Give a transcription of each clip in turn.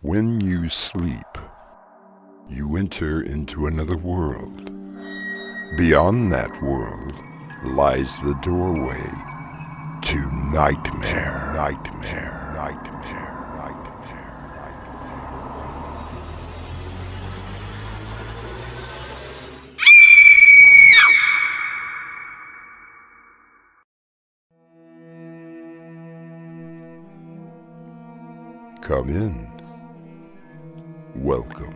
When you sleep, you enter into another world. Beyond that world lies the doorway to nightmare, nightmare, nightmare, nightmare, nightmare. Come in. Welcome.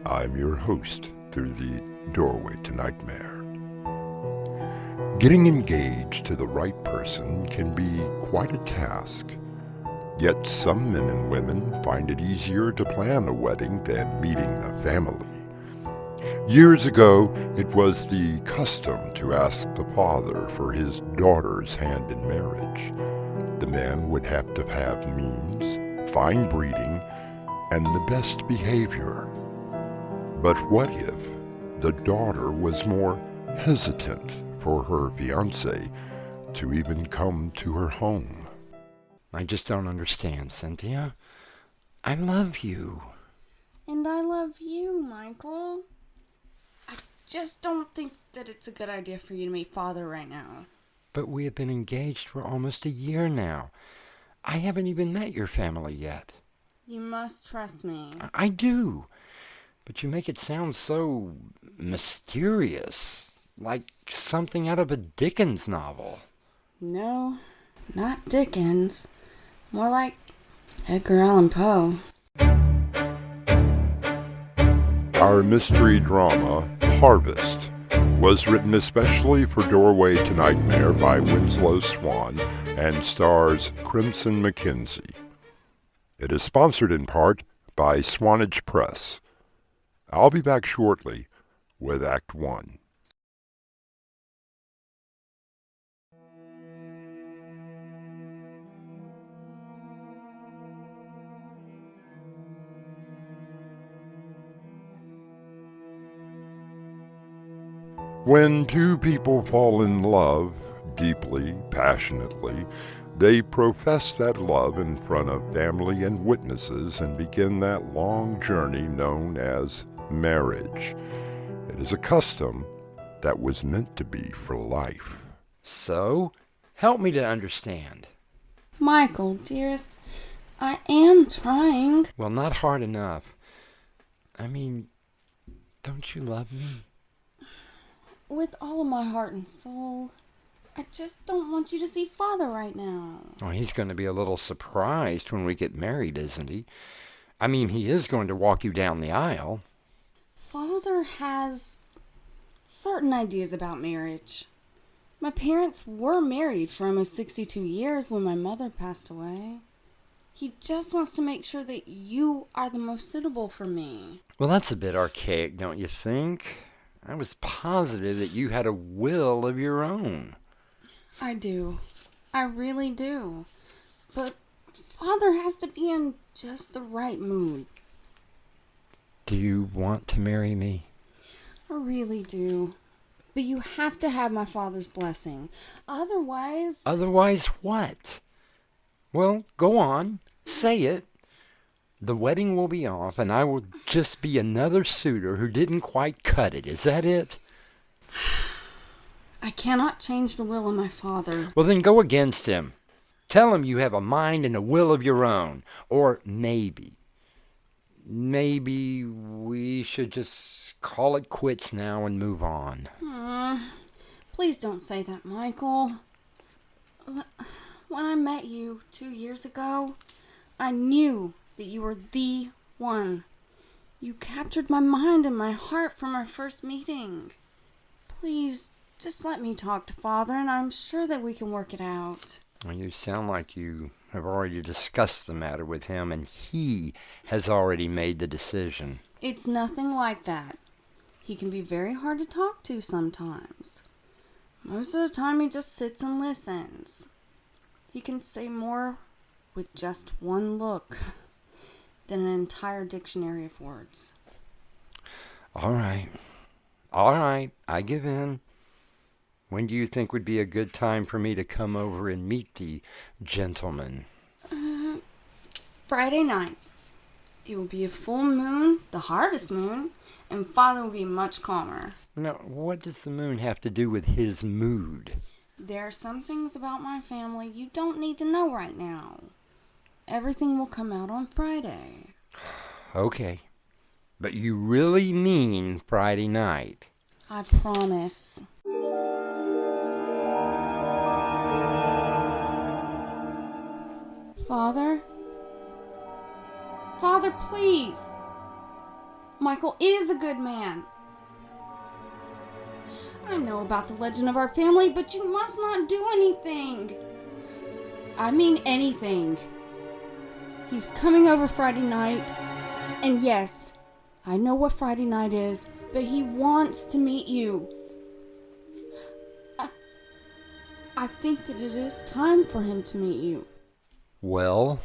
I'm your host through the doorway to nightmare. Getting engaged to the right person can be quite a task. Yet some men and women find it easier to plan a wedding than meeting the family. Years ago, it was the custom to ask the father for his daughter's hand in marriage. The man would have to have means, fine breeding, and the best behavior. But what if the daughter was more hesitant for her fiancé to even come to her home? I just don't understand, Cynthia. I love you. And I love you, Michael. I just don't think that it's a good idea for you to meet Father right now. But we have been engaged for almost a year now. I haven't even met your family yet. You must trust me. I do. But you make it sound so mysterious, like something out of a Dickens novel. No, not Dickens. More like Edgar Allan Poe. Our mystery drama, Harvest, was written especially for Doorway to Nightmare by Winslow Swan and stars Crimson McKenzie. It is sponsored in part by Swanage Press. I'll be back shortly with Act 1. When two people fall in love, deeply, passionately, they profess that love in front of family and witnesses and begin that long journey known as marriage. It is a custom that was meant to be for life. So, help me to understand. Michael, dearest, I am trying. Well, not hard enough. I mean, don't you love me? With all of my heart and soul. I just don't want you to see Father right now. Oh, he's going to be a little surprised when we get married, isn't he? I mean, he is going to walk you down the aisle. Father has certain ideas about marriage. My parents were married for almost 62 years when my mother passed away. He just wants to make sure that you are the most suitable for me. Well, that's a bit archaic, don't you think? I was positive that you had a will of your own. I do. I really do. But Father has to be in just the right mood. Do you want to marry me? I really do. But you have to have my father's blessing. Otherwise... Otherwise what? Well, go on. Say it. The wedding will be off, and I will just be another suitor who didn't quite cut it. Is that it? I cannot change the will of my father. Well, then go against him. Tell him you have a mind and a will of your own. Or maybe we should just call it quits now and move on. Please don't say that, Michael. When I met you 2 years ago, I knew that you were the one. You captured my mind and my heart from our first meeting. Please, just let me talk to Father, and I'm sure that we can work it out. Well, you sound like you have already discussed the matter with him, and he has already made the decision. It's nothing like that. He can be very hard to talk to sometimes. Most of the time he just sits and listens. He can say more with just one look than an entire dictionary of words. All right, I give in. When do you think would be a good time for me to come over and meet the gentleman? Friday night. It will be a full moon, the harvest moon, and Father will be much calmer. Now, what does the moon have to do with his mood? There are some things about my family you don't need to know right now. Everything will come out on Friday. Okay. But you really mean Friday night? I promise. Father? Father, please! Michael is a good man. I know about the legend of our family, but you must not do anything. I mean anything. He's coming over Friday night, and yes, I know what Friday night is, but he wants to meet you. I think that it is time for him to meet you. Well?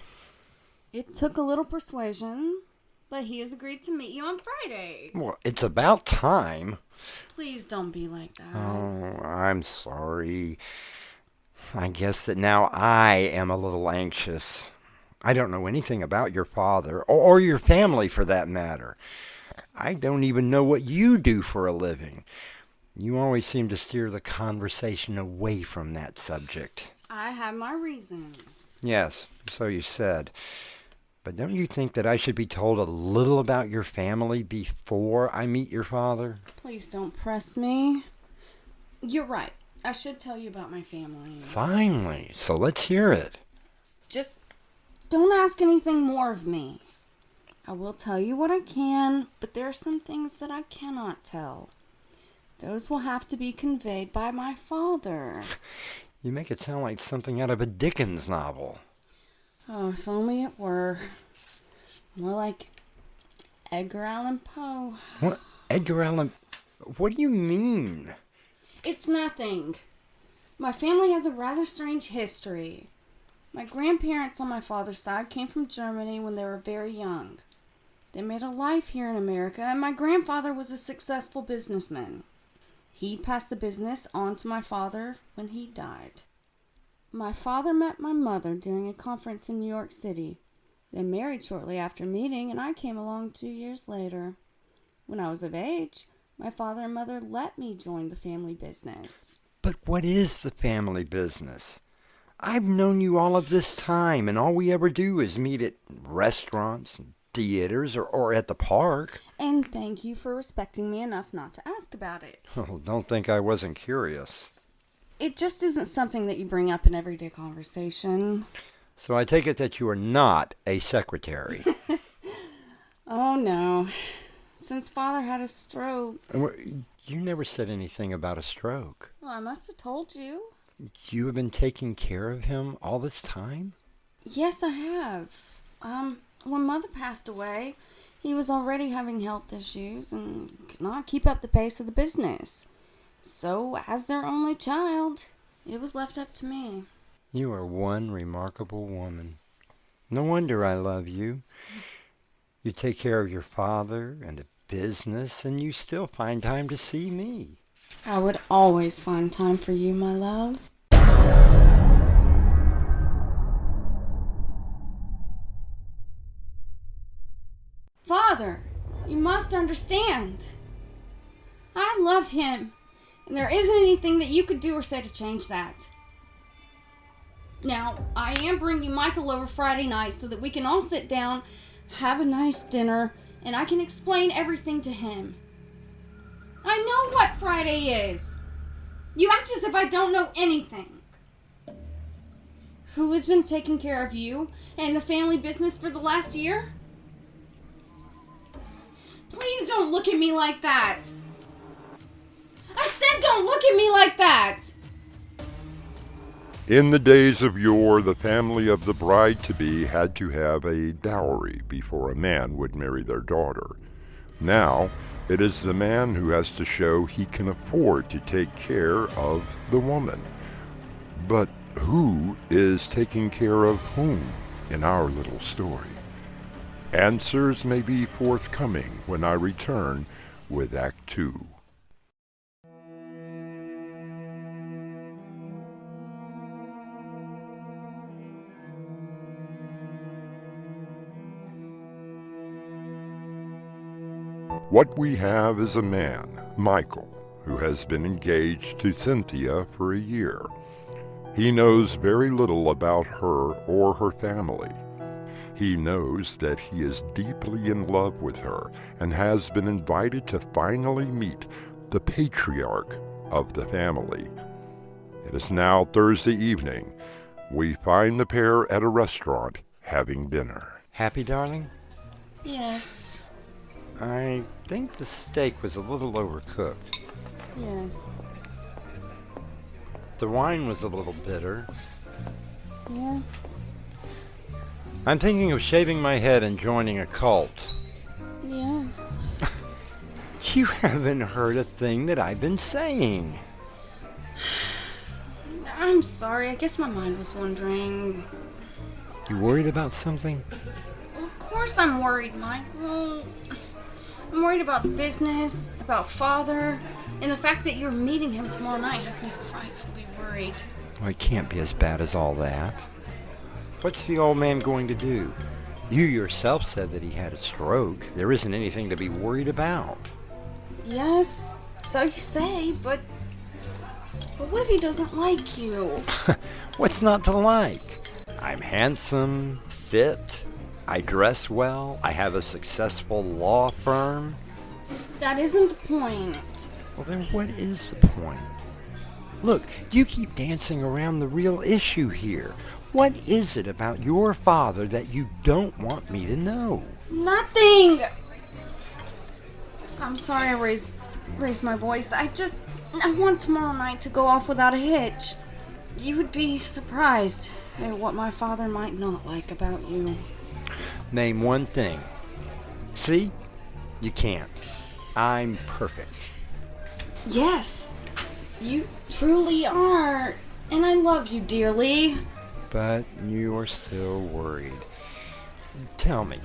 It took a little persuasion, but he has agreed to meet you on Friday. Well, it's about time. Please don't be like that. Oh, I'm sorry. I guess that now I am a little anxious. I don't know anything about your father, or your family for that matter. I don't even know what you do for a living. You always seem to steer the conversation away from that subject. I have my reasons. Yes, so you said. But don't you think that I should be told a little about your family before I meet your father? Please don't press me. You're right. I should tell you about my family. Finally, so let's hear it. Just don't ask anything more of me. I will tell you what I can, but there are some things that I cannot tell. Those will have to be conveyed by my father. You make it sound like something out of a Dickens novel. Oh, if only it were. More like Edgar Allan Poe. What? Edgar Allan? What do you mean? It's nothing. My family has a rather strange history. My grandparents on my father's side came from Germany when they were very young. They made a life here in America, and my grandfather was a successful businessman. He passed the business on to my father when he died. My father met my mother during a conference in New York City. They married shortly after meeting, and I came along 2 years later. When I was of age, my father and mother let me join the family business. But what is the family business? I've known you all of this time, and all we ever do is meet at restaurants and theaters or at the park. And thank you for respecting me enough not to ask about it. Oh, don't think I wasn't curious. It just isn't something that you bring up in everyday conversation. So I take it that you are not a secretary. Oh, no. Since Father had a stroke. You never said anything about a stroke. Well, I must have told you. You have been taking care of him all this time? Yes, I have. When Mother passed away, he was already having health issues and could not keep up the pace of the business. So, as their only child, it was left up to me. You are one remarkable woman. No wonder I love you. You take care of your father and the business, and you still find time to see me. I would always find time for you, my love. Father, you must understand. I love him, and there isn't anything that you could do or say to change that. Now, I am bringing Michael over Friday night so that we can all sit down, have a nice dinner, and I can explain everything to him. I know what Friday is. You act as if I don't know anything. Who has been taking care of you and the family business for the last year? Please don't look at me like that. I said don't look at me like that. In the days of yore, the family of the bride-to-be had to have a dowry before a man would marry their daughter. Now, it is the man who has to show he can afford to take care of the woman. But who is taking care of whom in our little story? Answers may be forthcoming when I return with Act 2. What we have is a man, Michael, who has been engaged to Cynthia for a year. He knows very little about her or her family. He knows that he is deeply in love with her and has been invited to finally meet the patriarch of the family. It is now Thursday evening. We find the pair at a restaurant having dinner. Happy, darling? Yes. I think the steak was a little overcooked. Yes. The wine was a little bitter. Yes. I'm thinking of shaving my head and joining a cult. Yes. You haven't heard a thing that I've been saying. I'm sorry. I guess my mind was wandering. You worried about something? Of course I'm worried, Michael. I'm worried about the business, about Father, and the fact that you're meeting him tomorrow night has me frightfully worried. Well, it can't be as bad as all that. What's the old man going to do? You yourself said that he had a stroke. There isn't anything to be worried about. Yes, so you say, but what if he doesn't like you? What's not to like? I'm handsome, fit, I dress well, I have a successful law firm. That isn't the point. Well, then what is the point? Look, you keep dancing around the real issue here. What is it about your father that you don't want me to know? Nothing! I'm sorry I raised my voice. I want tomorrow night to go off without a hitch. You would be surprised at what my father might not like about you. Name one thing. See? You can't. I'm perfect. Yes, you truly are. And I love you dearly. But you are still worried. Tell me,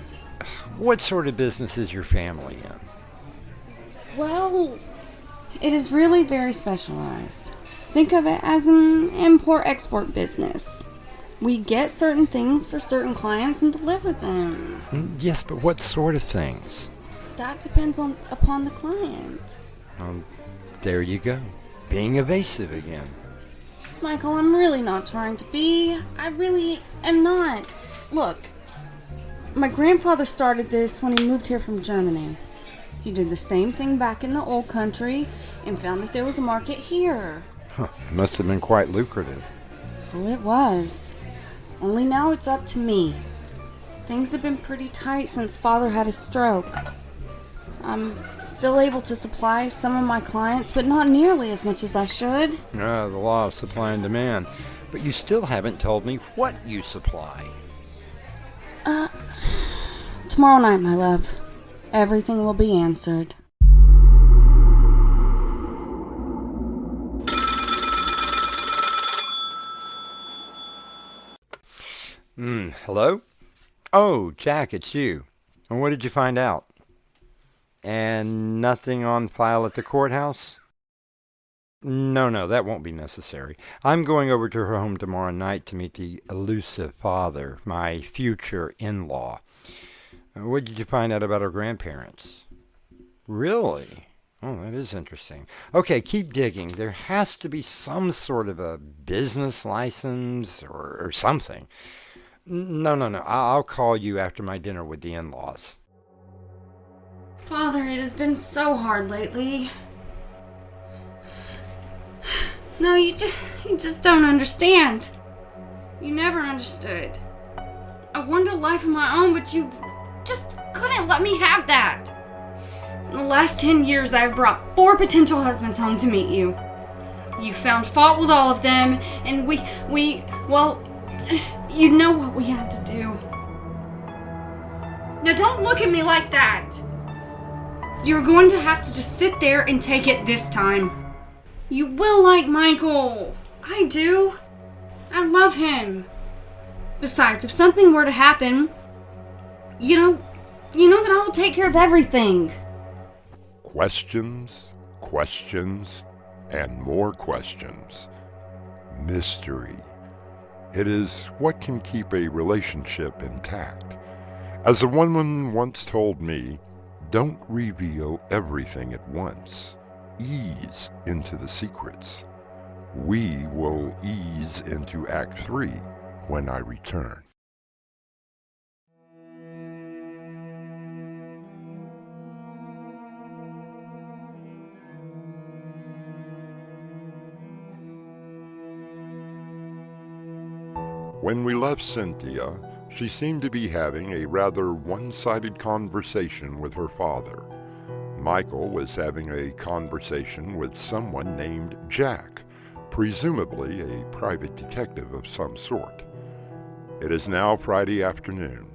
what sort of business is your family in? Well, it is really very specialized. Think of it as an import-export business. We get certain things for certain clients and deliver them. Yes, but what sort of things? That depends upon the client. There you go. Being evasive again. Michael, I'm really not trying to be. I really am not. Look, my grandfather started this when he moved here from Germany. He did the same thing back in the old country and found that there was a market here. Huh, it must have been quite lucrative. Oh, it was. Only now it's up to me. Things have been pretty tight since Father had a stroke. I'm still able to supply some of my clients, but not nearly as much as I should. The law of supply and demand. But you still haven't told me what you supply. Tomorrow night, my love. Everything will be answered. Hello? Oh, Jack, it's you. And what did you find out? And nothing on file at the courthouse? No, that won't be necessary. I'm going over to her home tomorrow night to meet the elusive father, my future in-law. What did you find out about her grandparents? Really? Oh, that is interesting. Okay, keep digging. There has to be some sort of a business license or something. No. I'll call you after my dinner with the in-laws. Father, it has been so hard lately. No, you just don't understand. You never understood. I wanted a life of my own, but you just couldn't let me have that. In the last 10 years, I've brought 4 potential husbands home to meet you. You found fault with all of them, and well, you know what we had to do. Now don't look at me like that. You're going to have to just sit there and take it this time. You will like Michael. I do. I love him. Besides, if something were to happen, you know that I will take care of everything. Questions, and more questions. Mystery. It is what can keep a relationship intact. As a woman once told me, Don't reveal everything at once. Ease into the secrets. We will ease into Act 3 when I return. When we left Cynthia, she seemed to be having a rather one-sided conversation with her father. Michael was having a conversation with someone named Jack, presumably a private detective of some sort. It is now Friday afternoon,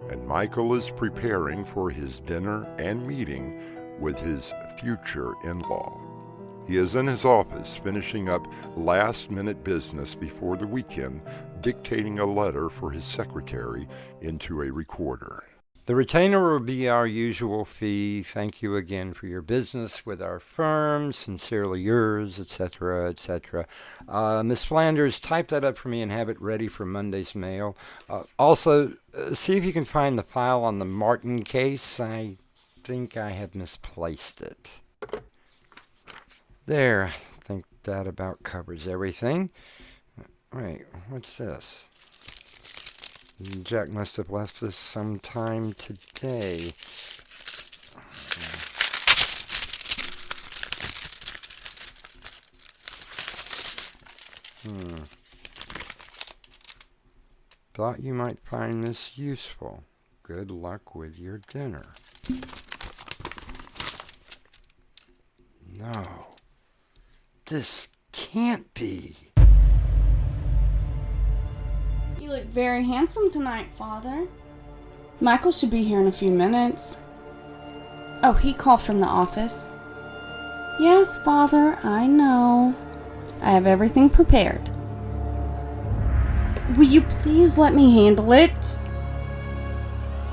and Michael is preparing for his dinner and meeting with his future in-law. He is in his office finishing up last-minute business before the weekend, dictating a letter for his secretary into a recorder. The retainer will be our usual fee. Thank you again for your business with our firm. Sincerely yours, etc., etc. Miss Flanders, type that up for me and have it ready for Monday's mail. Also, see if you can find the file on the Martin case. I think I have misplaced it. There, I think that about covers everything. Wait, what's this? Jack must have left this sometime today. Thought you might find this useful. Good luck with your dinner. No. This can't be. You look very handsome tonight, Father. Michael should be here in a few minutes. Oh, he called from the office. Yes, Father, I know. I have everything prepared. Will you please let me handle it?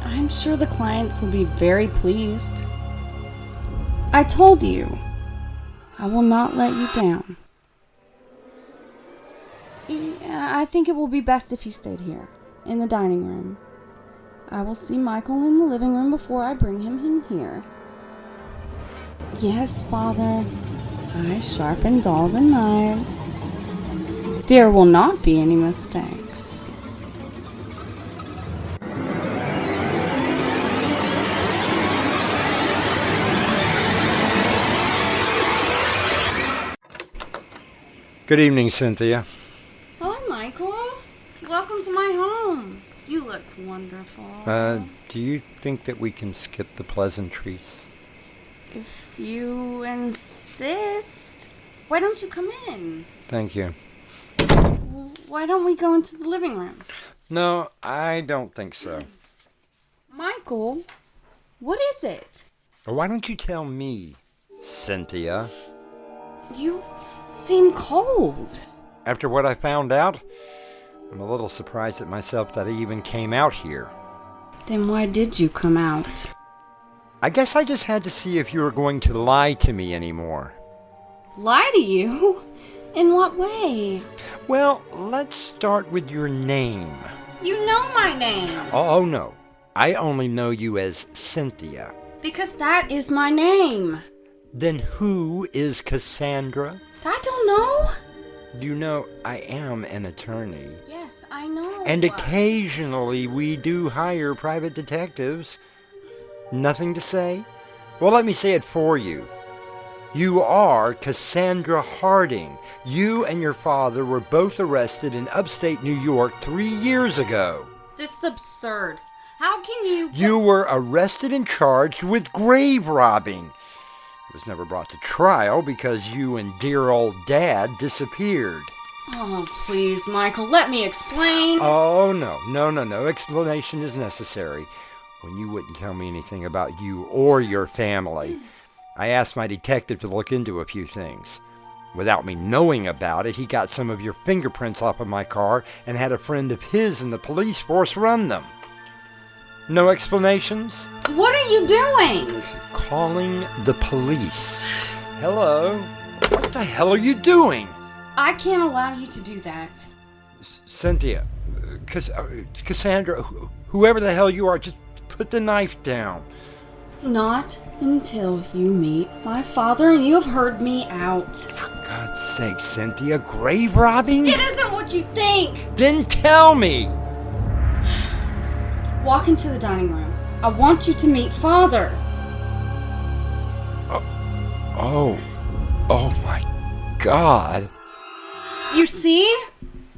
I'm sure the clients will be very pleased. I told you, I will not let you down. Yeah, I think it will be best if you stayed here, in the dining room. I will see Michael in the living room before I bring him in here. Yes, Father, I sharpened all the knives. There will not be any mistakes. Good evening, Cynthia. Hello, Michael. Welcome to my home. You look wonderful. Do you think that we can skip the pleasantries? If you insist. Why don't you come in? Thank you. Why don't we go into the living room? No, I don't think so. Michael, what is it? Why don't you tell me, Cynthia? You seem cold. After what I found out, I'm a little surprised at myself that I even came out here. Then why did you come out? I guess I just had to see if you were going to lie to me anymore. Lie to you? In what way? Well, let's start with your name. You know my name. Oh, no. I only know you as Cynthia. Because that is my name. Then who is Cassandra? I don't know. You know, I am an attorney. Yes, I know. And occasionally we do hire private detectives. Nothing to say? Well, let me say it for you. You are Cassandra Harding. You and your father were both arrested in upstate New York 3 years ago. This is absurd. How can you... You were arrested and charged with grave robbing. It was never brought to trial because you and dear old Dad disappeared. Oh, please, Michael, let me explain. Oh, no explanation is necessary. When you wouldn't tell me anything about you or your family, I asked my detective to look into a few things. Without me knowing about it, he got some of your fingerprints off of my car and had a friend of his in the police force run them. No explanations? What are you doing? Calling the police. Hello? What the hell are you doing? I can't allow you to do that. Cynthia, Cassandra, whoever the hell you are, just put the knife down. Not until you meet my father and you have heard me out. For God's sake, Cynthia, grave robbing? It isn't what you think! Then tell me! Walk into the dining room. I want you to meet Father. Oh my God. You see?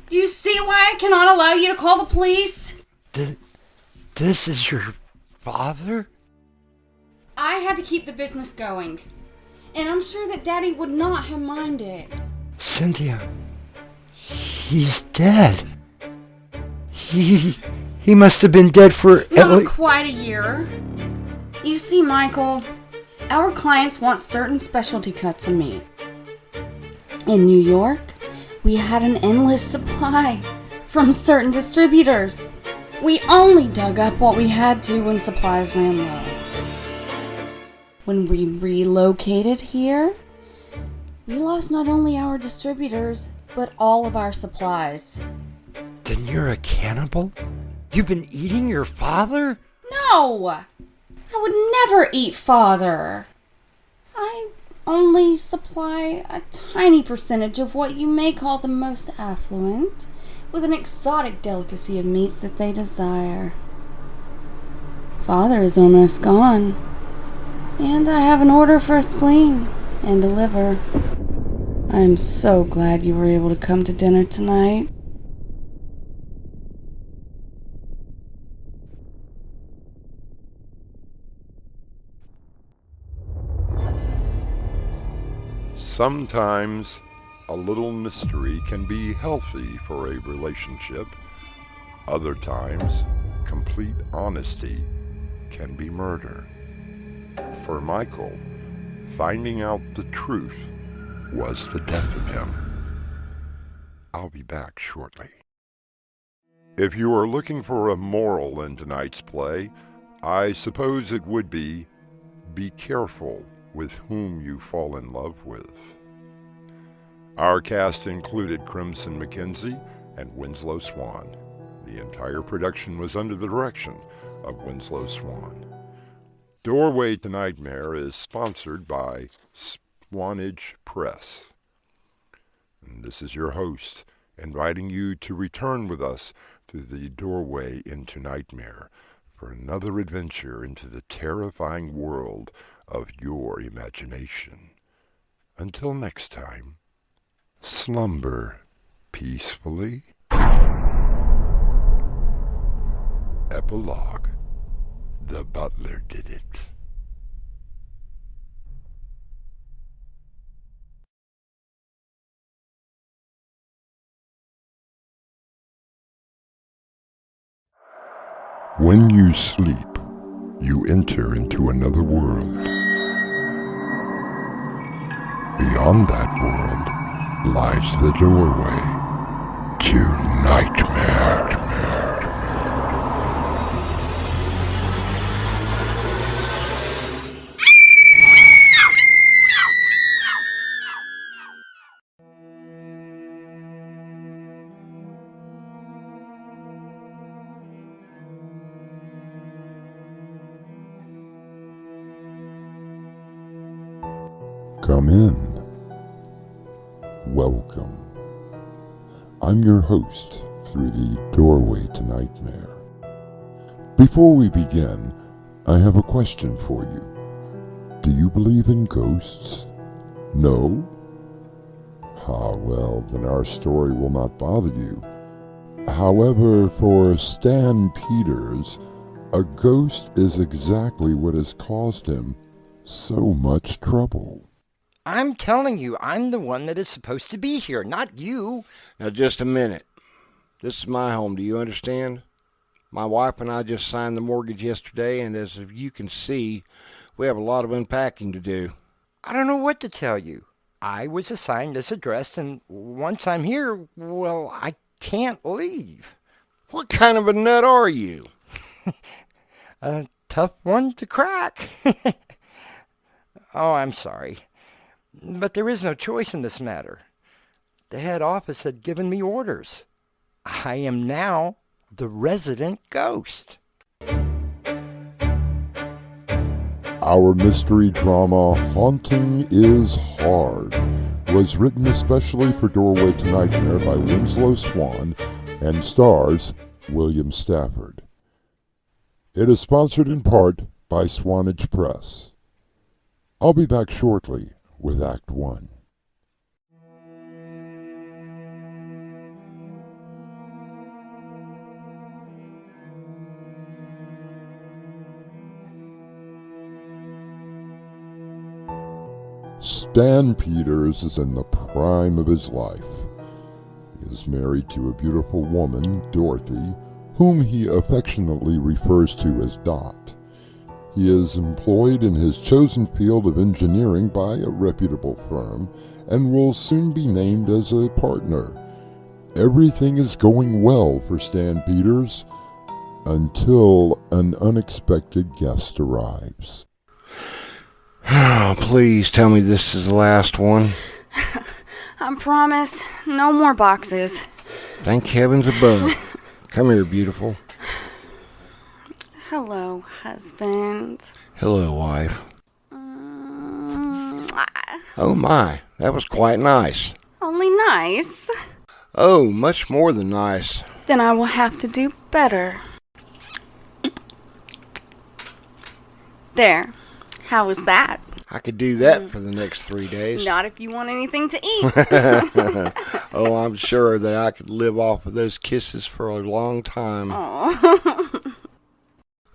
Do you see why I cannot allow you to call the police? This is your father? I had to keep the business going. And I'm sure that Daddy would not have minded. Cynthia, he's dead. He must have been dead for Not quite a year. You see, Michael, our clients want certain specialty cuts of meat. In New York, we had an endless supply from certain distributors. We only dug up what we had to when supplies ran low. When we relocated here, we lost not only our distributors, but all of our supplies. Then you're a cannibal? You've been eating your father? No! I would never eat Father. I only supply a tiny percentage of what you may call the most affluent, with an exotic delicacy of meats that they desire. Father is almost gone, and I have an order for a spleen and a liver. I am so glad you were able to come to dinner tonight. Sometimes a little mystery can be healthy for a relationship. Other times, complete honesty can be murder. For Michael, finding out the truth was the death of him. I'll be back shortly. If you are looking for a moral in tonight's play, I suppose it would be careful with whom you fall in love with. Our cast included Crimson McKenzie and Winslow Swan. The entire production was under the direction of Winslow Swan. Doorway to Nightmare is sponsored by Swanage Press. And this is your host, inviting you to return with us to the doorway into Nightmare for another adventure into the terrifying world of your imagination. Until next time, slumber peacefully. Epilogue. The butler did it. When you sleep, you enter into another world. Beyond that world lies the doorway to Nightmare. Come in. Welcome. I'm your host through the doorway to Nightmare. Before we begin, I have a question for you. Do you believe in ghosts? No? Well, then our story will not bother you. However, for Stan Peters, a ghost is exactly what has caused him so much trouble. I'm telling you, I'm the one that is supposed to be here, not you. Now, just a minute. This is my home, do you understand? My wife and I just signed the mortgage yesterday, and as you can see, we have a lot of unpacking to do. I don't know what to tell you. I was assigned this address, and once I'm here, well, I can't leave. What kind of a nut are you? A tough one to crack. Oh, I'm sorry. But there is no choice in this matter. The head office had given me orders. I am now the resident ghost. Our mystery drama, Haunting is Hard, was written especially for Doorway to Nightmare by Winslow Swan and stars William Stafford. It is sponsored in part by Swanage Press. I'll be back shortly with Act 1. Stan Peters is in the prime of his life. He is married to a beautiful woman, Dorothy, whom he affectionately refers to as Dot. He is employed in his chosen field of engineering by a reputable firm and will soon be named as a partner. Everything is going well for Stan Peters until an unexpected guest arrives. Oh, please tell me this is the last one. I promise, no more boxes. Thank heavens above. Come here, beautiful. Hello, husband. Hello, wife. Oh my, that was quite nice. Only nice. Oh, much more than nice. Then I will have to do better. There. How was that? I could do that for the next 3 days. Not if you want anything to eat. Oh, I'm sure that I could live off of those kisses for a long time. Oh.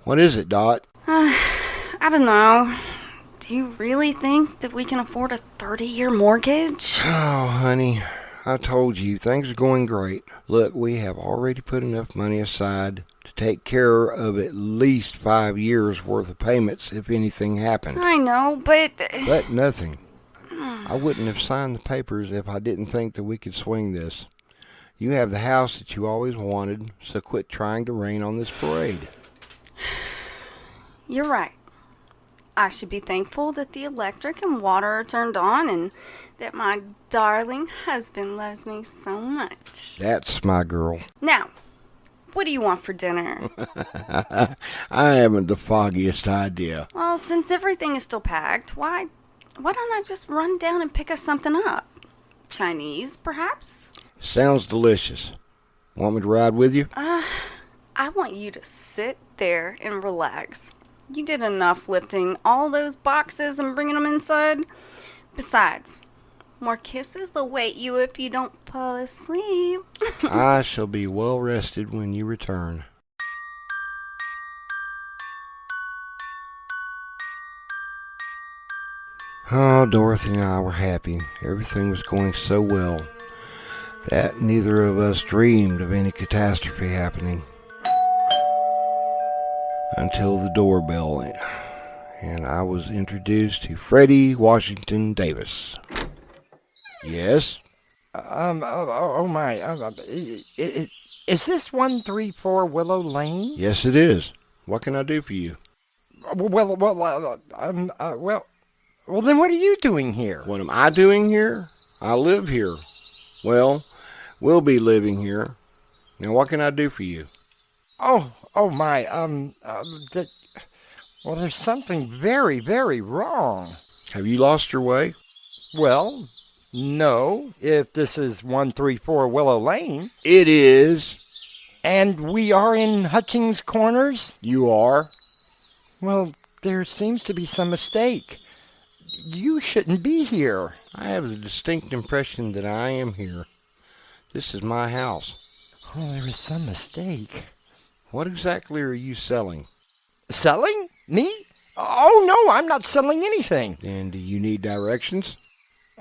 What is it, Dot? I don't know. Do you really think that we can afford a 30-year mortgage? Oh, honey, I told you, things are going great. Look, we have already put enough money aside to take care of at least 5 years' worth of payments if anything happened. I know, but... But nothing. I wouldn't have signed the papers if I didn't think that we could swing this. You have the house that you always wanted, so quit trying to rain on this parade. You're right. I should be thankful that the electric and water are turned on and that my darling husband loves me so much. That's my girl. Now, what do you want for dinner? I haven't the foggiest idea. Well, since everything is still packed, why don't I just run down and pick us something up? Chinese, perhaps? Sounds delicious. Want me to ride with you? I want you to sit there and relax. You did enough lifting all those boxes and bringing them inside. Besides, more kisses await you if you don't fall asleep. I shall be well rested when you return. Oh, Dorothy and I were happy. Everything was going so well that neither of us dreamed of any catastrophe happening. Until the doorbell, and I was introduced to Freddie Washington Davis. Yes? Oh my, is this 134 Willow Lane? Yes, it is. What can I do for you? Well, then what are you doing here? What am I doing here? I live here. Well, we'll be living here. Now, what can I do for you? Oh my, well, there's something very, very wrong. Have you lost your way? Well, no, if this is 134 Willow Lane. It is. And we are in Hutchings Corners? You are. Well, there seems to be some mistake. You shouldn't be here. I have the distinct impression that I am here. This is my house. Oh, there is some mistake. What exactly are you selling? Selling? Me? Oh, no, I'm not selling anything. And do you need directions?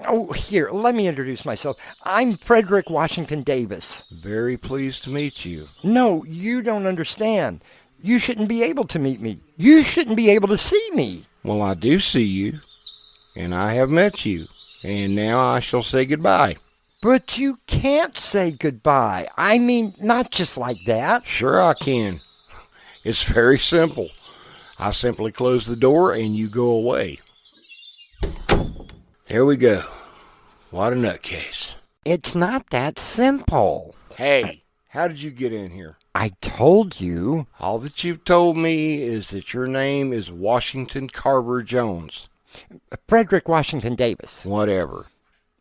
Oh, here, let me introduce myself. I'm Frederick Washington Davis. Very pleased to meet you. No, you don't understand. You shouldn't be able to meet me. You shouldn't be able to see me. Well, I do see you, and I have met you, and now I shall say goodbye. But you can't say goodbye. I mean, not just like that. Sure I can. It's very simple. I simply close the door and you go away. There we go. What a nutcase. It's not that simple. Hey, How did you get in here? I told you. All that you've told me is that your name is Washington Carver Jones. Frederick Washington Davis. Whatever.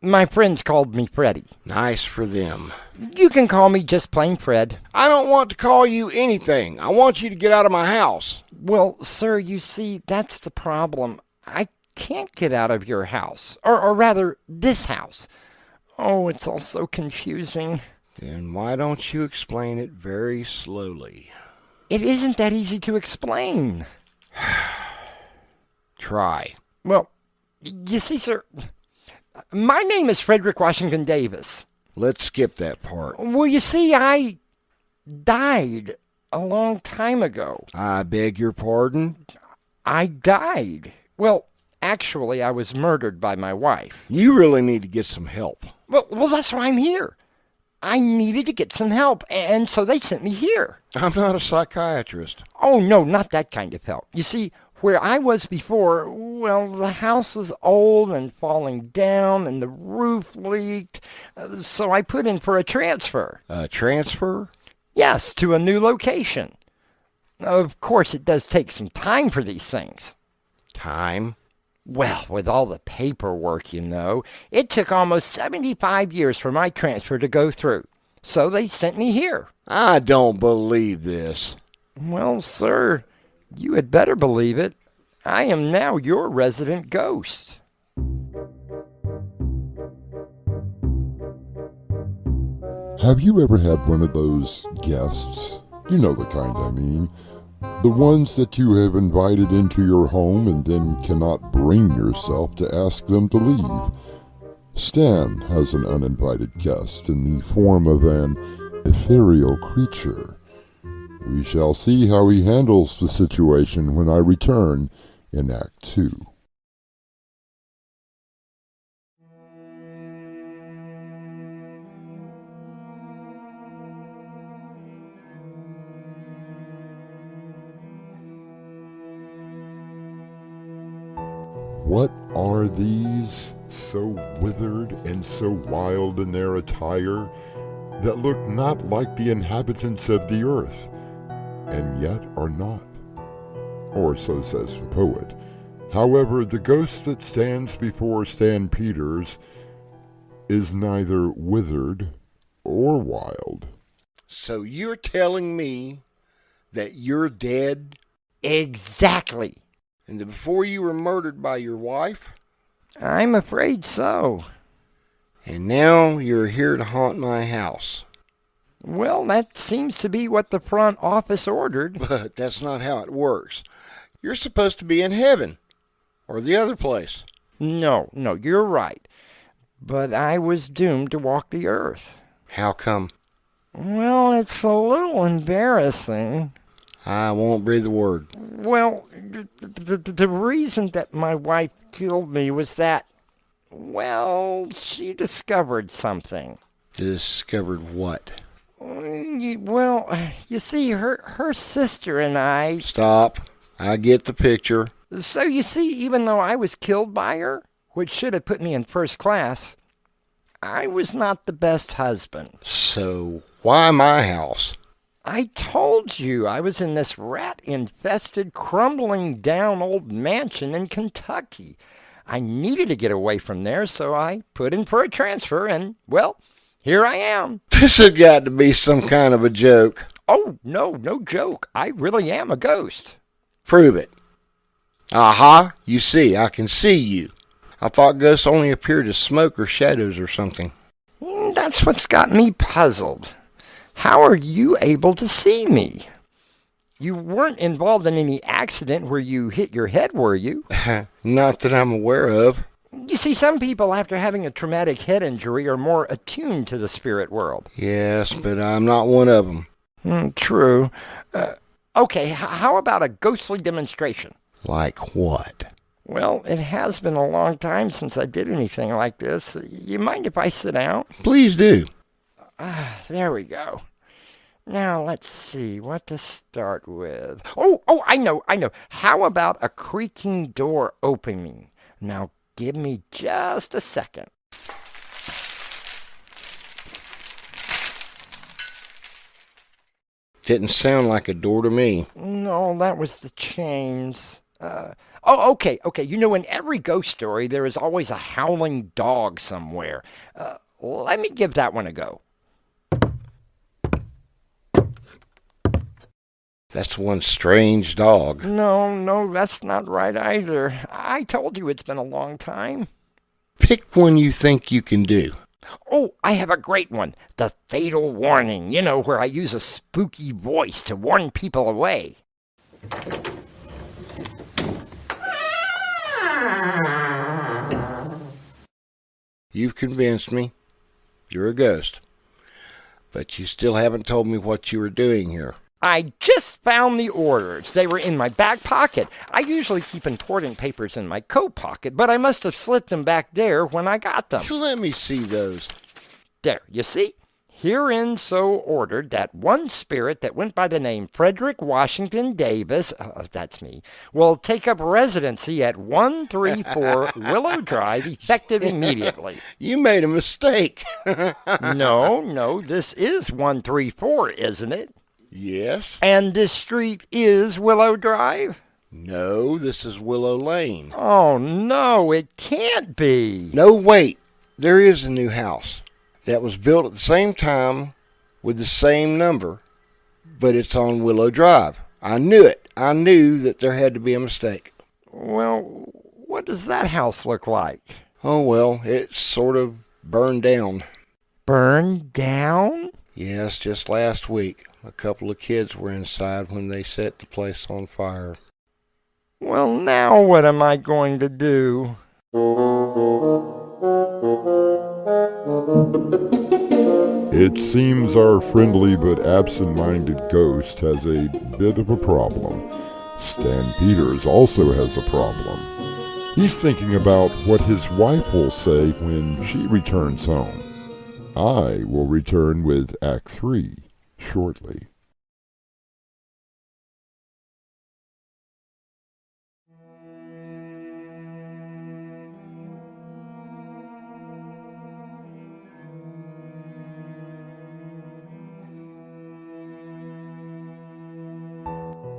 My friends called me Freddie. Nice for them. You can call me just plain Fred. I don't want to call you anything. I want you to get out of my house. Well, sir, you see, that's the problem. I can't get out of your house. Or rather, this house. Oh, it's all so confusing. Then why don't you explain it very slowly? It isn't that easy to explain. Try. Well, you see, sir, my name is Frederick Washington Davis. Let's skip that part. Well, you see, I died a long time ago. I beg your pardon? I died. Well, actually, I was murdered by my wife. You really need to get some help. Well, that's why I'm here. I needed to get some help, and so they sent me here. I'm not a psychiatrist. Oh, no, not that kind of help. You see, where I was before, well, the house was old and falling down, and the roof leaked, so I put in for a transfer. A transfer? Yes, to a new location. Of course, it does take some time for these things. Time? Well, with all the paperwork, you know, it took almost 75 years for my transfer to go through. So they sent me here. I don't believe this. Well, sir, you had better believe it. I am now your resident ghost. Have you ever had one of those guests? You know the kind I mean. The ones that you have invited into your home and then cannot bring yourself to ask them to leave. Stan has an uninvited guest in the form of an ethereal creature. We shall see how he handles the situation when I return in Act 2. What are these, so withered and so wild in their attire, that look not like the inhabitants of the earth, and yet are not? Or so says the poet. However, the ghost that stands before Stan Peters is neither withered or wild. So you're telling me that you're dead? Exactly. And that before you were murdered by your wife? I'm afraid so. And now you're here to haunt my house. Well, that seems to be what the front office ordered. But that's not how it works. You're supposed to be in heaven. Or the other place. No, you're right. But I was doomed to walk the earth. How come? Well, it's a little embarrassing. I won't breathe a word. Well, the reason that my wife killed me was that, well, she discovered something. Discovered what? Well, you see, her sister and I... Stop. I get the picture. So you see, even though I was killed by her, which should have put me in first class, I was not the best husband. So why my house? I told you I was in this rat-infested, crumbling-down old mansion in Kentucky. I needed to get away from there, so I put in for a transfer, and, well, here I am. This has got to be some kind of a joke. Oh, no joke. I really am a ghost. Prove it. Aha, you see, I can see you. I thought ghosts only appeared as smoke or shadows or something. That's what's got me puzzled. How are you able to see me? You weren't involved in any accident where you hit your head, were you? Not that I'm aware of. You see, some people after having a traumatic head injury are more attuned to the spirit world. Yes, but I'm not one of them. True. Okay, how about a ghostly demonstration? Like what? Well, it has been a long time since I did anything like this. You mind if I sit down? Please do. There we go. Now, let's see what to start with. Oh, I know. How about a creaking door opening? Now, give me just a second. Didn't sound like a door to me. No, that was the chains. Okay. You know, in every ghost story, there is always a howling dog somewhere. Let me give that one a go. That's one strange dog. No, that's not right either. I told you it's been a long time. Pick one you think you can do. Oh, I have a great one. The fatal warning. You know, where I use a spooky voice to warn people away. You've convinced me. You're a ghost. But you still haven't told me what you were doing here. I just found the orders. They were in my back pocket. I usually keep important papers in my coat pocket, but I must have slipped them back there when I got them. Let me see those. There, you see? Herein so ordered that one spirit that went by the name Frederick Washington Davis, that's me, will take up residency at 134 Willow Drive, effective immediately. You made a mistake. No, this is 134, isn't it? Yes. And this street is Willow Drive? No, this is Willow Lane. Oh, no, it can't be. No, wait. There is a new house that was built at the same time with the same number, but it's on Willow Drive. I knew it. I knew that there had to be a mistake. Well, what does that house look like? Oh, well, it's sort of burned down. Burned down? Yes, just last week. A couple of kids were inside when they set the place on fire. Well, now what am I going to do? It seems our friendly but absent-minded ghost has a bit of a problem. Stan Peters also has a problem. He's thinking about what his wife will say when she returns home. I will return with Act 3 shortly.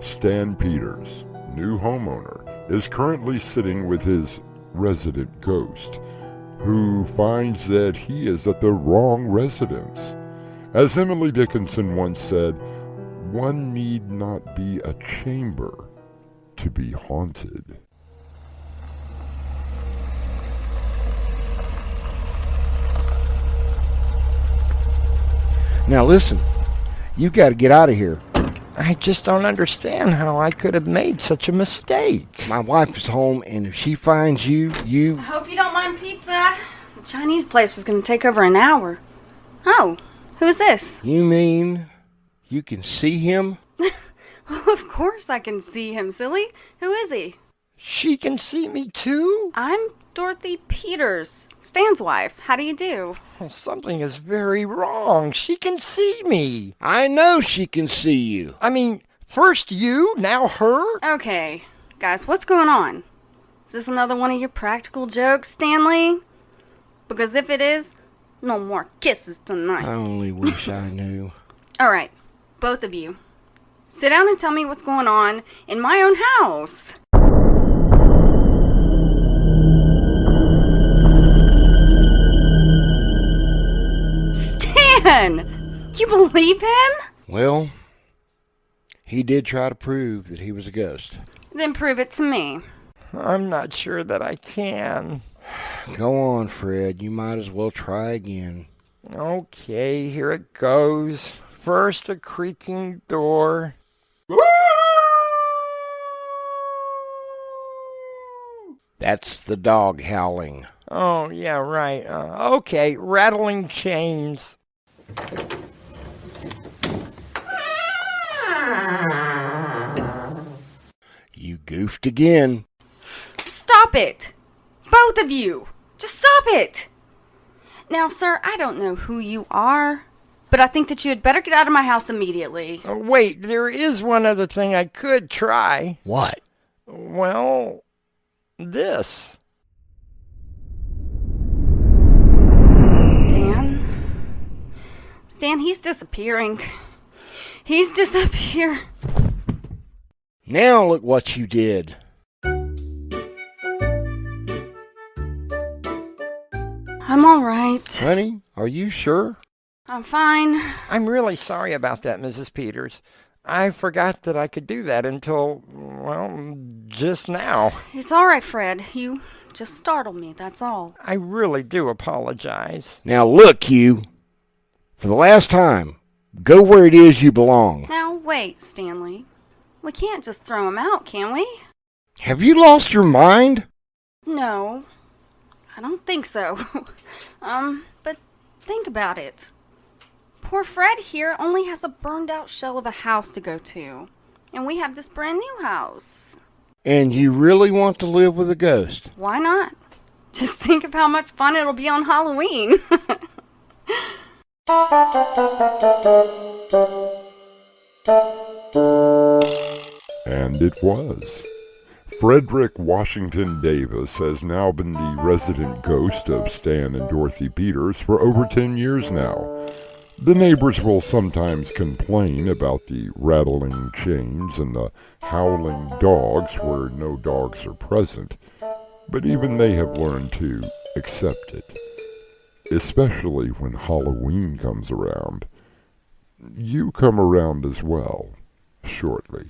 Stan Peters, new homeowner, is currently sitting with his resident ghost, who finds that he is at the wrong residence. As Emily Dickinson once said, one need not be a chamber to be haunted. Now listen, you've got to get out of here. I just don't understand how I could have made such a mistake. My wife is home, and if she finds you... I hope you don't mind pizza. The Chinese place was going to take over an hour. Oh, who's this? You mean you can see him? Of course I can see him, silly. Who is he? She can see me too? I'm Dorothy Peters, Stan's wife. How do you do? Well, something is very wrong. She can see me. I know she can see you. I mean, first you, now her? Okay, guys, what's going on? Is this another one of your practical jokes, Stanley? Because if it is, no more kisses tonight. I only wish I knew. All right, both of you. Sit down and tell me what's going on in my own house. Stan! You believe him? Well, he did try to prove that he was a ghost. Then prove it to me. I'm not sure that I can. Go on, Fred. You might as well try again. Okay, here it goes. First, a creaking door. That's the dog howling. Oh, yeah, right. Okay, rattling chains. You goofed again. Stop it! Both of you! Just stop it! Now, sir, I don't know who you are, but I think that you had better get out of my house immediately. Wait, there is one other thing I could try. What? Well, this. Stan, he's disappearing. He's disappeared. Now look what you did. I'm all right. Honey, are you sure? I'm fine. I'm really sorry about that, Mrs. Peters. I forgot that I could do that until, well, just now. It's all right, Fred. You just startled me, that's all. I really do apologize. Now look, you. For the last time, go where it is you belong. Now, wait, Stanley. We can't just throw him out, can we? Have you lost your mind? No, I don't think so. But think about it. Poor Fred here only has a burned out shell of a house to go to. And we have this brand new house. And you really want to live with a ghost? Why not? Just think of how much fun it'll be on Halloween. And it was. Frederick Washington Davis has now been the resident ghost of Stan and Dorothy Peters for over 10 years now. The neighbors will sometimes complain about the rattling chains and the howling dogs where no dogs are present, but even they have learned to accept it, especially when Halloween comes around. You come around as well, shortly.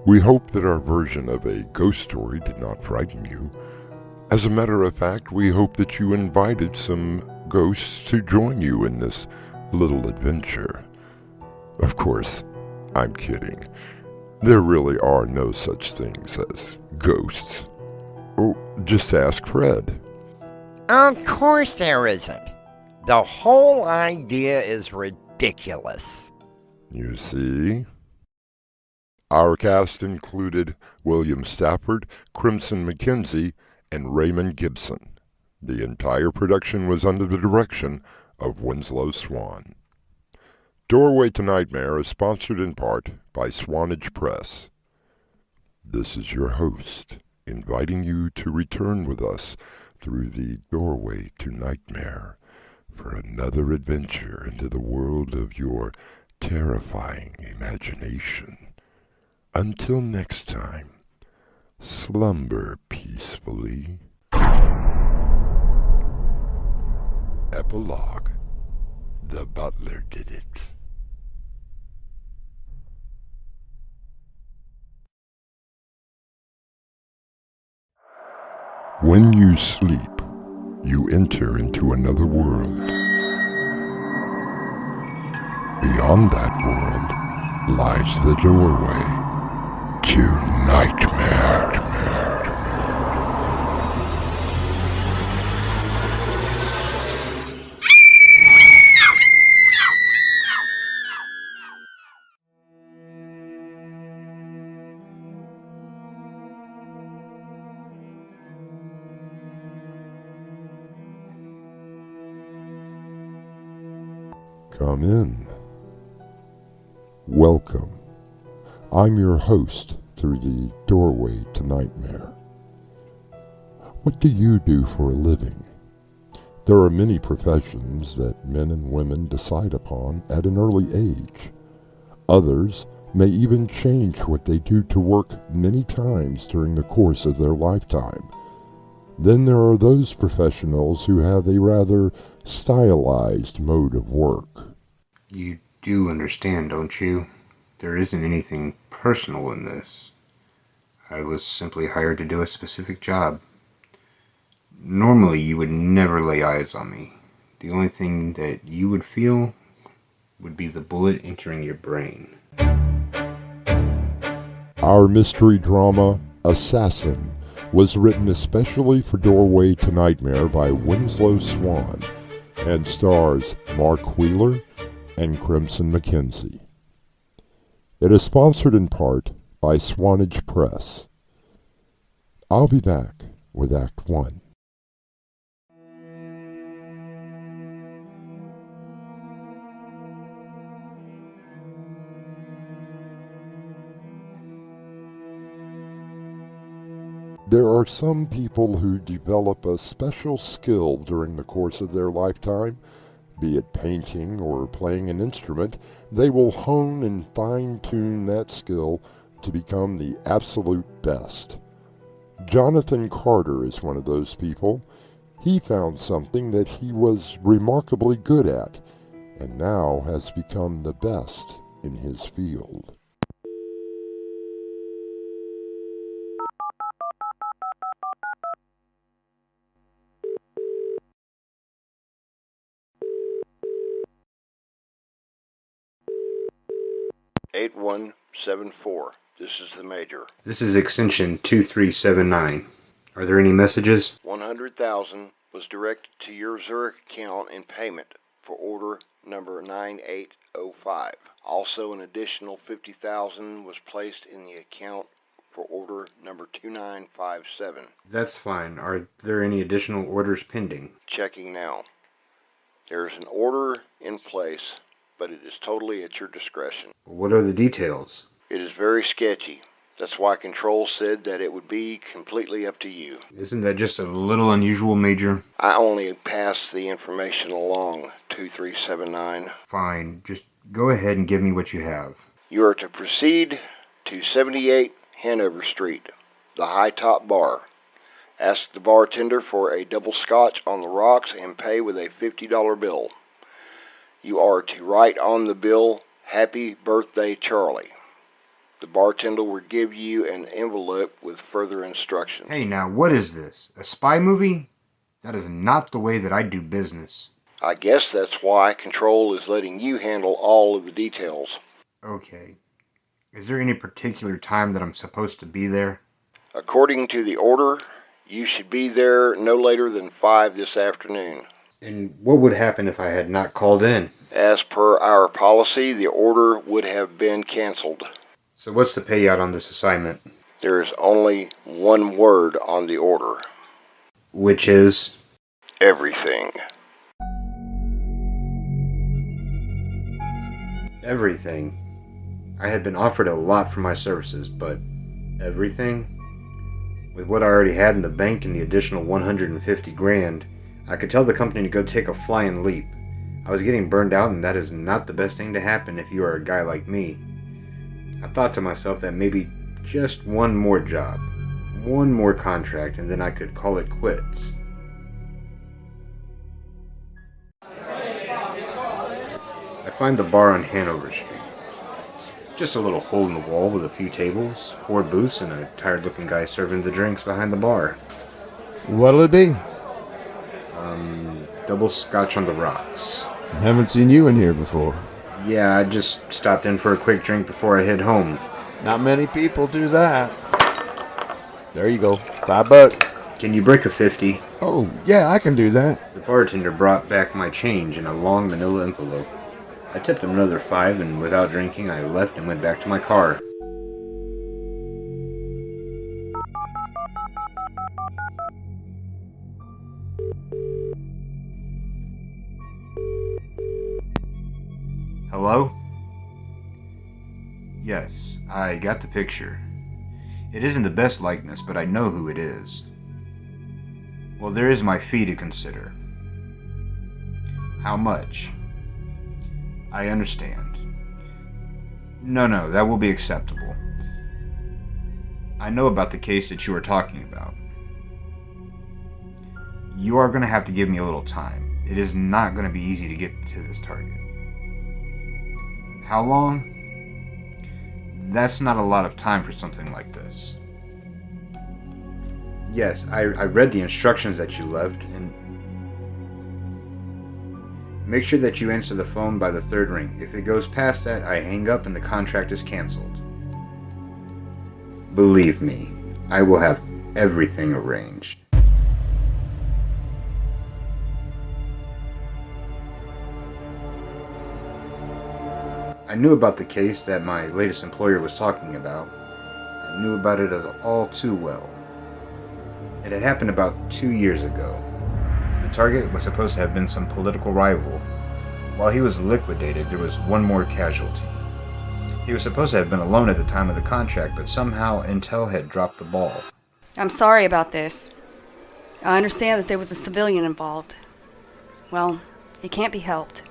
We hope that our version of a ghost story did not frighten you. As a matter of fact, we hope that you invited some ghosts to join you in this little adventure. Of course, I'm kidding. There really are no such things as ghosts. Oh, just ask Fred. Of course there isn't. The whole idea is ridiculous. You see? Our cast included William Stafford, Crimson McKenzie, and Raymond Gibson. The entire production was under the direction of Winslow Swan. Doorway to Nightmare is sponsored in part by Swanage Press. This is your host, inviting you to return with us through the Doorway to Nightmare for another adventure into the world of your terrifying imagination. Until next time, slumber peacefully. Epilogue. The butler did it. When you sleep, you enter into another world. Beyond that world lies the doorway to nightmare. Come in. Welcome. I'm your host through the Doorway to Nightmare. What do you do for a living? There are many professions that men and women decide upon at an early age. Others may even change what they do to work many times during the course of their lifetime. Then there are those professionals who have a rather stylized mode of work. You do understand, don't you? There isn't anything personal in this. I was simply hired to do a specific job. Normally, you would never lay eyes on me. The only thing that you would feel would be the bullet entering your brain. Our mystery drama, Assassin, was written especially for Doorway to Nightmare by Winslow Swan and stars Mark Wheeler and Crimson McKenzie. It is sponsored in part by Swanage Press. I'll be back with Act 1. There are some people who develop a special skill during the course of their lifetime, be it painting or playing an instrument. They will hone and fine-tune that skill to become the absolute best. Jonathan Carter is one of those people. He found something that he was remarkably good at, and now has become the best in his field. "8174. This is the Major. This is extension 2379. Are there any messages? 100,000 was directed to your Zurich account in payment for order number 9805. Also, an additional 50,000 was placed in the account for order number 2957. That's fine. Are there any additional orders pending? Checking now. There is an order in place, but it is totally at your discretion. What are the details? It is very sketchy. That's why Control said that it would be completely up to you. Isn't that just a little unusual, Major? I only pass the information along, 2379. Fine. Just go ahead and give me what you have. You are to proceed to 78 Hanover Street, the High Top Bar. Ask the bartender for a double scotch on the rocks and pay with a $50 bill. You are to write on the bill, "Happy Birthday, Charlie." The bartender will give you an envelope with further instructions. Hey, now, what is this? A spy movie? That is not the way that I do business. I guess that's why Control is letting you handle all of the details. Okay. Is there any particular time that I'm supposed to be there? According to the order, you should be there no later than 5 this afternoon. And what would happen if I had not called in? As per our policy, the order would have been canceled. So what's the payout on this assignment? There is only one word on the order. Which is? Everything. Everything. I had been offered a lot for my services, but everything? With what I already had in the bank and the additional 150 grand, I could tell the company to go take a flying leap. I was getting burned out, and that is not the best thing to happen if you are a guy like me. I thought to myself that maybe just one more job, one more contract, and then I could call it quits. I find the bar on Hanover Street. Just a little hole in the wall with a few tables, 4 booths, and a tired-looking guy serving the drinks behind the bar. What'll it be? Double scotch on the rocks. Haven't seen you in here before. Yeah, I just stopped in for a quick drink before I head home. Not many people do that. There you go. $5. Can you break a 50? Oh, yeah, I can do that. The bartender brought back my change in a long manila envelope. I tipped him another 5, and without drinking, I left and went back to my car. Hello? Yes, I got the picture. It isn't the best likeness, but I know who it is. Well, there is my fee to consider. How much? I understand. No, that will be acceptable. I know about the case that you are talking about. You are going to have to give me a little time. It is not going to be easy to get to this target. How long? That's not a lot of time for something like this. Yes, I read the instructions that you left, and make sure that you answer the phone by the 3rd ring. If it goes past that, I hang up and the contract is canceled. Believe me, I will have everything arranged. I knew about the case that my latest employer was talking about. I knew about it all too well. It had happened about 2 years ago. The target was supposed to have been some political rival. While he was liquidated, there was one more casualty. He was supposed to have been alone at the time of the contract, but somehow Intel had dropped the ball. I'm sorry about this. I understand that there was a civilian involved. Well, it can't be helped.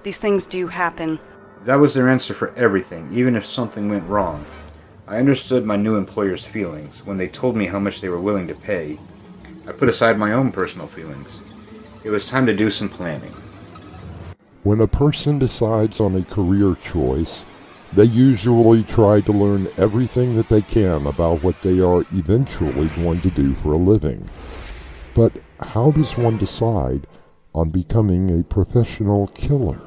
These things do happen. That was their answer for everything, even if something went wrong. I understood my new employer's feelings when they told me how much they were willing to pay. I put aside my own personal feelings. It was time to do some planning. When a person decides on a career choice, they usually try to learn everything that they can about what they are eventually going to do for a living. But how does one decide on becoming a professional killer?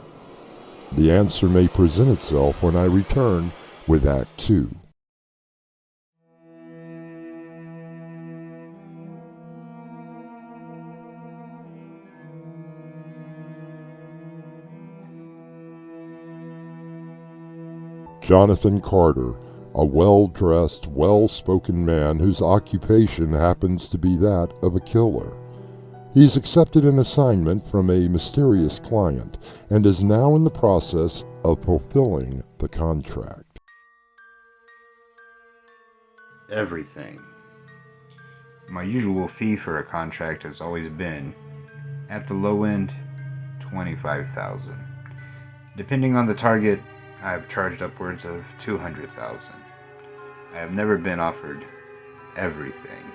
The answer may present itself when I return with Act 2. Jonathan Carter, a well-dressed, well-spoken man whose occupation happens to be that of a killer. He's accepted an assignment from a mysterious client and is now in the process of fulfilling the contract. Everything. My usual fee for a contract has always been, at the low end, $25,000. Depending on the target, I have charged upwards of $200,000. I have never been offered everything.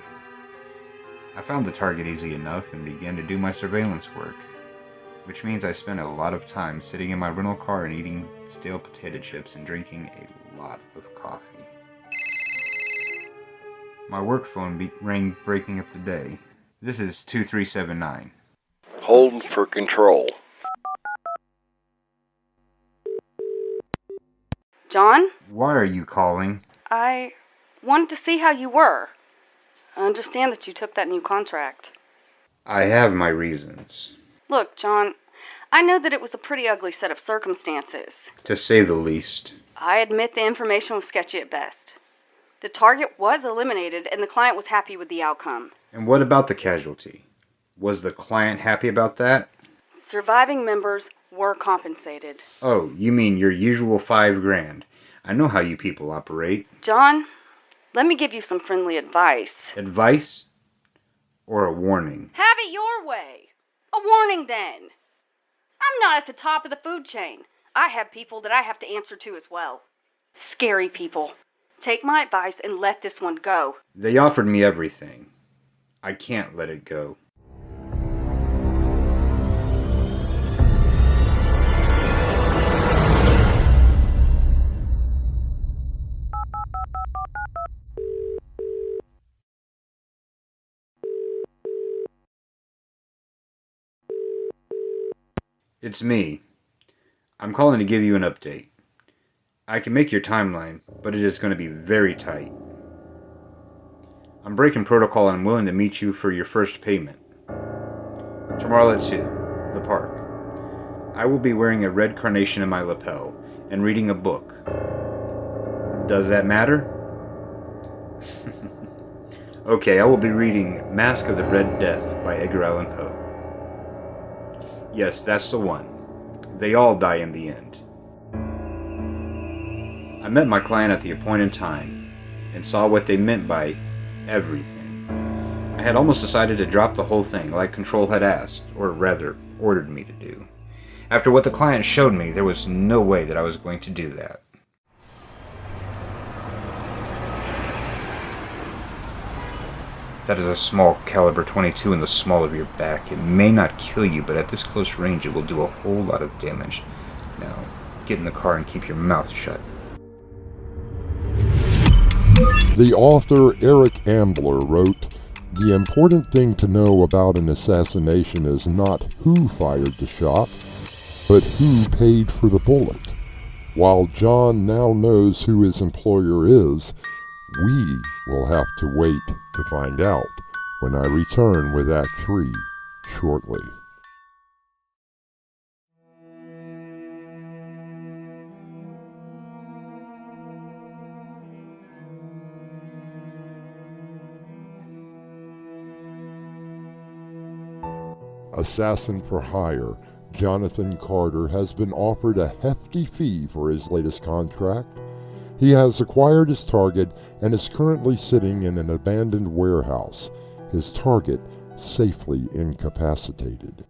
I found the target easy enough and began to do my surveillance work, which means I spent a lot of time sitting in my rental car and eating stale potato chips and drinking a lot of coffee. My work phone rang, breaking up the day. This is 2379. Hold for control. John? Why are you calling? I wanted to see how you were. I understand that you took that new contract. I have my reasons. Look, John, I know that it was a pretty ugly set of circumstances. To say the least. I admit the information was sketchy at best. The target was eliminated and the client was happy with the outcome. And what about the casualty? Was the client happy about that? Surviving members were compensated. Oh, you mean your usual $5,000. I know how you people operate. John, let me give you some friendly advice. Advice? Or a warning? Have it your way. A warning then. I'm not at the top of the food chain. I have people that I have to answer to as well. Scary people. Take my advice and let this one go. They offered me everything. I can't let it go. It's me. I'm calling to give you an update. I can make your timeline, but it is going to be very tight. I'm breaking protocol and I'm willing to meet you for your first payment. Tomorrow at 2, the park. I will be wearing a red carnation in my lapel and reading a book. Does that matter? Okay, I will be reading Mask of the Red Death by Edgar Allan Poe. Yes, that's the one. They all die in the end. I met my client at the appointed time and saw what they meant by everything. I had almost decided to drop the whole thing like Control had asked, or rather, ordered me to do. After what the client showed me, there was no way that I was going to do that. That is a small caliber 22 in the small of your back. It may not kill you, but at this close range it will do a whole lot of damage. Now, get in the car and keep your mouth shut. The author Eric Ambler wrote, "The important thing to know about an assassination is not who fired the shot, but who paid for the bullet. While John now knows who his employer is, we will have to wait to find out when I return with Act 3 shortly." Assassin for hire, Jonathan Carter has been offered a hefty fee for his latest contract. He has acquired his target and is currently sitting in an abandoned warehouse, his target safely incapacitated.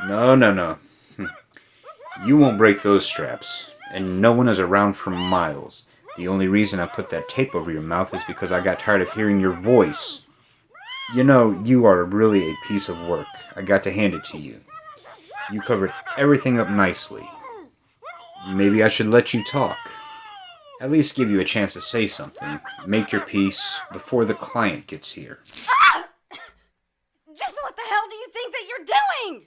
No. You won't break those straps, and no one is around for miles. The only reason I put that tape over your mouth is because I got tired of hearing your voice. You know, you are really a piece of work. I got to hand it to you. You covered everything up nicely. Maybe I should let you talk. At least give you a chance to say something. Make your peace before the client gets here. Ah! Just what the hell do you think that you're doing?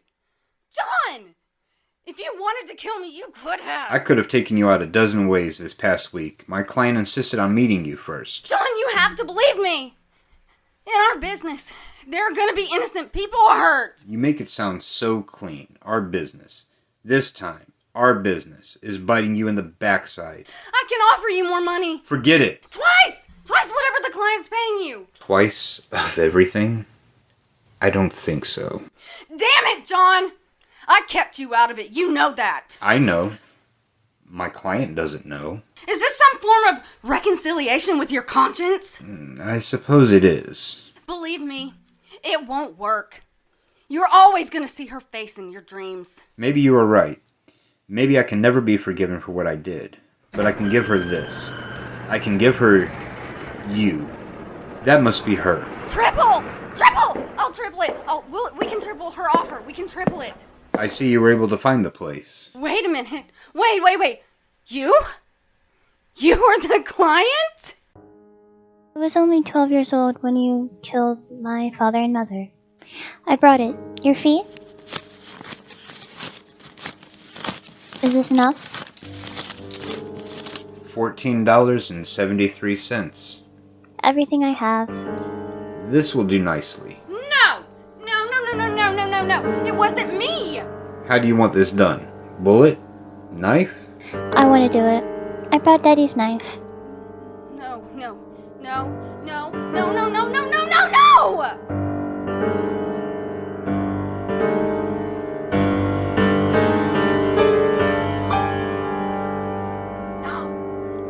John! If you wanted to kill me, you could have. I could have taken you out a dozen ways this past week. My client insisted on meeting you first. John, you have to believe me. In our business, there are going to be innocent people hurt. You make it sound so clean. Our business. This time, our business is biting you in the backside. I can offer you more money. Forget it. Twice whatever the client's paying you. Twice of everything? I don't think so. Damn it, John. I kept you out of it. You know that. I know. My client doesn't know. Is this some form of reconciliation with your conscience? I suppose it is. Believe me, it won't work. You're always going to see her face in your dreams. Maybe you are right. Maybe I can never be forgiven for what I did. But I can give her this. I can give her you. That must be her. Triple! I'll triple it. We can triple her offer. We can triple it. I see you were able to find the place. Wait a minute. Wait. You? You were the client? I was only 12 years old when you killed my father and mother. I brought it. Your fee? Is this enough? $14.73. Everything I have. This will do nicely. No! It wasn't me! How do you want this done? Bullet? Knife? I want to do it. I brought Daddy's knife. No!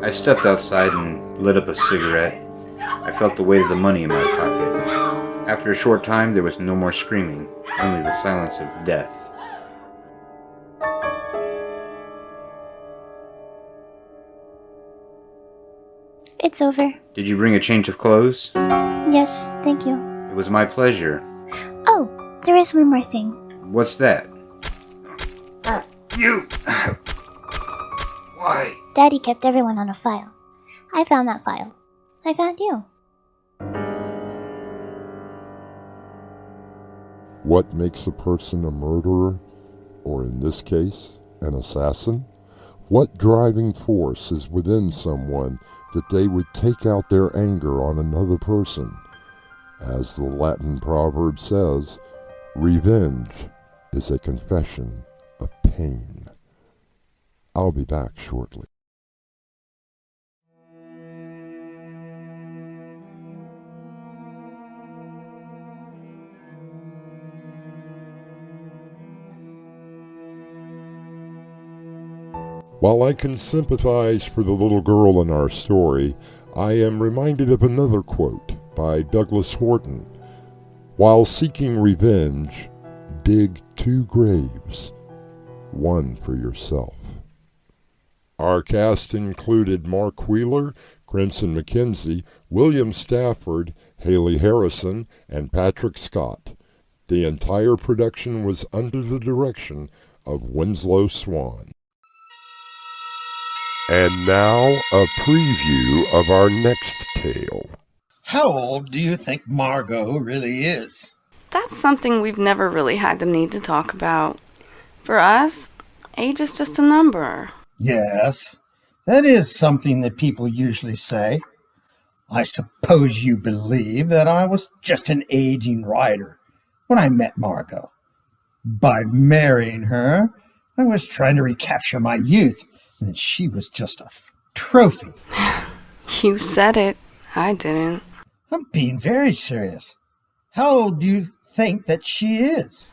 I stepped outside and lit up a cigarette. I felt the weight of the money in my pocket. After a short time, there was no more screaming, only the silence of death. It's over. Did you bring a change of clothes? Yes, thank you. It was my pleasure. Oh, there is one more thing. What's that? You! Why? Daddy kept everyone on a file. I found that file. I found you. What makes a person a murderer, or in this case, an assassin? What driving force is within someone that they would take out their anger on another person? As the Latin proverb says, revenge is a confession of pain. I'll be back shortly. While I can sympathize for the little girl in our story, I am reminded of another quote by Douglas Horton. While seeking revenge, dig 2 graves, one for yourself. Our cast included Mark Wheeler, Crimson McKenzie, William Stafford, Haley Harrison, and Patrick Scott. The entire production was under the direction of Winslow Swan. And now, a preview of our next tale. How old do you think Margot really is? That's something we've never really had the need to talk about. For us, age is just a number. Yes, that is something that people usually say. I suppose you believe that I was just an aging writer when I met Margot. By marrying her, I was trying to recapture my youth, and that she was just a trophy. You said it. I didn't. I'm being very serious. How old do you think that she is?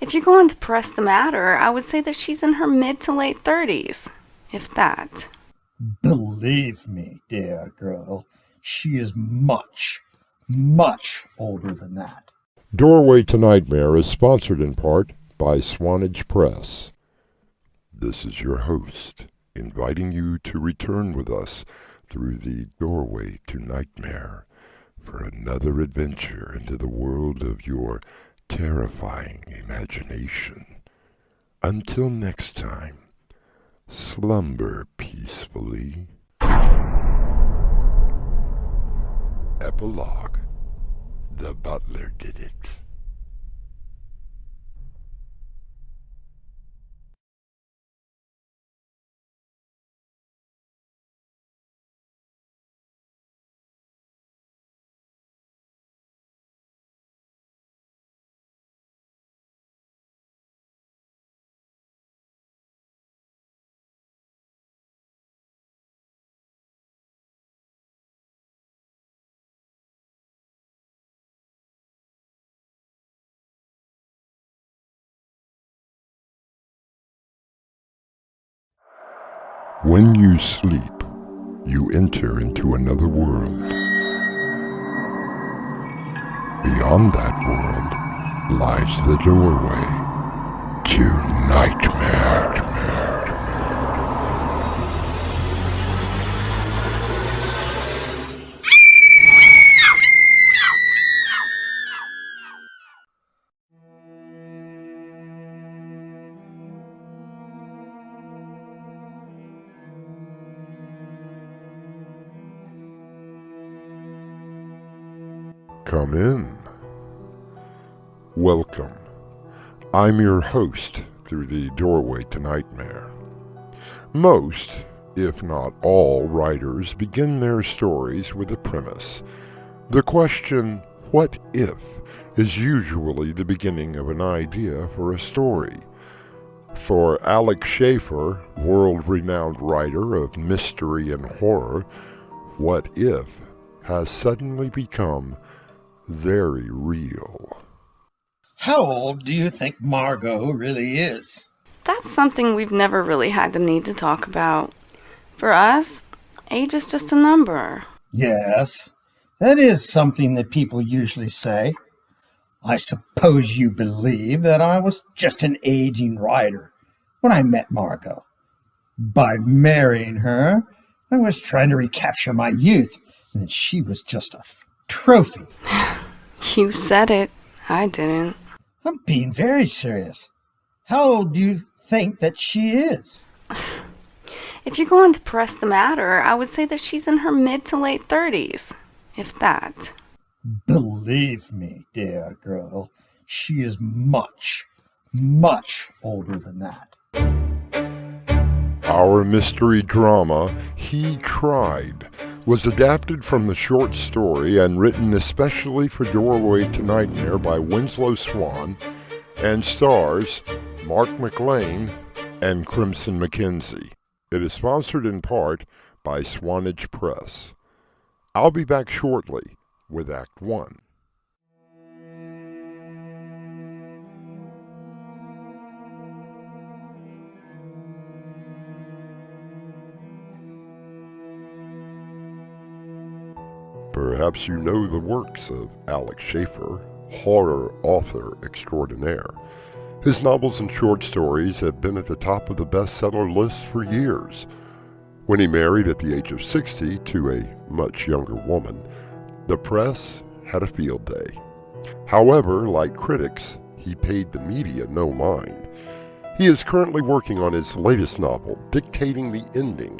If you're going to press the matter, I would say that she's in her mid to late 30s. if that. Believe me, dear girl, she is much, much older than that. Doorway to Nightmare is sponsored in part by Swanage Press. This is your host, inviting you to return with us through the Doorway to Nightmare for another adventure into the world of your terrifying imagination. Until next time, slumber peacefully. Epilogue. The butler did it. When you sleep, you enter into another world. Beyond that world lies the doorway to nightmare. Come in. Welcome. I'm your host through the Doorway to Nightmare. Most, if not all, writers begin their stories with a premise. The question, what if, is usually the beginning of an idea for a story. For Alex Schaefer, world-renowned writer of mystery and horror, what if has suddenly become very real. How old do you think Margot really is? That's something we've never really had the need to talk about. For us, age is just a number. Yes, that is something that people usually say. I suppose you believe that I was just an aging writer when I met Margot. By marrying her, I was trying to recapture my youth, and she was just a trophy. You said it. I didn't. I'm being very serious. How old do you think that she is? If you're going to press the matter, I would say that she's in her mid to late 30s, if that. Believe me, dear girl, she is much, much older than that. Our mystery drama, He Tried, was adapted from the short story and written especially for Doorway to Nightmare by Winslow Swan and stars Mark McLean and Crimson McKenzie. It is sponsored in part by Swanage Press. I'll be back shortly with Act 1. Perhaps you know the works of Alex Schaefer, horror author extraordinaire. His novels and short stories have been at the top of the bestseller list for years. When he married at the age of 60 to a much younger woman, the press had a field day. However, like critics, he paid the media no mind. He is currently working on his latest novel, dictating the ending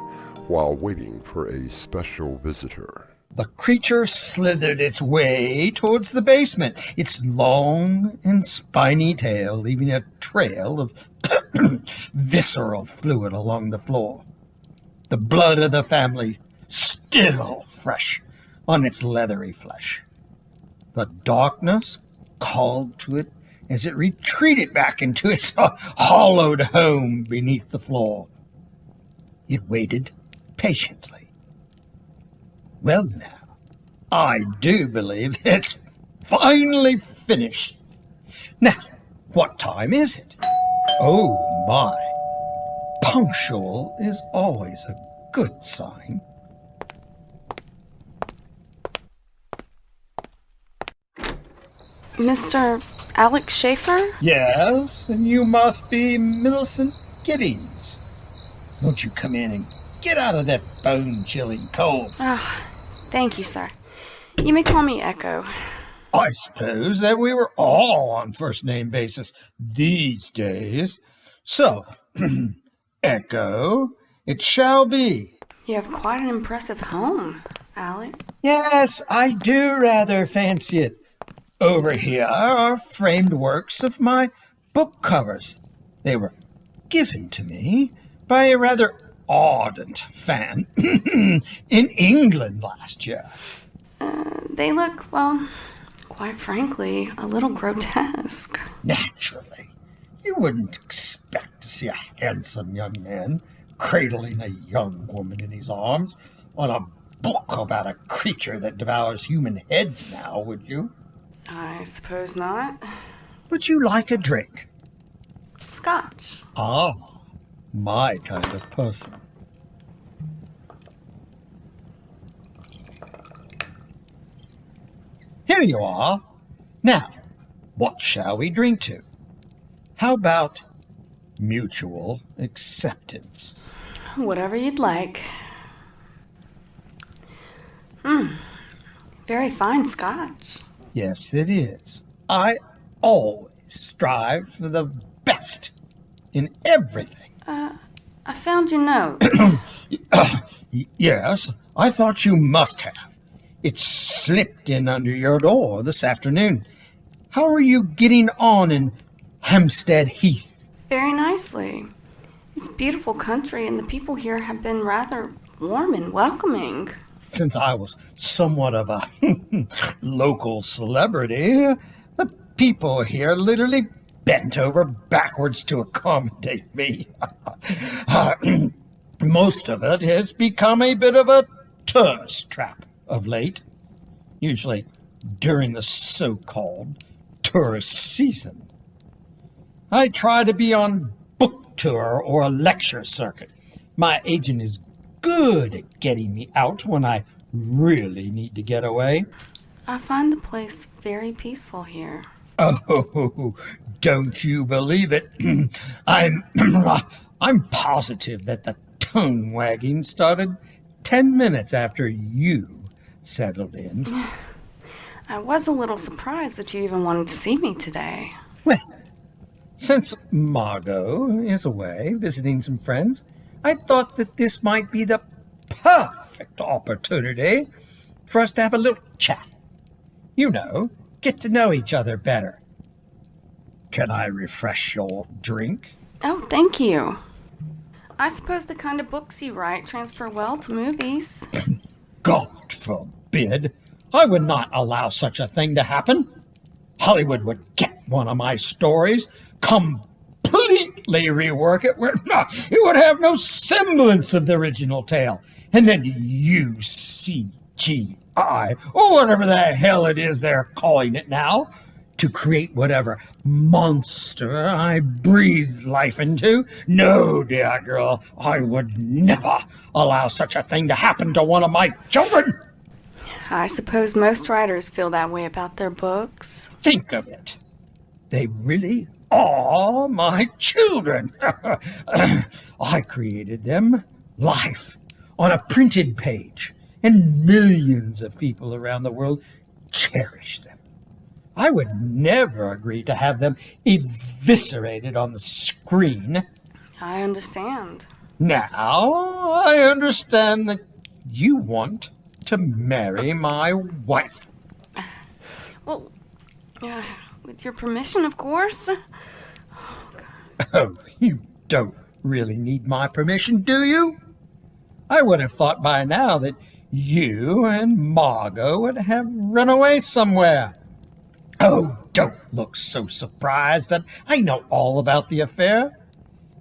while waiting for a special visitor. The creature slithered its way towards the basement, its long and spiny tail leaving a trail of visceral fluid along the floor. The blood of the family still fresh on its leathery flesh. The darkness called to it as it retreated back into its hollowed home beneath the floor. It waited patiently. Well now, I do believe it's finally finished. Now, what time is it? Oh my, punctual is always a good sign. Mr. Alex Schaefer? Yes, and you must be Millicent Giddings. Won't you come in and get out of that bone-chilling cold? Thank you, sir. You may call me Echo. I suppose that we were all on first-name basis these days. So, Echo, it shall be. You have quite an impressive home, Alec. Yes, I do rather fancy it. Over here are framed works of my book covers. They were given to me by a rather ardent fan in England last year. They look, well, quite frankly, a little grotesque. Naturally. You wouldn't expect to see a handsome young man cradling a young woman in his arms on a book about a creature that devours human heads now, would you? I suppose not. But you like a drink. Scotch. Ah, my kind of person. Here you are. Now, what shall we drink to? How about mutual acceptance? Whatever you'd like. Very fine scotch. Yes, it is. I always strive for the best in everything. I found your notes. Yes, I thought you must have. It slipped in under your door this afternoon. How are you getting on in Hampstead Heath? Very nicely. It's beautiful country, and the people here have been rather warm and welcoming. Since I was somewhat of a local celebrity, the people here literally bent over backwards to accommodate me. Most of it has become a bit of a tourist trap of late, usually during the so-called tourist season. I try to be on book tour or a lecture circuit. My agent is good at getting me out when I really need to get away. I find the place very peaceful here. Oh, don't you believe it? I'm positive that the tongue wagging started 10 minutes after you settled in. I was a little surprised that you even wanted to see me today. Well, since Margot is away visiting some friends, I thought that this might be the perfect opportunity for us to have a little chat. You know, get to know each other better. Can I refresh your drink? Oh, thank you. I suppose the kind of books you write transfer well to movies. God forbid. I would not allow such a thing to happen. Hollywood would get one of my stories, completely rework it where it would have no semblance of the original tale, and then use CGI, or whatever the hell it is they're calling it now, to create whatever monster I breathe life into. No, dear girl, I would never allow such a thing to happen to one of my children. I suppose most writers feel that way about their books. Think of it. They really are my children. I created them live on a printed page, and millions of people around the world cherish them. I would never agree to have them eviscerated on the screen. I understand. Now, I understand that you want to marry my wife. Well, with your permission, of course. Oh, you don't really need my permission, do you? I would have thought by now that you and Margot would have run away somewhere. Oh, don't look so surprised that I know all about the affair.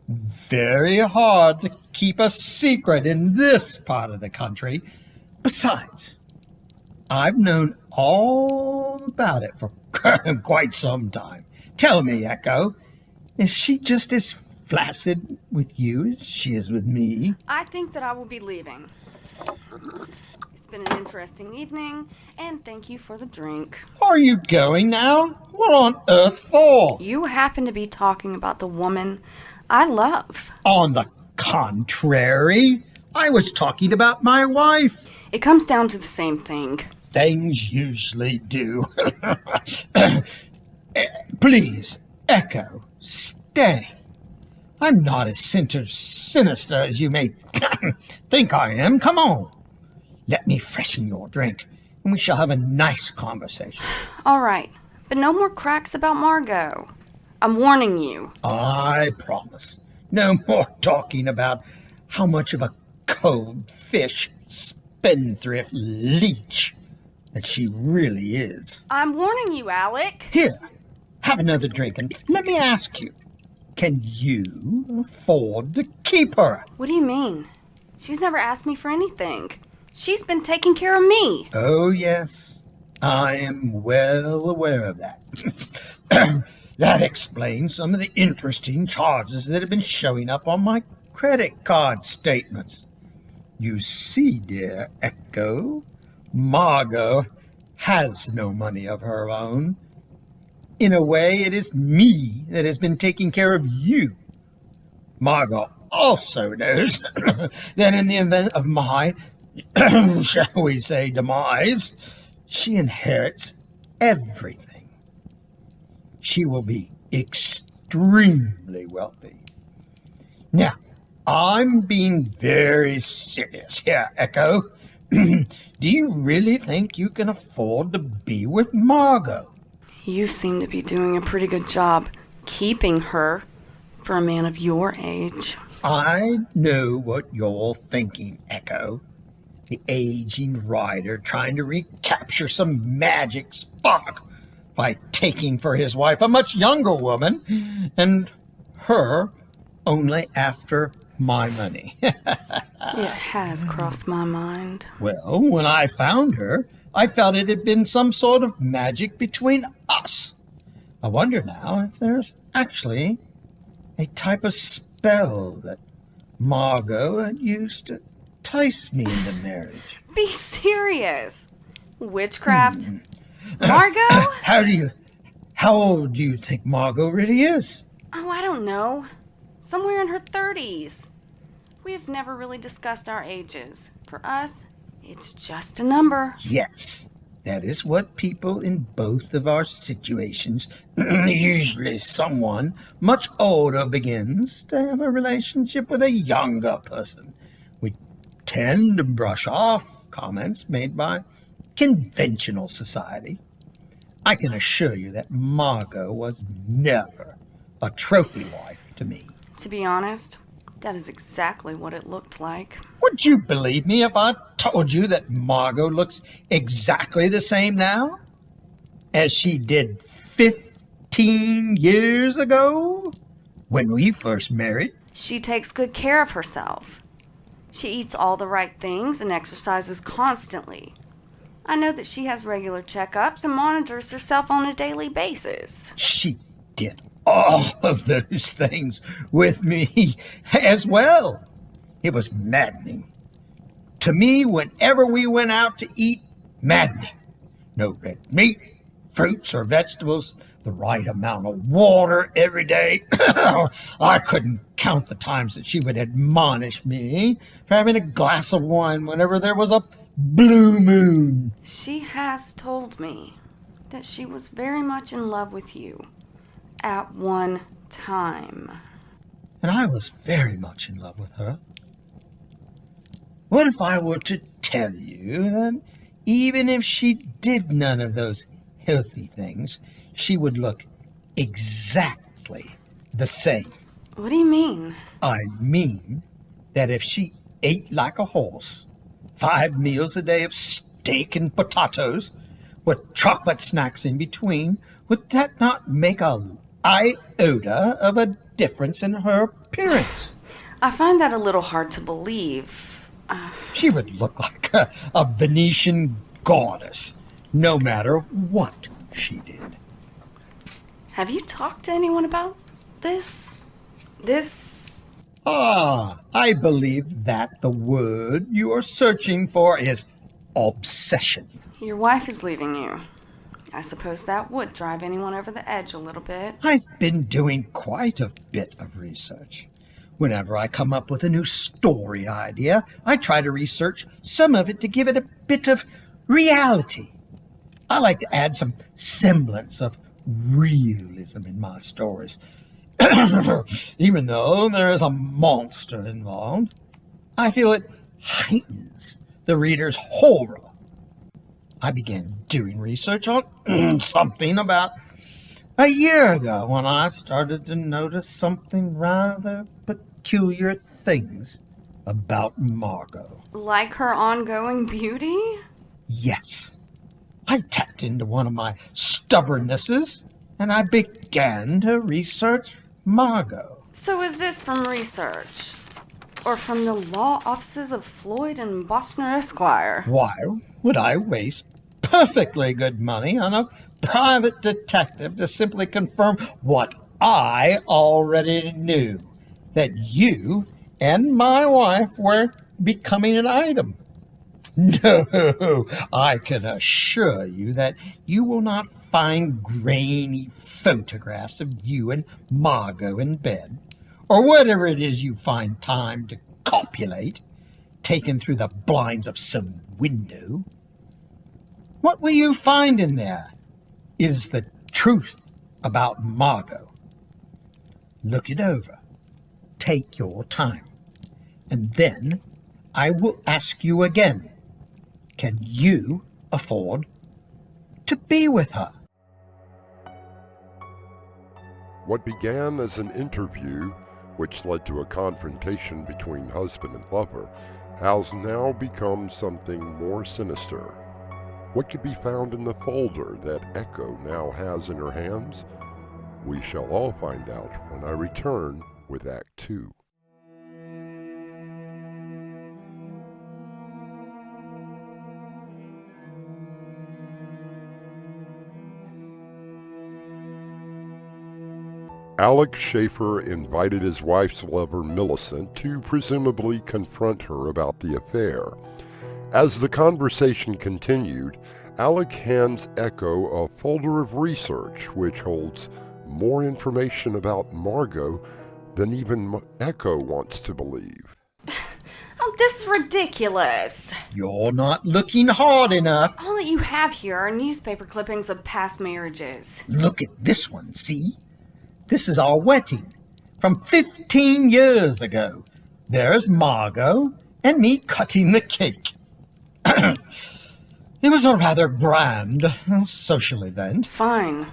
Very hard to keep a secret in this part of the country. Besides, I've known all about it for quite some time. Tell me, Echo, is she just as flaccid with you as she is with me. I think that I will be leaving. It's been an interesting evening, and thank you for the drink. Are you going now? What on earth for? You happen to be talking about the woman I love. On the contrary, I was talking about my wife. It comes down to the same thing. Things usually do. Please, Echo, stay. I'm not as sinister as you may think I am. Come on. Let me freshen your drink, and we shall have a nice conversation. All right, but no more cracks about Margot. I'm warning you. I promise. No more talking about how much of a cold fish, spendthrift leech that she really is. I'm warning you, Alec. Here, have another drink, and let me ask you, can you afford to keep her? What do you mean? She's never asked me for anything. She's been taking care of me. Oh, yes. I am well aware of that. That explains some of the interesting charges that have been showing up on my credit card statements. You see, dear Echo, Margot has no money of her own. In a way, it is me that has been taking care of you. Margot also knows that in the event of my, shall we say, demise, she inherits everything. She will be extremely wealthy. Now, I'm being very serious here, Echo. Do you really think you can afford to be with Margot? You seem to be doing a pretty good job keeping her for a man of your age. I know what you're thinking, Echo. The aging rider trying to recapture some magic spark by taking for his wife a much younger woman, and her only after my money. It has crossed my mind. Well, when I found her, I felt it had been some sort of magic between us. I wonder now if there's actually a type of spell that Margot had used to entice me into marriage. Be serious. Witchcraft? Margot? How old do you think Margot really is? Oh, I don't know. Somewhere in her 30s. We have never really discussed our ages. For us, it's just a number. Yes, that is what people in both of our situations, usually someone much older, begins to have a relationship with a younger person. We tend to brush off comments made by conventional society. I can assure you that Margot was never a trophy wife to me. To be honest, that is exactly what it looked like. Would you believe me if I told you that Margot looks exactly the same now as she did 15 years ago when we first married? She takes good care of herself. She eats all the right things and exercises constantly. I know that she has regular checkups and monitors herself on a daily basis. She did all of those things with me as well. It was maddening. To me, whenever we went out to eat, maddening. No red meat, fruits or vegetables, the right amount of water every day. I couldn't count the times that she would admonish me for having a glass of wine whenever there was a blue moon. She has told me that she was very much in love with you at one time. And I was very much in love with her. What if I were to tell you that even if she did none of those healthy things, she would look exactly the same? What do you mean? I mean that if she ate like a horse, 5 meals a day of steak and potatoes, with chocolate snacks in between, would that not make a iota of a difference in her appearance? I find that a little hard to believe. She would look like a Venetian goddess, no matter what she did. Have you talked to anyone about this? This... I believe that the word you are searching for is obsession. Your wife is leaving you. I suppose that would drive anyone over the edge a little bit. I've been doing quite a bit of research. Whenever I come up with a new story idea, I try to research some of it to give it a bit of reality. I like to add some semblance of realism in my stories. Even though there is a monster involved, I feel it heightens the reader's horror. I began doing research on something about a year ago when I started to notice something rather peculiar things about Margot. Like her ongoing beauty? Yes. I tapped into one of my stubbornnesses and I began to research Margot. So is this from research? Or from the law offices of Floyd and Bochner Esquire? Why would I waste perfectly good money on a private detective to simply confirm what I already knew? That you and my wife were becoming an item. No, I can assure you that you will not find grainy photographs of you and Margot in bed, or whatever it is you find time to copulate, taken through the blinds of some window. What will you find in there is the truth about Margot. Look it over. Take your time. And then I will ask you again, can you afford to be with her? What began as an interview, which led to a confrontation between husband and lover, has now become something more sinister. What could be found in the folder that Echo now has in her hands? We shall all find out when I return with Act 2. Alex Schaefer invited his wife's lover Millicent to presumably confront her about the affair. As the conversation continued, Alec hands Echo a folder of research which holds more information about Margot than even Echo wants to believe. Oh, this is ridiculous. You're not looking hard enough. All that you have here are newspaper clippings of past marriages. Look at this one, see? This is our wedding from 15 years ago. There's Margot and me cutting the cake. It was a rather grand social event. Fine.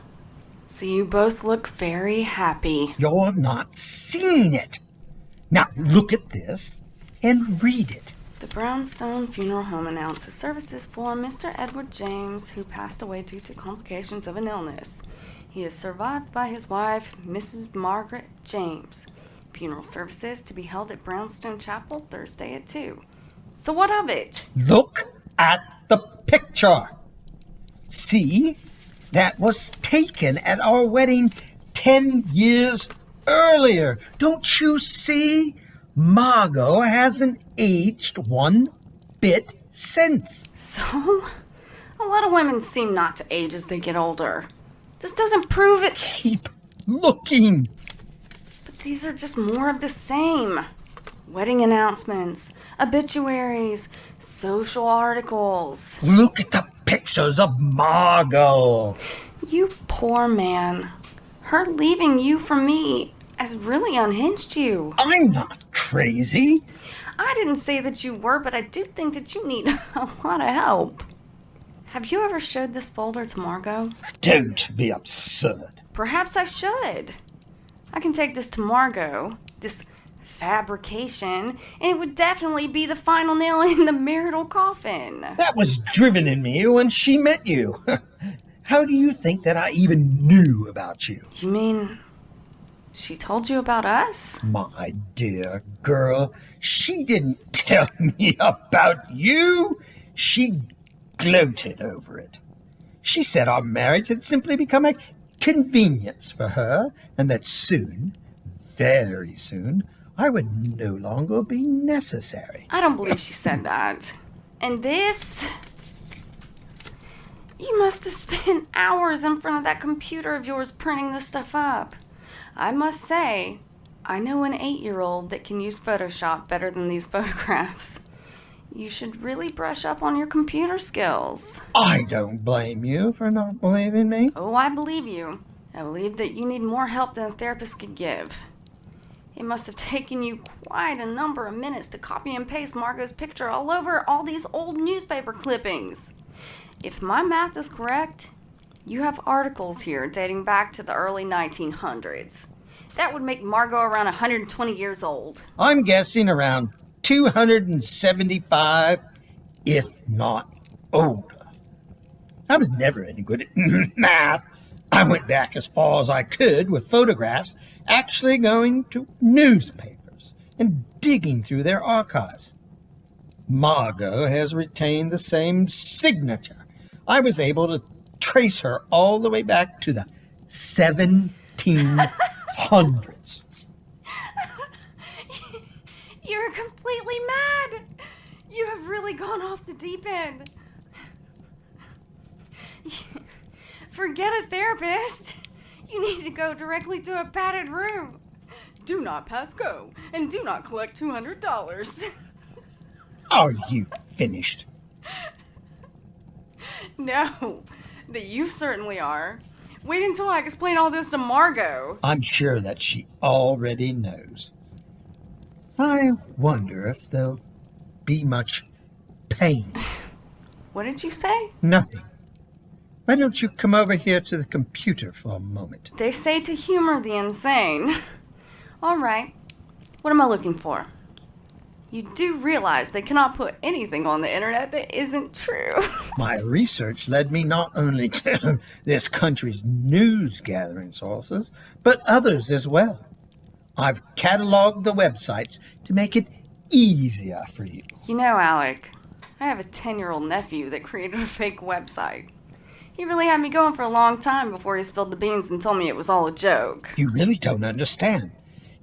So you both look very happy. You're not seeing it. Now look at this and read it. The Brownstone Funeral Home announces services for Mr. Edward James, who passed away due to complications of an illness. He is survived by his wife, Mrs. Margaret James. Funeral services to be held at Brownstone Chapel Thursday at 2. So what of it? Look at the picture. See? That was taken at our wedding 10 years earlier. Don't you see? Margot hasn't aged one bit since. So? A lot of women seem not to age as they get older. This doesn't prove it. Keep looking. But these are just more of the same. Wedding announcements, obituaries, social articles. Look at the pictures of Margot. You poor man. Her leaving you for me has really unhinged you. I'm not crazy. I didn't say that you were, but I do think that you need a lot of help. Have you ever showed this folder to Margot? Don't be absurd. Perhaps I should. I can take this to Margot, this fabrication, and it would definitely be the final nail in the marital coffin. That was driven in me when she met you. How do you think that I even knew about you? You mean she told you about us? My dear girl, she didn't tell me about you. She gloated over it. She said our marriage had simply become a convenience for her, and that soon, very soon, I would no longer be necessary. I don't believe she said that. And this... You must have spent hours in front of that computer of yours printing this stuff up. I must say, I know an 8-year-old that can use Photoshop better than these photographs. You should really brush up on your computer skills. I don't blame you for not believing me. Oh, I believe you. I believe that you need more help than a therapist could give. It must have taken you quite a number of minutes to copy and paste Margot's picture all over all these old newspaper clippings. If my math is correct, you have articles here dating back to the early 1900s. That would make Margot around 120 years old. I'm guessing around 275, if not older. I was never any good at math. I went back as far as I could with photographs, actually going to newspapers and digging through their archives. Margot has retained the same signature. I was able to trace her all the way back to the 1700s. You're completely mad. You have really gone off the deep end. Forget a therapist. You need to go directly to a padded room. Do not pass go, and do not collect $200. Are you finished? No, but you certainly are. Wait until I explain all this to Margot. I'm sure that she already knows. I wonder if there'll be much pain. What did you say? Nothing. Why don't you come over here to the computer for a moment? They say to humor the insane. All right. What am I looking for? You do realize they cannot put anything on the internet that isn't true. My research led me not only to this country's news-gathering sources, but others as well. I've cataloged the websites to make it easier for you. You know, Alec, I have a 10-year-old nephew that created a fake website. He really had me going for a long time before he spilled the beans and told me it was all a joke. You really don't understand.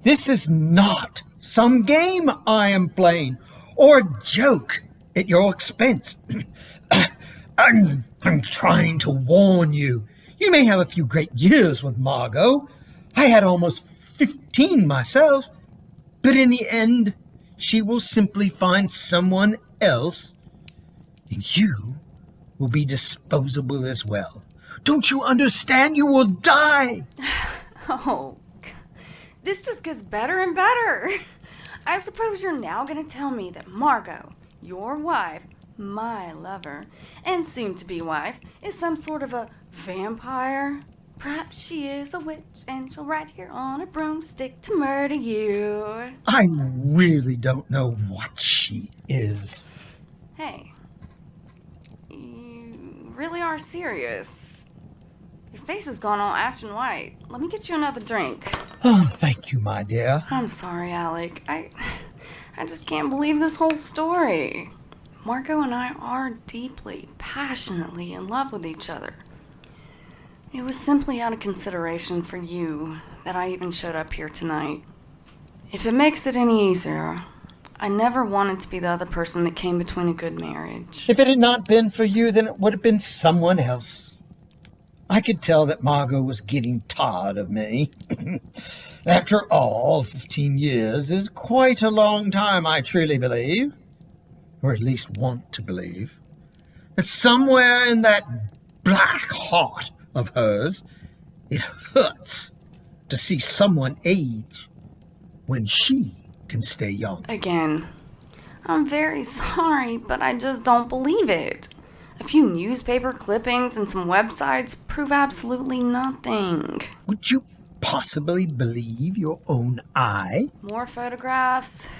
This is not some game I am playing, or a joke at your expense. I'm trying to warn you. You may have a few great years with Margot. I had almost 15 myself. But in the end, she will simply find someone else, and you will be disposable as well. Don't you understand? You will die. Oh, this just gets better and better. I suppose you're now going to tell me that Margot, your wife, my lover, and soon-to-be wife, is some sort of a vampire? Perhaps she is a witch, and she'll ride here on a broomstick to murder you. I really don't know what she is. Hey, you really are serious. Your face has gone all ashen white. Let me get you another drink. Oh, thank you, my dear. I'm sorry, Alec. I just can't believe this whole story. Margot and I are deeply, passionately in love with each other. It was simply out of consideration for you that I even showed up here tonight. If it makes it any easier, I never wanted to be the other person that came between a good marriage. If it had not been for you, then it would have been someone else. I could tell that Margot was getting tired of me. After all, 15 years is quite a long time, I truly believe. Or at least want to believe. That somewhere in that black heart of hers, it hurts to see someone age when she can stay young. Again, I'm very sorry, but I just don't believe it. A few newspaper clippings and some websites prove absolutely nothing. Would you possibly believe your own eye? More photographs?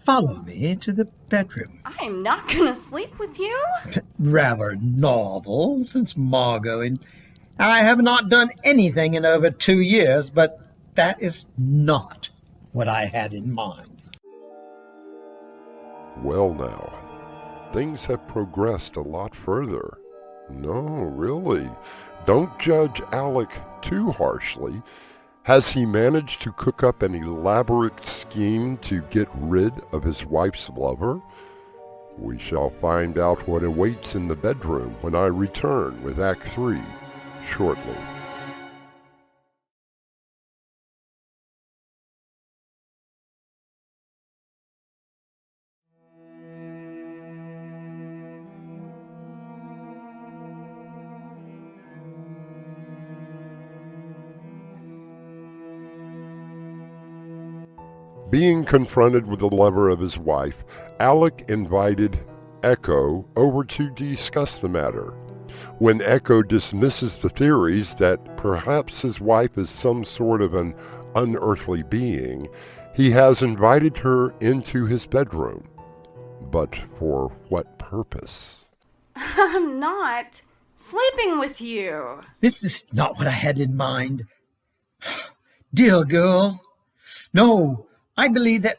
Follow me to the bedroom. I'm not gonna sleep with you. Rather novel, since Margot and I have not done anything in over 2 years, but that is not what I had in mind. Well now, things have progressed a lot further. No, really. Don't judge Alec too harshly. Has he managed to cook up an elaborate scheme to get rid of his wife's lover? We shall find out what awaits in the bedroom when I return with Act 3 shortly. Being confronted with the lover of his wife, Alec invited Echo over to discuss the matter. When Echo dismisses the theories that perhaps his wife is some sort of an unearthly being, he has invited her into his bedroom. But for what purpose? I'm not sleeping with you. This is not what I had in mind. Dear girl, no, I believe that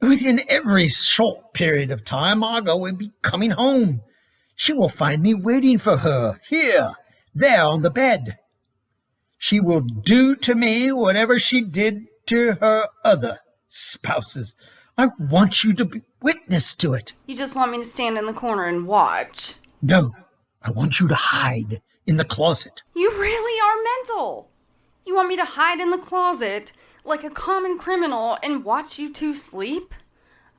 within every short period of time, Margot will be coming home. She will find me waiting for her, here, there on the bed. She will do to me whatever she did to her other spouses. I want you to be witness to it. You just want me to stand in the corner and watch? No, I want you to hide in the closet. You really are mental. You want me to hide in the closet like a common criminal and watch you two sleep?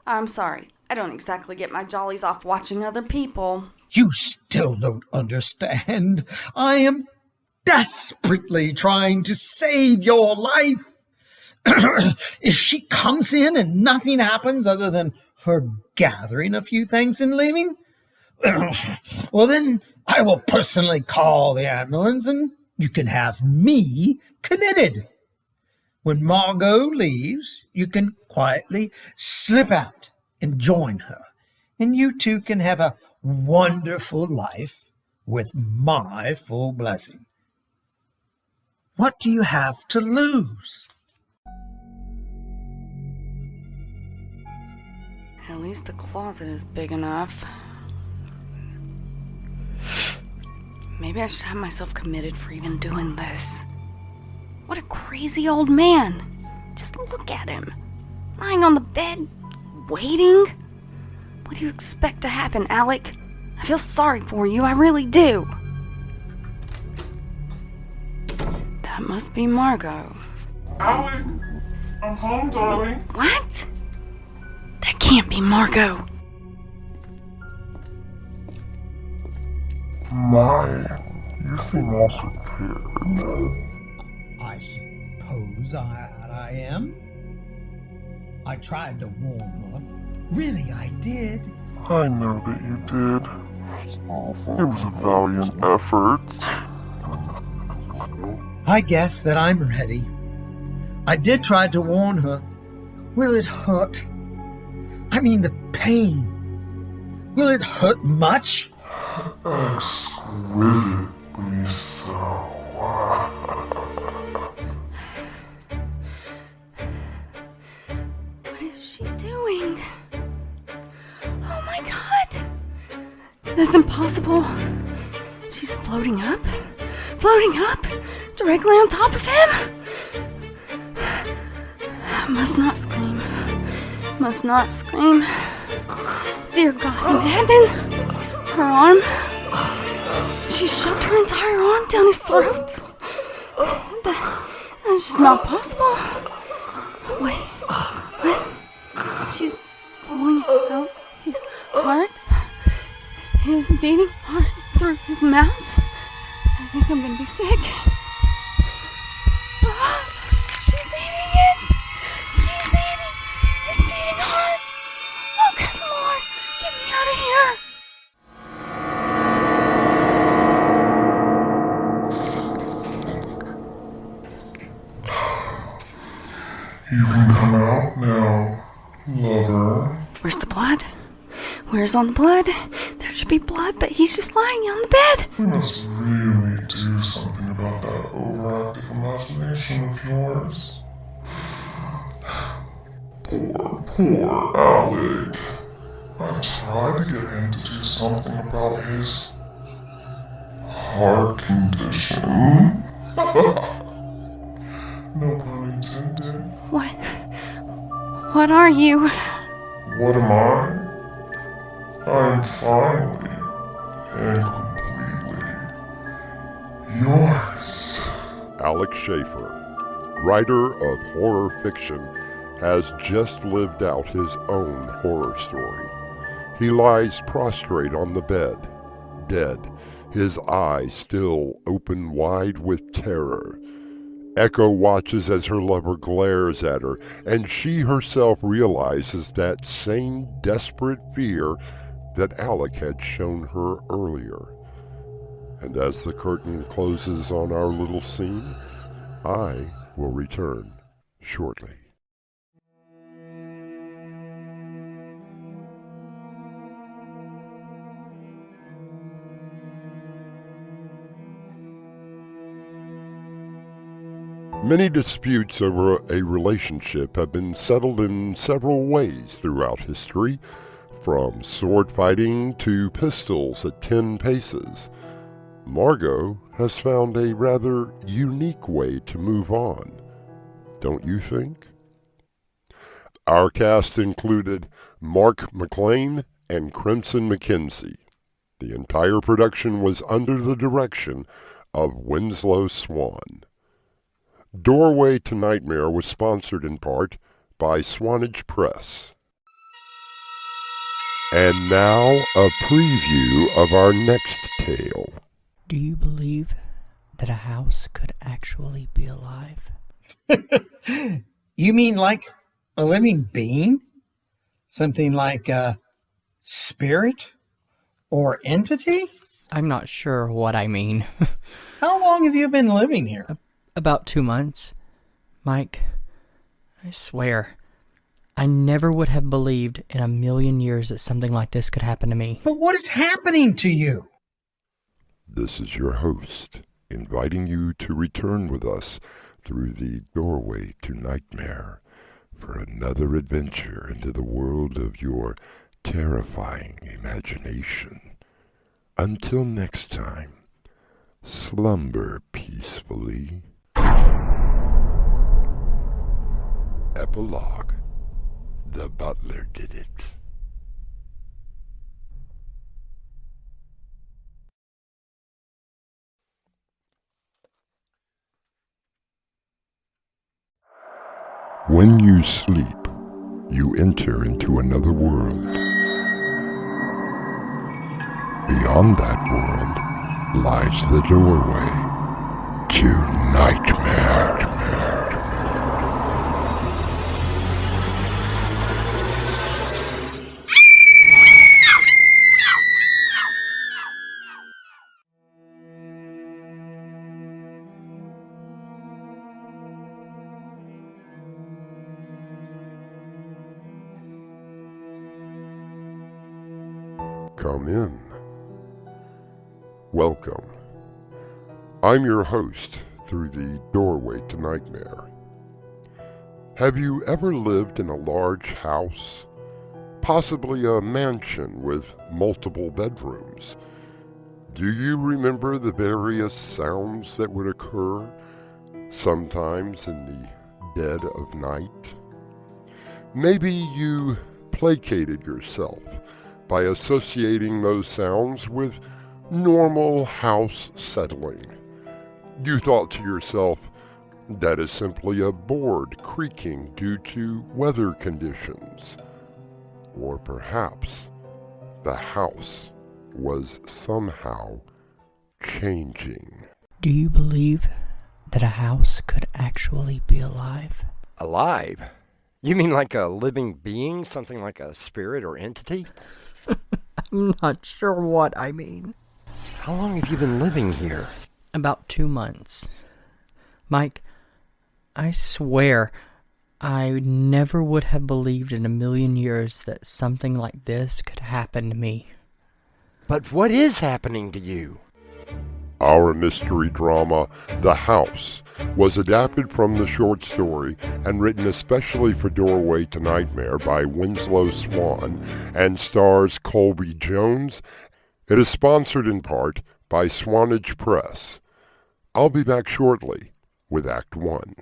I'm sorry, I don't exactly get my jollies off watching other people. You still don't understand. I am desperately trying to save your life. If she comes in and nothing happens other than her gathering a few things and leaving, well, then I will personally call the ambulance and you can have me committed. When Margot leaves, you can quietly slip out and join her, and you two can have a wonderful life with my full blessing. What do you have to lose? At least the closet is big enough. Maybe I should have myself committed for even doing this. What a crazy old man. Just look at him. Lying on the bed, waiting. What do you expect to happen, Alec? I feel sorry for you, I really do. That must be Margot. Alec, I'm home, darling. What? That can't be Margot. My, you seem all prepared. I suppose I am. I tried to warn her. Really, I did. I know that you did. It was a valiant effort. I guess that I'm ready. I did try to warn her. Will it hurt? I mean, the pain. Will it hurt much? Exquisitely so. What is she doing? Oh my god! That's impossible. She's floating up, directly on top of him. Must not scream. Dear God in heaven. Her arm. She shoved her entire arm down his throat. That's just not possible. Wait, what? She's pulling out his heart. His beating heart through his mouth. I think I'm gonna be sick. She's eating it. She's eating his beating heart. Oh, good Lord. Get me out of here. You can come out now, lover. Where's the blood? Where's all the blood? There should be blood, but he's just lying on the bed. We must really do something about that overactive imagination of yours. Poor Alec. I tried to get him to do something about his heart condition. No pun intended. What are you? What am I? I am finally and completely yours. Alex Schaefer, writer of horror fiction, has just lived out his own horror story. He lies prostrate on the bed, dead, his eyes still open wide with terror. Echo watches as her lover glares at her, and she herself realizes that same desperate fear that Alec had shown her earlier. And as the curtain closes on our little scene, I will return shortly. Many disputes over a relationship have been settled in several ways throughout history, from sword fighting to pistols at 10 paces. Margot has found a rather unique way to move on, don't you think? Our cast included Mark McLean and Crimson McKenzie. The entire production was under the direction of Winslow Swan. Doorway to Nightmare was sponsored in part by Swanage Press. And now a preview of our next tale. Do you believe that a house could actually be alive? You mean like a living being? Something like a spirit or entity? I'm not sure what I mean. How long have you been living here? About 2 months. Mike, I swear, I never would have believed in a million years that something like this could happen to me. But what is happening to you? This is your host, inviting you to return with us through the doorway to nightmare for another adventure into the world of your terrifying imagination. Until next time, slumber peacefully. Epilogue. The butler did it. When you sleep, you enter into another world. Beyond that world lies the doorway to nightmare. Come in. Welcome. I'm your host through the doorway to nightmare. Have you ever lived in a large house? Possibly a mansion with multiple bedrooms? Do you remember the various sounds that would occur, sometimes in the dead of night? Maybe you placated yourself by associating those sounds with normal house settling. You thought to yourself, that is simply a board creaking due to weather conditions. Or perhaps the house was somehow changing. Do you believe that a house could actually be alive? Alive? You mean like a living being? Something like a spirit or entity? I'm not sure what I mean. How long have you been living here? About 2 months. Mike, I swear, I never would have believed in a million years that something like this could happen to me. But what is happening to you? Our mystery drama, The House, was adapted from the short story and written especially for Doorway to Nightmare by Winslow Swan and stars Colby Jones. It is sponsored in part by Swanage Press. I'll be back shortly with Act 1.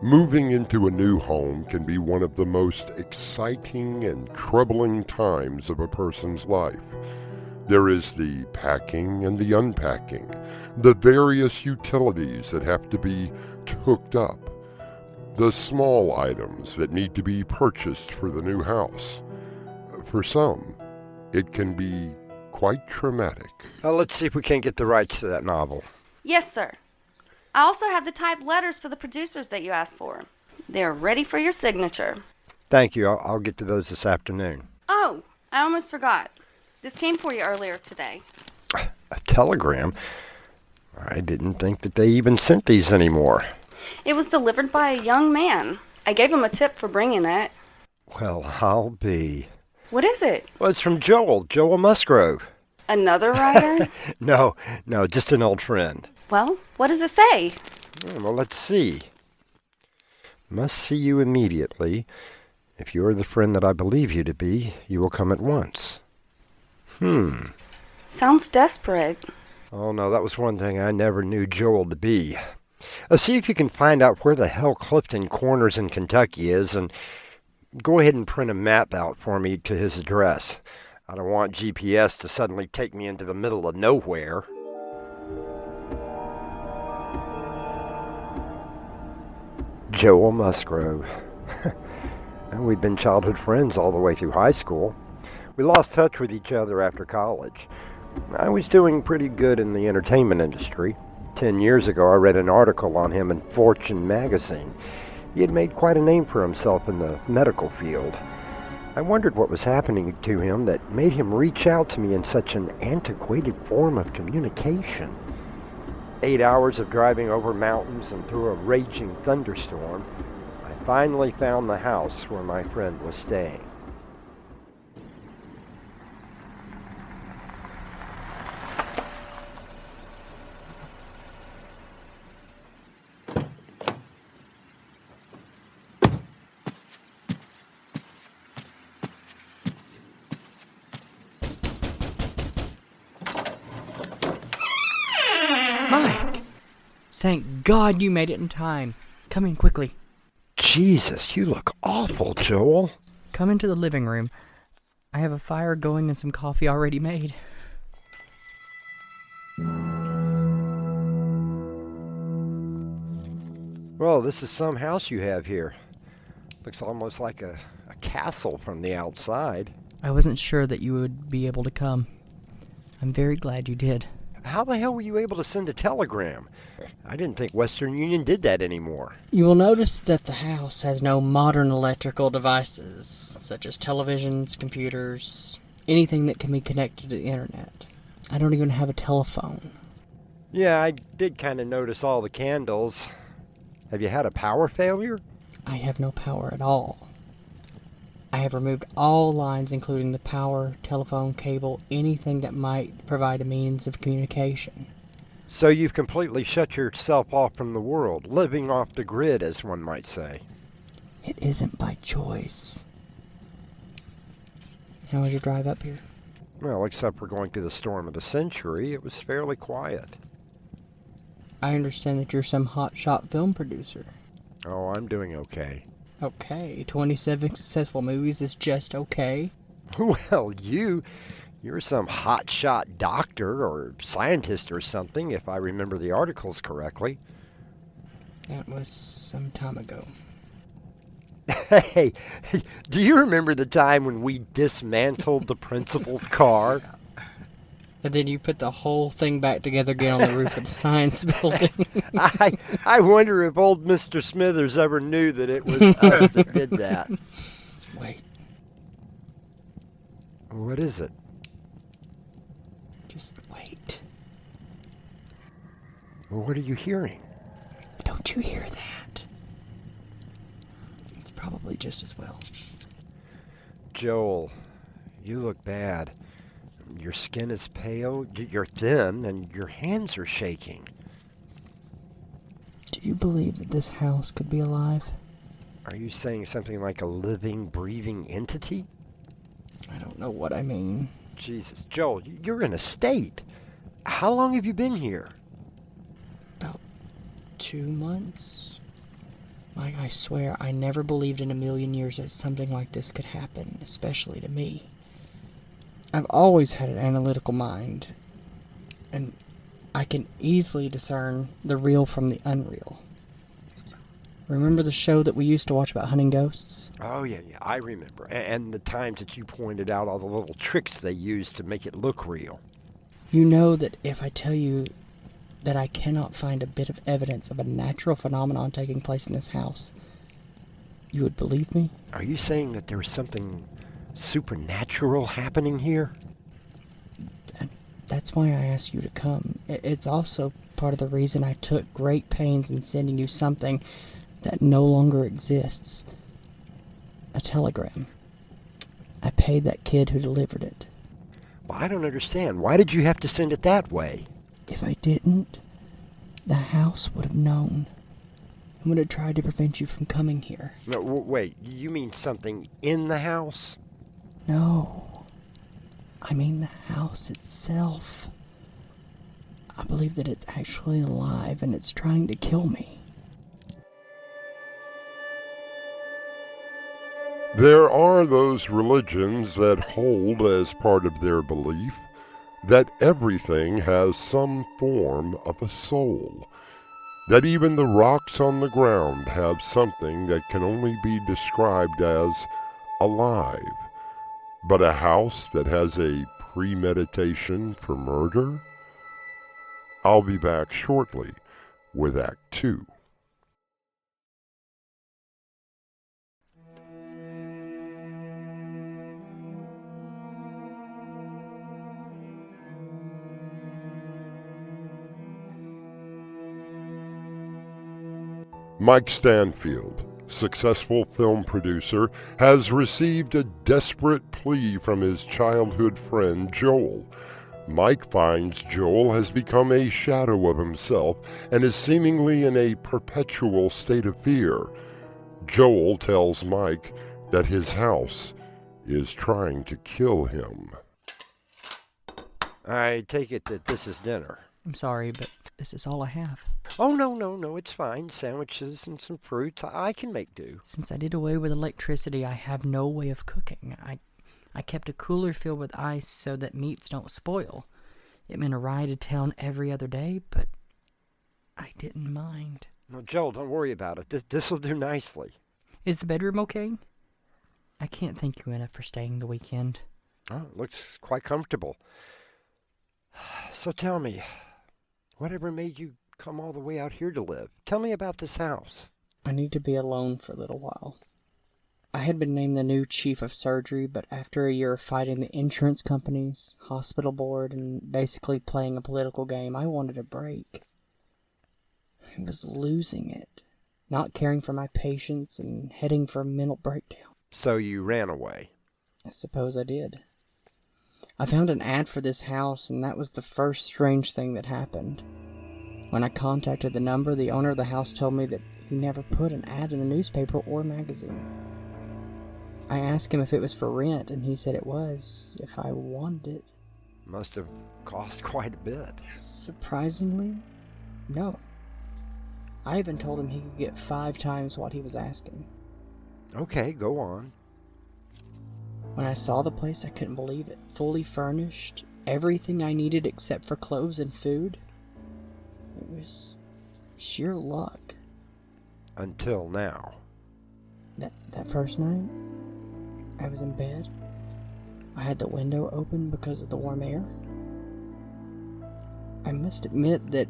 Moving into a new home can be one of the most exciting and troubling times of a person's life. There is the packing and the unpacking, the various utilities that have to be hooked up, the small items that need to be purchased for the new house. For some, it can be quite traumatic. Let's see if we can't get the rights to that novel. Yes, sir. I also have the typed letters for the producers that you asked for. They're ready for your signature. Thank you. I'll get to those this afternoon. Oh, I almost forgot. This came for you earlier today. A telegram? I didn't think that they even sent these anymore. It was delivered by a young man. I gave him a tip for bringing it. Well, I'll be. What is it? Well, it's from Joel Musgrove. Another writer? No, just an old friend. Well, what does it say? Well, let's see. Must see you immediately. If you are the friend that I believe you to be, you will come at once. Sounds desperate. Oh, no, that was one thing I never knew Joel to be. See if you can find out where the hell Clifton Corners in Kentucky is, and go ahead and print a map out for me to his address. I don't want GPS to suddenly take me into the middle of nowhere. Joel Musgrove. And we'd been childhood friends all the way through high school. We lost touch with each other after college. I was doing pretty good in the entertainment industry. 10 years ago, I read an article on him in Fortune magazine. He had made quite a name for himself in the medical field. I wondered what was happening to him that made him reach out to me in such an antiquated form of communication. 8 hours of driving over mountains and through a raging thunderstorm, I finally found the house where my friend was staying. Mike! Thank God you made it in time. Come in quickly. Jesus, you look awful, Joel. Come into the living room. I have a fire going and some coffee already made. Well, this is some house you have here. Looks almost like a castle from the outside. I wasn't sure that you would be able to come. I'm very glad you did. How the hell were you able to send a telegram? I didn't think Western Union did that anymore. You will notice that the house has no modern electrical devices, such as televisions, computers, anything that can be connected to the internet. I don't even have a telephone. Yeah, I did kind of notice all the candles. Have you had a power failure? I have no power at all. I have removed all lines, including the power, telephone, cable, anything that might provide a means of communication. So you've completely shut yourself off from the world, living off the grid, as one might say. It isn't by choice. How was your drive up here? Well, except for going through the storm of the century, it was fairly quiet. I understand that you're some hotshot film producer. Oh, I'm doing okay. Okay, 27 successful movies is just okay. Well, you're some hotshot doctor or scientist or something, if I remember the articles correctly. That was some time ago. Hey, do you remember the time when we dismantled the principal's car? And then you put the whole thing back together again on the roof of the science building. I wonder if old Mr. Smithers ever knew that it was us that did that. Wait. What is it? Just wait. Well, what are you hearing? Don't you hear that? It's probably just as well. Joel, you look bad. Your skin is pale, you're thin, and your hands are shaking. Do you believe that this house could be alive? Are you saying something like a living, breathing entity? I don't know what I mean. Jesus, Joel, you're in a state. How long have you been here? About 2 months. Mike, I swear, I never believed in a million years that something like this could happen, especially to me. I've always had an analytical mind, and I can easily discern the real from the unreal. Remember the show that we used to watch about hunting ghosts? Oh, yeah, I remember. And the times that you pointed out all the little tricks they used to make it look real. You know that if I tell you that I cannot find a bit of evidence of a natural phenomenon taking place in this house, you would believe me? Are you saying that there is something supernatural happening here? That's why I asked you to come. It's also part of the reason I took great pains in sending you something that no longer exists. A telegram. I paid that kid who delivered it. Well, I don't understand. Why did you have to send it that way? If I didn't, the house would have known and would have tried to prevent you from coming here. No, wait, you mean something in the house? No. I mean the house itself. I believe that it's actually alive and it's trying to kill me. There are those religions that hold as part of their belief that everything has some form of a soul, that even the rocks on the ground have something that can only be described as alive. But a house that has a premeditation for murder? I'll be back shortly with Act 2. Mike Stanfield, successful film producer, has received a desperate plea from his childhood friend Joel. Mike finds Joel has become a shadow of himself and is seemingly in a perpetual state of fear. Joel tells Mike that his house is trying to kill him. I take it that this is dinner. I'm sorry, but this is all I have. Oh, no, it's fine. Sandwiches and some fruits. I can make do. Since I did away with electricity, I have no way of cooking. I kept a cooler filled with ice so that meats don't spoil. It meant a ride to town every other day, but I didn't mind. No, Joel, don't worry about it. This'll do nicely. Is the bedroom okay? I can't thank you enough for staying the weekend. Oh, it looks quite comfortable. So tell me, whatever made you come all the way out here to live? Tell me about this house. I need to be alone for a little while. I had been named the new chief of surgery, but after a year of fighting the insurance companies, hospital board, and basically playing a political game, I wanted a break. I was losing it, not caring for my patients and heading for a mental breakdown. So you ran away? I suppose I did. I found an ad for this house, and that was the first strange thing that happened. When I contacted the number, the owner of the house told me that he never put an ad in the newspaper or magazine. I asked him if it was for rent, and he said it was, if I wanted it. Must have cost quite a bit. Surprisingly, no. I even told him he could get 5 times what he was asking. Okay, go on. When I saw the place, I couldn't believe it. Fully furnished, everything I needed except for clothes and food. It was sheer luck. Until now. That first night, I was in bed. I had the window open because of the warm air. I must admit that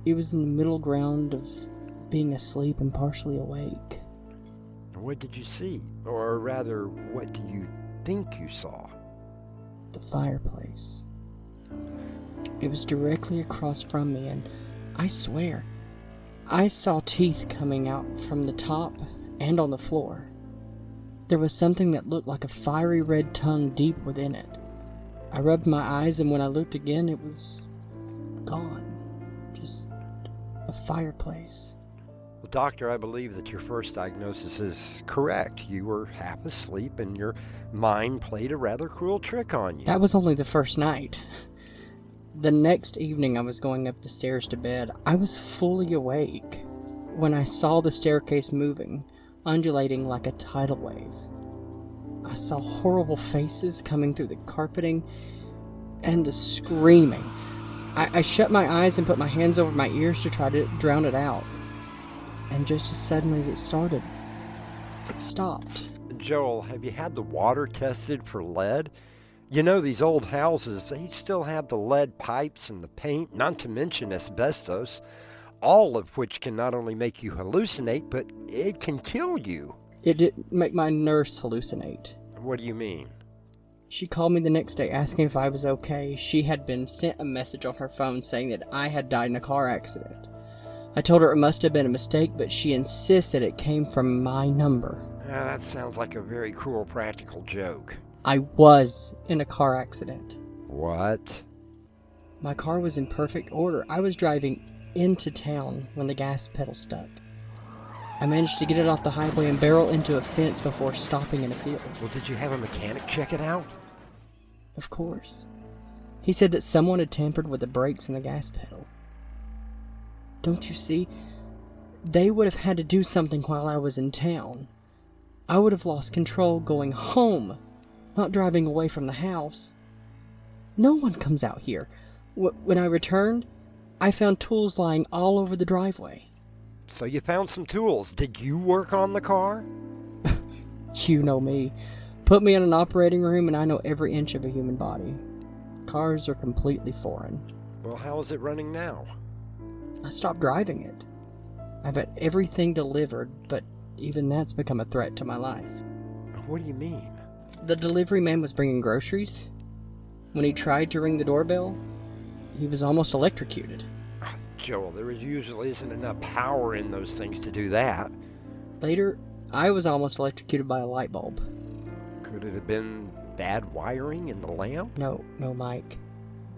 it was in the middle ground of being asleep and partially awake. What did you see? Or rather, what do you think you saw? The fireplace. It was directly across from me, and I swear, I saw teeth coming out from the top and on the floor. There was something that looked like a fiery red tongue deep within it. I rubbed my eyes, and when I looked again, it was gone. Just a fireplace. Well, doctor, I believe that your first diagnosis is correct. You were half asleep, and your mind played a rather cruel trick on you. That was only the first night. The next evening I was going up the stairs to bed. I was fully awake. when I saw the staircase moving, undulating like a tidal wave. I saw horrible faces coming through the carpeting, and the screaming. I shut my eyes and put my hands over my ears to try to drown it out. And just as suddenly as it started, it stopped. Joel, have you had the water tested for lead? You know, these old houses, they still have the lead pipes and the paint, not to mention asbestos, all of which can not only make you hallucinate, but it can kill you. It didn't make my nurse hallucinate. What do you mean? She called me the next day asking if I was okay. She had been sent a message on her phone saying that I had died in a car accident. I told her it must have been a mistake, but she insisted it came from my number. That sounds like a very cruel practical joke. I was in a car accident. What? My car was in perfect order. I was driving into town when the gas pedal stuck. I managed to get it off the highway and barrel into a fence before stopping in a field. Well, did you have a mechanic check it out? Of course. He said that someone had tampered with the brakes and the gas pedal. Don't you see? They would have had to do something while I was in town. I would have lost control going home, not driving away from the house. No one comes out here. When I returned, I found tools lying all over the driveway. So you found some tools. Did you work on the car? You know me. Put me in an operating room and I know every inch of a human body. Cars are completely foreign. Well, how is it running now? I stopped driving it. I've had everything delivered, but even that's become a threat to my life. What do you mean? The delivery man was bringing groceries. When he tried to ring the doorbell, he was almost electrocuted. Joel, there usually isn't enough power in those things to do that. Later, I was almost electrocuted by a light bulb. Could it have been bad wiring in the lamp? No, Mike.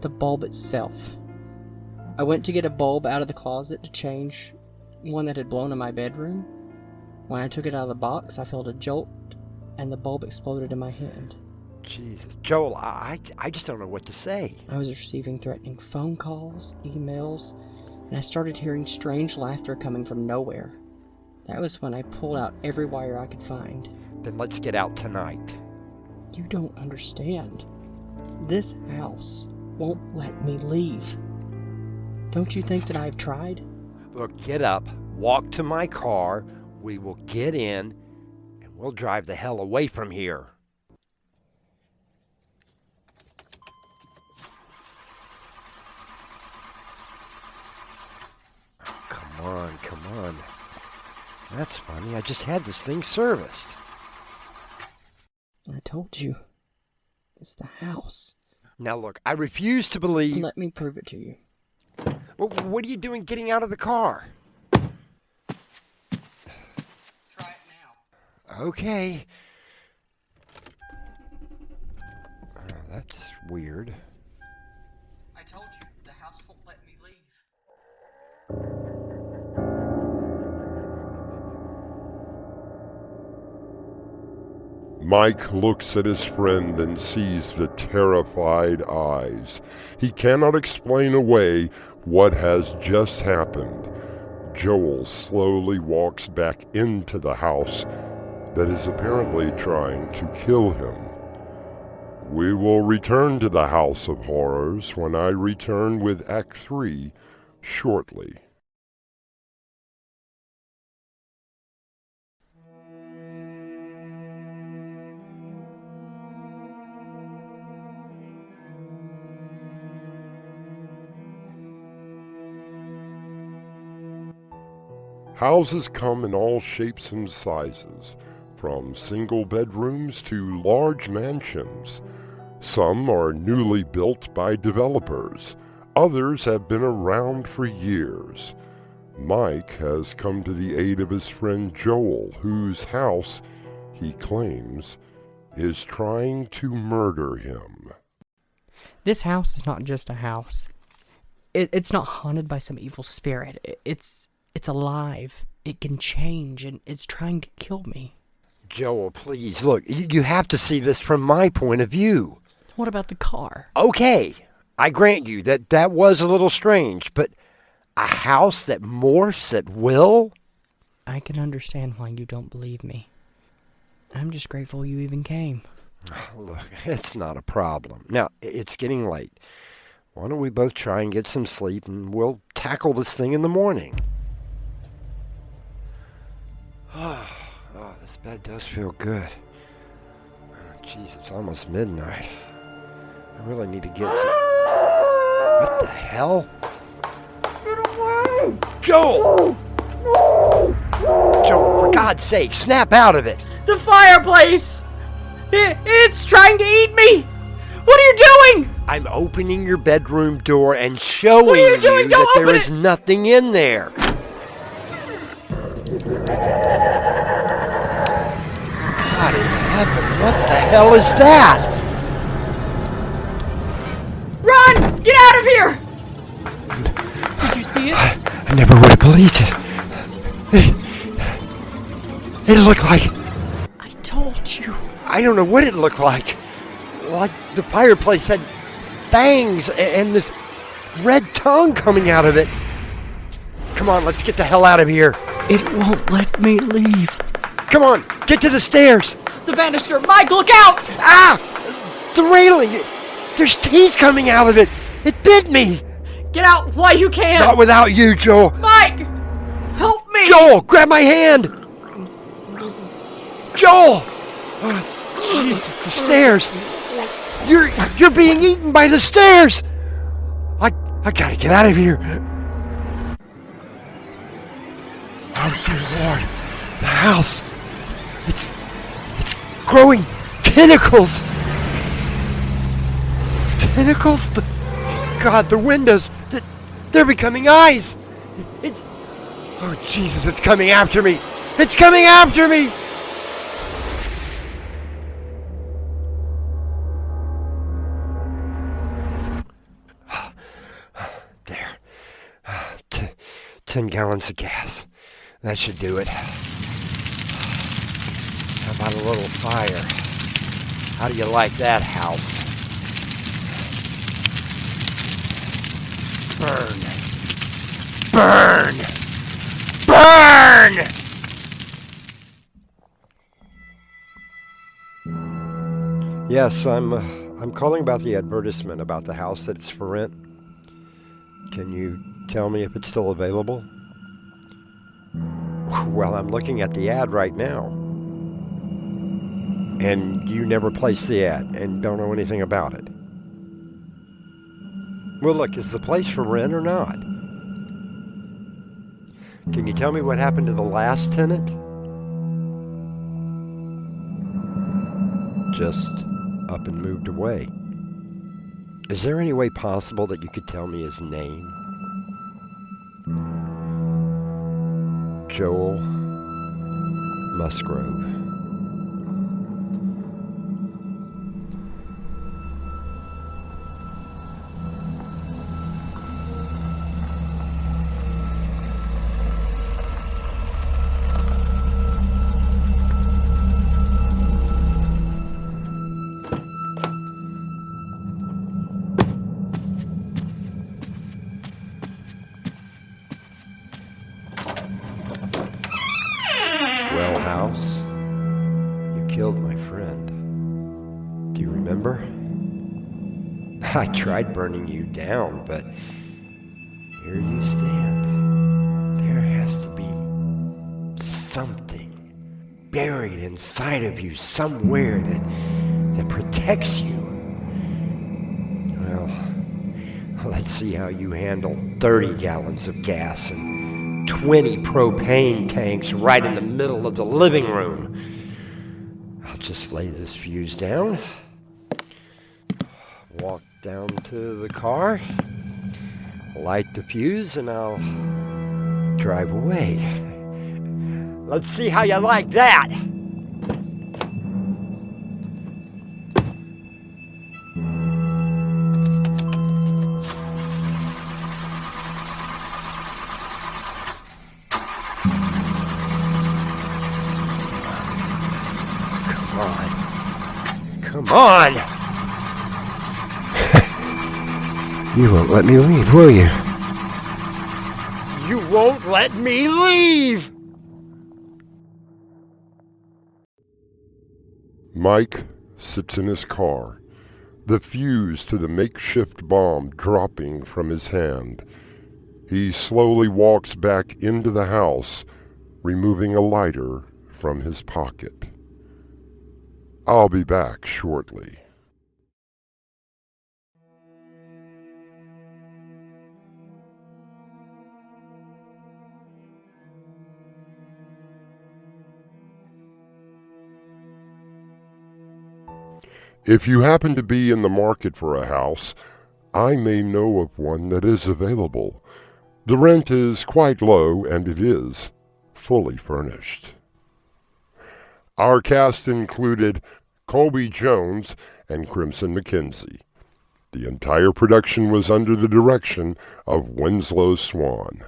The bulb itself. I went to get a bulb out of the closet to change one that had blown in my bedroom. When I took it out of the box, I felt a jolt, and the bulb exploded in my hand. Jesus. Joel, I just don't know what to say. I was receiving threatening phone calls, emails, and I started hearing strange laughter coming from nowhere. That was when I pulled out every wire I could find. Then let's get out tonight. You don't understand. This house won't let me leave. Don't you think that I've tried? Look, get up, walk to my car, we will get in, and we'll drive the hell away from here. Come on. That's funny. I just had this thing serviced. I told you. It's the house. Now look, I refuse to believe... Let me prove it to you. Well, what are you doing getting out of the car? Try it now. Okay. That's weird. I told you, the house won't let me leave. Mike looks at his friend and sees the terrified eyes. He cannot explain away what has just happened. Joel slowly walks back into the house that is apparently trying to kill him. We will return to the House of Horrors when I return with Act 3 shortly. Houses come in all shapes and sizes, from single bedrooms to large mansions. Some are newly built by developers. Others have been around for years. Mike has come to the aid of his friend Joel, whose house, he claims, is trying to murder him. This house is not just a house. It's not haunted by some evil spirit. It's alive. It can change, and it's trying to kill me. Joel, please, look, you have to see this from my point of view. What about the car? Okay, I grant you that was a little strange, but a house that morphs at will? I can understand why you don't believe me. I'm just grateful you even came. Look, it's not a problem. Now, it's getting late. Why don't we both try and get some sleep, and we'll tackle this thing in the morning. Oh, this bed does feel good. Jeez, it's almost midnight. I really need to get to... What the hell? Get away! Joel! Joel, for God's sake, snap out of it! The fireplace! It's trying to eat me! What are you doing? I'm opening your bedroom door and showing What are you doing? that Don't there open is it! nothing in there. God in heaven, what the hell is that? Run! Get out of here! Did you see it? I never would have believed it. It looked like... I told you. I don't know what it looked like. Like the fireplace had fangs and this red tongue coming out of it. Come on, let's get the hell out of here. It won't let me leave. Come on, get to the stairs. The banister! Mike, look out! Ah! The railing! There's teeth coming out of it! It bit me! Get out while you can! Not without you, Joel! Mike! Help me! Joel, grab my hand! Joel! Oh, Jesus, the stairs! You're being eaten by the stairs! I gotta get out of here! Oh, dear Lord! The house! It's growing tentacles! Tentacles? God, the windows! They're becoming eyes! It's... Oh, Jesus, it's coming after me! It's coming after me! There. 10 gallons of gas. That should do it. How about a little fire? How do you like that, house? Burn. Burn! Burn! Yes, I'm calling about the advertisement about the house that it's for rent. Can you tell me if it's still available? Well, I'm looking at the ad right now. And you never placed the ad and don't know anything about it. Well, look, is the place for rent or not? Can you tell me what happened to the last tenant? Just up and moved away. Is there any way possible that you could tell me his name? Joel Musgrove. Well, house, you killed my friend. Do you remember? I tried burning you down, but here you stand. There has to be something buried inside of you somewhere that protects you. Well, let's see how you handle 30 gallons of gas and 20 propane tanks right in the middle of the living room. I'll just lay this fuse down, walk down to the car, light the fuse, and I'll drive away. Let's see how you like that. Come on! You won't let me leave, will you? You won't let me leave! Mike sits in his car, the fuse to the makeshift bomb dropping from his hand. He slowly walks back into the house, removing a lighter from his pocket. I'll be back shortly. If you happen to be in the market for a house, I may know of one that is available. The rent is quite low, and it is fully furnished. Our cast included Colby Jones and Crimson McKenzie. The entire production was under the direction of Winslow Swan.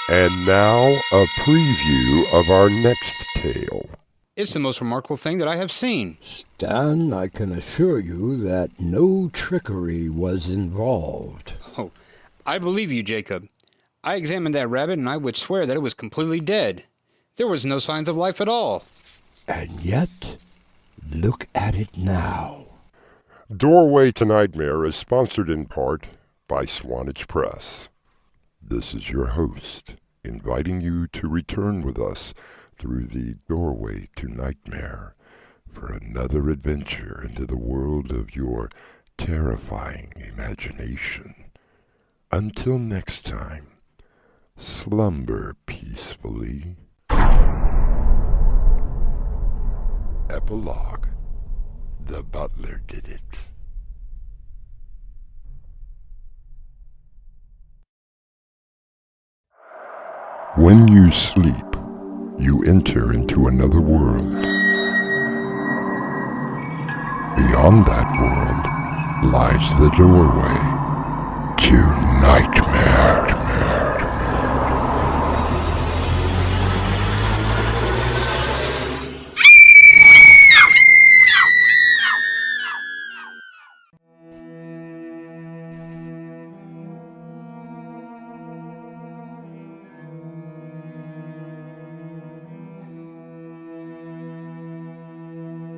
And now, a preview of our next tale. It's the most remarkable thing that I have seen. Stan, I can assure you that no trickery was involved. Oh, I believe you, Jacob. I examined that rabbit and I would swear that it was completely dead. There was no signs of life at all. And yet, look at it now. Doorway to Nightmare is sponsored in part by Swanage Press. This is your host, inviting you to return with us through the Doorway to Nightmare for another adventure into the world of your terrifying imagination. Until next time, slumber peacefully. Epilogue. The butler did it. When you sleep, you enter into another world. Beyond that world lies the doorway to nightmare.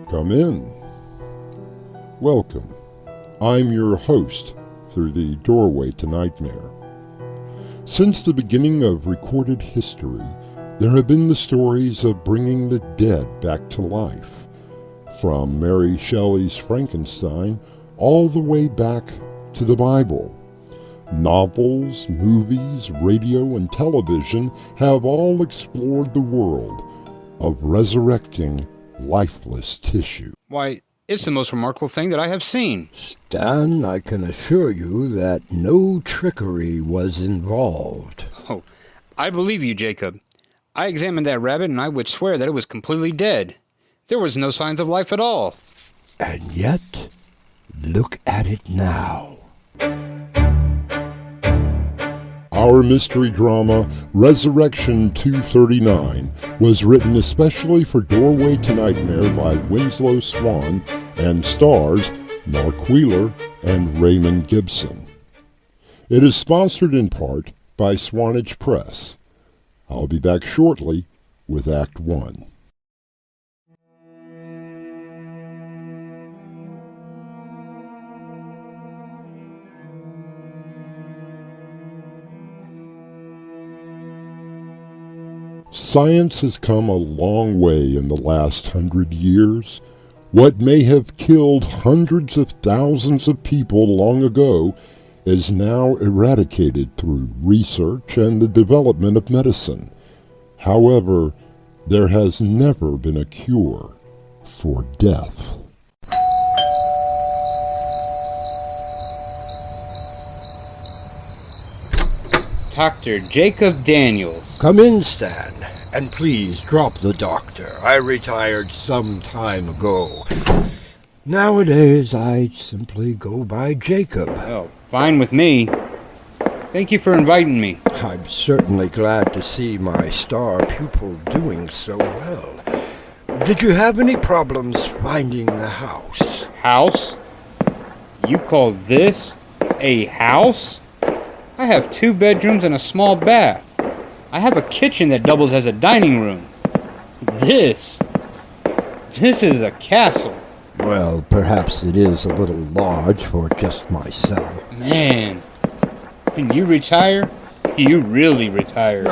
Come in. Welcome. I'm your host through the Doorway to Nightmare. Since the beginning of recorded history, there have been the stories of bringing the dead back to life, from Mary Shelley's Frankenstein all the way back to the Bible. Novels, movies, radio, and television have all explored the world of resurrecting lifeless tissue. Why, it's the most remarkable thing that I have seen. Stan, I can assure you that no trickery was involved. Oh, I believe you, Jacob. I examined that rabbit and I would swear that it was completely dead. There was no signs of life at all. And yet, look at it now. Our mystery drama, Resurrection 239, was written especially for Doorway to Nightmare by Winslow Swan and stars Mark Wheeler and Raymond Gibson. It is sponsored in part by Swanage Press. I'll be back shortly with Act 1. Science has come a long way in the last 100 years. What may have killed hundreds of thousands of people long ago is now eradicated through research and the development of medicine. However, there has never been a cure for death. Dr. Jacob Daniels. Come in, Stan, and please drop the doctor. I retired some time ago. Nowadays, I simply go by Jacob. Oh, fine with me. Thank you for inviting me. I'm certainly glad to see my star pupil doing so well. Did you have any problems finding the house? House? You call this a house? I have 2 bedrooms and a small bath. I have a kitchen that doubles as a dining room. This This is a castle. Well, perhaps it is a little large for just myself. Man, can you retire? You really retire.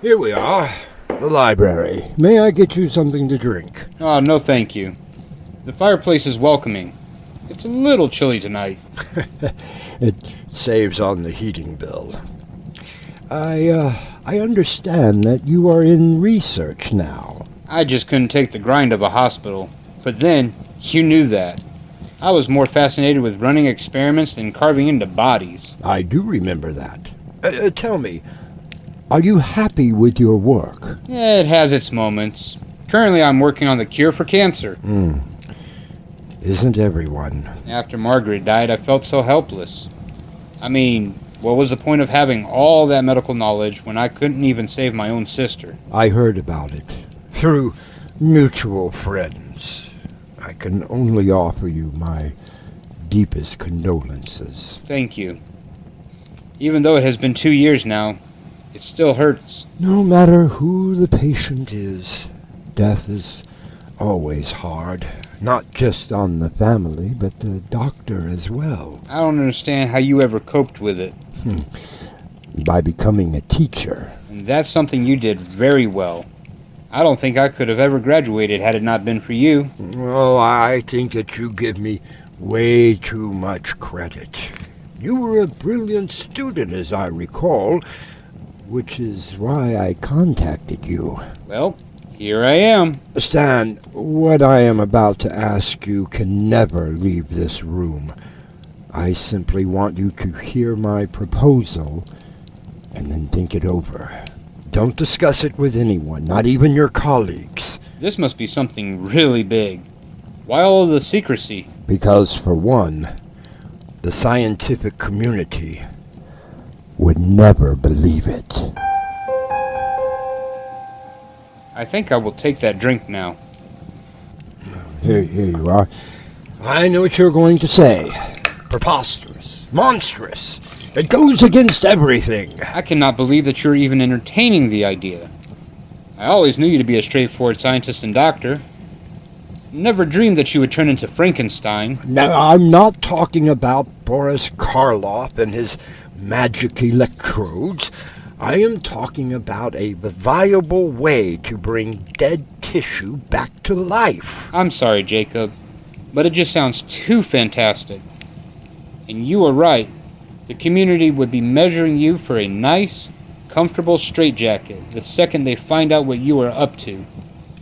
Here we are, the library. May I get you something to drink? Oh, no thank you. The fireplace is welcoming. It's a little chilly tonight. It saves on the heating bill. I understand that you are in research now. I just couldn't take the grind of a hospital. But then, you knew that. I was more fascinated with running experiments than carving into bodies. I do remember that. Tell me, are you happy with your work? It has its moments. Currently, I'm working on the cure for cancer. Isn't everyone? After Margaret died, I felt so helpless. I mean, what was the point of having all that medical knowledge when I couldn't even save my own sister? I heard about it through mutual friends. I can only offer you my deepest condolences. Thank you. Even though it has been 2 years now, it still hurts. No matter who the patient is, death is always hard. Not just on the family, but the doctor as well. I don't understand how you ever coped with it. By becoming a teacher. And that's something you did very well. I don't think I could have ever graduated had it not been for you. Oh, I think that you give me way too much credit. You were a brilliant student, as I recall, which is why I contacted you. Well, here I am. Stan, what I am about to ask you can never leave this room. I simply want you to hear my proposal and then think it over. Don't discuss it with anyone, not even your colleagues. This must be something really big. Why all of the secrecy? Because, for one, the scientific community would never believe it. I think I will take that drink now. Here you are. I know what you're going to say. Preposterous. Monstrous. It goes against everything. I cannot believe that you're even entertaining the idea. I always knew you to be a straightforward scientist and doctor. Never dreamed that you would turn into Frankenstein. Now, I'm not talking about Boris Karloff and his magic electrodes. I am talking about a viable way to bring dead tissue back to life. I'm sorry, Jacob, but it just sounds too fantastic. And you are right. The community would be measuring you for a nice, comfortable straitjacket the second they find out what you are up to.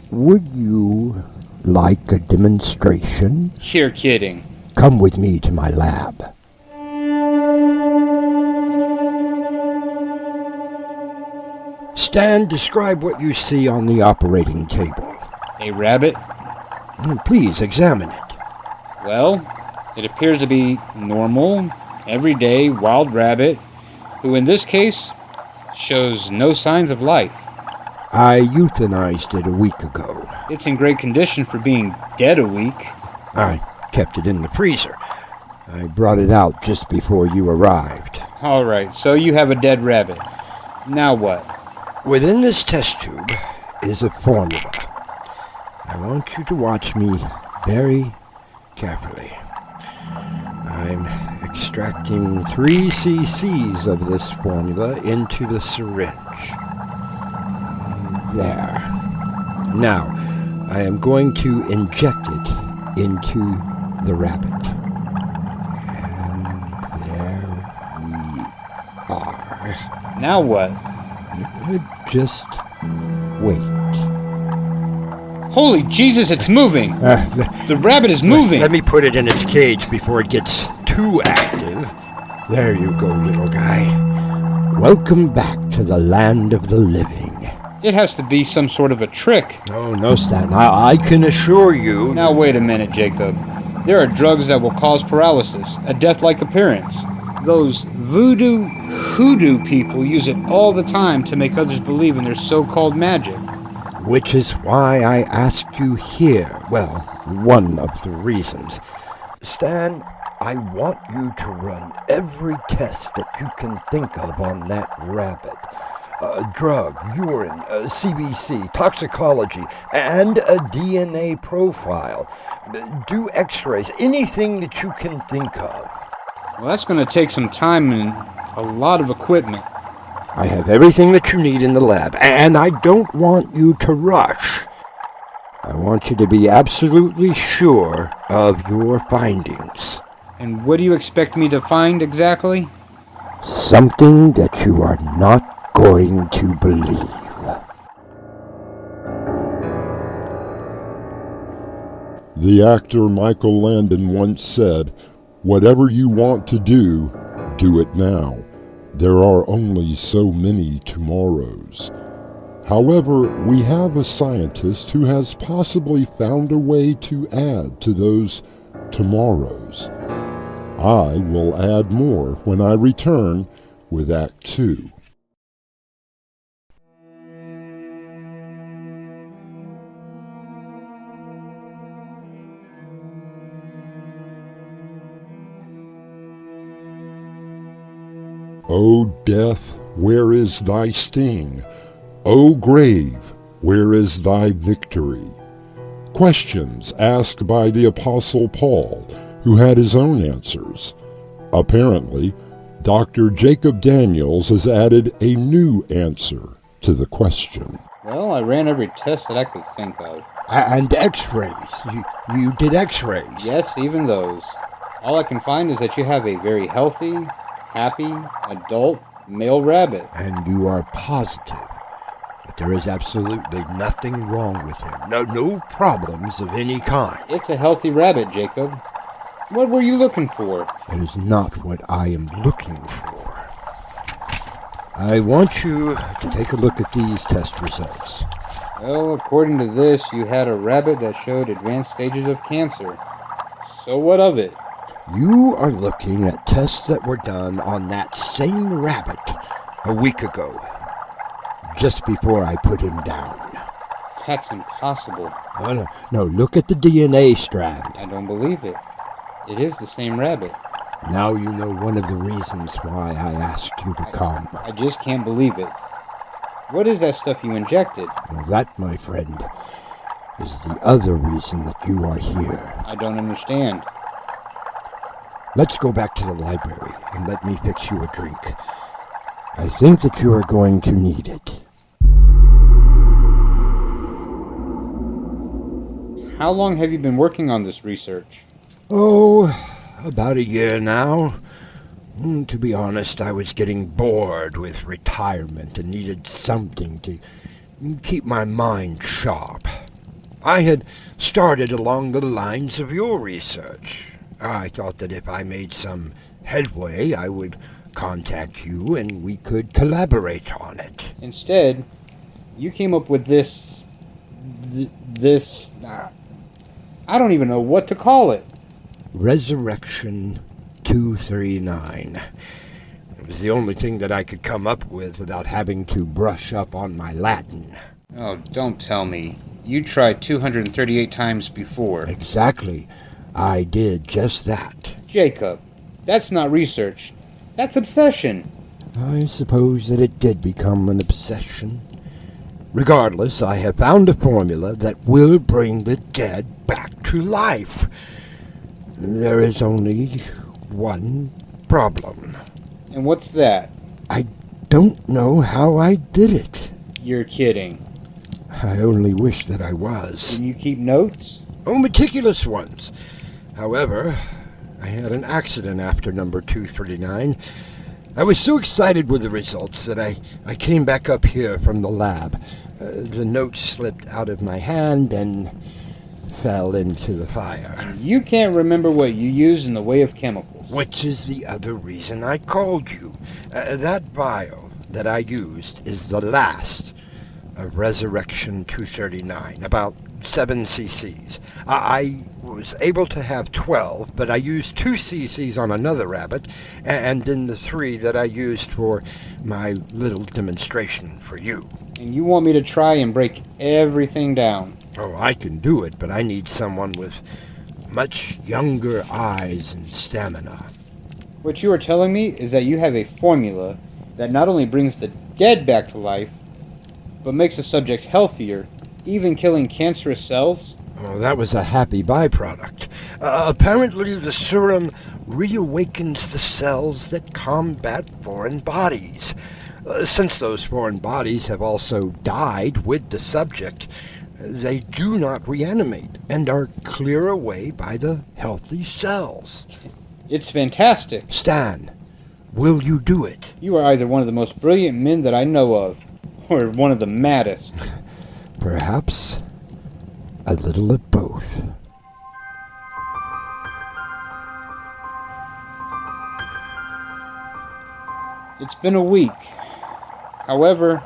Would you like a demonstration? You're kidding. Come with me to my lab. Stan, describe what you see on the operating table. A rabbit? Please examine it. Well, it appears to be normal, everyday wild rabbit, who in this case shows no signs of life. I euthanized it a week ago. It's in great condition for being dead a week. I kept it in the freezer. I brought it out just before you arrived. All right, so you have a dead rabbit. Now what? Within this test tube is a formula. I want you to watch me very carefully. I'm extracting 3 cc's of this formula into the syringe. There. Now, I am going to inject it into the rabbit. And there we are. Now what? Just wait. Holy Jesus, it's moving! The rabbit is moving! Let me put it in its cage before it gets too active. There you go, little guy. Welcome back to the land of the living. It has to be some sort of a trick. Oh, no, Stan. I can assure you... Now, wait a minute, Jacob. There are drugs that will cause paralysis, a death-like appearance. Those hoodoo people use it all the time to make others believe in their so-called magic. Which is why I asked you here. Well, one of the reasons. Stan, I want you to run every test that you can think of on that rabbit. drug, urine, CBC, toxicology, and a DNA profile. Do x-rays, anything that you can think of. Well, that's going to take some time and a lot of equipment. I have everything that you need in the lab, and I don't want you to rush. I want you to be absolutely sure of your findings. And what do you expect me to find exactly? Something that you are not going to believe. The actor Michael Landon once said, "Whatever you want to do it now. There are only so many tomorrows." However, we have a scientist who has possibly found a way to add to those tomorrows. I will add more when I return with Act 2. O death, where is thy sting? O grave, where is thy victory? Questions asked by the Apostle Paul, who had his own answers. Apparently, Dr. Jacob Daniels has added a new answer to the question. Well, I ran every test that I could think of. And x-rays. You did x-rays. Yes, even those. All I can find is that you have a very healthy, happy, adult male rabbit. And you are positive that there is absolutely nothing wrong with him. No problems of any kind. It's a healthy rabbit, Jacob. What were you looking for? It is not what I am looking for. I want you to take a look at these test results. Well, according to this, you had a rabbit that showed advanced stages of cancer. So what of it? You are looking at tests that were done on that same rabbit a week ago, just before I put him down. That's impossible. No, look at the DNA strand. I don't believe it. It is the same rabbit. Now you know one of the reasons why I asked you to come. I just can't believe it. What is that stuff you injected? Well, that, my friend, is the other reason that you are here. I don't understand. Let's go back to the library and let me fix you a drink. I think that you are going to need it. How long have you been working on this research? Oh, about a year now. To be honest, I was getting bored with retirement and needed something to keep my mind sharp. I had started along the lines of your research. I thought that if I made some headway, I would contact you and we could collaborate on it. Instead, you came up with this... I don't even know what to call it. Resurrection 239. It was the only thing that I could come up with without having to brush up on my Latin. Oh, don't tell me. You tried 238 times before. Exactly. I did just that. Jacob, that's not research. That's obsession. I suppose that it did become an obsession. Regardless, I have found a formula that will bring the dead back to life. There is only one problem. And what's that? I don't know how I did it. You're kidding. I only wish that I was. Can you keep notes? Oh, meticulous ones. However, I had an accident after number 239. I was so excited with the results that I came back up here from the lab. The notes slipped out of my hand and fell into the fire. You can't remember what you used in the way of chemicals. Which is the other reason I called you. That vial that I used is the last of Resurrection 239, about 7 cc's. I was able to have 12, but I used 2 cc's on another rabbit, and then the 3 that I used for my little demonstration for you. And you want me to try and break everything down? Oh, I can do it, but I need someone with much younger eyes and stamina. What you are telling me is that you have a formula that not only brings the dead back to life, but makes the subject healthier, even killing cancerous cells? Oh, that was a happy byproduct. Apparently the serum reawakens the cells that combat foreign bodies. Since those foreign bodies have also died with the subject, they do not reanimate and are cleared away by the healthy cells. It's fantastic. Stan, will you do it? You are either one of the most brilliant men that I know of, or one of the maddest. Perhaps a little of both. It's been a week. However,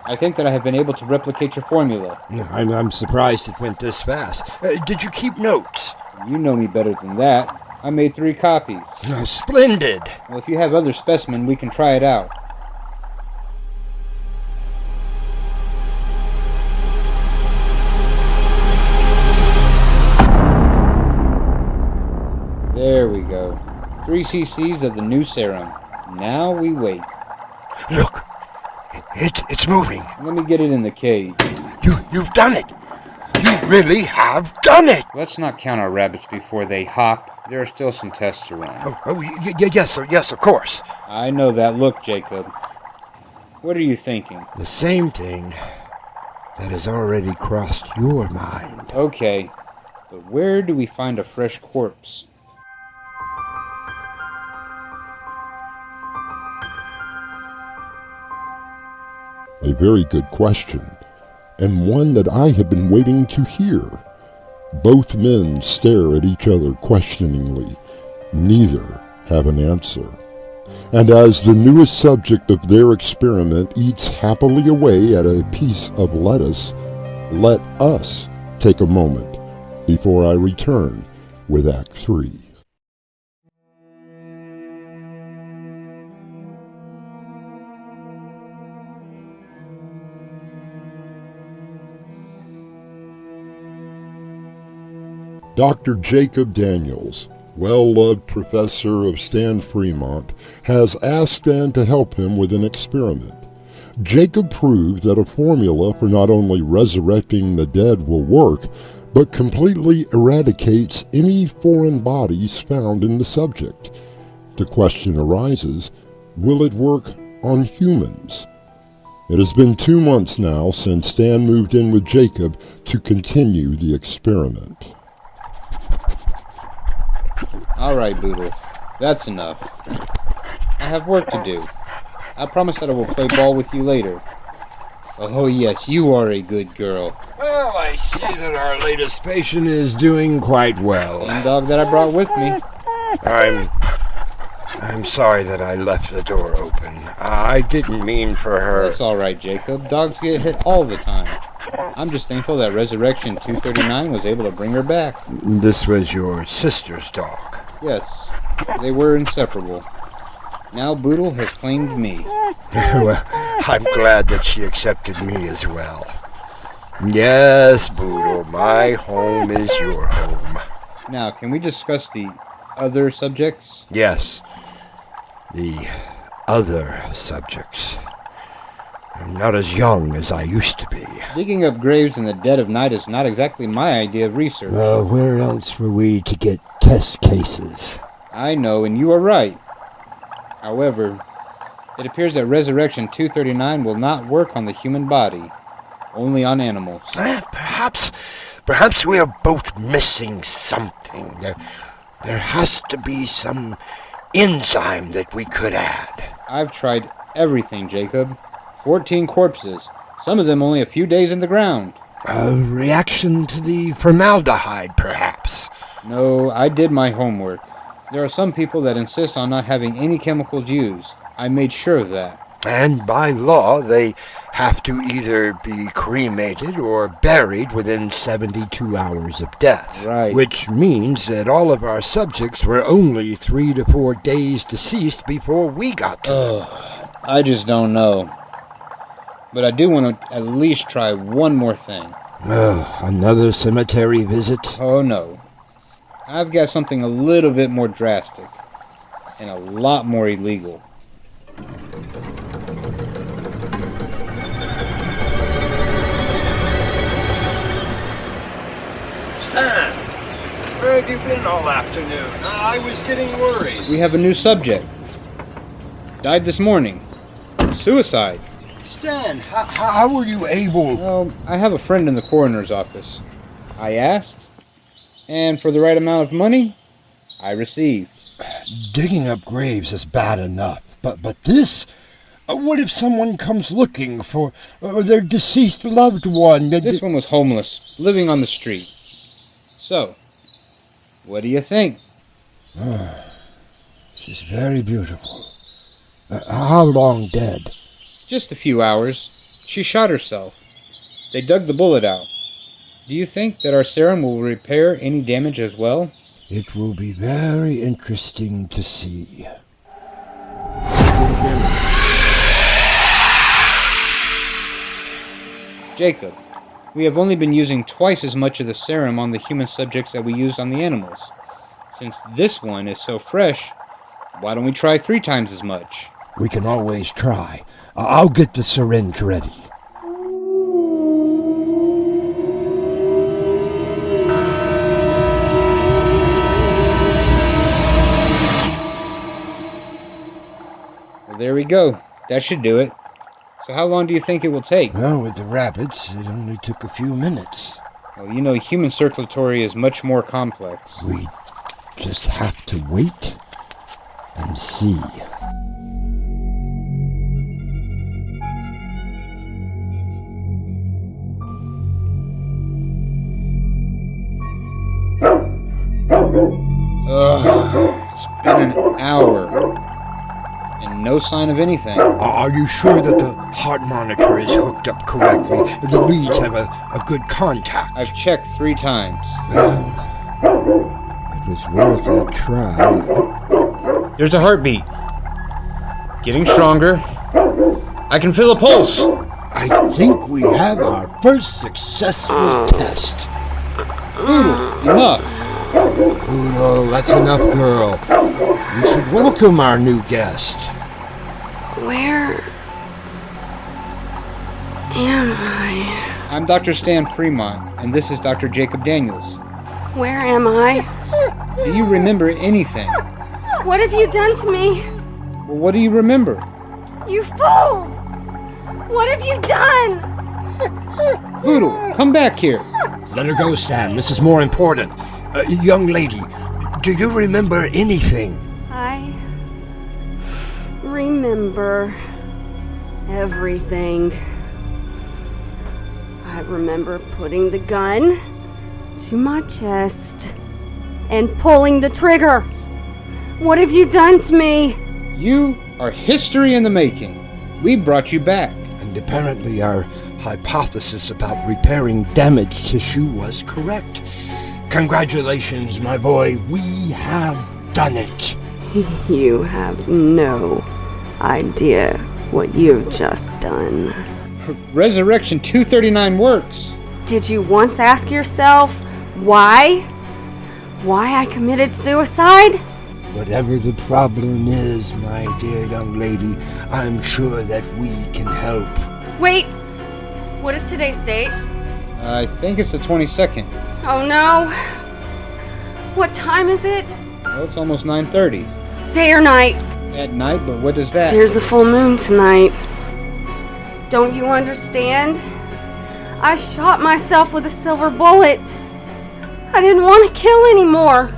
I think that I have been able to replicate your formula. I'm surprised it went this fast. Did you keep notes? You know me better than that. I made 3 copies. Oh, splendid! Well, if you have other specimen, we can try it out. There we go. 3 cc's of the new serum. Now we wait. Look! It's moving. Let me get it in the cage. You've done it! You really have done it! Let's not count our rabbits before they hop. There are still some tests to run. Yes, of course. I know that look, Jacob. What are you thinking? The same thing that has already crossed your mind. Okay, but where do we find a fresh corpse? A very good question, and one that I have been waiting to hear. Both men stare at each other questioningly. Neither have an answer. And as the newest subject of their experiment eats happily away at a piece of lettuce, let us take a moment before I return with Act 3. Dr. Jacob Daniels, well-loved professor of Stan Fremont, has asked Stan to help him with an experiment. Jacob proved that a formula for not only resurrecting the dead will work, but completely eradicates any foreign bodies found in the subject. The question arises, will it work on humans? It has been 2 months now since Stan moved in with Jacob to continue the experiment. Alright, Boodle. That's enough. I have work to do. I promise that I will play ball with you later. Oh yes, you are a good girl. Well, I see that our latest patient is doing quite well. Same dog that I brought with me. I'm sorry that I left the door open. I didn't mean for her. That's alright, Jacob. Dogs get hit all the time. I'm just thankful that Resurrection 239 was able to bring her back. This was your sister's dog. Yes, they were inseparable. Now Boodle has claimed me. Well, I'm glad that she accepted me as well. Yes, Boodle, my home is your home. Now, can we discuss the other subjects? Yes, the other subjects. I'm not as young as I used to be. Digging up graves in the dead of night is not exactly my idea of research. Where else were we to get test cases? I know, and you are right. However, it appears that Resurrection 239 will not work on the human body, only on animals. Perhaps we are both missing something. There has to be some enzyme that we could add. I've tried everything, Jacob. 14 corpses, some of them only a few days in the ground. A reaction to the formaldehyde, perhaps? No, I did my homework. There are some people that insist on not having any chemicals used. I made sure of that. And by law, they have to either be cremated or buried within 72 hours of death. Right. Which means that all of our subjects were only 3 to 4 days deceased before we got to them. I just don't know. But I do want to at least try one more thing. Another cemetery visit? Oh, no. I've got something a little bit more drastic. And a lot more illegal. have you been all afternoon? I was getting worried. We have a new subject. Died this morning. Suicide. Stan, how were you able... Well, I have a friend in the coroner's office. I asked, and for the right amount of money, I received. Digging up graves is bad enough, but this... what if someone comes looking for their deceased loved one? This one was homeless, living on the street. So, what do you think? She's very beautiful. How long dead? Just a few hours. She shot herself. They dug the bullet out. Do you think that our serum will repair any damage as well? It will be very interesting to see. Jacob, we have only been using twice as much of the serum on the human subjects that we used on the animals. Since this one is so fresh, why don't we try 3 times as much? We can always try. I'll get the syringe ready. Well, there we go. That should do it. So how long do you think it will take? Well, with the rabbits, it only took a few minutes. Well, you know, human circulatory is much more complex. We just have to wait and see. It's been an hour. And no sign of anything. Are you sure that the heart monitor is hooked up correctly? The leads have a good contact. I've checked 3 times. Well, it was worth a try. There's a heartbeat. Getting stronger. I can feel a pulse. I think we have our first successful test. Enough. Udo, that's enough, girl. You should welcome our new guest. Where am I? I'm Dr. Stan Fremont, and this is Dr. Jacob Daniels. Where am I? Do you remember anything? What have you done to me? Well, what do you remember? You fools! What have you done? Poodle, come back here. Let her go, Stan. This is more important. Young lady, do you remember anything? I remember everything. I remember putting the gun to my chest and pulling the trigger. What have you done to me? You are history in the making. We brought you back. And apparently our hypothesis about repairing damaged tissue was correct. Congratulations, my boy. We have done it. You have no idea what you've just done. Resurrection 239 works. Did you once ask yourself why? Why I committed suicide? Whatever the problem is, my dear young lady, I'm sure that we can help. Wait, what is today's date? I think it's the 22nd. Oh no. What time is it? Well, it's almost 9:30. Day or night? At night, but what is that? There's a full moon tonight. Don't you understand? I shot myself with a silver bullet. I didn't want to kill anymore.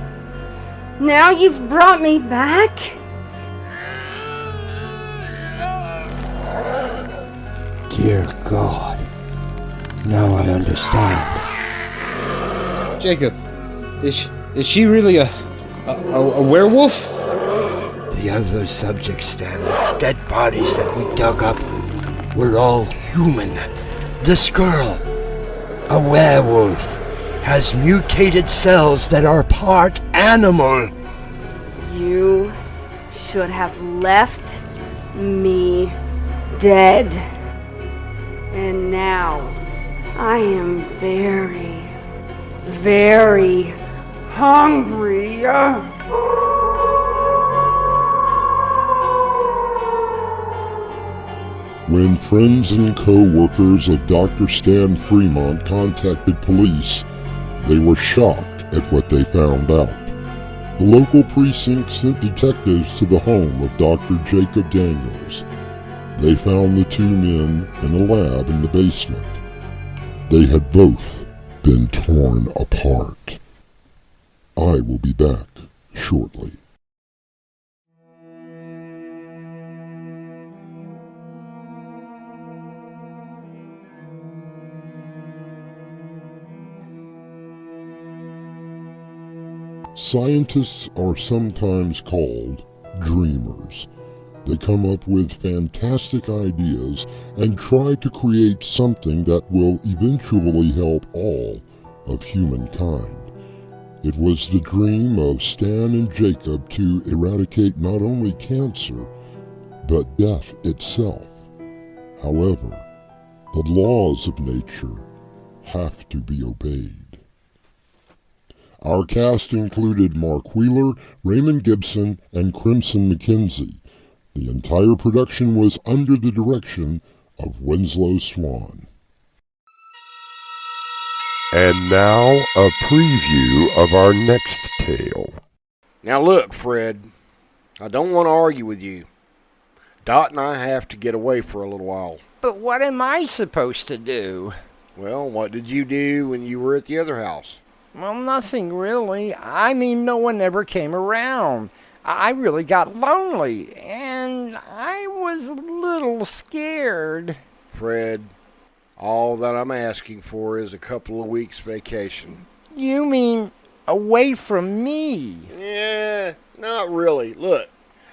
Now you've brought me back? Dear God. Now I understand. Jacob, is she really a werewolf? The other subjects, Stan, the dead bodies that we dug up, were all human. This girl, a werewolf, has mutated cells that are part animal. You should have left me dead. And now I am very, very hungry. When friends and co-workers of Dr. Stan Fremont contacted police, they were shocked at what they found out. The local precinct sent detectives to the home of Dr. Jacob Daniels. They found the two men in a lab in the basement. They had both been torn apart. I will be back shortly. Scientists are sometimes called dreamers. They come up with fantastic ideas and try to create something that will eventually help all of humankind. It was the dream of Stan and Jacob to eradicate not only cancer, but death itself. However, the laws of nature have to be obeyed. Our cast included Mark Wheeler, Raymond Gibson, and Crimson McKenzie. The entire production was under the direction of Winslow Swan. And now, a preview of our next tale. Now look, Fred, I don't want to argue with you. Dot and I have to get away for a little while. But what am I supposed to do? Well, what did you do when you were at the other house? Well, nothing really. I mean, no one ever came around. I really got lonely, and I was a little scared. Fred, all that I'm asking for is a couple of weeks vacation. You mean away from me? Yeah, not really. Look,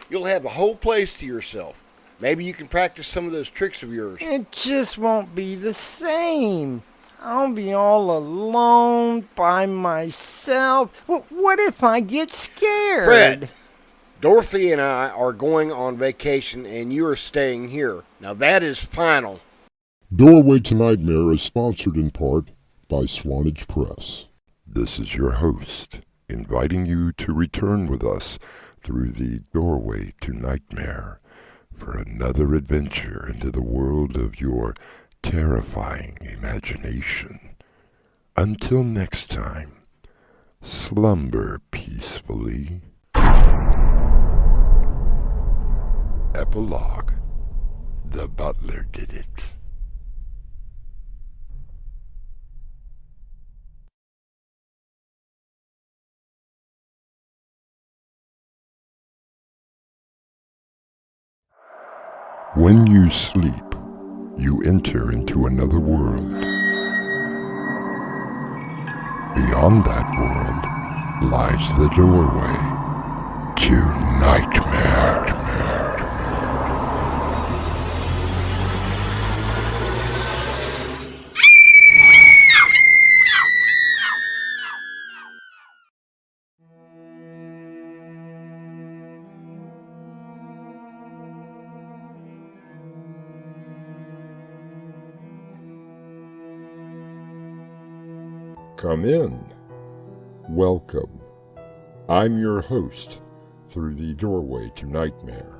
you'll have the whole place to yourself. Maybe you can practice some of those tricks of yours. It just won't be the same. I'll be all alone by myself. What if I get scared? Fred, Dorothy and I are going on vacation and you are staying here. Now that is final. Doorway to Nightmare is sponsored in part by Swanage Press. This is your host, inviting you to return with us through the Doorway to Nightmare for another adventure into the world of your terrifying imagination. Until next time, slumber peacefully. Epilogue. The butler did it. When you sleep, you enter into another world. Beyond that world lies the doorway to nightmare. Come in. Welcome. I'm your host through the Doorway to Nightmare.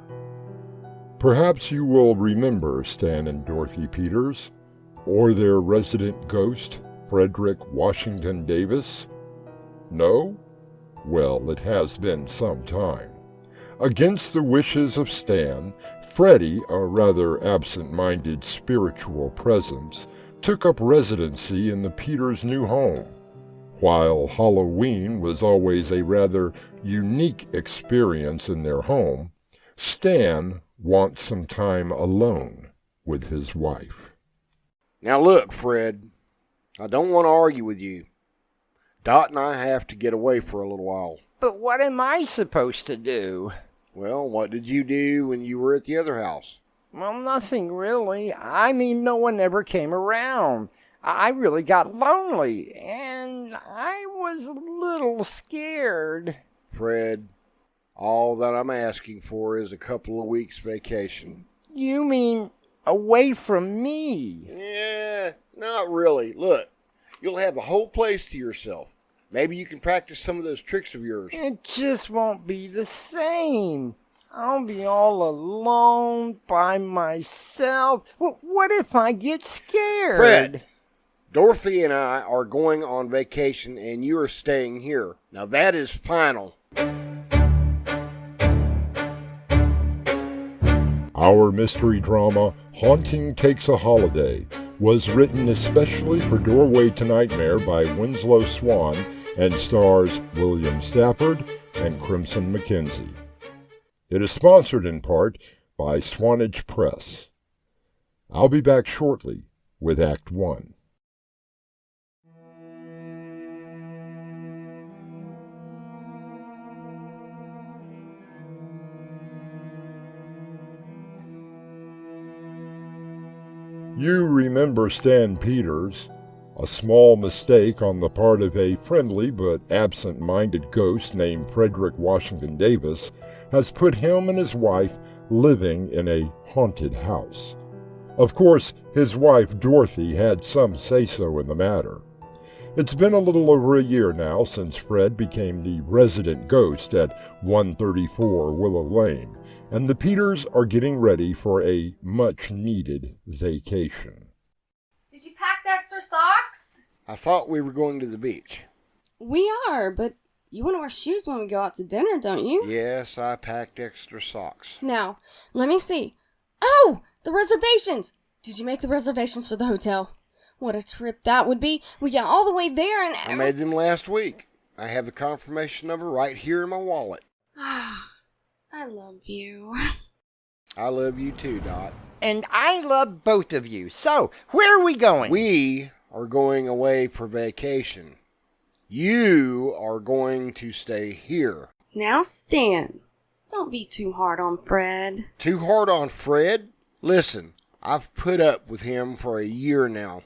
Perhaps you will remember Stan and Dorothy Peters, or their resident ghost, Frederick Washington Davis? No? Well, it has been some time. Against the wishes of Stan, Freddy, a rather absent-minded spiritual presence, took up residency in the Peters' new home. While Halloween was always a rather unique experience in their home, Stan wants some time alone with his wife. Now look, Fred, I don't want to argue with you. Dot and I have to get away for a little while. But what am I supposed to do? Well, what did you do when you were at the other house? Well, nothing really. I mean, no one ever came around. I really got lonely, and I was a little scared. Fred, all that I'm asking for is a couple of weeks vacation. You mean away from me? Yeah, not really. Look, you'll have the whole place to yourself. Maybe you can practice some of those tricks of yours. It just won't be the same. I'll be all alone by myself. What if I get scared? Fred, Dorothy and I are going on vacation and you are staying here. Now that is final. Our mystery drama, Haunting Takes a Holiday, was written especially for Doorway to Nightmare by Winslow Swan and stars William Stafford and Crimson McKenzie. It is sponsored in part by Swanage Press. I'll be back shortly with Act 1. You remember Stan Peters. A small mistake on the part of a friendly but absent-minded ghost named Frederick Washington Davis has put him and his wife living in a haunted house. Of course, his wife Dorothy had some say-so in the matter. It's been a little over a year now since Fred became the resident ghost at 134 Willow Lane, and the Peters are getting ready for a much-needed vacation. Did you pack the extra socks? I thought we were going to the beach. We are, but you want to wear shoes when we go out to dinner, don't you? Yes, I packed extra socks. Now, let me see. Oh, the reservations! Did you make the reservations for the hotel? What a trip that would be. We got all the way there and... I made them last week. I have the confirmation number right here in my wallet. I love you. I love you too, Dot. And I love both of you. So, where are we going? We are going away for vacation. You are going to stay here. Now, Stan, don't be too hard on Fred. Too hard on Fred? Listen, I've put up with him for a year now.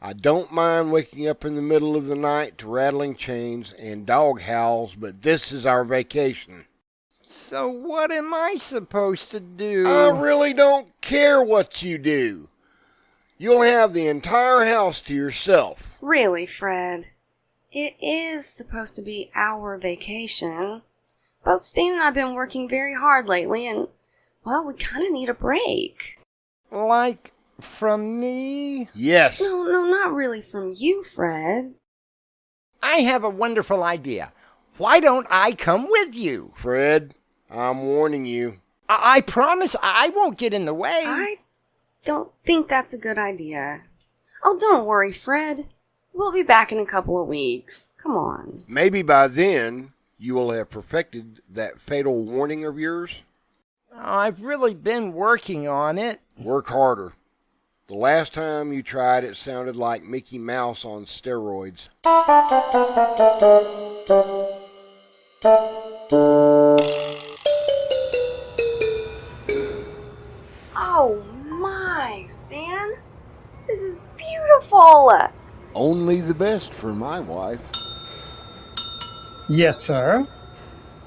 I don't mind waking up in the middle of the night to rattling chains and dog howls, but this is our vacation. So what am I supposed to do? I really don't care what you do. You'll have the entire house to yourself. Really, Fred? It is supposed to be our vacation. Both Stan and I have been working very hard lately, and, well, we kind of need a break. Like, from me? Yes. No, not really from you, Fred. I have a wonderful idea. Why don't I come with you? Fred, I'm warning you. I promise I won't get in the way. I don't think that's a good idea. Oh, don't worry, Fred. We'll be back in a couple of weeks. Come on. Maybe by then you will have perfected that fatal warning of yours. I've really been working on it. Work harder. The last time you tried, it sounded like Mickey Mouse on steroids. Oh my, Stan. This is beautiful. Only the best for my wife. Yes, sir.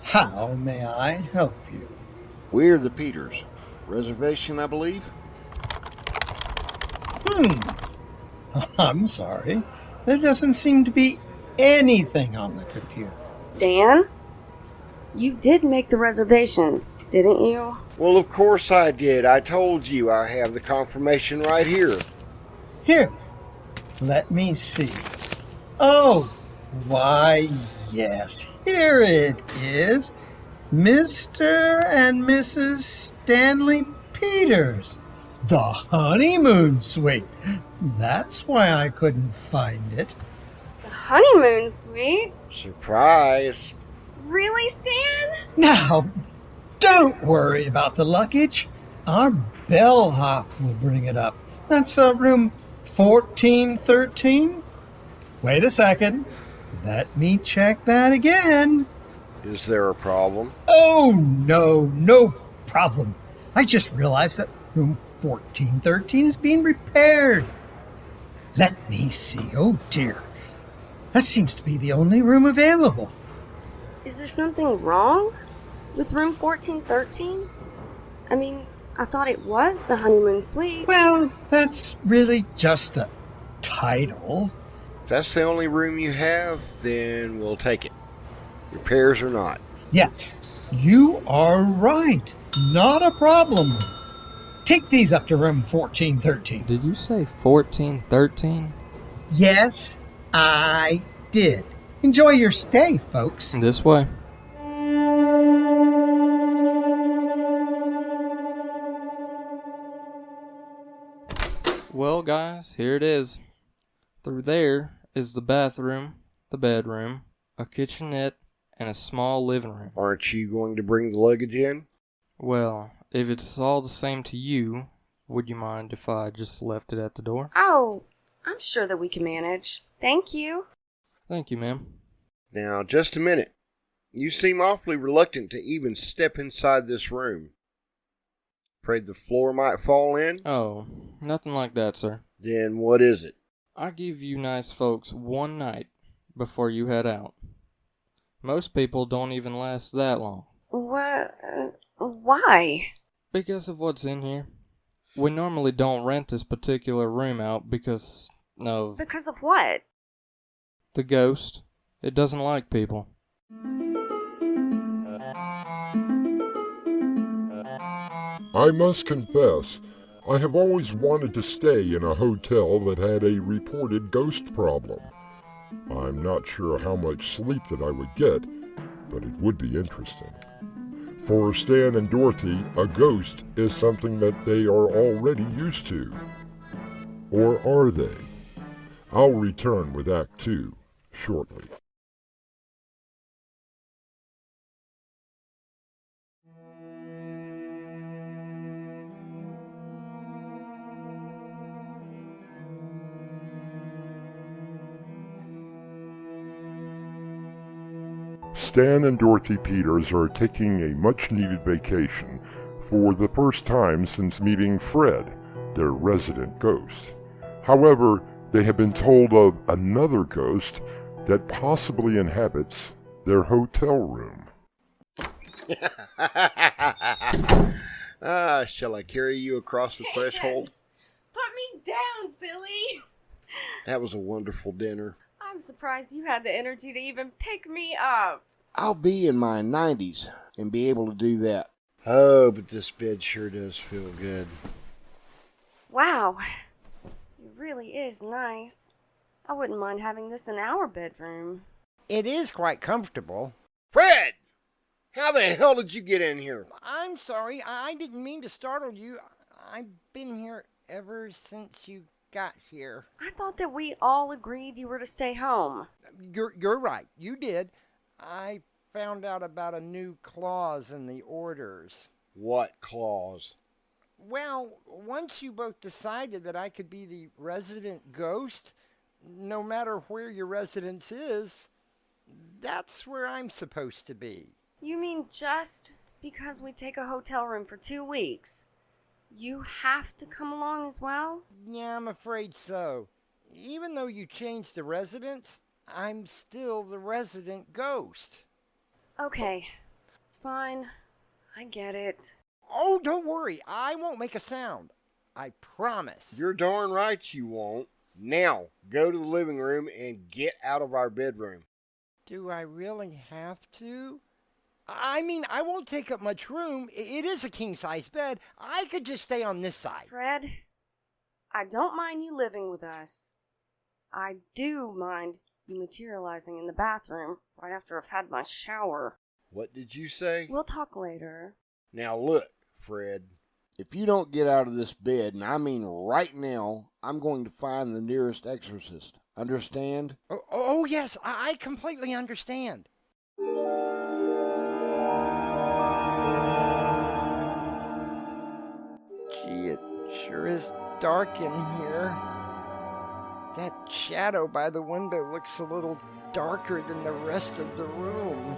How may I help you? We're the Peters. Reservation, I believe? I'm sorry. There doesn't seem to be anything on the computer. Stan, you did make the reservation, didn't you? Well, of course I did. I told you I have the confirmation right here. Here. Let me see. Oh, why, yes. Here it is. Mr. and Mrs. Stanley Peters. The honeymoon suite. That's why I couldn't find it. The honeymoon suite? Surprise. Really, Stan? Now, don't worry about the luggage. Our bellhop will bring it up. That's room 1413. Wait a second. Let me check that again. Is there a problem? Oh, no problem. I just realized that room 1413 is being repaired. Let me see. Oh, dear. That seems to be the only room available. Is there something wrong with room 1413? I mean, I thought it was the honeymoon suite. Well, that's really just a title. If that's the only room you have, then we'll take it. Repairs or not. Yes, you are right. Not a problem. Take these up to room 1413. Did you say 1413? Yes, I did. Enjoy your stay, folks. This way. Well, guys, here it is. Through there is the bathroom, the bedroom, a kitchenette, and a small living room. Aren't you going to bring the luggage in? Well, if it's all the same to you, would you mind if I just left it at the door? Oh, I'm sure that we can manage. Thank you. Thank you, ma'am. Now, just a minute. You seem awfully reluctant to even step inside this room. Afraid the floor might fall in? Oh, nothing like that, sir. Then what is it? I give you nice folks one night before you head out. Most people don't even last that long. What? Why? Because of what's in here. We normally don't rent this particular room out because of... Because of what? The ghost. It doesn't like people. I must confess, I have always wanted to stay in a hotel that had a reported ghost problem. I'm not sure how much sleep that I would get, but it would be interesting. For Stan and Dorothy, a ghost is something that they are already used to. Or are they? I'll return with Act 2 shortly. Stan and Dorothy Peters are taking a much-needed vacation for the first time since meeting Fred, their resident ghost. However, they have been told of another ghost that possibly inhabits their hotel room. Shall I carry you across the threshold? Put me down, silly. That was a wonderful dinner. I'm surprised you had the energy to even pick me up. I'll be in my 90s and be able to do that. Oh, but this bed sure does feel good. Wow. It really is nice. I wouldn't mind having this in our bedroom. It is quite comfortable. Fred! How the hell did you get in here? I'm sorry. I didn't mean to startle you. I've been here ever since you got here. I thought that we all agreed you were to stay home. You're right. You did. I found out about a new clause in the orders. What clause? Well, once you both decided that I could be the resident ghost, no matter where your residence is, that's where I'm supposed to be. You mean just because we take a hotel room for 2 weeks, you have to come along as well? Yeah, I'm afraid so. Even though you changed the residence, I'm still the resident ghost. Okay, fine. I get it. Oh, don't worry. I won't make a sound. I promise. You're darn right you won't. Now, go to the living room and get out of our bedroom. Do I really have to? I mean, I won't take up much room. It is a king-size bed. I could just stay on this side. Fred, I don't mind you living with us. I do mind you materializing in the bathroom right after I've had my shower. What did you say? We'll talk later. Now look, Fred, if you don't get out of this bed, and I mean right now, I'm going to find the nearest exorcist. Understand? Oh yes, I completely understand. Gee, it sure is dark in here. That shadow by the window looks a little darker than the rest of the room.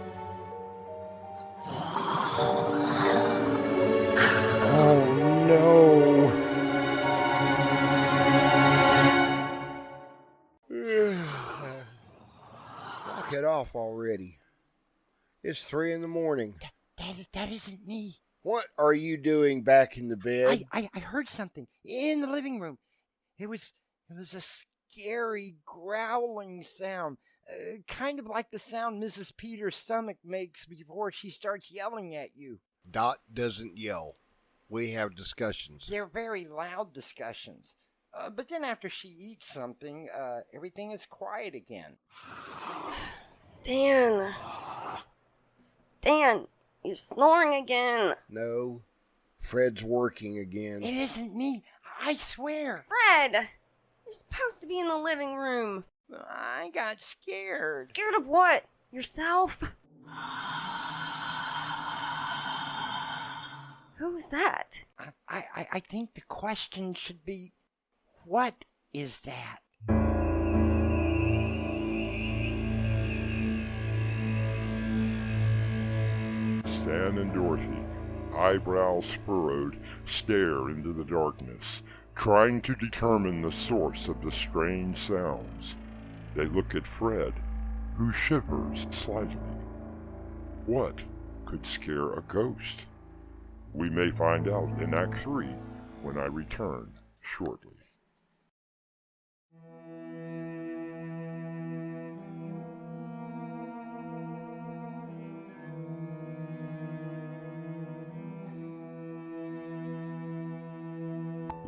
Oh no. Knock it off already. It's 3 a.m. That isn't me. What are you doing back in the bed? I heard something in the living room. It was a scary growling sound, kind of like the sound Mrs. Peters' stomach makes before she starts yelling at you. Dot doesn't yell. We have discussions. They're very loud discussions. But then after she eats something, everything is quiet again. Stan, you're snoring again. No, Fred's working again. It isn't me, I swear. Fred, you're supposed to be in the living room. I got scared. Scared of what? Yourself? Who's that? I think the question should be, what is that? Stan and Dorothy, eyebrows furrowed, stare into the darkness, trying to determine the source of the strange sounds. They look at Fred, who shivers slightly. What could scare a ghost? We may find out in Act 3 when I return shortly.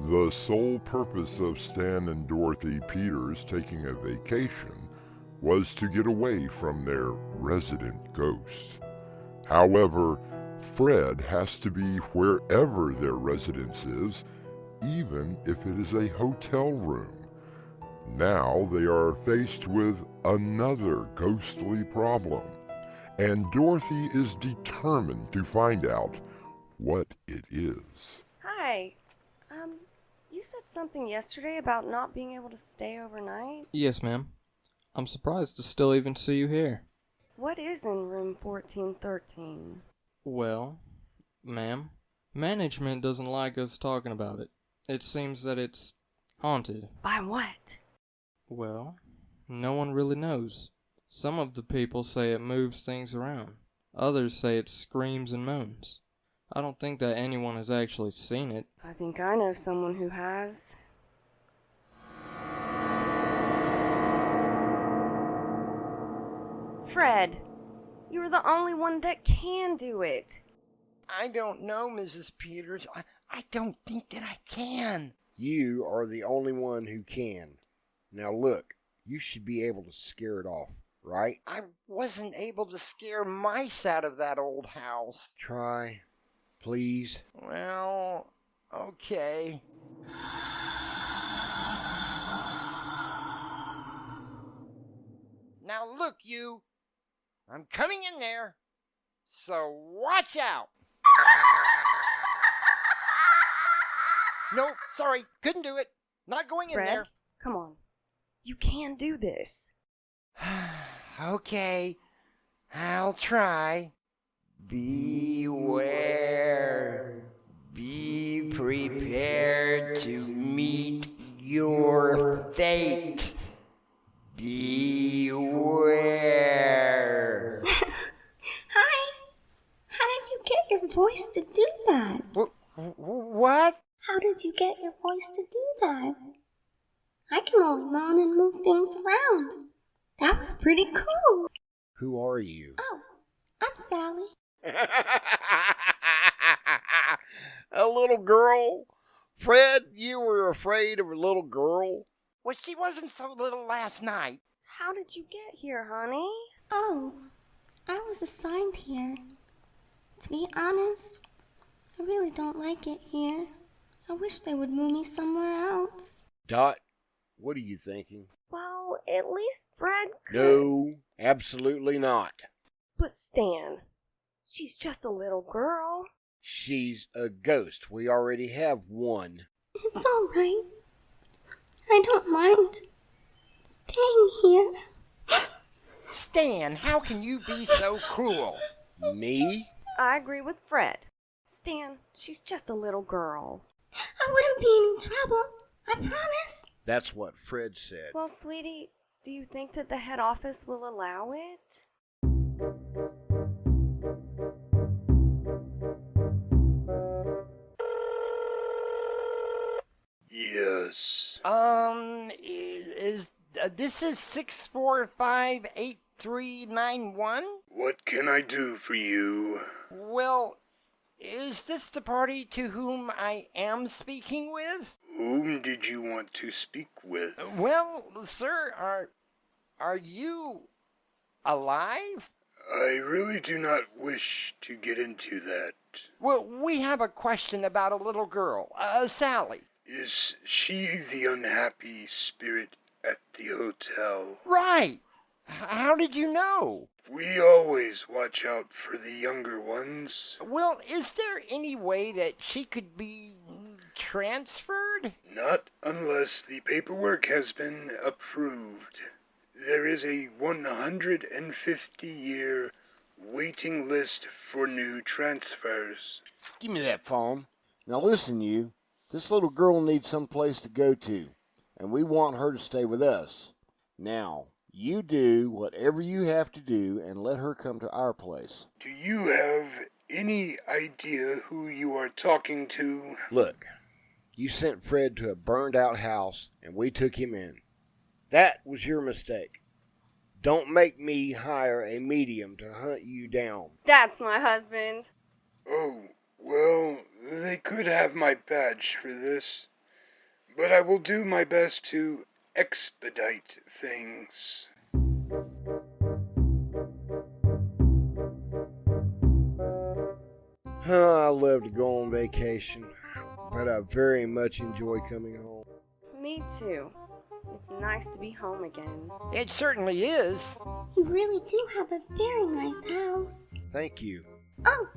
The sole purpose of Stan and Dorothy Peters taking a vacation was to get away from their resident ghost. However, Fred has to be wherever their residence is, even if it is a hotel room. Now they are faced with another ghostly problem, and Dorothy is determined to find out what it is. Hi. You said something yesterday about not being able to stay overnight? Yes, ma'am. I'm surprised to still even see you here. What is in room 1413? Well, ma'am, management doesn't like us talking about it. It seems that it's haunted. By what? Well, no one really knows. Some of the people say it moves things around. Others say it screams and moans. I don't think that anyone has actually seen it. I think I know someone who has. Fred, you're the only one that can do it. I don't know, Mrs. Peters. I don't think that I can. You are the only one who can. Now look, you should be able to scare it off, right? I wasn't able to scare mice out of that old house. Try, please. Well, okay. Now look, you. I'm coming in there, so watch out. No, sorry, couldn't do it. Not going Fred, in there. Come on. You can do this. Okay, I'll try. Beware. Be prepared to meet your fate. Beware. Hi. How did you get your voice to do that? What? How did you get your voice to do that? I can only moan and move things around. That was pretty cool. Who are you? Oh, I'm Sally. A little girl? Fred, you were afraid of a little girl? Well, she wasn't so little last night. How did you get here, honey? Oh, I was assigned here. To be honest, I really don't like it here. I wish they would move me somewhere else. Dot, what are you thinking? Well, at least Fred could. No, absolutely not. But Stan, she's just a little girl. She's a ghost. We already have one. It's all right. I don't mind staying here. Stan, how can you be so cruel? Me? I agree with Fred. Stan, she's just a little girl. I wouldn't be in any trouble. I promise. That's what Fred said. Well, sweetie, do you think that the head office will allow it? Yes. This is 645-8391? What can I do for you? Well, is this the party to whom I am speaking with? Whom did you want to speak with? Well, sir, are you alive? I really do not wish to get into that. Well, we have a question about a little girl, Sally. Is she the unhappy spirit at the hotel? Right. How did you know? We always watch out for the younger ones. Well, is there any way that she could be transferred? Not unless the paperwork has been approved. There is a 150-year waiting list for new transfers. Give me that phone. Now listen, you. This little girl needs some place to go to, and we want her to stay with us. Now, you do whatever you have to do and let her come to our place. Do you have any idea who you are talking to? Look, you sent Fred to a burned-out house, and we took him in. That was your mistake. Don't make me hire a medium to hunt you down. That's my husband. Oh, well, they could have my badge for this, but I will do my best to expedite things. I love to go on vacation, but I very much enjoy coming home. Me too. It's nice to be home again. It certainly is. You really do have a very nice house. Thank you. Oh,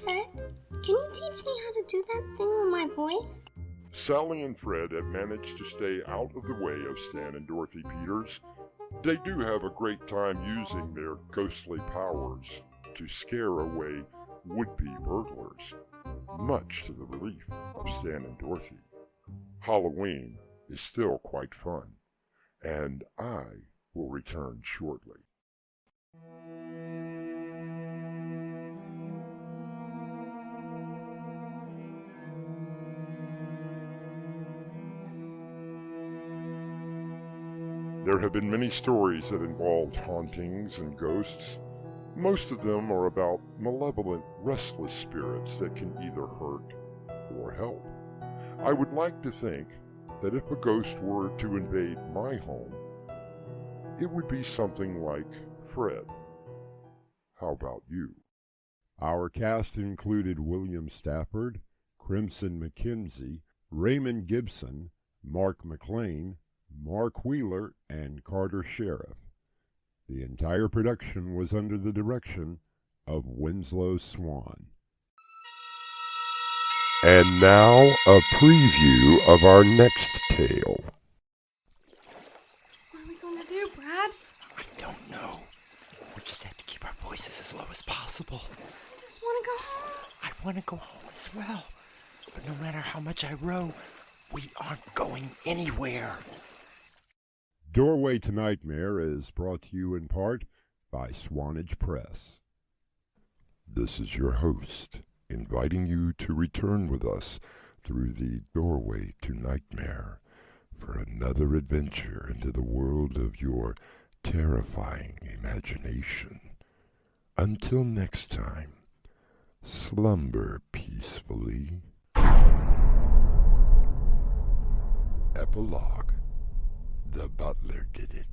Fred, can you teach me how to do that thing with my voice? Sally and Fred have managed to stay out of the way of Stan and Dorothy Peters. They do have a great time using their ghostly powers to scare away would-be burglars, much to the relief of Stan and Dorothy. Halloween is still quite fun, and I will return shortly. There have been many stories that involved hauntings and ghosts. Most of them are about malevolent, restless spirits that can either hurt or help. I would like to think that if a ghost were to invade my home, it would be something like Fred. How about you? Our cast included William Stafford, Crimson McKenzie, Raymond Gibson, Mark McLean, Mark Wheeler, and Carter Sheriff. The entire production was under the direction of Winslow Swan. And now, a preview of our next tale. What are we going to do, Brad? I don't know. We just have to keep our voices as low as possible. I just want to go home. I want to go home as well. But no matter how much I row, we aren't going anywhere. Doorway to Nightmare is brought to you in part by Swanage Press. This is your host, inviting you to return with us through the Doorway to Nightmare for another adventure into the world of your terrifying imagination. Until next time, slumber peacefully. Epilogue. The butler did it.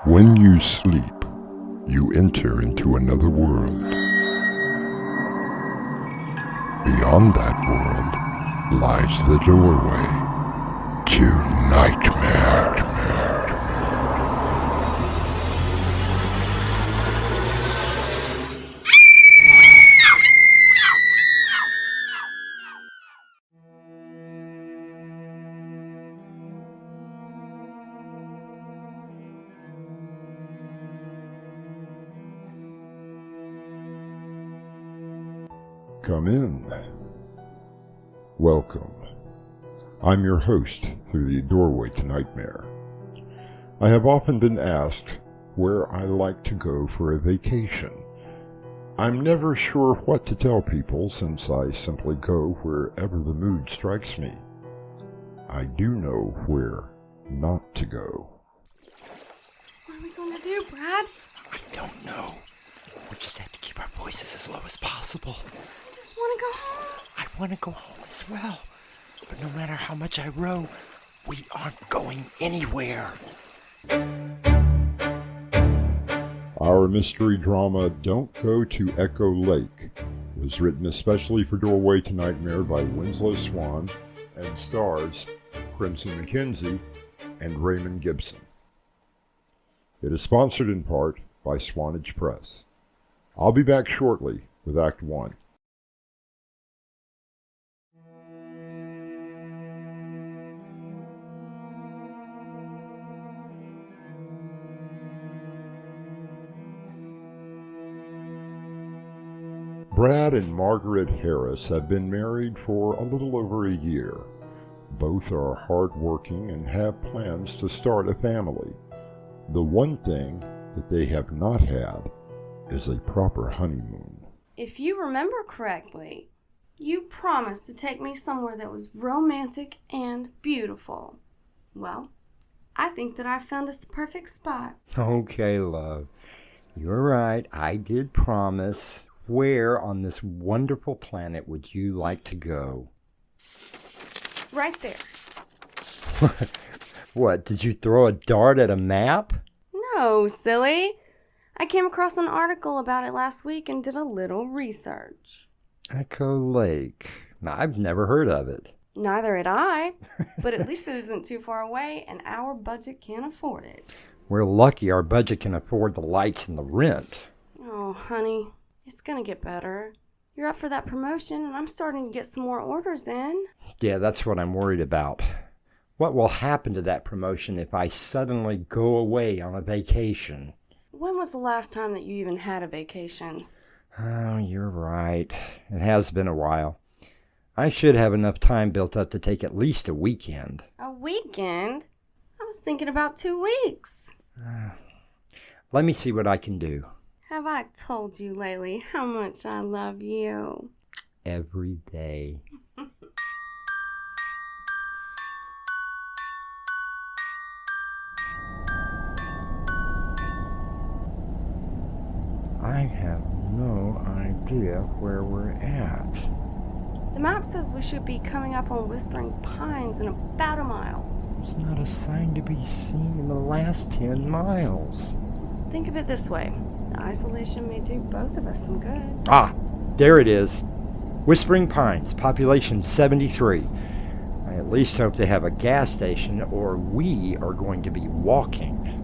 When you sleep, you enter into another world. Beyond that world lies the doorway to nightmare. Come in. Welcome. I'm your host through the Doorway to Nightmare. I have often been asked where I like to go for a vacation. I'm never sure what to tell people since I simply go wherever the mood strikes me. I do know where not to go. What are we going to do, Brad? I don't know. We just have to keep our voices as low as possible. I just want to go home. I want to go home as well. But no matter how much I row, we aren't going anywhere. Our mystery drama, Don't Go to Echo Lake, was written especially for Doorway to Nightmare by Winslow Swan and stars Crimson McKenzie and Raymond Gibson. It is sponsored in part by Swanage Press. I'll be back shortly with Act 1. Brad and Margaret Harris have been married for a little over a year. Both are hardworking and have plans to start a family. The one thing that they have not had is a proper honeymoon. If you remember correctly, you promised to take me somewhere that was romantic and beautiful. Well, I think that I found us the perfect spot. Okay, love. You're right. I did promise. Where on this wonderful planet would you like to go? Right there. What, did you throw a dart at a map? No, silly. I came across an article about it last week and did a little research. Echo Lake. I've never heard of it. Neither had I, but at least it isn't too far away and our budget can afford it. We're lucky our budget can afford the lights and the rent. Oh, honey, it's gonna get better. You're up for that promotion and I'm starting to get some more orders in. Yeah, that's what I'm worried about. What will happen to that promotion if I suddenly go away on a vacation? When was the last time that you even had a vacation? Oh, you're right. It has been a while. I should have enough time built up to take at least a weekend. A weekend? I was thinking about 2 weeks. Let me see what I can do. Have I told you lately how much I love you? Every day. I have no idea where we're at. The map says we should be coming up on Whispering Pines in about a mile. There's not a sign to be seen in the last 10 miles. Think of it this way. The isolation may do both of us some good. Ah, there it is. Whispering Pines, population 73. I at least hope they have a gas station or we are going to be walking.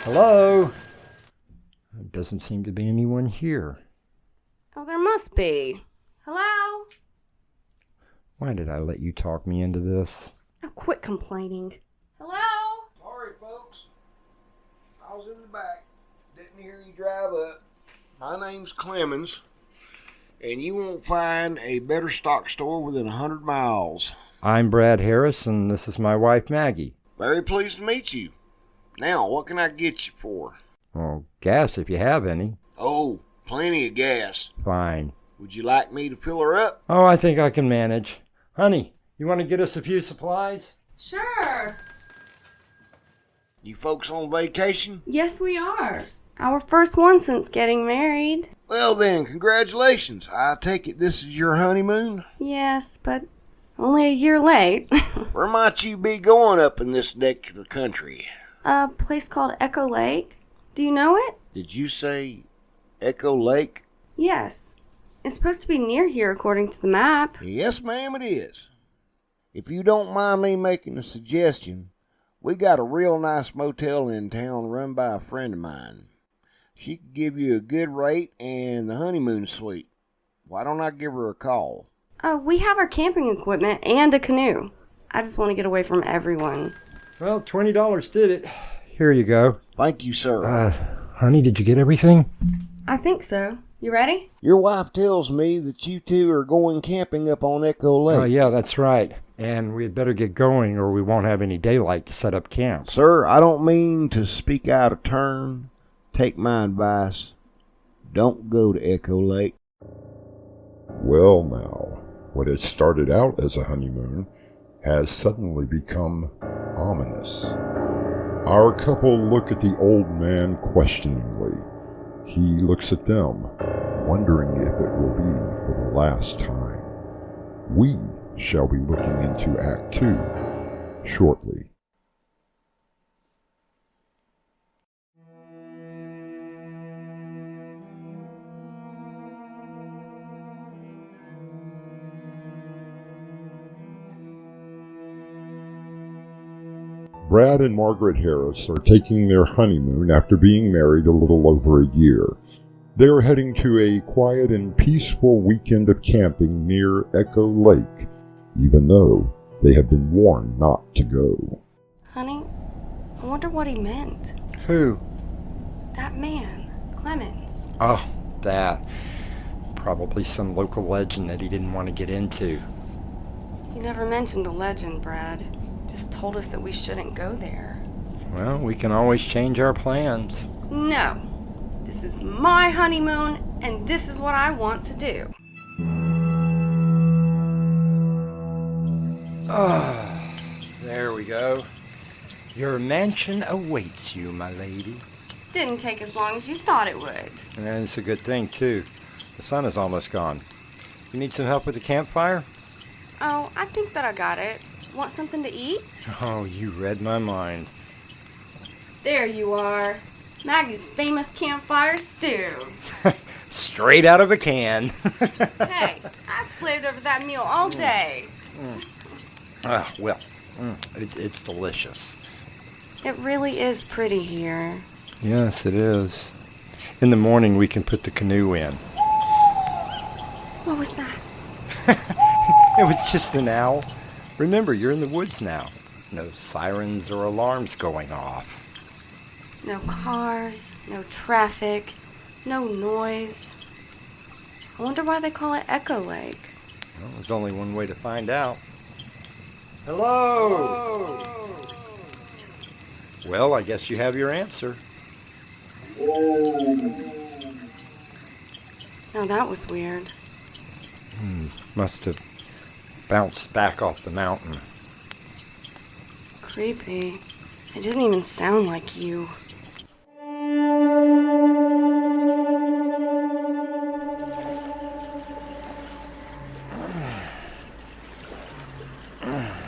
Hello? There doesn't seem to be anyone here. Oh, there must be. Hello? Why did I let you talk me into this? Oh, quit complaining. Hello? Sorry, folks. I was in the back. Didn't hear you drive up. My name's Clemens, and you won't find a better stock store within 100 miles. I'm Brad Harris, and this is my wife, Maggie. Very pleased to meet you. Now, what can I get you for? Well, gas if you have any. Oh, plenty of gas. Fine. Would you like me to fill her up? Oh, I think I can manage. Honey, you want to get us a few supplies? Sure. You folks on vacation? Yes, we are. Our first one since getting married. Well then, congratulations. I take it this is your honeymoon? Yes, but only a year late. Where might you be going up in this neck of the country? A place called Echo Lake. Do you know it? Did you say Echo Lake? Yes. It's supposed to be near here according to the map. Yes, ma'am, it is. If you don't mind me making a suggestion, we got a real nice motel in town run by a friend of mine. She could give you a good rate and the honeymoon suite. Why don't I give her a call? We have our camping equipment and a canoe. I just want to get away from everyone. Well, $20 did it. Here you go. Thank you, sir. Honey, did you get everything? I think so. You ready? Your wife tells me that you two are going camping up on Echo Lake. Oh, yeah, that's right. And we had better get going or we won't have any daylight to set up camp. Sir, I don't mean to speak out of turn. Take my advice. Don't go to Echo Lake. Well now, What had started out as a honeymoon has suddenly become ominous. Our couple look at the old man questioningly. He looks at them, wondering if it will be for the last time. We shall be looking into Act 2 shortly. Brad and Margaret Harris are taking their honeymoon after being married a little over a year. They are heading to a quiet and peaceful weekend of camping near Echo Lake, even though they have been warned not to go. Honey, I wonder what he meant. Who? That man, Clemens. Oh, that. Probably some local legend that he didn't want to get into. You never mentioned a legend, Brad. Just told us that we shouldn't go there. Well, we can always change our plans. No. This is my honeymoon, and this is what I want to do. Ah, there we go. Your mansion awaits you, my lady. Didn't take as long as you thought it would. And it's a good thing, too. The sun is almost gone. You need some help with the campfire? Oh, I think that I got it. Want something to eat? Oh, you read my mind. There you are. Maggie's famous campfire stew. Straight out of a can. Hey, I slaved over that meal all day. Well, it's delicious. It really is pretty here. Yes, it is. In the morning, we can put the canoe in. What was that? It was just an owl. Remember, you're in the woods now. No sirens or alarms going off. No cars, no traffic, no noise. I wonder why they call it Echo Lake. Well, there's only one way to find out. Hello! Well, I guess you have your answer. Now that was weird. Must have bounced back off the mountain. Creepy. It didn't even sound like you.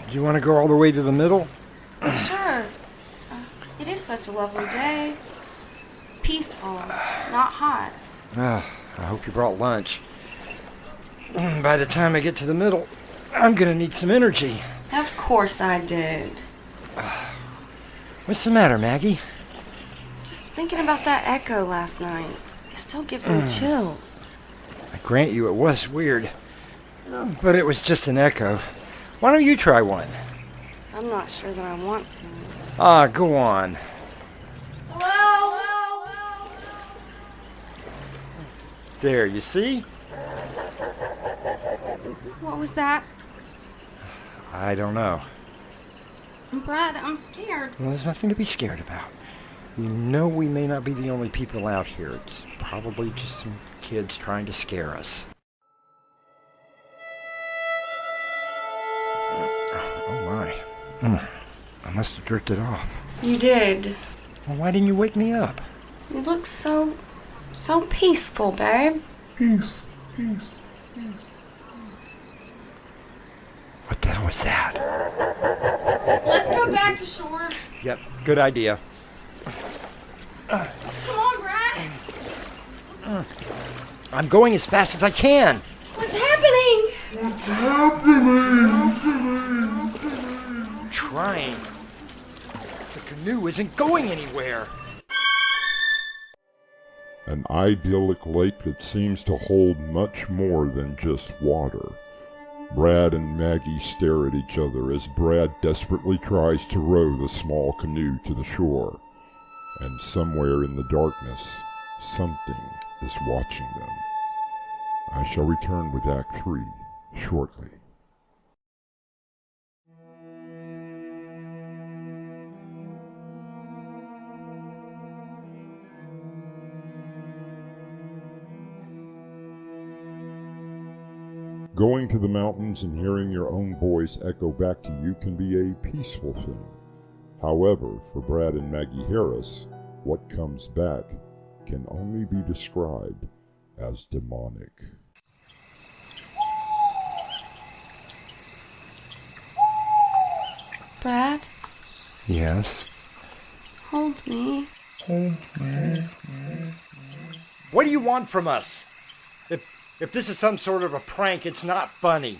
Do you want to go all the way to the middle? Sure. It is such a lovely day. Peaceful, not hot. I hope you brought lunch. By the time I get to the middle, I'm going to need some energy. Of course I did. What's the matter, Maggie? Just thinking about that echo last night. It still gives me chills. I grant you it was weird, but it was just an echo. Why don't you try one? I'm not sure that I want to. Go on. Hello? There, you see? What was that? I don't know. Brad, I'm scared. Well, there's nothing to be scared about. You know we may not be the only people out here. It's probably just some kids trying to scare us. Oh my. I must have drifted off. You did. Well, why didn't you wake me up? You look so peaceful, babe. Peace. What the hell was that? Let's go back to shore. Yep, good idea. Come on, Brad. I'm going as fast as I can. What's happening? I'm trying. The canoe isn't going anywhere. An idyllic lake that seems to hold much more than just water. Brad and Maggie stare at each other as Brad desperately tries to row the small canoe to the shore. And somewhere in the darkness, something is watching them. I shall return with Act 3 shortly. Going to the mountains and hearing your own voice echo back to you can be a peaceful thing. However, for Brad and Maggie Harris, what comes back can only be described as demonic. Brad, Yes? hold me. What do you want from us? If this is some sort of a prank, it's not funny.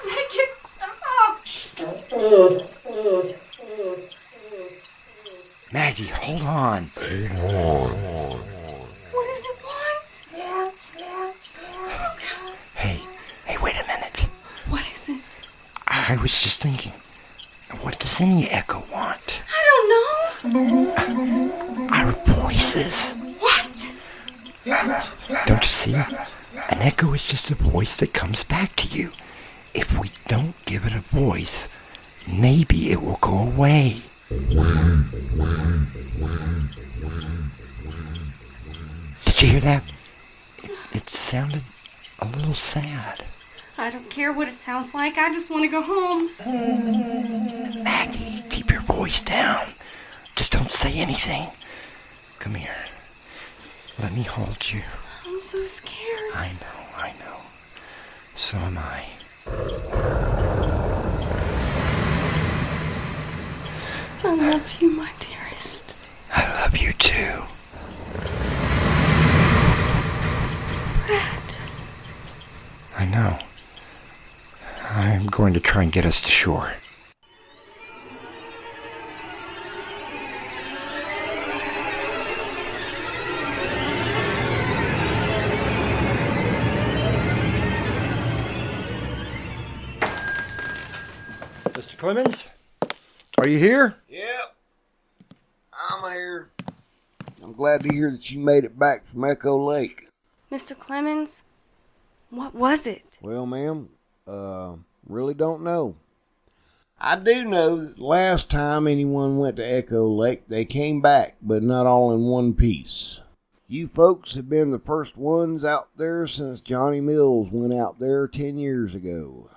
Make it stop! Maggie, hold on. What does it want? Hey, wait a minute. What is it? I was just thinking, what does any echo want? I don't know. Our voices. What? Don't you see? An echo is just a voice that comes back to you. If we don't give it a voice, maybe it will go away. Did you hear that? It sounded a little sad. I don't care what it sounds like. I just want to go home. Maggie, keep your voice down. Just don't say anything. Come here. Let me hold you. I'm so scared. I know. So am I. I love you, my dearest. I love you too. Brad. I know. I'm going to try and get us to shore. Mr. Clemens? Are you here? Yep. I'm here. I'm glad to hear that you made it back from Echo Lake. Mr. Clemens, what was it? Well, ma'am, really don't know. I do know that last time anyone went to Echo Lake, they came back, but not all in one piece. You folks have been the first ones out there since Johnny Mills went out there 10 years ago.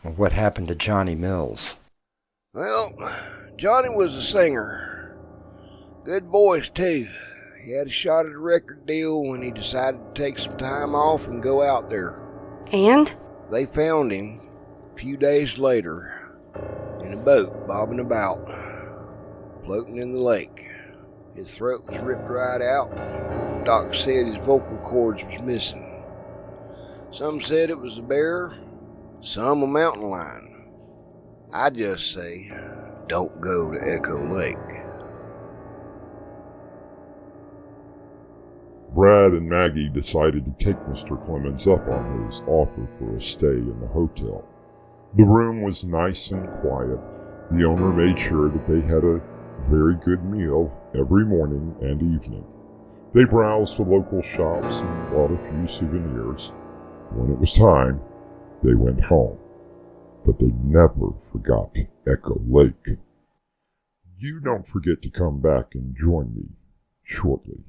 Well, what happened to Johnny Mills? Well, Johnny was a singer. Good voice, too. He had a shot at a record deal when he decided to take some time off and go out there. And? They found him a few days later in a boat bobbing about, floating in the lake. His throat was ripped right out. Doc said his vocal cords was missing. Some said it was a bear, some a mountain lion. I just say, don't go to Echo Lake. Brad and Maggie decided to take Mr. Clemens up on his offer for a stay in the hotel. The room was nice and quiet. The owner made sure that they had a very good meal every morning and evening. They browsed the local shops and bought a few souvenirs. When it was time, they went home. But they never forgot Echo Lake. You don't forget to come back and join me shortly.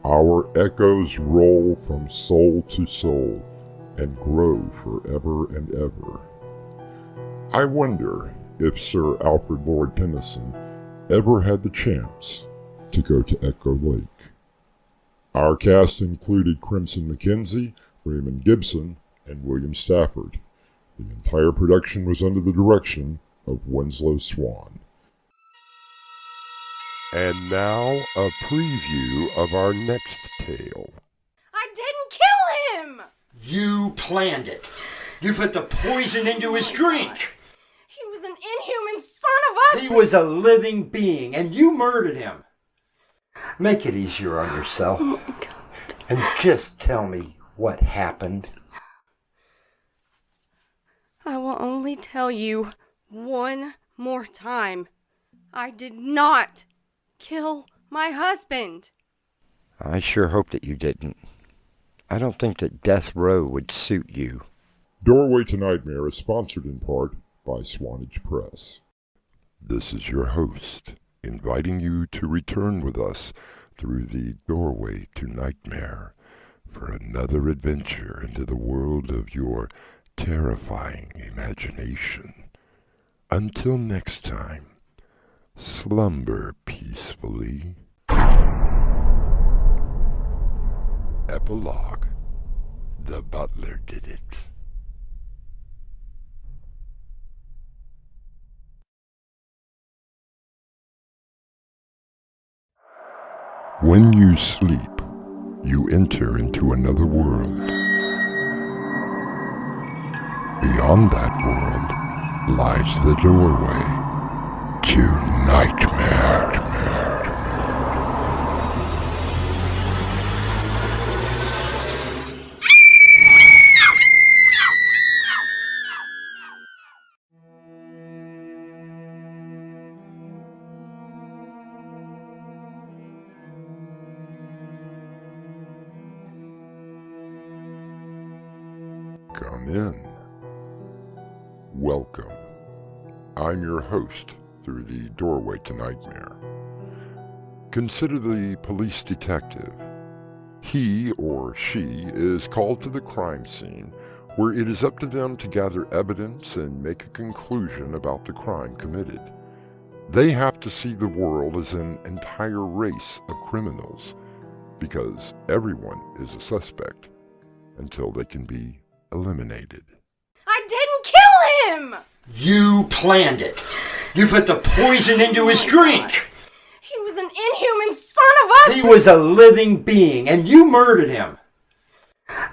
Our echoes roll from soul to soul and grow forever and ever. I wonder if Sir Alfred Lord Tennyson ever had the chance to go to Echo Lake. Our cast included Crimson McKenzie, Raymond Gibson, and William Stafford. The entire production was under the direction of Winslow Swan. And now, a preview of our next tale. I didn't kill him! You planned it. You put the poison into his drink. He was an inhuman son of a... He was a living being, and you murdered him. Make it easier on yourself. Oh my God. And just tell me what happened. I will only tell you one more time. I did not kill my husband. I sure hope that you didn't. I don't think that death row would suit you. Doorway to Nightmare is sponsored in part by Swanage Press. This is your host, inviting you to return with us through the Doorway to Nightmare for another adventure into the world of your terrifying imagination. Until next time, slumber peacefully. Epilogue. The butler did it. When you sleep, you enter into another world. Beyond that world lies the doorway to nightmare. Come in. Welcome. I'm your host through the Doorway to Nightmare. Consider the police detective. He or she is called to the crime scene where it is up to them to gather evidence and make a conclusion about the crime committed. They have to see the world as an entire race of criminals because everyone is a suspect until they can be eliminated. I didn't kill him! You planned it. You put the poison into his drink. He was an inhuman son of a... He was a living being, and you murdered him.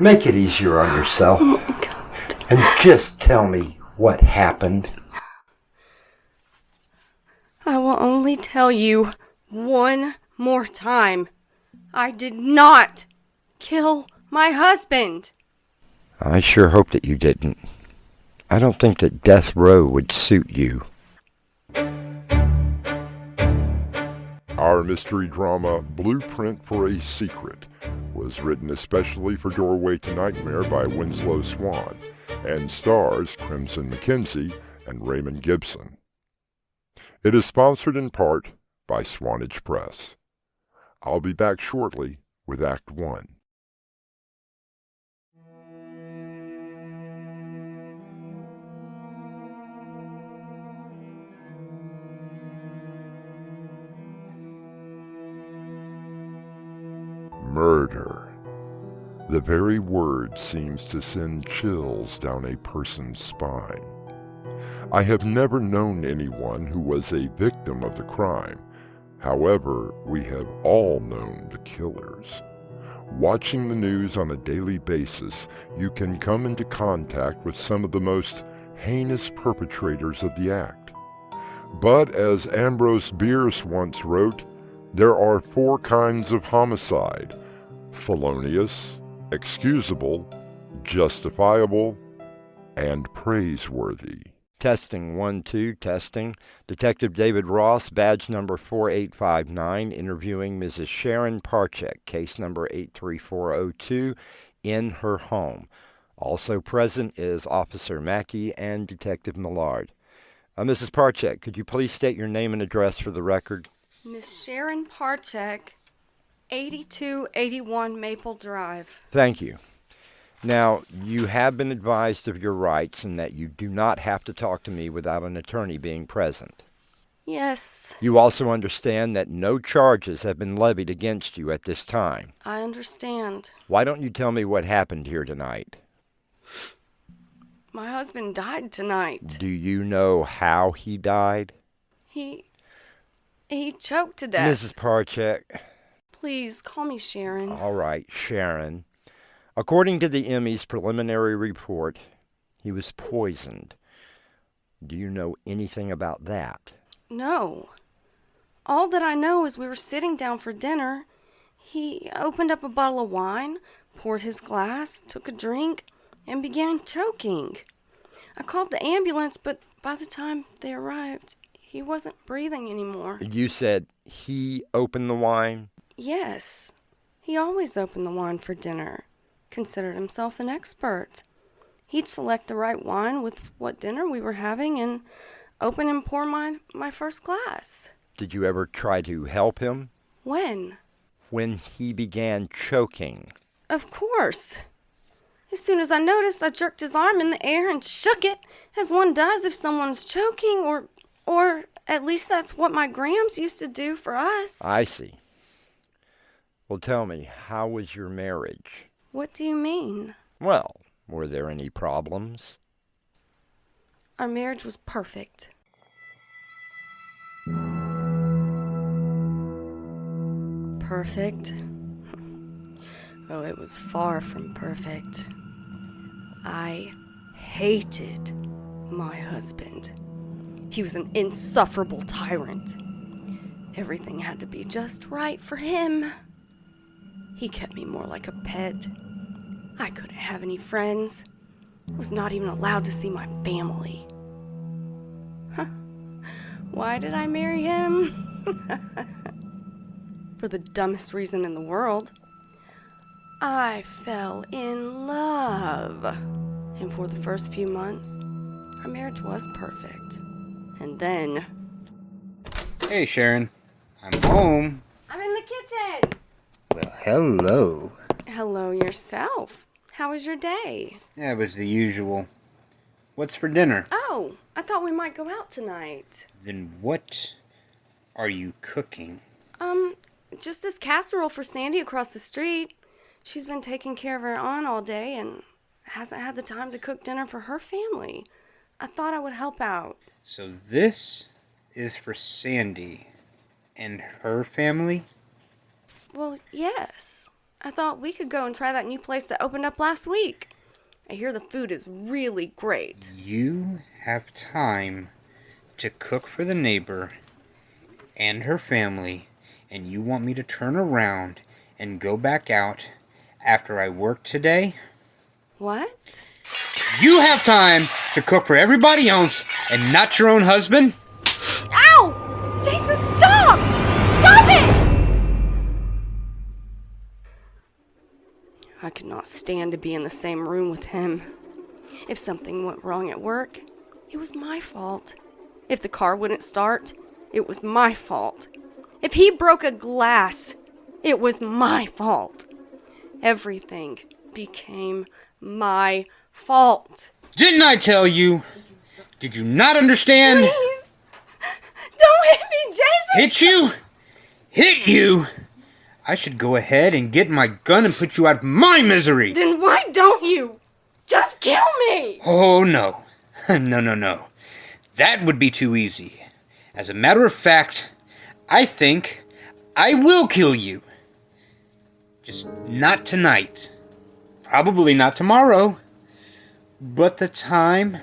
Make it easier on yourself. Oh my God. And just tell me what happened. I will only tell you one more time. I did not kill my husband. I sure hope that you didn't. I don't think that death row would suit you. Our mystery drama, Blueprint for a Secret, was written especially for Doorway to Nightmare by Winslow Swan, and stars Crimson McKenzie and Raymond Gibson. It is sponsored in part by Swanage Press. I'll be back shortly with Act 1. Murder. The very word seems to send chills down a person's spine. I have never known anyone who was a victim of the crime. However, we have all known the killers. Watching the news on a daily basis, you can come into contact with some of the most heinous perpetrators of the act. But as Ambrose Bierce once wrote, there are 4 kinds of homicide: felonious, excusable, justifiable, and praiseworthy. Testing 1, 2, testing. Detective David Ross, badge number 4859, interviewing Mrs. Sharon Parchek, case number 83402, in her home. Also present is Officer Mackey and Detective Millard. Mrs. Parchek, could you please state your name and address for the record? Miss Sharon Parchek, 8281 Maple Drive. Thank you. Now, you have been advised of your rights and that you do not have to talk to me without an attorney being present. Yes. You also understand that no charges have been levied against you at this time. I understand. Why don't you tell me what happened here tonight? My husband died tonight. Do you know how he died? He choked to death. Mrs. Parchek. Please, call me Sharon. All right, Sharon. According to the Emmy's preliminary report, he was poisoned. Do you know anything about that? No. All that I know is we were sitting down for dinner. He opened up a bottle of wine, poured his glass, took a drink, and began choking. I called the ambulance, but by the time they arrived, he wasn't breathing anymore. You said he opened the wine? Yes. He always opened the wine for dinner. considered himself an expert. He'd select the right wine with what dinner we were having and open and pour my first glass. Did you ever try to help him? When? When he began choking. Of course. As soon as I noticed, I jerked his arm in the air and shook it, as one does if someone's choking, or at least that's what my Grams used to do for us. I see. Well, tell me, how was your marriage? What do you mean? Well, were there any problems? Our marriage was perfect. Perfect? Oh, it was far from perfect. I hated my husband. He was an insufferable tyrant. Everything had to be just right for him. He kept me more like a pet. I couldn't have any friends. I was not even allowed to see my family. Huh. Why did I marry him? For the dumbest reason in the world. I fell in love. And for the first few months, our marriage was perfect. And then... Hey, Sharon. I'm home. I'm in the kitchen! Well, hello. Hello yourself. How was your day? Yeah, it was the usual. What's for dinner? Oh, I thought we might go out tonight. Then what are you cooking? Just this casserole for Sandy across the street. She's been taking care of her aunt all day and hasn't had the time to cook dinner for her family. I thought I would help out. So this is for Sandy and her family? Well, yes. I thought we could go and try that new place that opened up last week. I hear the food is really great. You have time to cook for the neighbor and her family, and you want me to turn around and go back out after I work today? What? You have time to cook for everybody else and not your own husband? Ow! Jason, stop! Stop it! I could not stand to be in the same room with him. If something went wrong at work, it was my fault. If the car wouldn't start, it was my fault. If he broke a glass, it was my fault. Everything became my fault. Didn't I tell you? Did you not understand? Please! Don't hit me, Jason! Hit you? Hit you? I should go ahead and get my gun and put you out of my misery. Then why don't you? Just kill me! Oh, no. No. That would be too easy. As a matter of fact, I think I will kill you. Just not tonight. Probably not tomorrow. But the time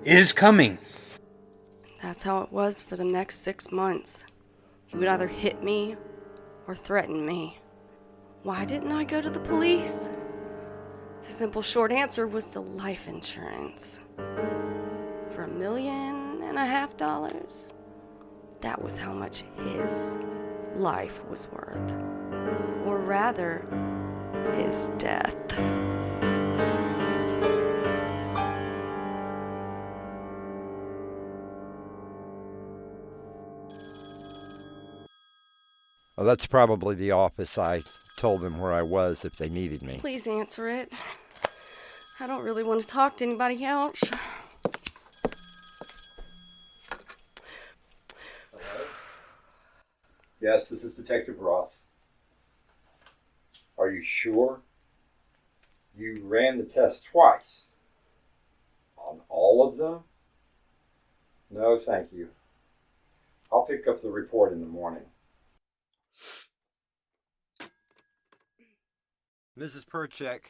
is coming. That's how it was for the next 6 months. He would either hit me or threaten me. Why didn't I go to the police? The simple short answer was the life insurance. For $1.5 million, that was how much his life was worth. Or rather, his death. Well, that's probably the office. I told them where I was if they needed me. Please answer it. I don't really want to talk to anybody else. Hello? Yes, this is Detective Roth. Are you sure? You ran the test twice. On all of them? No, thank you. I'll pick up the report in the morning. Mrs. Perchek,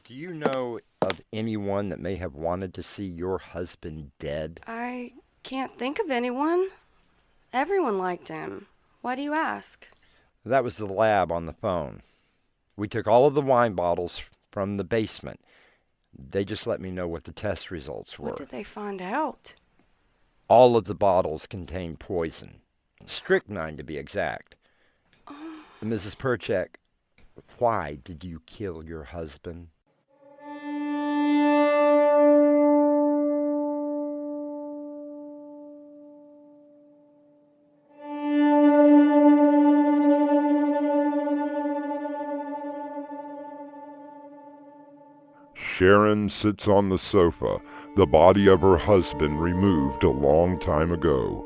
do you know of anyone that may have wanted to see your husband dead? I can't think of anyone. Everyone liked him. Why do you ask? That was the lab on the phone. We took all of the wine bottles from the basement. They just let me know what the test results were. What did they find out? All of the bottles contained poison. Strychnine, to be exact. Mrs. Perchek, Why did you kill your husband? Sharon sits on the sofa, the body of her husband removed a long time ago.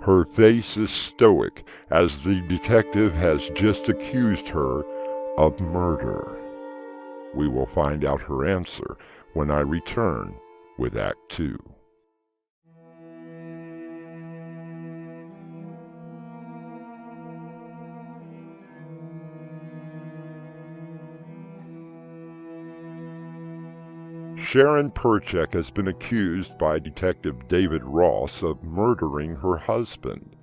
Her face is stoic as the detective has just accused her of murder. We will find out her answer when I return with Act 2. Sharon Perchek has been accused by Detective David Ross of murdering her husband.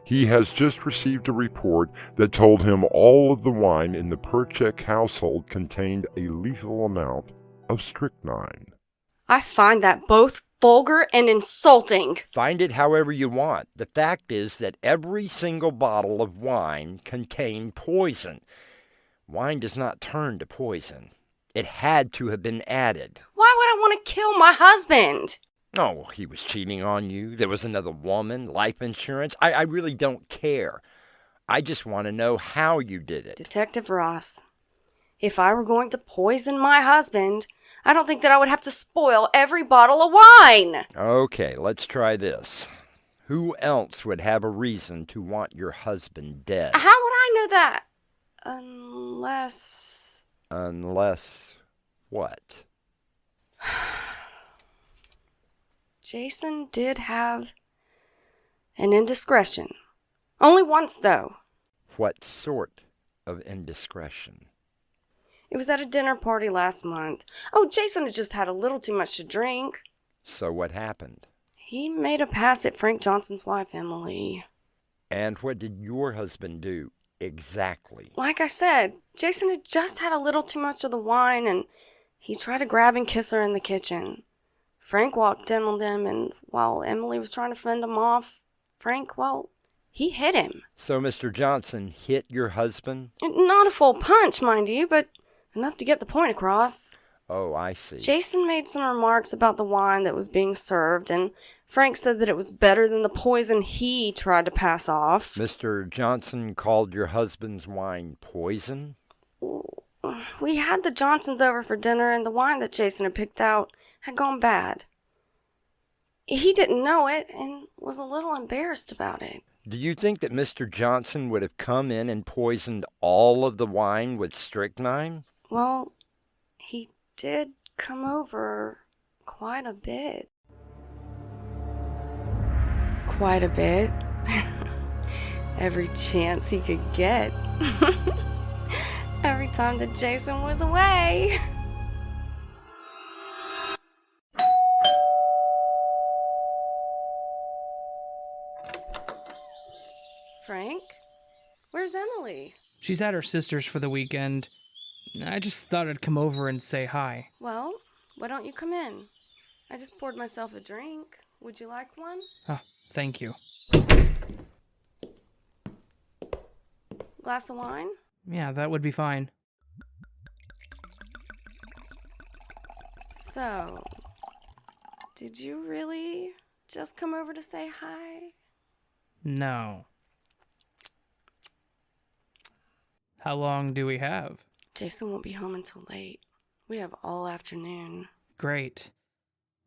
He has just received a report that told him all of the wine in the Perchek household contained a lethal amount of strychnine. I find that both vulgar and insulting. Find it however you want. The fact is that every single bottle of wine contained poison. Wine does not turn to poison. It had to have been added. Why would I want to kill my husband? Oh, he was cheating on you. There was another woman, life insurance. I really don't care. I just want to know how you did it. Detective Ross, if I were going to poison my husband, I don't think that I would have to spoil every bottle of wine. Okay, let's try this. Who else would have a reason to want your husband dead? How would I know that? Unless what? Jason did have an indiscretion. Only once, though. What sort of indiscretion? It was at a dinner party last month. Oh, Jason had just had a little too much to drink. So what happened? He made a pass at Frank Johnson's wife, Emily. And what did your husband do exactly? Like I said, Jason had just had a little too much of the wine, and he tried to grab and kiss her in the kitchen. Frank walked in on them, and while Emily was trying to fend him off, Frank, well, he hit him. So Mr. Johnson hit your husband? Not a full punch, mind you, but enough to get the point across. Oh, I see. Jason made some remarks about the wine that was being served, and Frank said that it was better than the poison he tried to pass off. Mr. Johnson called your husband's wine poison? We had the Johnsons over for dinner, and the wine that Jason had picked out had gone bad. He didn't know it and was a little embarrassed about it. Do you think that Mr. Johnson would have come in and poisoned all of the wine with strychnine? Well, he did come over quite a bit. Quite a bit. Every chance he could get. Every time that Jason was away. Frank? Where's Emily? She's at her sister's for the weekend. I just thought I'd come over and say hi. Well, why don't you come in? I just poured myself a drink. Would you like one? Oh, thank you. Glass of wine? Yeah, that would be fine. So, did you really just come over to say hi? No. How long do we have? Jason won't be home until late. We have all afternoon. Great.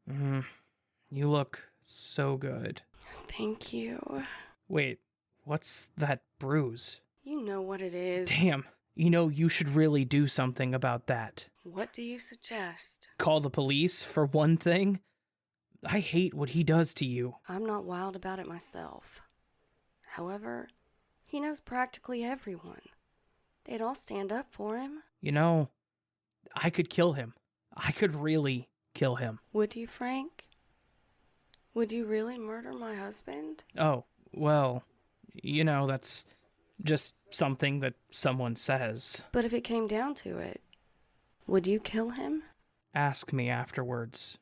You look so good. Thank you. Wait, what's that bruise? You know what it is. Damn, you should really do something about that. What do you suggest? Call the police, for one thing? I hate what he does to you. I'm not wild about it myself. However, he knows practically everyone. They'd all stand up for him. I could kill him. I could really kill him. Would you, Frank? Would you really murder my husband? Oh, well, that's just something that someone says. But if it came down to it, would you kill him? Ask me afterwards.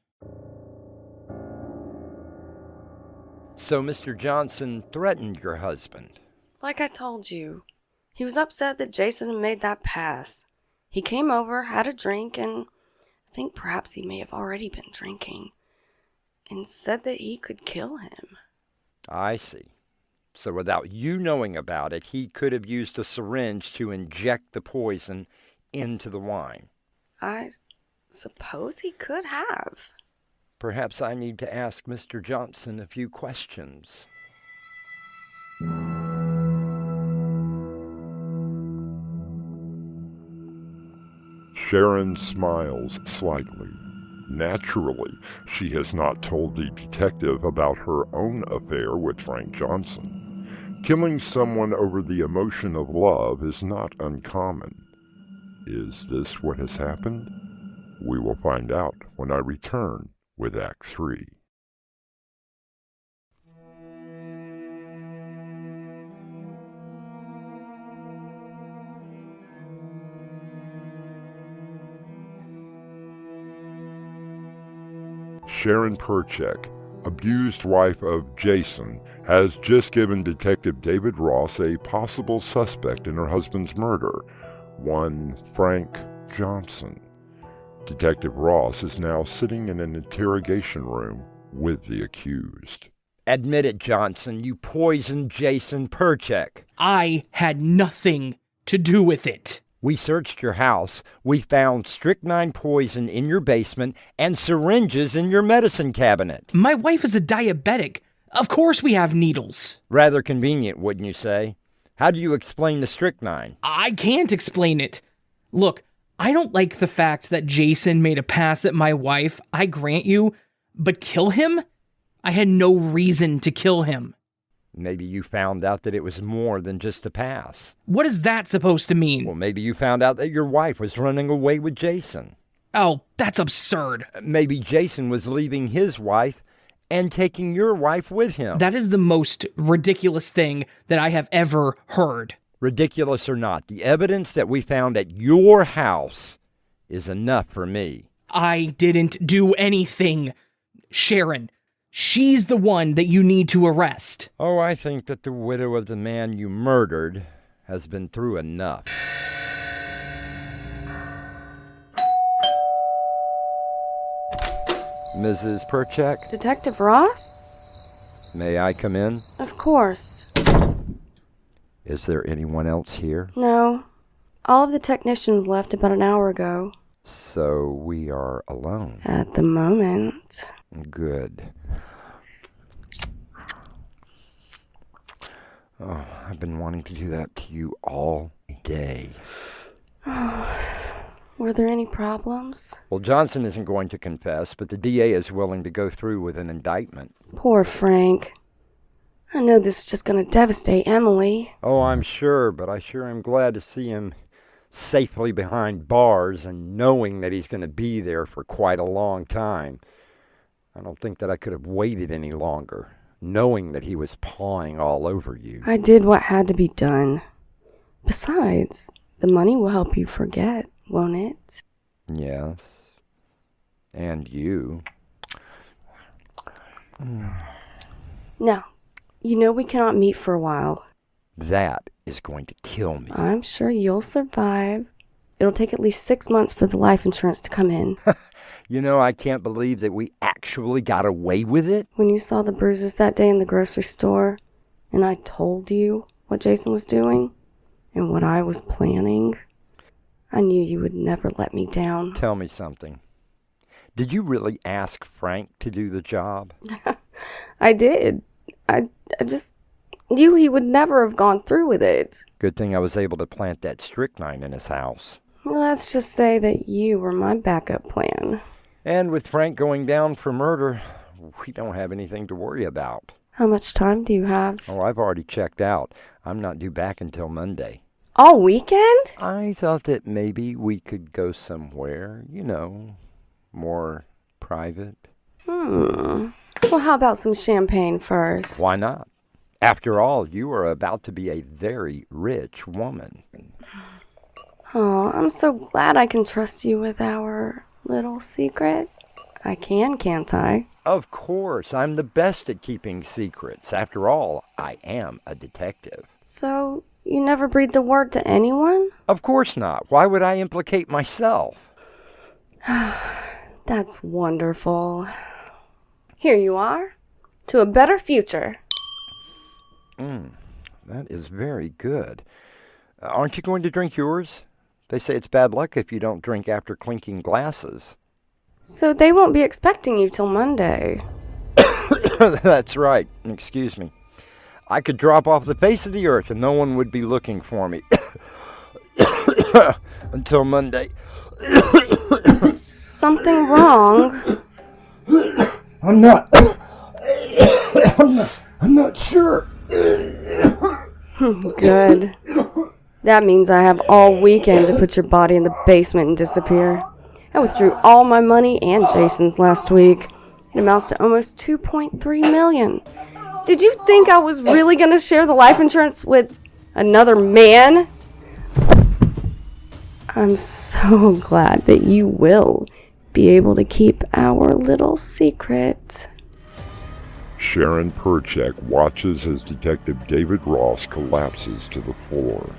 So Mr. Johnson threatened your husband? Like I told you, He was upset that Jason had made that pass. He came over, had a drink, and I think perhaps he may have already been drinking, and said that he could kill him. I see. So without you knowing about it, he could have used a syringe to inject the poison into the wine. I suppose he could have. Perhaps I need to ask Mr. Johnson a few questions. Sharon smiles slightly. Naturally, she has not told the detective about her own affair with Frank Johnson. Killing someone over the emotion of love is not uncommon. Is this what has happened? We will find out when I return with Act 3. Sharon Perchek, abused wife of Jason, has just given Detective David Ross a possible suspect in her husband's murder, one Frank Johnson. Detective Ross is now sitting in an interrogation room with the accused. Admit it, Johnson. You poisoned Jason Perchek. I had nothing to do with it. We searched your house. We found strychnine poison in your basement and syringes in your medicine cabinet. My wife is a diabetic. Of course we have needles. Rather convenient, wouldn't you say? How do you explain the strychnine? I can't explain it. Look, I don't like the fact that Jason made a pass at my wife, I grant you, but kill him? I had no reason to kill him. Maybe you found out that it was more than just a pass. What is that supposed to mean? Well, maybe you found out that your wife was running away with Jason. Oh, that's absurd. Maybe Jason was leaving his wife and taking your wife with him. That is the most ridiculous thing that I have ever heard. Ridiculous or not, the evidence that we found at your house is enough for me. I didn't do anything. Sharon, she's the one that you need to arrest. Oh, I think that the widow of the man you murdered has been through enough. Mrs. Perchek? Detective Ross? May I come in? Of course. Is there anyone else here? No. All of the technicians left about an hour ago. So we are alone. At the moment. Good. Oh, I've been wanting to do that to you all day. Were there any problems? Well, Johnson isn't going to confess, but the DA is willing to go through with an indictment. Poor Frank. I know this is just going to devastate Emily. Oh, I'm sure, but I sure am glad to see him safely behind bars and knowing that he's going to be there for quite a long time. I don't think that I could have waited any longer, knowing that he was pawing all over you. I did what had to be done. Besides, the money will help you forget, won't it? Yes. And you. Now, you know we cannot meet for a while. That is going to kill me. I'm sure you'll survive. It'll take at least 6 months for the life insurance to come in. You know, I can't believe that we actually got away with it. When you saw the bruises that day in the grocery store, and I told you what Jason was doing, and what I was planning, I knew you would never let me down. Tell me something. Did you really ask Frank to do the job? I did. I just knew he would never have gone through with it. Good thing I was able to plant that strychnine in his house. Let's just say that you were my backup plan. And with Frank going down for murder, we don't have anything to worry about. How much time do you have? Oh, I've already checked out. I'm not due back until Monday. All weekend? I thought that maybe we could go somewhere, you know, more private. Well, how about some champagne first? Why not? After all, you are about to be a very rich woman. Oh, I'm so glad I can trust you with our little secret. I can, can't I? Of course, I'm the best at keeping secrets. After all, I am a detective. So, You never breathed a word to anyone? Of course not. Why would I implicate myself? That's wonderful. Here you are. To a better future. That is very good. Aren't you going to drink yours? They say it's bad luck if you don't drink after clinking glasses. So they won't be expecting you till Monday. That's right. Excuse me. I could drop off the face of the earth and no one would be looking for me. Until Monday. Something wrong? I'm not sure. Good. That means I have all weekend to put your body in the basement and disappear. I withdrew all my money and Jason's last week. It amounts to almost $2.3 million. Did you think I was really going to share the life insurance with another man? I'm so glad that you will be able to keep our little secret. Sharon Perchek watches as Detective David Ross collapses to the floor.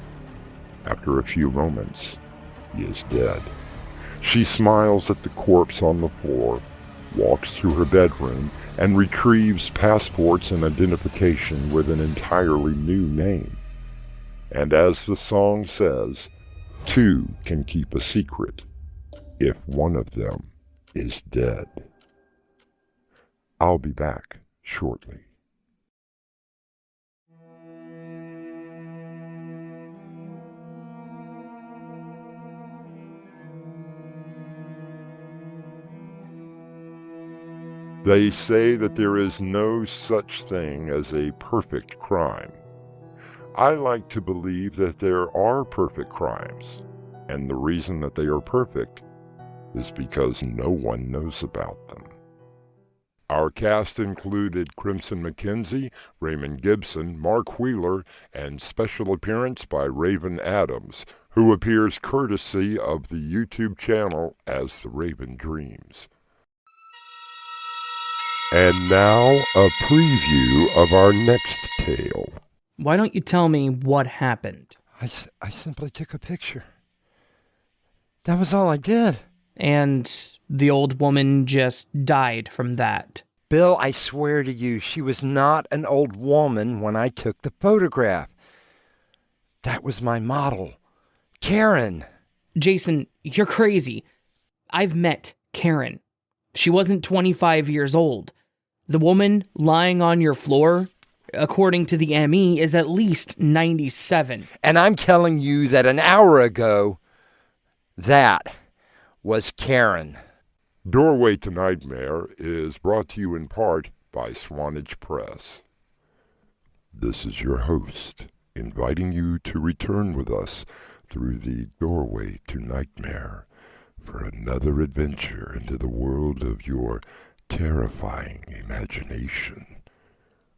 After a few moments, he is dead. She smiles at the corpse on the floor, walks through her bedroom, and retrieves passports and identification with an entirely new name. And as the song says, two can keep a secret if one of them is dead. I'll be back shortly. They say that there is no such thing as a perfect crime. I like to believe that there are perfect crimes, and the reason that they are perfect is because no one knows about them. Our cast included Crimson McKenzie, Raymond Gibson, Mark Wheeler, and special appearance by Raven Adams, who appears courtesy of the YouTube channel as The Raven Dreams. And now, a preview of our next tale. Why don't you tell me what happened? I simply took a picture. That was all I did. And the old woman just died from that. Bill, I swear to you, she was not an old woman when I took the photograph. That was my model, Karen. Jason, you're crazy. I've met Karen. She wasn't 25 years old. The woman lying on your floor, according to the ME, is at least 97. And I'm telling you that an hour ago, that was Karen. Doorway to Nightmare is brought to you in part by Swanage Press. This is your host, inviting you to return with us through the Doorway to Nightmare for another adventure into the world of your terrifying imagination.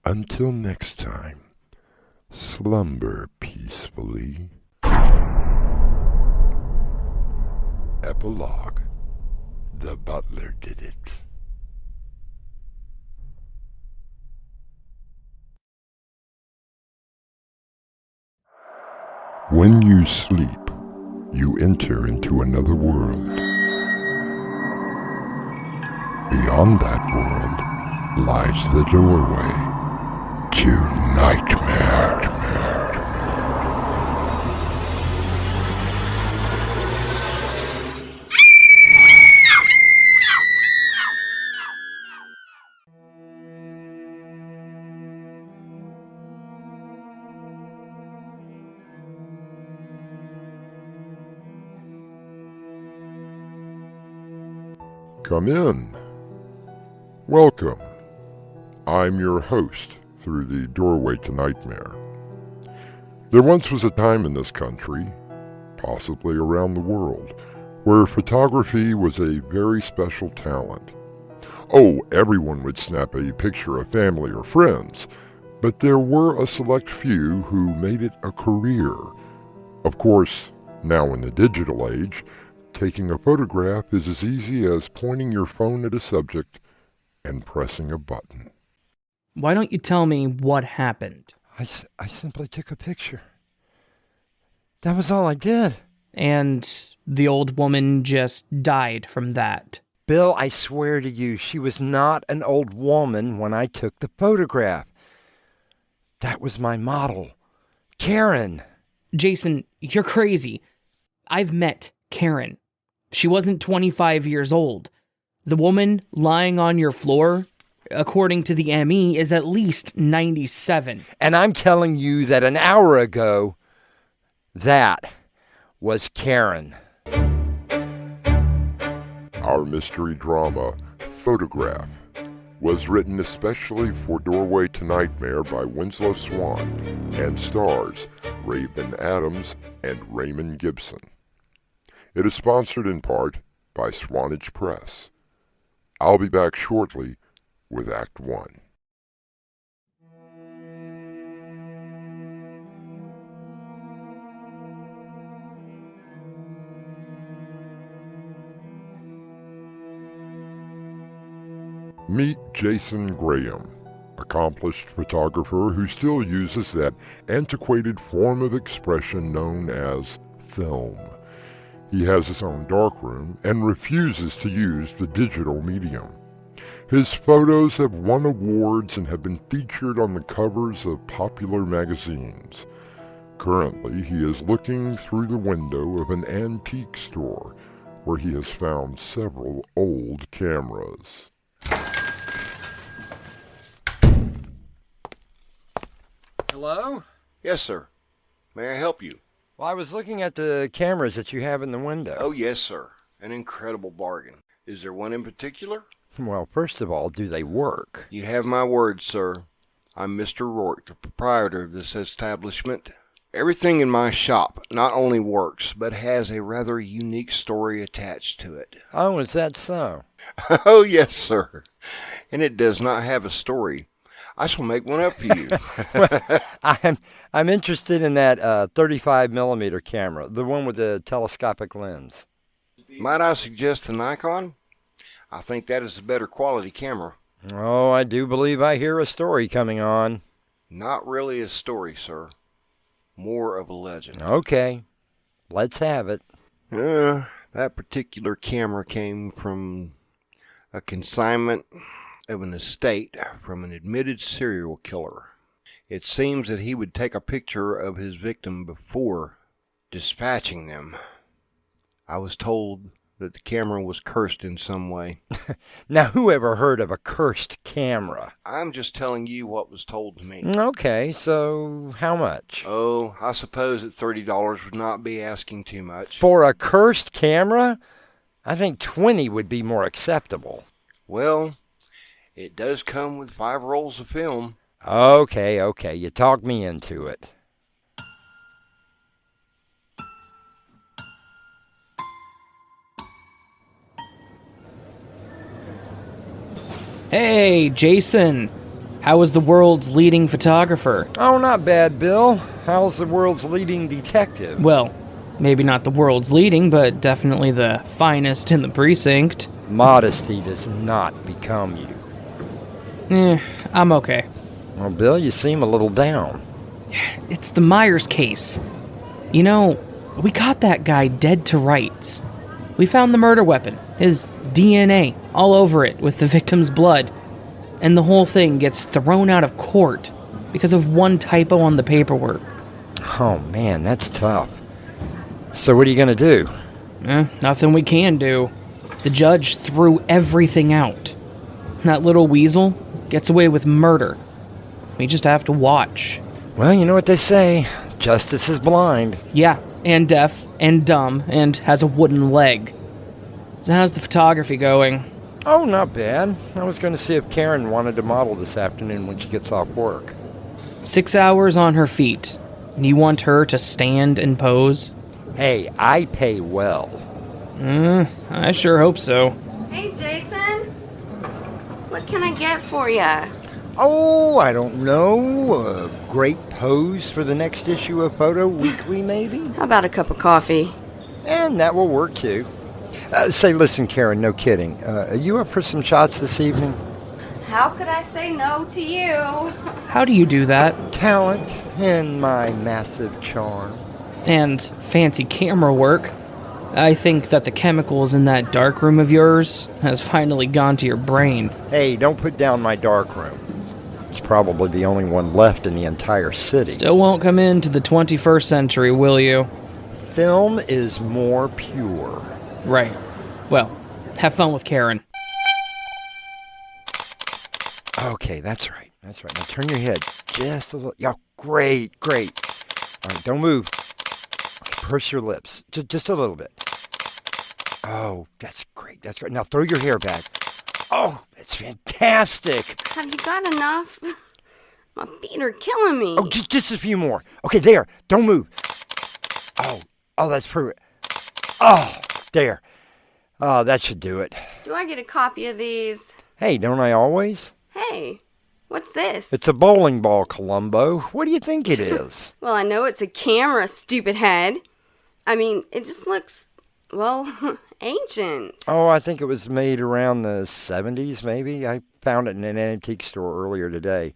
Until next time, slumber peacefully. Epilogue. The butler did it. When you sleep, you enter into another world. Beyond that world lies the doorway to nightmare. Come in. Welcome. I'm your host through the Doorway to Nightmare. There once was a time in this country, possibly around the world, where photography was a very special talent. Oh, everyone would snap a picture of family or friends, but there were a select few who made it a career. Of course, now in the digital age, taking a photograph is as easy as pointing your phone at a subject and pressing a button. Why don't you tell me what happened? I simply took a picture. That was all I did. And the old woman just died from that. Bill, I swear to you, she was not an old woman when I took the photograph. That was my model, Karen. Jason, you're crazy. I've met Karen. She wasn't 25 years old. The woman lying on your floor, according to the ME, is at least 97. And I'm telling you that an hour ago, that was Karen. Our mystery drama, Photograph, was written especially for Doorway to Nightmare by Winslow Swan and stars Raven Adams and Raymond Gibson. It is sponsored in part by Swanage Press. I'll be back shortly with Act 1. Meet Jason Graham, accomplished photographer who still uses that antiquated form of expression known as film. He has his own darkroom and refuses to use the digital medium. His photos have won awards and have been featured on the covers of popular magazines. Currently, he is looking through the window of an antique store where he has found several old cameras. Hello? Yes, sir. May I help you? Well, I was looking at the cameras that you have in the window. Oh, yes, sir. An incredible bargain. Is there one in particular? Well, first of all, do they work? You have my word, sir. I'm Mr. Rourke, the proprietor of this establishment. Everything in my shop not only works, but has a rather unique story attached to it. Oh, is that so? Oh, yes, sir. And it does not have a story. I shall make one up for you. Well, I'm interested in that 35 millimeter camera, the one with the telescopic lens. Might I suggest the Nikon? I think that is a better quality camera. Oh, I do believe I hear a story coming on. Not really a story, sir. More of a legend. Okay, let's have it. That particular camera came from a consignment of an estate from an admitted serial killer. It seems that he would take a picture of his victim before dispatching them. I was told that the camera was cursed in some way. Now, who ever heard of a cursed camera? I'm just telling you what was told to me. Okay, so how much? Oh, I suppose that $30 would not be asking too much. For a cursed camera? I think 20 would be more acceptable. Well, it does come with 5 rolls of film. Okay, you talked me into it. Hey, Jason. How was the world's leading photographer? Oh, not bad, Bill. How's the world's leading detective? Well, maybe not the world's leading, but definitely the finest in the precinct. Modesty does not become you. I'm okay. Well, Bill, you seem a little down. It's the Myers case. You know, we caught that guy dead to rights. We found the murder weapon, his DNA, all over it with the victim's blood. And the whole thing gets thrown out of court because of one typo on the paperwork. Oh, man, that's tough. So what are you going to do? Nothing we can do. The judge threw everything out. That little weasel gets away with murder. We just have to watch. Well, you know what they say. Justice is blind. Yeah, and deaf, and dumb, and has a wooden leg. So how's the photography going? Oh, not bad. I was going to see if Karen wanted to model this afternoon when she gets off work. 6 hours on her feet. And you want her to stand and pose? Hey, I pay well. I sure hope so. Hey, Jason. What can I get for ya? Oh, I don't know. A great pose for the next issue of Photo Weekly, maybe? How about a cup of coffee? And that will work, too. Say, listen, Karen, no kidding. Are you up for some shots this evening? How could I say no to you? How do you do that? Talent and my massive charm. and fancy camera work, I think that the chemicals in that dark room of yours has finally gone to your brain. Hey, don't put down my dark room. It's probably the only one left in the entire city. Still won't come into the 21st century, will you? Film is more pure. Right. Well, have fun with Karen. Okay, that's right. That's right. Now turn your head just a little. Yeah, great. All right, don't move. Okay, purse your lips. Just a little bit. Oh, that's great. Now throw your hair back. Oh, it's fantastic. Have you got enough? My feet are killing me. Oh, just a few more. Okay, there. Don't move. Oh, that's perfect. Oh, there. Oh, that should do it. Do I get a copy of these? Hey, don't I always? Hey, what's this? It's a bowling ball, Columbo. What do you think it is? Well, I know it's a camera, stupid head. I mean, it just looks, well, ancient. Oh, I think it was made around the 70s, maybe. I found it in an antique store earlier today.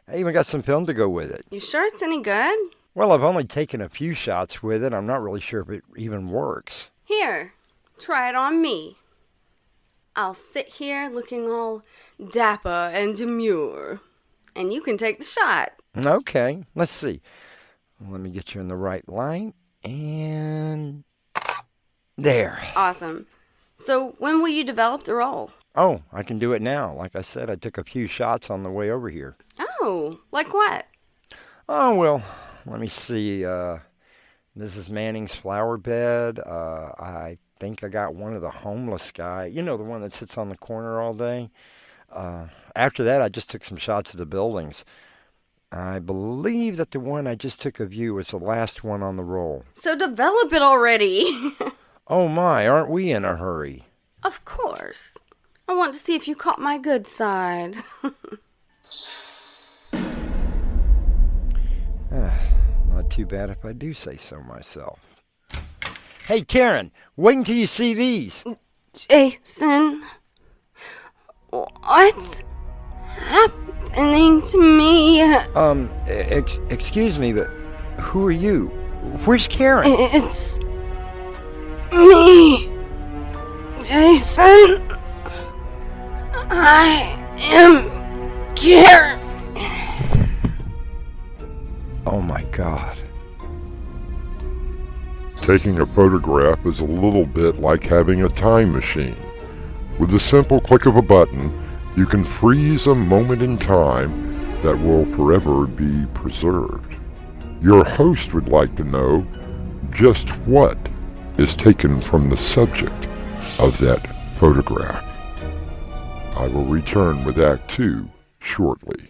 I even got some film to go with it. You sure it's any good? Well, I've only taken a few shots with it. I'm not really sure if it even works. Here, try it on me. I'll sit here looking all dapper and demure, and you can take the shot. Okay, let's see. Let me get you in the right light, and there. Awesome. So when will you develop the role? Oh, I can do it now. Like I said, I took a few shots on the way over here. Oh, like what? Oh, well, let me see. This is Manning's flower bed. I think I got one of the homeless guy. You know, the one that sits on the corner all day. After that, I just took some shots of the buildings. I believe that the one I just took of you was the last one on the roll. So develop it already. Oh my, aren't we in a hurry? Of course. I want to see if you caught my good side. Not too bad if I do say so myself. Hey, Karen, wait until you see these. Jason, what's happening to me? Excuse me, but who are you? Where's Karen? It's me, Jason. I am Karen. Oh my God. Taking a photograph is a little bit like having a time machine. With the simple click of a button, you can freeze a moment in time that will forever be preserved. Your host would like to know just what is taken from the subject of that photograph. I will return with Act 2 shortly.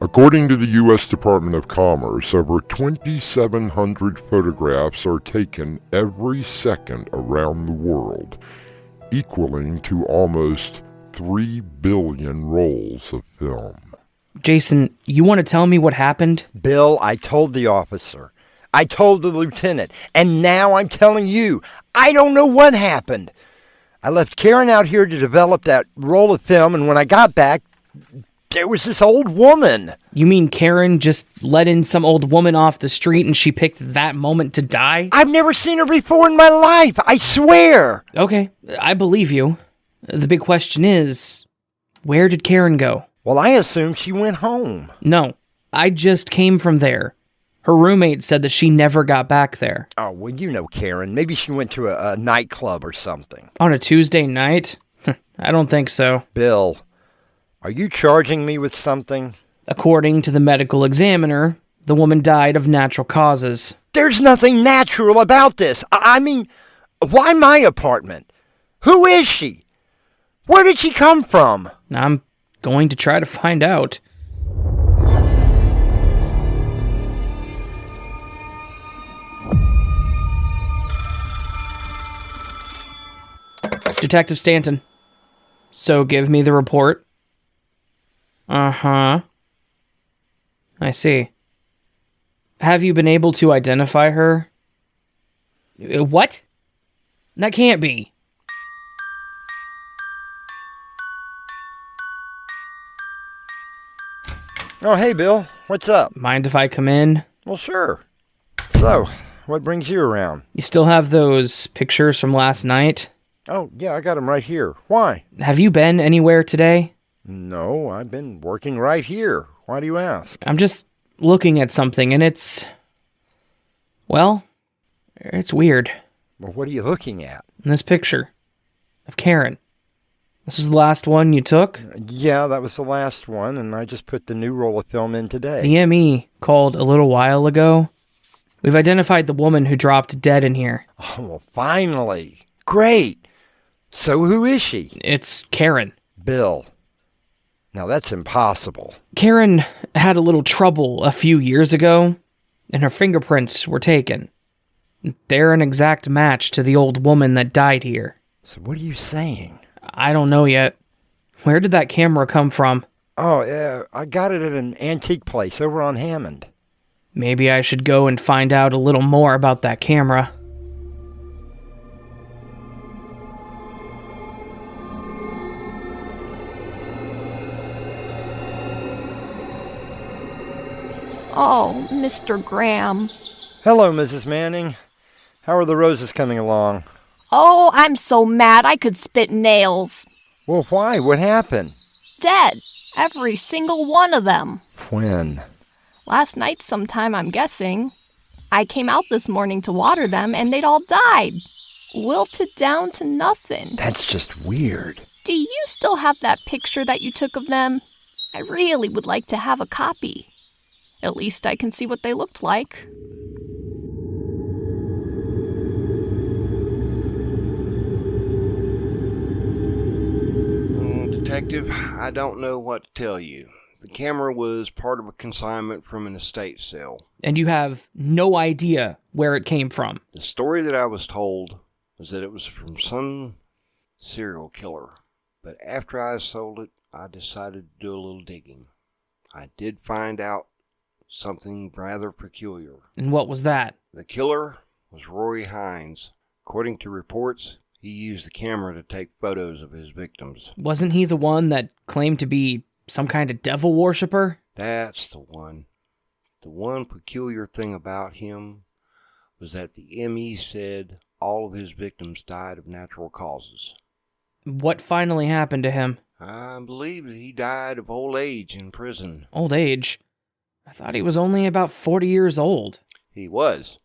According to the U.S. Department of Commerce, over 2,700 photographs are taken every second around the world, equaling to almost 3 billion rolls of film. Jason, you want to tell me what happened? Bill, I told the officer. I told the lieutenant. And now I'm telling you, I don't know what happened. I left Karen out here to develop that roll of film, and when I got back, there was this old woman. You mean Karen just let in some old woman off the street and she picked that moment to die? I've never seen her before in my life, I swear. Okay, I believe you. The big question is, where did Karen go? Well, I assumed she went home. No, I just came from there. Her roommate said that she never got back there. Oh, well, you know Karen. Maybe she went to a nightclub or something. On a Tuesday night? I don't think so. Bill, are you charging me with something? According to the medical examiner, the woman died of natural causes. There's nothing natural about this. I mean, why my apartment? Who is she? Where did she come from? I'm going to try to find out. Detective Stanton. So give me the report. Uh-huh. I see. Have you been able to identify her? What? That can't be. Oh, hey, Bill. What's up? Mind if I come in? Well, sure. So, what brings you around? You still have those pictures from last night? Oh, yeah, I got them right here. Why? Have you been anywhere today? No, I've been working right here. Why do you ask? I'm just looking at something, and it's... well, it's weird. Well, what are you looking at? This picture of Karen. This is the last one you took? Yeah, that was the last one, and I just put the new roll of film in today. The ME called a little while ago. We've identified the woman who dropped dead in here. Oh, well, finally. Great. So who is she? It's Karen. Bill. Now, that's impossible. Karen had a little trouble a few years ago, and her fingerprints were taken. They're an exact match to the old woman that died here. So what are you saying? I don't know yet. Where did that camera come from? Oh, yeah, I got it at an antique place over on Hammond. Maybe I should go and find out a little more about that camera. Oh, Mr. Graham. Hello, Mrs. Manning. How are the roses coming along? Oh, I'm so mad I could spit nails. Well, why? What happened? Dead. Every single one of them. When? Last night sometime, I'm guessing. I came out this morning to water them, and they'd all died. Wilted down to nothing. That's just weird. Do you still have that picture that you took of them? I really would like to have a copy. At least I can see what they looked like. Detective, I don't know what to tell you. The camera was part of a consignment from an estate sale. And you have no idea where it came from. The story that I was told was that it was from some serial killer. But after I sold it, I decided to do a little digging. I did find out something rather peculiar. And what was that? The killer was Rory Hines. According to reports, he used the camera to take photos of his victims. Wasn't he the one that claimed to be some kind of devil worshiper? That's the one. The one peculiar thing about him was that the ME said all of his victims died of natural causes. What finally happened to him? I believe that he died of old age in prison. Old age? I thought he was only about 40 years old. He was.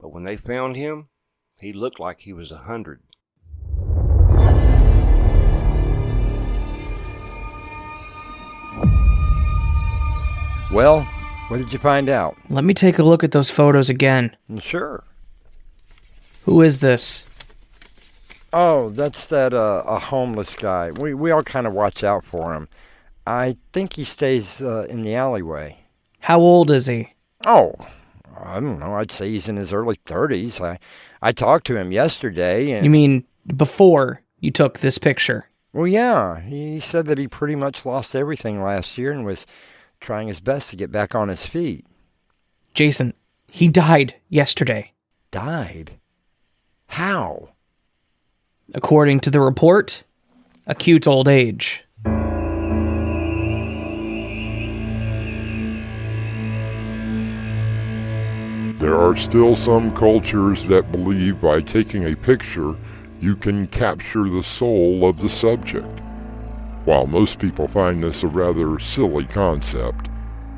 But when they found him, he looked like he was 100. Well, what did you find out? Let me take a look at those photos again. Sure. Who is this? Oh, that's that a homeless guy. We all kind of watch out for him. I think he stays in the alleyway. How old is he? Oh, I don't know. I'd say he's in his early 30s. I talked to him yesterday. And... You mean before you took this picture? Well, yeah. He said that he pretty much lost everything last year and was trying his best to get back on his feet. Jason, he died yesterday. Died? How? According to the report, acute old age. There are still some cultures that believe by taking a picture, you can capture the soul of the subject. While most people find this a rather silly concept,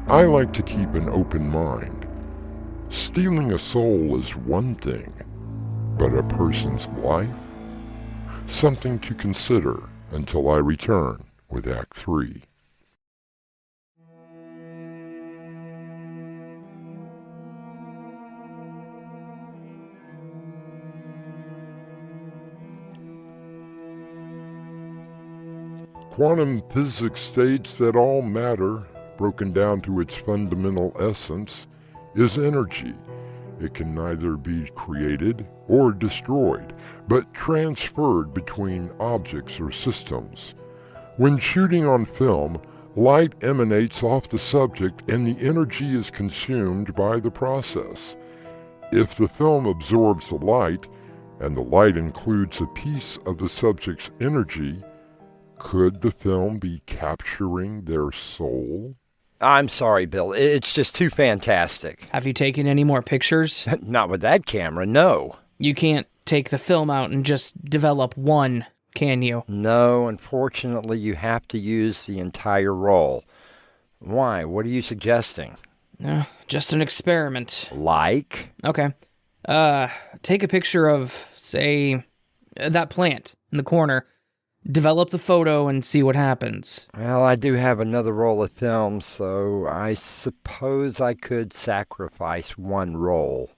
I like to keep an open mind. Stealing a soul is one thing, but a person's life? Something to consider until I return with Act 3. Quantum physics states that all matter, broken down to its fundamental essence, is energy. It can neither be created or destroyed, but transferred between objects or systems. When shooting on film, light emanates off the subject and the energy is consumed by the process. If the film absorbs the light, and the light includes a piece of the subject's energy, could the film be capturing their soul? I'm sorry, Bill. It's just too fantastic. Have you taken any more pictures? Not with that camera, no. You can't take the film out and just develop one, can you? No, unfortunately, you have to use the entire roll. Why? What are you suggesting? Just an experiment. Like? Okay. Take a picture of, say, that plant in the corner. Develop the photo and see what happens. Well, I do have another roll of film, so I suppose I could sacrifice one roll.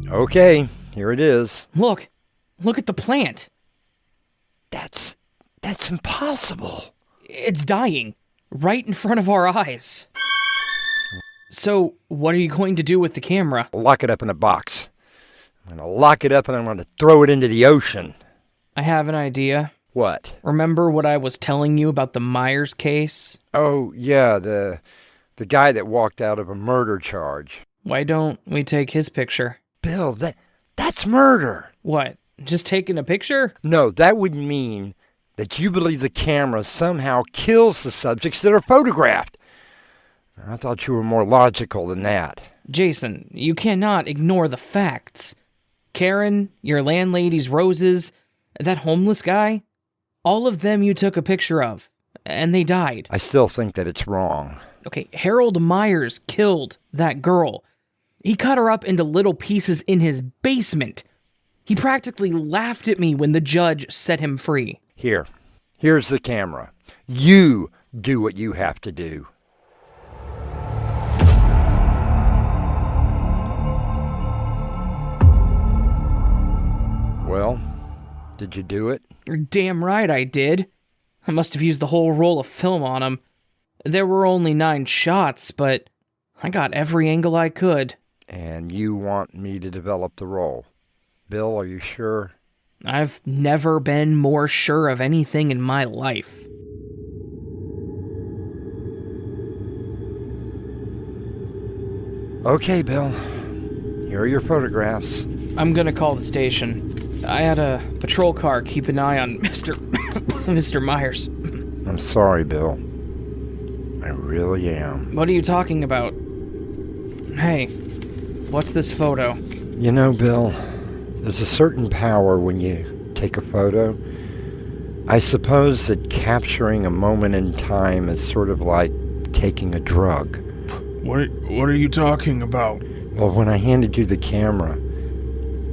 Okay, here it is. Look at the plant. That's impossible. It's dying right in front of our eyes. So, what are you going to do with the camera? Lock it up in a box. I'm going to lock it up and I'm going to throw it into the ocean. I have an idea. What? Remember what I was telling you about the Myers case? Oh, yeah, the guy that walked out of a murder charge. Why don't we take his picture? Bill, that's murder. What? Just taking a picture? No, that would mean that you believe the camera somehow kills the subjects that are photographed. I thought you were more logical than that. Jason, you cannot ignore the facts. Karen, your landlady's roses, that homeless guy, all of them you took a picture of, and they died. I still think that it's wrong. Okay, Harold Myers killed that girl. He cut her up into little pieces in his basement. He practically laughed at me when the judge set him free. Here's the camera. You do what you have to do. Well, did you do it? You're damn right I did. I must have used the whole roll of film on him. There were only 9 shots, but I got every angle I could. And you want me to develop the role. Bill, are you sure? I've never been more sure of anything in my life. Okay, Bill. Here are your photographs. I'm gonna call the station. I had a patrol car keep an eye on Mr. Myers. I'm sorry, Bill. I really am. What are you talking about? Hey, what's this photo? You know, Bill, there's a certain power when you take a photo. I suppose that capturing a moment in time is sort of like taking a drug. What are you talking about? Well, when I handed you the camera,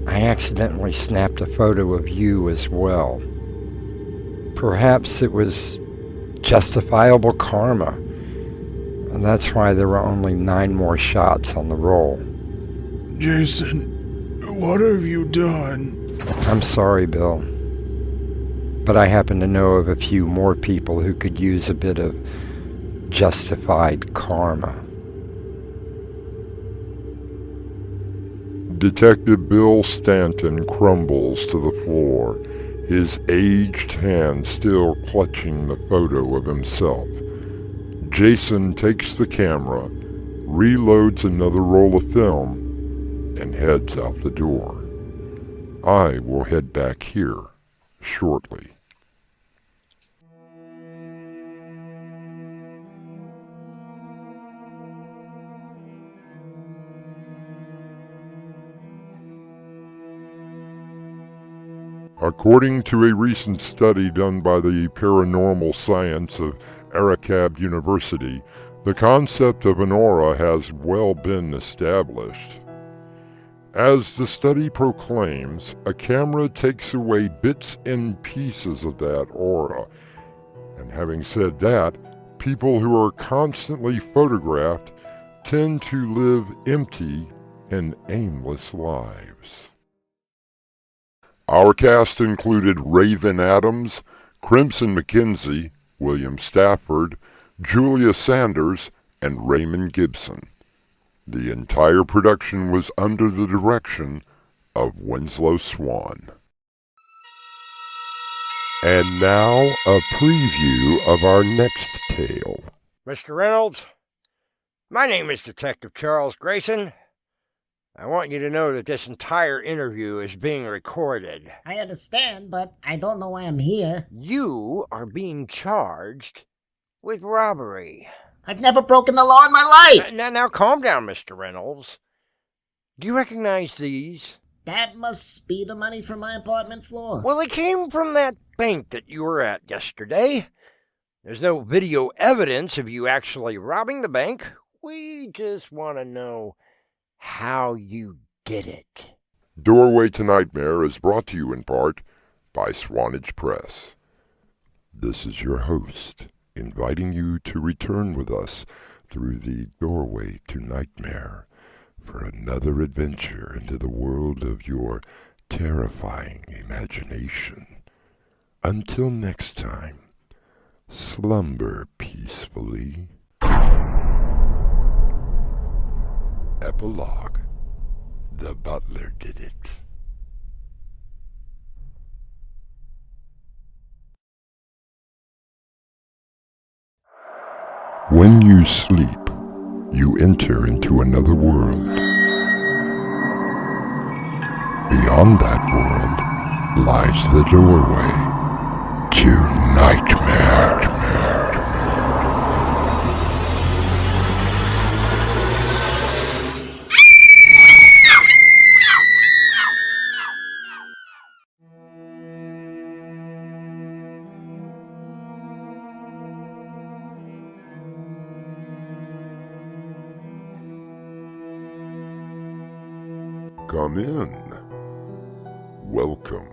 I accidentally snapped a photo of you as well. Perhaps it was justifiable karma. And that's why there were only 9 more shots on the roll. Jason, what have you done? I'm sorry, Bill. But I happen to know of a few more people who could use a bit of justified karma. Detective Bill Stanton crumbles to the floor, his aged hand still clutching the photo of himself. Jason takes the camera, reloads another roll of film, and heads out the door. I will head back here shortly. According to a recent study done by the paranormal science of Aracab University, the concept of an aura has well been established. As the study proclaims, a camera takes away bits and pieces of that aura. And having said that, people who are constantly photographed tend to live empty and aimless lives. Our cast included Raven Adams, Crimson McKenzie, William Stafford, Julia Sanders, and Raymond Gibson. The entire production was under the direction of Winslow Swan. And now, a preview of our next tale. Mr. Reynolds, My name is Detective Charles Grayson. I want you to know that this entire interview is being recorded. I understand, but I don't know why I'm here. You are being charged with robbery. I've never broken the law in my life! Now calm down, Mr. Reynolds. Do you recognize these? That must be the money from my apartment floor. Well, it came from that bank that you were at yesterday. There's no video evidence of you actually robbing the bank. We just want to know how you did it. Doorway to Nightmare is brought to you in part by Swanage Press. This is your host, inviting you to return with us through the Doorway to Nightmare for another adventure into the world of your terrifying imagination. Until next time, slumber peacefully. Epilogue. The butler did it. When you sleep, you enter into another world. Beyond that world lies the doorway to nightmare. Come in. Welcome.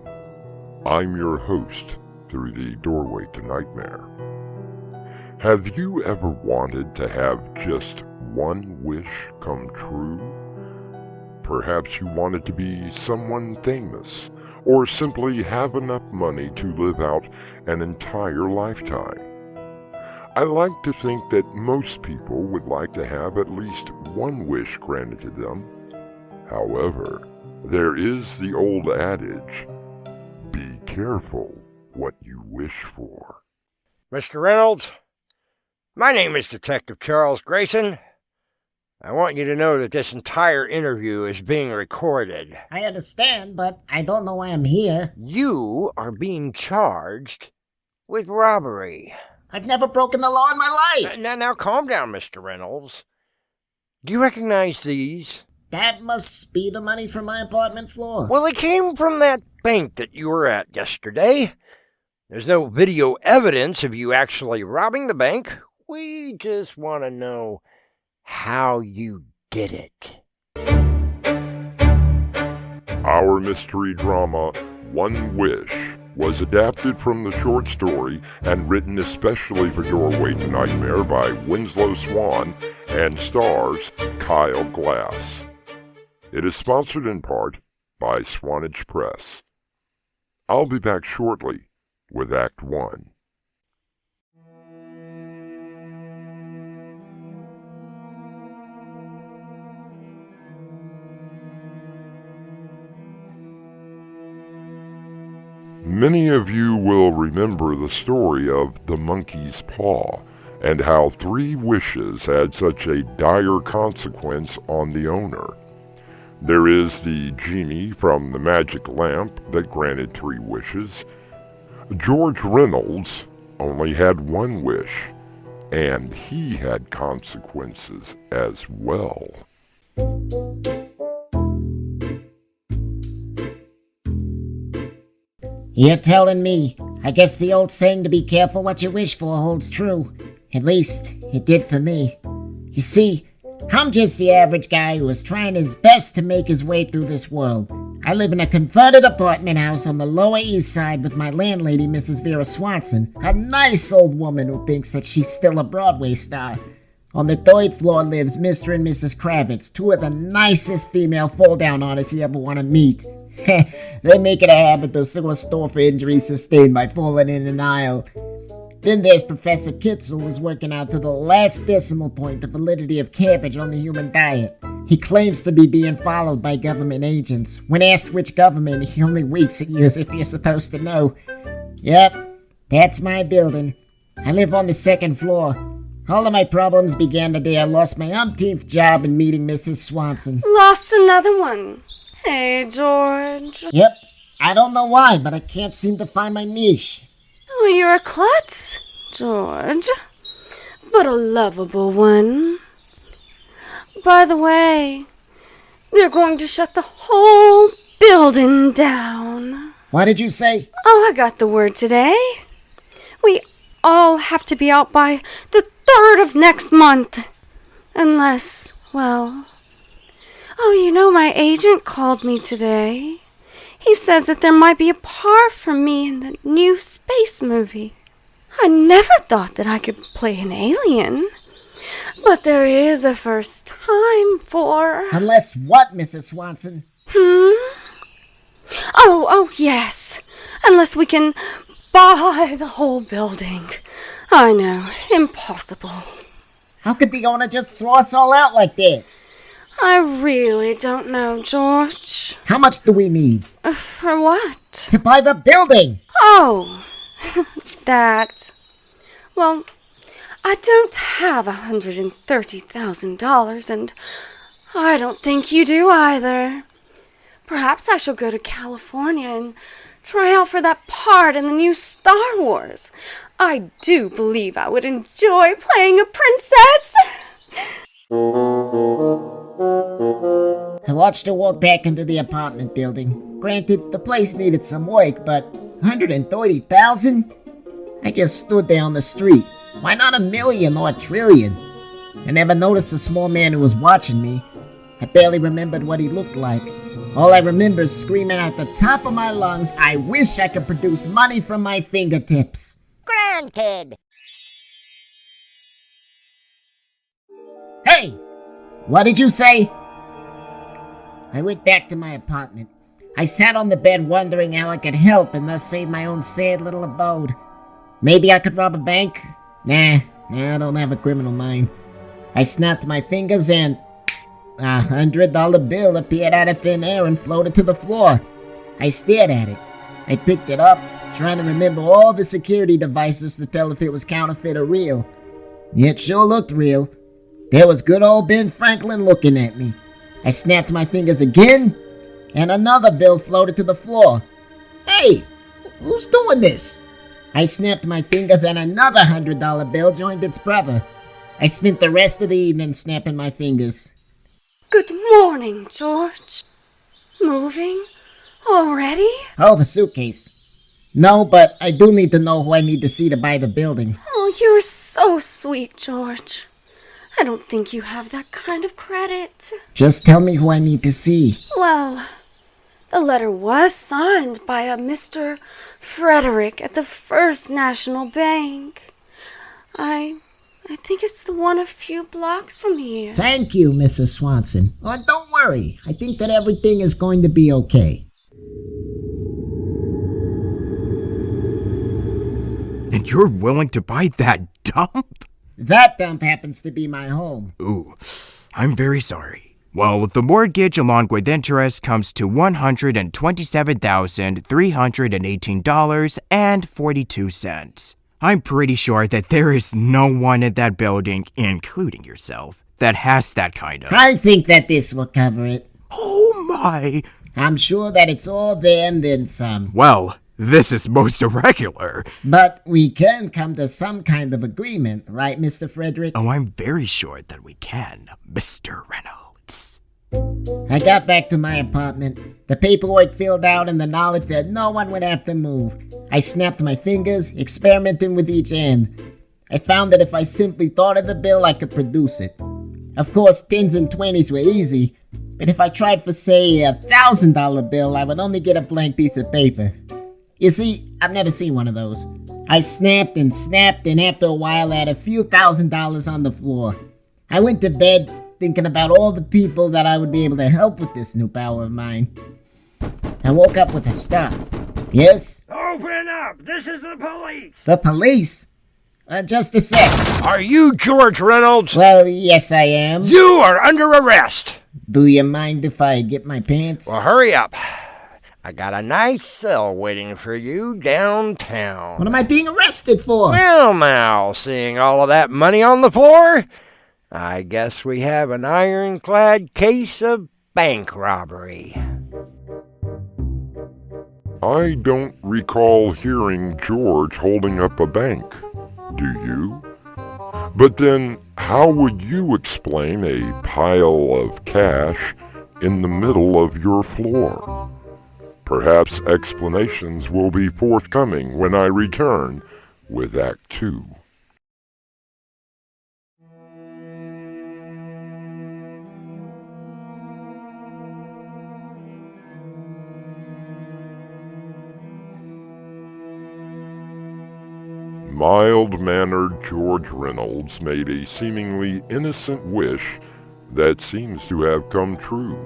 I'm your host through the Doorway to Nightmare. Have you ever wanted to have just one wish come true? Perhaps you wanted to be someone famous, or simply have enough money to live out an entire lifetime. I like to think that most people would like to have at least one wish granted to them. However, there is the old adage, be careful what you wish for. Mr. Reynolds, my name is Detective Charles Grayson. I want you to know that this entire interview is being recorded. I understand, but I don't know why I'm here. You are being charged with robbery. I've never broken the law in my life! Now calm down, Mr. Reynolds. Do you recognize these? That must be the money from my apartment floor. Well, it came from that bank that you were at yesterday. There's no video evidence of you actually robbing the bank. We just want to know how you did it. Our mystery drama, One Wish, was adapted from the short story and written especially for Doorway to Nightmare by Winslow Swan and stars Kyle Glass. It is sponsored in part by Swanage Press. I'll be back shortly with Act 1. Many of you will remember the story of the monkey's paw and how 3 wishes had such a dire consequence on the owner. There is the genie from the magic lamp that granted 3 wishes. George Reynolds only had 1 wish, and he had consequences as well. You're telling me. I guess the old saying to be careful what you wish for holds true. At least, it did for me. You see, I'm just the average guy who is trying his best to make his way through this world. I live in a converted apartment house on the Lower East Side with my landlady, Mrs. Vera Swanson, a nice old woman who thinks that she's still a Broadway star. On the 3rd floor lives Mr. and Mrs. Kravitz, 2 of the nicest female fall-down artists you ever want to meet. They make it a habit to sue a store for injuries sustained by falling in an aisle. Then there's Professor Kitzel, who's working out to the last decimal point the validity of cabbage on the human diet. He claims to be being followed by government agents. When asked which government, he only winks at you as if you're supposed to know. Yep, that's my building. I live on the 2nd floor. All of my problems began the day I lost my umpteenth job in meeting Mrs. Swanson. Lost another one. Hey, George. Yep. I don't know why, but I can't seem to find my niche. Oh, you're a klutz, George. But a lovable one. By the way, they're going to shut the whole building down. What did you say? Oh, I got the word today. We all have to be out by the 3rd of next month. Unless, well... Oh, you know, my agent called me today. He says that there might be a part for me in the new space movie. I never thought that I could play an alien. But there is a first time for... Unless what, Mrs. Swanson? Oh, yes. Unless we can buy the whole building. I know, impossible. How could the owner just throw us all out like that? I really don't know, George. How much do we need? For what? To buy the building. Oh, that. Well, I don't have $130,000, and I don't think you do either. Perhaps I shall go to California and try out for that part in the new Star Wars. I do believe I would enjoy playing a princess. I watched her walk back into the apartment building. Granted, the place needed some work, but $130,000? I just stood there on the street. Why not $1 million or $1 trillion? I never noticed the small man who was watching me. I barely remembered what he looked like. All I remember is screaming at the top of my lungs, I wish I could produce money from my fingertips. Grandkid! Hey! What did you say? I went back to my apartment. I sat on the bed wondering how I could help and thus save my own sad little abode. Maybe I could rob a bank? Nah, I don't have a criminal mind. I snapped my fingers and a $100 bill appeared out of thin air and floated to the floor. I stared at it. I picked it up, trying to remember all the security devices to tell if it was counterfeit or real. It sure looked real. There was good old Ben Franklin looking at me. I snapped my fingers again, and another bill floated to the floor. Hey, who's doing this? I snapped my fingers and another $100 bill joined its brother. I spent the rest of the evening snapping my fingers. Good morning, George. Moving? Already? Oh, the suitcase. No, but I do need to know who I need to see to buy the building. Oh, you're so sweet, George. I don't think you have that kind of credit. Just tell me who I need to see. Well, the letter was signed by a Mr. Frederick at the First National Bank. I think it's the one a few blocks from here. Thank you, Mrs. Swanson. Oh, don't worry. I think that everything is going to be okay. And you're willing to buy that dump? That dump happens to be my home. Ooh, I'm very sorry. Well, the mortgage along with interest comes to $127,318.42. I'm pretty sure that there is no one in that building, including yourself, that has that kind of... I think that this will cover it. Oh my! I'm sure that it's all there and then some. Well, this is most irregular. But we can come to some kind of agreement, right, Mr. Frederick? Oh, I'm very sure that we can, Mr. Reynolds. I got back to my apartment, the paperwork filled out and the knowledge that no one would have to move. I snapped my fingers, experimenting with each end. I found that if I simply thought of the bill, I could produce it. Of course, 10s and 20s were easy, but if I tried for, say, a $1,000 bill, I would only get a blank piece of paper. You see, I've never seen one of those. I snapped, and after a while I had a few $1,000s on the floor. I went to bed, thinking about all the people that I would be able to help with this new power of mine. I woke up with a start. Yes? Open up! This is the police! The police? Just a sec. Are you George Reynolds? Well, yes I am. You are under arrest! Do you mind if I get my pants? Well, hurry up. I got a nice cell waiting for you downtown. What am I being arrested for? Well, now, seeing all of that money on the floor, I guess we have an ironclad case of bank robbery. I don't recall hearing George holding up a bank. Do you? But then, how would you explain a pile of cash in the middle of your floor? Perhaps explanations will be forthcoming when I return with Act 2. Mild-mannered George Reynolds made a seemingly innocent wish that seems to have come true.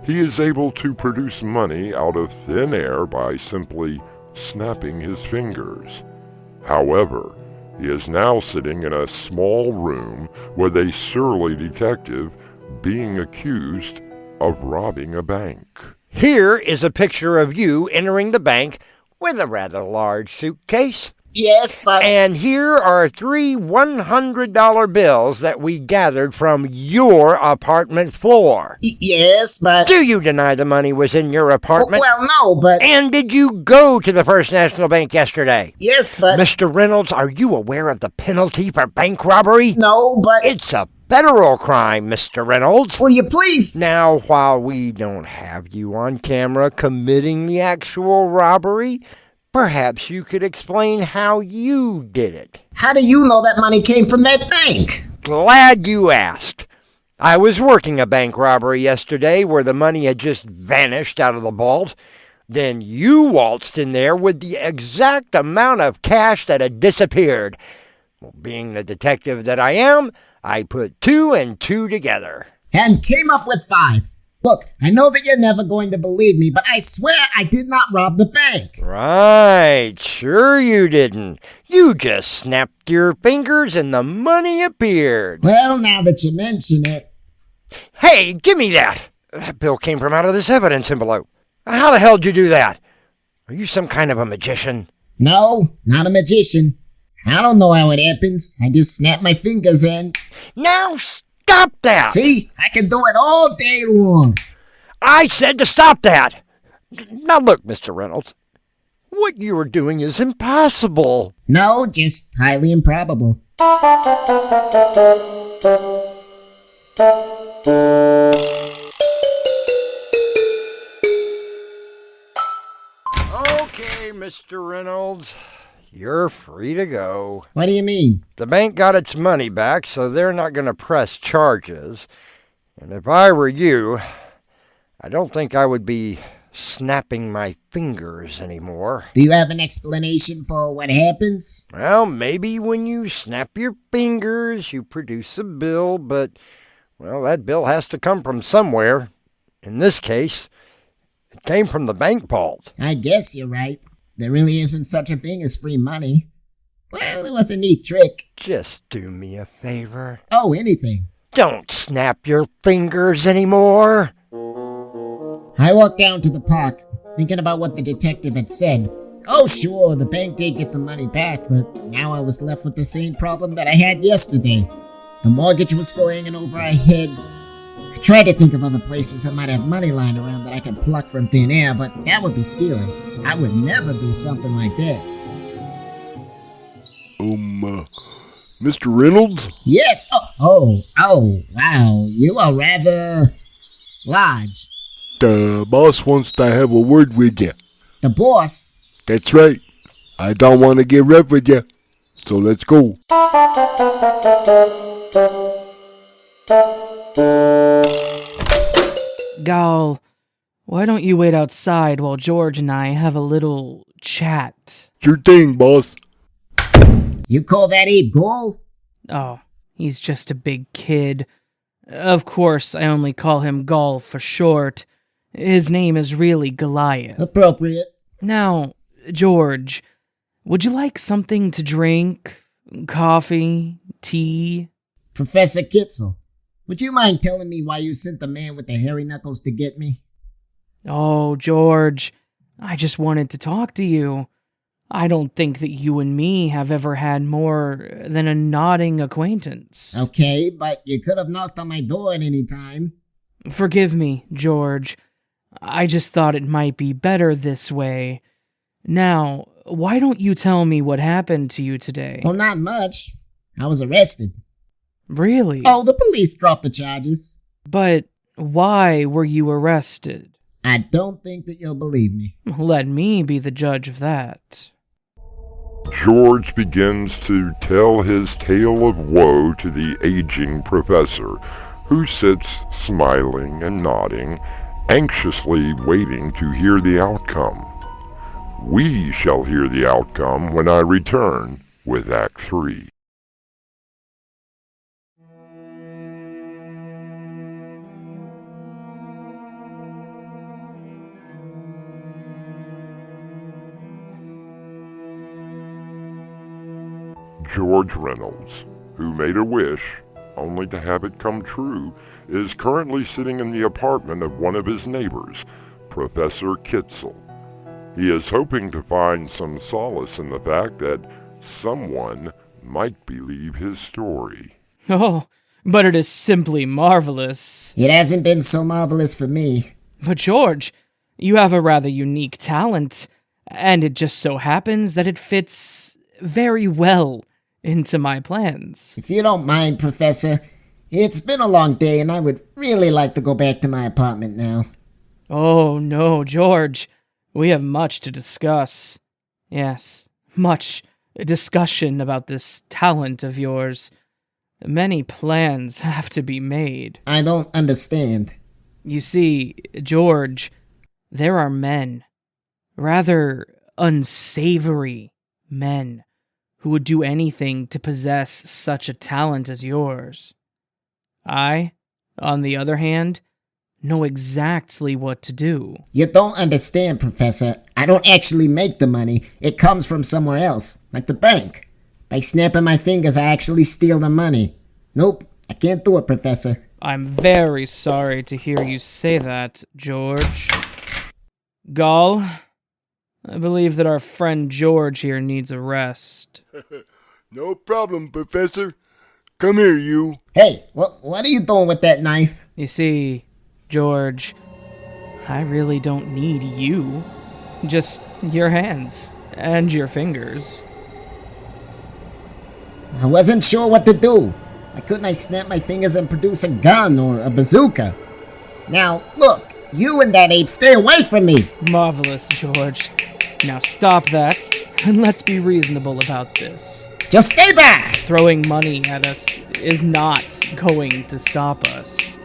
He is able to produce money out of thin air by simply snapping his fingers. However, he is now sitting in a small room with a surly detective being accused of robbing a bank. Here is a picture of you entering the bank with a rather large suitcase. Yes, but... And here are 3 $100 bills that we gathered from your apartment floor. Yes, but... Do you deny the money was in your apartment? Well, no, but... And did you go to the First National Bank yesterday? Yes, but... Mr. Reynolds, are you aware of the penalty for bank robbery? No, but... It's a federal crime, Mr. Reynolds. Will you please? Now, while we don't have you on camera committing the actual robbery, perhaps you could explain how you did it. How do you know that money came from that bank? Glad you asked. I was working a bank robbery yesterday where the money had just vanished out of the vault. Then you waltzed in there with the exact amount of cash that had disappeared. Well, being the detective that I am, I put 2 and 2 together. And came up with 5. Look, I know that you're never going to believe me, but I swear I did not rob the bank. Right, sure you didn't. You just snapped your fingers and the money appeared. Well, now that you mention it. Hey, give me that. That bill came from out of this evidence envelope. How the hell did you do that? Are you some kind of a magician? No, not a magician. I don't know how it happens. I just snap my fingers and... Now stop that! See, I can do it all day long. I said to stop that! Now look, Mr. Reynolds, what you are doing is impossible. No, just highly improbable. Okay, Mr. Reynolds, you're free to go. What do you mean? The bank got its money back, so they're not going to press charges. And if I were you, I don't think I would be snapping my fingers anymore. Do you have an explanation for what happens? Well, maybe when you snap your fingers, you produce a bill, but, well, that bill has to come from somewhere. In this case, it came from the bank vault. I guess you're right. There really isn't such a thing as free money. Well, it was a neat trick. Just do me a favor. Oh, anything. Don't snap your fingers anymore. I walked down to the park, thinking about what the detective had said. Oh, sure, the bank did get the money back, but now I was left with the same problem that I had yesterday. The mortgage was still hanging over our heads. I tried to think of other places that might have money lying around that I could pluck from thin air, but that would be stealing. I would never do something like that. Mr. Reynolds? Yes. Oh, wow. You are rather large. The boss wants to have a word with you. The boss? That's right. I don't want to get rough with you. So let's go. Gal, why don't you wait outside while George and I have a little chat? Sure thing, boss. You call that Abe Gall? Oh, he's just a big kid. Of course, I only call him Gall for short. His name is really Goliath. Appropriate. Now, George, would you like something to drink? Coffee? Tea? Professor Kitzel, would you mind telling me why you sent the man with the hairy knuckles to get me? Oh, George, I just wanted to talk to you. I don't think that you and me have ever had more than a nodding acquaintance. Okay, but you could have knocked on my door at any time. Forgive me, George. I just thought it might be better this way. Now, why don't you tell me what happened to you today? Well, not much. I was arrested. Really? Oh, the police dropped the charges. But why were you arrested? I don't think that you'll believe me. Let me be the judge of that. George begins to tell his tale of woe to the aging professor, who sits smiling and nodding, anxiously waiting to hear the outcome. We shall hear the outcome when I return with Act 3. George Reynolds, who made a wish, only to have it come true, is currently sitting in the apartment of one of his neighbors, Professor Kitzel. He is hoping to find some solace in the fact that someone might believe his story. Oh, but it is simply marvelous. It hasn't been so marvelous for me. But George, you have a rather unique talent, and it just so happens that it fits very well into my plans. If you don't mind, Professor, it's been a long day and I would really like to go back to my apartment now. Oh, no, George. We have much to discuss. Yes, much discussion about this talent of yours. Many plans have to be made. I don't understand. You see, George, there are men, rather unsavory men, who would do anything to possess such a talent as yours. I, on the other hand, know exactly what to do. You don't understand, Professor. I don't actually make the money. It comes from somewhere else, like the bank. By snapping my fingers, I actually steal the money. Nope, I can't do it, Professor. I'm very sorry to hear you say that, George. Gall, I believe that our friend George here needs a rest. No problem, Professor. Come here, you. Hey, what are you doing with that knife? You see, George, I really don't need you. Just your hands and your fingers. I wasn't sure what to do. Why couldn't I snap my fingers and produce a gun or a bazooka? Now, look, you and that ape, stay away from me! Marvelous, George. Now stop that, and let's be reasonable about this. Just stay back! Throwing money at us is not going to stop us.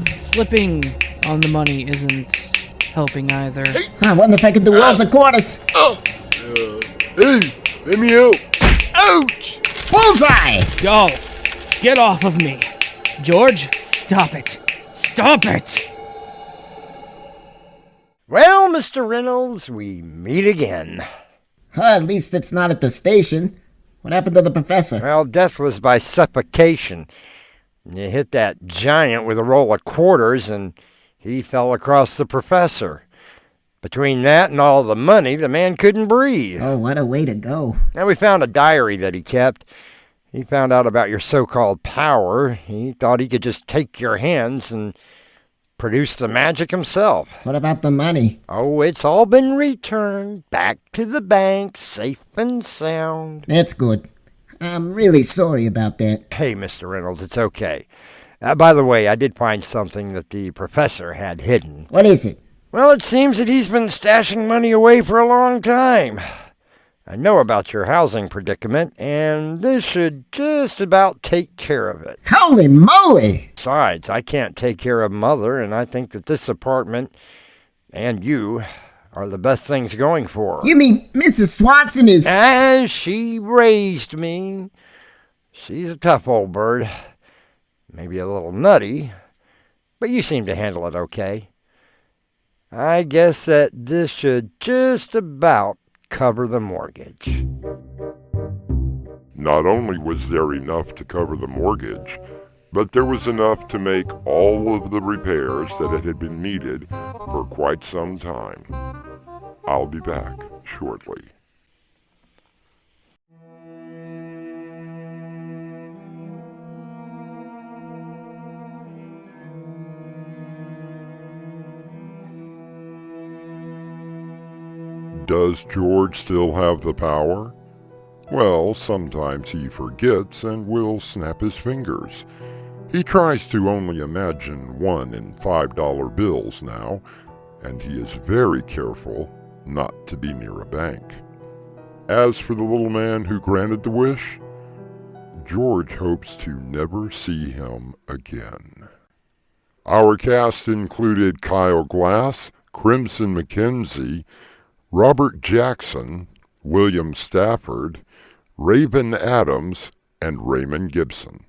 Slipping on the money isn't helping either. I wonder if I could do rolls and quarters. Hey, let me out. Ouch! Bullseye! Go! Get off of me! George, stop it! Stop it! Well, Mr. Reynolds, we meet again. At least it's not at the station. What happened to the professor? Well, death was by suffocation. You hit that giant with a roll of quarters, and he fell across the professor. Between that and all the money, the man couldn't breathe. Oh, what a way to go. And we found a diary that he kept. He found out about your so-called power. He thought he could just take your hands and produce the magic himself. What about the money? Oh, it's all been returned back to the bank, safe and sound. That's good. I'm really sorry about that. Hey, Mr. Reynolds, it's okay. By the way, I did find something that the professor had hidden. What is it? Well, it seems that he's been stashing money away for a long time. I know about your housing predicament, and this should just about take care of it. Holy moly! Besides, I can't take care of Mother, and I think that this apartment and you are the best things going for her. You mean Mrs. Swanson is... As she raised me. She's a tough old bird. Maybe a little nutty, but you seem to handle it okay. I guess that this should just about cover the mortgage. Not only was there enough to cover the mortgage, but there was enough to make all of the repairs that had been needed for quite some time. I'll be back shortly. Does George still have the power? Well, sometimes he forgets and will snap his fingers. He tries to only imagine $1 and $5 bills now, and he is very careful not to be near a bank. As for the little man who granted the wish, George hopes to never see him again. Our cast included Kyle Glass, Crimson McKenzie, Robert Jackson, William Stafford, Raven Adams, and Raymond Gibson.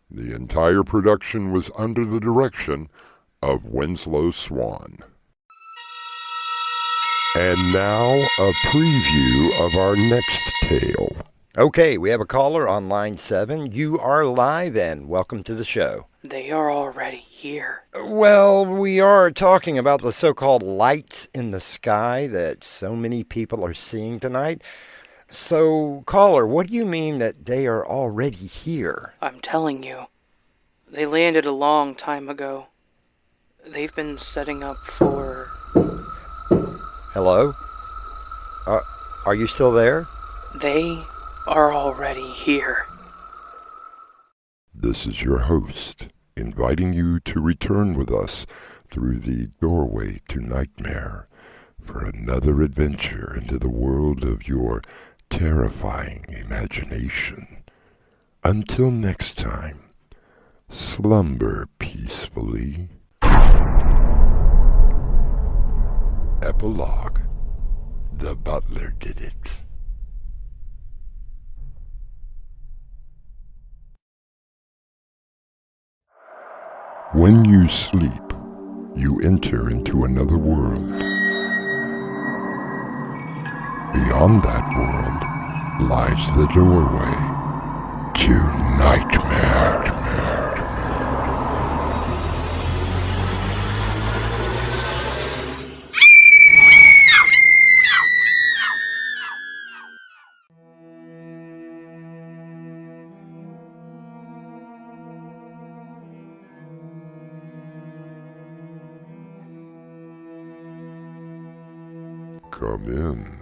The entire production was under the direction of Winslow Swan. And now, a preview of our next tale. Okay, we have a caller on line 7. You are live and welcome to the show. They are already here. Well, we are talking about the so-called lights in the sky that so many people are seeing tonight. So, caller, what do you mean that they are already here? I'm telling you. They landed a long time ago. They've been setting up for... Hello? Are you still there? They are already here. This is your host, inviting you to return with us through the doorway to nightmare for another adventure into the world of your terrifying imagination. Until next time, slumber peacefully. Epilogue. The butler did it. When you sleep, you enter into another world. Beyond that world lies the doorway to nightmare. Come in.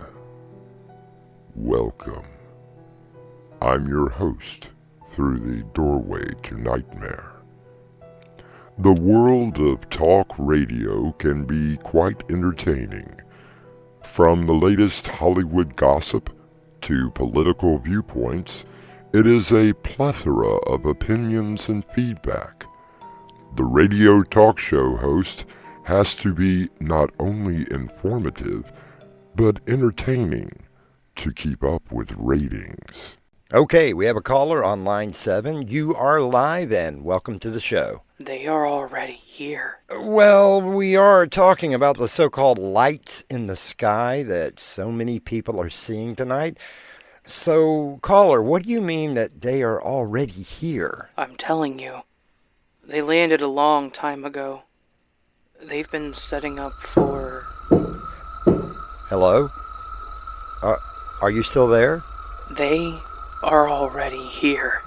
Welcome. I'm your host through the doorway to nightmare. The world of talk radio can be quite entertaining. From the latest Hollywood gossip to political viewpoints, it is a plethora of opinions and feedback. The radio talk show host has to be not only informative, but entertaining to keep up with ratings. Okay, we have a caller on line 7. You are live and welcome to the show. They are already here. Well, we are talking about the so-called lights in the sky that so many people are seeing tonight. So, caller, what do you mean that they are already here? I'm telling you. They landed a long time ago. They've been setting up for... Hello? Are you still there? They are already here.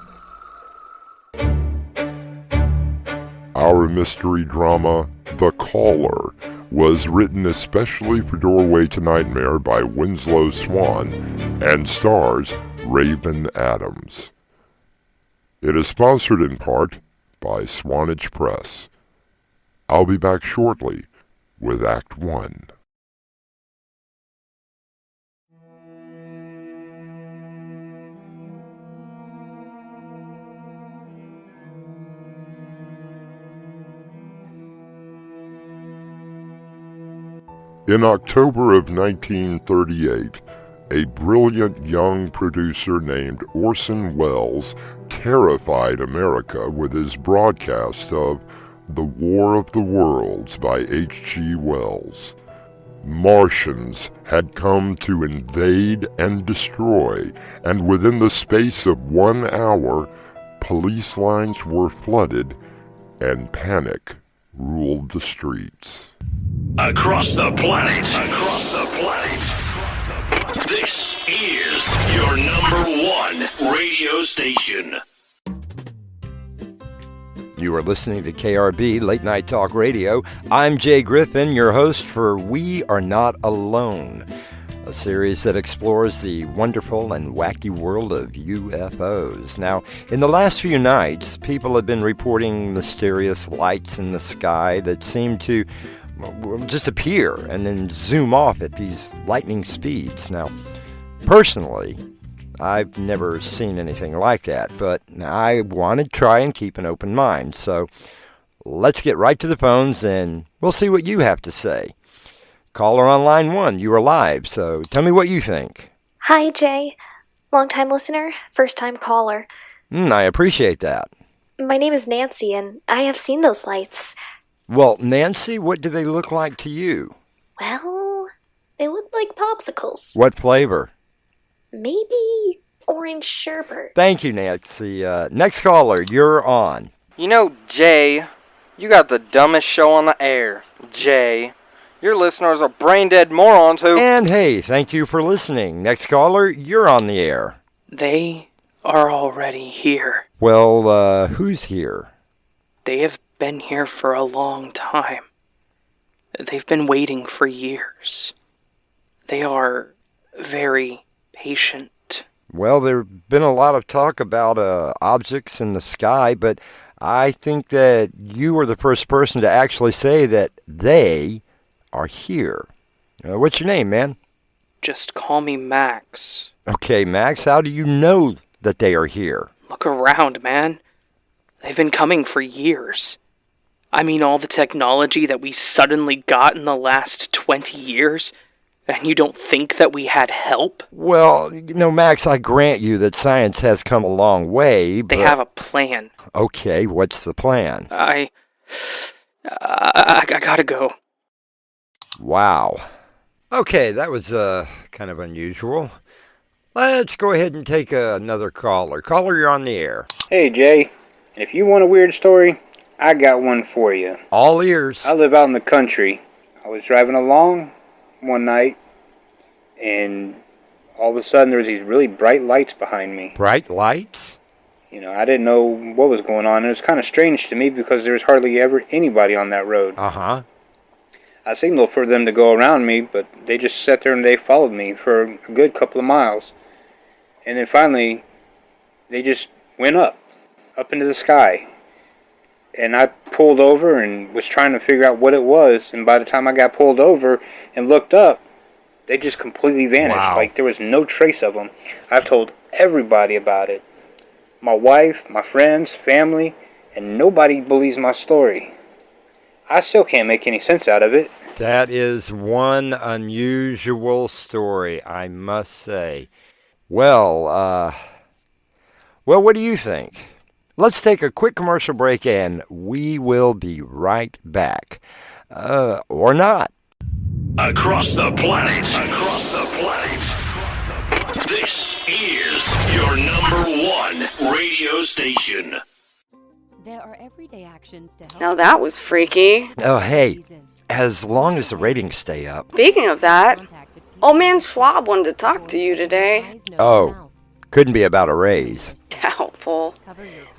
Our mystery drama, The Caller, was written especially for Doorway to Nightmare by Winslow Swan and stars Raven Adams. It is sponsored in part by Swanage Press. I'll be back shortly with Act 1. In October of 1938, a brilliant young producer named Orson Welles terrified America with his broadcast of The War of the Worlds by H.G. Wells. Martians had come to invade and destroy, and within the space of 1 hour, police lines were flooded and panic ruled the streets. Across the planet. Across the planet. This is your number one radio station. You are listening to KRB Late Night Talk Radio. I'm Jay Griffin, your host for We Are Not Alone, a series that explores the wonderful and wacky world of UFOs. Now, in the last few nights, people have been reporting mysterious lights in the sky that seem to just appear and then zoom off at these lightning speeds. Now, personally, I've never seen anything like that, but I want to try and keep an open mind. So let's get right to the phones and we'll see what you have to say. Caller on line 1, you are live, so tell me what you think. Hi, Jay. Long-time listener, first-time caller. I appreciate that. My name is Nancy, and I have seen those lights. Well, Nancy, what do they look like to you? Well, they look like popsicles. What flavor? Maybe orange sherbet. Thank you, Nancy. Next caller, you're on. You know, Jay, you got the dumbest show on the air. Jay, your listeners are brain-dead morons who... And hey, thank you for listening. Next caller, you're on the air. They are already here. Well, who's here? They have been here for a long time. They've been waiting for years. They are very patient. Well, there's been a lot of talk about objects in the sky, but I think that you are the first person to actually say that they are here. What's your name, man? Just call me Max. Okay, Max, how do you know that they are here? Look around, man. They've been coming for years. I mean, all the technology that we suddenly got in the last 20 years, and you don't think that we had help? Well, you know, Max, I grant you that science has come a long way, but... They have a plan. Okay, what's the plan? I gotta go. Wow. Okay, that was kind of unusual. Let's go ahead and take another caller. Caller, you're on the air. Hey, Jay. If you want a weird story, I got one for you. All ears. I live out in the country. I was driving along one night, and all of a sudden there was these really bright lights behind me. Bright lights? You know, I didn't know what was going on. It was kind of strange to me because there was hardly ever anybody on that road. Uh-huh. I signaled for them to go around me, but they just sat there and they followed me for a good couple of miles. And then finally, they just went up into the sky. And I pulled over and was trying to figure out what it was. And by the time I got pulled over and looked up, they just completely vanished. Wow. Like there was no trace of them. I've told everybody about it. My wife, my friends, family, and nobody believes my story. I still can't make any sense out of it. That is one unusual story, I must say. Well, what do you think? Let's take a quick commercial break and we will be right back. Or not. Across the planet. Across the planet. This is your number one radio station. There are everyday actions to help. Now that was freaky. Oh, hey, as long as the ratings stay up. Speaking of that, old man Schwab wanted to talk to you today. Oh, couldn't be about a raise. Doubtful.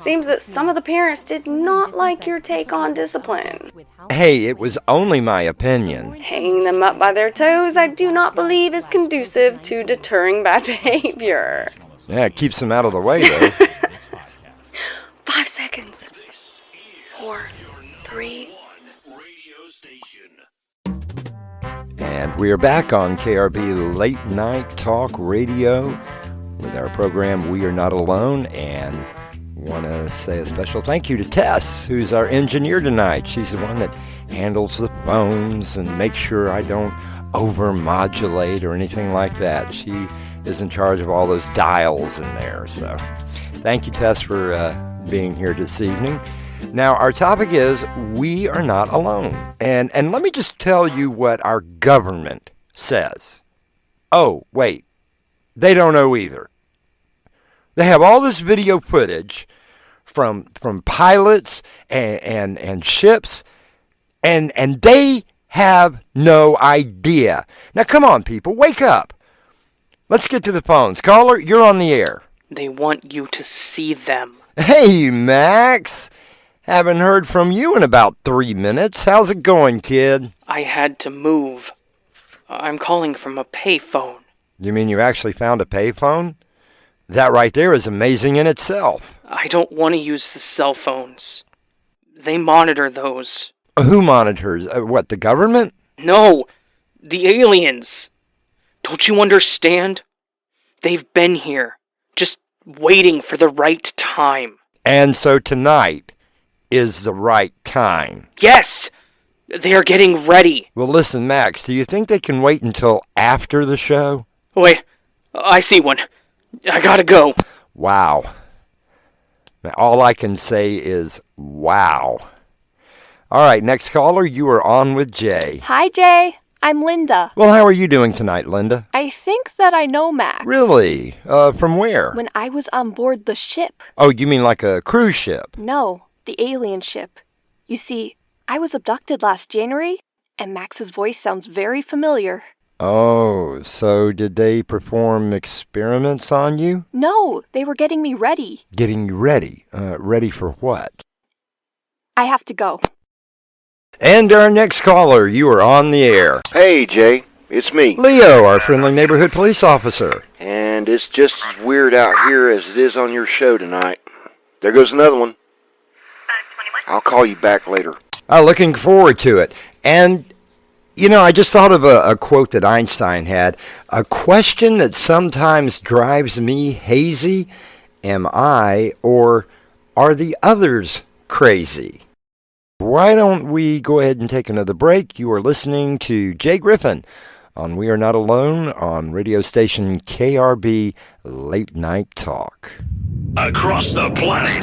Seems that some of the parents did not like your take on discipline. Hey, it was only my opinion. Hanging them up by their toes, I do not believe is conducive to deterring bad behavior. Yeah, it keeps them out of the way, though. 5 seconds. 4, 3. And we are back on KRB Late Night Talk Radio with our program We Are Not Alone, and want to say a special thank you to Tess, who's our engineer tonight. She's the one that handles the phones and makes sure I don't over-modulate or anything like that. She is in charge of all those dials in there. So thank you, Tess, for being here this evening. Now, our topic is We Are Not Alone. And let me just tell you what our government says. Oh, wait. They don't know either. They have all this video footage from pilots and ships, and they have no idea. Now come on, people, wake up. Let's get to the phones. Caller, you're on the air. They want you to see them. Hey, Max. Haven't heard from you in about 3 minutes. How's it going, kid? I had to move. I'm calling from a payphone. You mean you actually found a payphone? That right there is amazing in itself. I don't want to use the cell phones. They monitor those. Who monitors? What, the government? No, the aliens. Don't you understand? They've been here, just waiting for the right time. And so tonight is the right time. Yes! They are getting ready. Well, listen, Max, do you think they can wait until after the show? Wait, I see one. I gotta go. Wow. Now, all I can say is wow. All right, next caller, you are on with Jay. Hi, Jay. I'm Linda. Well, how are you doing tonight, Linda? I think that I know Max. Really? From where? When I was on board the ship. Oh, you mean like a cruise ship? No, the alien ship. You see, I was abducted last January, and Max's voice sounds very familiar. Oh, so did they perform experiments on you? No, they were getting me ready. Getting you ready? Ready for what? I have to go. And our next caller, you are on the air. Hey, Jay, it's me. Leo, our friendly neighborhood police officer. And it's just as weird out here as it is on your show tonight. There goes another one. I'll call you back later. Looking forward to it. And, you know, I just thought of a quote that Einstein had. A question that sometimes drives me hazy. Am I or are the others crazy? Why don't we go ahead and take another break? You are listening to Jay Griffin on We Are Not Alone on radio station KRB Late Night Talk. Across the planet.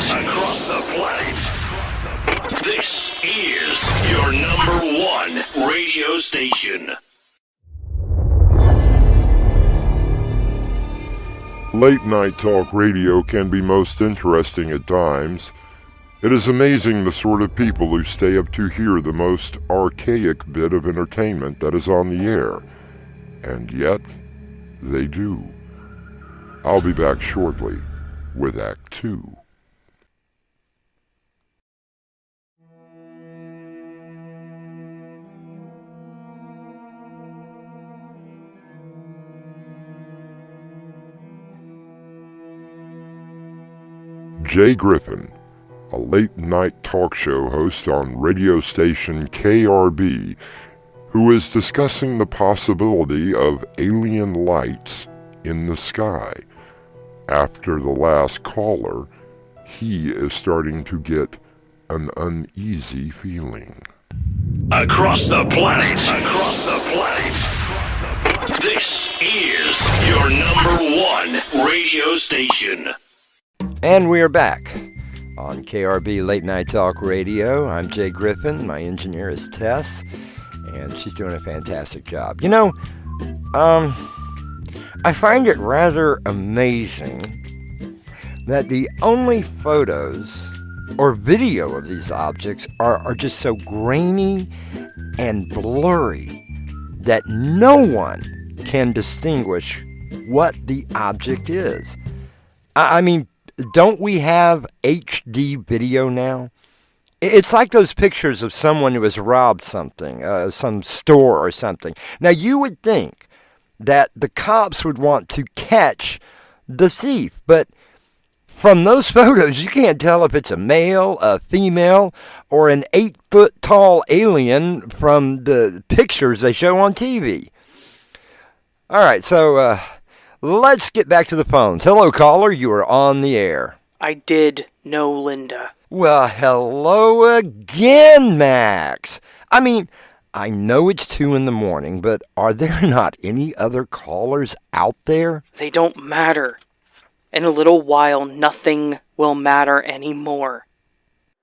This is your number one radio station. Late night talk radio can be most interesting at times. It is amazing the sort of people who stay up to hear the most archaic bit of entertainment that is on the air. And yet, they do. I'll be back shortly with Act 2. Jay Griffin, a late-night talk show host on radio station KRB, who is discussing the possibility of alien lights in the sky. After the last caller, he is starting to get an uneasy feeling. Across the planet. This is your number one radio station. And we are back on KRB Late Night Talk Radio. I'm Jay Griffin. My engineer is Tess, and she's doing a fantastic job. You know, I find it rather amazing that the only photos or video of these objects are just so grainy and blurry that no one can distinguish what the object is. I mean, don't we have HD video now? It's like those pictures of someone who has robbed something, some store or something. Now, you would think that the cops would want to catch the thief, but from those photos, you can't tell if it's a male, a female, or an 8-foot-tall alien from the pictures they show on TV. All right, so let's get back to the phones. Hello, caller. You are on the air. I did know Linda. Well, hello again, Max. I mean, I know it's 2 a.m, but are there not any other callers out there? They don't matter. In a little while, nothing will matter anymore.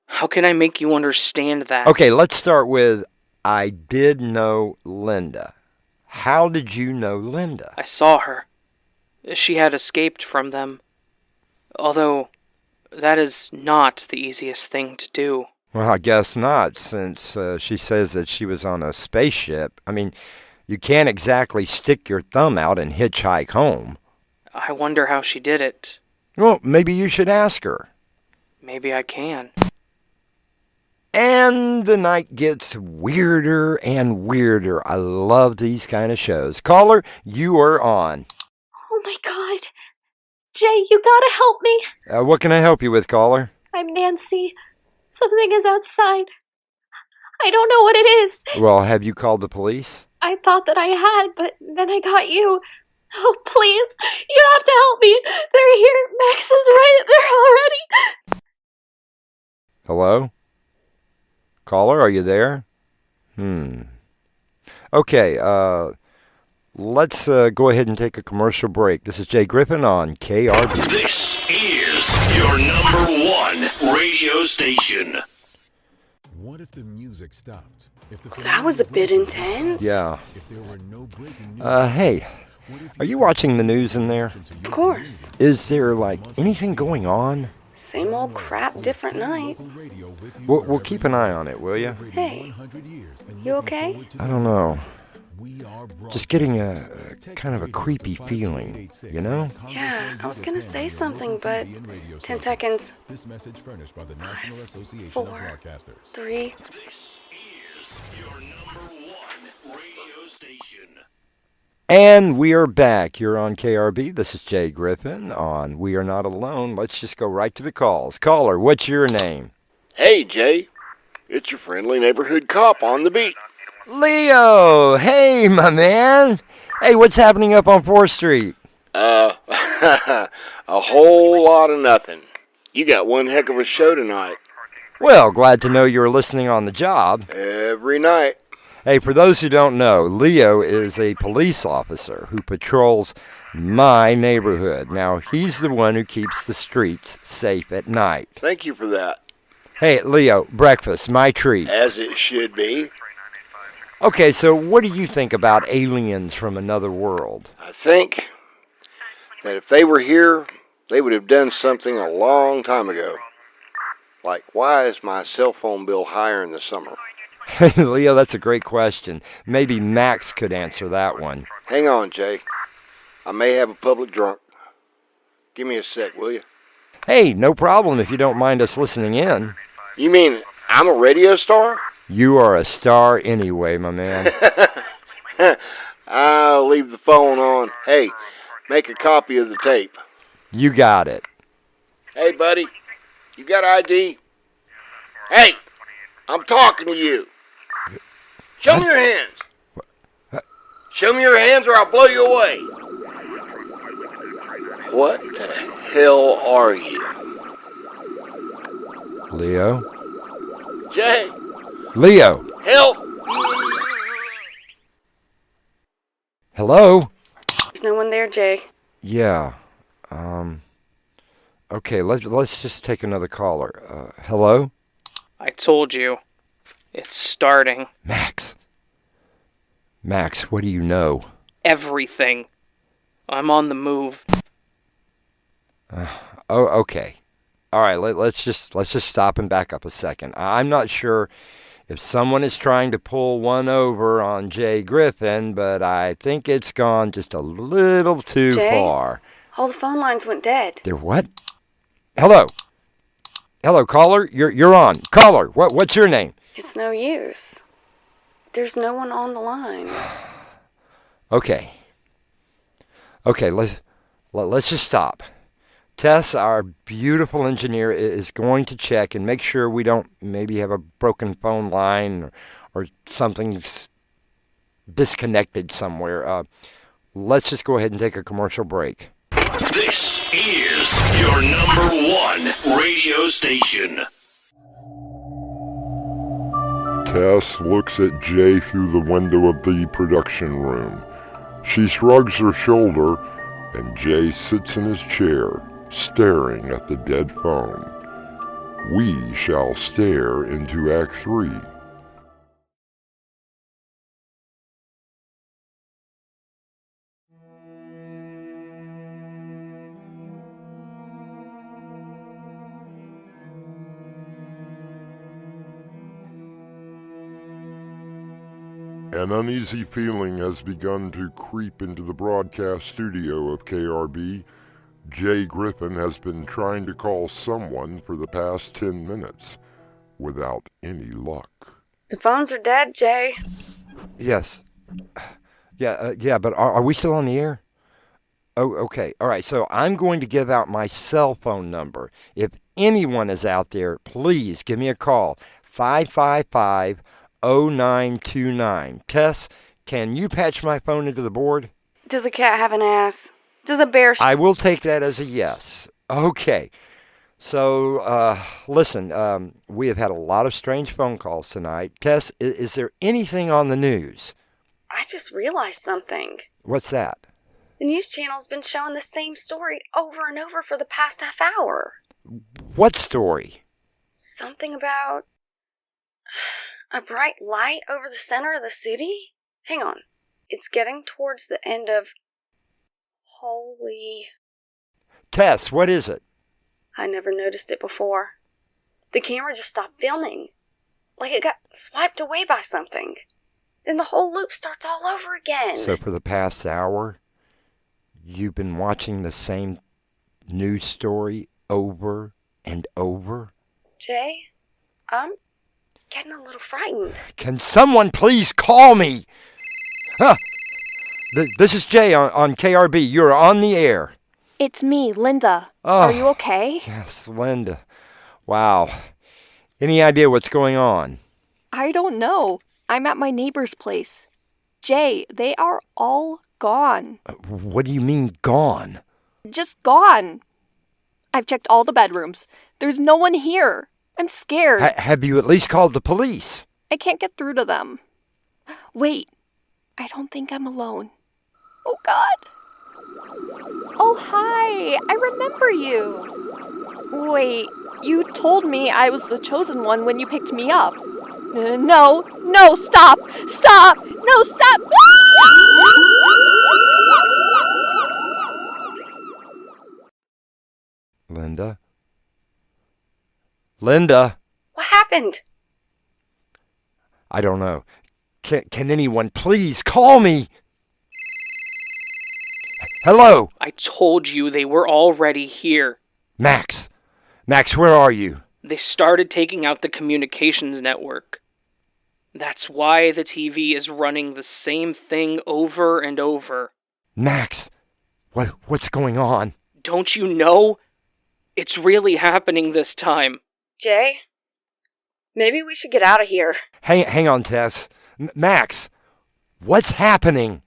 How can I make you understand that? Okay, let's start with I did know Linda. How did you know Linda? I saw her. She had escaped from them. Although, that is not the easiest thing to do. Well, I guess not, since she says that she was on a spaceship. I mean, you can't exactly stick your thumb out and hitchhike home. I wonder how she did it. Well, maybe you should ask her. Maybe I can. And the night gets weirder and weirder. I love these kind of shows. Caller, you are on. Oh my god. Jay, you gotta help me. What can I help you with, caller? I'm Nancy. Something is outside. I don't know what it is. Well, have you called the police? I thought that I had, but then I got you. Oh, please. You have to help me. They're here. Max is right there already. Hello? Caller, are you there? Okay, let's go ahead and take a commercial break. This is Jay Griffin on KRB. This is your number one radio station. What if the music stopped? That was a bit intense. Yeah. Hey, are you watching the news in there? Of course. Is there, anything going on? Same old crap, different night. We'll keep an eye on it, will you? Hey, you okay? I don't know. Just getting a kind of a creepy feeling, you know? Yeah, I was gonna say something, but 10 seconds. 5, 4, 3. And we are back. You're on KRB. This is Jay Griffin on We Are Not Alone. Let's just go right to the calls. Caller, what's your name? Hey, Jay. It's your friendly neighborhood cop on the beat. Leo! Hey, my man! Hey, what's happening up on 4th Street? A whole lot of nothing. You got one heck of a show tonight. Well, glad to know you're listening on the job. Every night. Hey, for those who don't know, Leo is a police officer who patrols my neighborhood. Now, he's the one who keeps the streets safe at night. Thank you for that. Hey, Leo, breakfast, my treat. As it should be. Okay, so what do you think about aliens from another world? I think that if they were here, they would have done something a long time ago. Like, why is my cell phone bill higher in the summer? Leo, that's a great question. Maybe Max could answer that one. Hang on, Jay. I may have a public drunk. Give me a sec, will you? Hey, no problem if you don't mind us listening in. You mean I'm a radio star? You are a star anyway, my man. I'll leave the phone on. Hey, make a copy of the tape. You got it. Hey, buddy, you got ID? Hey, I'm talking to you. Show me your hands. Show me your hands or I'll blow you away. What the hell are you? Leo? Jay? Leo! Help! Hello? There's no one there, Jay. Yeah. Okay, let's just take another caller. Hello? I told you. It's starting. Max, what do you know? Everything. I'm on the move. Okay. All right, let's just stop and back up a second. I'm not sure if someone is trying to pull one over on Jay Griffin, but I think it's gone just a little too far. All the phone lines went dead. They're what? Hello, caller. You're on. Caller, what's your name? It's no use. There's no one on the line. Okay, let's just stop. Tess, our beautiful engineer, is going to check and make sure we don't maybe have a broken phone line or something's disconnected somewhere. Let's just go ahead and take a commercial break. This is your number one radio station. Tess looks at Jay through the window of the production room. She shrugs her shoulder, and Jay sits in his chair, staring at the dead phone. We shall stare into Act 3. An uneasy feeling has begun to creep into the broadcast studio of KRB. Jay Griffin has been trying to call someone for the past 10 minutes without any luck. The phones are dead, Jay. Yes. Yeah, but are we still on the air? Oh, okay. All right, so I'm going to give out my cell phone number. If anyone is out there, please give me a call. 555-0929. Tess, can you patch my phone into the board? Does a cat have an ass? Does a bear... I will take that as a yes. Okay. So, listen, we have had a lot of strange phone calls tonight. Tess, is there anything on the news? I just realized something. What's that? The news channel's been showing the same story over and over for the past half hour. What story? Something about a bright light over the center of the city? Hang on. It's getting towards the end of... Holy... Tess, what is it? I never noticed it before. The camera just stopped filming. Like it got swiped away by something. Then the whole loop starts all over again. So for the past hour, you've been watching the same news story over and over? Jay, I'm getting a little frightened. Can someone please call me? Huh. This is Jay on KRB. You're on the air. It's me, Linda. Oh, are you okay? Yes, Linda. Wow. Any idea what's going on? I don't know. I'm at my neighbor's place. Jay, they are all gone. What do you mean, gone? Just gone. I've checked all the bedrooms. There's no one here. I'm scared. Have you at least called the police? I can't get through to them. Wait. I don't think I'm alone. Oh, God. Oh, hi. I remember you. Wait, you told me I was the chosen one when you picked me up. No, stop! Stop! No, stop! Linda? Linda? What happened? I don't know. Can anyone please call me? Hello? I told you they were already here. Max, where are you? They started taking out the communications network. That's why the TV is running the same thing over and over. Max, what's going on? Don't you know? It's really happening this time. Jay, maybe we should get out of here. Hang on, Tess. Max, what's happening?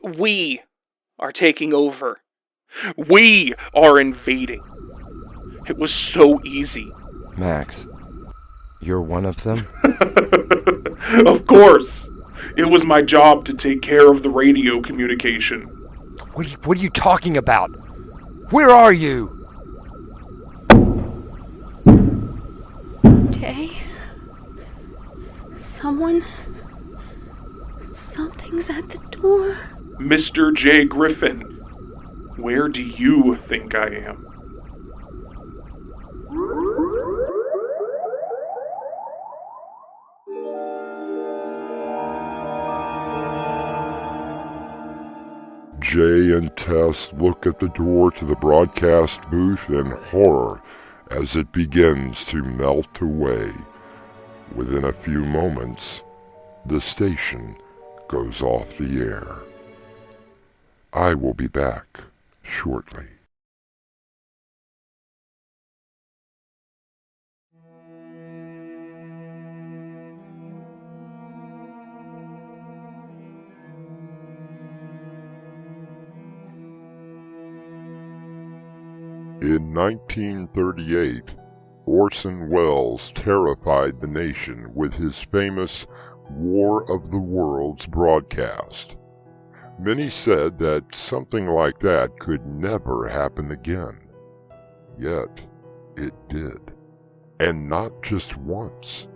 We are taking over. We are invading. It was so easy. Max, you're one of them? Of course. It was my job to take care of the radio communication. What are you talking about? Where are you? Jay? Something's at the door. Mr. J. Griffin, where do you think I am? Jay and Tess look at the door to the broadcast booth in horror as it begins to melt away. Within a few moments, the station goes off the air. I will be back shortly. In 1938, Orson Welles terrified the nation with his famous War of the Worlds broadcast. Many said that something like that could never happen again. Yet, it did. And not just once,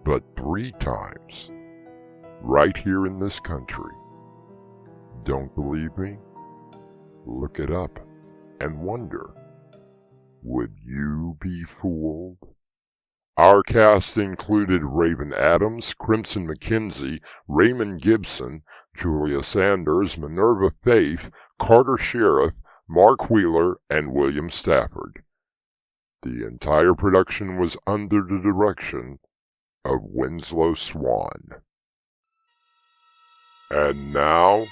but 3 times. Right here in this country. Don't believe me? Look it up and wonder, would you be fooled? Our cast included Raven Adams, Crimson McKenzie, Raymond Gibson, Julia Sanders, Minerva Faith, Carter Sheriff, Mark Wheeler, and William Stafford. The entire production was under the direction of Winslow Swan. And now,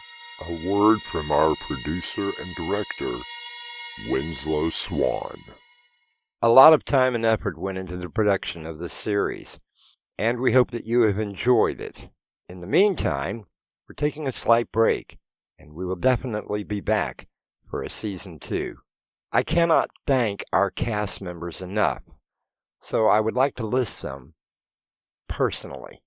a word from our producer and director, Winslow Swan. A lot of time and effort went into the production of this series, and we hope that you have enjoyed it. In the meantime, we're taking a slight break, and we will definitely be back for a season 2. I cannot thank our cast members enough, so I would like to list them personally.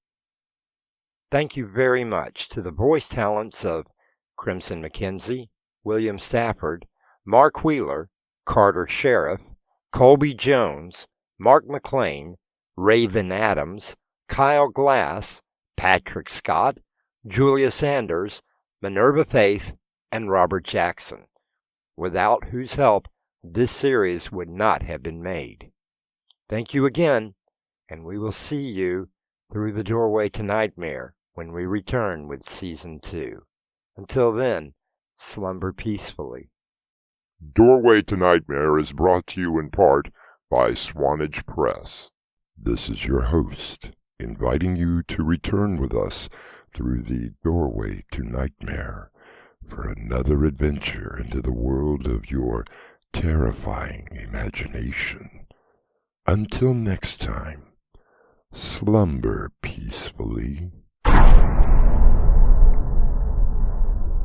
Thank you very much to the voice talents of Crimson McKenzie, William Stafford, Mark Wheeler, Carter Sheriff, Colby Jones, Mark McLean, Raven Adams, Kyle Glass, Patrick Scott, Julia Sanders, Minerva Faith, and Robert Jackson, without whose help this series would not have been made. Thank you again, and we will see you through the doorway to Nightmare when we return with Season 2. Until then, slumber peacefully. Doorway to Nightmare is brought to you in part by Swanage Press. This is your host, inviting you to return with us through the Doorway to Nightmare for another adventure into the world of your terrifying imagination. Until next time, slumber peacefully.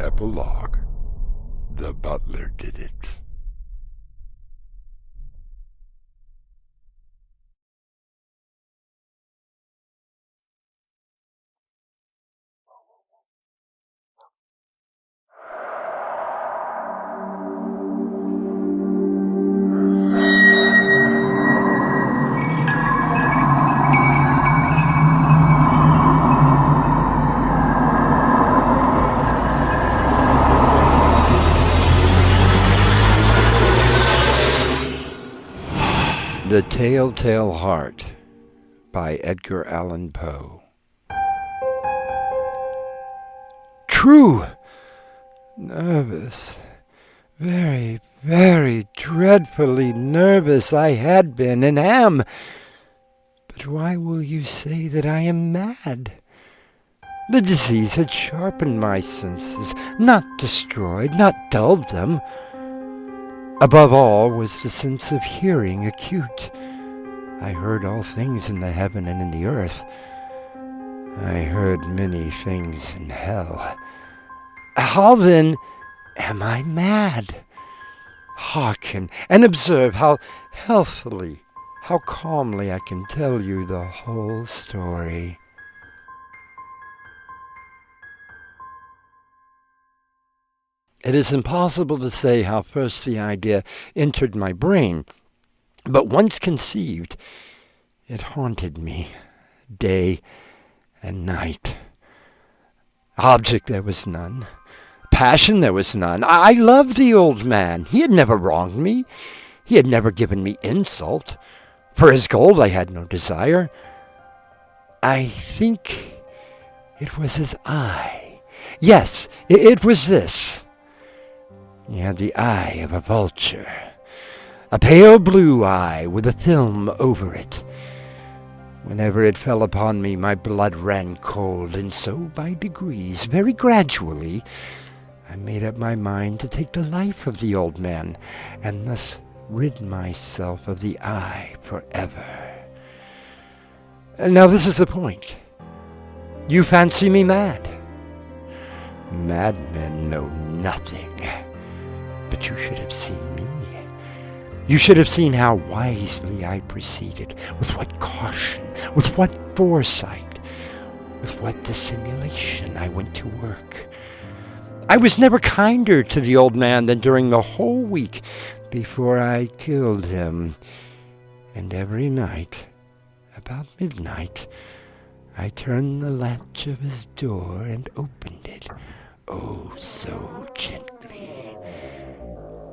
Epilogue. The butler did it. The Telltale Heart by Edgar Allan Poe. True! Nervous. Very, very dreadfully nervous I had been and am. But why will you say that I am mad? The disease had sharpened my senses, not destroyed, not dulled them. Above all was the sense of hearing acute. I heard all things in the heaven and in the earth. I heard many things in hell. How then am I mad? Hearken and observe how healthily, how calmly I can tell you the whole story. It is impossible to say how first the idea entered my brain, but once conceived, it haunted me day and night. Object there was none. Passion there was none. I loved the old man. He had never wronged me. He had never given me insult. For his gold I had no desire. I think it was his eye. Yes, it was this. He had the eye of a vulture, a pale blue eye with a film over it. Whenever it fell upon me, my blood ran cold, and so by degrees, very gradually, I made up my mind to take the life of the old man, and thus rid myself of the eye forever. Now this is the point. You fancy me mad. Madmen know nothing. But you should have seen me. You should have seen how wisely I proceeded, with what caution, with what foresight, with what dissimulation I went to work. I was never kinder to the old man than during the whole week before I killed him. And every night, about midnight, I turned the latch of his door and opened it, oh, so gently.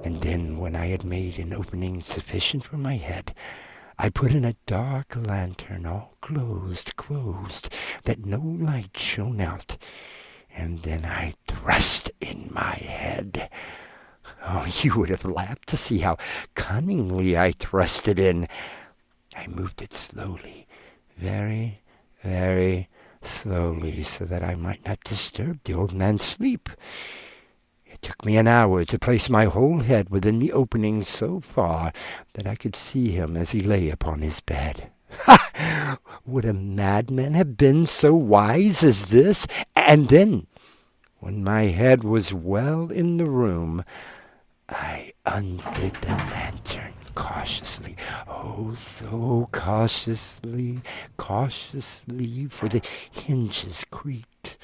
And then, when I had made an opening sufficient for my head, I put in a dark lantern, all closed, that no light shone out, and then I thrust in my head. Oh, you would have laughed to see how cunningly I thrust it in. I moved it slowly, very, very slowly, so that I might not disturb the old man's sleep. It took me an hour to place my whole head within the opening so far that I could see him as he lay upon his bed. Ha! Would a madman have been so wise as this? And then, when my head was well in the room, I undid the lantern cautiously, oh, so cautiously, for the hinges creaked.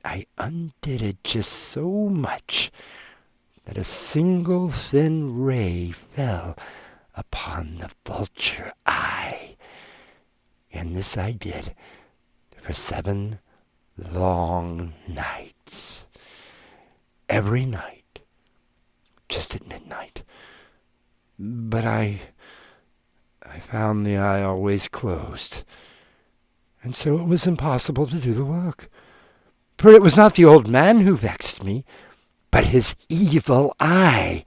I undid it just so much that a single thin ray fell upon the vulture eye. And this I did for 7 long nights. Every night, just at midnight. But I found the eye always closed, and so it was impossible to do the work. For it was not the old man who vexed me, but his evil eye.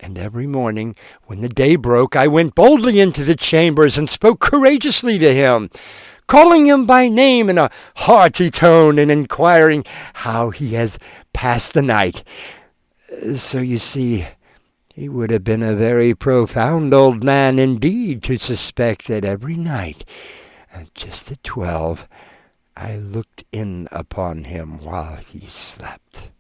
And every morning, when the day broke, I went boldly into the chambers and spoke courageously to him, calling him by name in a hearty tone and inquiring how he has passed the night. So you see, he would have been a very profound old man indeed to suspect that every night, just at 12, I looked in upon him while he slept.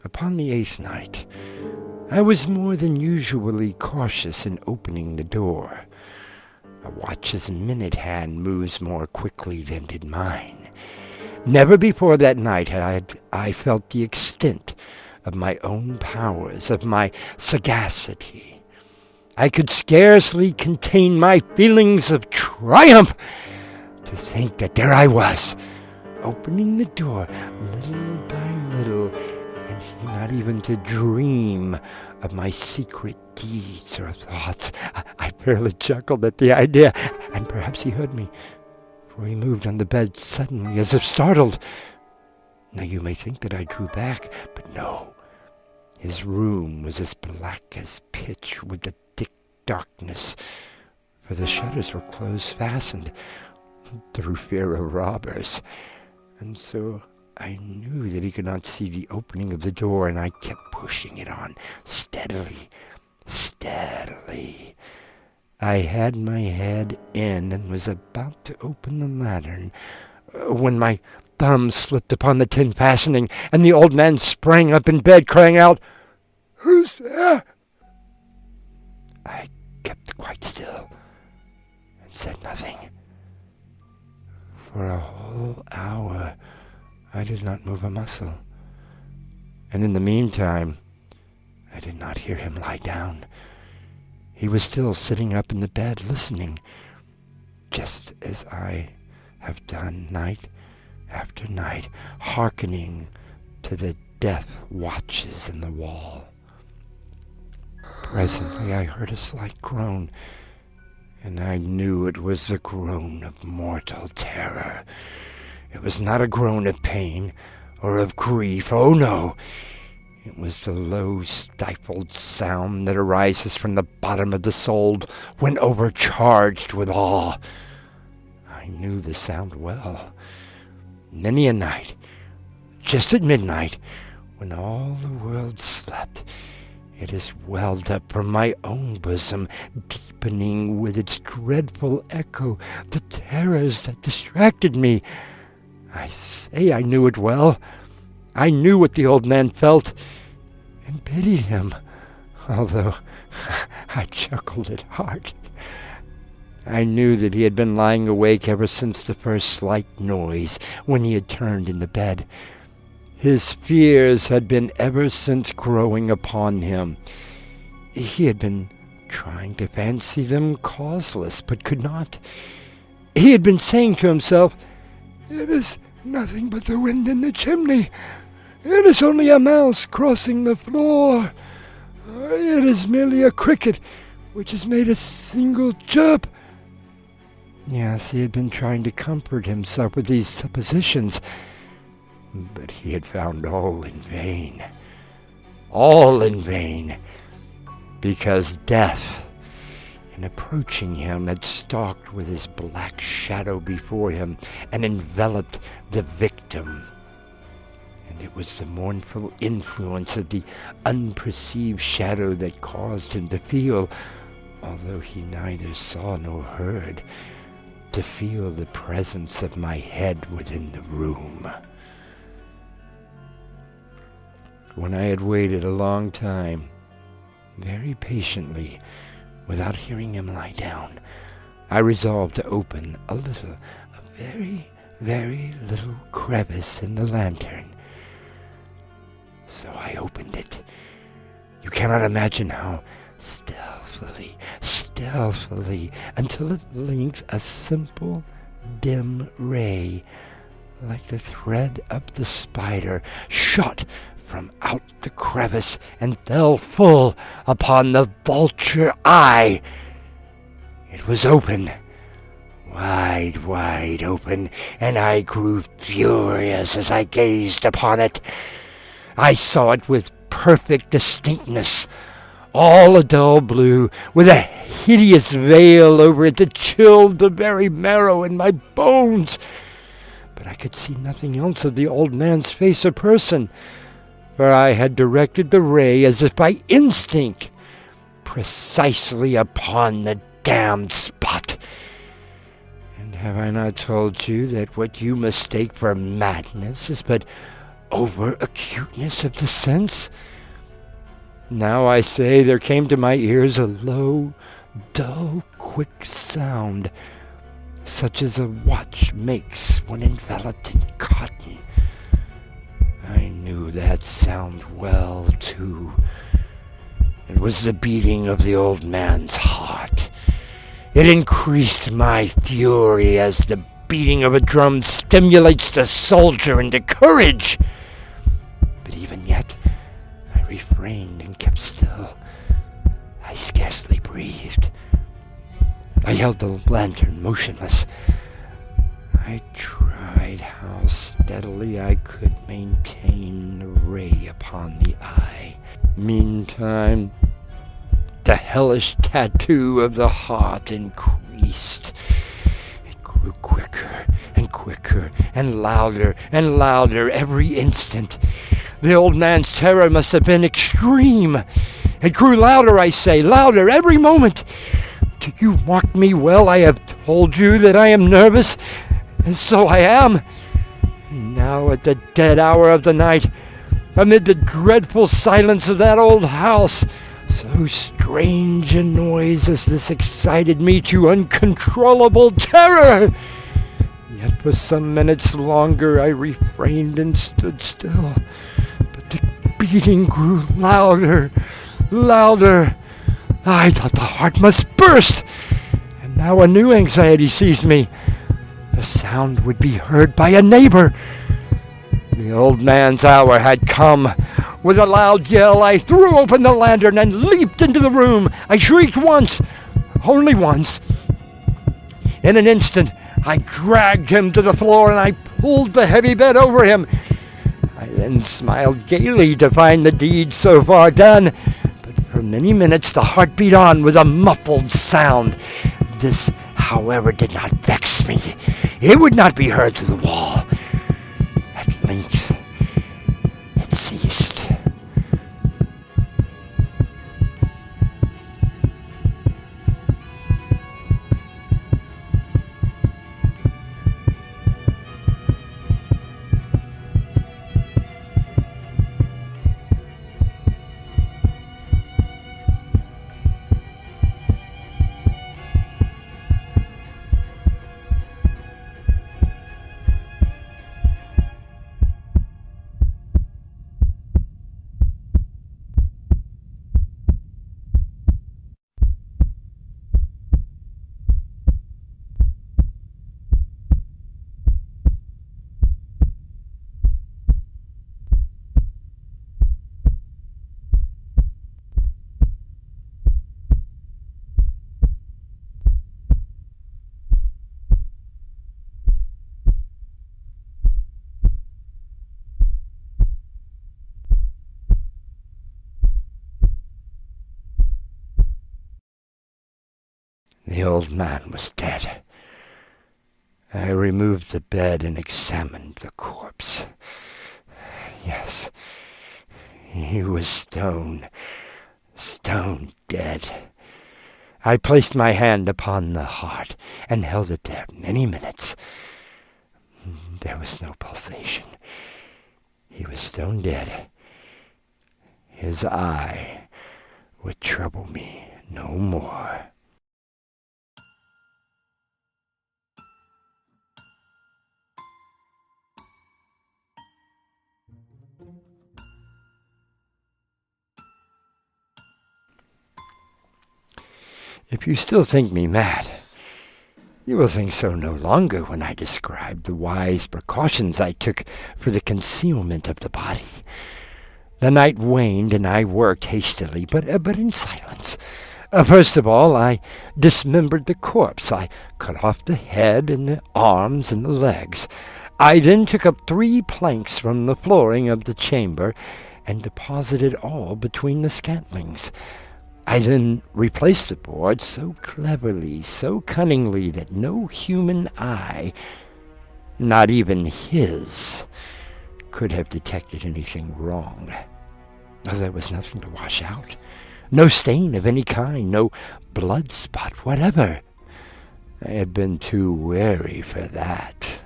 Upon the 8th night, I was more than usually cautious in opening the door. A watch's minute hand moves more quickly than did mine. Never before that night had I felt the extent of my own powers, of my sagacity. I could scarcely contain my feelings of triumph to think that there I was, opening the door little by little, and he not even to dream of my secret deeds or thoughts. I fairly chuckled at the idea, and perhaps he heard me, for he moved on the bed suddenly as if startled. Now you may think that I drew back, but no. His room was as black as pitch with the thick darkness, for the shutters were close fastened through fear of robbers, and so I knew that he could not see the opening of the door, and I kept pushing it on steadily. I had my head in and was about to open the lantern when my thumb slipped upon the tin fastening, and the old man sprang up in bed, crying out, "Who's there?" I kept quite still and said nothing. For a whole hour I did not move a muscle, and in the meantime I did not hear him lie down. He was still sitting up in the bed, listening, just as I have done night after night, hearkening to the death watches in the wall. Presently I heard a slight groan, and I knew it was the groan of mortal terror. It was not a groan of pain or of grief. Oh, no! It was the low, stifled sound that arises from the bottom of the soul when overcharged with awe. I knew the sound well. Many a night, just at midnight, when all the world slept, it has welled up from my own bosom, deepening with its dreadful echo the terrors that distracted me. I say I knew it well. I knew what the old man felt, and pitied him, although I chuckled at heart. I knew that he had been lying awake ever since the first slight noise, when he had turned in the bed. His fears had been ever since growing upon him. He had been trying to fancy them causeless, but could not. He had been saying to himself, "It is nothing but the wind in the chimney. It is only a mouse crossing the floor. It is merely a cricket which has made a single chirp." Yes, he had been trying to comfort himself with these suppositions, but he had found all in vain. All in vain, because death, in approaching him, had stalked with his black shadow before him and enveloped the victim. And it was the mournful influence of the unperceived shadow that caused him to feel, although he neither saw nor heard, to feel the presence of my head within the room. When I had waited a long time, very patiently, without hearing him lie down, I resolved to open a very, very little crevice in the lantern. So I opened it. You cannot imagine how stealthily, until at length a simple, dim ray, like the thread of the spider, shot from out the crevice and fell full upon the vulture eye. It was open, wide open, and I grew furious as I gazed upon it. I saw it with perfect distinctness, all a dull blue, with a hideous veil over it that chilled the very marrow in my bones. But I could see nothing else of the old man's face or person, for I had directed the ray as if by instinct, precisely upon the damned spot. And have I not told you that what you mistake for madness is but over-acuteness of the sense? Now I say there came to my ears a low, dull, quick sound, such as a watch makes when enveloped in cotton. I knew that sound well, too. It was the beating of the old man's heart. It increased my fury as the beating of a drum stimulates the soldier into courage. But even yet, I refrained and kept still. I scarcely breathed. I held the lantern motionless. I tried how steadily I could maintain the ray upon the eye. Meantime, the hellish tattoo of the heart increased. It grew quicker and quicker and louder every instant. The old man's terror must have been extreme. It grew louder, I say, louder every moment. Do you mark me well? I have told you that I am nervous, and so I am. And now at the dead hour of the night, amid the dreadful silence of that old house, so strange a noise as this excited me to uncontrollable terror. Yet for some minutes longer I refrained and stood still, but the beating grew louder. I thought the heart must burst, and now a new anxiety seized me. The sound would be heard by a neighbor. The old man's hour had come. With a loud yell, I threw open the lantern and leaped into the room. I shrieked once, only once. In an instant, I dragged him to the floor and I pulled the heavy bed over him. I then smiled gaily to find the deed so far done. But for many minutes the heart beat on with a muffled sound. This, however, did not vex me. It would not be heard through the wall. At length, it ceased. The old man was dead. I removed the bed and examined the corpse. Yes, he was stone dead. I placed my hand upon the heart and held it there many minutes. There was no pulsation. He was stone dead. His eye would trouble me no more. If you still think me mad, you will think so no longer when I describe the wise precautions I took for the concealment of the body. The night waned, and I worked hastily, but in silence. First of all, I dismembered the corpse. I cut off the head and the arms and the legs. I then took up 3 planks from the flooring of the chamber and deposited all between the scantlings. I then replaced the board so cleverly, so cunningly, that no human eye, not even his, could have detected anything wrong. There was nothing to wash out, no stain of any kind, no blood spot whatever. I had been too wary for that.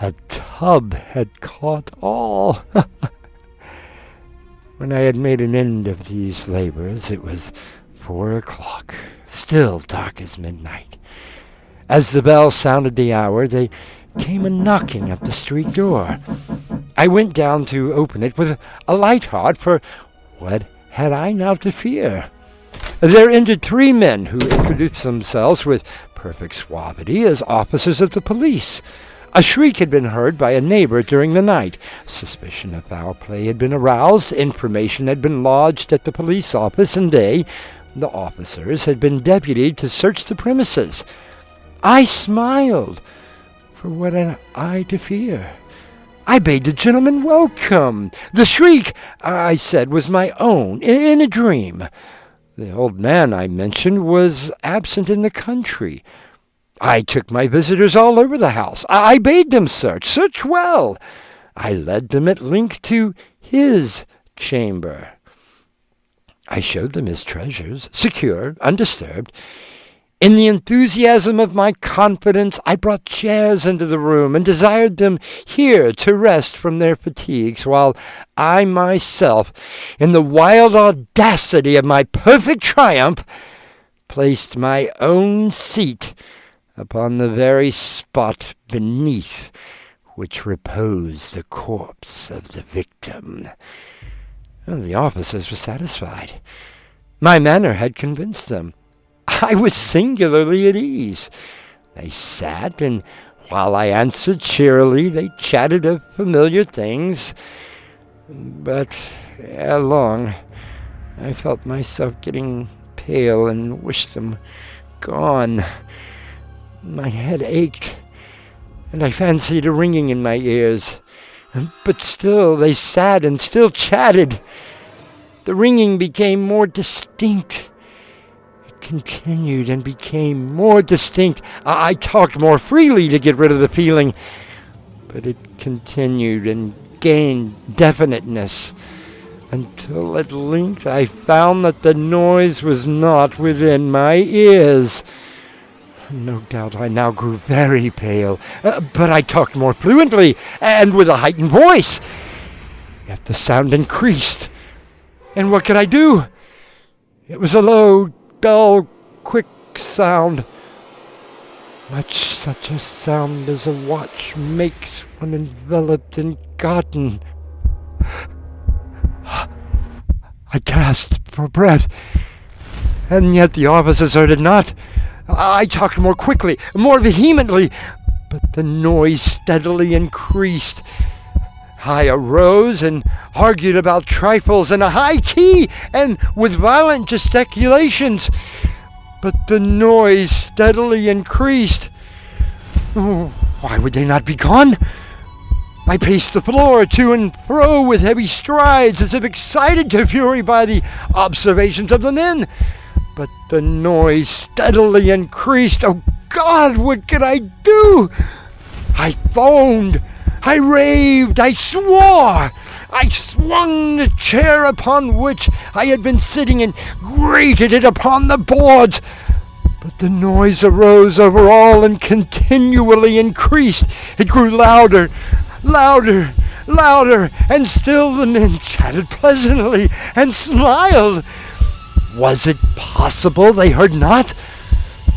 A tub had caught all. When I had made an end of these labors, it was 4 o'clock, still dark as midnight. As the bell sounded the hour, there came a knocking at the street door. I went down to open it with a light heart, for what had I now to fear? There entered 3 men who introduced themselves with perfect suavity as officers of the police. A shriek had been heard by a neighbor during the night. Suspicion of foul play had been aroused. Information had been lodged at the police office, and the officers, had been deputied to search the premises. I smiled, for what had I to fear? I bade the gentleman welcome. The shriek, I said, was my own, in a dream. The old man I mentioned was absent in the country. I took my visitors all over the house. I bade them search well. I led them at length to his chamber. I showed them his treasures, secure, undisturbed. In the enthusiasm of my confidence, I brought chairs into the room and desired them here to rest from their fatigues, while I myself, in the wild audacity of my perfect triumph, placed my own seat upon the very spot beneath which reposed the corpse of the victim. Well, the officers were satisfied. My manner had convinced them. I was singularly at ease. They sat, and while I answered cheerily, they chatted of familiar things. But ere long, I felt myself getting pale and wished them gone. My head ached, and I fancied a ringing in my ears. But still they sat and still chatted. The ringing became more distinct. It continued and became more distinct. I talked more freely to get rid of the feeling, but it continued and gained definiteness, until at length I found that the noise was not within my ears. No doubt I now grew very pale, but I talked more fluently and with a heightened voice. Yet the sound increased, and what could I do? It was a low, dull, quick sound, much such a sound as a watch makes when enveloped in cotton. I gasped for breath, and yet the officers heard it not. I talked more quickly, more vehemently, but the noise steadily increased. I arose and argued about trifles in a high key and with violent gesticulations, but the noise steadily increased. Oh, why would they not be gone? I paced the floor to and fro with heavy strides, as if excited to fury by the observations of the men. But the noise steadily increased. Oh God, what could I do? I foamed, I raved, I swore. I swung the chair upon which I had been sitting and grated it upon the boards. But the noise arose over all and continually increased. It grew louder, louder, louder, and still the men chatted pleasantly and smiled. Was it possible they heard not?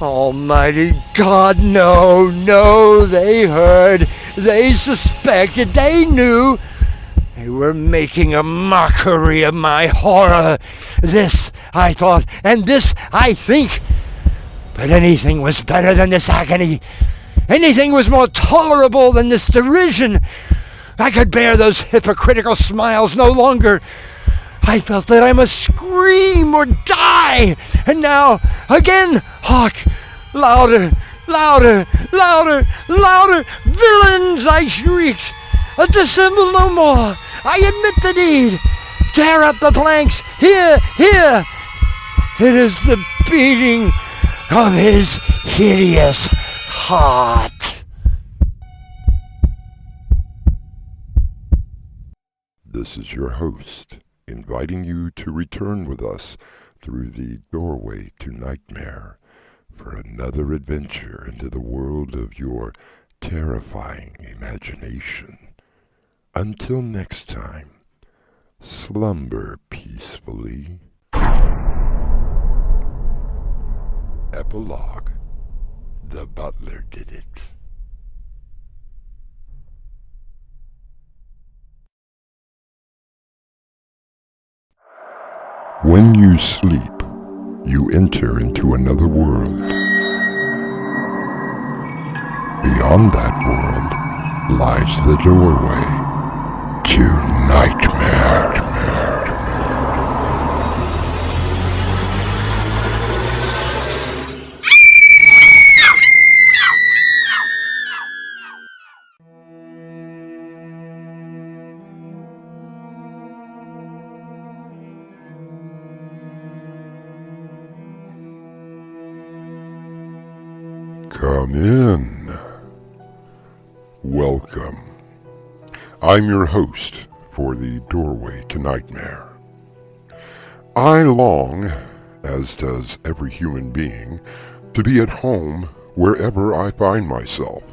Almighty God, no, no, they heard, they suspected, they knew. They were making a mockery of my horror. This, I thought, and this, I think. But anything was better than this agony. Anything was more tolerable than this derision. I could bear those hypocritical smiles no longer. I felt that I must scream or die. And now, again, hark, louder, louder, louder, louder. Villains, I shrieked. Dissemble no more. I admit the deed. Tear up the planks. Here, here. It is the beating of his hideous heart. This is your host, inviting you to return with us through the doorway to nightmare for another adventure into the world of your terrifying imagination. Until next time, slumber peacefully. Epilogue. The butler did it. When you sleep, you enter into another world. Beyond that world lies the doorway to nightmare. Come in. Welcome. I'm your host for the Doorway to Nightmare. I long, as does every human being, to be at home wherever I find myself.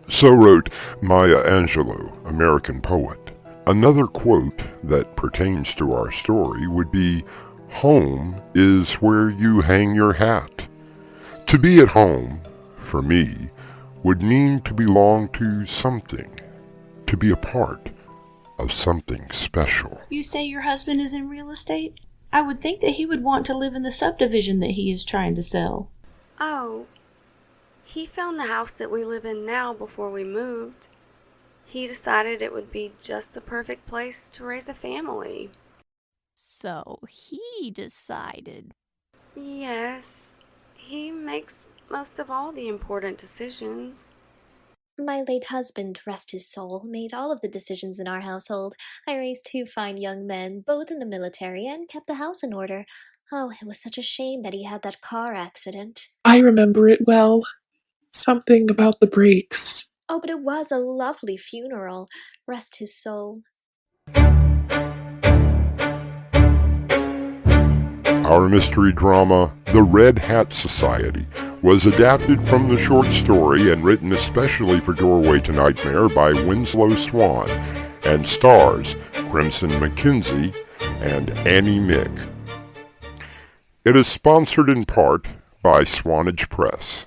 So wrote Maya Angelou, American poet. Another quote that pertains to our story would be, "Home is where you hang your hat." To be at home, for me, would mean to belong to something, to be a part of something special. You say your husband is in real estate? I would think that he would want to live in the subdivision that he is trying to sell. Oh, he found the house that we live in now before we moved. He decided it would be just the perfect place to raise a family. So he decided. Yes, he makes most of all the important decisions. My late husband, rest his soul, made all of the decisions in our household. I raised 2 fine young men, both in the military, and kept the house in order. Oh, it was such a shame that he had that car accident. I remember it well. Something about the brakes. Oh, but it was a lovely funeral. Rest his soul. Our mystery drama, The Red Hat Society, was adapted from the short story and written especially for Doorway to Nightmare by Winslow Swan and stars Crimson McKenzie and Annie Mick. It is sponsored in part by Swanage Press.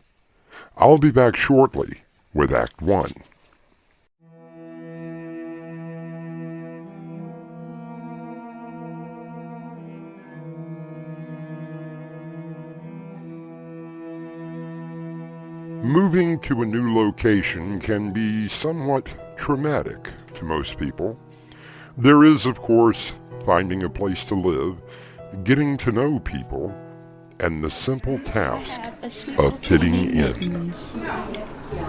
I'll be back shortly with Act 1. Moving to a new location can be somewhat traumatic to most people. There is, of course, finding a place to live, getting to know people, and the simple task of fitting in.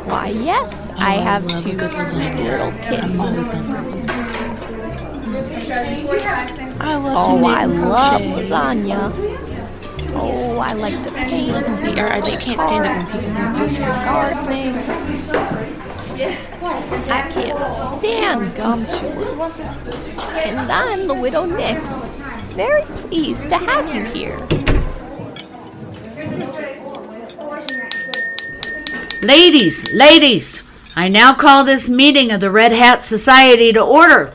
Why, yes, I have 2 sweet little kittens. I love lasagna. Oh, I like to I just can't stand it when people disregard me. I can't stand gum chewers. And I'm the Widow Nix. Very pleased to have you here. Ladies, I now call this meeting of the Red Hat Society to order.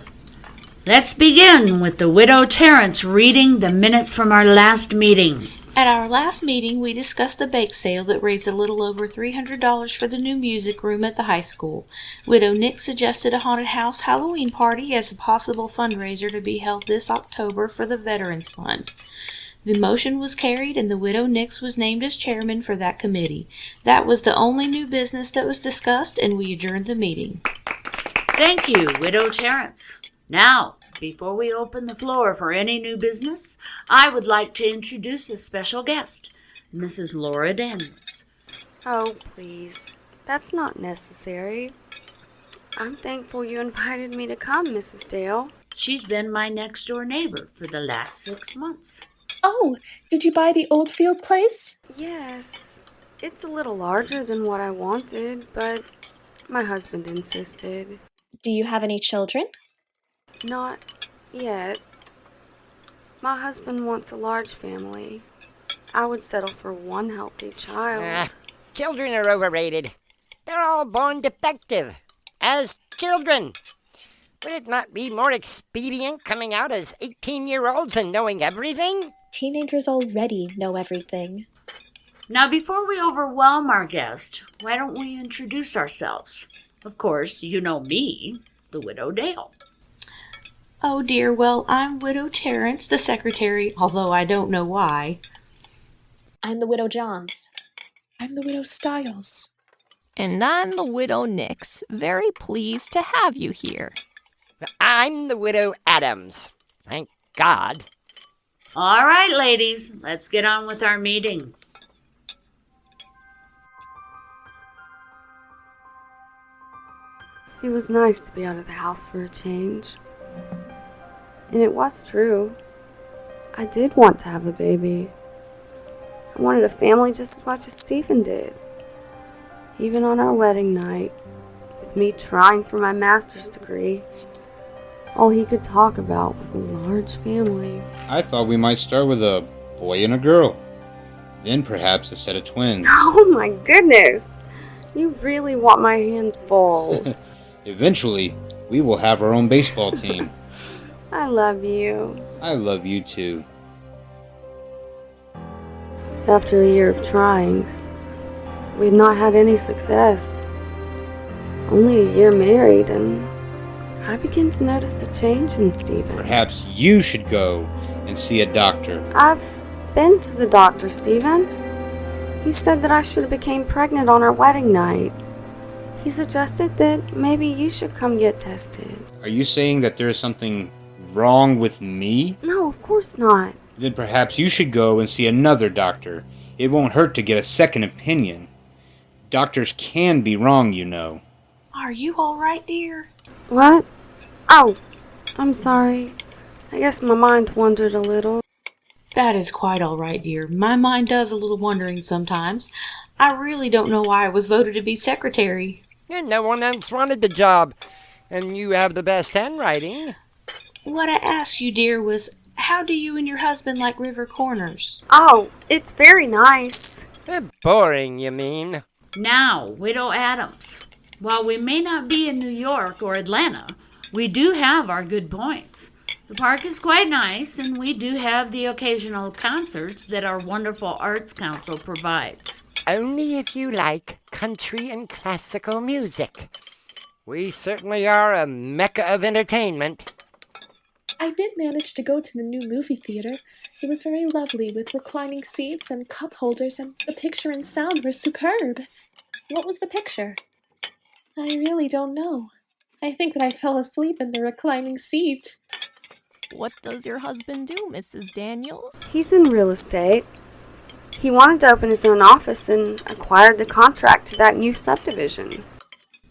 Let's begin with the Widow Terrence reading the minutes from our last meeting. At our last meeting, we discussed the bake sale that raised a little over $300 for the new music room at the high school. Widow Nick suggested a haunted house Halloween party as a possible fundraiser to be held this October for the Veterans Fund. The motion was carried and the Widow Nix was named as chairman for that committee. That was the only new business that was discussed, and we adjourned the meeting. Thank you, Widow Terrence. Now, before we open the floor for any new business, I would like to introduce a special guest, Mrs. Laura Daniels. Oh, please. That's not necessary. I'm thankful you invited me to come, Mrs. Dale. She's been my next-door neighbor for the last 6 months. Oh, did you buy the Oldfield place? Yes. It's a little larger than what I wanted, but my husband insisted. Do you have any children? Not yet. My husband wants a large family. I would settle for one healthy child. Children are overrated. They're all born defective. As children. Would it not be more expedient coming out as 18-year-olds and knowing everything? Teenagers already know everything. Now, before we overwhelm our guest, why don't we introduce ourselves? Of course, you know me, the Widow Dale. Oh dear, well, I'm Widow Terrence, the secretary, although I don't know why. I'm the Widow Johns. I'm the Widow Stiles. And I'm the Widow Nix. Very pleased to have you here. I'm the Widow Adams. Thank God. All right, ladies, let's get on with our meeting. It was nice to be out of the house for a change. And it was true. I did want to have a baby. I wanted a family just as much as Stephen did. Even on our wedding night, with me trying for my master's degree, all he could talk about was a large family. I thought we might start with a boy and a girl. Then perhaps a set of twins. Oh my goodness! You really want my hands full. Eventually, we will have our own baseball team. I love you. I love you too. After a year of trying, we had not had any success. Only a year married, and I began to notice the change in Stephen. Perhaps you should go and see a doctor. I've been to the doctor, Stephen. He said that I should have became pregnant on our wedding night. He suggested that maybe you should come get tested. Are you saying that there is something wrong with me? No, of course not. Then perhaps you should go and see another doctor. It won't hurt to get a second opinion. Doctors can be wrong, you know. Are you all right, dear? What? Oh, I'm sorry. I guess my mind wandered a little. That is quite all right, dear. My mind does a little wandering sometimes. I really don't know why I was voted to be secretary. And no one else wanted the job. And you have the best handwriting. What I asked you, dear, was how do you and your husband like River Corners? Oh, it's very nice. Boring, you mean? Now, Widow Adams, while we may not be in New York or Atlanta, we do have our good points. The park is quite nice, and we do have the occasional concerts that our wonderful Arts Council provides. Only if you like country and classical music. We certainly are a mecca of entertainment. I did manage to go to the new movie theater. It was very lovely with reclining seats and cup holders, and the picture and sound were superb. What was the picture? I really don't know. I think that I fell asleep in the reclining seat. What does your husband do, Mrs. Daniels? He's in real estate. He wanted to open his own office and acquired the contract to that new subdivision.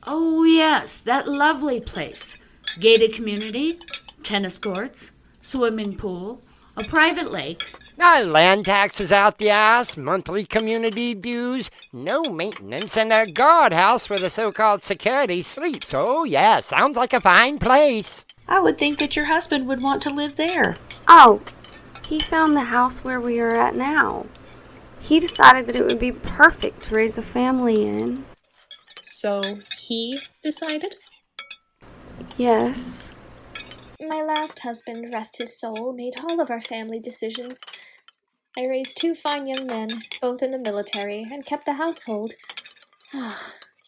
Oh, yes, that lovely place. Gated community, tennis courts, swimming pool, a private lake. Land taxes out the ass, monthly community dues, no maintenance, and a guardhouse where the so-called security sleeps. Oh, yeah, sounds like a fine place. I would think that your husband would want to live there. Oh, he found the house where we are at now. He decided that it would be perfect to raise a family in. So he decided? Yes. My last husband, rest his soul, made all of our family decisions. I raised 2 fine young men, both in the military, and kept the household.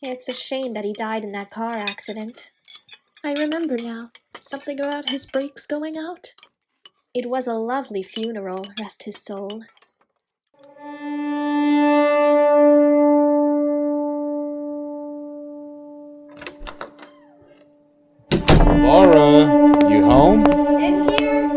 It's a shame that he died in that car accident. I remember now. Something about his brakes going out? It was a lovely funeral, rest his soul. Laura, you home? In here.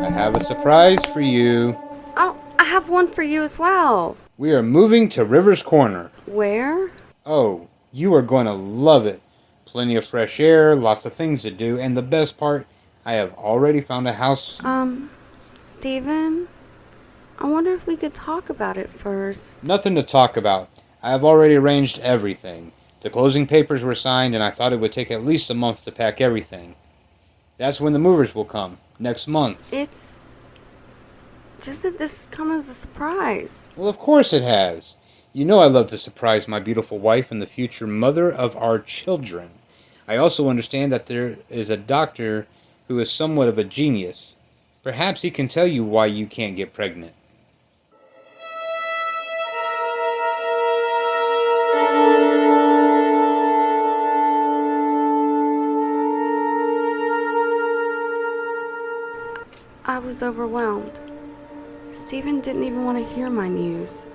I have a surprise for you. Oh, I have one for you as well. We are moving to Rivers Corner. Where? Oh, you are going to love it. Plenty of fresh air, lots of things to do, and the best part, I have already found a house. Steven? I wonder if we could talk about it first. Nothing to talk about. I have already arranged everything. The closing papers were signed, and I thought it would take at least a month to pack everything. That's when the movers will come. Next month. It's just that this come as a surprise. Well, of course it has. You know I love to surprise my beautiful wife and the future mother of our children. I also understand that there is a doctor who is somewhat of a genius. Perhaps he can tell you why you can't get pregnant. I was overwhelmed. Steven didn't even want to hear my news.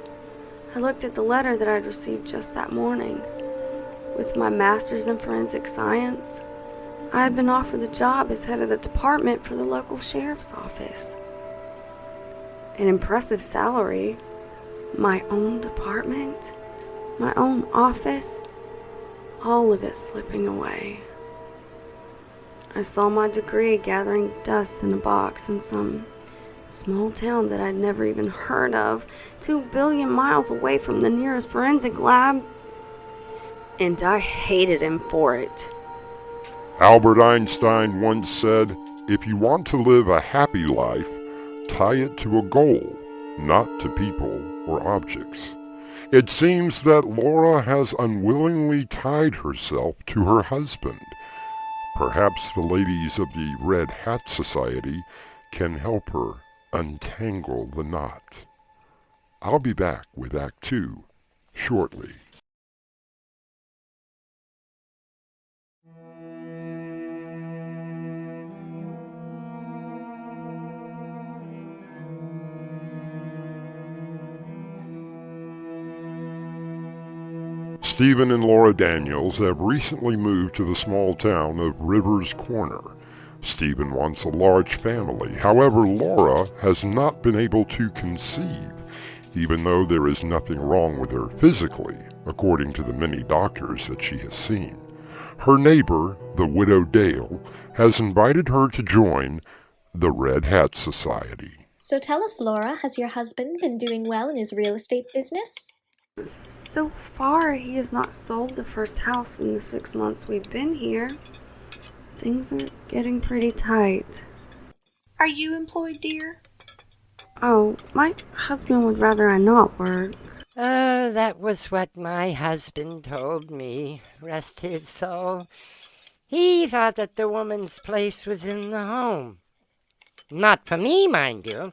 I looked at the letter that I'd received just that morning. With my master's in forensic science, I had been offered the job as head of the department for the local sheriff's office. An impressive salary, my own department, my own office, all of it slipping away. I saw my degree gathering dust in a box in some small town that I'd never even heard of, 2 billion miles away from the nearest forensic lab. And I hated him for it. Albert Einstein once said, "If you want to live a happy life, tie it to a goal, not to people or objects." It seems that Laura has unwillingly tied herself to her husband. Perhaps the ladies of the Red Hat Society can help her untangle the knot. I'll be back with Act 2 shortly. Stephen and Laura Daniels have recently moved to the small town of Rivers Corner. Stephen wants a large family. However, Laura has not been able to conceive, even though there is nothing wrong with her physically, according to the many doctors that she has seen. Her neighbor, the widow Dale, has invited her to join the Red Hat Society. So tell us, Laura, has your husband been doing well in his real estate business? So far, he has not sold the first house in the 6 months we've been here. Things are getting pretty tight. Are you employed, dear? Oh, my husband would rather I not work. That was what my husband told me, rest his soul. He thought that the woman's place was in the home. Not for me, mind you.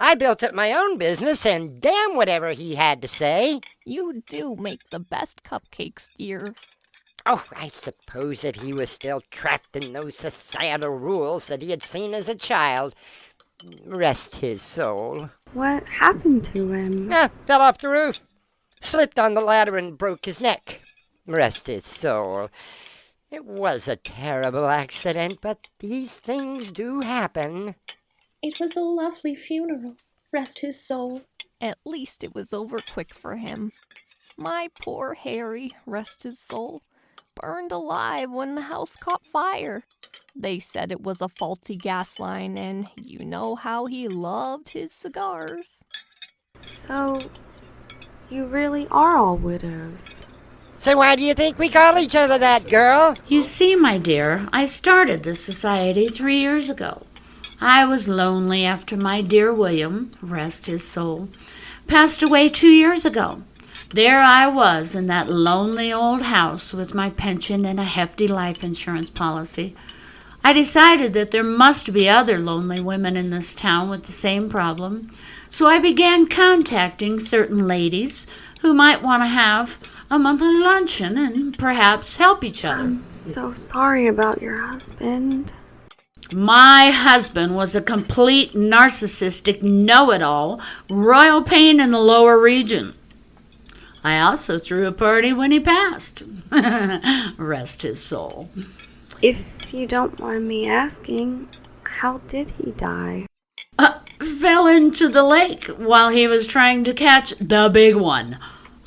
I built up my own business, and damn whatever he had to say. You do make the best cupcakes, dear. Oh, I suppose that he was still trapped in those societal rules that he had seen as a child. Rest his soul. What happened to him? Fell off the roof. Slipped on the ladder and broke his neck. Rest his soul. It was a terrible accident, but these things do happen. It was a lovely funeral. Rest his soul. At least it was over quick for him. My poor Harry, rest his soul. burned alive when the house caught fire. They said it was a faulty gas line, and you know how he loved his cigars. So, you really are all widows. So why do you think we call each other that, girl? You see, my dear, I started this society 3 years ago. I was lonely after my dear William, rest his soul, passed away 2 years ago. There I was in that lonely old house with my pension and a hefty life insurance policy. I decided that there must be other lonely women in this town with the same problem, so I began contacting certain ladies who might want to have a monthly luncheon and perhaps help each other. I'm so sorry about your husband. My husband was a complete narcissistic know-it-all, royal pain in the lower region. I also threw a party when he passed. Rest his soul. If you don't mind me asking, how did he die? Fell into the lake while he was trying to catch the big one.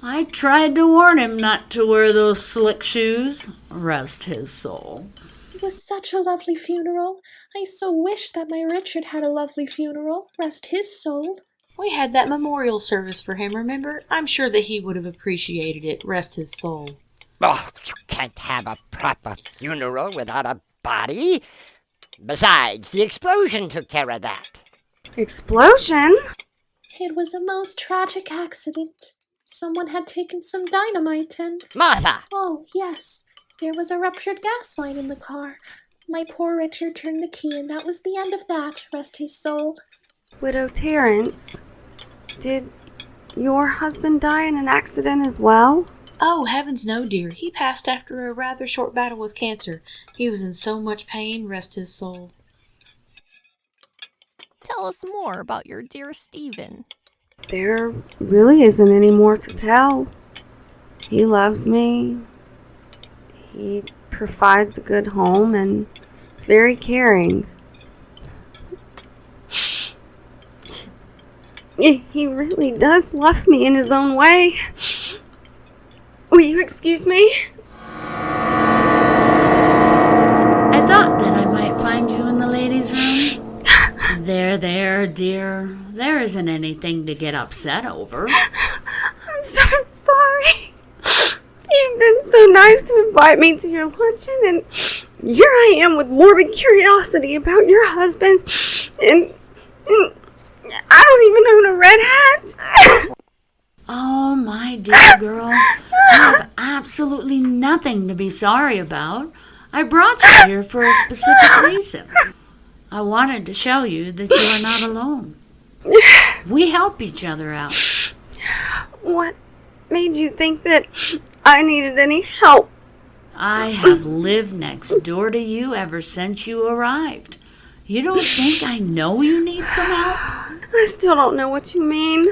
I tried to warn him not to wear those slick shoes. Rest his soul. It was such a lovely funeral. I so wish that my Richard had a lovely funeral. Rest his soul. We had that memorial service for him, remember? I'm sure that he would have appreciated it. Rest his soul. Oh, you can't have a proper funeral without a body. Besides, the explosion took care of that. Explosion? It was a most tragic accident. Someone had taken some dynamite and... Martha! Oh, yes. There was a ruptured gas line in the car. My poor Richard turned the key, and that was the end of that. Rest his soul. Widow Terrence, did your husband die in an accident as well? Oh, heavens no, dear. He passed after a rather short battle with cancer. He was in so much pain, rest his soul. Tell us more about your dear Stephen. There really isn't any more to tell. He loves me. He provides a good home and is very caring. He really does love me in his own way. Will you excuse me? I thought that I might find you in the ladies' room. There, dear. There isn't anything to get upset over. I'm so sorry. You've been so nice to invite me to your luncheon, and here I am with morbid curiosity about your husband, and I don't even own a red hat. Oh, my dear girl, you have absolutely nothing to be sorry about. I brought you here for a specific reason. I wanted to show you that you are not alone. We help each other out. What made you think that I needed any help? I have lived next door to you ever since you arrived. You don't think I know you need some help? I still don't know what you mean.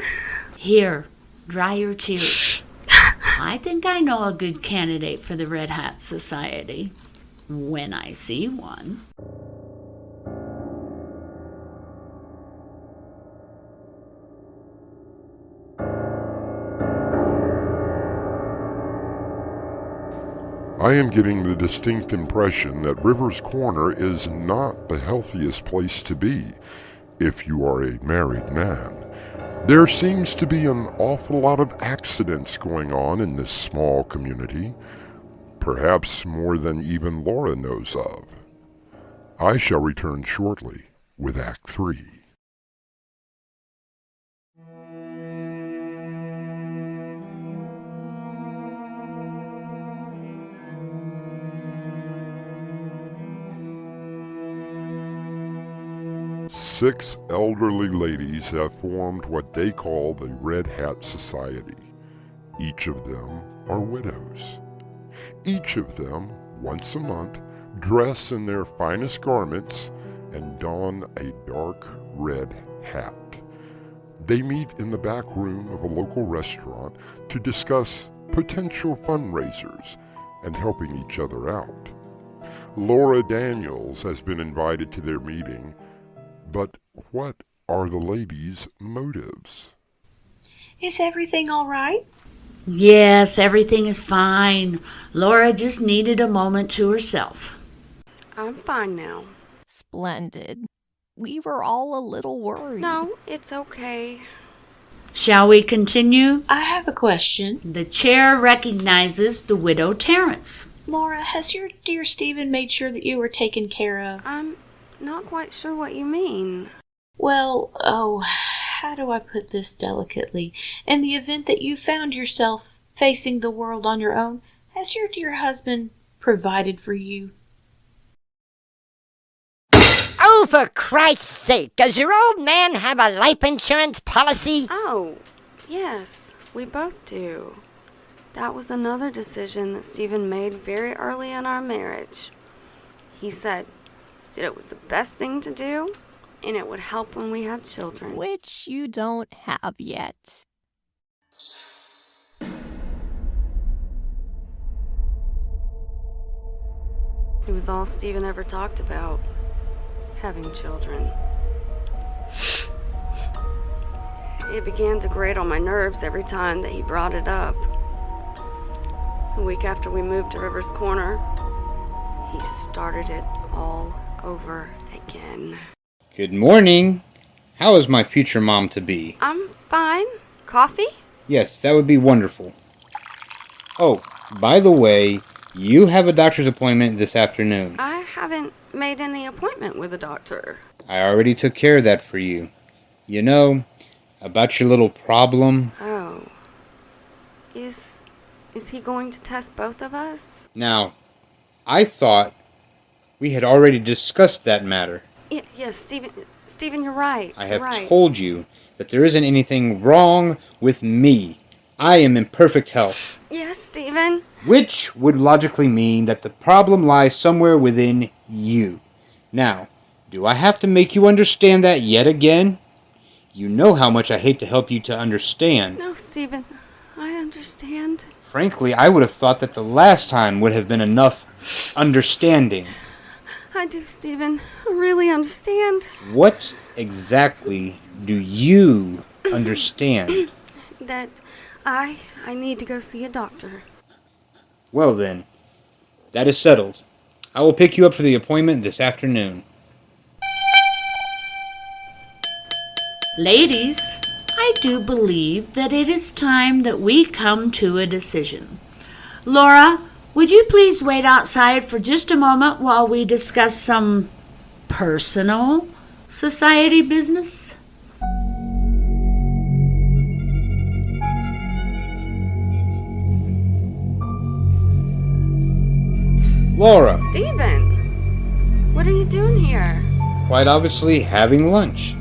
Here, dry your tears. I think I know a good candidate for the Red Hat Society. When I see one. I am getting the distinct impression that River's Corner is not the healthiest place to be if you are a married man. There seems to be an awful lot of accidents going on in this small community, perhaps more than even Laura knows of. I shall return shortly with Act 3. Six elderly ladies have formed what they call the Red Hat Society. Each of them are widows. Each of them, once a month, dress in their finest garments and don a dark red hat. They meet in the back room of a local restaurant to discuss potential fundraisers and helping each other out. Laura Daniels has been invited to their meeting. But what are the ladies' motives? Is everything all right? Yes, everything is fine. Laura just needed a moment to herself. I'm fine now. Splendid. We were all a little worried. No, it's okay. Shall we continue? I have a question. The chair recognizes the widow Terrence. Laura, has your dear Stephen made sure that you were taken care of? I'm not quite sure what you mean. Well, how do I put this delicately? In the event that you found yourself facing the world on your own, has your dear husband provided for you? Oh, for Christ's sake, does your old man have a life insurance policy? Oh, yes, we both do. That was another decision that Stephen made very early in our marriage. He said that it was the best thing to do, and it would help when we had children. Which you don't have yet. It was all Stephen ever talked about, having children. It began to grate on my nerves every time that he brought it up. A week after we moved to River's Corner, he started it all over again. Good morning. How is my future mom-to-be? I'm fine. Coffee? Yes, that would be wonderful. Oh, by the way, you have a doctor's appointment this afternoon. I haven't made any appointment with a doctor. I already took care of that for you. You know, about your little problem. Oh. Is he going to test both of us? Now, I thought we had already discussed that matter. Yes, Stephen, you're right. I have You're right. told you that there isn't anything wrong with me. I am in perfect health. Yes, Stephen. Which would logically mean that the problem lies somewhere within you. Now, do I have to make you understand that yet again? You know how much I hate to help you to understand. No, Stephen, I understand. Frankly, I would have thought that the last time would have been enough understanding. I do, Stephen. I really understand. What exactly do you understand? That I need to go see a doctor. Well then, that is settled. I will pick you up for the appointment this afternoon. Ladies, I do believe that it is time that we come to a decision. Laura, would you please wait outside for just a moment while we discuss some personal society business? Laura! Stephen! What are you doing here? Quite obviously having lunch.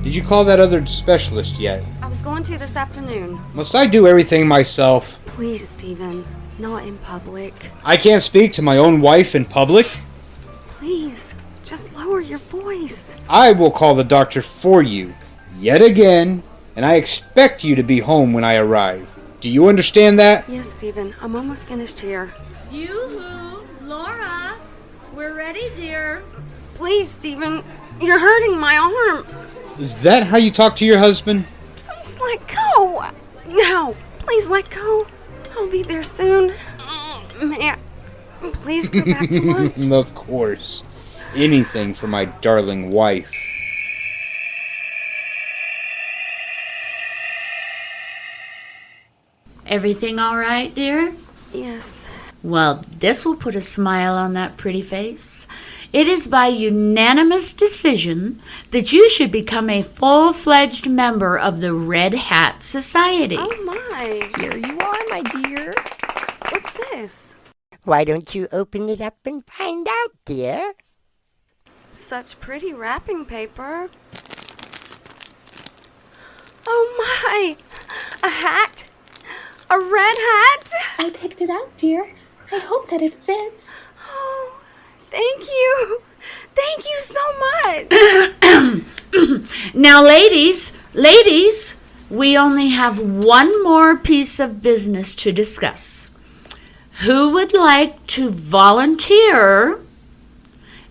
Did you call that other specialist yet? I was going to this afternoon. Must I do everything myself? Please, Stephen. Not in public. I can't speak to my own wife in public? Please, just lower your voice. I will call the doctor for you, yet again, and I expect you to be home when I arrive. Do you understand that? Yes, Stephen. I'm almost finished here. Yoo-hoo! Laura! We're ready, dear. Please, Stephen. You're hurting my arm. Is that how you talk to your husband? Please let go. No, please let go. I'll be there soon. May I please go back to lunch? Of course. Anything for my darling wife. Everything all right, dear? Yes. Well, this will put a smile on that pretty face. It is by unanimous decision that you should become a full-fledged member of the Red Hat Society. Oh, my. Here you are, my dear. What's this? Why don't you open it up and find out, dear? Such pretty wrapping paper. Oh, my. A hat? A red hat? I picked it out, dear. I hope that it fits. Oh, thank you. Thank you so much. Now, ladies, we only have one more piece of business to discuss. Who would like to volunteer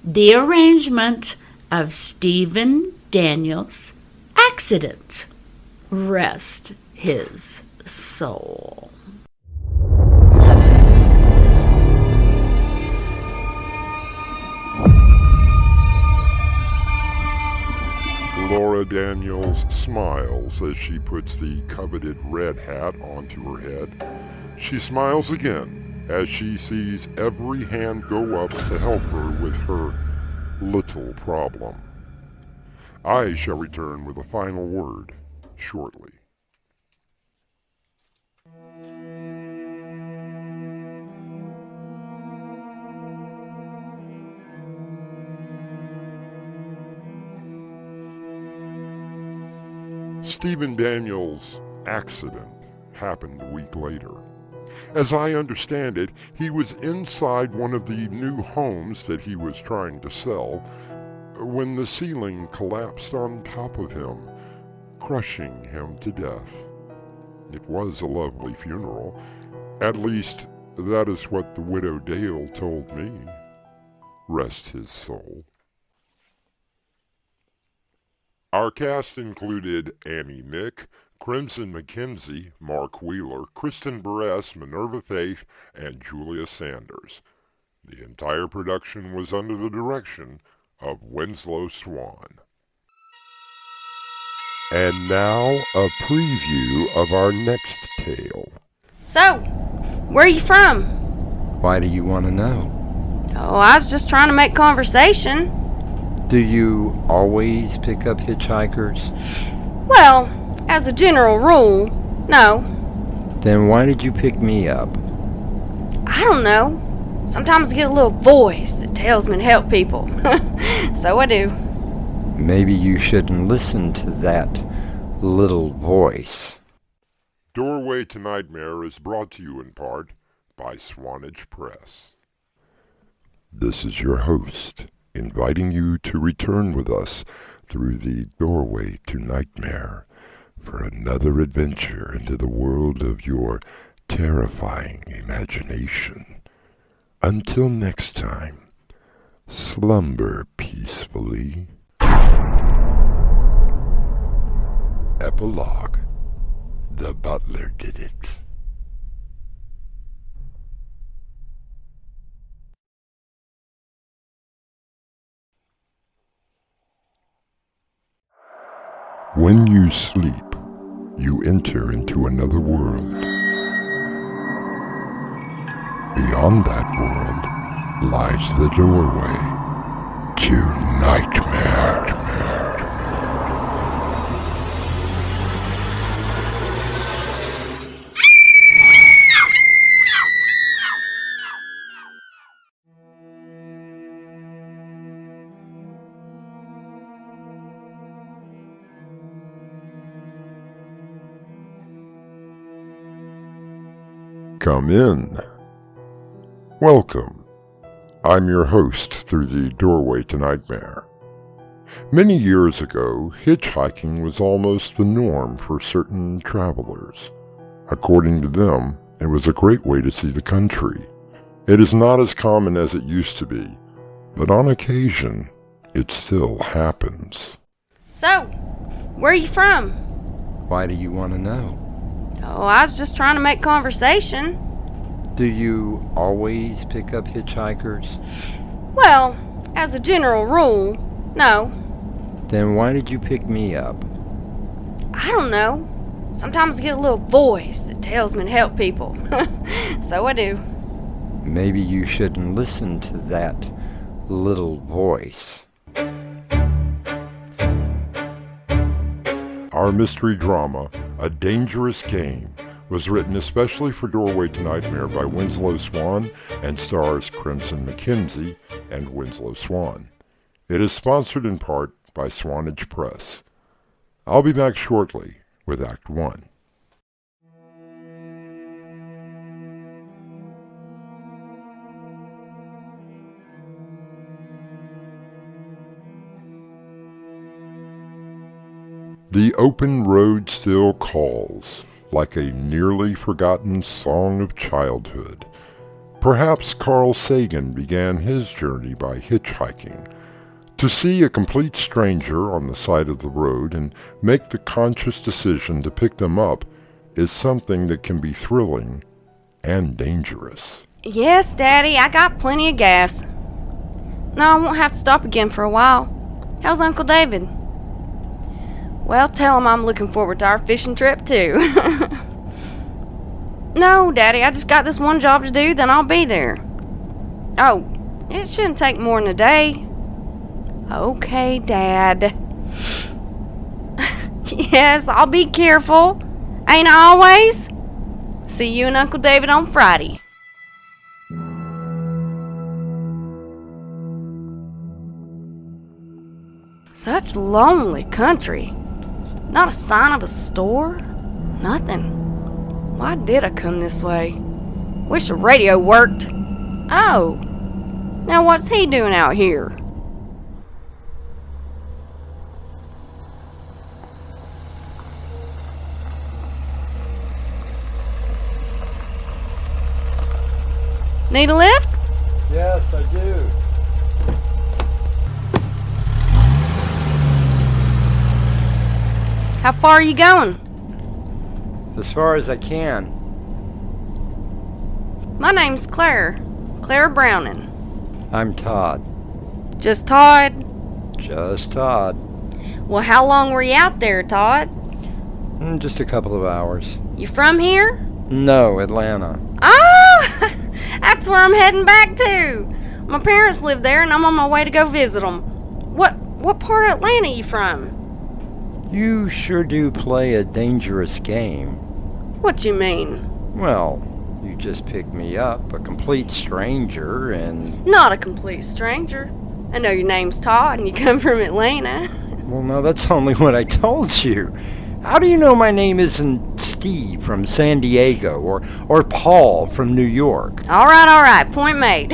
the arrangement of Stephen Daniels' accident? Rest his soul. Laura Daniels smiles as she puts the coveted red hat onto her head. She smiles again as she sees every hand go up to help her with her little problem. I shall return with a final word shortly. Stephen Daniels' accident happened a week later. As I understand it, he was inside one of the new homes that he was trying to sell when the ceiling collapsed on top of him, crushing him to death. It was a lovely funeral. At least, that is what the widow Dale told me. Rest his soul. Our cast included Annie Mick, Crimson McKenzie, Mark Wheeler, Kristen Burress, Minerva Faith, and Julia Sanders. The entire production was under the direction of Winslow Swan. And now, a preview of our next tale. So, where are you from? Why do you want to know? Oh, I was just trying to make conversation. Do you always pick up hitchhikers? Well, as a general rule, no. Then why did you pick me up? I don't know. Sometimes I get a little voice that tells me to help people. So I do. Maybe you shouldn't listen to that little voice. Doorway to Nightmare is brought to you in part by Swanage Press. This is your host, inviting you to return with us through the Doorway to Nightmare for another adventure into the world of your terrifying imagination. Until next time, slumber peacefully. Epilogue. The butler did it. When you sleep, you enter into another world. Beyond that world lies the doorway to nightmare. Come in. Welcome. I'm your host through the Doorway to Nightmare. Many years ago, hitchhiking was almost the norm for certain travelers. According to them, it was a great way to see the country. It is not as common as it used to be, but on occasion, it still happens. So, where are you from? Why do you want to know? Oh, I was just trying to make conversation. Do you always pick up hitchhikers? Well, as a general rule, no. Then why did you pick me up? I don't know. Sometimes I get a little voice that tells me to help people. So I do. Maybe you shouldn't listen to that little voice. Our mystery drama, A Dangerous Game, was written especially for Doorway to Nightmare by Winslow Swan and stars Crimson McKenzie and Winslow Swan. It is sponsored in part by Swanage Press. I'll be back shortly with Act 1. The open road still calls, like a nearly forgotten song of childhood. Perhaps Carl Sagan began his journey by hitchhiking. To see a complete stranger on the side of the road and make the conscious decision to pick them up is something that can be thrilling and dangerous. Yes, Daddy, I got plenty of gas. No, I won't have to stop again for a while. How's Uncle David? Well, tell him I'm looking forward to our fishing trip, too. No, Daddy, I just got this one job to do, then I'll be there. Oh, it shouldn't take more than a day. Okay, Dad. Yes, I'll be careful. Ain't I always? See you and Uncle David on Friday. Such lonely country. Not a sign of a store. Nothing. Why did I come this way? Wish the radio worked. Oh. Now what's he doing out here? Need a lift? Yes, I do. How far are you going? As far as I can. My name's Claire. Claire Browning. I'm Todd. Just Todd? Just Todd. Well, how long were you out there, Todd? Just a couple of hours. You from here? No, Atlanta. Oh! That's where I'm heading back to. My parents live there and I'm on my way to go visit them. What part of Atlanta you from? You sure do play a dangerous game. What you mean? Well, you just picked me up, a complete stranger, and... Not a complete stranger. I know your name's Todd and you come from Atlanta. Well, no, that's only what I told you. How do you know my name isn't Steve from San Diego or Paul from New York? All right, point made.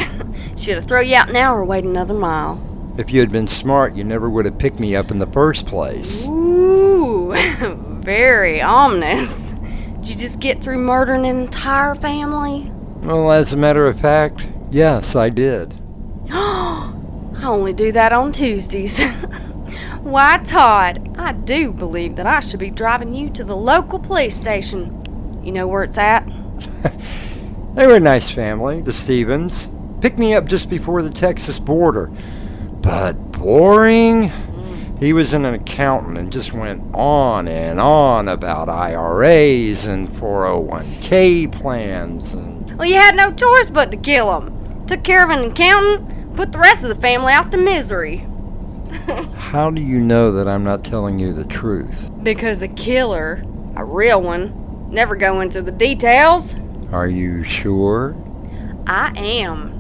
Should have thrown you out now or wait another mile. If you had been smart, you never would have picked me up in the first place. Ooh, very ominous. Did you just get through murdering an entire family? Well, as a matter of fact, yes, I did. I only do that on Tuesdays. Why, Todd, I do believe that I should be driving you to the local police station. You know where it's at? They were a nice family, the Stevens. Picked me up just before the Texas border. But boring? He was an accountant and just went on and on about IRAs and 401k plans and... Well, you had no choice but to kill him. Took care of an accountant, put the rest of the family out to misery. How do you know that I'm not telling you the truth? Because a killer, a real one, never go into the details. Are you sure? I am.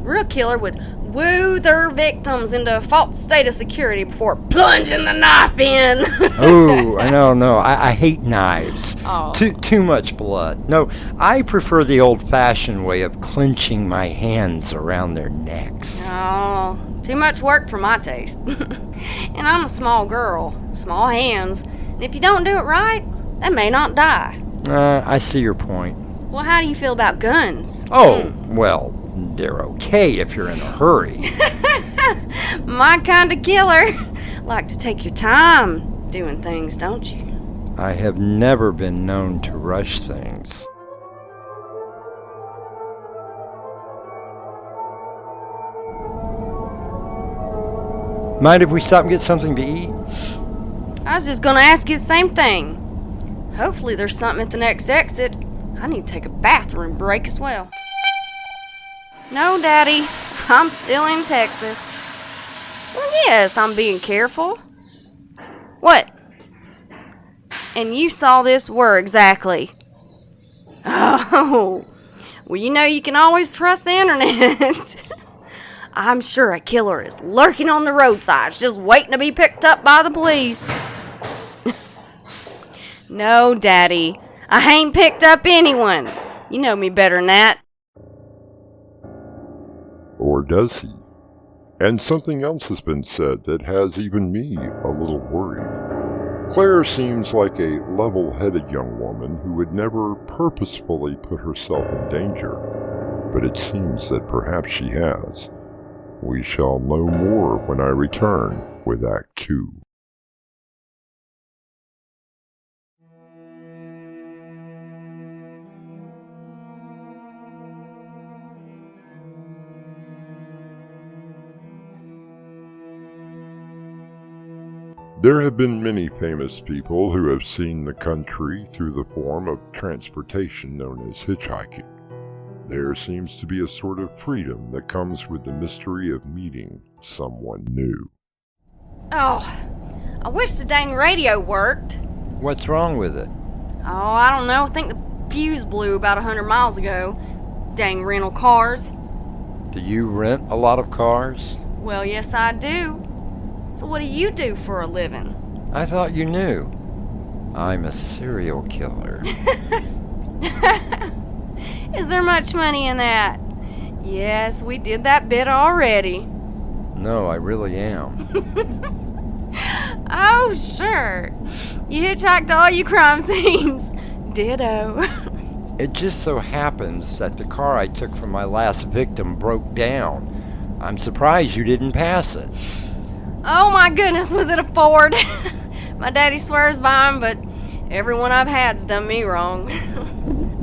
Real killer would woo their victims into a false state of security before plunging the knife in. Oh, no, I hate knives. Oh. Too much blood. No, I prefer the old-fashioned way of clenching my hands around their necks. Oh, too much work for my taste. And I'm a small girl, small hands. And if you don't do it right, they may not die. I see your point. Well, how do you feel about guns? Oh, well, they're okay if you're in a hurry. My kind of killer. Like to take your time doing things, don't you? I have never been known to rush things. Mind if we stop and get something to eat? I was just gonna ask you the same thing. Hopefully there's something at the next exit. I need to take a bathroom break as well. No, Daddy. I'm still in Texas. Well, yes, I'm being careful. What? And you saw this where exactly? Oh. Well, you know you can always trust the internet. I'm sure a killer is lurking on the roadsides, just waiting to be picked up by the police. No, Daddy. I ain't picked up anyone. You know me better than that. Or does he? And something else has been said that has even me a little worried. Claire seems like a level-headed young woman who would never purposefully put herself in danger, but it seems that perhaps she has. We shall know more when I return with Act 2. There have been many famous people who have seen the country through the form of transportation known as hitchhiking. There seems to be a sort of freedom that comes with the mystery of meeting someone new. Oh, I wish the dang radio worked. What's wrong with it? Oh, I don't know. I think the fuse blew about 100 miles ago. Dang rental cars. Do you rent a lot of cars? Well, yes, I do. So what do you do for a living? I thought you knew. I'm a serial killer. Is there much money in that? Yes, we did that bit already. No, I really am. Oh, sure. You hitchhiked to all your crime scenes. Ditto. It just so happens that the car I took from my last victim broke down. I'm surprised you didn't pass it. Oh my goodness, was it a Ford? My daddy swears by him, but everyone I've had's done me wrong.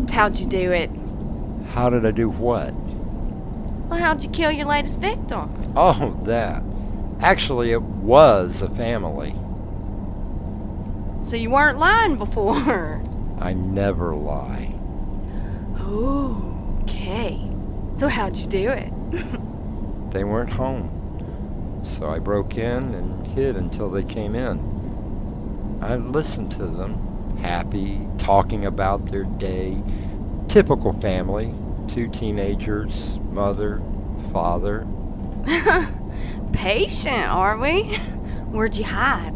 How'd you do it? How did I do what? Well, how'd you kill your latest victim? Oh, that. Actually, it was a family. So you weren't lying before? I never lie. Okay. So how'd you do it? They weren't home. So I broke in and hid until they came in. I listened to them, happy, talking about their day. Typical family. 2 teenagers, mother, father. Patient, are we? Where'd you hide?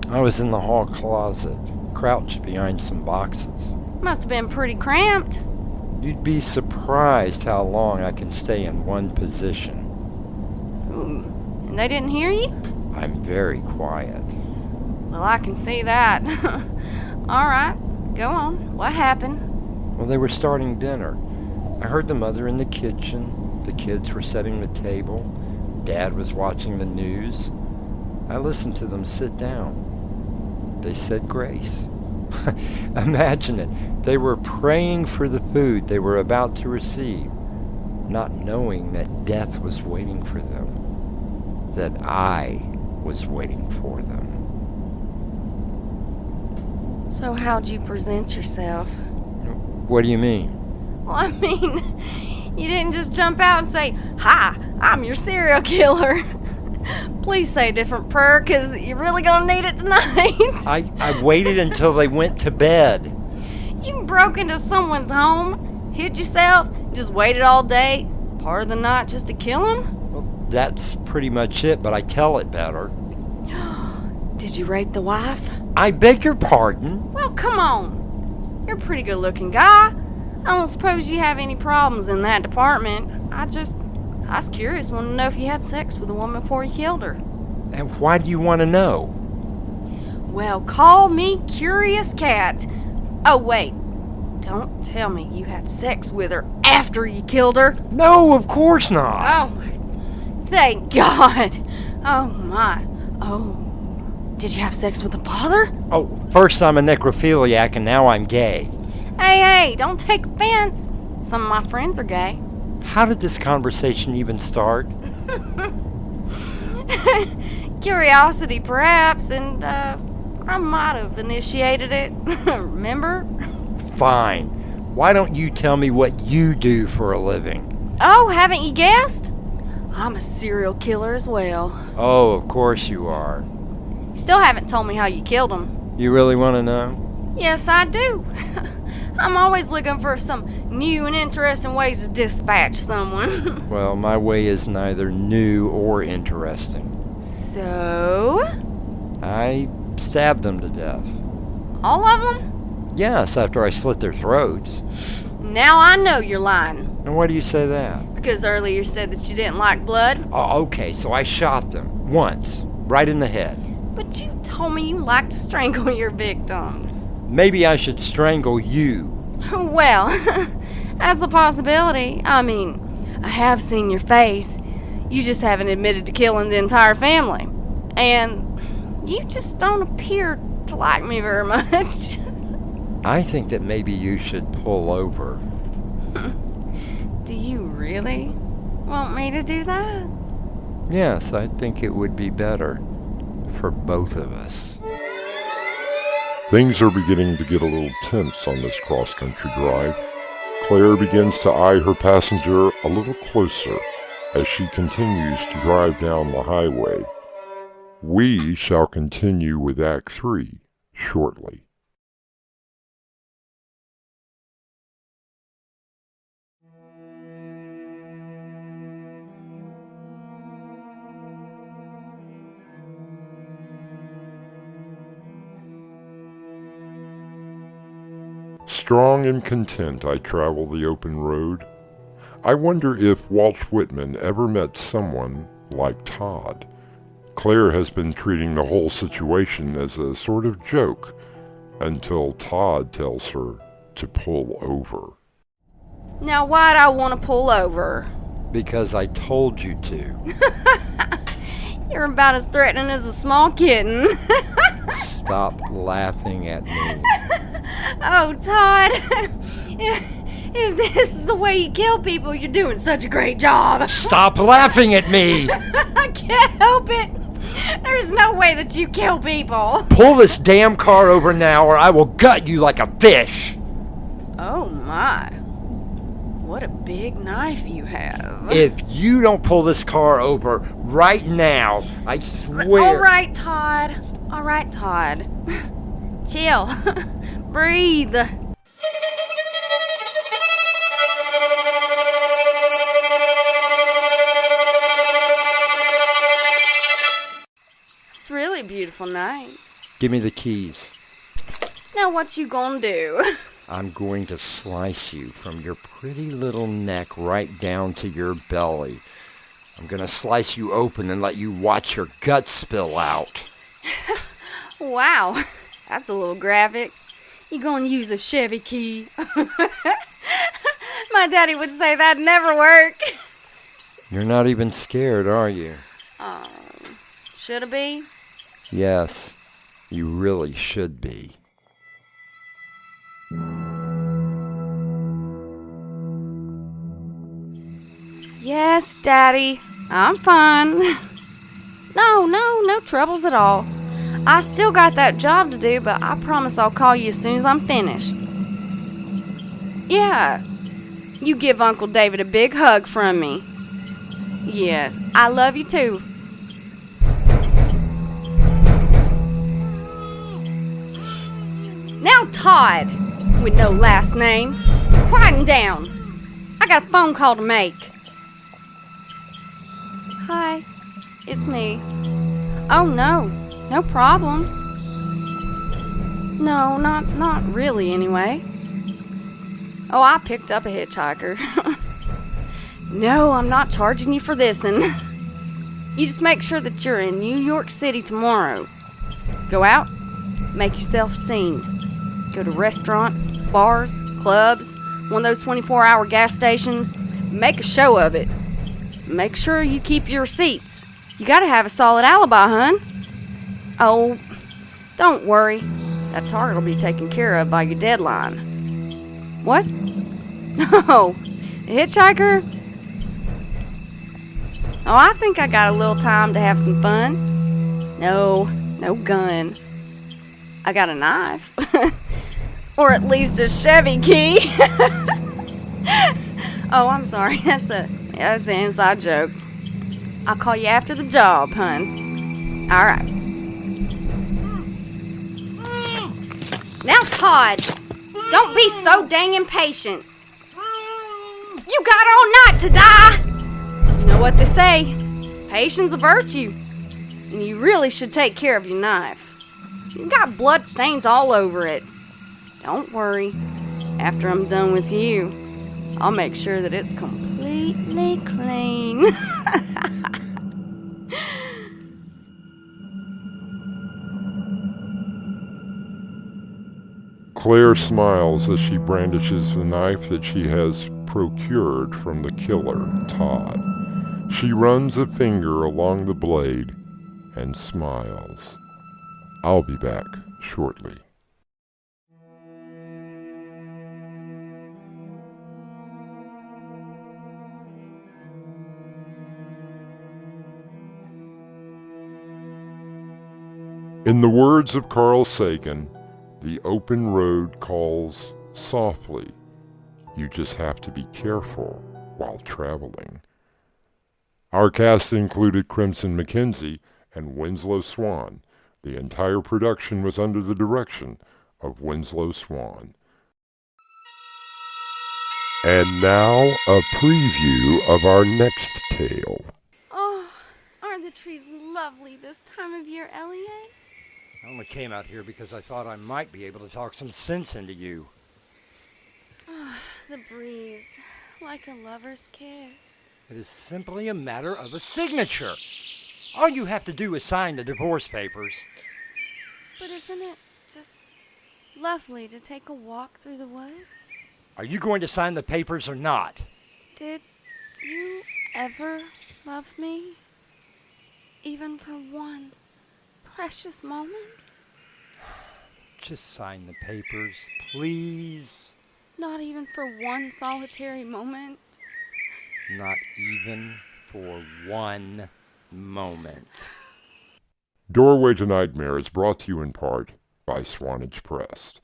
I was in the hall closet, crouched behind some boxes. Must have been pretty cramped. You'd be surprised how long I can stay in one position. And they didn't hear you? I'm very quiet. Well, I can see that. All right, go on. What happened? Well, they were starting dinner. I heard the mother in the kitchen. The kids were setting the table. Dad was watching the news. I listened to them sit down. They said grace. Imagine it. They were praying for the food they were about to receive, not knowing that death was waiting for them, that I was waiting for them. So how'd you present yourself? What do you mean? Well, I mean, you didn't just jump out and say, "Hi, I'm your serial killer." Please say a different prayer, because you're really going to need it tonight. I waited until they went to bed. You broke into someone's home, hid yourself, just waited all day, part of the night just to kill them? Well, that's pretty much it, but I tell it better. Did you rape the wife? I beg your pardon? Well, come on. You're a pretty good-looking guy. I don't suppose you have any problems in that department. I was curious, wanted to know if you had sex with a woman before you killed her. And why do you want to know? Well, call me Curious Cat. Oh, wait. Don't tell me you had sex with her after you killed her. No, of course not. Oh, my. Thank God. Oh, my. Oh. Did you have sex with the father? Oh, first I'm a necrophiliac and now I'm gay. Hey, don't take offense. Some of my friends are gay. How did this conversation even start? Curiosity, perhaps, and I might have initiated it. Remember? Fine. Why don't you tell me what you do for a living? Oh, haven't you guessed? I'm a serial killer as well. Oh, of course you are. You still haven't told me how you killed him. You really want to know? Yes, I do. I'm always looking for some new and interesting ways to dispatch someone. Well, my way is neither new or interesting. So? I stabbed them to death. All of them? Yes, after I slit their throats. Now I know you're lying. And why do you say that? Because earlier you said that you didn't like blood. Oh, okay, so I shot them. Once. Right in the head. But you told me you like to strangle your victims. Maybe I should strangle you. Well, that's a possibility. I mean, I have seen your face. You just haven't admitted to killing the entire family. And you just don't appear to like me very much. I think that maybe you should pull over. Do you really want me to do that? Yes, I think it would be better. for both of us. Things are beginning to get a little tense on this cross-country drive. Claire begins to eye her passenger a little closer as she continues to drive down the highway. We shall continue with Act 3 shortly. Strong and content I travel the open road. I wonder if Walt Whitman ever met someone like Todd. Claire has been treating the whole situation as a sort of joke until Todd tells her to pull over. Now, why'd I want to pull over? Because I told you to. You're about as threatening as a small kitten. Stop laughing at me. Oh, Todd. If this is the way you kill people, you're doing such a great job. Stop laughing at me! I can't help it. There's no way that you kill people. Pull this damn car over now or I will gut you like a fish. Oh, my. What a big knife you have. If you don't pull this car over right now, I swear... All right, Todd. All right, Todd. Chill. Breathe. It's really a beautiful night. Give me the keys. Now what you gonna do? I'm going to slice you from your pretty little neck right down to your belly. I'm going to slice you open and let you watch your guts spill out. Wow, that's a little graphic. You gonna use a Chevy key? My daddy would say that'd never work. You're not even scared, are you? Should I be? Yes, you really should be. Yes, Daddy, I'm fine. No troubles at all. I still got that job to do, but I promise I'll call you as soon as I'm finished. Yeah, you give Uncle David a big hug from me. Yes, I love you too. Now Todd, with no last name, quieten down. I got a phone call to make. Hi, it's me. Oh no problems. No, not really anyway. Oh, I picked up a hitchhiker. No, I'm not charging you for this, and you just make sure that you're in New York City tomorrow. Go out, make yourself seen. Go to restaurants, bars, clubs, one of those 24-hour gas stations. Make a show of it. Make sure you keep your receipts. You gotta have a solid alibi, hun. Oh, don't worry. That target will be taken care of by your deadline. What? Oh, the hitchhiker? Oh, I think I got a little time to have some fun. No gun. I got a knife. Or at least a Chevy key. Oh, I'm sorry. That's an inside joke. I'll call you after the job, hun. All right. Now, Todd, don't be so dang impatient. You got all night to die. You know what they say. Patience a virtue. And you really should take care of your knife. You got blood stains all over it. Don't worry. After I'm done with you, I'll make sure that it's completely clean. Claire smiles as she brandishes the knife that she has procured from the killer, Todd. She runs a finger along the blade and smiles. I'll be back shortly. In the words of Carl Sagan, the open road calls softly. You just have to be careful while traveling. Our cast included Crimson McKenzie and Winslow Swan. The entire production was under the direction of Winslow Swan. And now, a preview of our next tale. Oh, aren't the trees lovely this time of year, Elliot? I only came out here because I thought I might be able to talk some sense into you. The breeze, like a lover's kiss. It is simply a matter of a signature. All you have to do is sign the divorce papers. But isn't it just lovely to take a walk through the woods? Are you going to sign the papers or not? Did you ever love me? Even for one precious moment? Just sign the papers, please. Not even for one solitary moment? Not even for one moment. Doorway to Nightmare is brought to you in part by Swanage Press.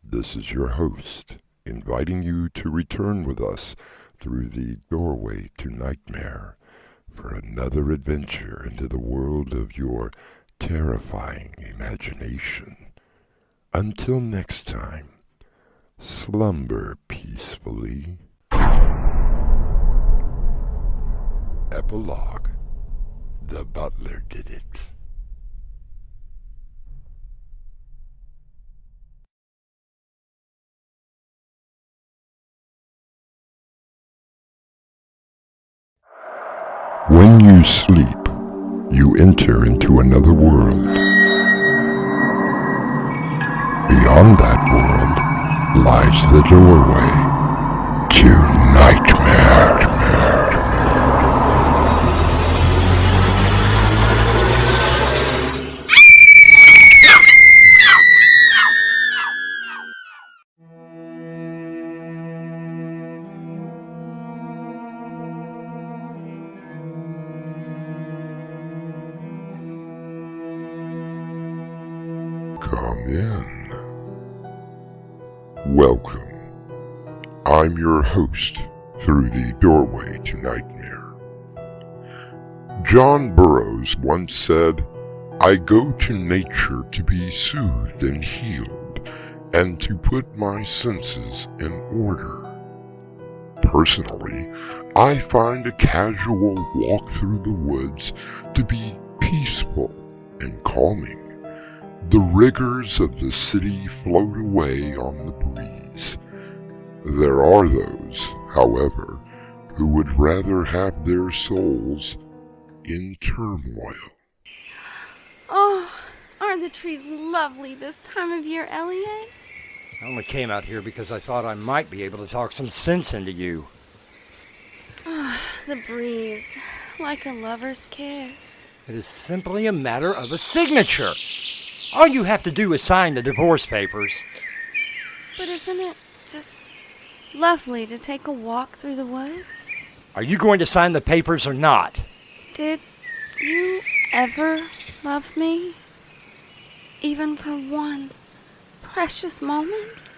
This is your host, inviting you to return with us through the Doorway to Nightmare for another adventure into the world of your terrifying imagination. Until next time, slumber peacefully. Epilogue. The butler did it. When you sleep, you enter into another world. Beyond that world lies the doorway to nightmare. Come in. Welcome. I'm your host through the Doorway to Nightmare. John Burroughs once said, "I go to nature to be soothed and healed, and to put my senses in order." Personally, I find a casual walk through the woods to be peaceful and calming. The rigors of the city float away on the breeze. There are those, however, who would rather have their souls in turmoil. Oh, aren't the trees lovely this time of year, Elliot? I only came out here because I thought I might be able to talk some sense into you. The breeze, like a lover's kiss. It is simply a matter of a signature. All you have to do is sign the divorce papers. But isn't it just lovely to take a walk through the woods? Are you going to sign the papers or not? Did you ever love me? Even for one precious moment?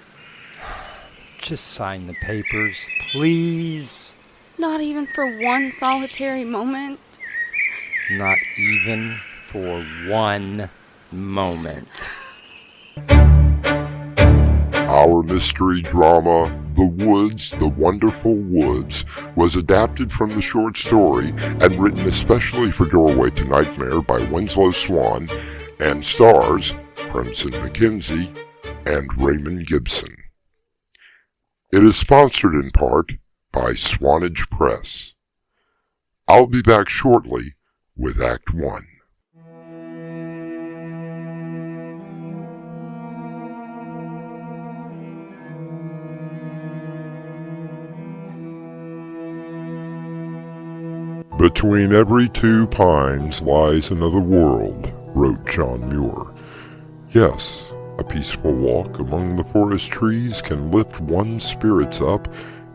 Just sign the papers, please. Not even for one solitary moment? Not even for one moment. Our mystery drama, The Woods, The Wonderful Woods, was adapted from the short story and written especially for Doorway to Nightmare by Winslow Swan and stars Crimson McKenzie and Raymond Gibson. It is sponsored in part by Swanage Press. I'll be back shortly with Act 1. Between every two pines lies another world, wrote John Muir. Yes, a peaceful walk among the forest trees can lift one's spirits up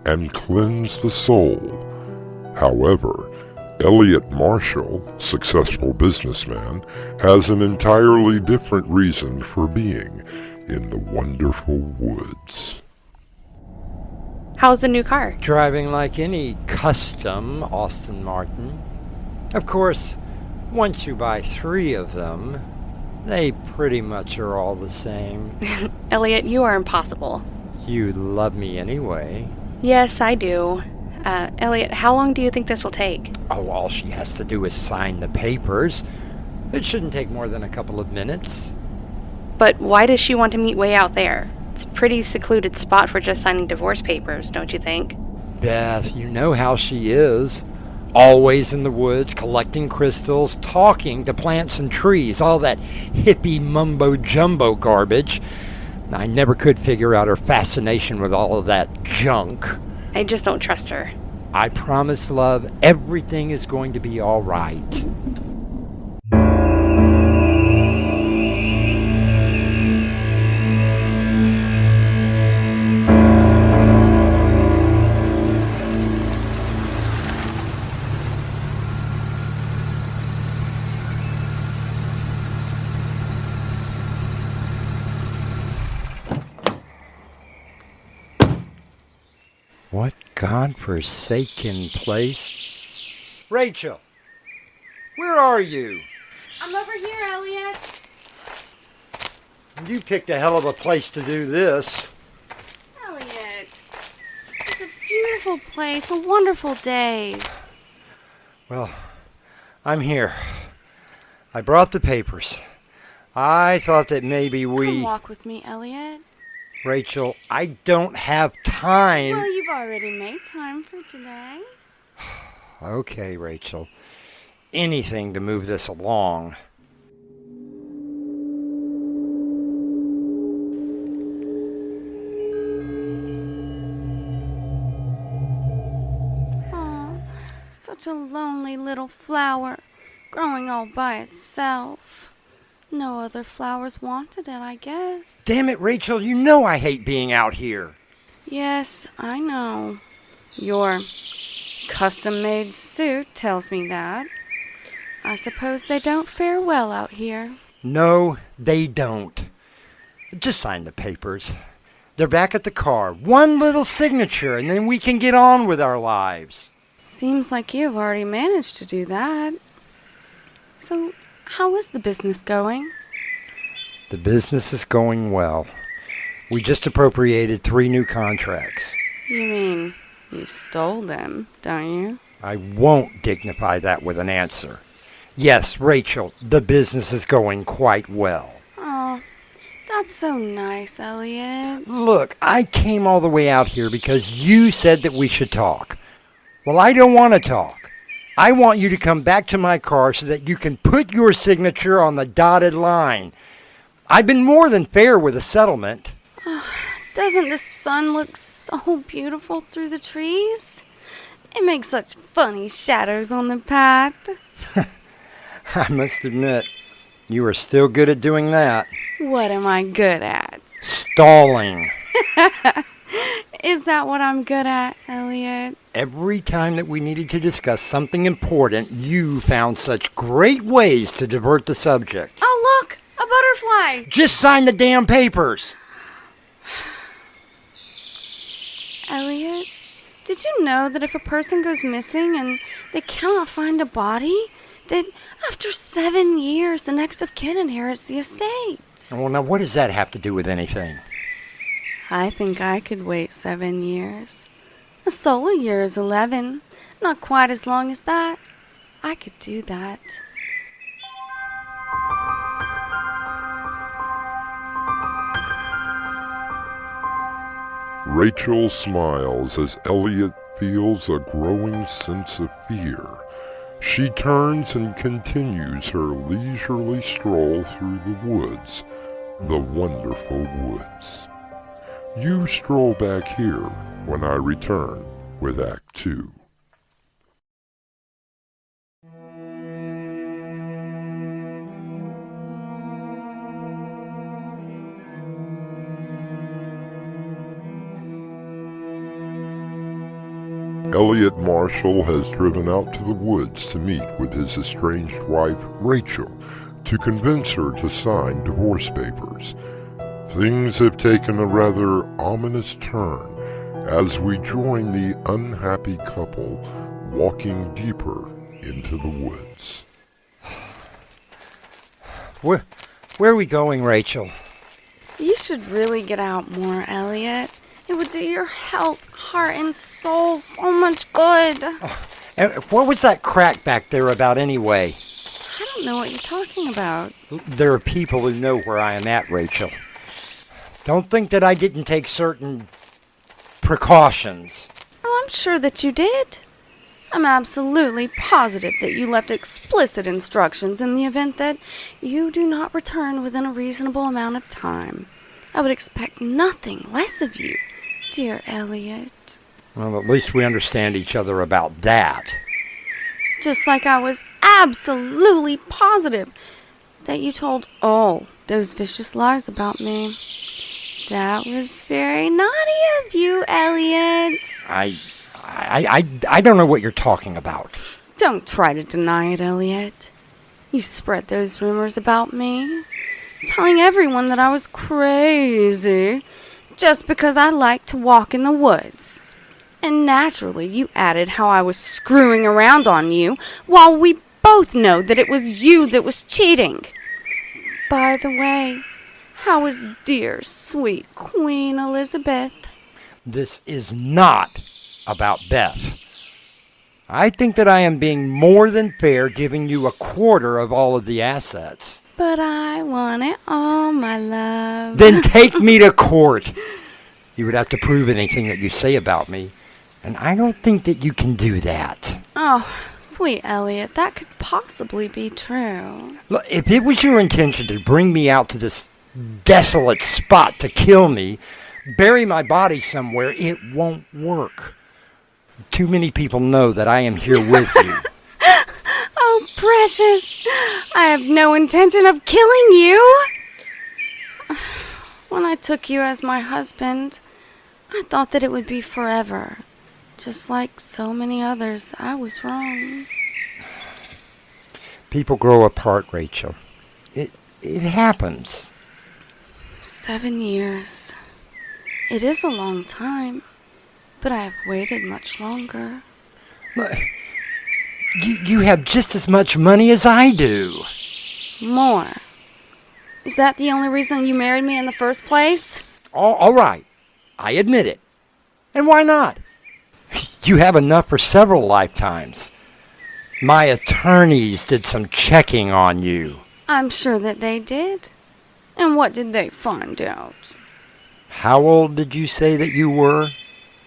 and cleanse the soul. However, Elliot Marshall, successful businessman, has an entirely different reason for being in the wonderful woods. How's the new car? Driving like any custom Aston Martin. Of course, once you buy 3 of them, they pretty much are all the same. Elliot, you are impossible. You love me anyway. Yes, I do. Elliot, how long do you think this will take? Oh, all she has to do is sign the papers. It shouldn't take more than a couple of minutes. But why does she want to meet way out there? It's a pretty secluded spot for just signing divorce papers, don't you think? Beth, you know how she is. Always in the woods, collecting crystals, talking to plants and trees, all that hippie mumbo-jumbo garbage. I never could figure out her fascination with all of that junk. I just don't trust her. I promise, love, everything is going to be all right. What godforsaken place? Rachel, where are you? I'm over here, Elliot. You picked a hell of a place to do this. Elliot, it's a beautiful place, a wonderful day. Well, I'm here. I brought the papers. I thought that maybe Come walk with me, Elliot. Rachel, I don't have time. Well, you've already made time for today. Okay, Rachel. Anything to move this along. Oh, such a lonely little flower, growing all by itself. No other flowers wanted it, I guess. Damn it, Rachel, you know I hate being out here. Yes, I know. Your custom-made suit tells me that. I suppose they don't fare well out here. No, they don't. Just sign the papers. They're back at the car. One little signature, and then we can get on with our lives. Seems like you've already managed to do that. So, how is the business going? The business is going well. We just appropriated 3 new contracts. You mean you stole them, don't you? I won't dignify that with an answer. Yes, Rachel, the business is going quite well. Oh, that's so nice, Elliot. Look, I came all the way out here because you said that we should talk. Well, I don't want to talk. I want you to come back to my car so that you can put your signature on the dotted line. I've been more than fair with the settlement. Doesn't the sun look so beautiful through the trees? It makes such funny shadows on the path. I must admit, you are still good at doing that. What am I good at? Stalling. Is that what I'm good at, Elliot? Every time that we needed to discuss something important, you found such great ways to divert the subject. Oh, look! A butterfly! Just sign the damn papers! Elliot, did you know that if a person goes missing and they cannot find a body, that after 7 years, the next of kin inherits the estate? Well, now what does that have to do with anything? I think I could wait 7 years. A solar year is 11. Not quite as long as that. I could do that. Rachel smiles as Elliot feels a growing sense of fear. She turns and continues her leisurely stroll through the woods, the wonderful woods. You stroll back here when I return with Act 2. Elliot Marshall has driven out to the woods to meet with his estranged wife, Rachel, to convince her to sign divorce papers. Things have taken a rather ominous turn as we join the unhappy couple walking deeper into the woods. Where are we going, Rachel? You should really get out more, Elliot. It would do your health, heart, and soul so much good. And what was that crack back there about anyway? I don't know what you're talking about. There are people who know where I am at, Rachel. Don't think that I didn't take certain precautions. Oh, I'm sure that you did. I'm absolutely positive that you left explicit instructions in the event that you do not return within a reasonable amount of time. I would expect nothing less of you, dear Elliot. Well, at least we understand each other about that. Just like I was absolutely positive that you told all those vicious lies about me. That was very naughty of you, Elliot. I don't know what you're talking about. Don't try to deny it, Elliot. You spread those rumors about me, telling everyone that I was crazy just because I liked to walk in the woods. And naturally, you added how I was screwing around on you, while we both know that it was you that was cheating. By the way, how is dear, sweet Queen Elizabeth? This is not about Beth. I think that I am being more than fair giving you a quarter of all of the assets. But I want it all, my love. Then take me to court. You would have to prove anything that you say about me, and I don't think that you can do that. Oh, sweet Elliot, that could possibly be true. Look, if it was your intention to bring me out to this desolate spot to kill me, bury my body somewhere, it won't work. Too many people know that I am here with you. Oh, precious. I have no intention of killing you. When I took you as my husband, I thought that it would be forever. Just like so many others, I was wrong. People grow apart, Rachel. It happens. 7 years. It is a long time, but I have waited much longer. Look, you have just as much money as I do. More. Is that the only reason you married me in the first place? All right. I admit it. And why not? You have enough for several lifetimes. My attorneys did some checking on you. I'm sure that they did. And what did they find out? How old did you say that you were?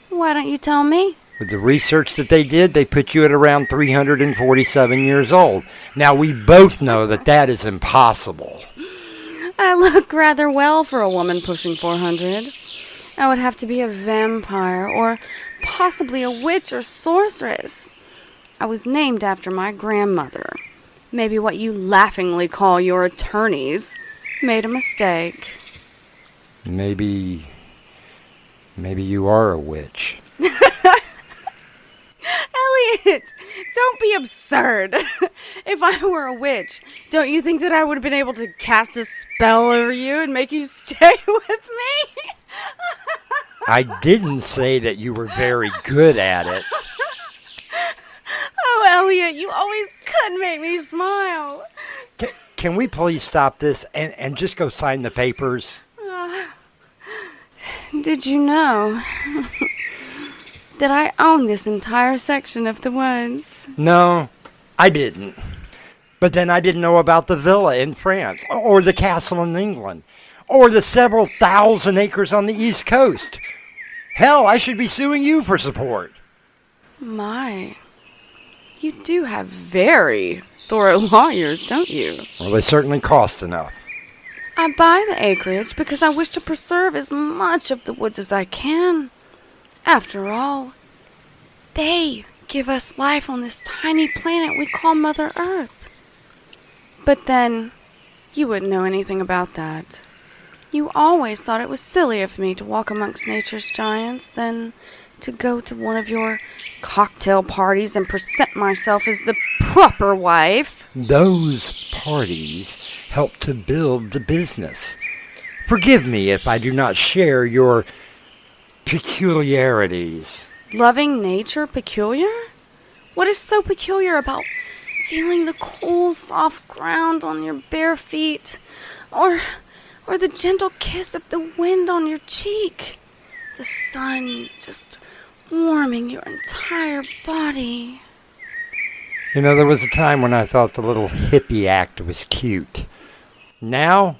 Why don't you tell me? With the research that they did, they put you at around 347 years old. Now, we both know that that is impossible. I look rather well for a woman pushing 400. I would have to be a vampire, or possibly a witch or sorceress. I was named after my grandmother. Maybe what you laughingly call your attorneys made a mistake. Maybe you are a witch. Elliot, don't be absurd. If I were a witch, don't you think that I would have been able to cast a spell over you and make you stay with me? I didn't say that you were very good at it. Oh, Elliot, you always could make me smile. Can we please stop this and just go sign the papers? Did you know that I own this entire section of the woods? No, I didn't. But then I didn't know about the villa in France, or the castle in England, or the several thousand acres on the East Coast. Hell, I should be suing you for support. My, you do have very thorough lawyers, don't you? Well, they certainly cost enough. I buy the acreage because I wish to preserve as much of the woods as I can. After all, they give us life on this tiny planet we call Mother Earth. But then, you wouldn't know anything about that. You always thought it was silly of me to walk amongst nature's giants, then to go to one of your cocktail parties and present myself as the proper wife. Those parties help to build the business. Forgive me if I do not share your peculiarities. Loving nature peculiar? What is so peculiar about feeling the cool, soft ground on your bare feet? Or the gentle kiss of the wind on your cheek? The sun just warming your entire body. You know, there was a time when I thought the little hippie act was cute. Now,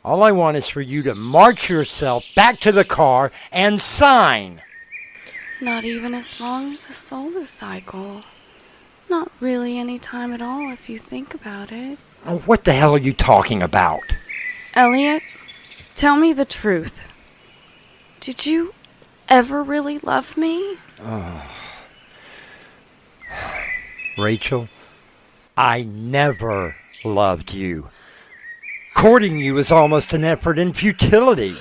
all I want is for you to march yourself back to the car and sign. Not even as long as a solar cycle. Not really any time at all if you think about it. Oh, what the hell are you talking about? Elliot, tell me the truth. Did you ever really love me? Oh. Rachel, I never loved you. Courting you is almost an effort in futility.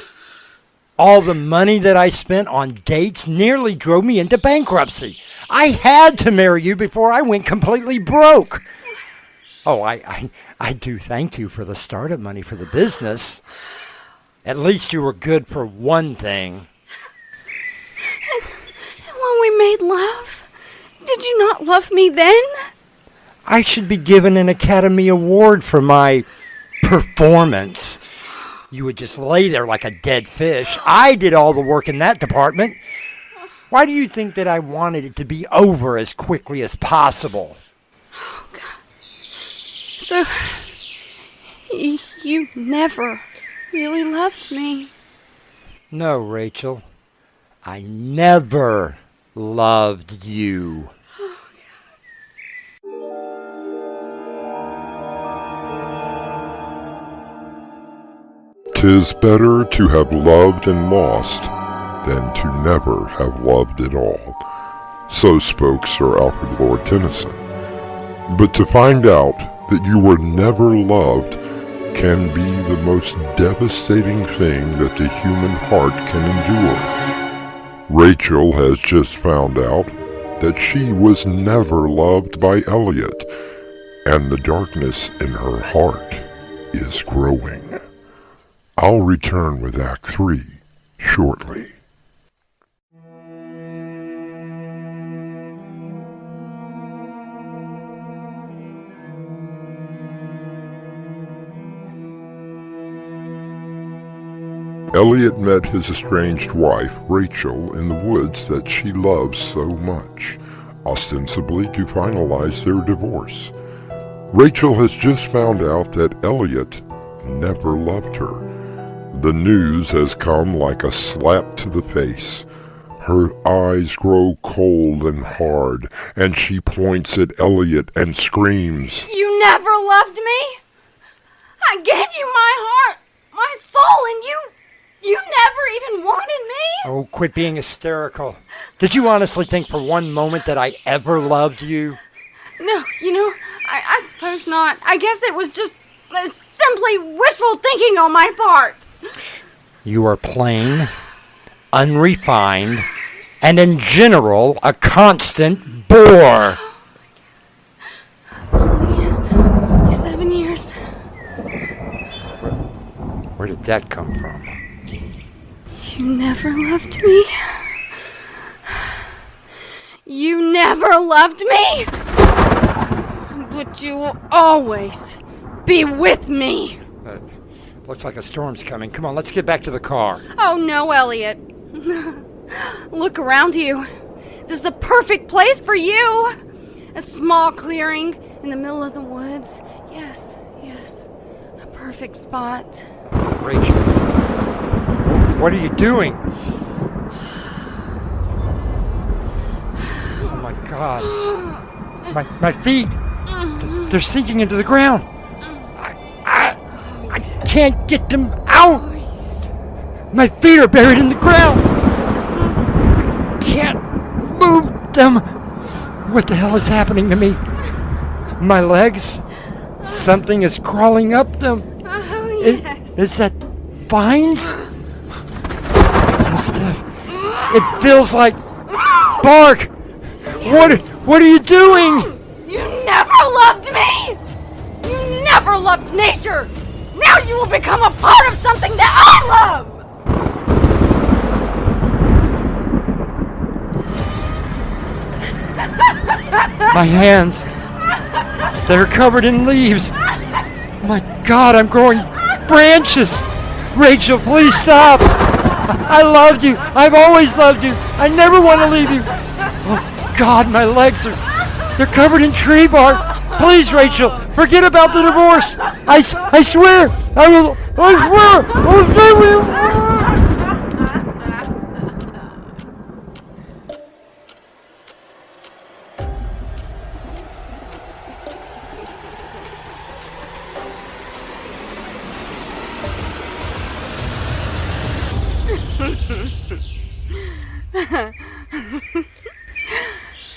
All the money that I spent on dates nearly drove me into bankruptcy. I had to marry you before I went completely broke. Oh, I do thank you for the startup money for the business. At least you were good for one thing. And when we made love, did you not love me then? I should be given an Academy Award for my performance. You would just lay there like a dead fish. I did all the work in that department. Why do you think that I wanted it to be over as quickly as possible? Oh, God. So, you never really loved me. No, Rachel. I never loved you. 'Tis better to have loved and lost than to never have loved at all. So spoke Sir Alfred Lord Tennyson. But to find out that you were never loved can be the most devastating thing that the human heart can endure. Rachel has just found out that she was never loved by Elliot, and the darkness in her heart is growing. I'll return with Act 3 shortly. Elliot met his estranged wife, Rachel, in the woods that she loves so much, ostensibly to finalize their divorce. Rachel has just found out that Elliot never loved her. The news has come like a slap to the face. Her eyes grow cold and hard, and she points at Elliot and screams, You never loved me? I gave you my heart, my soul, and you never even wanted me? Oh, quit being hysterical. Did you honestly think for one moment that I ever loved you? No, I suppose not. I guess it was just simply wishful thinking on my part. You are plain, unrefined, and in general, a constant bore. Only 7 years. Where did that come from? You never loved me. You never loved me. But you will always be with me. Looks like a storm's coming. Come on, let's get back to the car. Oh no, Elliot. Look around you. This is the perfect place for you. A small clearing in the middle of the woods. Yes. A perfect spot. Rachel, what are you doing? Oh my God. My feet. They're sinking into the ground. I can't get them out. My feet are buried in the ground. I can't move them. What the hell is happening to me? My legs? Something is crawling up them. Oh, yes. Is that vines? It feels like Bark! What are you doing? You never loved me! You never loved nature! Now you will become a part of something that I love! My hands, they're covered in leaves. My God, I'm growing branches. Rachel, please stop. I loved you. I've always loved you. I never want to leave you. Oh God, my legs they're covered in tree bark. Please, Rachel, forget about the divorce. I swear, I swear, I'll stay with you.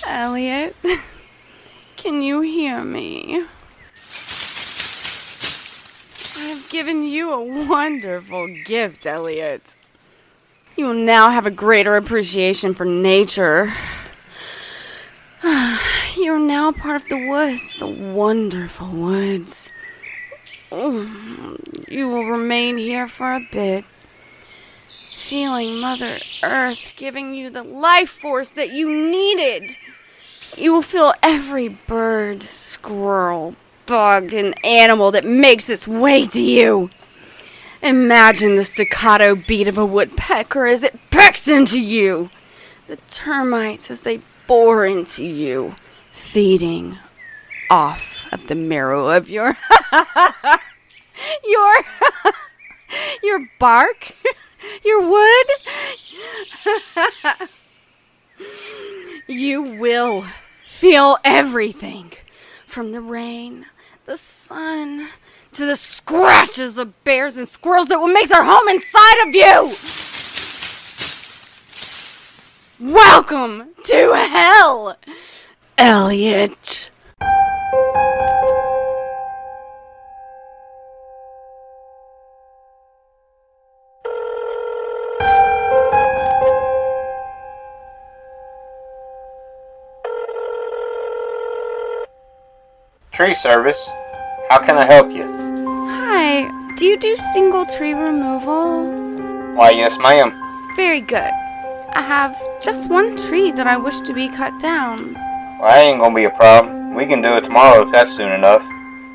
Elliot, can you hear me? I've given you a wonderful gift, Elliot. You will now have a greater appreciation for nature. You're now part of the woods, the wonderful woods. You will remain here for a bit, feeling Mother Earth giving you the life force that you needed. You will feel every bird, squirrel, bug, and animal that makes its way to you. Imagine the staccato beat of a woodpecker as it pecks into you. The termites as they bore into you, feeding off of the marrow of your your bark, your wood. You will feel everything, from the rain, the sun, to the scratches of bears and squirrels that will make their home inside of you. Welcome to hell, Elliot. Tree service. How can I help you? Hi, do you do single tree removal? Why, yes, ma'am. Very good. I have just one tree that I wish to be cut down. Well, that ain't gonna be a problem. We can do it tomorrow if that's soon enough.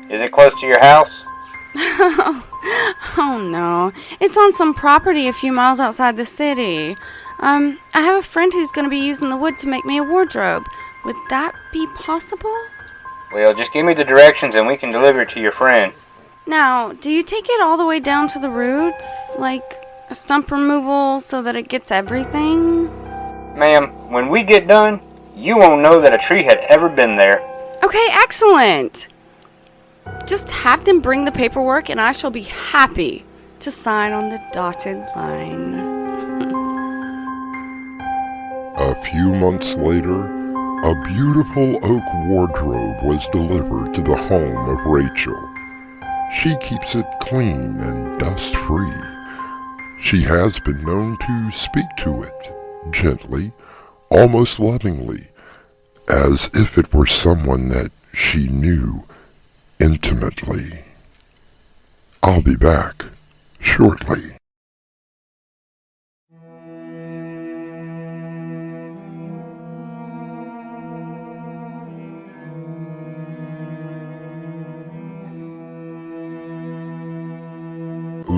Is it close to your house? Oh no, it's on some property a few miles outside the city. I have a friend who's going to be using the wood to make me a wardrobe. Would that be possible? Well, just give me the directions and we can deliver it to your friend. Now, do you take it all the way down to the roots? Like a stump removal so that it gets everything? Ma'am, when we get done, you won't know that a tree had ever been there. Okay, excellent. Just have them bring the paperwork and I shall be happy to sign on the dotted line. A few months later, a beautiful oak wardrobe was delivered to the home of Rachel. She keeps it clean and dust-free. She has been known to speak to it, gently, almost lovingly, as if it were someone that she knew intimately. I'll be back shortly.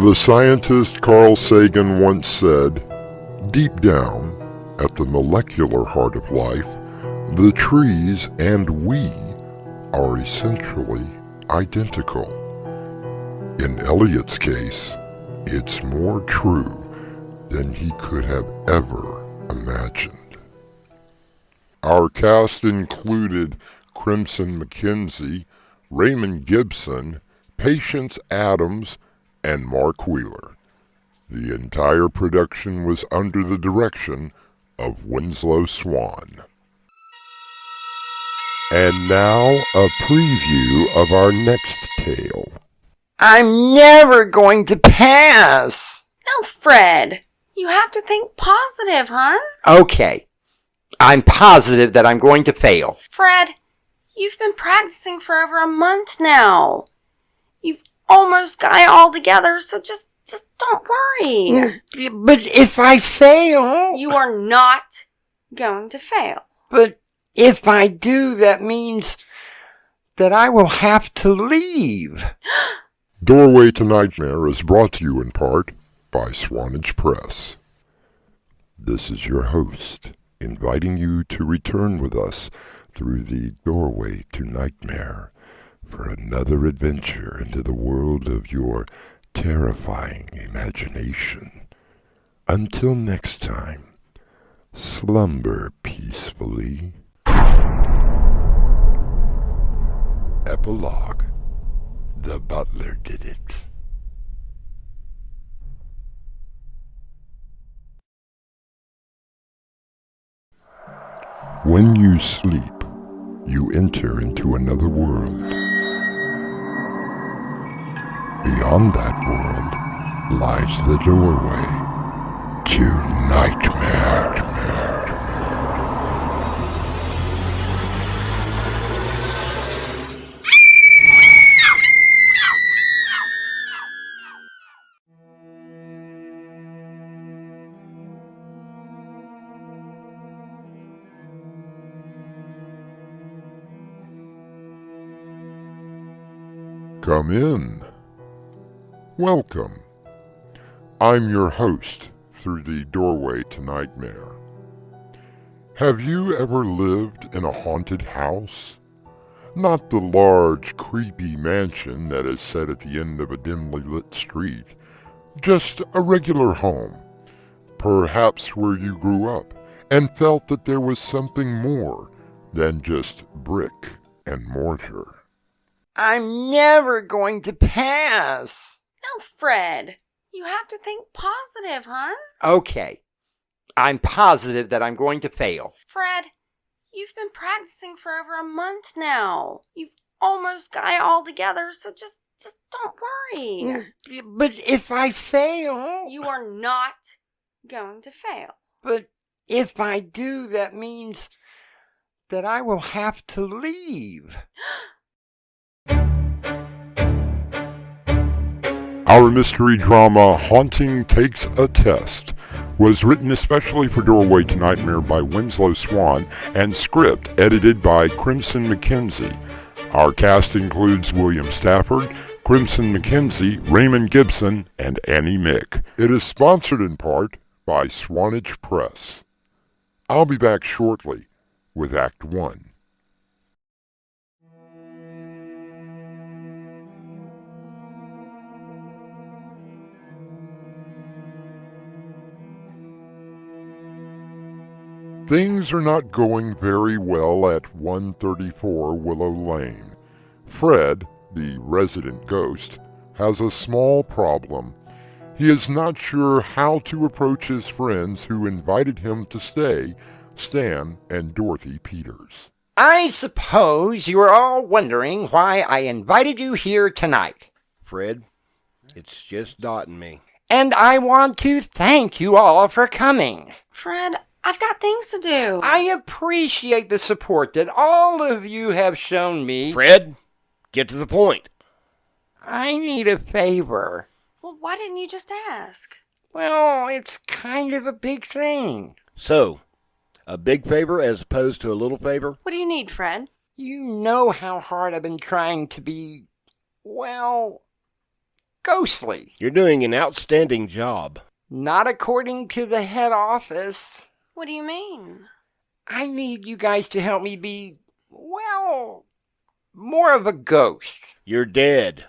The scientist Carl Sagan once said, "Deep down, at the molecular heart of life, the trees and we are essentially identical." In Elliot's case, it's more true than he could have ever imagined. Our cast included Crimson McKenzie, Raymond Gibson, Patience Adams, and Mark Wheeler. The entire production was under the direction of Winslow Swan. And now, a preview of our next tale. I'm never going to pass. No, Fred. You have to think positive, hon. Okay. I'm positive that I'm going to fail. Fred, you've been practicing for over a month now. You've almost got it all together, so just don't worry. But if I fail... You are not going to fail. But if I do, that means that I will have to leave. Doorway to Nightmare is brought to you in part by Swanage Press. This is your host, inviting you to return with us through the Doorway to Nightmare for another adventure into the world of your terrifying imagination. Until next time, slumber peacefully. Epilogue. The butler did it. When you sleep, you enter into another world. Beyond that world lies the doorway to nightmare. Come in. Welcome. I'm your host through the Doorway to Nightmare. Have you ever lived in a haunted house? Not the large, creepy mansion that is set at the end of a dimly lit street. Just a regular home. Perhaps where you grew up and felt that there was something more than just brick and mortar. I'm never going to pass. No, Fred. You have to think positive, hon. Okay. I'm positive that I'm going to fail. Fred, you've been practicing for over a month now. You've almost got it all together, so just don't worry. But if I fail... You are not going to fail. But if I do, that means that I will have to leave. Our mystery drama, Haunting Takes a Test, was written especially for Doorway to Nightmare by Winslow Swan and script edited by Crimson McKenzie. Our cast includes William Stafford, Crimson McKenzie, Raymond Gibson, and Annie Mick. It is sponsored in part by Swanage Press. I'll be back shortly with Act 1. Things are not going very well at 134 Willow Lane. Fred, the resident ghost, has a small problem. He is not sure how to approach his friends who invited him to stay, Stan and Dorothy Peters. I suppose you are all wondering why I invited you here tonight. Fred, it's just Dot and me. And I want to thank you all for coming. Fred, I've got things to do. I appreciate the support that all of you have shown me. Fred, get to the point. I need a favor. Well, why didn't you just ask? Well, it's kind of a big thing. So, a big favor as opposed to a little favor? What do you need, Fred? You know how hard I've been trying to be, well, ghostly. You're doing an outstanding job. Not according to the head office. What do you mean? I need you guys to help me be, well, more of a ghost. You're dead.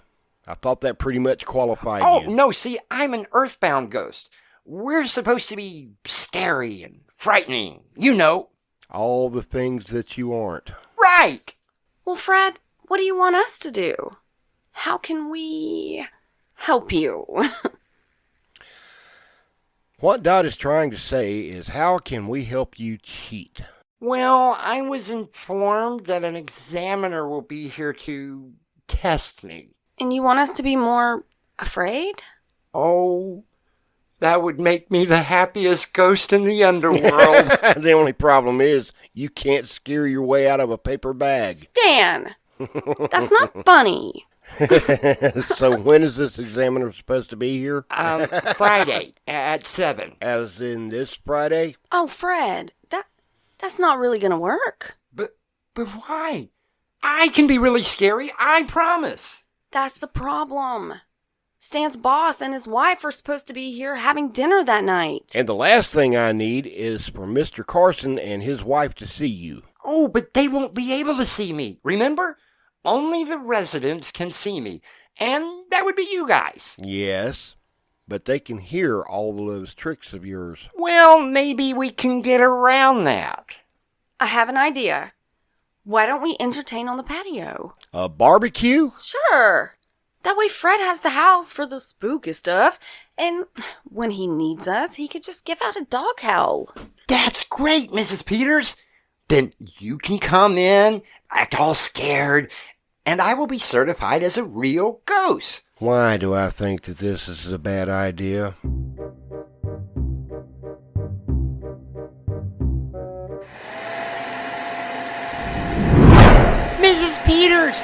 I thought that pretty much qualified you. Oh, no, see, I'm an earthbound ghost. We're supposed to be scary and frightening, you know. All the things that you aren't. Right! Well, Fred, what do you want us to do? How can we help you? What Dot is trying to say is, how can we help you cheat? Well, I was informed that an examiner will be here to test me. And you want us to be more afraid? Oh, That would make me the happiest ghost in the underworld. The only problem is you can't scare your way out of a paper bag. Stan! That's not funny. So when is this examiner supposed to be here? Friday at 7. As in this Friday? Oh, Fred, that's not really gonna work. But why? I can be really scary, I promise. That's the problem. Stan's boss and his wife are supposed to be here having dinner that night. And the last thing I need is for Mr. Carson and his wife to see you. Oh, but they won't be able to see me, remember? Only the residents can see me, and that would be you guys. Yes, but they can hear all those tricks of yours. Well, maybe we can get around that. I have an idea. Why don't we entertain on the patio? A barbecue? Sure. That way Fred has the house for the spooky stuff, and when he needs us, he could just give out a dog howl. That's great, Mrs. Peters. Then you can come in, act all scared, and I will be certified as a real ghost. Why do I think that this is a bad idea? Mrs. Peters,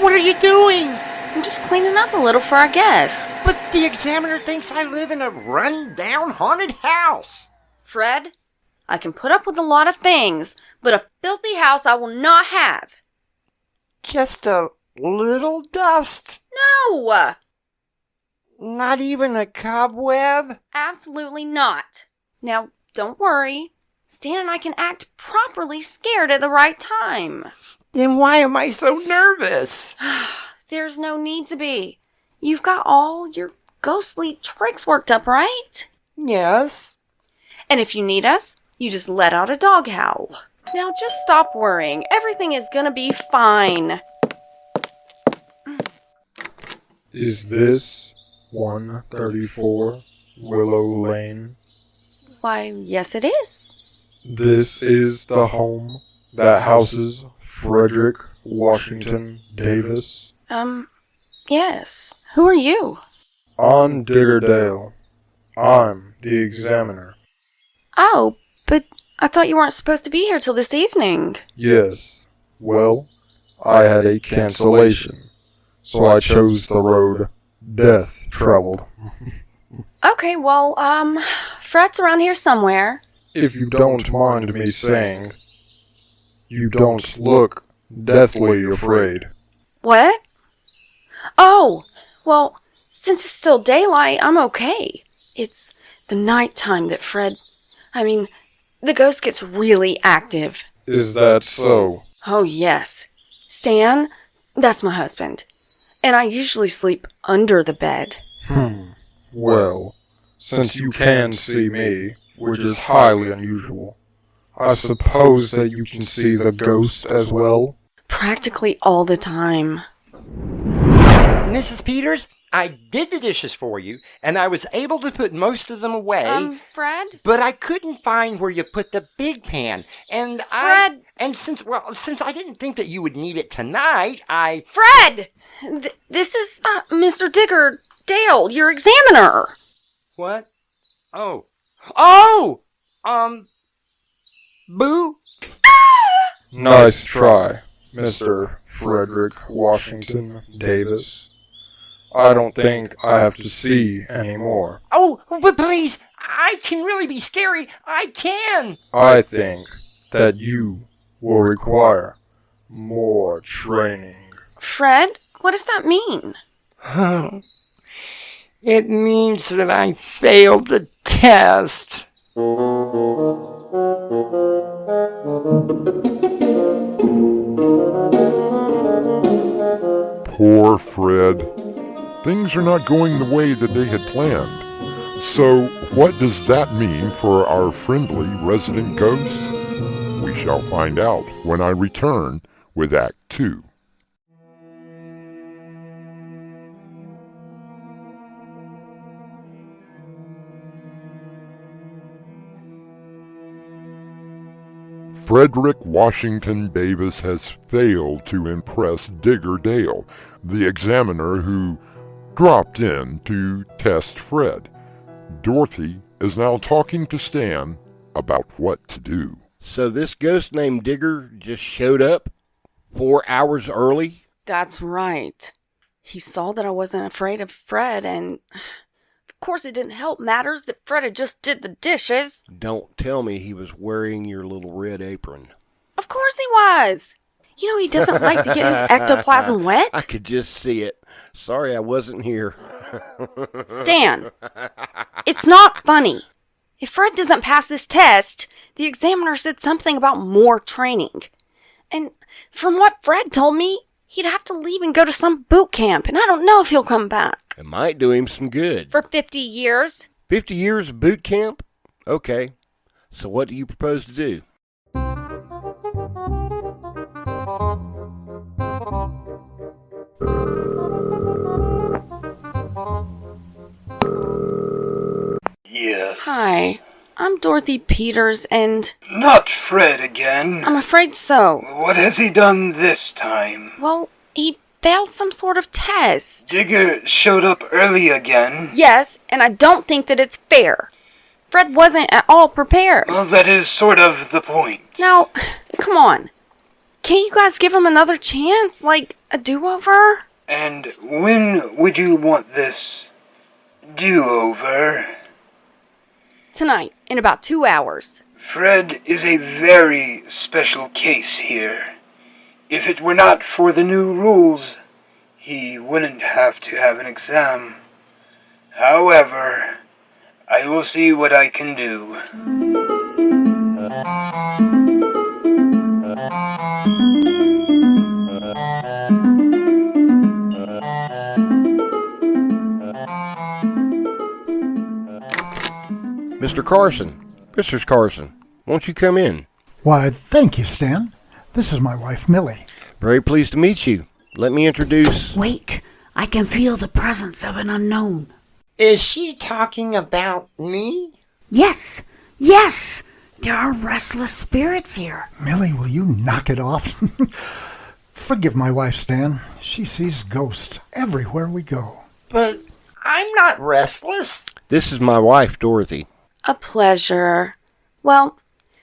what are you doing? I'm just cleaning up a little for our guests. But the examiner thinks I live in a run-down haunted house. Fred, I can put up with a lot of things, but a filthy house I will not have. Just a little dust. No! Not even a cobweb? Absolutely not. Now, don't worry. Stan and I can act properly scared at the right time. Then why am I so nervous? There's no need to be. You've got all your ghostly tricks worked up, right? Yes. And if you need us, you just let out a dog howl. Now just stop worrying. Everything is gonna be fine. Is this 134 Willow Lane? Why, yes it is. This is the home that houses Frederick Washington Davis? Yes. Who are you? I'm Digger Dale. I'm the examiner. Oh, but I thought you weren't supposed to be here till this evening. Yes. Well, I had a cancellation, so I chose the road death traveled. Okay, well, Fred's around here somewhere. If you don't mind me saying, you don't look deathly afraid. What? Oh, well, since it's still daylight, I'm okay. It's the nighttime that the ghost gets really active. Is that so? Oh, yes. Stan, that's my husband. And I usually sleep under the bed. Well, since you can see me, which is highly unusual, I suppose that you can see the ghost as well? Practically all the time. Mrs. Peters, I did the dishes for you, and I was able to put most of them away. Fred? But I couldn't find where you put the big pan, and Fred! Since I didn't think that you would need it tonight, Fred! This is, Mr. Digger Dale, your examiner. What? Boo? Nice try, Mr. Frederick Washington Davis. I don't think I have to see anymore. Oh, but please, I can really be scary. I can. I think that you will require more training. Fred, what does that mean? It means that I failed the test. Poor Fred. Things are not going the way that they had planned. So, what does that mean for our friendly resident ghost? We shall find out when I return with Act 2. Frederick Washington Davis has failed to impress Digger Dale, the examiner who dropped in to test Fred. Dorothy is now talking to Stan about what to do. So this ghost named Digger just showed up 4 hours early? That's right. He saw that I wasn't afraid of Fred, and of course it didn't help matters that Fred had just did the dishes. Don't tell me he was wearing your little red apron. Of course he was. You know he doesn't like to get his ectoplasm wet. I could just see it. Sorry I wasn't here. Stan, it's not funny. If Fred doesn't pass this test, the examiner said something about more training. And from what Fred told me, he'd have to leave and go to some boot camp, and I don't know if he'll come back. It might do him some good. For 50 years. 50 years of boot camp? Okay. So what do you propose to do? Yeah. Hi, I'm Dorothy Peters, and... Not Fred again. I'm afraid so. What has he done this time? Well, he failed some sort of test. Digger showed up early again. Yes, and I don't think that it's fair. Fred wasn't at all prepared. Well, that is sort of the point. Now, come on. Can't you guys give him another chance? Like, a do-over? And when would you want this do-over? Tonight, in about 2 hours. Fred is a very special case here. If it were not for the new rules, he wouldn't have to have an exam. However, I will see what I can do. Mr. Carson. Mr. Carson, won't you come in? Why, thank you, Stan. This is my wife, Millie. Very pleased to meet you. Let me introduce... Wait, I can feel the presence of an unknown. Is she talking about me? Yes, yes! There are restless spirits here. Millie, will you knock it off? Forgive my wife, Stan. She sees ghosts everywhere we go. But I'm not restless. This is my wife, Dorothy. A pleasure. Well,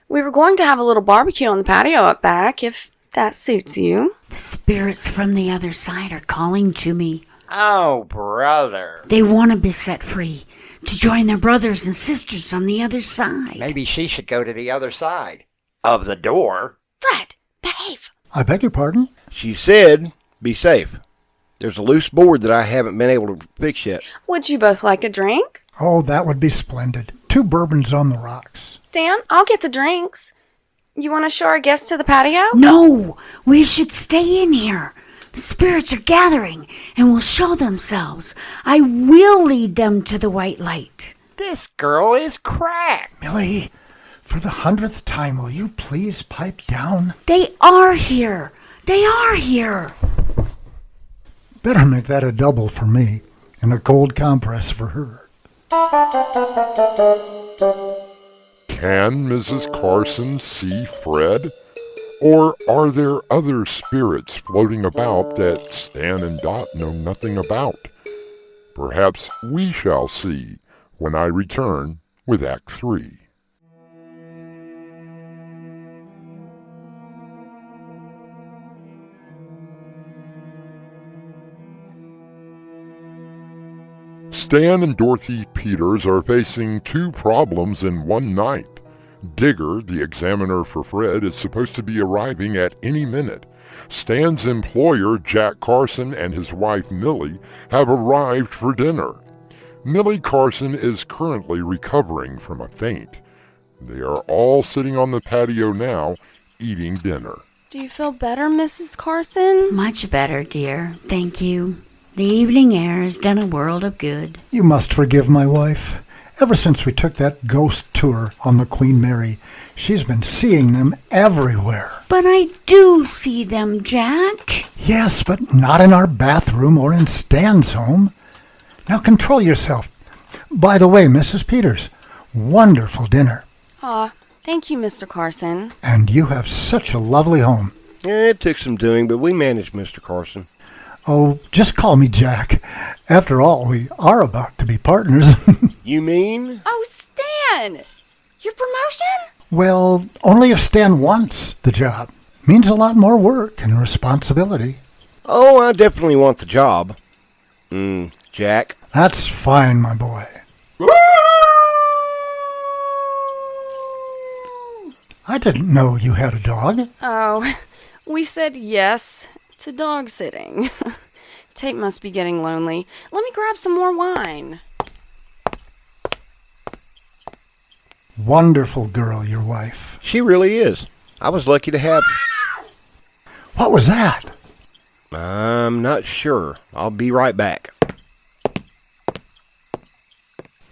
we were going to have a little barbecue on the patio up back, if that suits you. The spirits from the other side are calling to me. Oh, brother. They want to be set free, to join their brothers and sisters on the other side. Maybe she should go to the other side of the door. Fred, behave. I beg your pardon? She said, be safe. There's a loose board that I haven't been able to fix yet. Would you both like a drink? Oh, that would be splendid. 2 bourbons on the rocks. Stan, I'll get the drinks. You want to show our guests to the patio? No, we should stay in here. The spirits are gathering and will show themselves. I will lead them to the white light. This girl is cracked. Millie, for the 100th time, will you please pipe down? They are here. They are here. Better make that a double for me and a cold compress for her. Can Mrs. Carson see Fred? Or are there other spirits floating about that Stan and Dot know nothing about? Perhaps we shall see when I return with Act 3. Stan and Dorothy Peters are facing 2 problems in one night. Digger, the examiner for Fred, is supposed to be arriving at any minute. Stan's employer, Jack Carson, and his wife, Millie, have arrived for dinner. Millie Carson is currently recovering from a faint. They are all sitting on the patio now, eating dinner. Do you feel better, Mrs. Carson? Much better, dear. Thank you. The evening air has done a world of good. You must forgive my wife. Ever since we took that ghost tour on the Queen Mary, she's been seeing them everywhere. But I do see them, Jack. Yes, but not in our bathroom or in Stan's home. Now control yourself. By the way, Mrs. Peters, wonderful dinner. Aw, thank you, Mr. Carson. And you have such a lovely home. It took some doing, but we managed, Mr. Carson. Oh, just call me Jack. After all, we are about to be partners. You mean? Oh, Stan! Your promotion? Well, only if Stan wants the job. Means a lot more work and responsibility. Oh, I definitely want the job. Jack? That's fine, my boy. I didn't know you had a dog. Oh, we said yes to dog sitting. Tate must be getting lonely. Let me grab some more wine. Wonderful girl, your wife. She really is. I was lucky to have... What was that? I'm not sure. I'll be right back.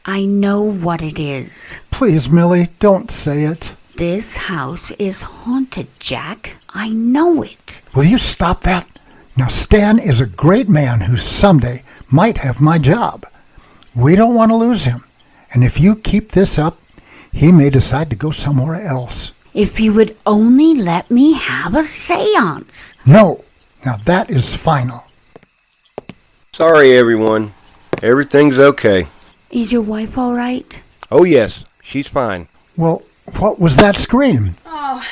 I know what it is. Please, Millie, don't say it. This house is haunted, Jack. I know it. Will you stop that? Now, Stan is a great man who someday might have my job. We don't want to lose him. And if you keep this up, he may decide to go somewhere else. If you would only let me have a seance. No. Now that is final. Sorry, everyone. Everything's okay. Is your wife all right? Oh, yes. She's fine. Well, what was that scream? Oh,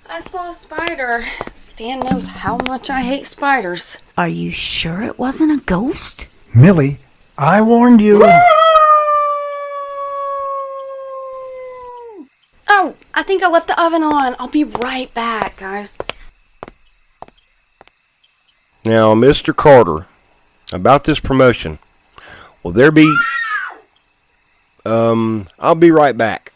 I saw a spider. Stan knows how much I hate spiders. Are you sure it wasn't a ghost? Millie, I warned you. Oh, I think I left the oven on. I'll be right back, guys. Now, Mr. Carter, about this promotion, will there be... I'll be right back.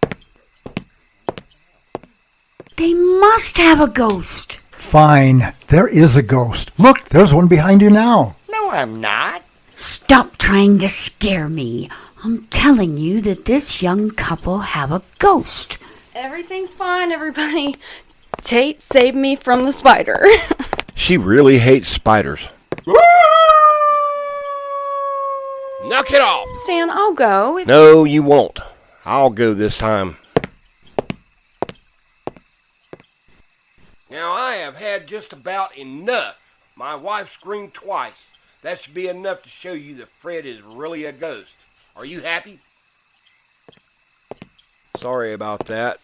They must have a ghost. Fine, there is a ghost. Look, there's one behind you now. No, I'm not. Stop trying to scare me. I'm telling you that this young couple have a ghost. Everything's fine, everybody. Tate saved me from the spider. She really hates spiders. Knock it off! Stan, I'll go. No, you won't. I'll go this time. Now, I have had just about enough. My wife screamed twice. That should be enough to show you that Fred is really a ghost. Are you happy? Sorry about that.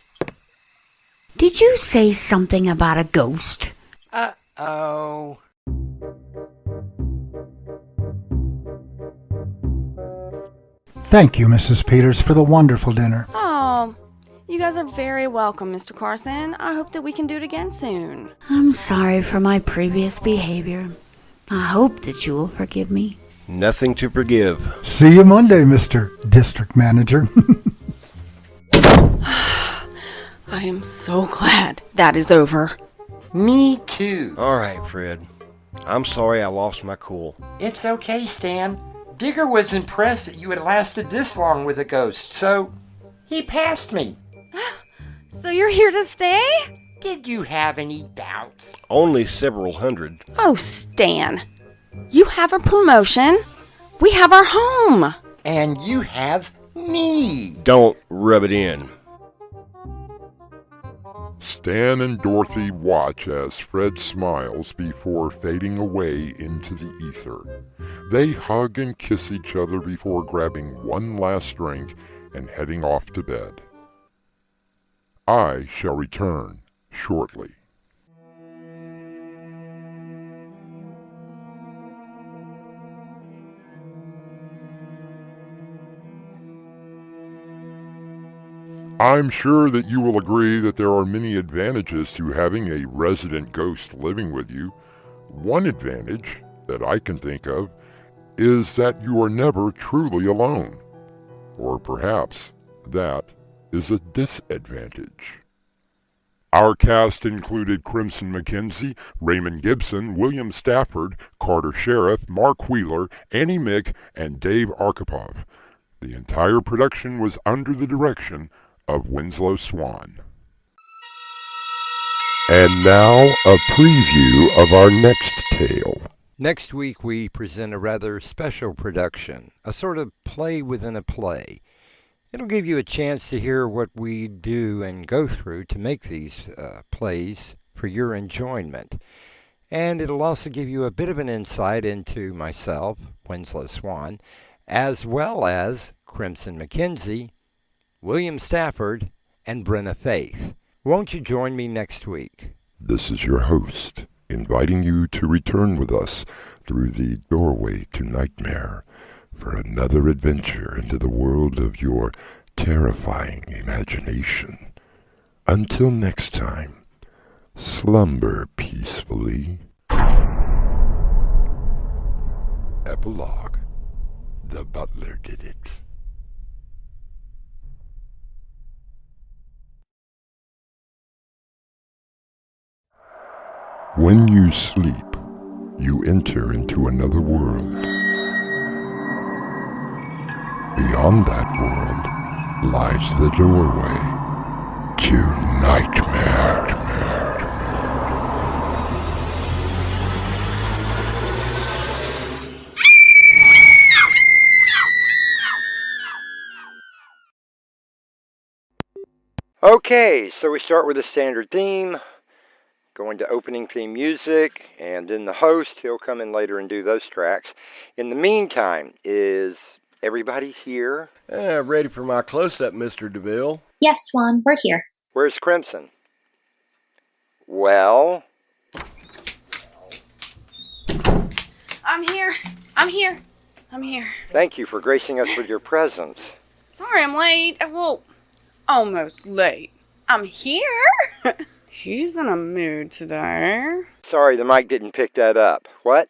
Did you say something about a ghost? Uh-oh. Thank you, Mrs. Peters, for the wonderful dinner. Oh, you guys are very welcome, Mr. Carson. I hope that we can do it again soon. I'm sorry for my previous behavior. I hope that you will forgive me. Nothing to forgive. See you Monday, Mr. District Manager. I am so glad that is over. Me too. All right, Fred. I'm sorry I lost my cool. It's okay, Stan. Digger was impressed that you had lasted this long with a ghost, so he passed me. So you're here to stay? Did you have any doubts? Only several hundred. Oh, Stan. You have a promotion. We have our home. And you have me. Don't rub it in. Stan and Dorothy watch as Fred smiles before fading away into the ether. They hug and kiss each other before grabbing one last drink and heading off to bed. I shall return shortly. I'm sure that you will agree that there are many advantages to having a resident ghost living with you. One advantage that I can think of is that you are never truly alone. Or perhaps that is a disadvantage. Our cast included Crimson McKenzie, Raymond Gibson, William Stafford, Carter Sheriff, Mark Wheeler, Annie Mick, and Dave Arkhipov. The entire production was under the direction of Winslow Swan. And now, a preview of our next tale. Next week we present a rather special production, a sort of play within a play. It'll give you a chance to hear what we do and go through to make these plays for your enjoyment. And it'll also give you a bit of an insight into myself, Winslow Swan, as well as Crimson McKenzie, William Stafford, and Brenna Faith. Won't you join me next week? This is your host, inviting you to return with us through the doorway to nightmare for another adventure into the world of your terrifying imagination. Until next time, slumber peacefully. Epilogue. The butler did it. When you sleep, you enter into another world. Beyond that world lies the doorway to nightmare. Okay, so we start with a standard theme, going to opening theme music, and then the host, he'll come in later and do those tracks. In the meantime, is everybody here? Ready for my close-up, Mr. DeVille? Yes, Swan, we're here. Where's Crimson? Well? I'm here. I'm here. I'm here. Thank you for gracing us with your presence. Sorry I'm late. Well, almost late. I'm here. He's in a mood today. Sorry, the mic didn't pick that up. What?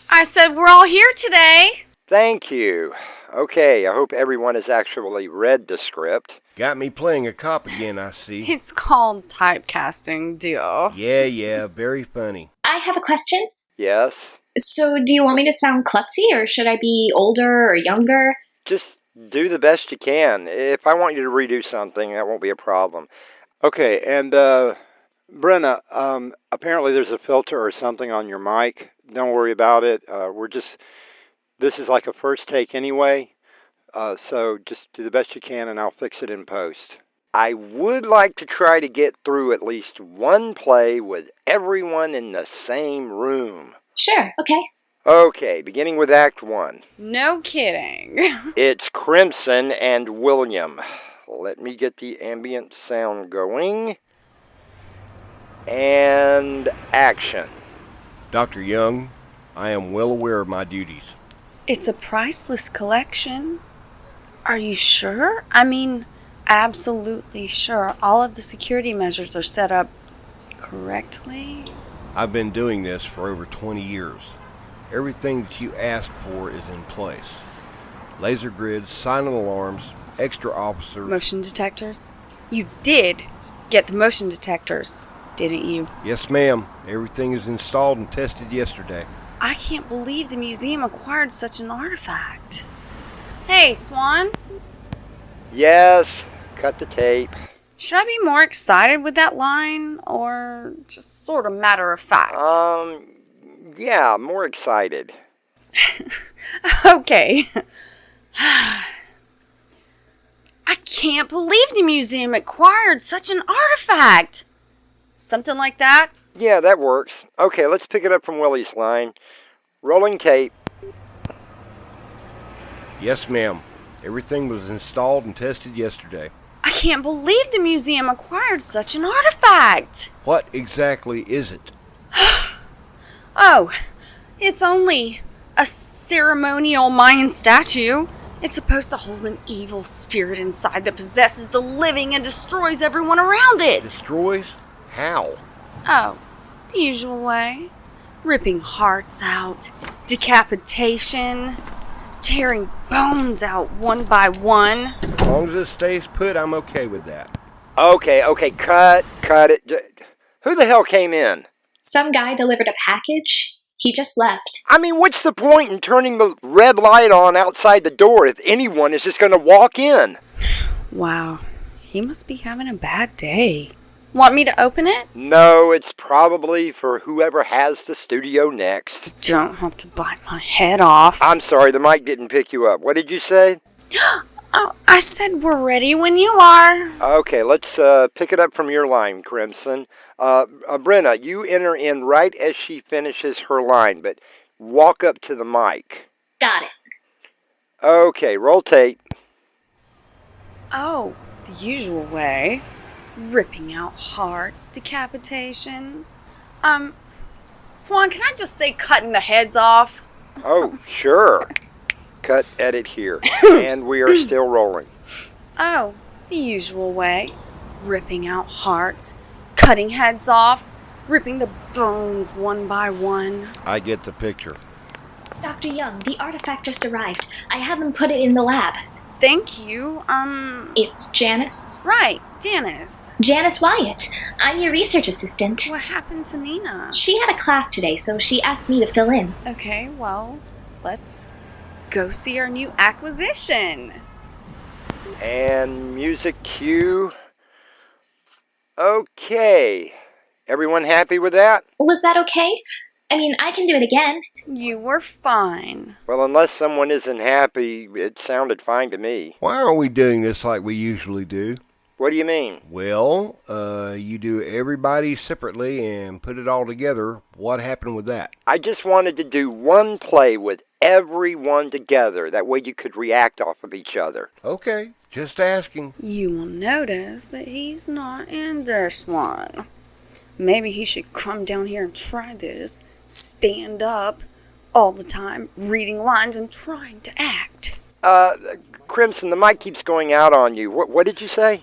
I said we're all here today. Thank you. Okay, I hope everyone has actually read the script. Got me playing a cop again, I see. It's called typecasting, deal. Yeah, very funny. I have a question. Yes? So, do you want me to sound klutzy, or should I be older or younger? Just do the best you can. If I want you to redo something, that won't be a problem. Okay, and Brenna, apparently there's a filter or something on your mic. Don't worry about it. This is like a first take anyway, so just do the best you can and I'll fix it in post. I would like to try to get through at least one play with everyone in the same room. Sure, okay. Okay, beginning with Act 1. No kidding. It's Crimson and William. Let me get the ambient sound going. And action. Dr. Young, I am well aware of my duties. It's a priceless collection. Are you sure? I mean, absolutely sure. All of the security measures are set up correctly? I've been doing this for over 20 years. Everything that you asked for is in place. Laser grids, silent alarms, extra officers. Motion detectors? You did get the motion detectors, didn't you? Yes, ma'am. Everything is installed and tested yesterday. I can't believe the museum acquired such an artifact. Hey, Swan. Yes, cut the tape. Should I be more excited with that line, or just sort of matter of fact? Yeah, more excited. Okay. I can't believe the museum acquired such an artifact. Something like that? Yeah, that works. Okay, let's pick it up from Willie's line. Rolling tape. Yes, ma'am. Everything was installed and tested yesterday. I can't believe the museum acquired such an artifact. What exactly is it? Oh, it's only a ceremonial Mayan statue. It's supposed to hold an evil spirit inside that possesses the living and destroys everyone around it. Destroys? How? Oh, the usual way. Ripping hearts out, decapitation, tearing bones out one by one. As long as it stays put, I'm okay with that. Okay, cut it. Who the hell came in? Some guy delivered a package. He just left. I mean, what's the point in turning the red light on outside the door if anyone is just going to walk in? Wow, he must be having a bad day. Want me to open it? No, it's probably for whoever has the studio next. Don't have to bite my head off. I'm sorry, the mic didn't pick you up. What did you say? Oh, I said we're ready when you are. Okay, let's pick it up from your line, Crimson. Brenna, you enter in right as she finishes her line, but walk up to the mic. Got it. Okay, roll tape. Oh, the usual way. Ripping out hearts, decapitation. Swan, can I just say cutting the heads off? Oh, sure. Cut, edit here. And we are still rolling. Oh, the usual way. Ripping out hearts, cutting heads off, ripping the bones one by one. I get the picture. Dr. Young, the artifact just arrived. I had them put it in the lab. Thank you. It's Janice. Right, Janice. Janice Wyatt. I'm your research assistant. What happened to Nina? She had a class today, so she asked me to fill in. Okay, well, let's go see our new acquisition. And music cue. Okay. Everyone happy with that? Was that okay? I mean, I can do it again. You were fine. Well, unless someone isn't happy, it sounded fine to me. Why aren't we doing this like we usually do? What do you mean? Well, you do everybody separately and put it all together. What happened with that? I just wanted to do one play with everyone together. That way you could react off of each other. Okay, just asking. You will notice that he's not in this one. Maybe he should come down here and try this. Stand up all the time, reading lines and trying to act. Crimson, the mic keeps going out on you. What did you say?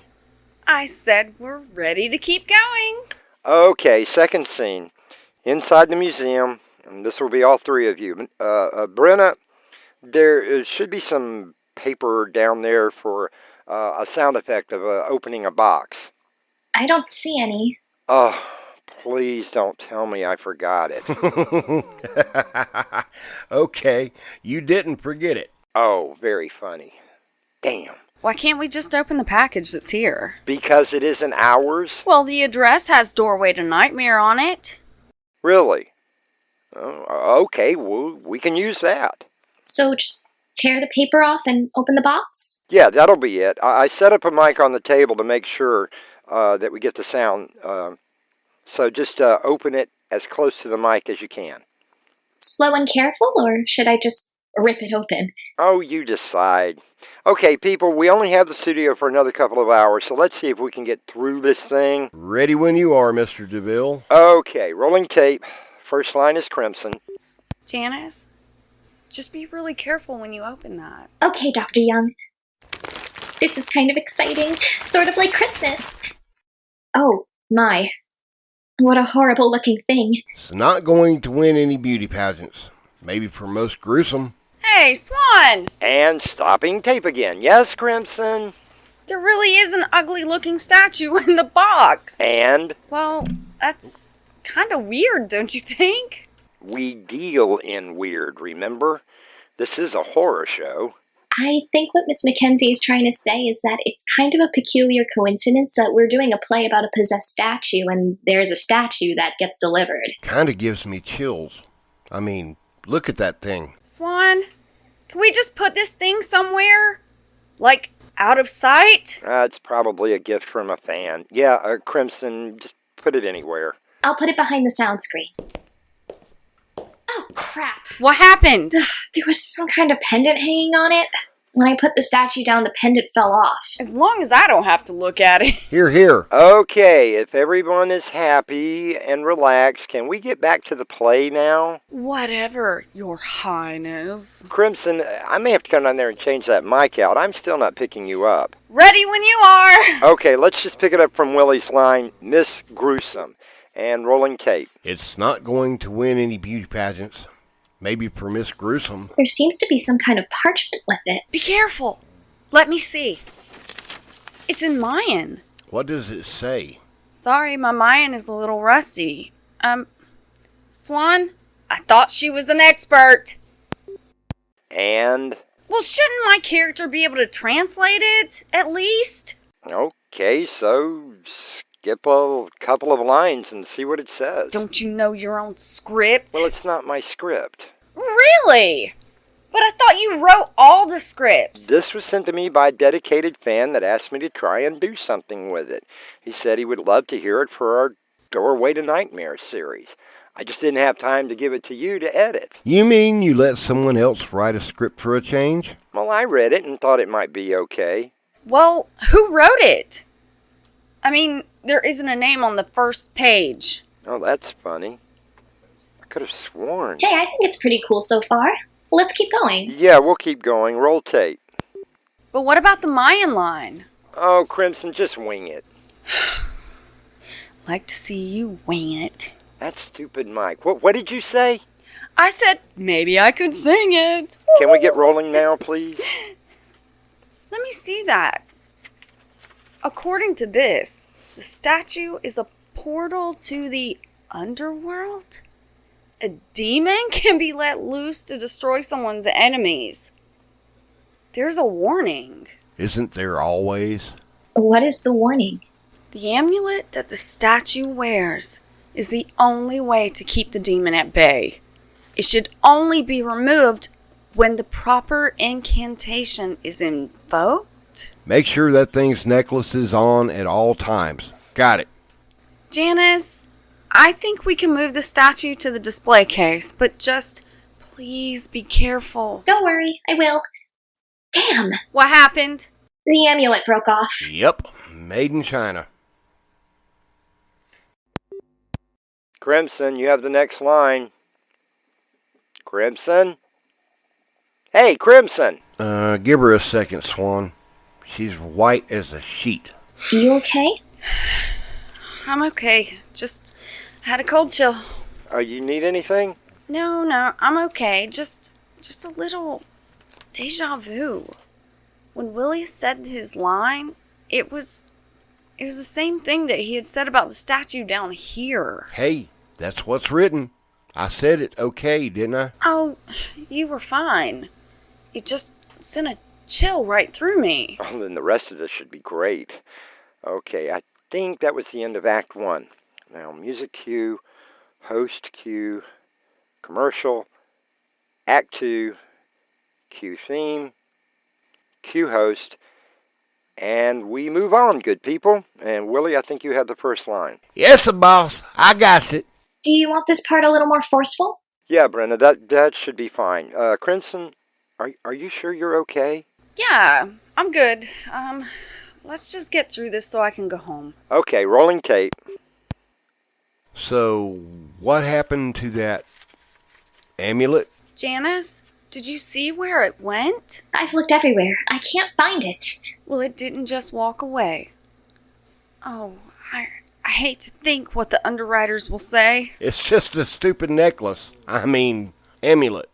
I said we're ready to keep going. Okay, second scene. Inside the museum, and this will be all three of you. Brenna, there should be some paper down there for a sound effect of opening a box. I don't see any. Oh, please don't tell me I forgot it. Okay, you didn't forget it. Oh, very funny. Damn. Why can't we just open the package that's here? Because it isn't ours? Well, the address has Doorway to Nightmare on it. Really? Oh, okay, well, we can use that. So just tear the paper off and open the box? Yeah, that'll be it. I set up a mic on the table to make sure that we get the sound. So just open it as close to the mic as you can. Slow and careful, or should I just rip it open? Oh, you decide. Okay, people, we only have the studio for another couple of hours, so let's see if we can get through this thing. Ready when you are, Mr. DeVille. Okay, rolling tape. First line is Crimson. Janice, just be really careful when you open that. Okay, Dr. Young. This is kind of exciting. Sort of like Christmas. Oh, my. What a horrible looking thing. It's not going to win any beauty pageants. Maybe for most gruesome. Hey, Swan! And stopping tape again. Yes, Crimson? There really is an ugly looking statue in the box. And? Well, that's kind of weird, don't you think? We deal in weird, remember? This is a horror show. I think what Miss Mackenzie is trying to say is that it's kind of a peculiar coincidence that we're doing a play about a possessed statue and there's a statue that gets delivered. Kind of gives me chills. I mean, look at that thing. Swan, can we just put this thing somewhere? Like, out of sight? It's probably a gift from a fan. Yeah, Crimson, just put it anywhere. I'll put it behind the sound screen. Oh, crap. What happened? There was some kind of pendant hanging on it. When I put the statue down, the pendant fell off. As long as I don't have to look at it. Here. Okay, if everyone is happy and relaxed, can we get back to the play now? Whatever, Your Highness. Crimson, I may have to come down there and change that mic out. I'm still not picking you up. Ready when you are. Okay, let's just pick it up from Willie's line, Miss Gruesome, and rolling tape. It's not going to win any beauty pageants. Maybe for Miss Gruesome. There seems to be some kind of parchment with it. Be careful. Let me see. It's in Mayan. What does it say? Sorry, my Mayan is a little rusty. Swan, I thought she was an expert. And? Well, shouldn't my character be able to translate it, at least? Okay, so skip a couple of lines and see what it says. Don't you know your own script? Well, it's not my script. Really? But I thought you wrote all the scripts. This was sent to me by a dedicated fan that asked me to try and do something with it. He said he would love to hear it for our Doorway to Nightmare series. I just didn't have time to give it to you to edit. You mean you let someone else write a script for a change? Well, I read it and thought it might be okay. Well, who wrote it? I mean, there isn't a name on the first page. Oh, that's funny. I could have sworn. Hey, I think it's pretty cool so far. Let's keep going. Yeah, we'll keep going. Roll tape. But what about the Mayan line? Oh, Crimson, just wing it. Like to see you wing it. That stupid Mike. What did you say? I said maybe I could sing it. Can we get rolling now, please? Let me see that. According to this, the statue is a portal to the underworld? A demon can be let loose to destroy someone's enemies. There's a warning. Isn't there always? What is the warning? The amulet that the statue wears is the only way to keep the demon at bay. It should only be removed when the proper incantation is invoked. Make sure that thing's necklace is on at all times. Got it. Janice, I think we can move the statue to the display case, but just please be careful. Don't worry, I will. Damn! What happened? The amulet broke off. Yep, made in China. Crimson, you have the next line. Crimson? Hey, Crimson! Give her a second, Swan. She's white as a sheet. You okay? I'm okay. Just had a cold chill. You need anything? No, I'm okay. Just a little deja vu. When Willie said his line, it was the same thing that he had said about the statue down here. Hey, that's what's written. I said it okay, didn't I? Oh, you were fine. It just sent a chill right through me. Oh, then the rest of this should be great. Okay, I think that was the end of Act 1. Now, music cue, host cue, commercial, Act 2, cue theme, cue host, and we move on, good people. And Willie, I think you had the first line. Yes, boss. I got it. Do you want this part a little more forceful? Yeah, Brenda, that should be fine. Crimson, are you sure you're okay? Yeah, I'm good. Let's just get through this so I can go home. Okay, rolling tape. So, what happened to that amulet? Janice, did you see where it went? I've looked everywhere. I can't find it. Well, it didn't just walk away. Oh, I hate to think what the underwriters will say. It's just a stupid necklace. I mean, amulet.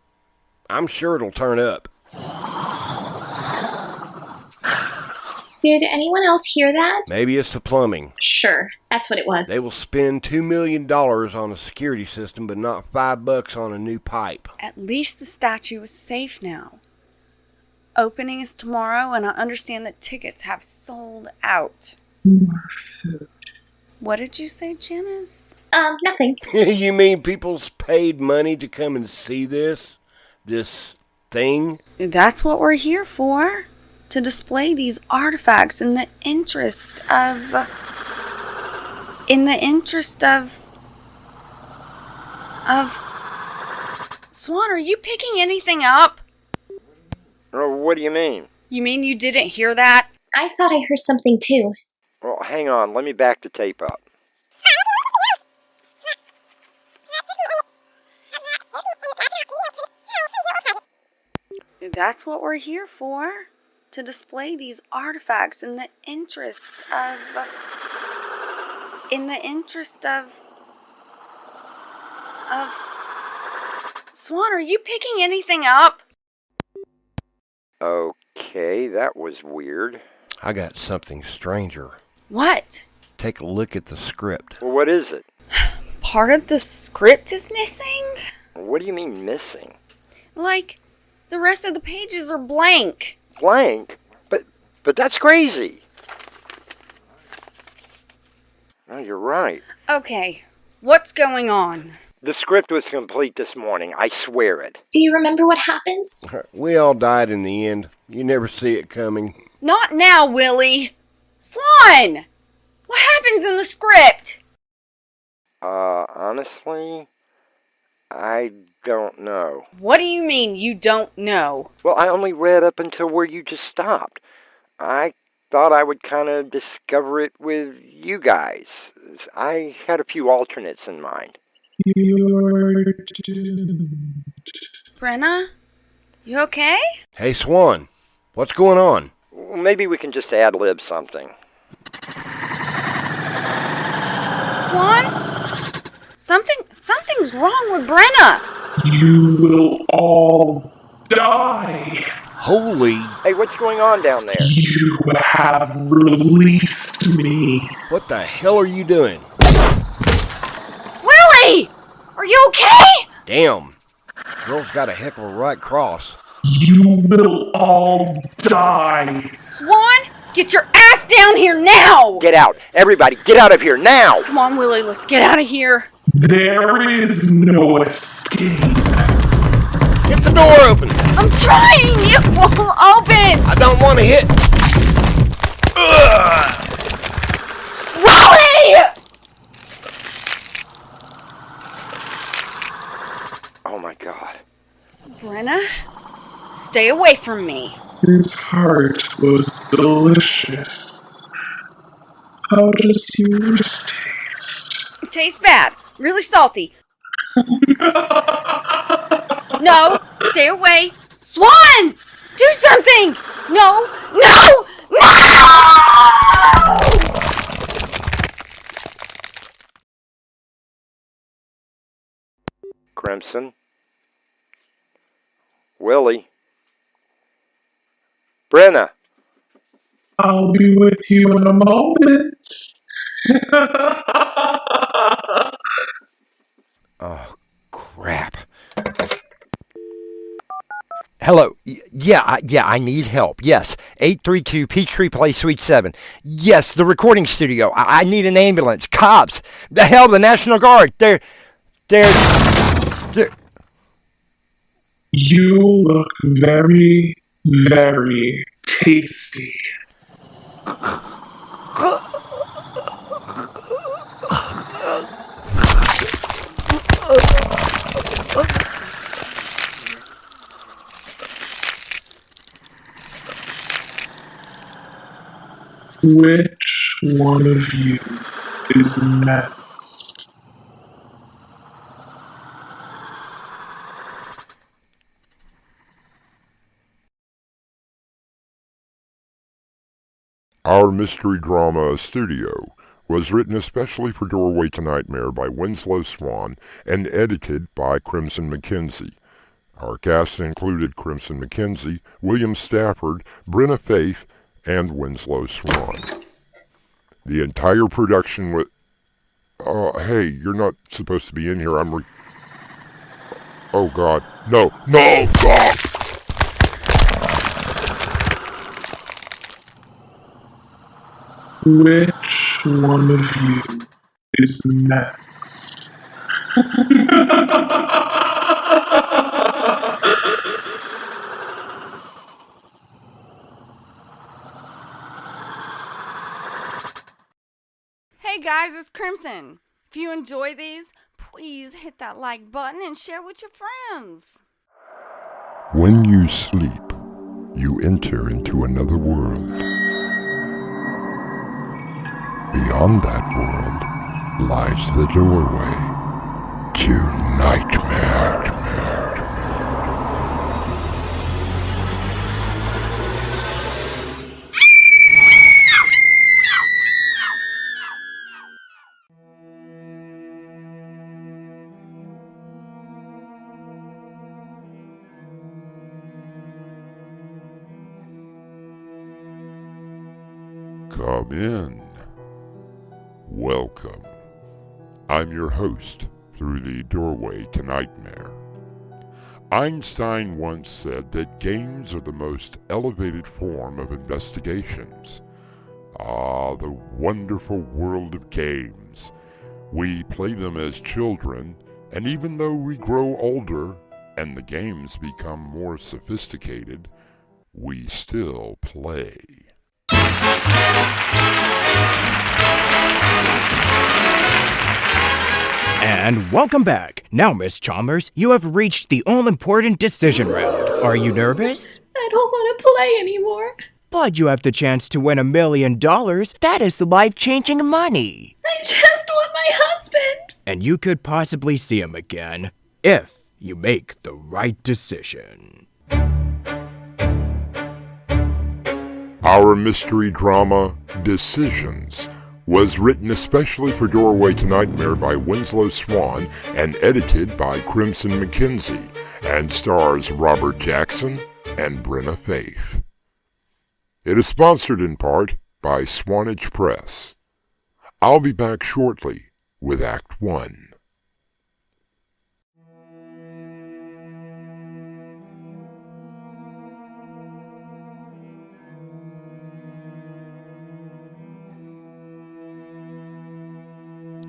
I'm sure it'll turn up. Did anyone else hear that? Maybe it's the plumbing. Sure, that's what it was. They will spend $2 million on a security system, but not $5 on a new pipe. At least the statue is safe now. Opening is tomorrow, and I understand that tickets have sold out. More food. What did you say, Janice? Nothing. You mean people's paid money to come and see this? This thing? That's what we're here for. To display these artifacts in the interest of... Swan, are you picking anything up? Oh, what do you mean? You mean you didn't hear that? I thought I heard something too. Well, hang on. Let me back the tape up. That's what we're here for. To display these artifacts in the interest of... Swan, are you picking anything up? Okay, that was weird. I got something stranger. What? Take a look at the script. Well, what is it? Part of the script is missing? What do you mean missing? Like, the rest of the pages are blank. Blank? But that's crazy. Oh, you're right. Okay, what's going on? The script was complete this morning. I swear it. Do you remember what happens? We all died in the end. You never see it coming. Not now, Willie. Swan! What happens in the script? Honestly, I don't know. What do you mean you don't know? Well, I only read up until where you just stopped. I thought I would kind of discover it with you guys. I had a few alternates in mind. Brenna? You okay? Hey, Swan. What's going on? Well, maybe we can just ad-lib something. Swan? Something's wrong with Brenna. You will all die. Holy... Hey, what's going on down there? You have released me. What the hell are you doing? Willie! Are you okay? Damn. Girl's got a heck of a right cross. You will all die. Swan, get your ass down here now! Get out. Everybody, get out of here now! Come on, Willie, let's get out of here. There is no escape. Get the door open! I'm trying! It won't open! I don't want to hit... Ugh. Willie! Oh my god. Brenna, stay away from me. His heart was delicious. How does yours taste? It tastes bad. Really salty. No, stay away. Swan! Do something! No! No! No! Crimson? Willie? Brenna? I'll be with you in a moment. Oh, crap. Hello. Yeah, I need help. Yes. 832 Peachtree Place, Suite 7. Yes, the recording studio. I need an ambulance. Cops. The hell, the National Guard. They're... You look very, very tasty. Which one of you is next? Our mystery drama studio was written especially for Doorway to Nightmare by Winslow Swan and edited by Crimson McKenzie. Our cast included Crimson McKenzie, William Stafford, Brenna Faith, and Winslow Swan. The entire production was... hey, you're not supposed to be in here. Oh, God. No! No! God! Which one of you is next? Hey guys, it's Crimson. If you enjoy these, please hit that like button and share with your friends. When you sleep, you enter into another world. Beyond that world lies the doorway to nightmare. Come in. Welcome. I'm your host through the doorway to nightmare. Einstein once said that games are the most elevated form of investigations. Ah, the wonderful world of games. We play them as children, and even though we grow older and the games become more sophisticated, we still play. And welcome back. Now, Miss Chalmers, you have reached the all-important decision round. Are you nervous? I don't want to play anymore. But you have the chance to win $1 million. That is life-changing money. I just want my husband. And you could possibly see him again if you make the right decision. Our mystery drama, Decisions, was written especially for Doorway to Nightmare by Winslow Swan and edited by Crimson McKenzie, and stars Robert Jackson and Brenna Faith. It is sponsored in part by Swanage Press. I'll be back shortly with Act 1.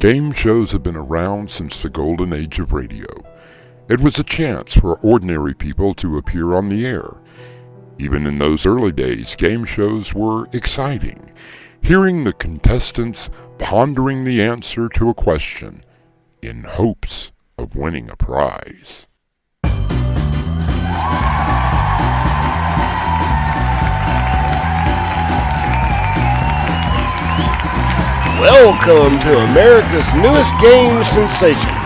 Game shows have been around since the golden age of radio. It was a chance for ordinary people to appear on the air. Even in those early days, game shows were exciting. Hearing the contestants pondering the answer to a question in hopes of winning a prize. Welcome to America's newest game sensation.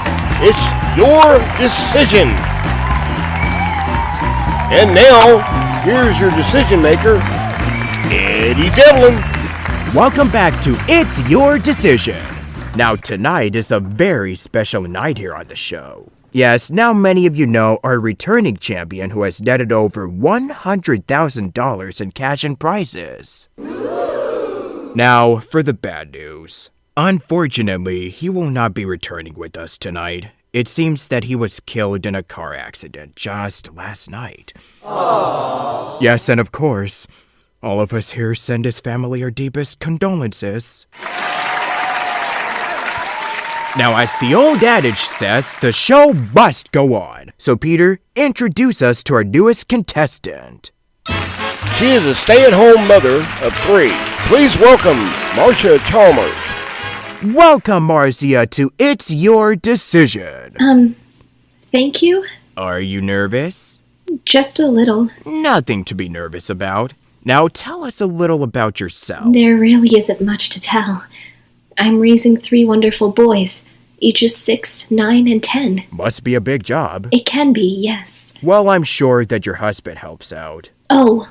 It's your decision. And now, here's your decision maker, Eddie Devlin. Welcome back to It's Your Decision. Now tonight is a very special night here on the show. Yes, now many of you know our returning champion who has netted over $100,000 in cash and prizes. Now, for the bad news. Unfortunately, he will not be returning with us tonight. It seems that he was killed in a car accident just last night. Aww. Yes, and of course, all of us here send his family our deepest condolences. Now, as the old adage says, the show must go on. So, Peter, introduce us to our newest contestant. She is a stay-at-home mother of 3. Please welcome Marcia Chalmers. Welcome, Marcia, to It's Your Decision. Thank you. Are you nervous? Just a little. Nothing to be nervous about. Now tell us a little about yourself. There really isn't much to tell. I'm raising 3 wonderful boys, ages 6, 9, and 10. Must be a big job. It can be, yes. Well, I'm sure that your husband helps out. Oh,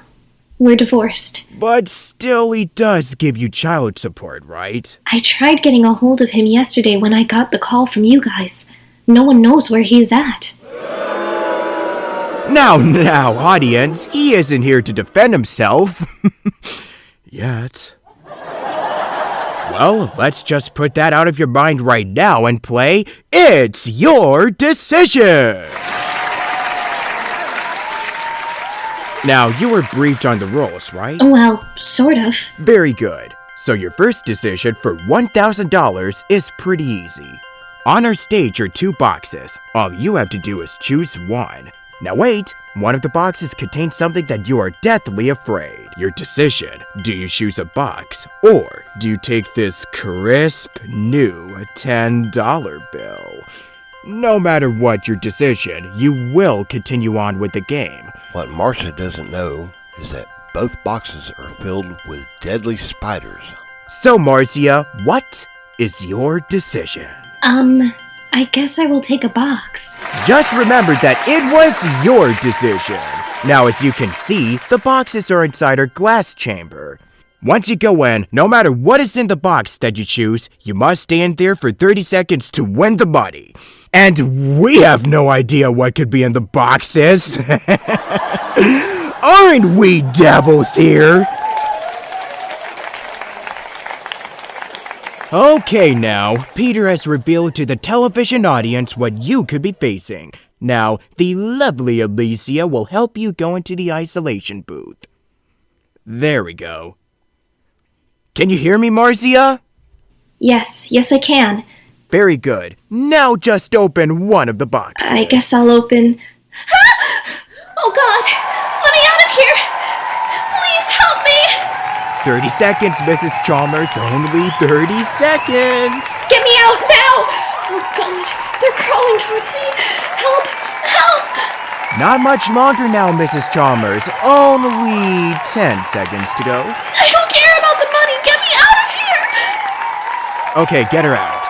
we're divorced. But still, he does give you child support, right? I tried getting a hold of him yesterday when I got the call from you guys. No one knows where he is at. Now, audience, he isn't here to defend himself. Yet. Well, let's just put that out of your mind right now and play It's Your Decision! Now, you were briefed on the rules, right? Well, sort of. Very good. So your first decision for $1,000 is pretty easy. On our stage are 2 boxes. All you have to do is choose one. Now wait, one of the boxes contains something that you are deathly afraid. Your decision, do you choose a box, or do you take this crisp, new $10 bill? No matter what your decision, you will continue on with the game. What Marcia doesn't know is that both boxes are filled with deadly spiders. So Marcia, what is your decision? I guess I will take a box. Just remember that it was your decision. Now, as you can see, the boxes are inside our glass chamber. Once you go in, no matter what is in the box that you choose, you must stand there for 30 seconds to win the money. And we have no idea what could be in the boxes. Aren't we devils here? Okay now, Peter has revealed to the television audience what you could be facing. Now, the lovely Alicia will help you go into the isolation booth. There we go. Can you hear me, Marcia? Yes, I can. Very good. Now just open one of the boxes. I guess I'll open... Oh God! Let me out of here! Please help me! 30 seconds, Mrs. Chalmers. Only 30 seconds. Get me out now! Oh God! They're crawling towards me! Help! Help! Not much longer now, Mrs. Chalmers. Only 10 seconds to go. I don't care about the money. Get me out of here! Okay, get her out.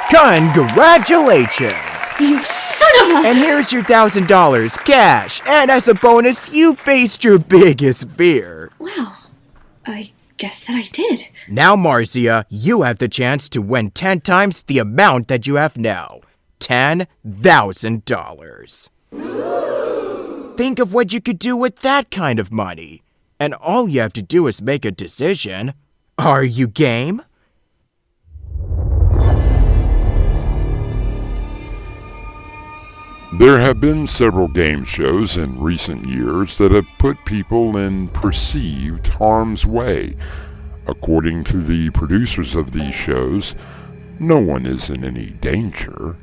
Congratulations! You son of a... And here's your $1,000 cash. And as a bonus, you faced your biggest fear. Well, I guess that I did. Now, Marcia, you have the chance to win 10 times the amount that you have now. $10,000. Think of what you could do with that kind of money. And all you have to do is make a decision. Are you game? There have been several game shows in recent years that have put people in perceived harm's way. According to the producers of these shows, no one is in any danger.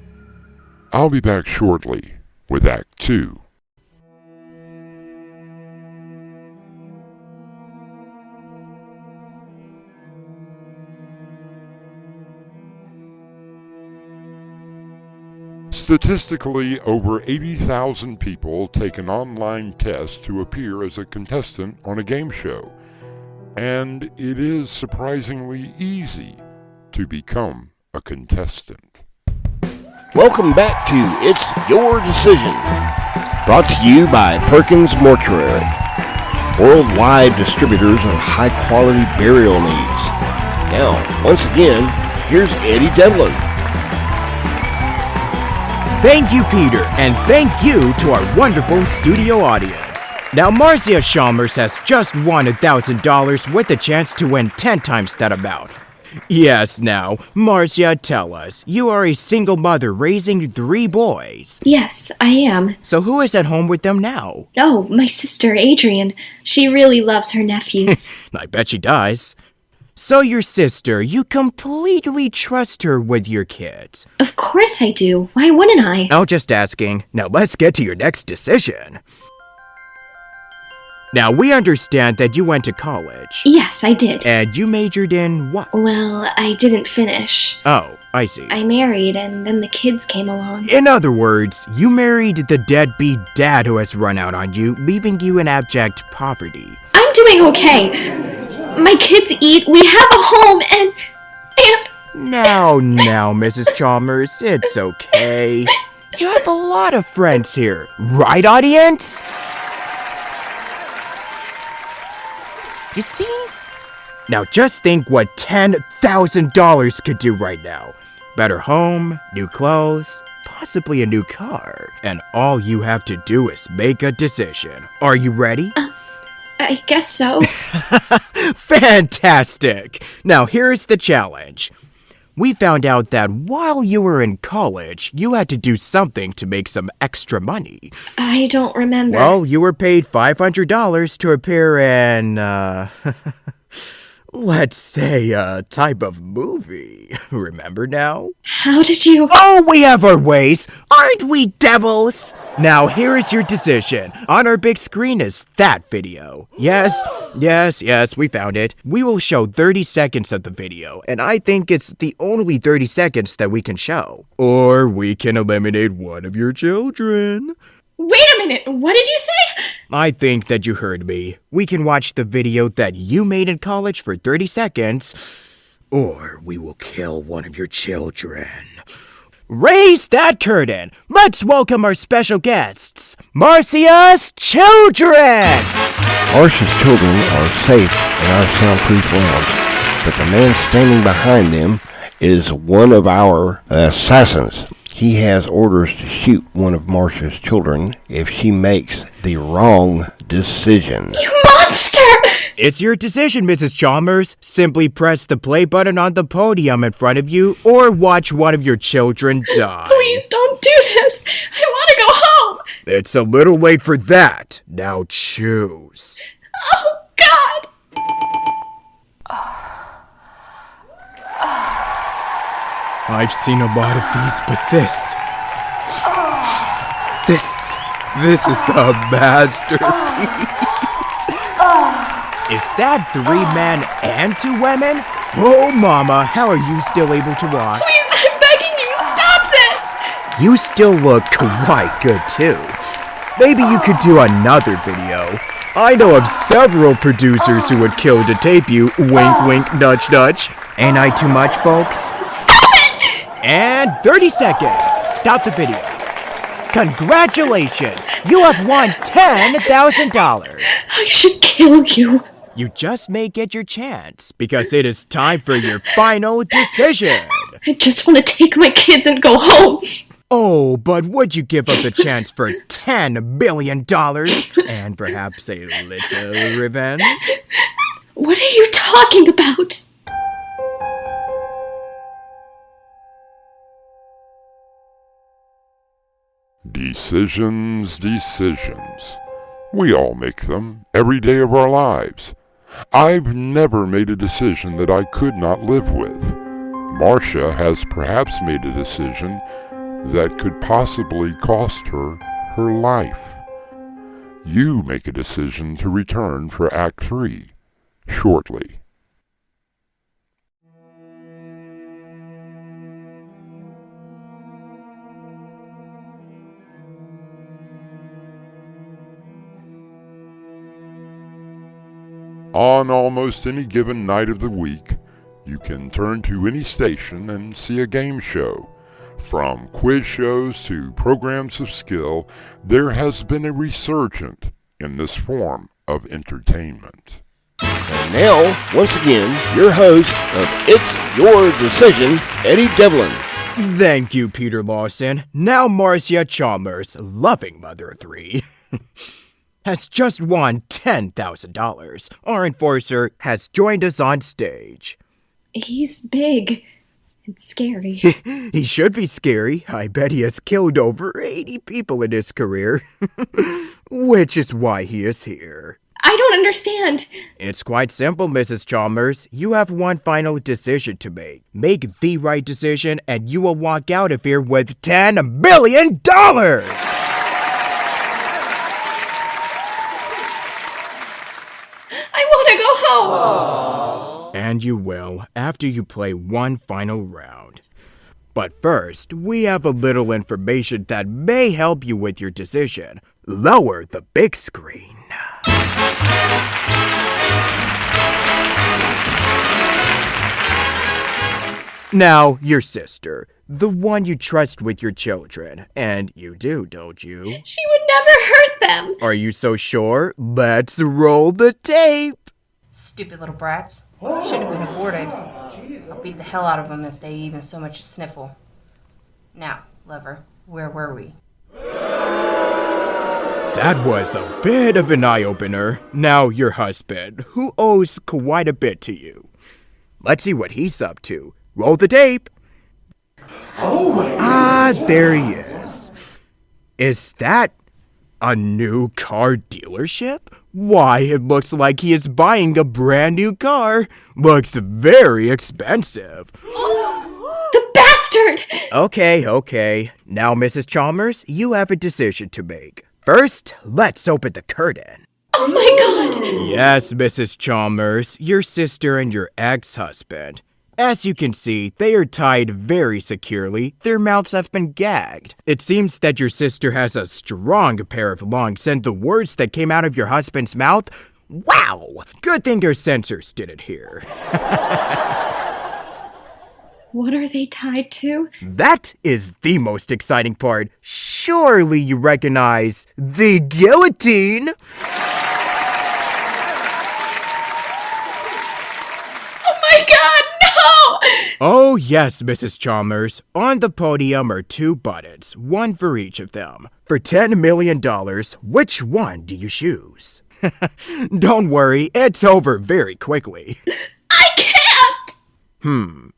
I'll be back shortly with Act 2. Statistically, over 80,000 people take an online test to appear as a contestant on a game show. And it is surprisingly easy to become a contestant. Welcome back to It's Your Decision, brought to you by Perkins Mortuary, worldwide distributors of high-quality burial needs. Now, once again, here's Eddie Devlin. Thank you, Peter, and thank you to our wonderful studio audience. Now, Marcia Chalmers has just won $1,000 with a chance to win 10 times that amount. Yes, now, Marcia, tell us, you are a single mother raising 3 boys. Yes, I am. So who is at home with them now? Oh, my sister, Adrian. She really loves her nephews. I bet she does. So your sister, you completely trust her with your kids? Of course I do. Why wouldn't I? Oh, just asking. Now let's get to your next decision. Now, we understand that you went to college. Yes, I did. And you majored in what? Well, I didn't finish. Oh, I see. I married, and then the kids came along. In other words, you married the deadbeat dad who has run out on you, leaving you in abject poverty. I'm doing okay. My kids eat, we have a home, and... Now, Mrs. Chalmers, it's okay. You have a lot of friends here, right, audience? You see? Now just think what $10,000 could do right now. Better home, new clothes, possibly a new car. And all you have to do is make a decision. Are you ready? I guess so. Fantastic! Now here's the challenge. We found out that while you were in college, you had to do something to make some extra money. I don't remember. Well, you were paid $500 to appear in, let's say a type of movie. Remember now? How did you... Oh, we have our ways! Aren't we devils? Now, here is your decision. On our big screen is that video. Yes, we found it. We will show 30 seconds of the video, and I think it's the only 30 seconds that we can show. Or we can eliminate one of your children. Wait a minute, what did you say? I think that you heard me. We can watch the video that you made in college for 30 seconds, or we will kill one of your children. Raise that curtain! Let's welcome our special guests, Marcia's children! Marcia's children are safe in our soundproof lounge, but the man standing behind them is one of our assassins. He has orders to shoot one of Marcia's children if she makes the wrong decision. You monster! It's your decision, Mrs. Chalmers. Simply press the play button on the podium in front of you or watch one of your children die. Please don't do this. I want to go home. It's a little late for that. Now choose. Oh, God. I've seen a lot of these, but this is a masterpiece. Is that 3 men and 2 women? Oh, Mama, how are you still able to walk? Please, I'm begging you, stop this! You still look quite good, too. Maybe you could do another video. I know of several producers who would kill to tape you. Wink, wink, nudge, nudge. Ain't I too much, folks? Stop it! And 30 seconds. Stop the video. Congratulations! You have won $10,000. I should kill you. You just may get your chance, because it is time for your final decision. I just want to take my kids and go home. Oh, but would you give up the chance for $10 billion and perhaps a little revenge? What are you talking about? Decisions. We all make them every day of our lives. I've never made a decision that I could not live with. Marcia has perhaps made a decision that could possibly cost her her life. You make a decision to return for Act 3 shortly. On almost any given night of the week, you can turn to any station and see a game show. From quiz shows to programs of skill, there has been a resurgence in this form of entertainment. And now, once again, your host of It's Your Decision, Eddie Devlin. Thank you, Peter Lawson. Now Marcia Chalmers, loving mother of 3, has just won $10,000. Our enforcer has joined us on stage. He's big. It's scary. He should be scary. I bet he has killed over 80 people in his career. Which is why he is here. I don't understand. It's quite simple, Mrs. Chalmers. You have one final decision to make. Make the right decision and you will walk out of here with $10 billion! I want to go home. And you will, after you play one final round. But first, we have a little information that may help you with your decision. Lower the big screen. Now, your sister, the one you trust with your children. And you do, don't you? She would never hurt them. Are you so sure? Let's roll the tape. Stupid little brats. Should have been aborted. I'll beat the hell out of them if they even so much as sniffle. Now, lover, where were we? That was a bit of an eye-opener. Now your husband, who owes quite a bit to you. Let's see what he's up to. Roll the tape. There he is. Is that a new car dealership? Why, it looks like he is buying a brand new car. Looks very expensive. The bastard! Okay. Now, Mrs. Chalmers, you have a decision to make. First, let's open the curtain. Oh my god! Yes, Mrs. Chalmers, your sister and your ex-husband. As you can see, they are tied very securely. Their mouths have been gagged. It seems that your sister has a strong pair of lungs, and the words that came out of your husband's mouth, wow! Good thing your censors didn't hear. What are they tied to? That is the most exciting part. Surely you recognize the guillotine? Oh my god, no! Oh yes, Mrs. Chalmers. On the podium are 2 buttons, one for each of them. For $10 million, which one do you choose? Don't worry, it's over very quickly. I can't!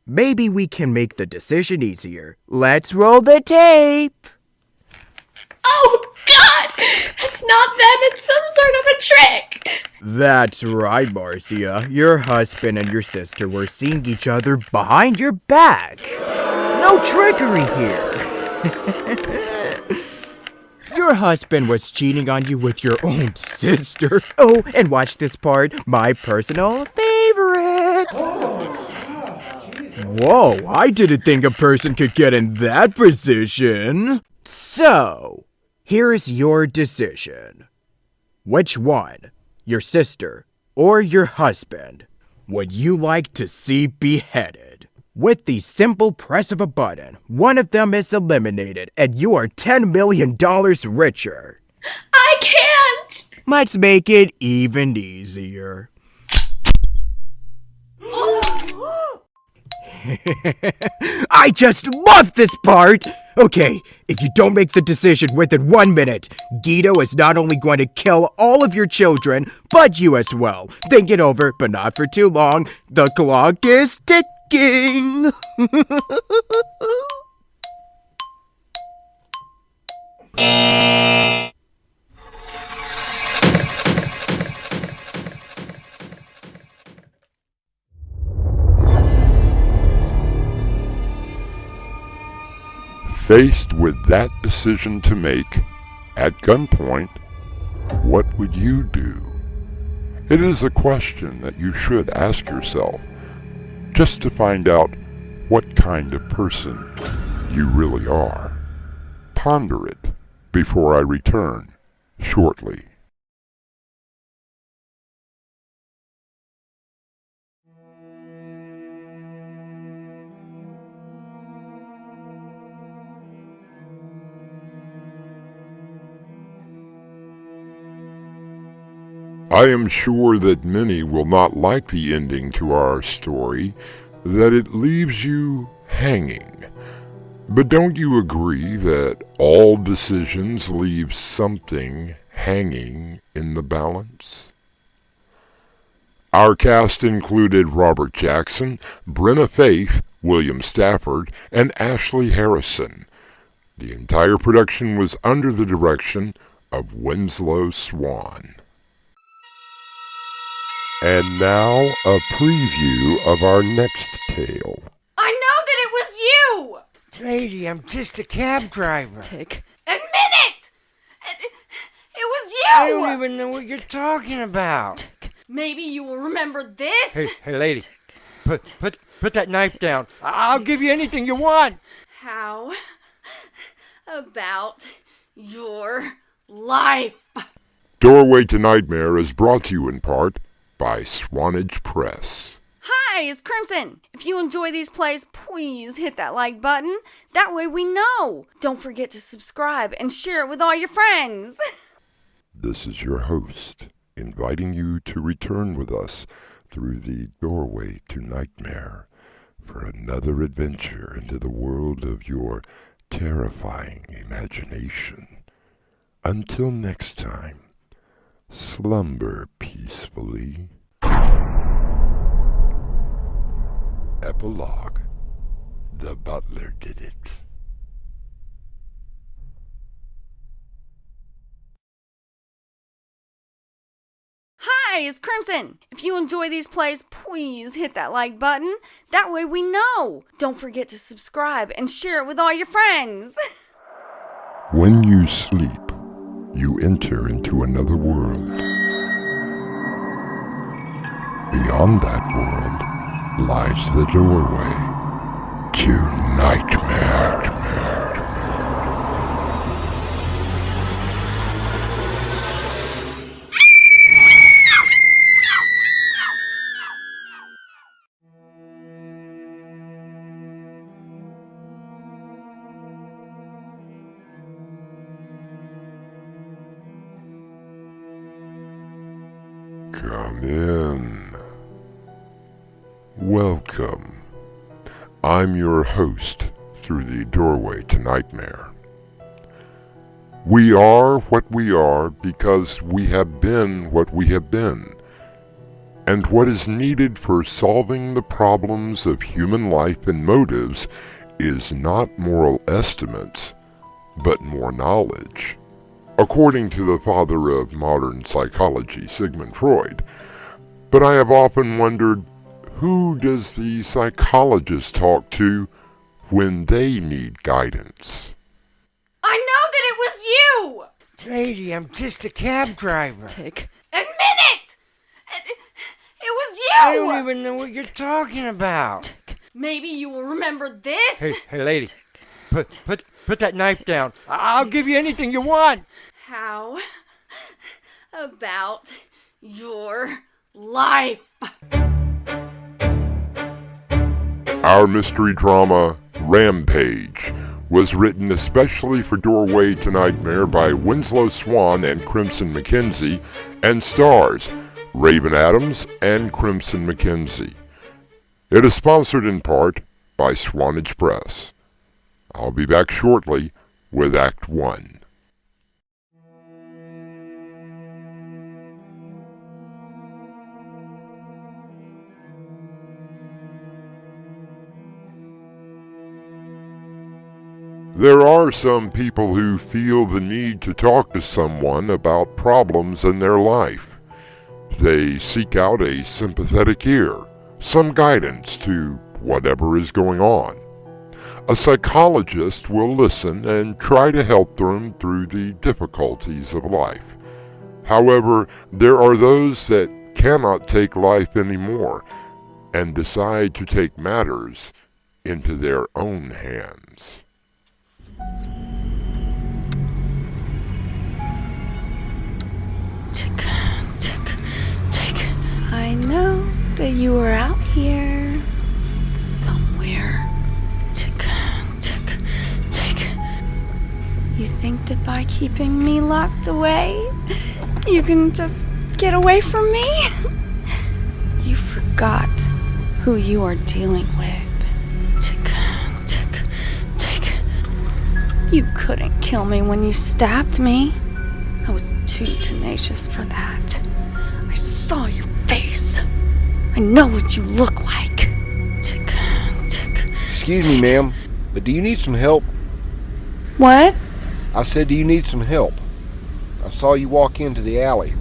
Maybe we can make the decision easier. Let's roll the tape! Oh god! That's not them, it's some sort of a trick! That's right, Marcia. Your husband and your sister were seeing each other behind your back. No trickery here. Your husband was cheating on you with your own sister. Oh, and watch this part, my personal favorite. Whoa, I didn't think a person could get in that position. So, Here's your decision. Which one, your sister or your husband, would you like to see beheaded? With the simple press of a button, one of them is eliminated and you are $10 million richer. I can't! Let's make it even easier. I just love this part! Okay, if you don't make the decision within 1 minute, Guido is not only going to kill all of your children, but you as well. Think it over, but not for too long. The clock is ticking! Faced with that decision to make, at gunpoint, what would you do? It is a question that you should ask yourself, just to find out what kind of person you really are. Ponder it before I return shortly. I am sure that many will not like the ending to our story, that it leaves you hanging. But don't you agree that all decisions leave something hanging in the balance? Our cast included Robert Jackson, Brenna Faith, William Stafford, and Ashley Harrison. The entire production was under the direction of Winslow Swan. And now, a preview of our next tale. I know that it was you! Lady, I'm just a cab driver. Admit it! It was you! I don't even know what you're talking about. Maybe you will remember this? Hey, lady, put that knife down. I'll give you anything you want. How about your life? Doorway to Nightmare is brought to you in part by Swanage Press. Hi, it's Crimson. If you enjoy these plays, please hit that like button. That way we know. Don't forget to subscribe and share it with all your friends. This is your host, inviting you to return with us through the Doorway to Nightmare for another adventure into the world of your terrifying imagination. Until next time, slumber peacefully. Epilogue. The butler did it. Hi, it's Crimson. If you enjoy these plays, please hit that like button. That way we know. Don't forget to subscribe and share it with all your friends. When you sleep, you enter into another world. Beyond that world lies the doorway to nightmare. Come in. Welcome. I'm your host through the Doorway to Nightmare. We are what we are because we have been what we have been. And what is needed for solving the problems of human life and motives is not moral estimates, but more knowledge. According to the father of modern psychology, Sigmund Freud. But I have often wondered, who does the psychologist talk to when they need guidance? I know that it was you! Lady, I'm just a cab driver. Admit it! It was you! I don't even know what you're talking about. Maybe you will remember this? Hey, lady, Put that knife down. I'll give you anything you want. How about your life? Our mystery drama, Rampage, was written especially for Doorway to Nightmare by Winslow Swan and Crimson McKenzie, and stars Raven Adams and Crimson McKenzie. It is sponsored in part by Swanage Press. I'll be back shortly with Act 1. There are some people who feel the need to talk to someone about problems in their life. They seek out a sympathetic ear, some guidance to whatever is going on. A psychologist will listen and try to help them through the difficulties of life. However, there are those that cannot take life anymore and decide to take matters into their own hands. I know that you were out here somewhere. You think that by keeping me locked away, you can just get away from me? You forgot who you are dealing with. You couldn't kill me when you stabbed me. I was too tenacious for that. I saw your face. I know what you look like. Excuse me, ma'am, but do you need some help? What? I said, do you need some help? I saw you walk into the alley,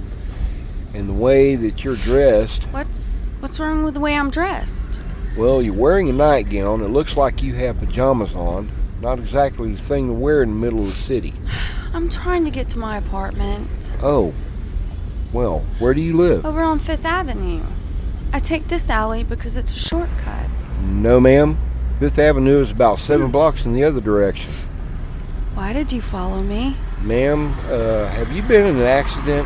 and the way that you're dressed... What's wrong with the way I'm dressed? Well, you're wearing a nightgown. It looks like you have pajamas on. Not exactly the thing to wear in the middle of the city. I'm trying to get to my apartment. Oh. Well, where do you live? Over on 5th Avenue. I take this alley because it's a shortcut. No, ma'am. 5th Avenue is about 7 blocks in the other direction. Why did you follow me? Ma'am, have you been in an accident?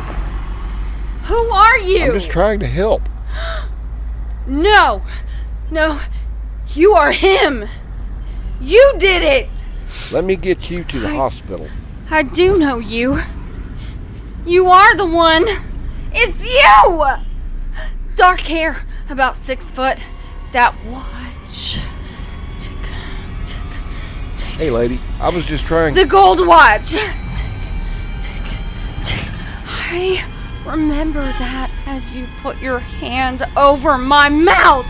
Who are you? I'm just trying to help. No, you are him. You did it. Let me get you to the hospital. I do know you. You are the one. It's you. Dark hair, about 6 foot. That watch. Hey, lady, I was just trying... The gold watch. I remember that as you put your hand over my mouth.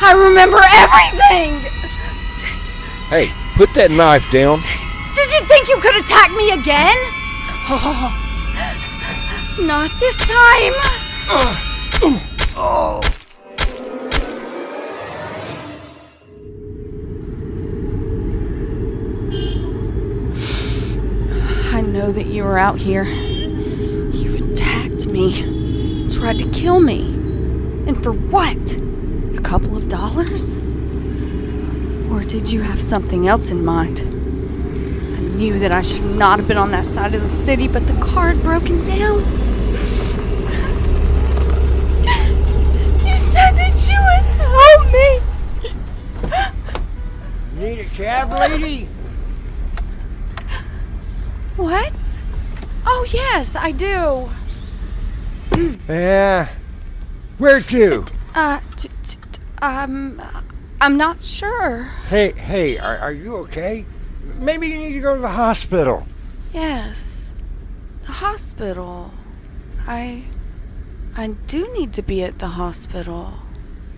I remember everything. Hey, put that knife down. Did you think you could attack me again? Oh, not this time. Oh. I know that you were out here. You attacked me, tried to kill me. And for what? A couple of dollars? Or did you have something else in mind? I knew that I should not have been on that side of the city, but the car had broken down. You said that you would help me. Need a cab, lady? What? Oh, yes, I do. Yeah. Where to? I'm not sure. Hey, are you okay? Maybe you need to go to the hospital. Yes, the hospital. I do need to be at the hospital.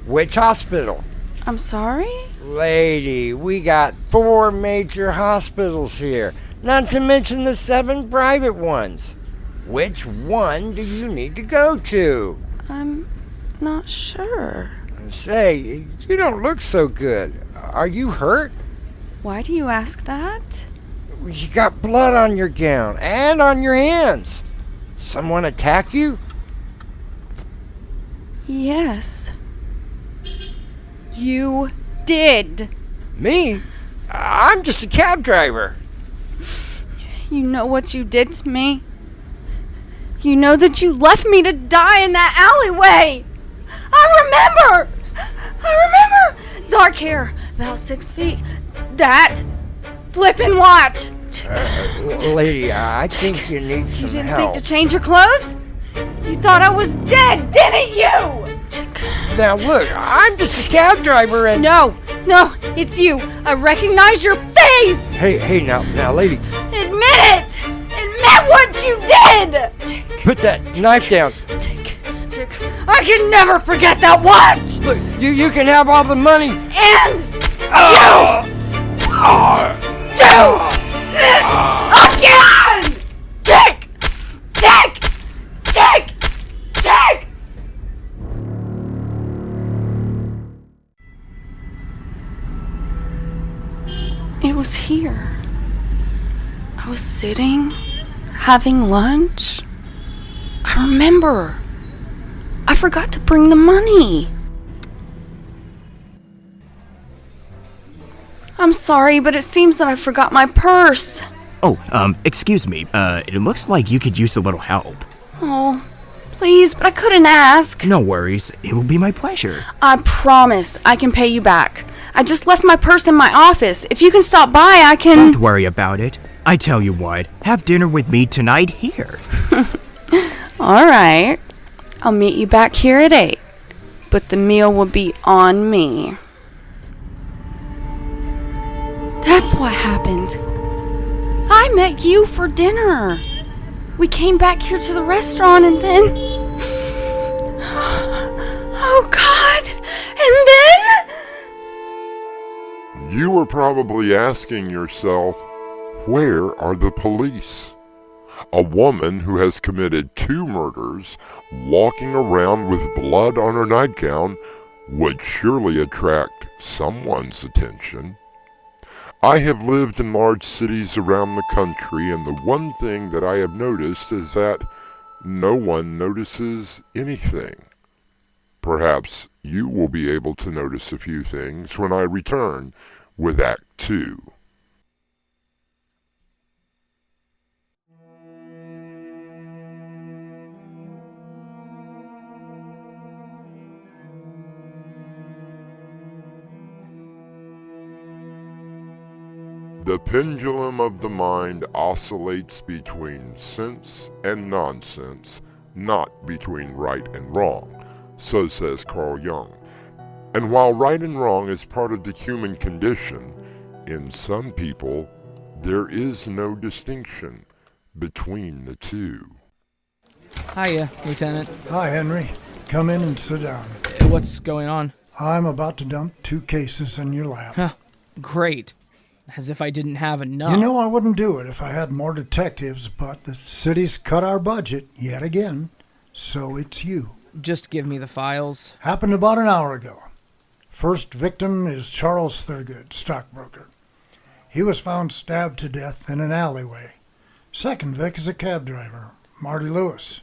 Which hospital? I'm sorry? Lady, we got 4 major hospitals here, not to mention the 7 private ones. Which one do you need to go to? I'm not sure. Say, you don't look so good. Are you hurt? Why do you ask that? You got blood on your gown and on your hands. Someone attack you? Yes. You did. Me? I'm just a cab driver. You know what you did to me? You know that you left me to die in that alleyway. I remember. Dark hair, about 6 feet. That flippin' watch. Lady, I think you need some You didn't help. think to change your clothes? You thought I was dead, didn't you? Now look, I'm just a cab driver and... No, it's you. I recognize your face. Hey, now, lady, Admit it. Admit what you did. put that knife down. I can never forget that watch. Look, you can have all the money. And you do it again. Tick. It was here. I was sitting, having lunch. I remember. I forgot to bring the money. I'm sorry, but it seems that I forgot my purse. Oh, excuse me. It looks like you could use a little help. Oh, please, but I couldn't ask. No worries. It will be my pleasure. I promise I can pay you back. I just left my purse in my office. If you can stop by, I can... Don't worry about it. I tell you what, have dinner with me tonight here. All right. I'll meet you back here at 8. But the meal will be on me. That's what happened. I met you for dinner. We came back here to the restaurant and then... Oh, God! And then... You were probably asking yourself, where are the police? A woman who has committed 2 murders, walking around with blood on her nightgown, would surely attract someone's attention. I have lived in large cities around the country, and the one thing that I have noticed is that no one notices anything. Perhaps you will be able to notice a few things when I return with Act 2. The pendulum of the mind oscillates between sense and nonsense, not between right and wrong, so says Carl Jung. And while right and wrong is part of the human condition, in some people there is no distinction between the two. Hiya, Lieutenant. Hi, Henry. Come in and sit down. What's going on? I'm about to dump 2 cases in your lap. Huh, great. As if I didn't have enough. You know I wouldn't do it if I had more detectives, but the city's cut our budget yet again, so it's you. Just give me the files. Happened about an hour ago. First victim is Charles Thurgood, stockbroker. He was found stabbed to death in an alleyway. Second vic is a cab driver, Marty Lewis.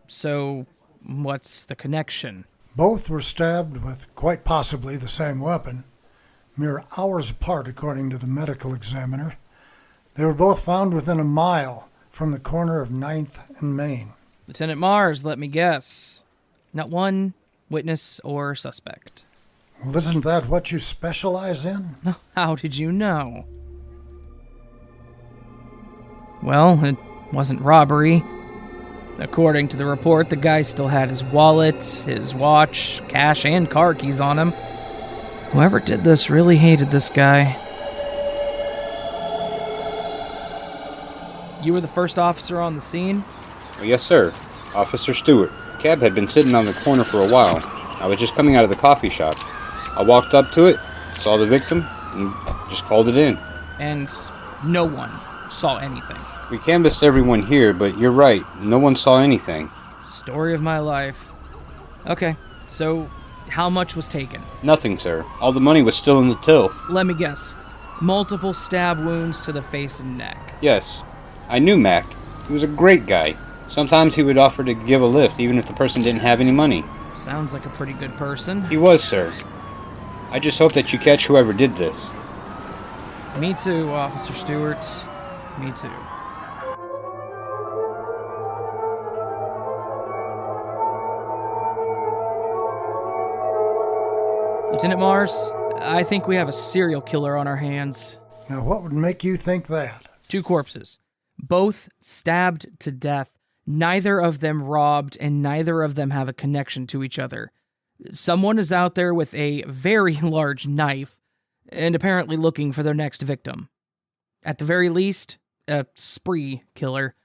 So, what's the connection? Both were stabbed with quite possibly the same weapon. Mere hours apart, according to the medical examiner. They were both found within a mile from the corner of 9th and Main. Lieutenant Mars, let me guess. Not one witness or suspect. Well, isn't that what you specialize in? How did you know? Well, it wasn't robbery. According to the report, the guy still had his wallet, his watch, cash, and car keys on him. Whoever did this really hated this guy. You were the first officer on the scene? Yes, sir. Officer Stewart. The cab had been sitting on the corner for a while. I was just coming out of the coffee shop. I walked up to it, saw the victim, and just called it in. And no one saw anything. We canvassed everyone here, but you're right. No one saw anything. Story of my life. Okay, so how much was taken? Nothing, sir. All the money was still in the till. Let me guess. Multiple stab wounds to the face and neck. Yes. I knew Mac. He was a great guy. Sometimes he would offer to give a lift, even if the person didn't have any money. Sounds like a pretty good person. He was, sir. I just hope that you catch whoever did this. Me too, Officer Stewart. Me too. Lieutenant Mars, I think we have a serial killer on our hands. Now, what would make you think that? 2 corpses, both stabbed to death. Neither of them robbed, and neither of them have a connection to each other. Someone is out there with a very large knife, and apparently looking for their next victim. At the very least, a spree killer.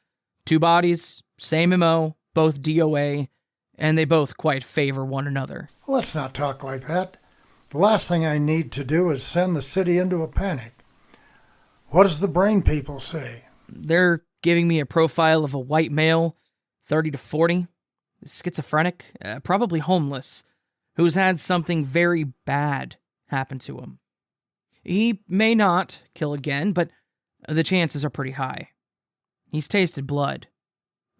2 bodies, same MO, both DOA, and they both quite favor one another. Let's not talk like that. The last thing I need to do is send the city into a panic. What does the brain people say? They're giving me a profile of a white male, 30 to 40, schizophrenic, probably homeless, who's had something very bad happen to him. He may not kill again, but the chances are pretty high. He's tasted blood,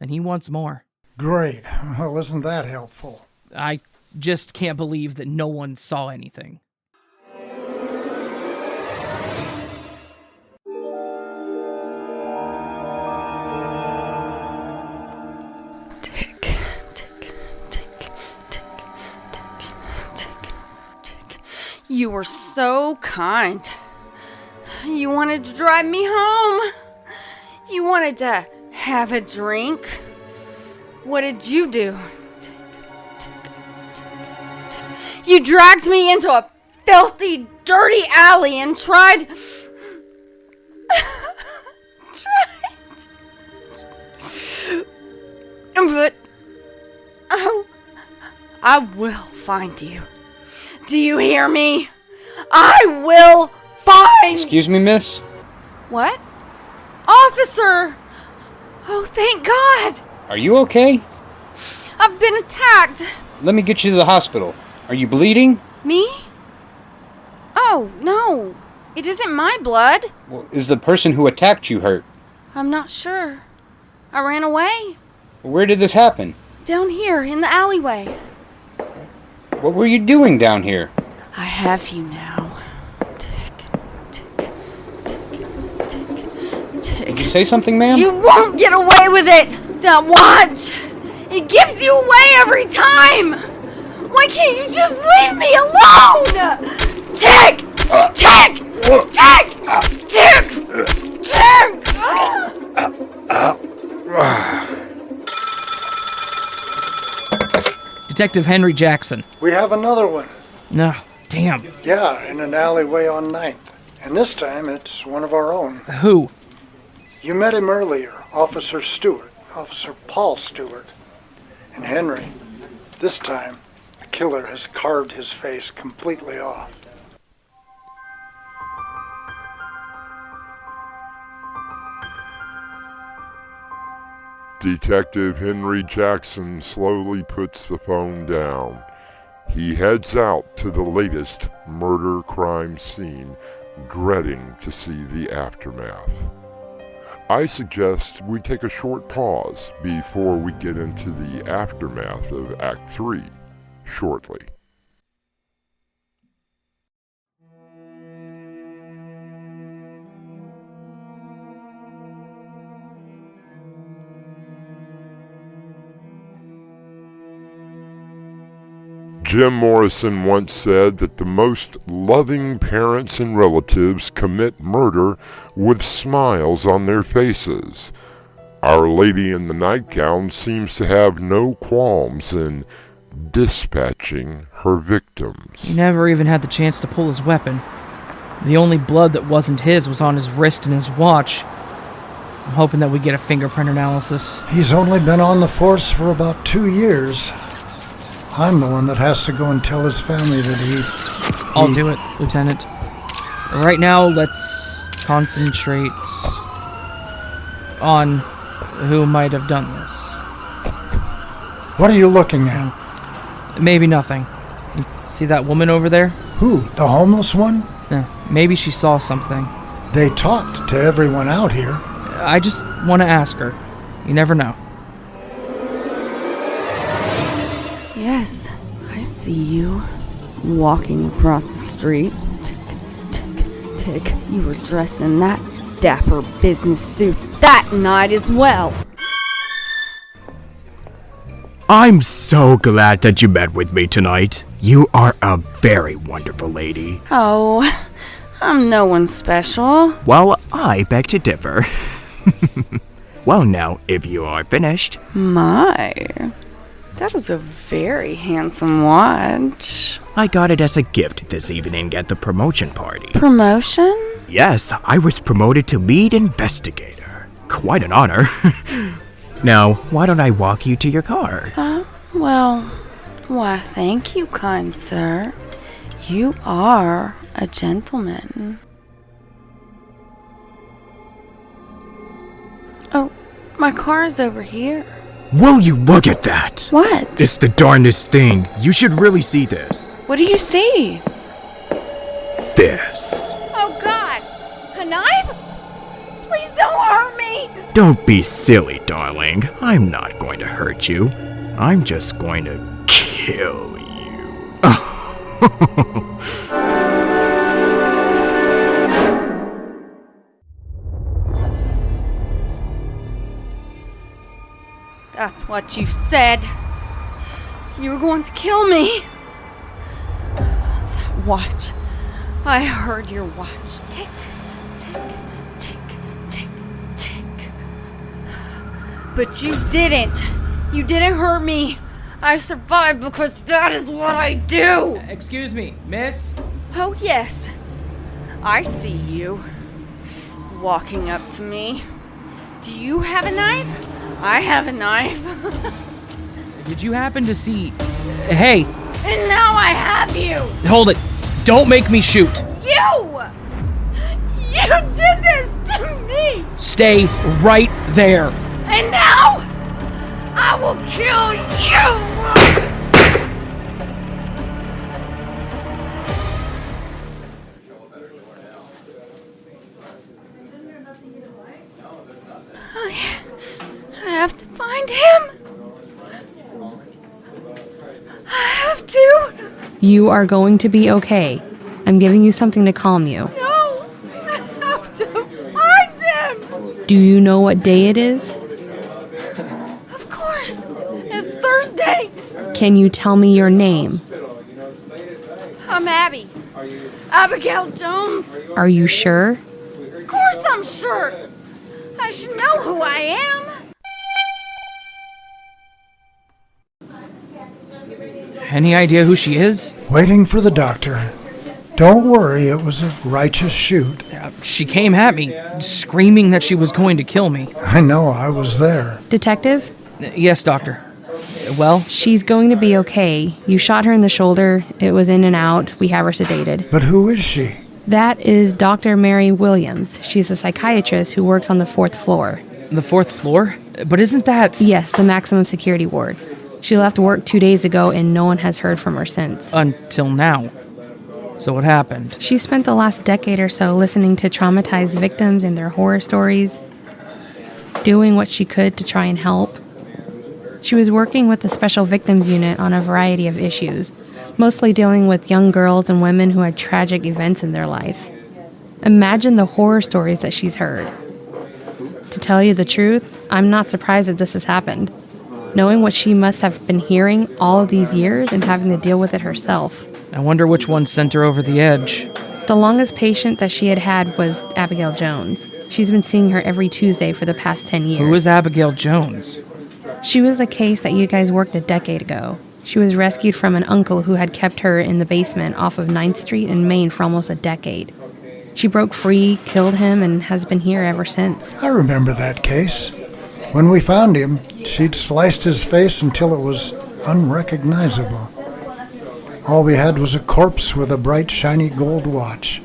and he wants more. Great. Well, isn't that helpful? I just can't believe that no one saw anything. You were so kind. You wanted to drive me home. You wanted to have a drink. What did you do? You dragged me into a filthy, dirty alley and tried... But... Oh, I will find you. Do you hear me? I will find... Excuse me, miss? What? Officer! Oh, thank God! Are you okay? I've been attacked. Let me get you to the hospital. Are you bleeding? Me? Oh, no. It isn't my blood. Well, is the person who attacked you hurt? I'm not sure. I ran away. Where did this happen? Down here, in the alleyway. What were you doing down here? I have you now. Did you say something, ma'am? You won't get away with it! That watch! It gives you away every time! Why can't you just leave me alone? Tick! Tick! Tick! Tick! Detective Henry Jackson. We have another one. No, damn. Yeah, in an alleyway on 9th. And this time it's one of our own. Who? You met him earlier, Officer Stewart, Officer Paul Stewart. And Henry, this time, the killer has carved his face completely off. Detective Henry Jackson slowly puts the phone down. He heads out to the latest murder crime scene, dreading to see the aftermath. I suggest we take a short pause before we get into the aftermath of Act 3 shortly. Jim Morrison once said that the most loving parents and relatives commit murder with smiles on their faces. Our Lady in the Nightgown seems to have no qualms in dispatching her victims. He never even had the chance to pull his weapon. The only blood that wasn't his was on his wrist and his watch. I'm hoping that we get a fingerprint analysis. He's only been on the force for about 2 years. I'm the one that has to go and tell his family that I'll do it, Lieutenant. Right now, let's concentrate on who might have done this. What are you looking at? Maybe nothing. You see that woman over there? Who? The homeless one? Yeah, maybe she saw something. They talked to everyone out here. I just want to ask her. You never know. Yes, I see you. walking across the street. Tick, tick, tick. You were dressed in that dapper business suit that night as well. I'm so glad that you met with me tonight. You are a very wonderful lady. Oh, I'm no one special. Well, I beg to differ. Well, now, if you are finished. My, that is a very handsome watch. I got it as a gift this evening at the promotion party. Promotion? Yes, I was promoted to lead investigator. Quite an honor. Now, why don't I walk you to your car? Why, thank you, kind sir. You are a gentleman. Oh, my car is over here. Will you look at that? What? It's the darndest thing. You should really see this. What do you see? This. Oh, God! A knife? Please don't hurt me! Don't be silly, darling. I'm not going to hurt you. I'm just going to kill you. That's what you said. You were going to kill me. That watch. I heard your watch. Tick, tick, tick, tick, tick. But you didn't. You didn't hurt me. I survived because that is what I do. Excuse me, miss? Oh, yes. I see you. Walking up to me. Do you have a knife? I have a knife. Did you happen to see... Hey! And now I have you! Hold it! Don't make me shoot! You! You did this to me! Stay right there! And now, I will kill you! I have to find him. I have to. You are going to be okay. I'm giving you something to calm you. No, I have to find him. Do you know what day it is? Of course. It's Thursday. Can you tell me your name? I'm Abby. Abigail Jones. Are you sure? Of course I'm sure. I should know who I am. Any idea who she is? Waiting for the doctor. Don't worry, it was a righteous shoot. She came at me, screaming that she was going to kill me. I know, I was there. Detective? Yes, doctor. Well? She's going to be okay. You shot her in the shoulder. It was in and out. We have her sedated. But who is she? That is Dr. Mary Williams. She's a psychiatrist who works on the 4th floor. The 4th floor? But isn't that... Yes, the maximum security ward. She left work 2 days ago and no one has heard from her since. Until now. So what happened? She spent the last decade or so listening to traumatized victims and their horror stories, doing what she could to try and help. She was working with the Special Victims Unit on a variety of issues, mostly dealing with young girls and women who had tragic events in their life. Imagine the horror stories that she's heard. To tell you the truth, I'm not surprised that this has happened. Knowing what she must have been hearing all of these years and having to deal with it herself. I wonder which one sent her over the edge. The longest patient that she had was Abigail Jones. She's been seeing her every Tuesday for the past 10 years. Who is Abigail Jones? She was the case that you guys worked a decade ago. She was rescued from an uncle who had kept her in the basement off of 9th Street in Maine for almost a decade. She broke free, killed him, and has been here ever since. I remember that case. When we found him, she'd sliced his face until it was unrecognizable. All we had was a corpse with a bright, shiny gold watch.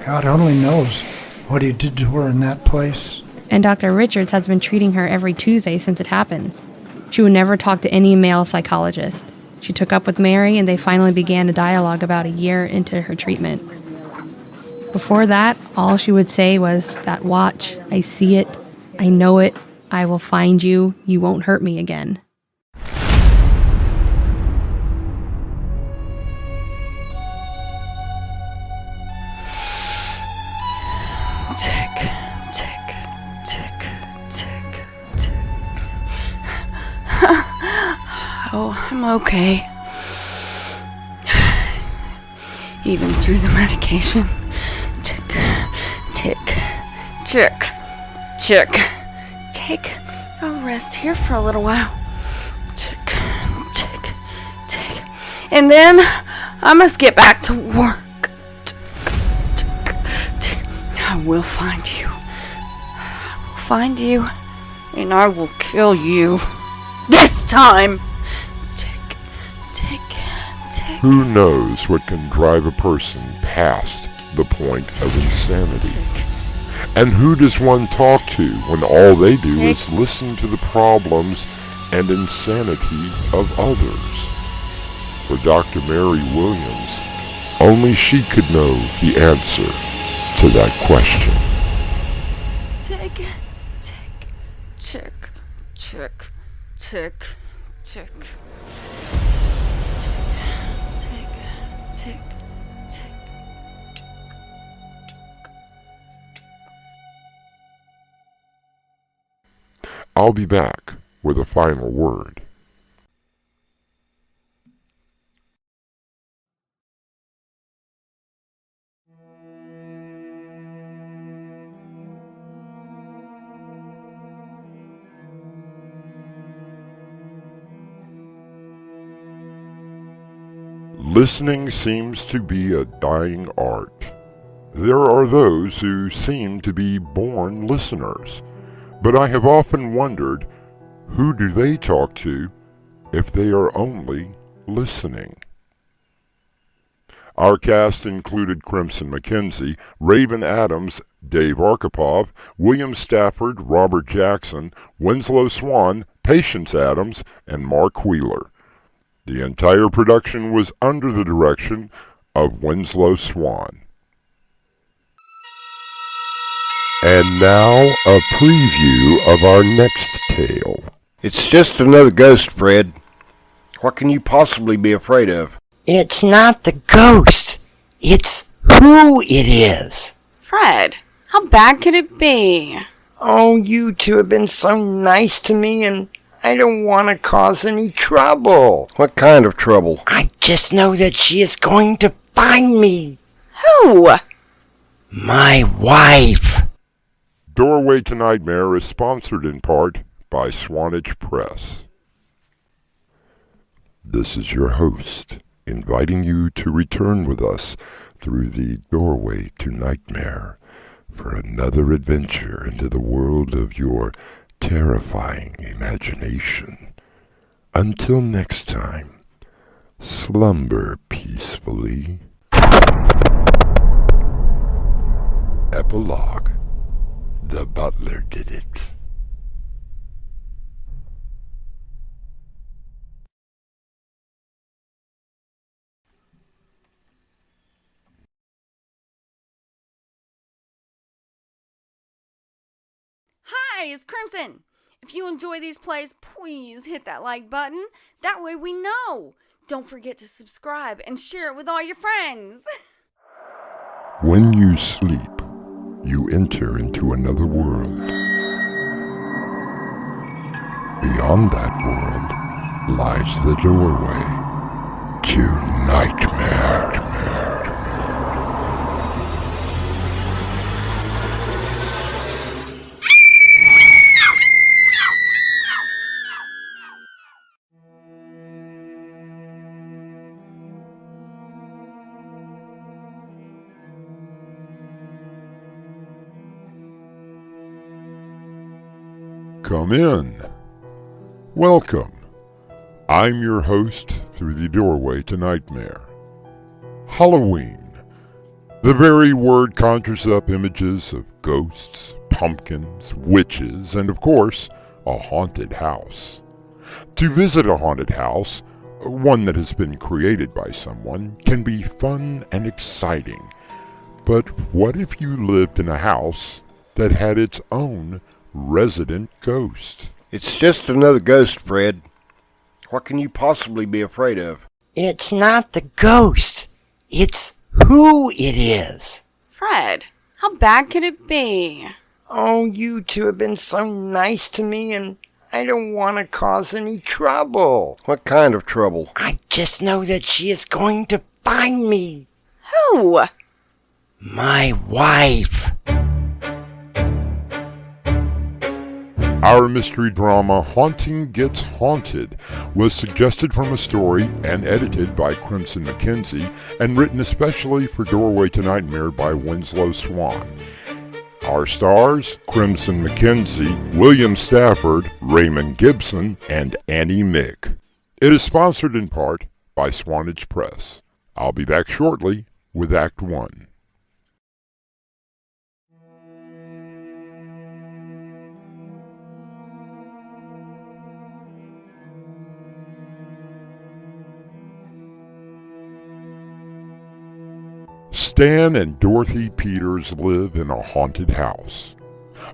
God only knows what he did to her in that place. And Dr. Richards has been treating her every Tuesday since it happened. She would never talk to any male psychologist. She took up with Mary, and they finally began a dialogue about a year into her treatment. Before that, all she would say was, "That watch, I see it, I know it, I will find you, you won't hurt me again." Oh, I'm okay. Even through the medication. Tick, tick, tick, tick, tick. I'll rest here for a little while. Tick, tick, tick. And then I must get back to work. Tick, tick, tick. I will find you. I will find you. And I will kill you. This time! Tick, tick, tick. Who knows what can drive a person past the point of insanity? And who does one talk to when all they do is listen to the problems and insanity of others? For Dr. Mary Williams, only she could know the answer to that question. Tick, tick, tick, tick, tick, tick. Tick, tick, tick. I'll be back with a final word. Listening seems to be a dying art. There are those who seem to be born listeners, but I have often wondered, who do they talk to if they are only listening? Our cast included Crimson McKenzie, Raven Adams, Dave Arkhipov, William Stafford, Robert Jackson, Winslow Swan, Patience Adams, and Mark Wheeler. The entire production was under the direction of Winslow Swan. And now, a preview of our next tale. It's just another ghost, Fred. What can you possibly be afraid of? It's not the ghost. It's who it is. Fred, how bad could it be? Oh, you two have been so nice to me, and I don't want to cause any trouble. What kind of trouble? I just know that she is going to find me. Who? My wife. Doorway to Nightmare is sponsored in part by Swanage Press. This is your host, inviting you to return with us through the Doorway to Nightmare for another adventure into the world of your terrifying imagination. Until next time, slumber peacefully. Epilogue. The butler did it. Hi, it's Crimson. If you enjoy these plays, please hit that like button. That way we know. Don't forget to subscribe and share it with all your friends. When you sleep, you enter into another world. Beyond that world lies the doorway to nightmare. Come in. Welcome. I'm your host through the Doorway to Nightmare. Halloween. The very word conjures up images of ghosts, pumpkins, witches, and of course, a haunted house. To visit a haunted house, one that has been created by someone, can be fun and exciting. But what if you lived in a house that had its own resident ghost? It's just another ghost, Fred. What can you possibly be afraid of? It's not the ghost. It's who it is. Fred, how bad could it be? Oh, you two have been so nice to me, and I don't want to cause any trouble. What kind of trouble? I just know that she is going to find me. Who? My wife. Our mystery drama, Haunting Gets Haunted, was suggested from a story and edited by Crimson McKenzie and written especially for Doorway to Nightmare by Winslow Swan. Our stars, Crimson McKenzie, William Stafford, Raymond Gibson, and Annie Mick. It is sponsored in part by Swanage Press. I'll be back shortly with Act 1. Stan and Dorothy Peters live in a haunted house.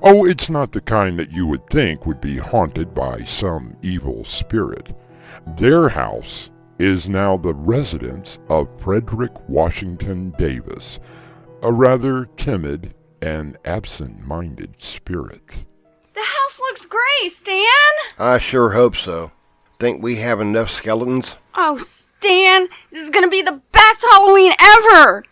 Oh, it's not the kind that you would think would be haunted by some evil spirit. Their house is now the residence of Frederick Washington Davis, a rather timid and absent-minded spirit. The house looks great, Stan! I sure hope so. Think we have enough skeletons? Oh, Stan, this is gonna be the best Halloween ever!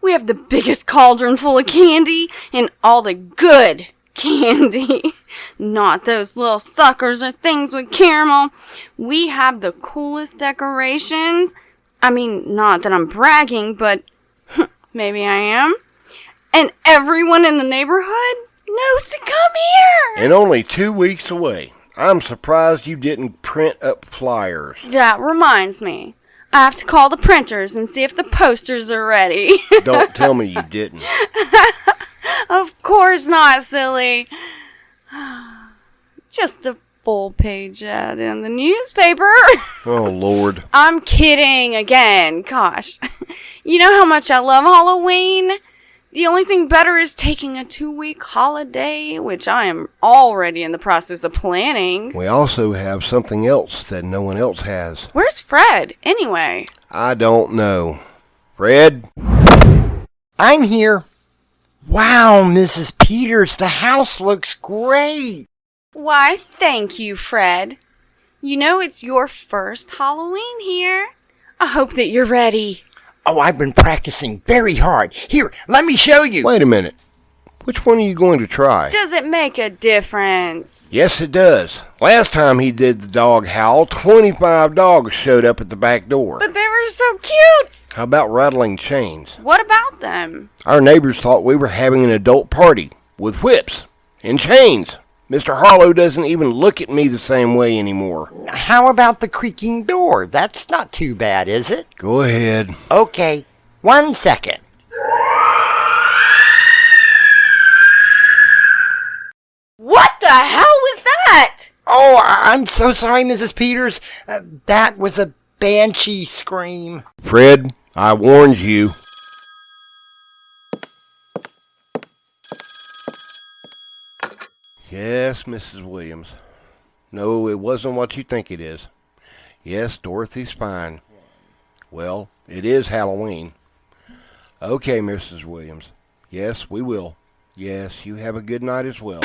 We have the biggest cauldron full of candy and all the good candy. Not those little suckers or things with caramel. We have the coolest decorations. I mean, not that I'm bragging, but maybe I am. And everyone in the neighborhood knows to come here. And only 2 weeks away. I'm surprised you didn't print up flyers. That reminds me. I have to call the printers and see if the posters are ready. Don't tell me you didn't. Of course not, silly. Just a full-page ad in the newspaper. Oh, Lord. I'm kidding again. Gosh. You know how much I love Halloween? The only thing better is taking a 2-week holiday, which I am already in the process of planning. We also have something else that no one else has. Where's Fred, anyway? I don't know. Fred? I'm here. Wow, Mrs. Peters, the house looks great. Why, thank you, Fred. You know it's your first Halloween here. I hope that you're ready. Oh, I've been practicing very hard. Here, let me show you. Wait a minute. Which one are you going to try? Does it make a difference? Yes, it does. Last time he did the dog howl, 25 dogs showed up at the back door. But they were so cute. How about rattling chains? What about them? Our neighbors thought we were having an adult party with whips and chains. Mr. Harlow doesn't even look at me the same way anymore. How about the creaking door? That's not too bad, is it? Go ahead. Okay, 1 second. What the hell was that? Oh, I'm so sorry, Mrs. Peters. That was a banshee scream. Fred, I warned you. Yes, Mrs. Williams. No, it wasn't what you think it is. Yes, Dorothy's fine. Well, it is Halloween. Okay, Mrs. Williams. Yes, we will. Yes, you have a good night as well.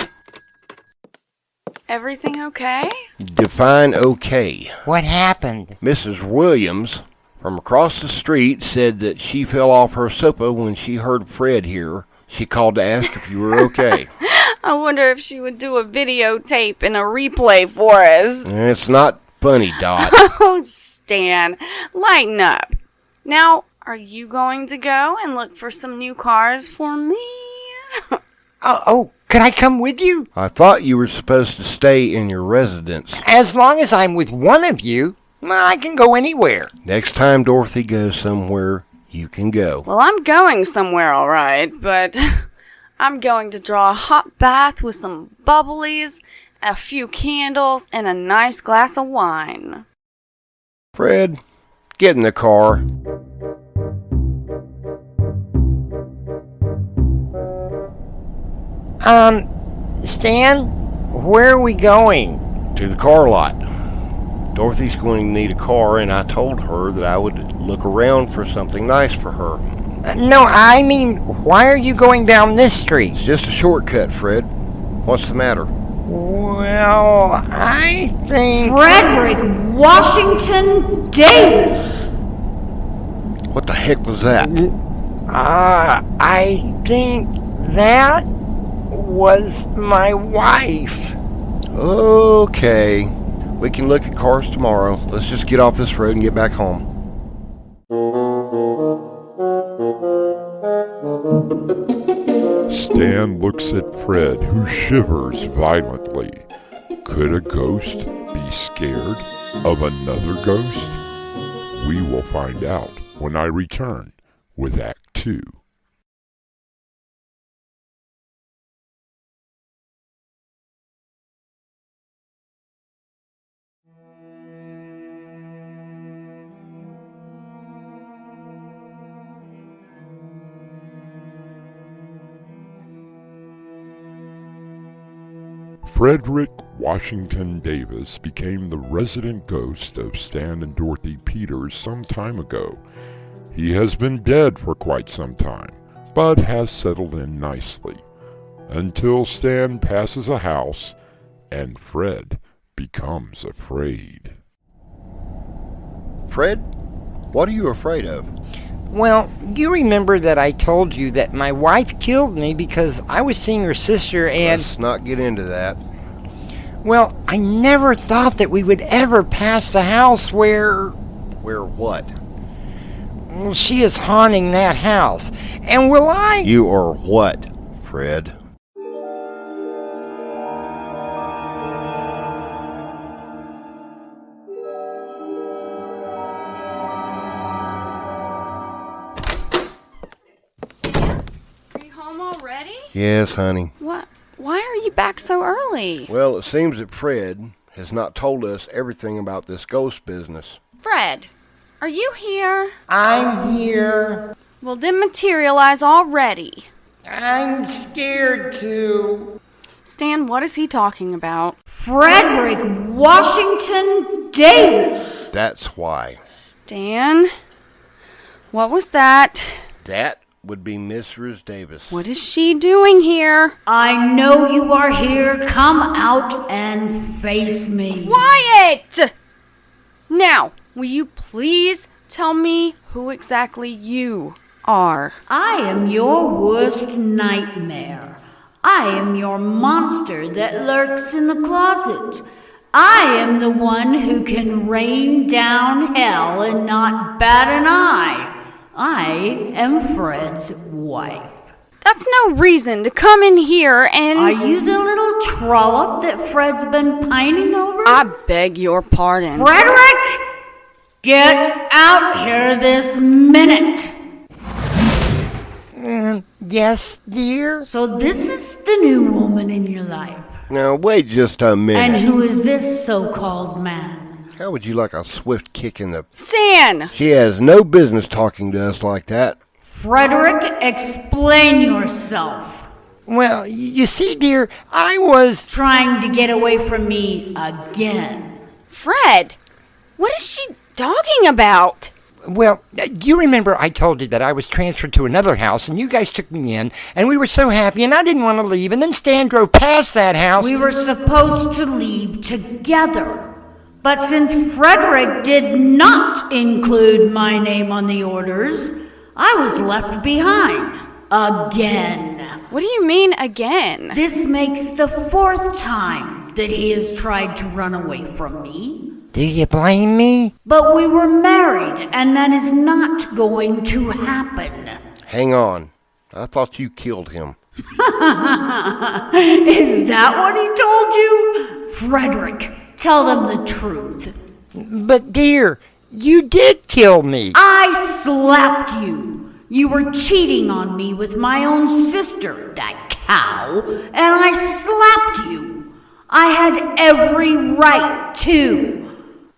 Everything okay? Define okay. What happened? Mrs. Williams from across the street said that she fell off her sofa when she heard Fred here. She called to ask if you were okay. I wonder if she would do a videotape and a replay for us. It's not funny, Dot. Oh, Stan, lighten up. Now, are you going to go and look for some new cars for me? Oh, could I come with you? I thought you were supposed to stay in your residence. As long as I'm with one of you, I can go anywhere. Next time Dorothy goes somewhere, you can go. Well, I'm going somewhere, all right, but I'm going to draw a hot bath with some bubblies, a few candles, and a nice glass of wine. Fred, get in the car. Stan, where are we going? To the car lot. Dorothy's going to need a car, and I told her that I would look around for something nice for her. No, I mean, why are you going down this street? It's just a shortcut, Fred. What's the matter? Well, I think... Frederick Washington Davis! What the heck was that? I think that was my wife. Okay. We can look at cars tomorrow. Let's just get off this road and get back home. Stan looks at Fred, who shivers violently. Could a ghost be scared of another ghost? We will find out when I return with Act 2. Frederick Washington Davis became the resident ghost of Stan and Dorothy Peters some time ago. He has been dead for quite some time, but has settled in nicely, until Stan passes a house and Fred becomes afraid. Fred, what are you afraid of? Well, you remember that I told you that my wife killed me because I was seeing her sister and... Let's not get into that. Well, I never thought that we would ever pass the house where... Where what? Well, she is haunting that house. And will I... You are what, Fred? Yes, honey. What? Why are you back so early? Well, it seems that Fred has not told us everything about this ghost business. Fred, are you here? I'm here. Well, then materialize already. I'm scared too. Stan, what is he talking about? Frederick Washington Davis! That's why. Stan? What was that? That would be Mrs. Davis. What is she doing here? I know you are here. Come out and face me. Wyatt! Now, will you please tell me who exactly you are? I am your worst nightmare. I am your monster that lurks in the closet. I am the one who can rain down hell and not bat an eye. I am Fred's wife. That's no reason to come in here and... Are you the little trollop that Fred's been pining over? I beg your pardon. Frederick! Get out here this minute! Yes, dear? So this is the new woman in your life. Now, wait just a minute. And who is this so-called man? How would you like a swift kick in the... Stan! She has no business talking to us like that. Frederick, explain yourself. Well, you see, dear, I was... Trying to get away from me again. Fred, what is she talking about? Well, you remember I told you that I was transferred to another house, and you guys took me in, and we were so happy, and I didn't want to leave, and then Stan drove past that house. We were supposed to leave together. But since Frederick did not include my name on the orders, I was left behind. Again. What do you mean, again? This makes the 4th time that he has tried to run away from me. Do you blame me? But we were married, and that is not going to happen. Hang on. I thought you killed him. Is that what he told you? Frederick, tell them the truth. But dear, you did kill me. I slapped you. You were cheating on me with my own sister, that cow, and I slapped you. I had every right to.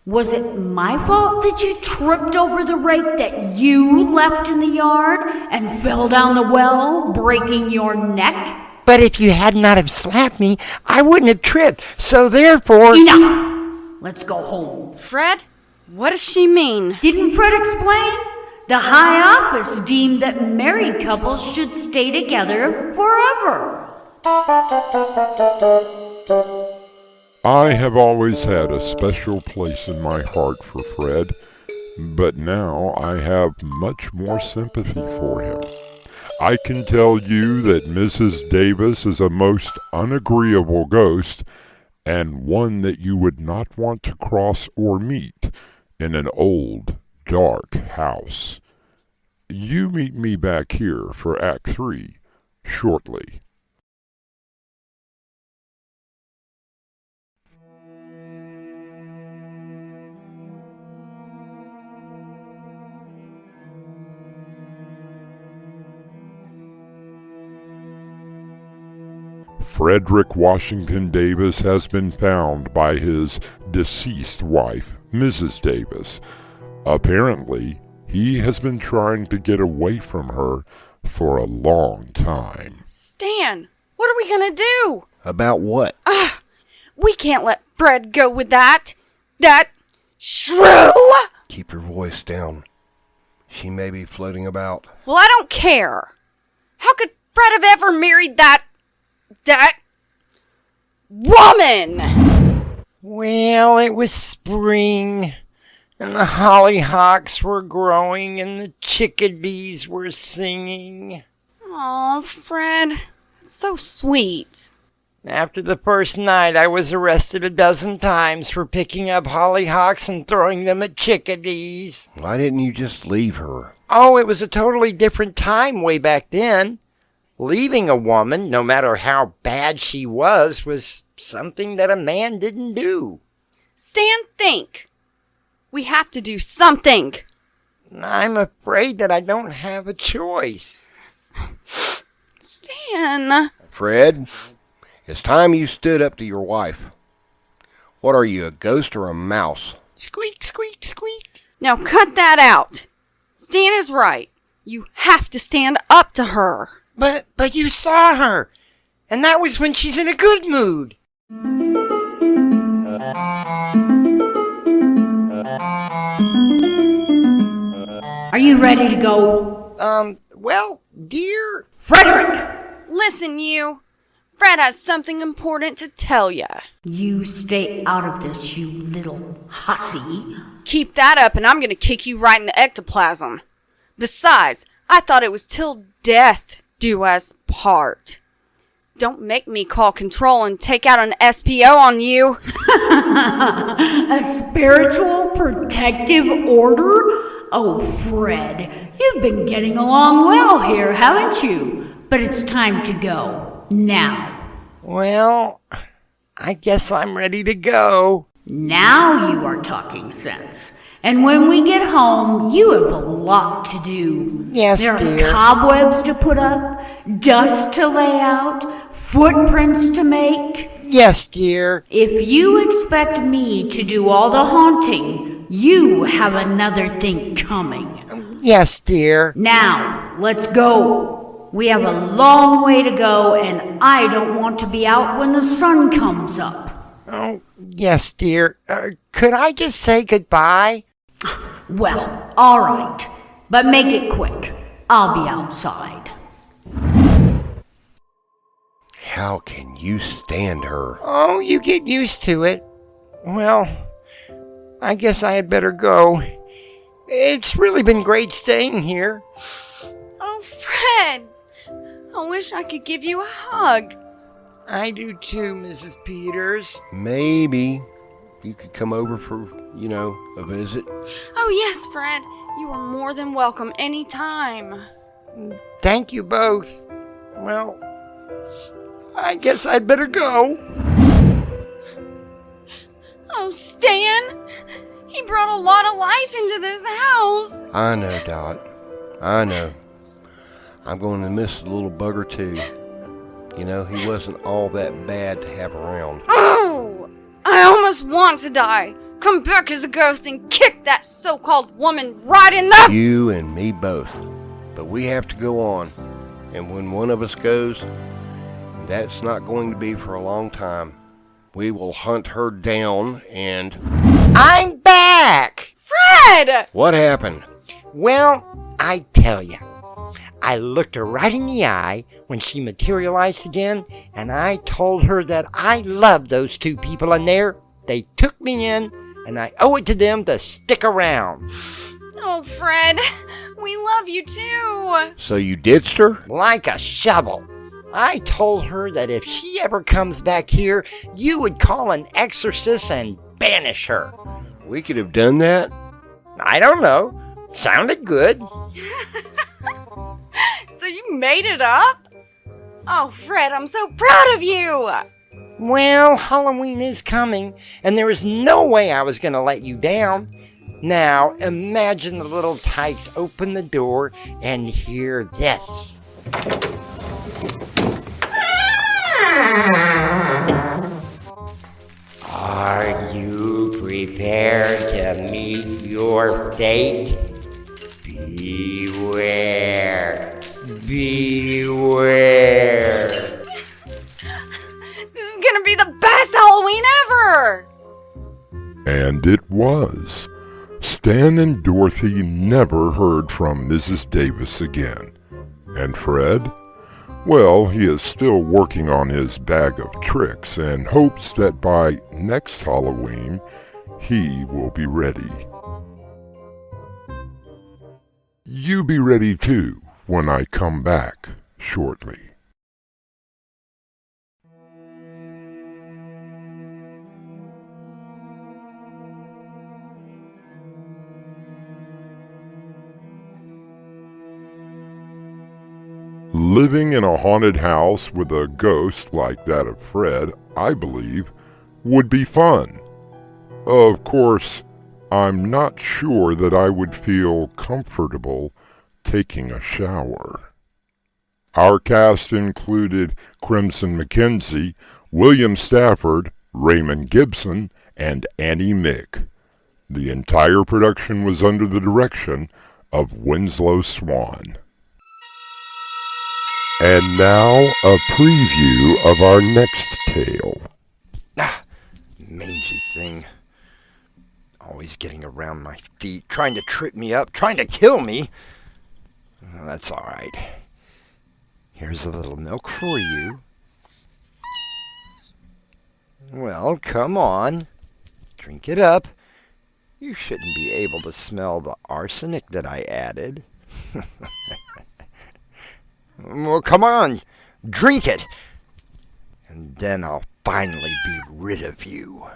Was it my fault that you tripped over the rake that you left in the yard and fell down the well, breaking your neck? But if you had not have slapped me, I wouldn't have tripped, so therefore... Enough! Let's go home. Fred, what does she mean? Didn't Fred explain? The high office deemed that married couples should stay together forever. I have always had a special place in my heart for Fred, but now I have much more sympathy for him. I can tell you that Mrs. Davis is a most unagreeable ghost, and one that you would not want to cross or meet in an old, dark house. You meet me back here for Act 3 shortly. Frederick Washington Davis has been found by his deceased wife, Mrs. Davis. Apparently, he has been trying to get away from her for a long time. Stan, what are we gonna do? About what? We can't let Fred go with that shrew! Keep your voice down. She may be floating about. Well, I don't care. How could Fred have ever married that woman? Well, it was spring, and the hollyhocks were growing, and the chickadees were singing. Aw, Fred, that's so sweet. After the first night, I was arrested a dozen times for picking up hollyhocks and throwing them at chickadees. Why didn't you just leave her? Oh, it was a totally different time way back then. Leaving a woman, no matter how bad she was something that a man didn't do. Stan, think. We have to do something. I'm afraid that I don't have a choice. Stan. Fred, it's time you stood up to your wife. What are you, a ghost or a mouse? Squeak, squeak, squeak. Now cut that out. Stan is right. You have to stand up to her. But you saw her, and that was when she's in a good mood. Are you ready to go? Well, dear... Frederick! Listen, you. Fred has something important to tell ya. You stay out of this, you little hussy. Keep that up and I'm gonna kick you right in the ectoplasm. Besides, I thought it was till death do us part. Don't make me call control and take out an SPO on you. A spiritual protective order? Oh, Fred, you've been getting along well here, haven't you? But it's time to go. Now. Well, I guess I'm ready to go. Now you are talking sense. And when we get home, you have a lot to do. Yes, there dear. are cobwebs to put up, dust to lay out, footprints to make. Yes, dear. If you expect me to do all the haunting, you have another thing coming. Yes, dear. Now, let's go. We have a long way to go, and I don't want to be out when the sun comes up. Oh, yes, dear. Could I just say goodbye? Well, all right. But make it quick. I'll be outside. How can you stand her? Oh, you get used to it. Well, I guess I had better go. It's really been great staying here. Oh, Fred! I wish I could give you a hug. I do too, Mrs. Peters. Maybe you could come over for, a visit. Oh, yes, Fred. You are more than welcome anytime. Thank you both. Well, I guess I'd better go. Oh, Stan! He brought a lot of life into this house. I know, Dot. I know. I'm going to miss the little bugger, too. He wasn't all that bad to have around. Oh! I almost want to die. Come back as a ghost and kick that so-called woman right in the... You and me both. But we have to go on. And when one of us goes, that's not going to be for a long time. We will hunt her down and... I'm back! Fred! What happened? Well, I tell ya. I looked her right in the eye when she materialized again, and I told her that I loved those two people in there. They took me in, and I owe it to them to stick around. Oh, Fred, we love you too. So you ditched her? Like a shovel. I told her that if she ever comes back here, you would call an exorcist and banish her. We could have done that? I don't know. Sounded good. So you made it up? Oh, Fred, I'm so proud of you. Well, Halloween is coming, and there is no way I was going to let you down. Now, imagine the little tykes open the door and hear this. Are you prepared to meet your fate? Beware. Beware. This is gonna be the best Halloween ever! And it was. Stan and Dorothy never heard from Mrs. Davis again. And Fred? Well, he is still working on his bag of tricks and hopes that by next Halloween, he will be ready. You be ready too when I come back shortly. Living in a haunted house with a ghost like that of Fred, I believe, would be fun. Of course, I'm not sure that I would feel comfortable taking a shower. Our cast included Crimson McKenzie, William Stafford, Raymond Gibson, and Annie Mick. The entire production was under the direction of Winslow Swan. And now, a preview of our next tale. Mangy thing. Always getting around my feet, trying to trip me up, trying to kill me. That's all right. Here's a little milk for you. Well, come on. Drink it up. You shouldn't be able to smell the arsenic that I added. Well, come on. Drink it. And then I'll finally be rid of you.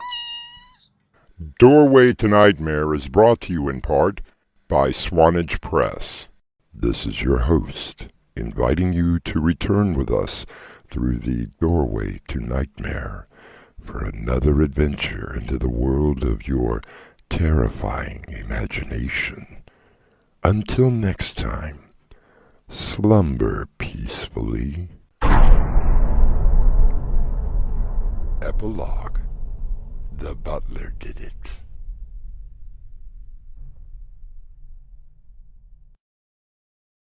Doorway to Nightmare is brought to you in part by Swanage Press. This is your host, inviting you to return with us through the Doorway to Nightmare for another adventure into the world of your terrifying imagination. Until next time, slumber peacefully. Epilogue. The butler did it.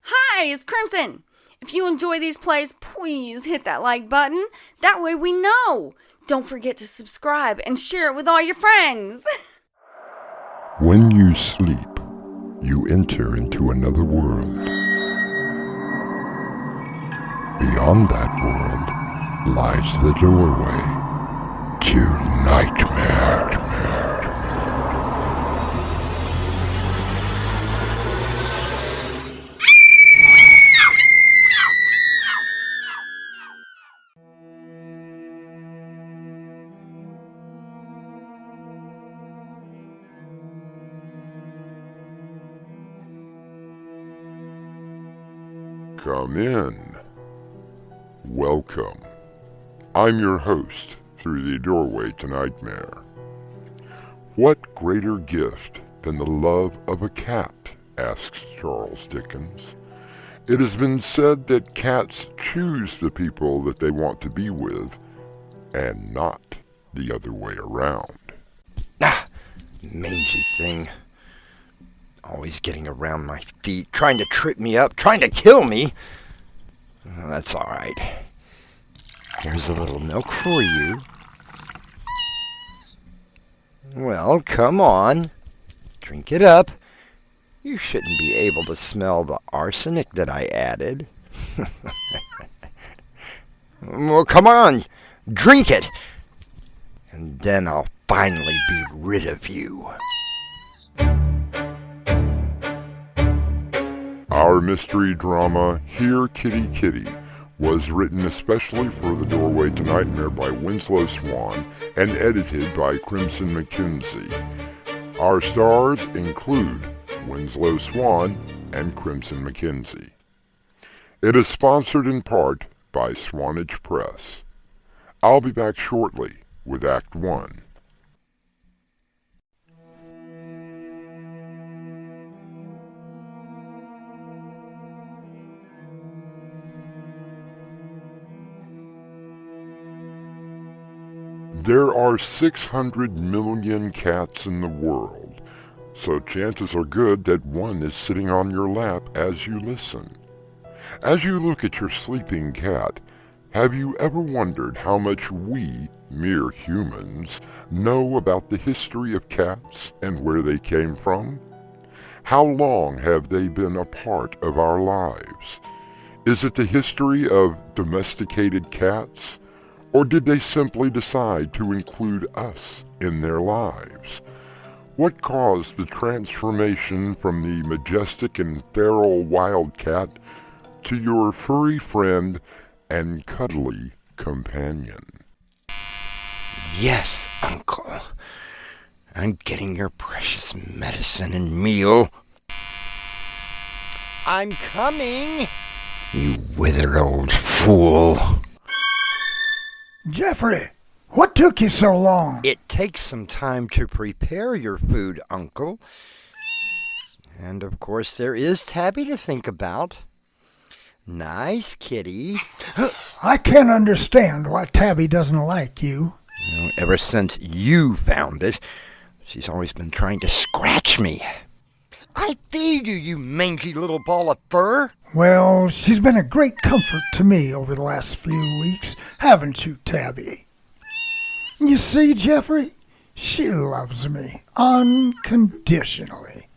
Hi, it's Crimson. If you enjoy these plays, please hit that like button. That way we know. Don't forget to subscribe and share it with all your friends. When you sleep, you enter into another world. Beyond that world lies the doorway to nightmare. Come in. Welcome. I'm your host through the Doorway to Nightmare. What greater gift than the love of a cat, asks Charles Dickens. It has been said that cats choose the people that they want to be with, and not the other way around. Mangy thing. Always getting around my feet, trying to trip me up, trying to kill me. That's all right. Here's a little milk for you. Well, come on. Drink it up. You shouldn't be able to smell the arsenic that I added. Well, come on, drink it, and then I'll finally be rid of you. Our mystery drama, Here Kitty Kitty, was written especially for The Doorway to Nightmare by Winslow Swan and edited by Crimson McKenzie. Our stars include Winslow Swan and Crimson McKenzie. It is sponsored in part by Swanage Press. I'll be back shortly with Act 1. There are 600 million cats in the world, so chances are good that one is sitting on your lap as you listen. As you look at your sleeping cat, have you ever wondered how much we, mere humans, know about the history of cats and where they came from? How long have they been a part of our lives? Is it the history of domesticated cats? Or did they simply decide to include us in their lives? What caused the transformation from the majestic and feral wildcat to your furry friend and cuddly companion? Yes, Uncle. I'm getting your precious medicine and meal. I'm coming, you wither old fool. Jeffrey, what took you so long? It takes some time to prepare your food, Uncle. And of course there is Tabby to think about. Nice kitty. I can't understand why Tabby doesn't like you. Ever since you found it, she's always been trying to scratch me. I feed you, you mangy little ball of fur. Well, she's been a great comfort to me over the last few weeks, haven't you, Tabby? You see, Jeffrey, she loves me unconditionally.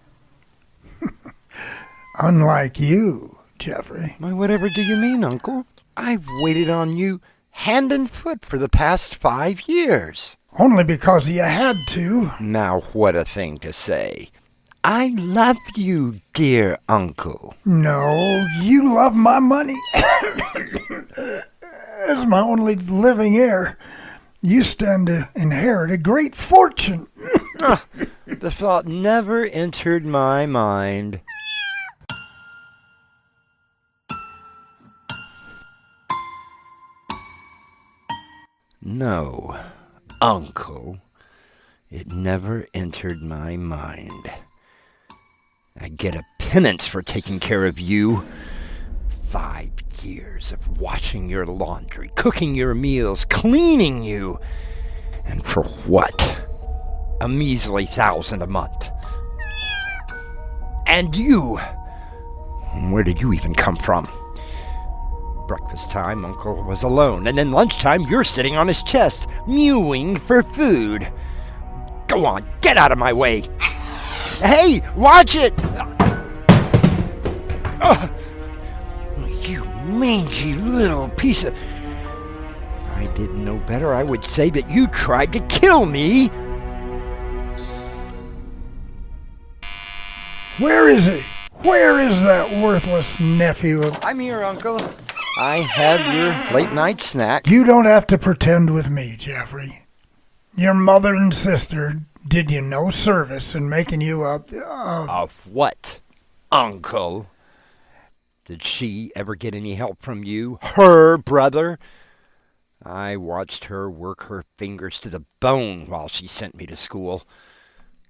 Unlike you, Jeffrey. Why, whatever do you mean, Uncle? I've waited on you hand and foot for the past 5 years. Only because you had to. Now, what a thing to say. I love you, dear Uncle. No, you love my money. As my only living heir, you stand to inherit a great fortune. The thought never entered my mind. No, Uncle, it never entered my mind. I get a penance for taking care of you. 5 years of washing your laundry, cooking your meals, cleaning you. And for what? A measly $1,000 a month. And you? Where did you even come from? Breakfast time, Uncle was alone, and then lunchtime, you're sitting on his chest, mewing for food. Go on, get out of my way. Hey, watch it! You mangy little piece of... If I didn't know better, I would say that you tried to kill me. Where is he? Where is that worthless nephew? I'm here, Uncle. I have your late-night snack. You don't have to pretend with me, Jeffrey. Your mother and sister did you no service in making you up. Of what, Uncle? Did she ever get any help from you? Her brother? I watched her work her fingers to the bone while she sent me to school.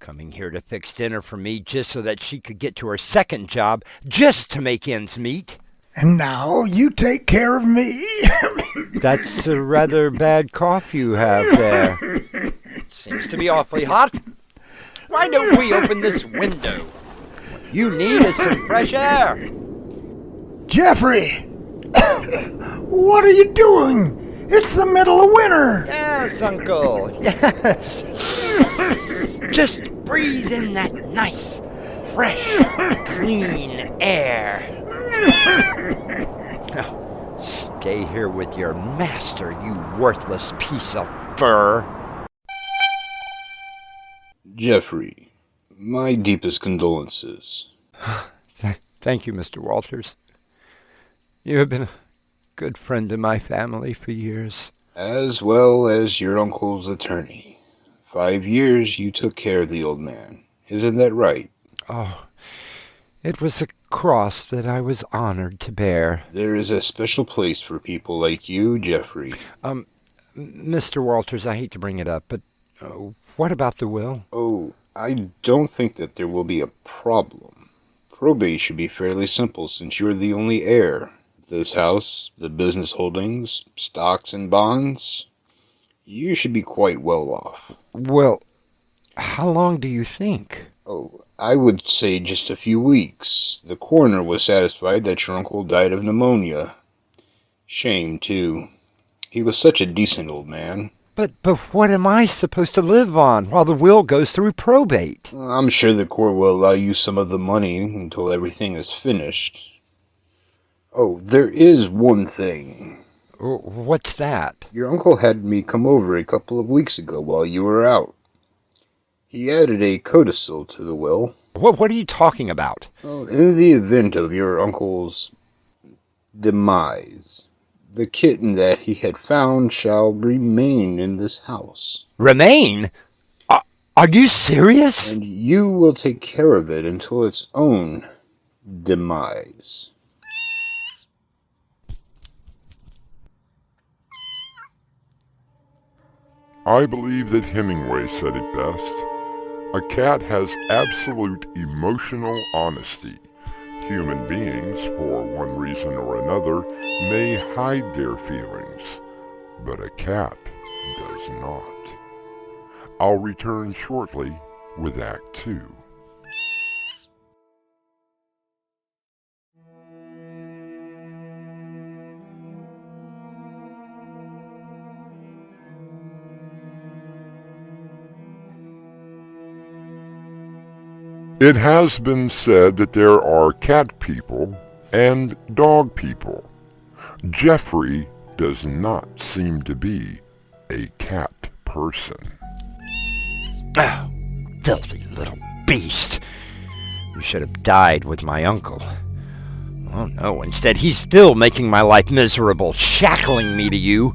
Coming here to fix dinner for me just so that she could get to her second job just to make ends meet. And now you take care of me. That's a rather bad cough you have there. Seems to be awfully hot. Why don't we open this window? What you need is some fresh air. Jeffrey! What are you doing? It's the middle of winter. Yes, Uncle. Yes. Just breathe in that nice, fresh, clean air. Now, stay here with your master, you worthless piece of fur. Jeffrey, my deepest condolences. Thank you, Mr. Walters. You have been a good friend to my family for years. As well as your uncle's attorney. 5 years you took care of the old man. Isn't that right? Oh, it was a cross that I was honored to bear. There is a special place for people like you, Jeffrey. Mr. Walters, I hate to bring it up, but what about the will? Oh, I don't think that there will be a problem. Probate should be fairly simple since you're the only heir. This house, the business holdings, stocks and bonds, you should be quite well off. Well, how long do you think? Oh, I would say just a few weeks. The coroner was satisfied that your uncle died of pneumonia. Shame, too. He was such a decent old man. But what am I supposed to live on while the will goes through probate? I'm sure the court will allow you some of the money until everything is finished. Oh, there is one thing. What's that? Your uncle had me come over a couple of weeks ago while you were out. He added a codicil to the will. What are you talking about? Well, in the event of your uncle's demise, the kitten that he had found shall remain in this house. Remain? Are you serious? And you will take care of it until its own demise. I believe that Hemingway said it best. A cat has absolute emotional honesty. Human beings, for one reason or another, may hide their feelings, but a cat does not. I'll return shortly with Act 2. It has been said that there are cat people and dog people. Jeffrey does not seem to be a cat person. Oh, filthy little beast. You should have died with my uncle. Oh no, instead he's still making my life miserable, shackling me to you.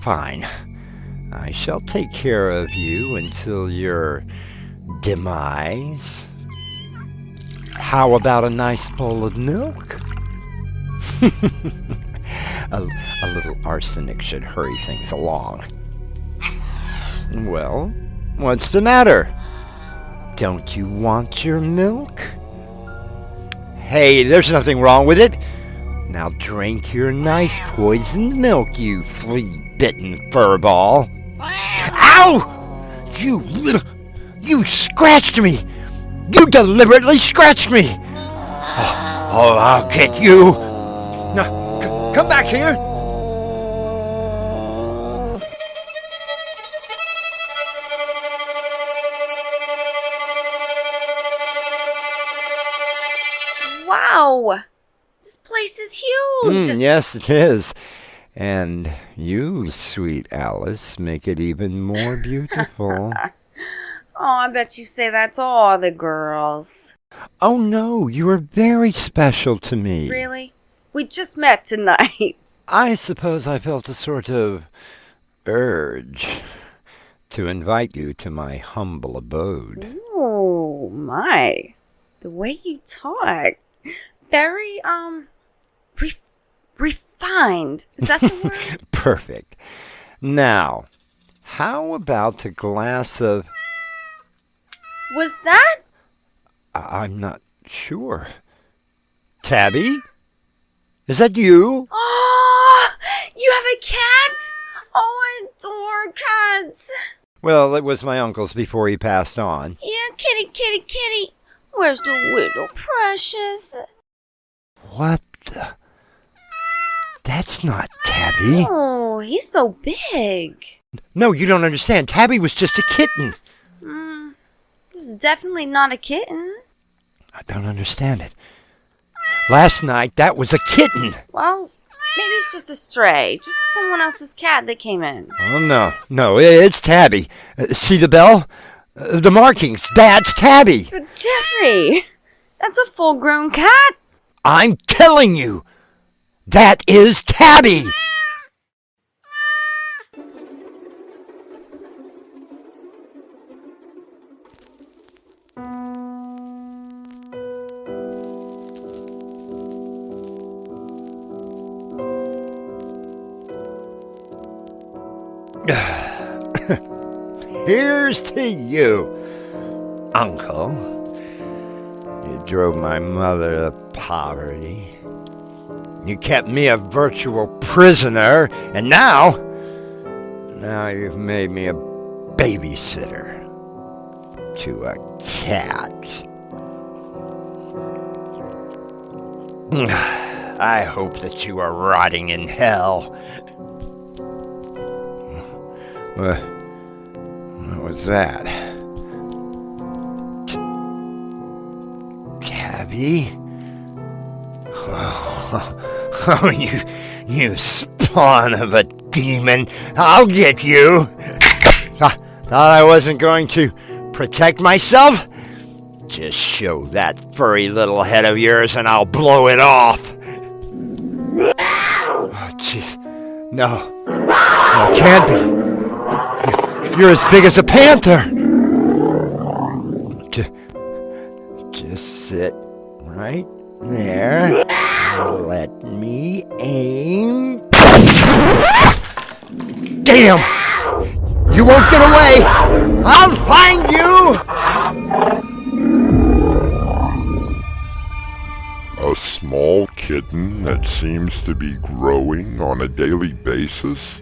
Fine. I shall take care of you until your demise. How about a nice bowl of milk? a little arsenic should hurry things along. Well, what's the matter? Don't you want your milk? Hey, there's nothing wrong with it. Now drink your nice poisoned milk, you flea-bitten furball. Ow! You scratched me! You deliberately scratched me! Oh, I'll get you! Now, come back here! Wow! This place is huge! Yes, it is. And you, sweet Alice, make it even more beautiful. Oh, I bet you say that to all the girls. Oh no, you are very special to me. Really? We just met tonight. I suppose I felt a sort of urge to invite you to my humble abode. Oh, my. The way you talk. Very, refined. Is that the word? Perfect. Now, how about a glass of... Was that? I'm not sure. Tabby? Is that you? Oh, you have a cat? Oh, I adore cats. Well, it was my uncle's before he passed on. Yeah, kitty, kitty, kitty. Where's the little precious? What the... That's not Tabby. Oh, he's so big. No, you don't understand. Tabby was just a kitten. This is definitely not a kitten. I don't understand it. Last night, that was a kitten. Well, maybe it's just a stray. Just someone else's cat that came in. Oh, no, it's Tabby. See the bell? The markings. That's Tabby. But Jeffrey, that's a full-grown cat. I'm telling you, that is Tabby. Here's to you, Uncle. You drove my mother to poverty. You kept me a virtual prisoner, and now you've made me a babysitter to a cat. I hope that you are rotting in hell. What was that? Tabby? Oh, you spawn of a demon. I'll get you. Thought I wasn't going to protect myself? Just show that furry little head of yours and I'll blow it off. Oh, jeez. No, it can't be. You're as big as a panther. Just sit right there. Let me aim. Damn! You won't get away! I'll find you! A small kitten that seems to be growing on a daily basis?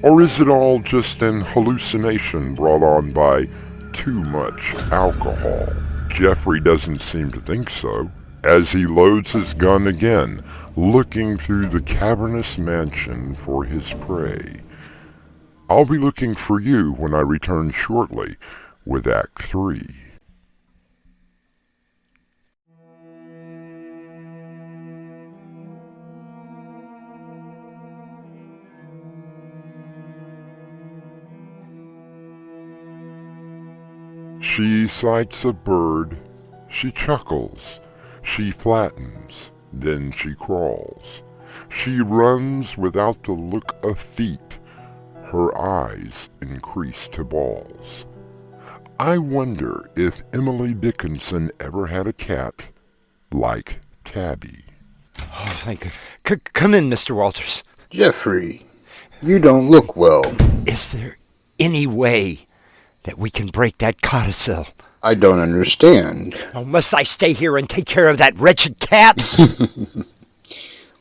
Or is it all just an hallucination brought on by too much alcohol? Jeffrey doesn't seem to think so, as he loads his gun again, looking through the cavernous mansion for his prey. I'll be looking for you when I return shortly with Act 3. She sights a bird, she chuckles, she flattens, then she crawls. She runs without the look of feet, her eyes increase to balls. I wonder if Emily Dickinson ever had a cat like Tabby. Oh, thank you. Come in, Mr. Walters. Jeffrey, you don't look well. Is there any way that we can break that codicil? I don't understand. Oh, must I stay here and take care of that wretched cat?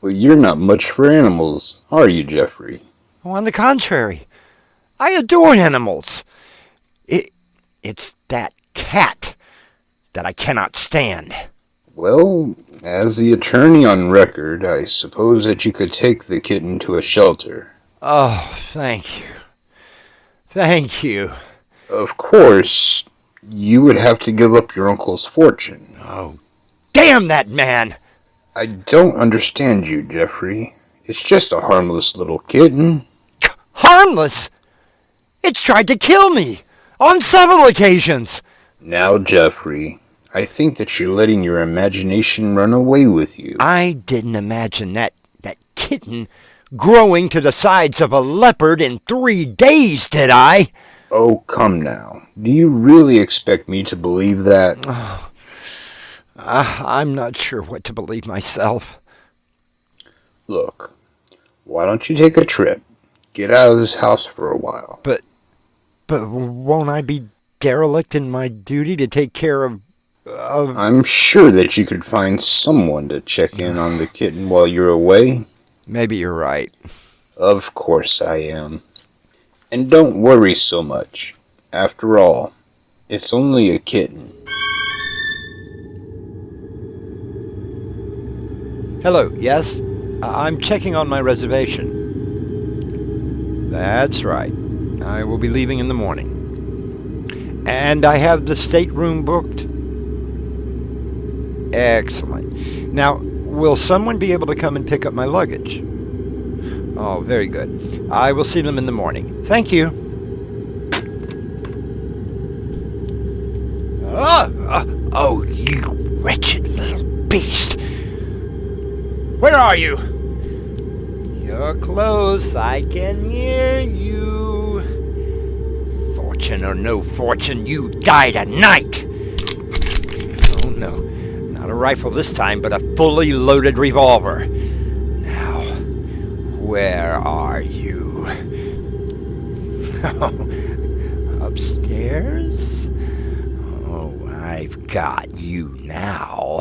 Well, you're not much for animals, are you, Jeffrey? Oh, on the contrary, I adore animals. It's that cat that I cannot stand. Well, as the attorney on record, I suppose that you could take the kitten to a shelter. Oh, thank you. Thank you. Of course, you would have to give up your uncle's fortune. Oh, damn that man! I don't understand you, Jeffrey. It's just a harmless little kitten. Harmless? It's tried to kill me on several occasions. Now, Jeffrey, I think that you're letting your imagination run away with you. I didn't imagine that kitten growing to the size of a leopard in 3 days, did I? Oh, come now. Do you really expect me to believe that? Oh, I'm not sure what to believe myself. Look, why don't you take a trip? Get out of this house for a while. But won't I be derelict in my duty to take care of... I'm sure that you could find someone to check in on the kitten while you're away. Maybe you're right. Of course I am. And don't worry so much. After all, it's only a kitten. Hello, yes? I'm checking on my reservation. That's right. I will be leaving in the morning. And I have the stateroom booked. Excellent. Now, will someone be able to come and pick up my luggage? Oh, very good. I will see them in the morning. Thank you. Oh, you wretched little beast. Where are you? You're close. I can hear you. Fortune or no fortune, you die tonight. Oh, no. Not a rifle this time, but a fully loaded revolver. Now, where are you? Upstairs? Oh, I've got you now.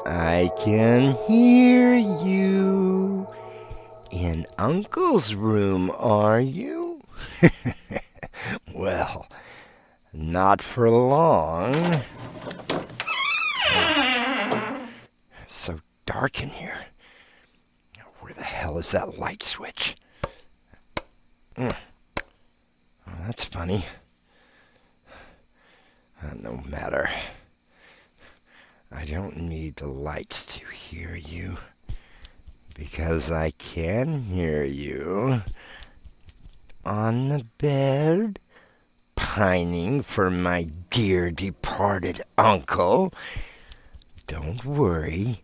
I can hear you. In Uncle's room, are you? Well, not for long. So dark in here. Where the hell is that light switch? Oh, that's funny. No matter. I don't need the lights to hear you, because I can hear you on the bed, pining for my dear departed uncle. Don't worry,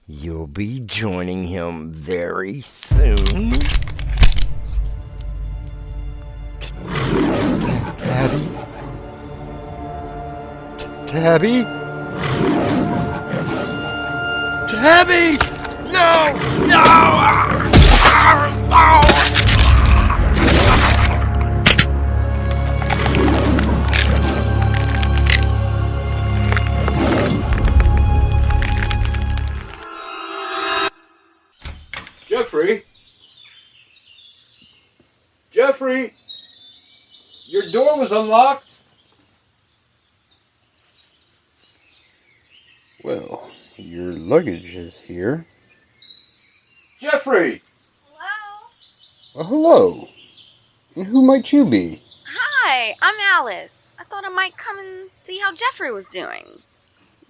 you'll be joining him very soon. Tabby? Tabby? Tabby! No! No! Jeffrey? Jeffrey? Your door was unlocked? Well, your luggage is here. Jeffrey! Hello? Well, hello. And who might you be? Hi, I'm Alice. I thought I might come and see how Jeffrey was doing.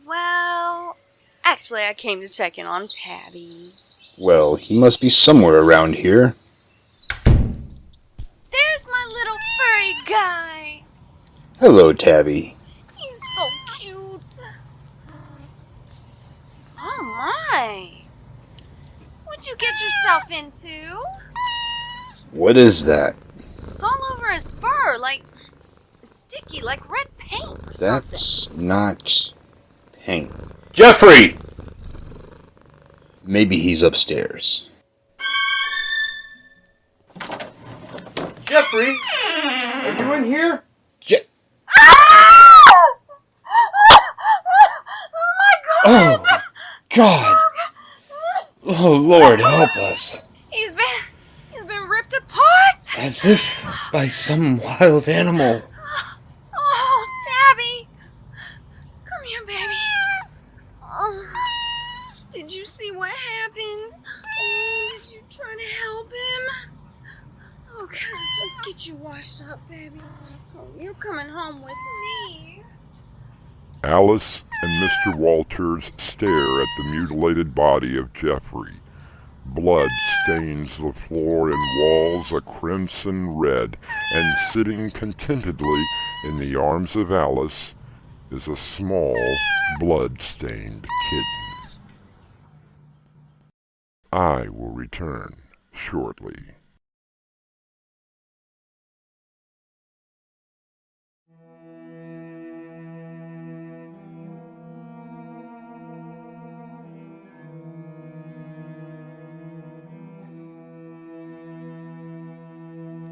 Well, actually, I came to check in on Tabby. Well, he must be somewhere around here. There's my little furry guy. Hello, Tabby. He's so cute. Oh my. What'd you get yourself into? What is that? It's all over his fur, like sticky, like red paint or something. That's not paint. Jeffrey! Maybe he's upstairs. Jeffrey! Are you in here? Oh, God! Oh, Lord, help us. He's been ripped apart. As if by some wild animal. Oh, Tabby. Come here, baby. Oh, did you see what happened? Oh, did you try to help him? Okay, let's get you washed up, baby. Oh, you're coming home with me. Alice and Mr. Walters stare at the mutilated body of Jeffrey. Blood stains the floor and walls a crimson red, and sitting contentedly in the arms of Alice is a small, blood-stained kitten. I will return shortly.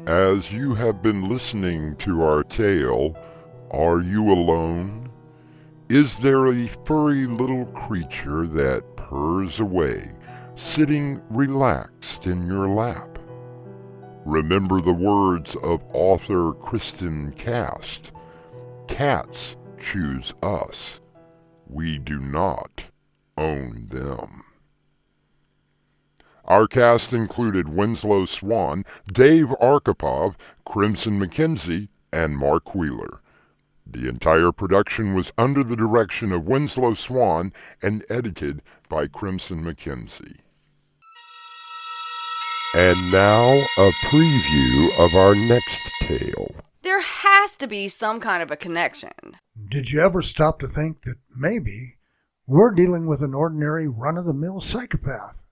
As you have been listening to our tale, are you alone? Is there a furry little creature that purrs away, sitting relaxed in your lap? Remember the words of author Kristen Cast. Cats choose us. We do not own them. Our cast included Winslow Swan, Dave Arkhipov, Crimson McKenzie, and Mark Wheeler. The entire production was under the direction of Winslow Swan and edited by Crimson McKenzie. And now, a preview of our next tale. There has to be some kind of a connection. Did you ever stop to think that maybe we're dealing with an ordinary run-of-the-mill psychopath?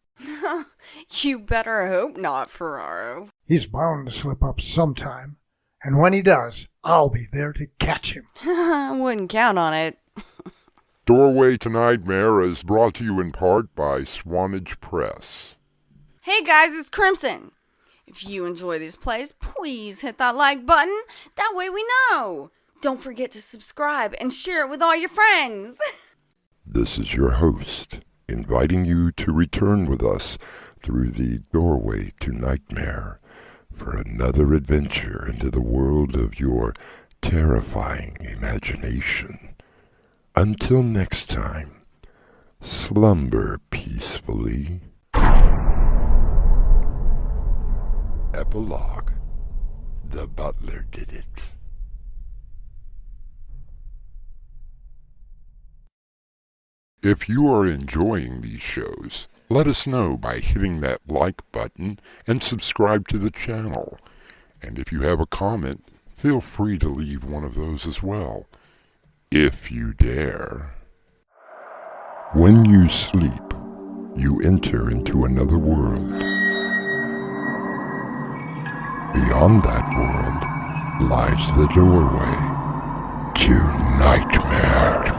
You better hope not, Ferraro. He's bound to slip up sometime, and when he does, I'll be there to catch him. I wouldn't count on it. Doorway to Nightmare is brought to you in part by Swanage Press. Hey guys, it's Crimson. If you enjoy these plays, please hit that like button. That way we know. Don't forget to subscribe and share it with all your friends. This is your host, inviting you to return with us through the Doorway to Nightmare for another adventure into the world of your terrifying imagination. Until next time, slumber peacefully. Epilogue. The butler did it. If you are enjoying these shows, let us know by hitting that like button and subscribe to the channel. And if you have a comment, feel free to leave one of those as well, if you dare. When you sleep, you enter into another world. Beyond that world lies the doorway to nightmare.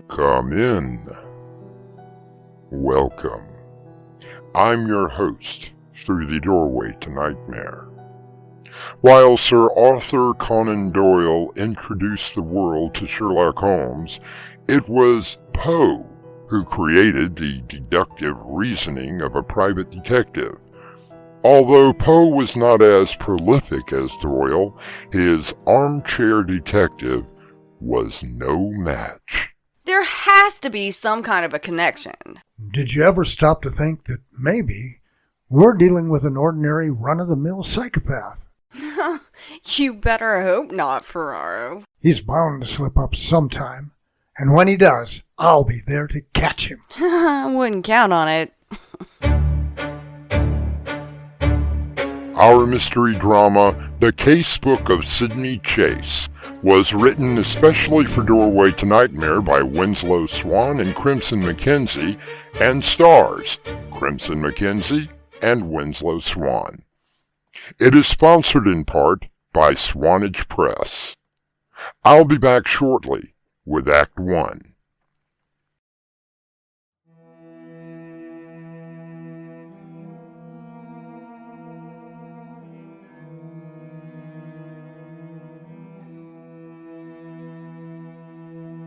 Come in. Welcome. I'm your host through the Doorway to Nightmare. While Sir Arthur Conan Doyle introduced the world to Sherlock Holmes, it was Poe who created the deductive reasoning of a private detective. Although Poe was not as prolific as Doyle, his armchair detective was no match. There has to be some kind of a connection. Did you ever stop to think that maybe we're dealing with an ordinary run-of-the-mill psychopath? You better hope not, Ferraro. He's bound to slip up sometime, and when he does, I'll be there to catch him. I wouldn't count on it. Our mystery drama, The Casebook of Sidney Chase, was written especially for Doorway to Nightmare by Winslow Swan and Crimson McKenzie, and stars Crimson McKenzie and Winslow Swan. It is sponsored in part by Swanage Press. I'll be back shortly with Act 1.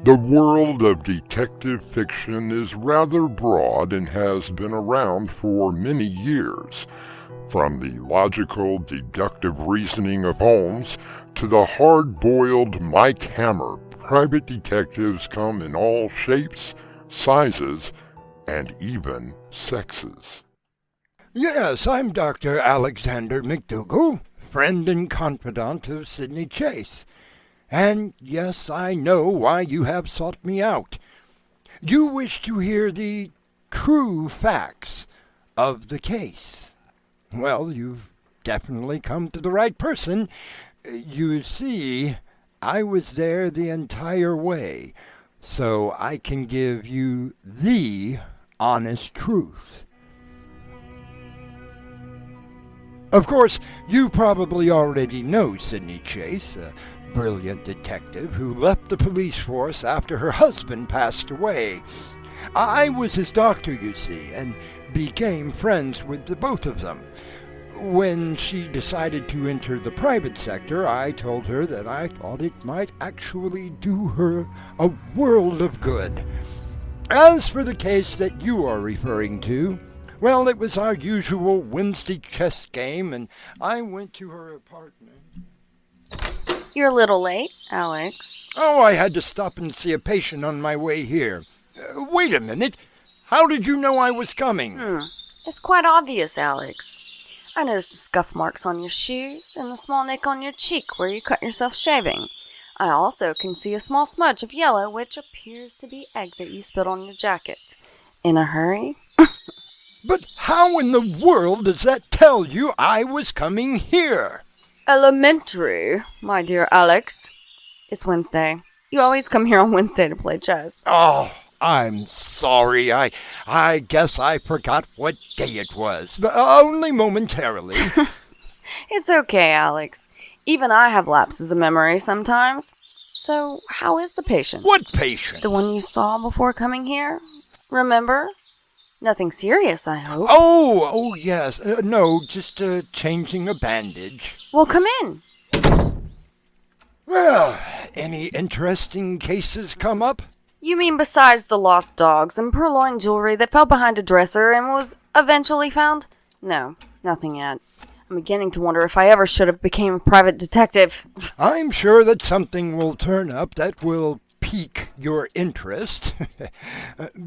The world of detective fiction is rather broad and has been around for many years. From the logical, deductive reasoning of Holmes to the hard-boiled Mike Hammer, private detectives come in all shapes, sizes, and even sexes. Yes, I'm Dr. Alexander McDougall, friend and confidant of Sidney Chase. And yes, I know why you have sought me out. You wish to hear the true facts of the case. Well, you've definitely come to the right person. You see, I was there the entire way, so I can give you the honest truth. Of course, you probably already know Sidney Chase, a brilliant detective who left the police force after her husband passed away. I was his doctor, you see, and became friends with the both of them. When she decided to enter the private sector, I told her that I thought it might actually do her a world of good. As for the case that you are referring to, well, it was our usual Wednesday chess game, and I went to her apartment. You're a little late, Alex. Oh, I had to stop and see a patient on my way here. Wait a minute. How did you know I was coming? It's quite obvious, Alex. I noticed the scuff marks on your shoes and the small nick on your cheek where you cut yourself shaving. I also can see a small smudge of yellow, which appears to be egg that you spilled on your jacket. In a hurry? But how in the world does that tell you I was coming here? Elementary, my dear Alex. It's Wednesday. You always come here on Wednesday to play chess. Oh, I'm sorry. I guess I forgot what day it was, but only momentarily. It's okay, Alex. Even I have lapses of memory sometimes. So, how is the patient? What patient? The one you saw before coming here? Remember? Nothing serious, I hope. Oh, yes. No, just changing a bandage. Well, come in. Well, any interesting cases come up? You mean besides the lost dogs and purloined jewelry that fell behind a dresser and was eventually found? No, nothing yet. I'm beginning to wonder if I ever should have become a private detective. I'm sure that something will turn up that will pique your interest.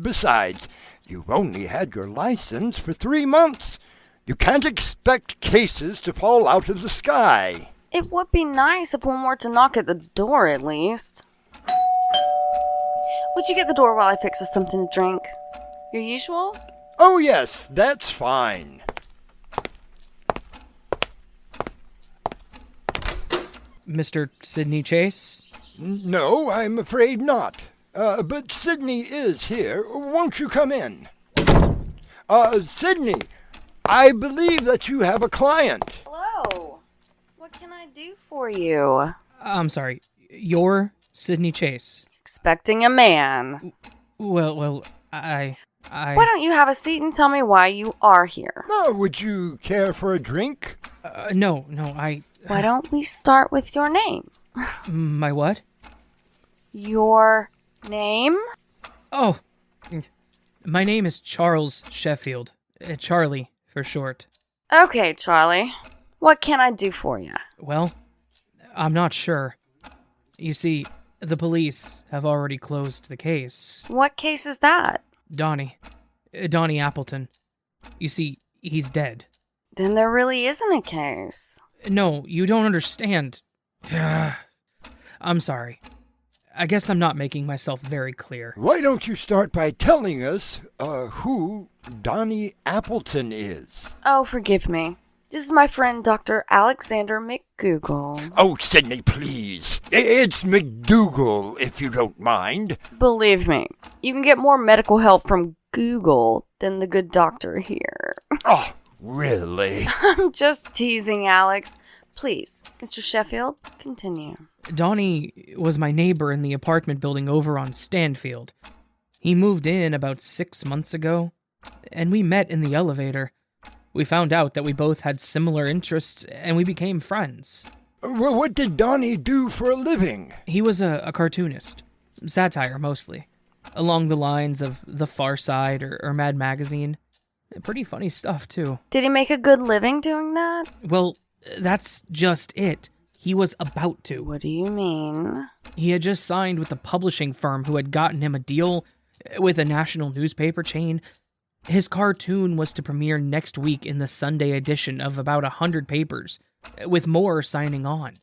Besides, you've only had your license for 3 months. You can't expect cases to fall out of the sky. It would be nice if one were to knock at the door, at least. Would you get the door while I fix us something to drink? Your usual? Oh, yes, that's fine. Mr. Sidney Chase? No, I'm afraid not. But Sidney is here. Won't you come in? Sidney, I believe that you have a client. Hello. What can I do for you? I'm sorry. You're Sidney Chase. Expecting a man. Well, I... Why don't you have a seat and tell me why you are here? Would you care for a drink? No, Why don't we start with your name? My what? Your name? Oh, my name is Charles Sheffield. Charlie, for short. Okay, Charlie. What can I do for you? Well, I'm not sure. You see, the police have already closed the case. What case is that? Donnie Appleton. You see, he's dead. Then there really isn't a case. No, you don't understand. I'm sorry. I guess I'm not making myself very clear. Why don't you start by telling us who Donnie Appleton is? Oh, forgive me. This is my friend Dr. Alexander McGoogle. Oh, Sidney, please. It's McDougal, if you don't mind. Believe me, you can get more medical help from Google than the good doctor here. Oh, really? I'm just teasing, Alex. Please, Mr. Sheffield, continue. Donnie was my neighbor in the apartment building over on Stanfield. He moved in about 6 months ago, and we met in the elevator. We found out that we both had similar interests, and we became friends. Well, what did Donnie do for a living? He was a cartoonist. Satire, mostly. Along the lines of The Far Side or Mad Magazine. Pretty funny stuff, too. Did he make a good living doing that? Well, that's just it. He was about to. What do you mean? He had just signed with a publishing firm who had gotten him a deal with a national newspaper chain. His cartoon was to premiere next week in the Sunday edition of about 100 papers, with more signing on.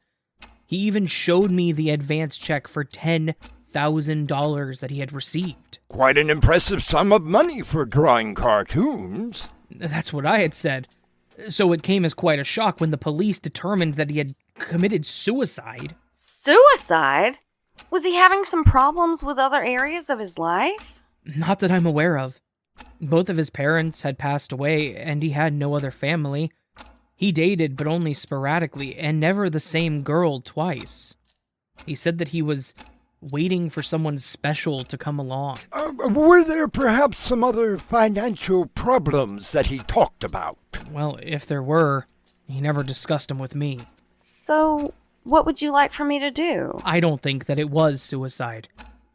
He even showed me the advance check for $10,000 that he had received. Quite an impressive sum of money for drawing cartoons. That's what I had said. So it came as quite a shock when the police determined that he had committed suicide. Suicide? Was he having some problems with other areas of his life? Not that I'm aware of. Both of his parents had passed away, and he had no other family. He dated, but only sporadically, and never the same girl twice. He said that he was waiting for someone special to come along. Were there perhaps some other financial problems that he talked about? Well, if there were, He never discussed them with me. So, what would you like for me to do? I don't think that it was suicide.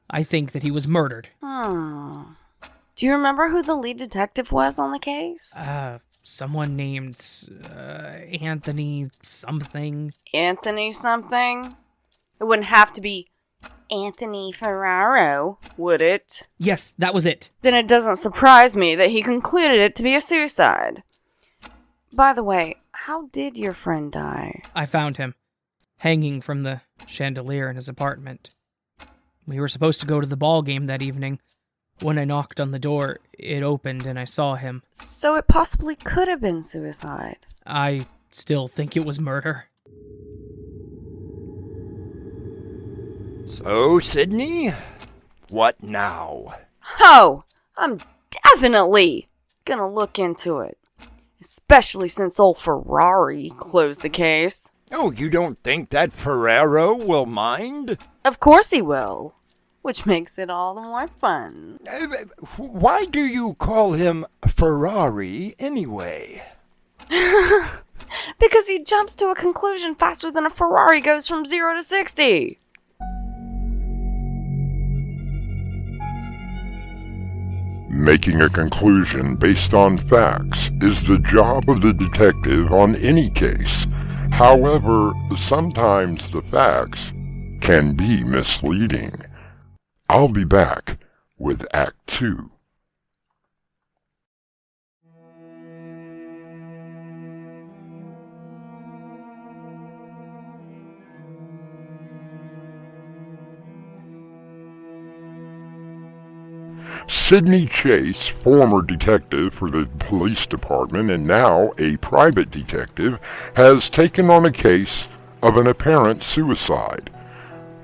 I think that he was murdered. Do you remember who the lead detective was on the case? Someone named Anthony something. Anthony something? It wouldn't have to be Anthony Ferraro, would it? Yes, that was it. Then it doesn't surprise me that he concluded it to be a suicide. By the way, how did your friend die? I found him, hanging from the chandelier in his apartment. We were supposed to go to the ball game that evening. When I knocked on the door, it opened and I saw him. So it possibly could have been suicide. I still think it was murder. So, Sydney, what now? Oh, I'm definitely gonna look into it. Especially since old Ferrari closed the case. Oh, you don't think that Ferraro will mind? Of course he will. Which makes it all the more fun. Why do you call him Ferrari anyway? Because he jumps to a conclusion faster than a Ferrari goes from 0 to 60. Making a conclusion based on facts is the job of the detective on any case. However, sometimes the facts can be misleading. I'll be back with Act 2. Sidney Chase, former detective for the police department and now a private detective, has taken on a case of an apparent suicide.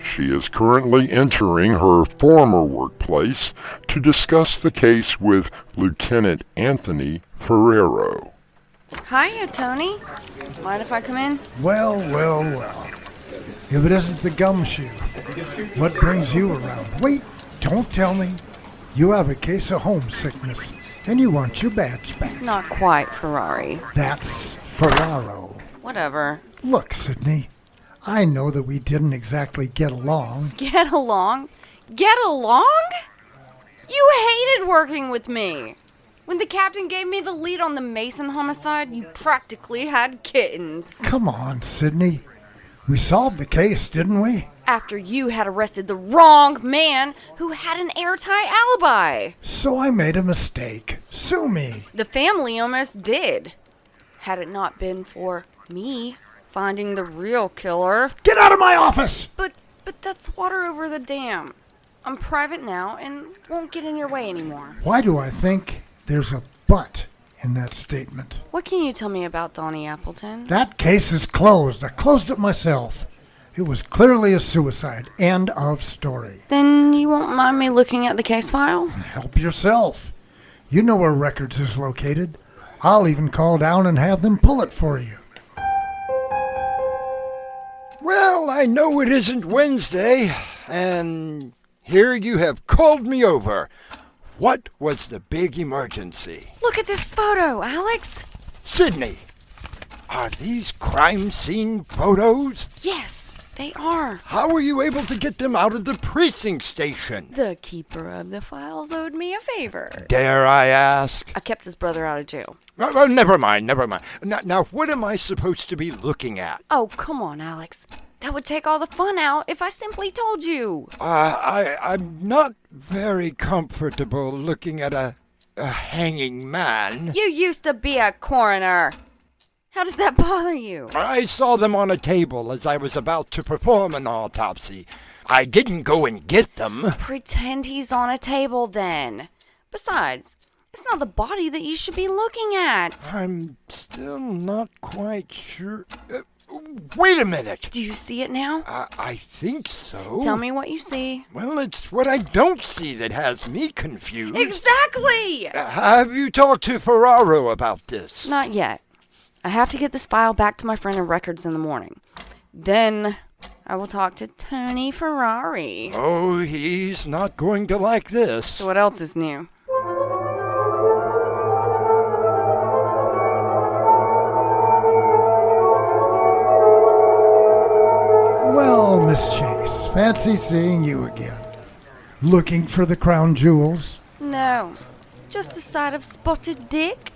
She is currently entering her former workplace to discuss the case with Lieutenant Anthony Ferraro. Hiya, Tony. Mind if I come in? Well. If it isn't the gumshoe, what brings you around? Wait, don't tell me. You have a case of homesickness, and you want your badge back. Not quite, Ferrari. That's Ferraro. Whatever. Look, Sydney, I know that we didn't exactly get along. Get along? Get along? You hated working with me. When the captain gave me the lead on the Mason homicide, you practically had kittens. Come on, Sydney. We solved the case, didn't we? After you had arrested the wrong man who had an airtight alibi. So I made a mistake. Sue me. The family almost did. Had it not been for me finding the real killer. Get out of my office! But that's water over the dam. I'm private now and won't get in your way anymore. Why do I think there's a but in that statement? What can you tell me about Donnie Appleton? That case is closed. I closed it myself. It was clearly a suicide. End of story. Then you won't mind me looking at the case file? Help yourself. You know where records is located. I'll even call down and have them pull it for you. Well, I know it isn't Wednesday, and here you have called me over. What was the big emergency? Look at this photo, Alex. Sydney, are these crime scene photos? Yes, they are. How were you able to get them out of the precinct station? The keeper of the files owed me a favor. Dare I ask? I kept his brother out of jail. Oh, never mind. Now, what am I supposed to be looking at? Oh, come on, Alex. That would take all the fun out if I simply told you. I'm not very comfortable looking at a hanging man. You used to be a coroner. How does that bother you? I saw them on a table as I was about to perform an autopsy. I didn't go and get them. Pretend he's on a table then. Besides, it's not the body that you should be looking at. I'm still not quite sure. Wait a minute. Do you see it now? I think so. Tell me what you see. Well, it's what I don't see that has me confused. Exactly! Have you talked to Ferraro about this? Not yet. I have to get this file back to my friend in records in the morning. Then I will talk to Tony Ferrari. Oh, he's not going to like this. So what else is new? Fancy seeing you again. Looking for the crown jewels? No, just a side of spotted dick.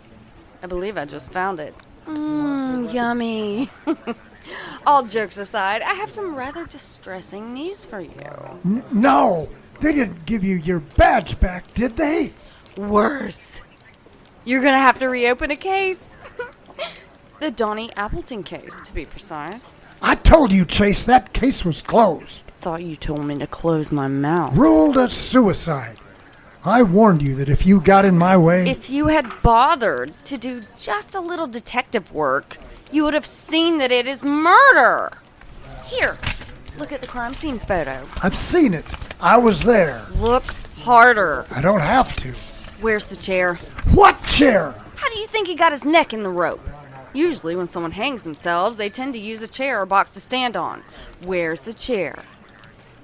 I believe I just found it. Yummy. All jokes aside, I have some rather distressing news for you. No! They didn't give you your badge back, did they? Worse. You're gonna have to reopen a case. The Donnie Appleton case, to be precise. I told you, Chase, that case was closed. Thought you told me to close my mouth. Ruled a suicide. I warned you that if you got in my way... If you had bothered to do just a little detective work, you would have seen that it is murder. Here, look at the crime scene photo. I've seen it. I was there. Look harder. I don't have to. Where's the chair? What chair? How do you think he got his neck in the rope? Usually when someone hangs themselves, they tend to use a chair or box to stand on. Where's the chair?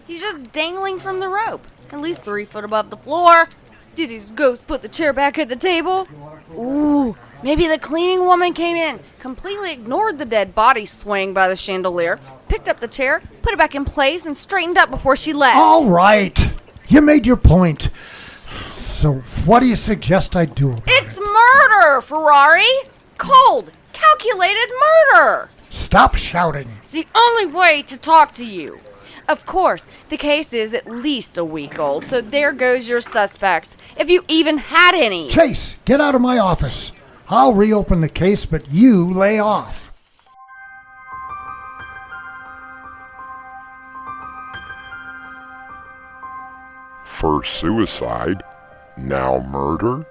He's just dangling from the rope, at least 3 foot above the floor. Did his ghost put the chair back at the table? Ooh, maybe the cleaning woman came in, completely ignored the dead body swaying by the chandelier, picked up the chair, put it back in place, and straightened up before she left. All right. You made your point. So what do you suggest I do about it? It's murder, Ferrari! Cold, calculated murder! Stop shouting. It's the only way to talk to you. Of course, the case is at least a week old, so there goes your suspects, if you even had any. Chase, get out of my office. I'll reopen the case, but you lay off. First suicide, now murder?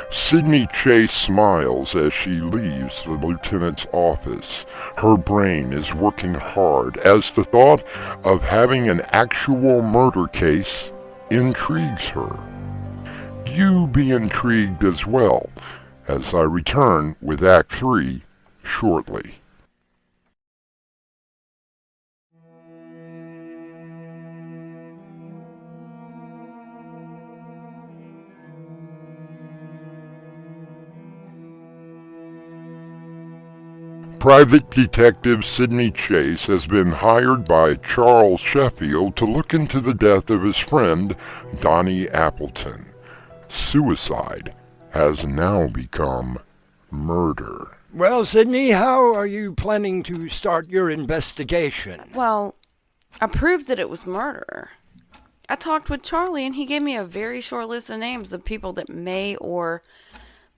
Sydney Chase smiles as she leaves the lieutenant's office. Her brain is working hard as the thought of having an actual murder case intrigues her. You be intrigued as well, as I return with Act 3 shortly. Private Detective Sydney Chase has been hired by Charles Sheffield to look into the death of his friend, Donnie Appleton. Suicide has now become murder. Well, Sydney, how are you planning to start your investigation? Well, I proved that it was murder. I talked with Charlie and he gave me a very short list of names of people that may or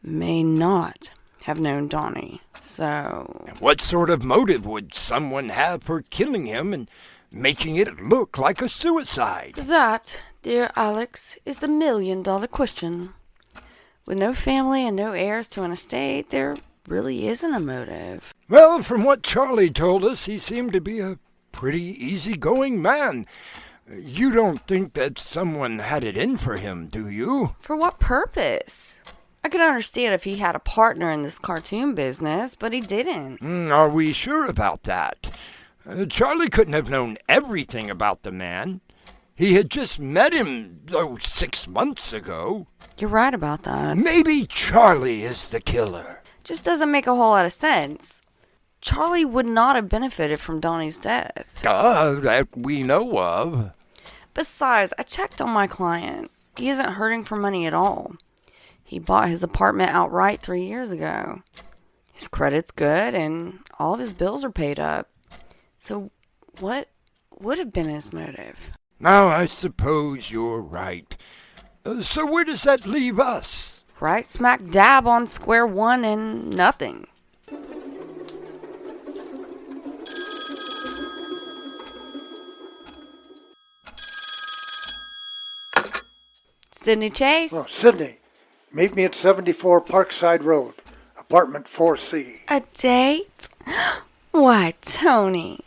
may not have known Donnie. So... What sort of motive would someone have for killing him and making it look like a suicide? That, dear Alex, is the million-dollar question. With no family and no heirs to an estate, there really isn't a motive. Well, from what Charlie told us, he seemed to be a pretty easygoing man. You don't think that someone had it in for him, do you? For what purpose? I could understand if he had a partner in this cartoon business, but he didn't. Are we sure about that? Charlie couldn't have known everything about the man. He had just met him, 6 months ago. You're right about that. Maybe Charlie is the killer. Just doesn't make a whole lot of sense. Charlie would not have benefited from Donnie's death. That we know of. Besides, I checked on my client. He isn't hurting for money at all. He bought his apartment outright 3 years ago. His credit's good and all of his bills are paid up. So what would have been his motive? Now, I suppose you're right. So where does that leave us? Right smack dab on square one and nothing. Sydney Chase? Oh, Sydney, meet me at 74 Parkside Road, apartment 4C. A date? Why, Tony,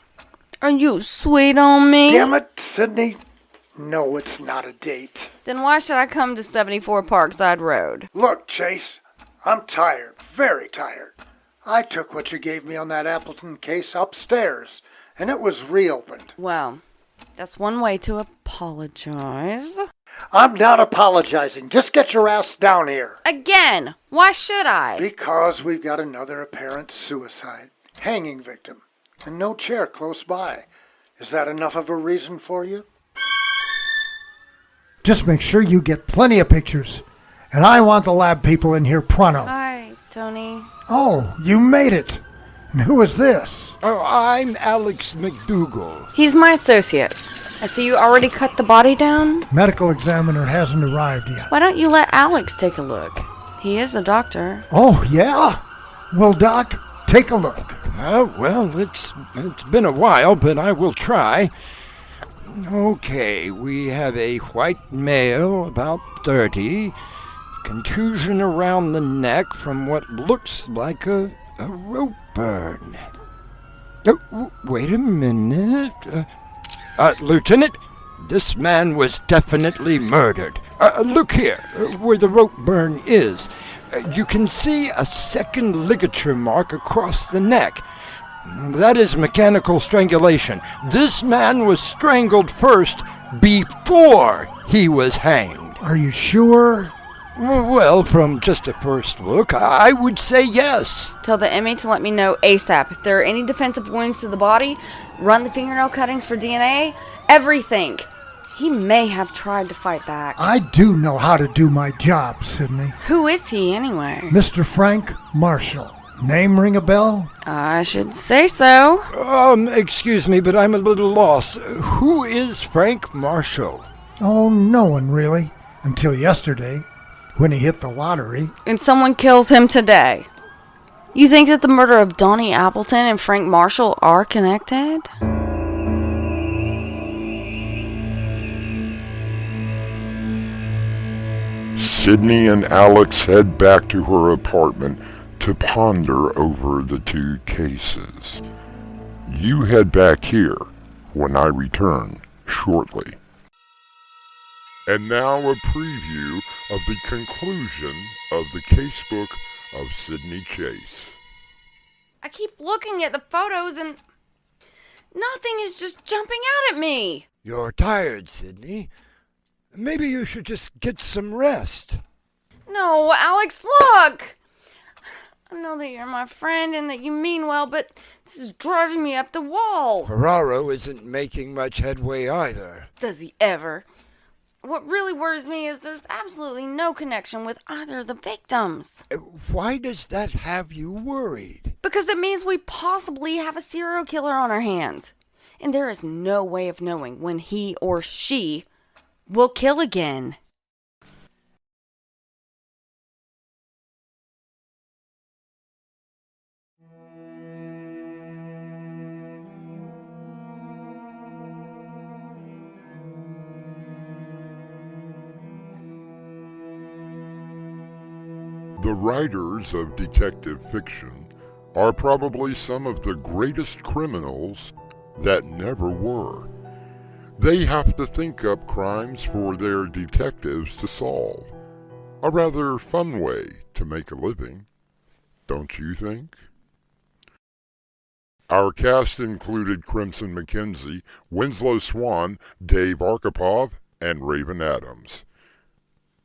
are you sweet on me? Damn it, Sydney. No, it's not a date. Then why should I come to 74 Parkside Road? Look, Chase, I'm tired, very tired. I took what you gave me on that Appleton case upstairs, and it was reopened. Well, that's one way to apologize. I'm not apologizing. Just get your ass down here. Again, why should I? Because we've got another apparent suicide, hanging victim, and no chair close by. Is that enough of a reason for you? Just make sure you get plenty of pictures. And I want the lab people in here pronto. Hi, Tony. Oh, you made it. And who is this? Oh, I'm Alex McDougal. He's my associate. I see you already cut the body down. Medical examiner hasn't arrived yet. Why don't you let Alex take a look? He is the doctor. Oh, yeah? Well, Doc, take a look. Well, it's been a while, but I will try. Okay, we have a white male, about 30, contusion around the neck from what looks like a rope burn. Oh, wait a minute. Lieutenant, this man was definitely murdered. Look here, where the rope burn is. You can see a second ligature mark across the neck. That is mechanical strangulation. This man was strangled first before he was hanged. Are you sure? Well, from just a first look, I would say yes. Tell the MA to let me know ASAP. If there are any defensive wounds to the body, run the fingernail cuttings for DNA, everything. He may have tried to fight back. I do know how to do my job, Sydney. Who is he, anyway? Mr. Frank Marshall. Name ring a bell? I should say so. Excuse me, but I'm a little lost. Who is Frank Marshall? Oh, no one really. Until yesterday, when he hit the lottery. And someone kills him today. You think that the murder of Donnie Appleton and Frank Marshall are connected? Sydney and Alex head back to her apartment to ponder over the two cases. You head back here when I return shortly. And now a preview of the conclusion of the casebook of Sydney Chase. I keep looking at the photos and nothing is just jumping out at me. You're tired, Sydney. Maybe you should just get some rest. No, Alex, look! I know that you're my friend and that you mean well, but this is driving me up the wall. Ferraro isn't making much headway either. Does he ever? What really worries me is there's absolutely no connection with either of the victims. Why does that have you worried? Because it means we possibly have a serial killer on our hands. And there is no way of knowing when he or she will kill again. The writers of detective fiction are probably some of the greatest criminals that never were. They have to think up crimes for their detectives to solve. A rather fun way to make a living, don't you think? Our cast included Crimson McKenzie, Winslow Swan, Dave Arkhipov, and Raven Adams.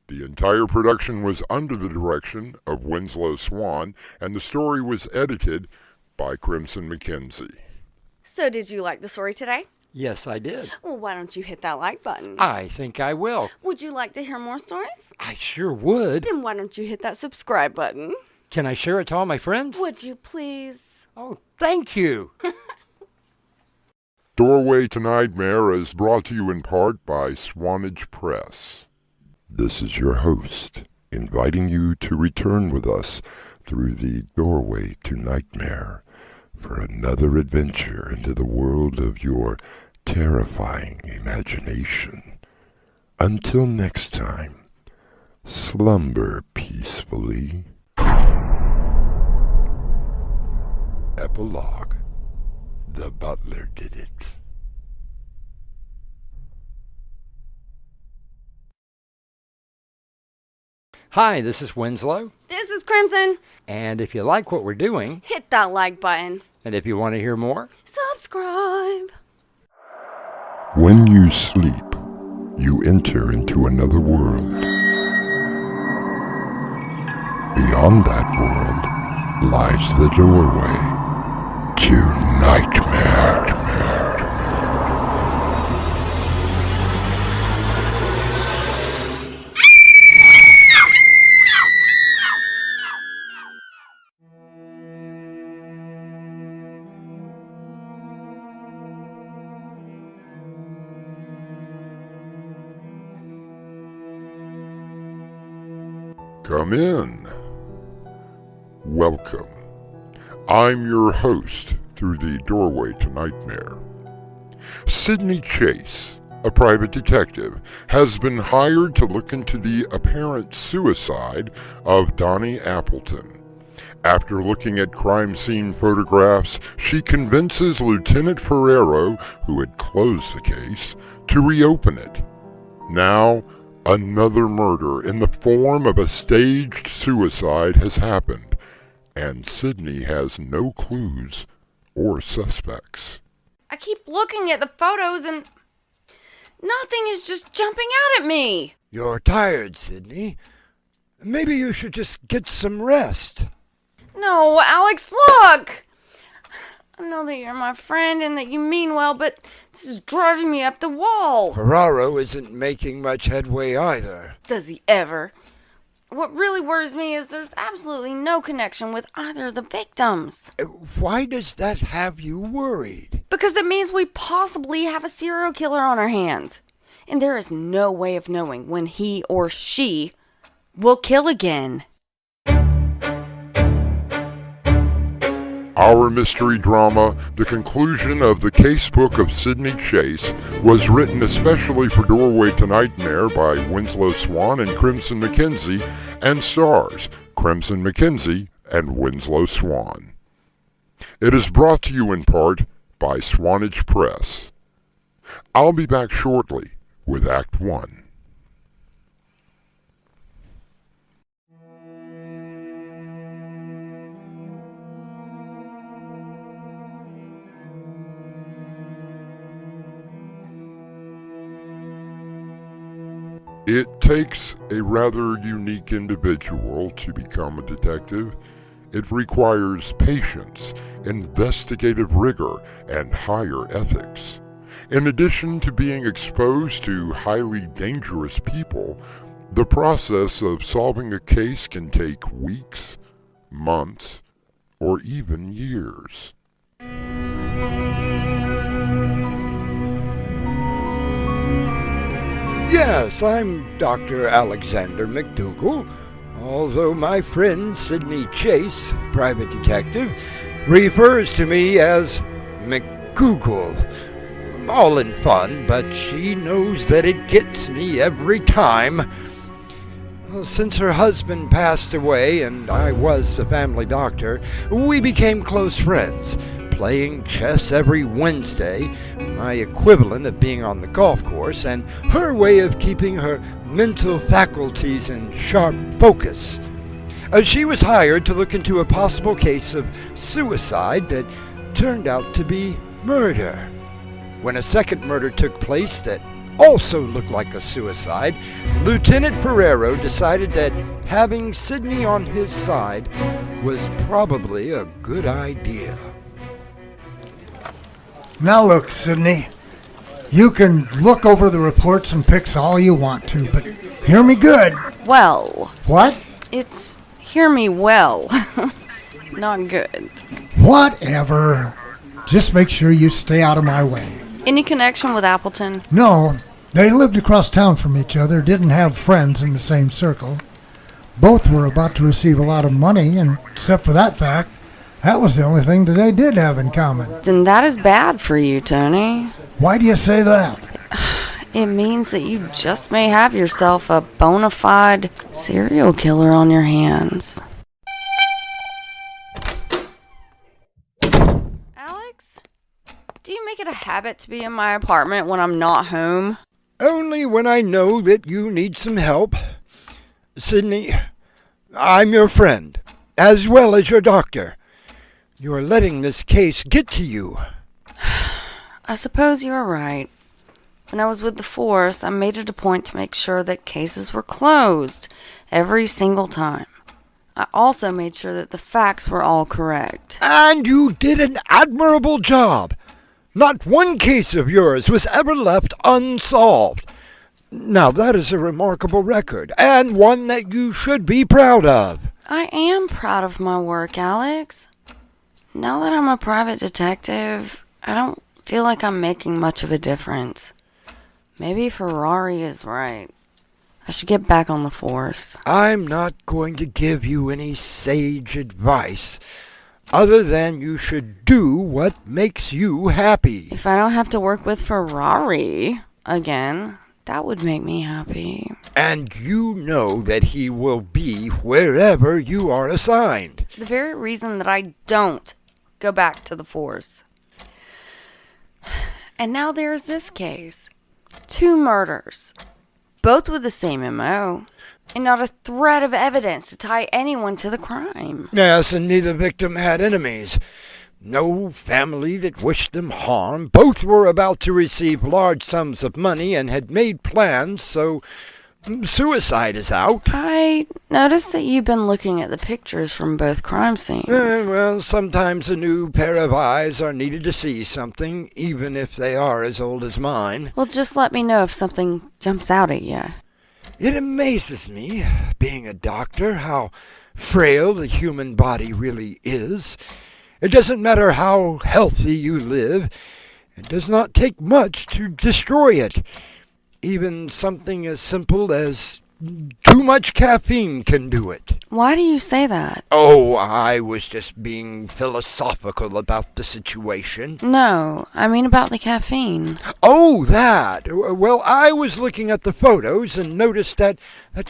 The entire production was under the direction of Winslow Swan, and the story was edited by Crimson McKenzie. So did you like the story today? Yes, I did. Well, why don't you hit that like button? I think I will. Would you like to hear more stories? I sure would. Then why don't you hit that subscribe button? Can I share it to all my friends? Would you please? Oh, thank you. Doorway to Nightmare is brought to you in part by Swanage Press. This is your host, inviting you to return with us through the Doorway to Nightmare for another adventure into the world of your terrifying imagination. Until next time, slumber peacefully. Epilogue. The butler did it. Hi, this is Winslow. This is Crimson. And if you like what we're doing, hit that like button. And if you want to hear more, subscribe. When you sleep, you enter into another world. Beyond that world lies the doorway to nightmare. Come in. Welcome. I'm your host through the doorway to nightmare. Sidney Chase, a private detective, has been hired to look into the apparent suicide of Donnie Appleton. After looking at crime scene photographs, she convinces Lieutenant Ferrero, who had closed the case, to reopen it. Now, another murder in the form of a staged suicide has happened, and Sidney has no clues or suspects. I keep looking at the photos and nothing is just jumping out at me. You're tired, Sidney. Maybe you should just get some rest. No, Alex, look! I know that you're my friend and that you mean well, but this is driving me up the wall. Ferraro isn't making much headway either. Does he ever? What really worries me is there's absolutely no connection with either of the victims. Why does that have you worried? Because it means we possibly have a serial killer on our hands. And there is no way of knowing when he or she will kill again. Our mystery drama, The Conclusion of the Casebook of Sidney Chase, was written especially for Doorway to Nightmare by Winslow Swan and Crimson McKenzie, and stars Crimson McKenzie and Winslow Swan. It is brought to you in part by Swanage Press. I'll be back shortly with Act 1. It takes a rather unique individual to become a detective. It requires patience, investigative rigor, and higher ethics. In addition to being exposed to highly dangerous people, the process of solving a case can take weeks, months, or even years. Yes, I'm Dr. Alexander McDougal, although my friend Sidney Chase, private detective, refers to me as McGoogle. All in fun, but she knows that it gets me every time. Well, since her husband passed away and I was the family doctor, we became close friends, playing chess every Wednesday, my equivalent of being on the golf course, and her way of keeping her mental faculties in sharp focus. She was hired to look into a possible case of suicide that turned out to be murder. When a second murder took place that also looked like a suicide, Lieutenant Ferrero decided that having Sidney on his side was probably a good idea. Now look, Sidney, you can look over the reports and picks all you want to, but hear me good. Well. What? It's hear me well. Not good. Whatever. Just make sure you stay out of my way. Any connection with Appleton? No, they lived across town from each other, didn't have friends in the same circle. Both were about to receive a lot of money, and except for that fact, that was the only thing that they did have in common. Then that is bad for you, Tony. Why do you say that? It means that you just may have yourself a bona fide serial killer on your hands. Alex, do you make it a habit to be in my apartment when I'm not home? Only when I know that you need some help. Sidney, I'm your friend, as well as your doctor. You are letting this case get to you. I suppose you're right. When I was with the force, I made it a point to make sure that cases were closed every single time. I also made sure that the facts were all correct. And you did an admirable job. Not one case of yours was ever left unsolved. Now that is a remarkable record, and one that you should be proud of. I am proud of my work, Alex. Now that I'm a private detective, I don't feel like I'm making much of a difference. Maybe Ferrari is right. I should get back on the force. I'm not going to give you any sage advice, other than you should do what makes you happy. If I don't have to work with Ferrari again, that would make me happy. And you know that he will be wherever you are assigned. The very reason that I don't go back to the force. And now there's this case. 2 murders. Both with the same MO. And not a thread of evidence to tie anyone to the crime. Yes, and neither victim had enemies. No family that wished them harm. Both were about to receive large sums of money and had made plans, so suicide is out. I noticed that you've been looking at the pictures from both crime scenes. Well, sometimes a new pair of eyes are needed to see something, even if they are as old as mine. Well, just let me know if something jumps out at you. It amazes me, being a doctor, how frail the human body really is. It doesn't matter how healthy you live. It does not take much to destroy it. Even something as simple as too much caffeine can do it. Why do you say that? Oh, I was just being philosophical about the situation. No, I mean about the caffeine. Oh, that. Well, I was looking at the photos and noticed that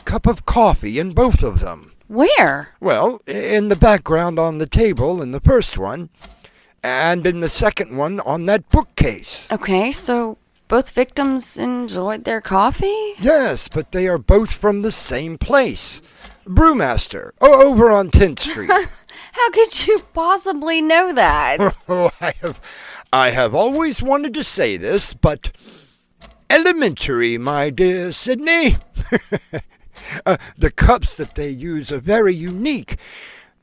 cup of coffee in both of them. Where? Well, in the background on the table in the first one, and in the second one on that bookcase. Okay, so both victims enjoyed their coffee? Yes, but they are both from the same place. Brewmaster, over on 10th Street. How could you possibly know that? Oh, I have always wanted to say this, but elementary, my dear Sydney. The cups that they use are very unique.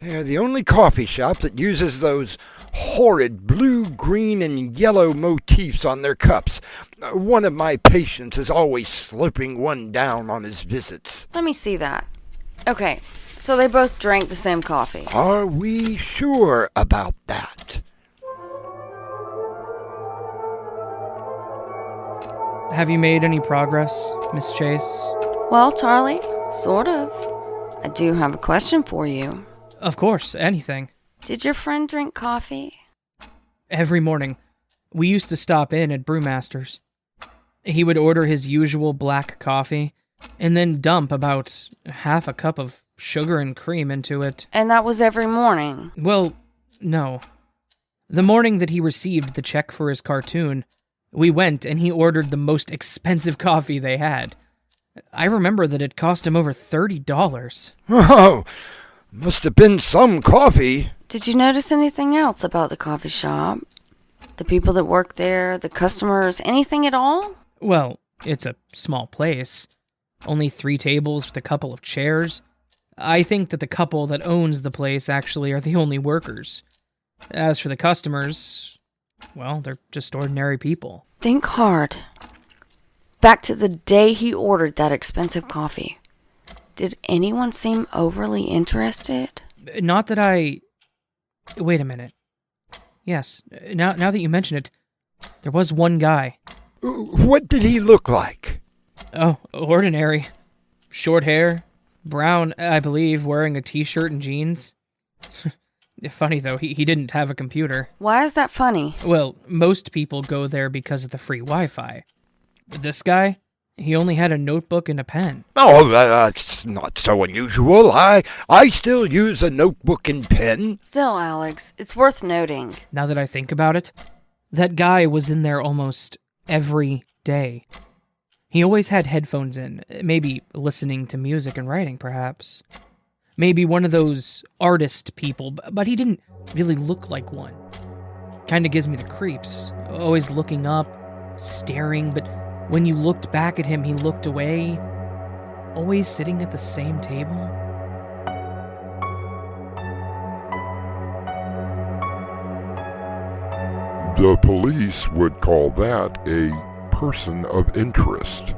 They're the only coffee shop that uses those horrid blue, green, and yellow motifs on their cups. One of my patients is always slurping one down on his visits. Let me see that. Okay, so they both drank the same coffee. Are we sure about that? Have you made any progress, Miss Chase? Well, Charlie, sort of. I do have a question for you. Of course, anything. Did your friend drink coffee? Every morning. We used to stop in at Brewmaster's. He would order his usual black coffee, and then dump about half a cup of sugar and cream into it. And that was every morning? Well, no. The morning that he received the check for his cartoon, we went and he ordered the most expensive coffee they had. I remember that it cost him over $30. Oh, must have been some coffee. Did you notice anything else about the coffee shop? The people that work there, the customers, anything at all? Well, it's a small place. Only 3 tables with a couple of chairs. I think that the couple that owns the place actually are the only workers. As for the customers, well, they're just ordinary people. Think hard. Back to the day he ordered that expensive coffee. Did anyone seem overly interested? Not that I... Wait a minute. Yes, now that you mention it, there was one guy. What did he look like? Oh, ordinary. Short hair, brown, I believe, wearing a t-shirt and jeans. Funny, though, he didn't have a computer. Why is that funny? Well, most people go there because of the free Wi-Fi. This guy, he only had a notebook and a pen. Oh, that's not so unusual. I still use a notebook and pen. Still, Alex, it's worth noting. Now that I think about it, that guy was in there almost every day. He always had headphones in, maybe listening to music and writing, perhaps. Maybe one of those artist people, but he didn't really look like one. Kinda gives me the creeps. Always looking up, staring, but when you looked back at him, he looked away. Always sitting at the same table. The police would call that a person of interest.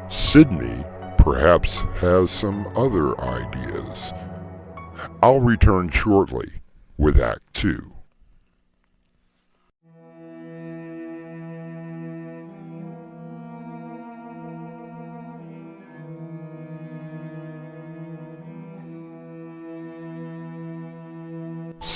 Sydney perhaps has some other ideas. I'll return shortly with Act 2.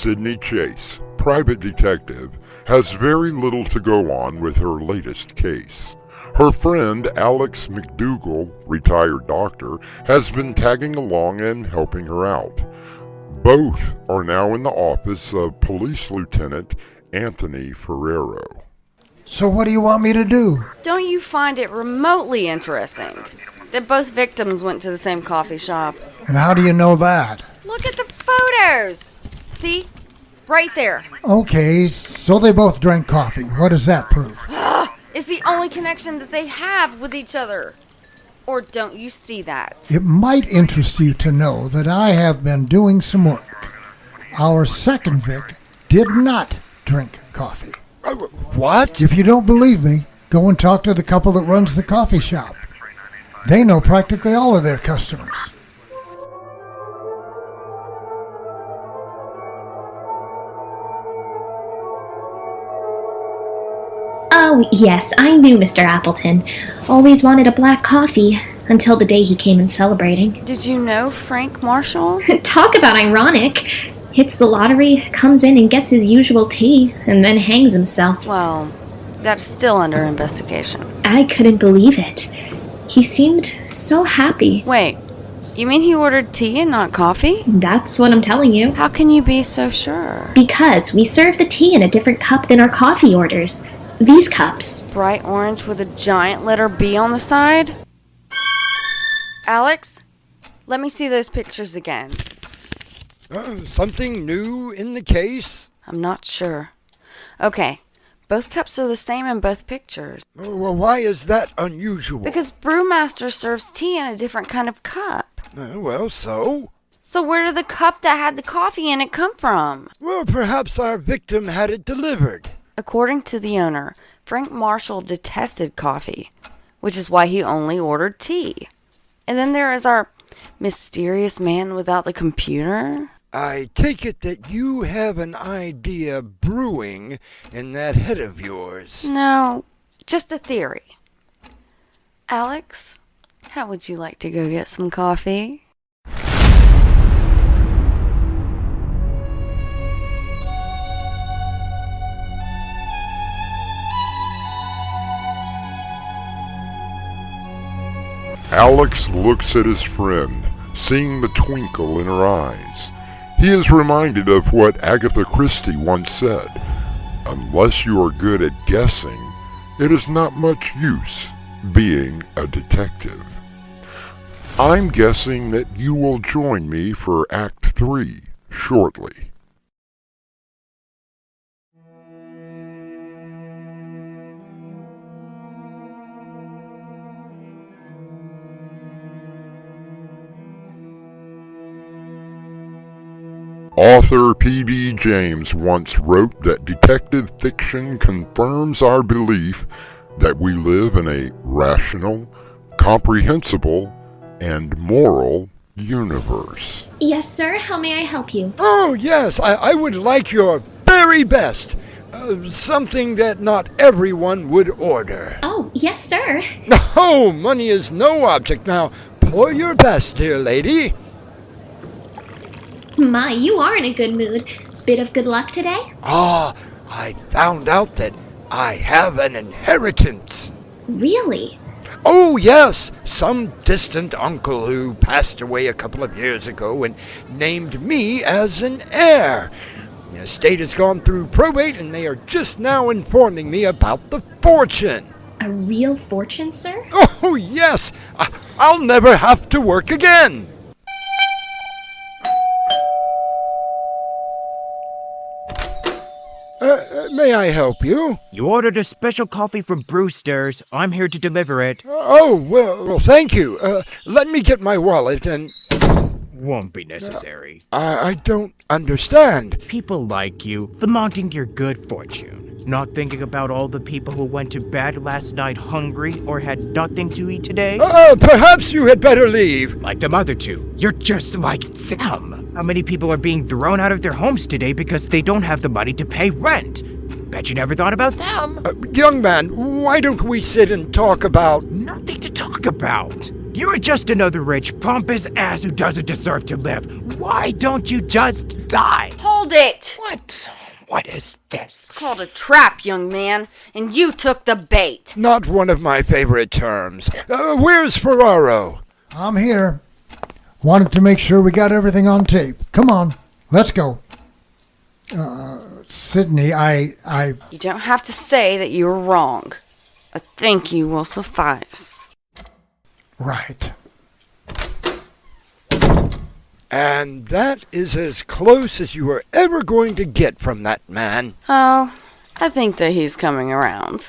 Sydney Chase, private detective, has very little to go on with her latest case. Her friend Alex McDougall, retired doctor, has been tagging along and helping her out. Both are now in the office of Police Lieutenant Anthony Ferrero. So what do you want me to do? Don't you find it remotely interesting that both victims went to the same coffee shop? And how do you know that? Look at the photos! See? Right there. Okay, so they both drank coffee. What does that prove? It's the only connection that they have with each other. Or don't you see that? It might interest you to know that I have been doing some work. Our second Vic did not drink coffee. What? If you don't believe me, go and talk to the couple that runs the coffee shop. They know practically all of their customers. Oh, yes, I knew Mr. Appleton. Always wanted a black coffee, until the day he came in celebrating. Did you know Frank Marshall? Talk about ironic. Hits the lottery, comes in and gets his usual tea, and then hangs himself. Well, that's still under investigation. I couldn't believe it. He seemed so happy. Wait, you mean he ordered tea and not coffee? That's what I'm telling you. How can you be so sure? Because we serve the tea in a different cup than our coffee orders. These cups. Bright orange with a giant letter B on the side? Alex, let me see those pictures again. Something new in the case? I'm not sure. Okay, both cups are the same in both pictures. Well, why is that unusual? Because Brewmaster serves tea in a different kind of cup. Well, so? So where did the cup that had the coffee in it come from? Well, perhaps our victim had it delivered. According to the owner, Frank Marshall detested coffee, which is why he only ordered tea. And then there is our mysterious man without the computer. I take it that you have an idea brewing in that head of yours. No, just a theory. Alex, how would you like to go get some coffee? Alex looks at his friend, seeing the twinkle in her eyes. He is reminded of what Agatha Christie once said, "Unless you are good at guessing, it is not much use being a detective." I'm guessing that you will join me for Act 3 shortly. Author P.D. James once wrote that detective fiction confirms our belief that we live in a rational, comprehensible, and moral universe. Yes, sir. How may I help you? Oh, yes. I would like your very best. Something that not everyone would order. Oh, yes, sir. Oh, money is no object. Now, pour your best, dear lady. My, you are in a good mood. Bit of good luck today? Ah, I found out that I have an inheritance. Really? Oh, yes. Some distant uncle who passed away a couple of years ago and named me as an heir. The estate has gone through probate and they are just now informing me about the fortune. A real fortune, sir? Oh, yes. I'll never have to work again. May I help you? You ordered a special coffee from Brewster's. I'm here to deliver it. Oh, well, thank you. Let me get my wallet and... Won't be necessary. I don't understand. People like you, flaunting your good fortune. Not thinking about all the people who went to bed last night hungry or had nothing to eat today? Perhaps you had better leave. Like them other two. You're just like them. How many people are being thrown out of their homes today because they don't have the money to pay rent? Bet you never thought about them. Young man, why don't we sit and talk about... Nothing to talk about. You're just another rich, pompous ass who doesn't deserve to live. Why don't you just die? Hold called it! What? What is this? It's called a trap, young man, and you took the bait. Not one of my favorite terms. Where's Ferraro? I'm here. Wanted to make sure we got everything on tape. Come on, let's go. Sydney, I... You don't have to say that you were wrong. A thank you will suffice. Right. And that is as close as you are ever going to get from that man. Oh, I think that he's coming around.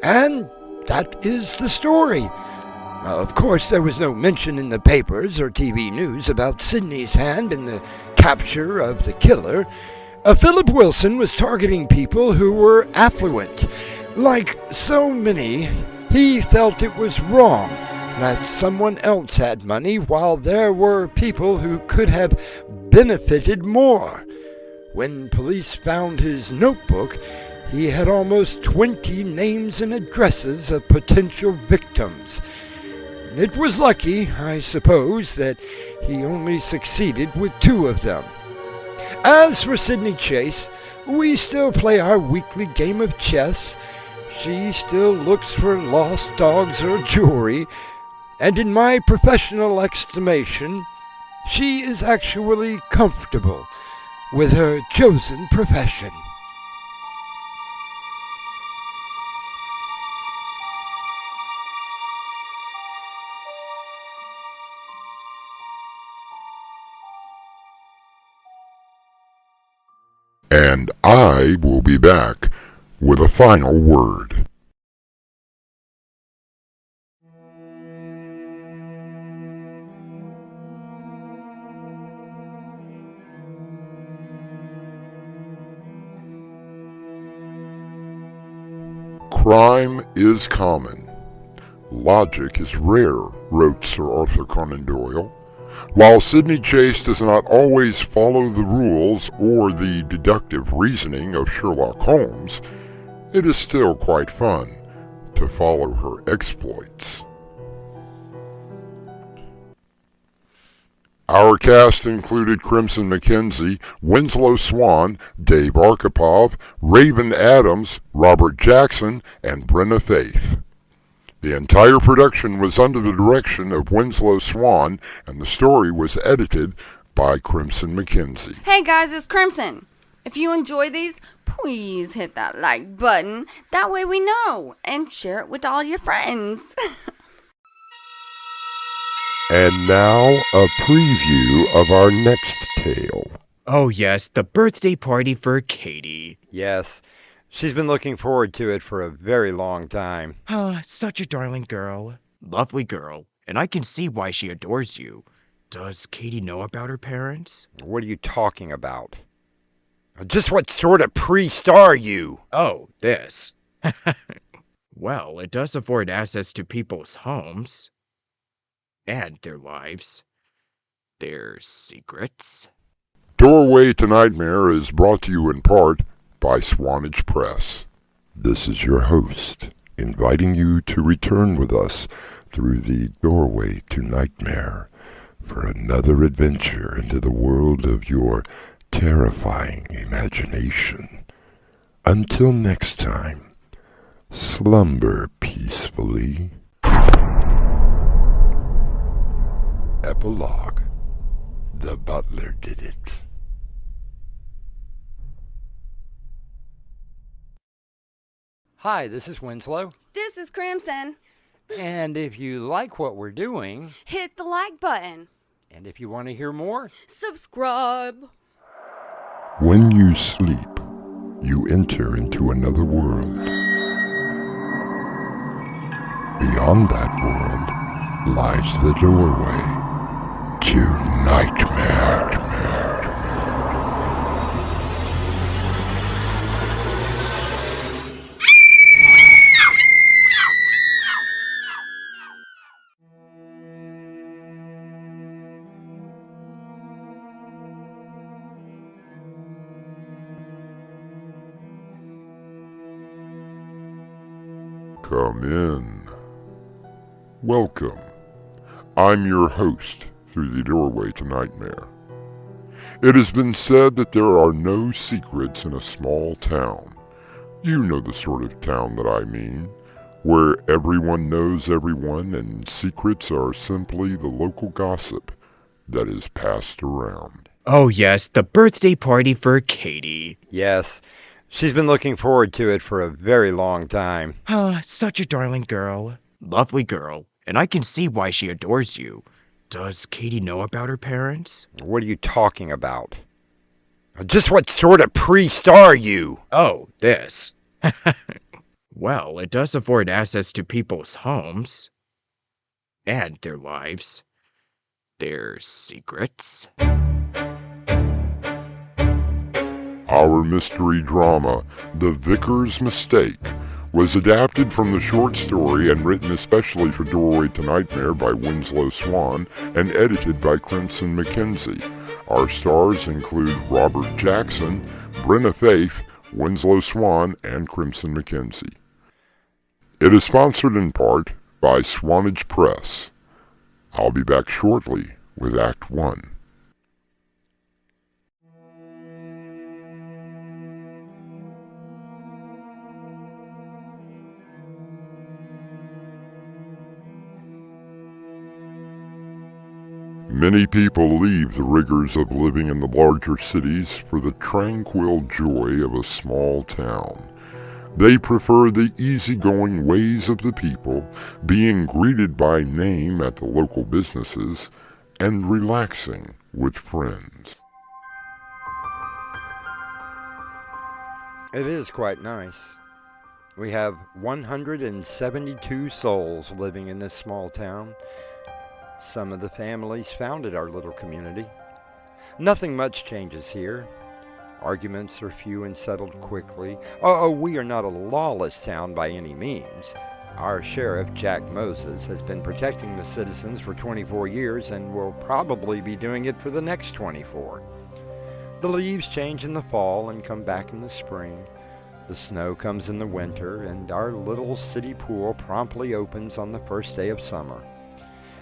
And that is the story. Of course, there was no mention in the papers or TV news about Sydney's hand in the capture of the killer. Philip Wilson was targeting people who were affluent. Like so many, he felt it was wrong that someone else had money while there were people who could have benefited more. When police found his notebook, he had almost 20 names and addresses of potential victims. It was lucky, I suppose, that he only succeeded with 2 of them. As for Sydney Chase, we still play our weekly game of chess. She still looks for lost dogs or jewelry, and in my professional estimation, she is actually comfortable with her chosen profession. And I will be back with a final word. Crime is common. Logic is rare, wrote Sir Arthur Conan Doyle. While Sydney Chase does not always follow the rules or the deductive reasoning of Sherlock Holmes, it is still quite fun to follow her exploits. Our cast included Crimson McKenzie, Winslow Swan, Dave Arkhipov, Raven Adams, Robert Jackson, and Brenna Faith. The entire production was under the direction of Winslow Swan, and the story was edited by Crimson McKenzie. Hey guys, it's Crimson. If you enjoy these, please hit that like button. That way we know, and share it with all your friends. And now, a preview of our next tale. Oh yes, the birthday party for Katie. Yes, she's been looking forward to it for a very long time. Ah, such a darling girl. Lovely girl. And I can see why she adores you. Does Katie know about her parents? What are you talking about? Just what sort of priest are you? Oh, this. Well, it does afford access to people's homes. And their lives. Their secrets. Doorway to Nightmare is brought to you in part by Swanage Press. This is your host, inviting you to return with us through the Doorway to Nightmare for another adventure into the world of your terrifying imagination. Until next time, slumber peacefully. Epilogue. The butler did it. Hi, this is Winslow. This is Crimson. And if you like what we're doing, hit the like button. And if you want to hear more, subscribe. When you sleep, you enter into another world. Beyond that world lies the doorway to nightmare. Come in. Welcome. I'm your host through the doorway to nightmare. It has been said that there are no secrets in a small town. You know the sort of town that I mean, where everyone knows everyone and secrets are simply the local gossip that is passed around. Oh yes, the birthday party for Katie. Yes, she's been looking forward to it for a very long time. Such a darling girl. Lovely girl. And I can see why she adores you. Does Katie know about her parents? What are you talking about? Just what sort of priest are you? Oh, this. Well, it does afford access to people's homes. And their lives. Their secrets. Our mystery drama, The Vicar's Mistake, was adapted from the short story and written especially for Doorway to Nightmare by Winslow Swan and edited by Crimson McKenzie. Our stars include Robert Jackson, Brenna Faith, Winslow Swan, and Crimson McKenzie. It is sponsored in part by Swanage Press. I'll be back shortly with Act 1. Many people leave the rigors of living in the larger cities for the tranquil joy of a small town. They prefer the easygoing ways of the people, being greeted by name at the local businesses, and relaxing with friends. It is quite nice. We have 172 souls living in this small town. Some of the families founded our little community. Nothing much changes here. Arguments are few and settled quickly. We are not a lawless town by any means. Our sheriff, Jack Moses, has been protecting the citizens for 24 years and will probably be doing it for the next 24. The leaves change in the fall and come back in the spring. The snow comes in the winter, and our little city pool promptly opens on the first day of summer.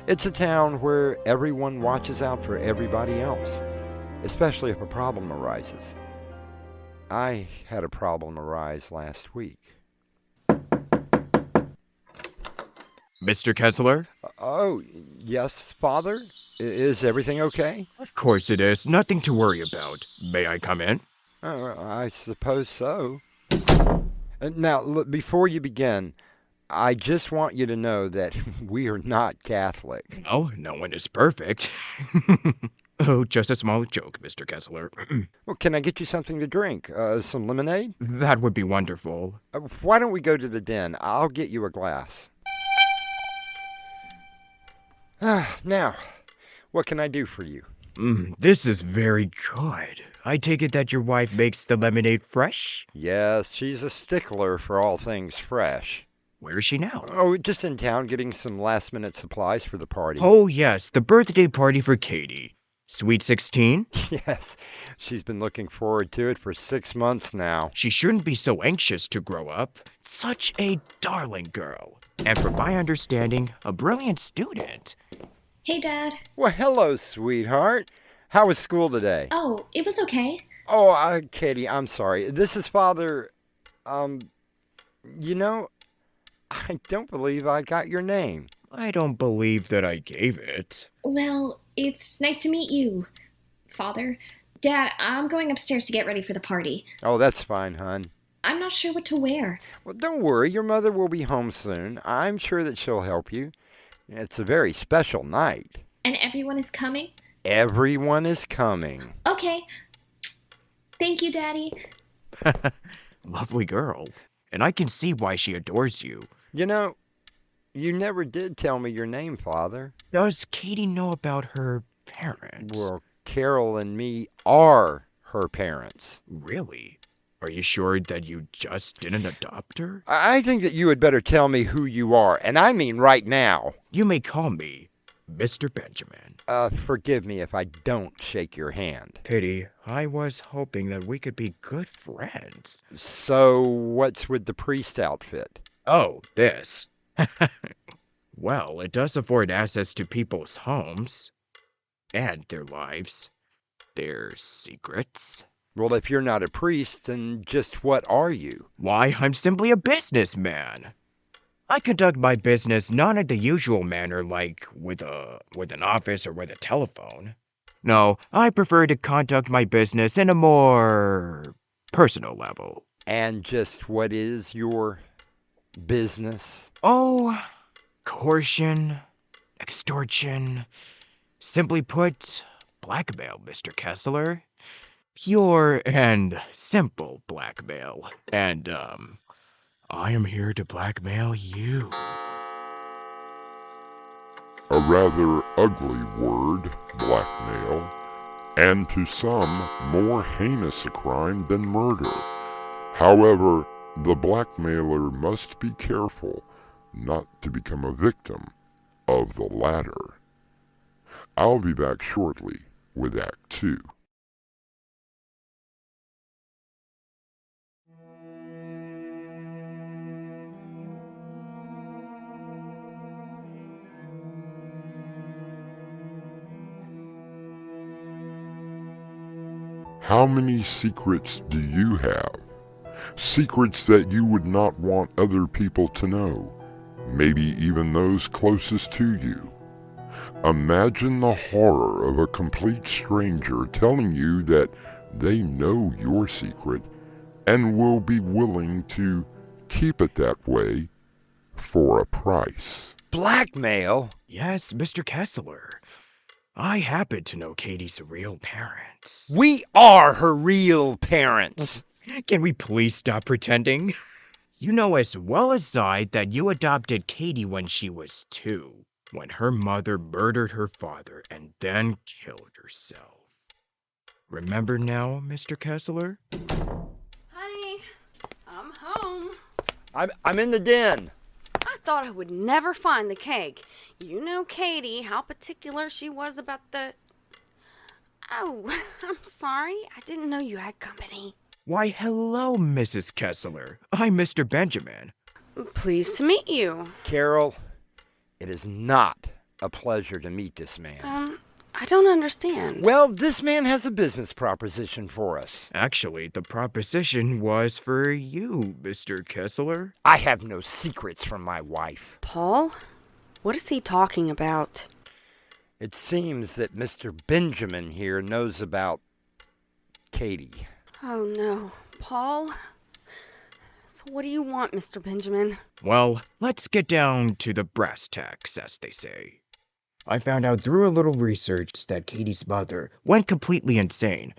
It's a town where everyone watches out for everybody else, especially if a problem arises. I had a problem arise last week. Mr. Kessler? Oh, yes, Father? Is everything okay? Of course it is. Nothing to worry about. May I come in? I suppose so. Now, look, before you begin, I just want you to know that we are not Catholic. Oh, no one is perfect. Oh, just a small joke, Mr. Kessler. Well, can I get you something to drink? Some lemonade? That would be wonderful. Why don't we go to the den? I'll get you a glass. Now, what can I do for you? This is very good. I take it that your wife makes the lemonade fresh? Yes, she's a stickler for all things fresh. Where is she now? Oh, just in town getting some last-minute supplies for the party. Oh, yes, the birthday party for Katie. Sweet 16? Yes, she's been looking forward to it for 6 months now. She shouldn't be so anxious to grow up. Such a darling girl. And from my understanding, a brilliant student. Hey, Dad. Well, hello, sweetheart. How was school today? Oh, it was okay. Oh, Katie, I'm sorry. This is Father, you know, I don't believe I got your name. I don't believe that I gave it. Well, it's nice to meet you, Father. Dad, I'm going upstairs to get ready for the party. Oh, that's fine, hon. I'm not sure what to wear. Well, don't worry. Your mother will be home soon. I'm sure that she'll help you. It's a very special night. And everyone is coming? Everyone is coming. Okay. Thank you, Daddy. Lovely girl. And I can see why she adores you. You know, you never did tell me your name, Father. Does Katie know about her parents? Well, Carol and me are her parents. Really? Are you sure that you just didn't adopt her? I think that you had better tell me who you are, and I mean right now. You may call me Mr. Benjamin. Forgive me if I don't shake your hand. Pity, I was hoping that we could be good friends. So, what's with the priest outfit? Oh, this. Well, it does afford access to people's homes and their lives, their secrets. Well, if you're not a priest, then just what are you? Why, I'm simply a businessman. I conduct my business not in the usual manner like with an office or with a telephone. No, I prefer to conduct my business in a more personal level. And just what is your business? Oh, coercion, extortion, simply put, blackmail, Mr. Kessler. Pure and simple blackmail. And, I am here to blackmail you. A rather ugly word, blackmail, and to some more heinous a crime than murder. However, the blackmailer must be careful not to become a victim of the latter. I'll be back shortly with Act 2. How many secrets do you have? Secrets that you would not want other people to know, maybe even those closest to you. Imagine the horror of a complete stranger telling you that they know your secret and will be willing to keep it that way for a price. Blackmail? Yes, Mr. Kessler. I happen to know Katie's real parents. We are her real parents. Can we please stop pretending? You know as well as I that you adopted Katie when she was 2, when her mother murdered her father and then killed herself. Remember now, Mr. Kessler? Honey, I'm home. I'm in the den. I thought I would never find the cake. You know Katie, how particular she was about the... Oh, I'm sorry. I didn't know you had company. Why, hello, Mrs. Kessler. I'm Mr. Benjamin. Pleased to meet you. Carol, it is not a pleasure to meet this man. I don't understand. Well, this man has a business proposition for us. Actually, the proposition was for you, Mr. Kessler. I have no secrets from my wife. Paul? What is he talking about? It seems that Mr. Benjamin here knows about Katie. Oh, no. Paul? So what do you want, Mr. Benjamin? Well, let's get down to the brass tacks, as they say. I found out through a little research that Katie's mother went completely insane,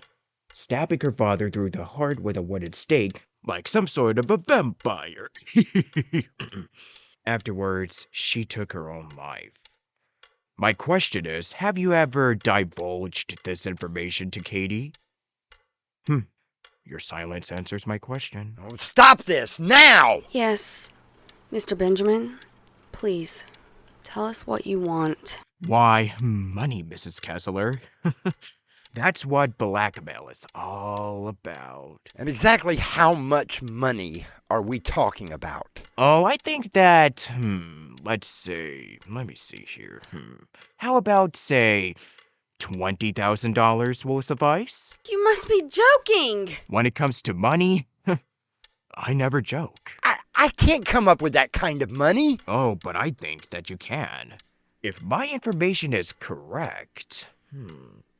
stabbing her father through the heart with a wooden stake like some sort of a vampire. Afterwards, she took her own life. My question is, have you ever divulged this information to Katie? Your silence answers my question. Oh, stop this, now! Yes, Mr. Benjamin. Please, tell us what you want. Why, money, Mrs. Kessler. That's what blackmail is all about. And exactly how much money are we talking about? Oh, I think that, let me see here. How about, say, $20,000 will suffice? You must be joking! When it comes to money, I never joke. I can't come up with that kind of money. Oh, but I think that you can. If my information is correct,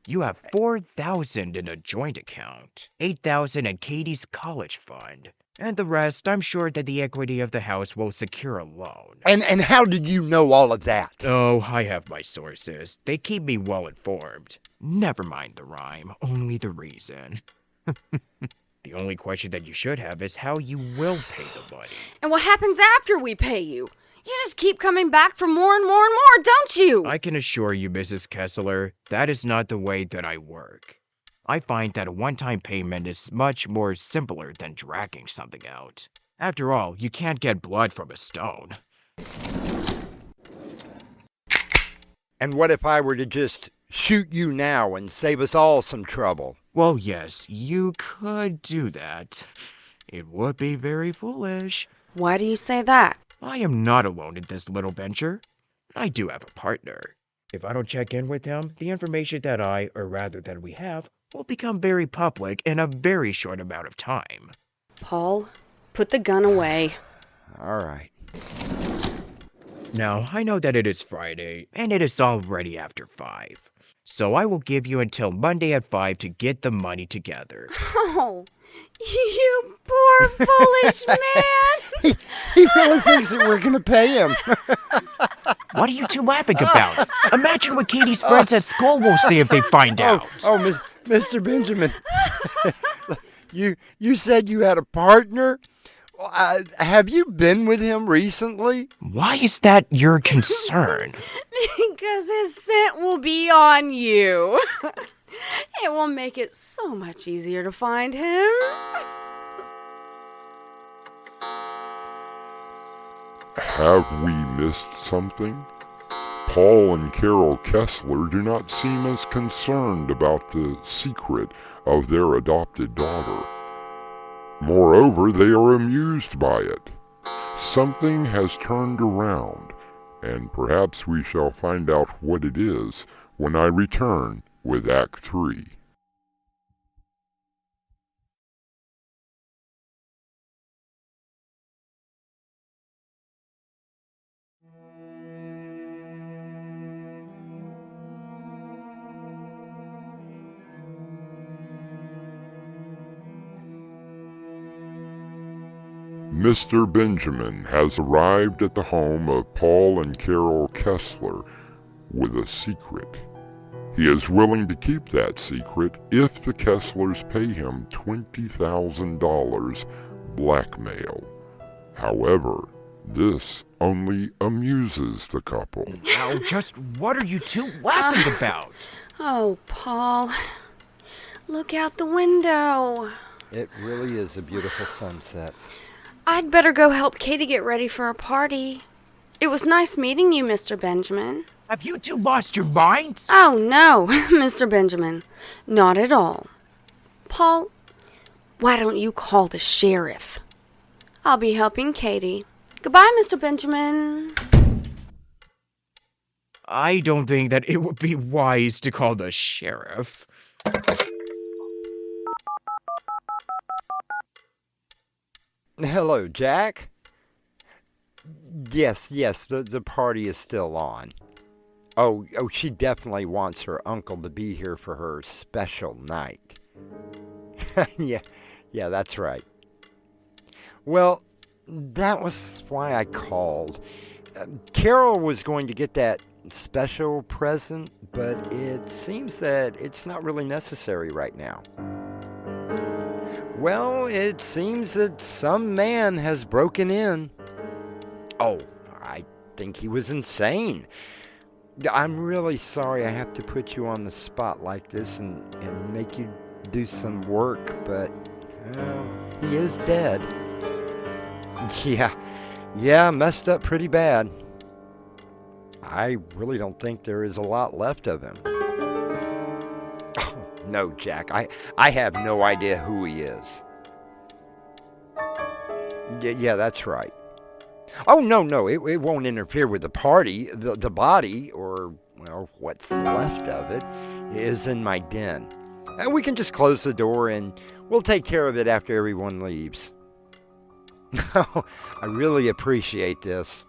you have $4,000 in a joint account, $8,000 in Katie's college fund, and the rest, I'm sure that the equity of the house will secure a loan. And how did you know all of that? Oh, I have my sources. They keep me well informed. Never mind the rhyme, only the reason. The only question that you should have is how you will pay the money. And what happens after we pay you? You just keep coming back for more and more and more, don't you? I can assure you, Mrs. Kessler, that is not the way that I work. I find that a one-time payment is much more simpler than dragging something out. After all, you can't get blood from a stone. And what if I were to just shoot you now and save us all some trouble? Well, yes, you could do that. It would be very foolish. Why do you say that? I am not alone in this little venture. I do have a partner. If I don't check in with him, the information that that we have, will become very public in a very short amount of time. Paul, put the gun away. All right. Now, I know that it is Friday, and it is already after 5. So I will give you until Monday at 5 to get the money together. Oh, you poor foolish man. He really thinks that we're going to pay him. What are you two laughing about? Imagine what Katie's friends at school will say if they find out. Mr. Benjamin, you said you had a partner? Have you been with him recently? Why is that your concern? Because his scent will be on you. It will make it so much easier to find him. Have we missed something? Paul and Carol Kessler do not seem as concerned about the secret of their adopted daughter. Moreover, they are amused by it. Something has turned around, and perhaps we shall find out what it is when I return with Act 3. Mr. Benjamin has arrived at the home of Paul and Carol Kessler with a secret. He is willing to keep that secret if the Kesslers pay him $20,000 blackmail. However, this only amuses the couple. Now, just what are you two laughing about? Oh, Paul, look out the window. It really is a beautiful sunset. I'd better go help Katie get ready for a party. It was nice meeting you, Mr. Benjamin. Have you two lost your minds? Oh, no, Mr. Benjamin. Not at all. Paul, why don't you call the sheriff? I'll be helping Katie. Goodbye, Mr. Benjamin. I don't think that it would be wise to call the sheriff. Hello, Jack. Yes, the party is still on. Oh, she definitely wants her uncle to be here for her special night. Yeah, that's right. Well, that was why I called. Carol was going to get that special present, but it seems that it's not really necessary right now. Well, it seems that some man has broken in. Oh, I think he was insane. I'm really sorry I have to put you on the spot like this and make you do some work, but he is dead. Yeah, messed up pretty bad. I really don't think there is a lot left of him. No, Jack, I have no idea who he is. Yeah, that's right. Oh, no, it won't interfere with the party. The body, or, well, what's left of it, is in my den. And we can just close the door and we'll take care of it after everyone leaves. I really appreciate this.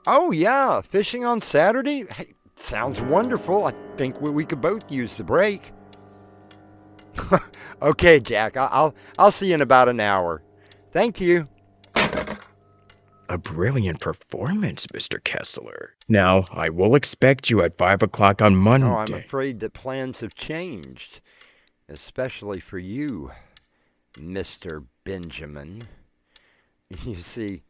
Oh, yeah, fishing on Saturday? Hey, sounds wonderful. I think we could both use the break. Okay, Jack, I'll see you in about an hour. Thank you. A brilliant performance, Mr. Kessler. Now, I will expect you at 5 o'clock on Monday. Oh, I'm afraid that plans have changed, especially for you, Mr. Benjamin. You see,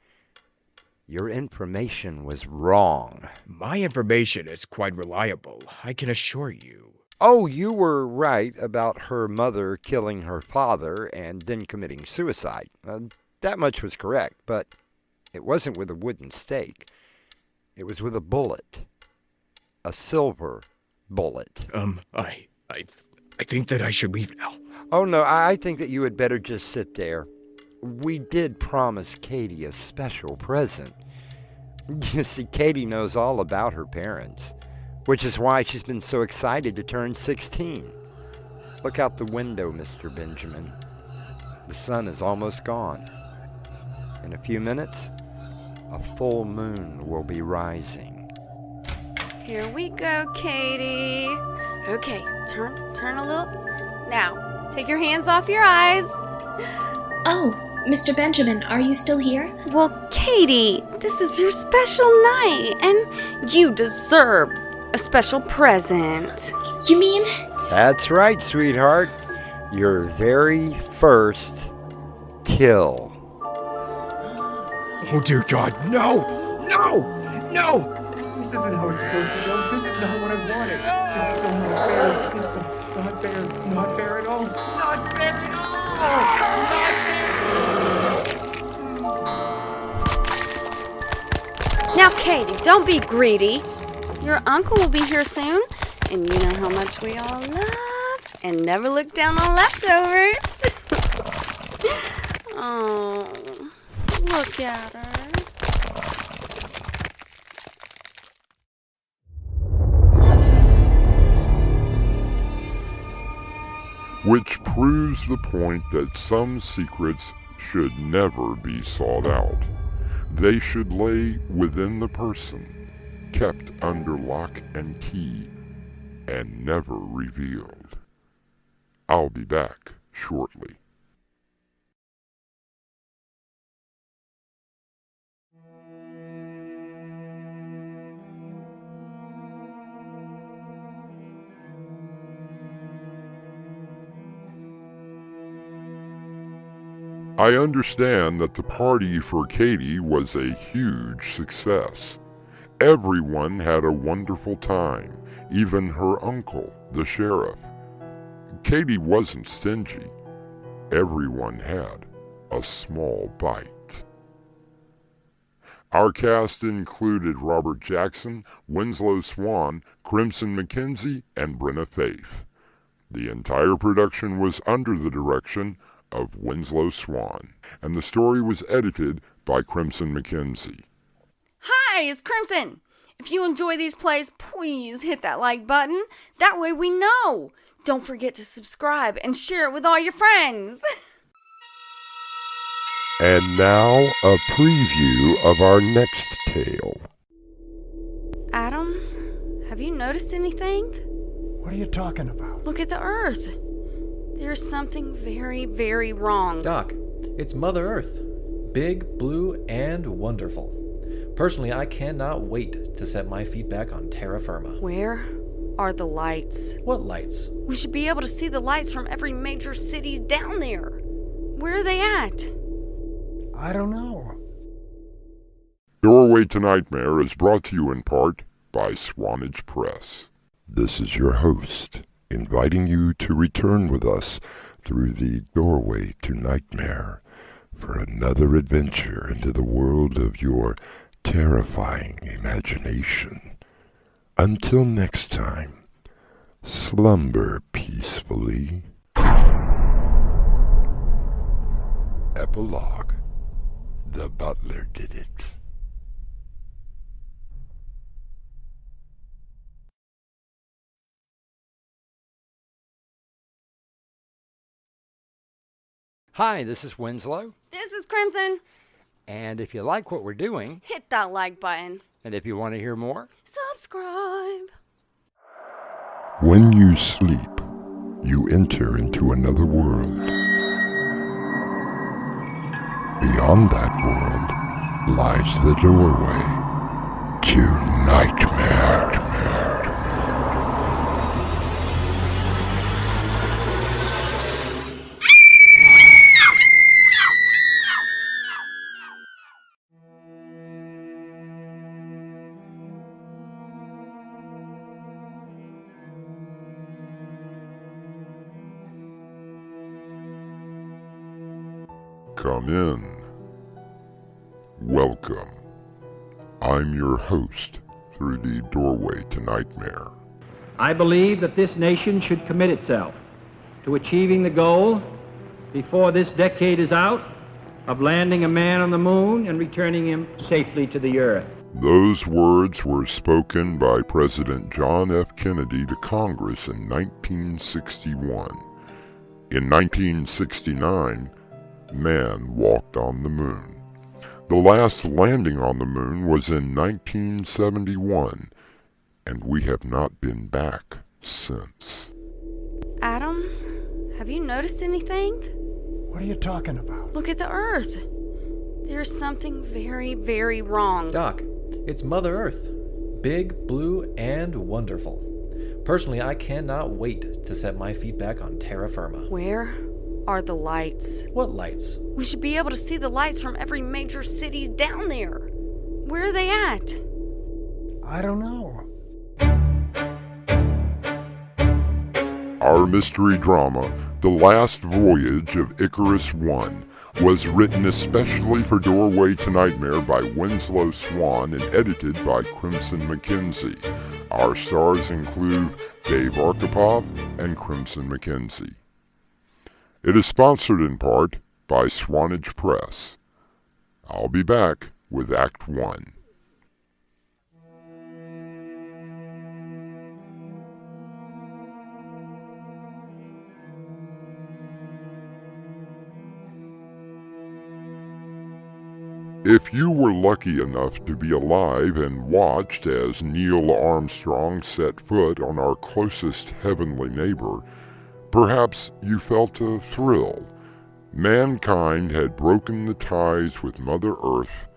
your information was wrong. My information is quite reliable, I can assure you. Oh, you were right about her mother killing her father and then committing suicide. That much was correct, but it wasn't with a wooden stake. It was with a bullet. A silver bullet. I think that I should leave now. Oh, no, I think that you had better just sit there. We did promise Katie a special present. You see, Katie knows all about her parents, which is why she's been so excited to turn 16. Look out the window, Mr. Benjamin. The sun is almost gone. In a few minutes, a full moon will be rising. Here we go, Katie. Okay, turn a little. Now, take your hands off your eyes. Oh, Mr. Benjamin, are you still here? Well, Katie, this is your special night, and you deserve a special present. You mean? That's right, sweetheart. Your very first kill. Oh, dear God, no! No! No! This isn't how it's supposed to go. This is not what I wanted. It's so not fair. It's so not fair. Not fair at all. Not fair at all! Not fair! Now, Katie, don't be greedy. Your uncle will be here soon, and you know how much we all love and never look down on leftovers. Oh, look at her. Which proves the point that some secrets should never be sought out. They should lay within the person, kept under lock and key, and never revealed. I'll be back shortly. I understand that the party for Katie was a huge success. Everyone had a wonderful time, even her uncle, the sheriff. Katie wasn't stingy. Everyone had a small bite. Our cast included Robert Jackson, Winslow Swan, Crimson McKenzie, and Brenna Faith. The entire production was under the direction of Winslow Swan, and the story was edited by Crimson McKenzie. Hi, it's Crimson. If you enjoy these plays, please hit that like button. That way we know. Don't forget to subscribe and share it with all your friends. And now, a preview of our next tale. Adam, have you noticed anything? What are you talking about? Look at the Earth. There's something very, very wrong. Doc, it's Mother Earth. Big, blue, and wonderful. Personally, I cannot wait to set my feet back on terra firma. Where are the lights? What lights? We should be able to see the lights from every major city down there. Where are they at? I don't know. Doorway to Nightmare is brought to you in part by Swanage Press. This is your host, inviting you to return with us through the Doorway to Nightmare for another adventure into the world of your terrifying imagination. Until next time, slumber peacefully. Epilogue. The butler did it. Hi, this is Winslow. This is Crimson. And if you like what we're doing, Hit that like button. and if you want to hear more, Subscribe. When you sleep, you enter into another world. Beyond that world lies the doorway to nightmare. Come in. Welcome. I'm your host through the Doorway to Nightmare. I believe that this nation should commit itself to achieving the goal, before this decade is out, of landing a man on the moon and returning him safely to the earth. Those words were spoken by President John F. Kennedy to Congress in 1961. In 1969, man walked on the moon. The last landing on the moon was in 1971, and we have not been back since. Adam, have you noticed anything? What are you talking about? Look at the Earth. There's something very, very wrong. Doc, it's Mother Earth. Big, blue, and wonderful. Personally, I cannot wait to set my feet back on terra firma. Where are the lights? What lights? We should be able to see the lights from every major city down there. Where are they at? I don't know. Our mystery drama, The Last Voyage of Icarus I, was written especially for Doorway to Nightmare by Winslow Swan and edited by Crimson McKenzie. Our stars include Dave Arkhipov and Crimson McKenzie. It is sponsored in part by Swanage Press. I'll be back with Act 1. If you were lucky enough to be alive and watched as Neil Armstrong set foot on our closest heavenly neighbor, perhaps you felt a thrill. Mankind had broken the ties with Mother Earth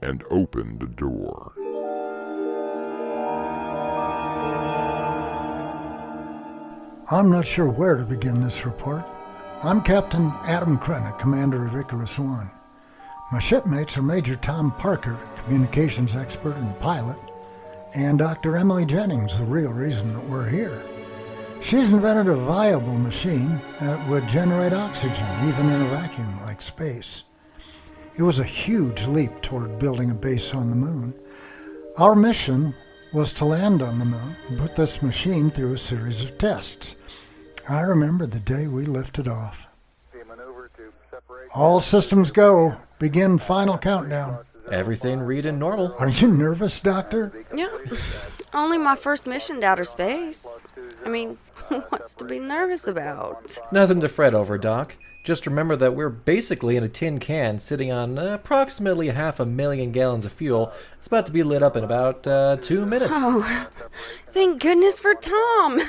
and opened a door. I'm not sure where to begin this report. I'm Captain Adam Krennic, commander of Icarus I. My shipmates are Major Tom Parker, communications expert and pilot, and Dr. Emily Jennings, the real reason that we're here. She's invented a viable machine that would generate oxygen, even in a vacuum like space. It was a huge leap toward building a base on the moon. Our mission was to land on the moon and put this machine through a series of tests. I remember the day we lifted off. All systems go. Begin final countdown. Everything reading normal. Are you nervous, Doctor? Yeah. Only my first mission to outer space. I mean, what's to be nervous about? Nothing to fret over, Doc. Just remember that we're basically in a tin can sitting on approximately 500,000 gallons of fuel. It's about to be lit up in about 2 minutes. Oh, thank goodness for Tom,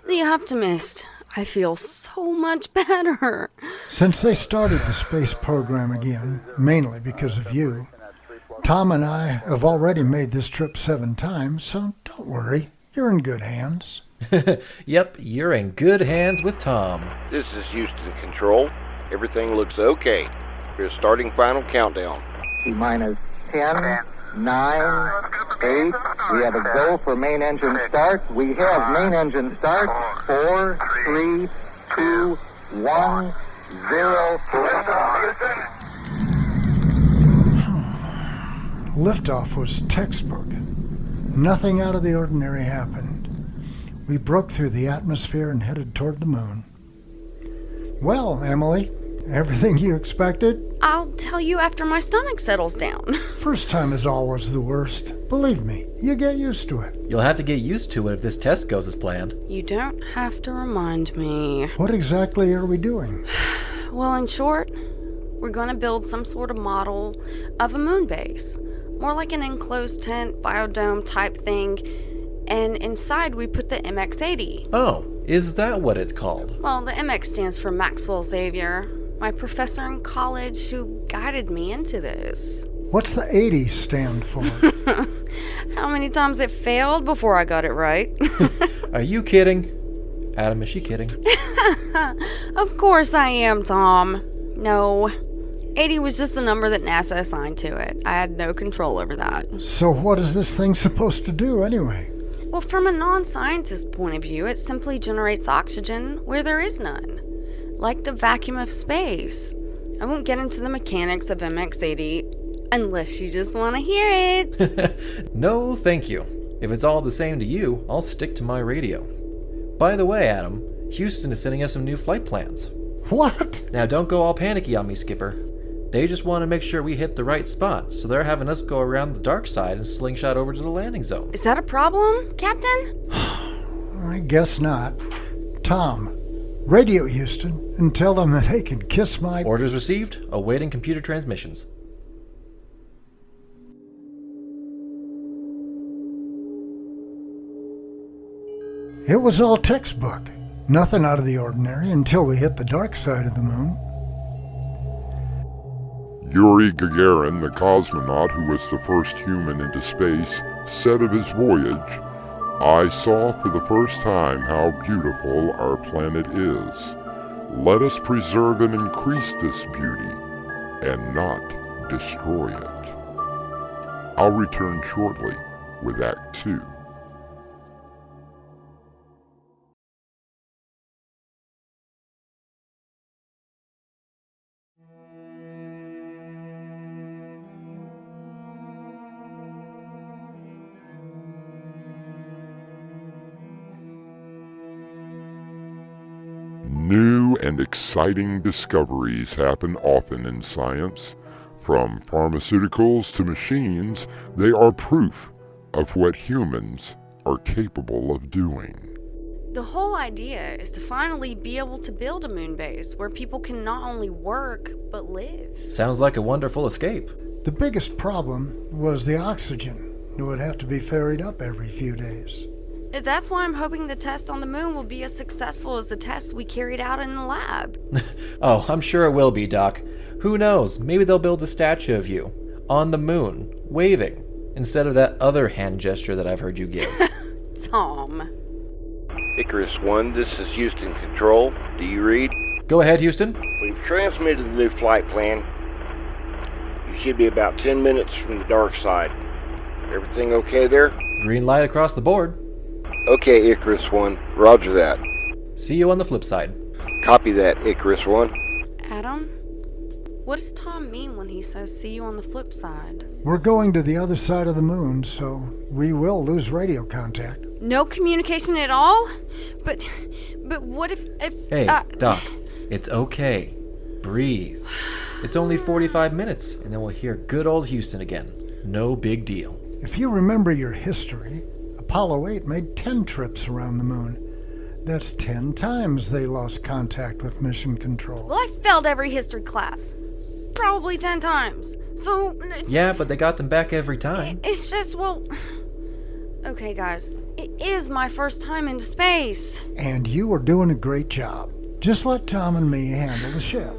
the optimist. I feel so much better. Since they started the space program again, mainly because of you, Tom and I have already made this trip 7 times, so don't worry, you're in good hands. Yep, you're in good hands with Tom. This is Houston Control. Everything looks okay. We're starting final countdown. T-minus 10, 9, 8. We have a go for main engine start. We have main engine start. 4, 3, 2, 1, 0. Liftoff was textbook. Nothing out of the ordinary happened. We broke through the atmosphere and headed toward the moon. Well, Emily, everything you expected? I'll tell you after my stomach settles down. First time is always the worst. Believe me, you get used to it. You'll have to get used to it if this test goes as planned. You don't have to remind me. What exactly are we doing? Well, in short, we're going to build some sort of model of a moon base. More like an enclosed tent, biodome type thing. And inside we put the MX-80. Oh, is that what it's called? Well, the MX stands for Maxwell Xavier, my professor in college who guided me into this. What's the 80 stand for? How many times it failed before I got it right? Are you kidding? Adam, is she kidding? Of course I am, Tom. No. 80 was just the number that NASA assigned to it. I had no control over that. So what is this thing supposed to do anyway? Well, from a non-scientist point of view, it simply generates oxygen where there is none. Like the vacuum of space. I won't get into the mechanics of MX-80 unless you just want to hear it. No, thank you. If it's all the same to you, I'll stick to my radio. By the way, Adam, Houston is sending us some new flight plans. What? Now, don't go all panicky on me, Skipper. They just want to make sure we hit the right spot, so they're having us go around the dark side and slingshot over to the landing zone. Is that a problem, Captain? I guess not. Tom, radio Houston and tell them that they can kiss my... Orders received, awaiting computer transmissions. It was all textbook. Nothing out of the ordinary until we hit the dark side of the moon. Yuri Gagarin, the cosmonaut who was the first human into space, said of his voyage, "I saw for the first time how beautiful our planet is. Let us preserve and increase this beauty, and not destroy it." I'll return shortly with Act 2. New and exciting discoveries happen often in science. From pharmaceuticals to machines, they are proof of what humans are capable of doing. The whole idea is to finally be able to build a moon base where people can not only work, but live. Sounds like a wonderful escape. The biggest problem was the oxygen. It would have to be ferried up every few days. That's why I'm hoping the test on the moon will be as successful as the tests we carried out in the lab. Oh, I'm sure it will be, Doc. Who knows? Maybe they'll build a statue of you on the moon, waving, instead of that other hand gesture that I've heard you give. Tom. Icarus 1, this is Houston Control. Do you read? Go ahead, Houston. We've transmitted the new flight plan. You should be about 10 minutes from the dark side. Everything okay there? Green light across the board. Okay, Icarus 1. Roger that. See you on the flip side. Copy that, Icarus 1. Adam? What does Tom mean when he says see you on the flip side? We're going to the other side of the moon, so we will lose radio contact. No communication at all? But what if... Hey, Doc, it's okay. Breathe. It's only 45 minutes, and then we'll hear good old Houston again. No big deal. If you remember your history, Apollo 8 made 10 trips around the moon. That's 10 times they lost contact with mission control. Well, I failed every history class. Probably 10 times. So... Yeah, but they got them back every time. It's just, well... Okay, guys. It is my first time into space. And you were doing a great job. Just let Tom and me handle the ship.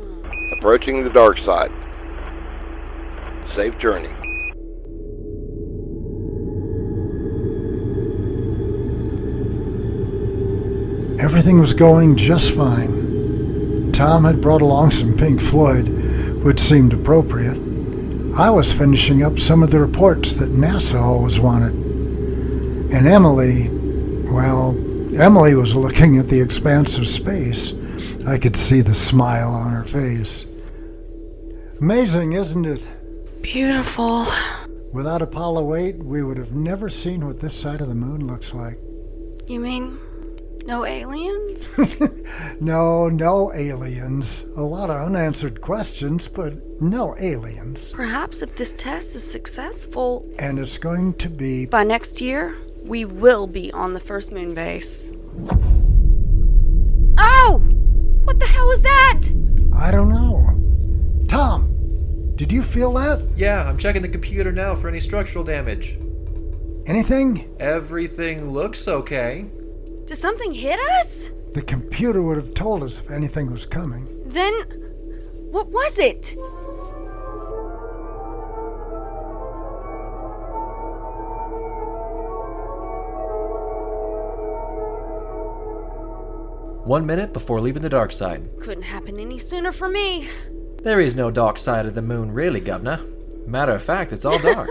Approaching the dark side. Safe journey. Everything was going just fine. Tom had brought along some Pink Floyd, which seemed appropriate. I was finishing up some of the reports that NASA always wanted. And Emily was looking at the expanse of space. I could see the smile on her face. Amazing, isn't it? Beautiful. Without Apollo 8, we would have never seen what this side of the moon looks like. You mean no aliens? No aliens. A lot of unanswered questions, but no aliens. Perhaps if this test is successful... And it's going to be... By next year, we will be on the first moon base. Oh! What the hell was that? I don't know. Tom, did you feel that? Yeah, I'm checking the computer now for any structural damage. Anything? Everything looks okay. Did something hit us? The computer would have told us if anything was coming. Then, what was it? One minute before leaving the dark side. Couldn't happen any sooner for me. There is no dark side of the moon, really, Governor. Matter of fact, it's all dark.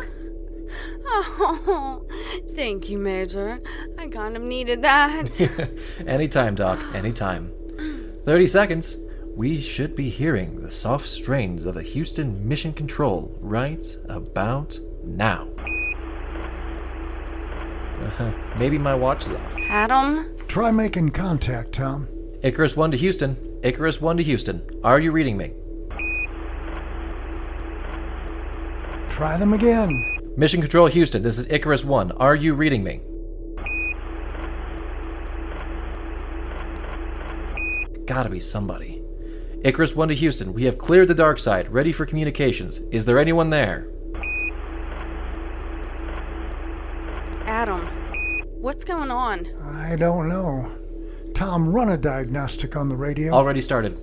Oh, thank you, Major. I kind of needed that. Anytime, Doc, anytime. 30 seconds. We should be hearing the soft strains of the Houston Mission Control right about now. Maybe my watch is off. Adam? Try making contact, Tom. Icarus 1 to Houston. Icarus 1 to Houston. Are you reading me? Try them again. Mission Control Houston, this is Icarus 1. Are you reading me? Gotta be somebody. Icarus 1 to Houston, we have cleared the dark side, ready for communications. Is there anyone there? Adam, what's going on? I don't know. Tom, run a diagnostic on the radio. Already started.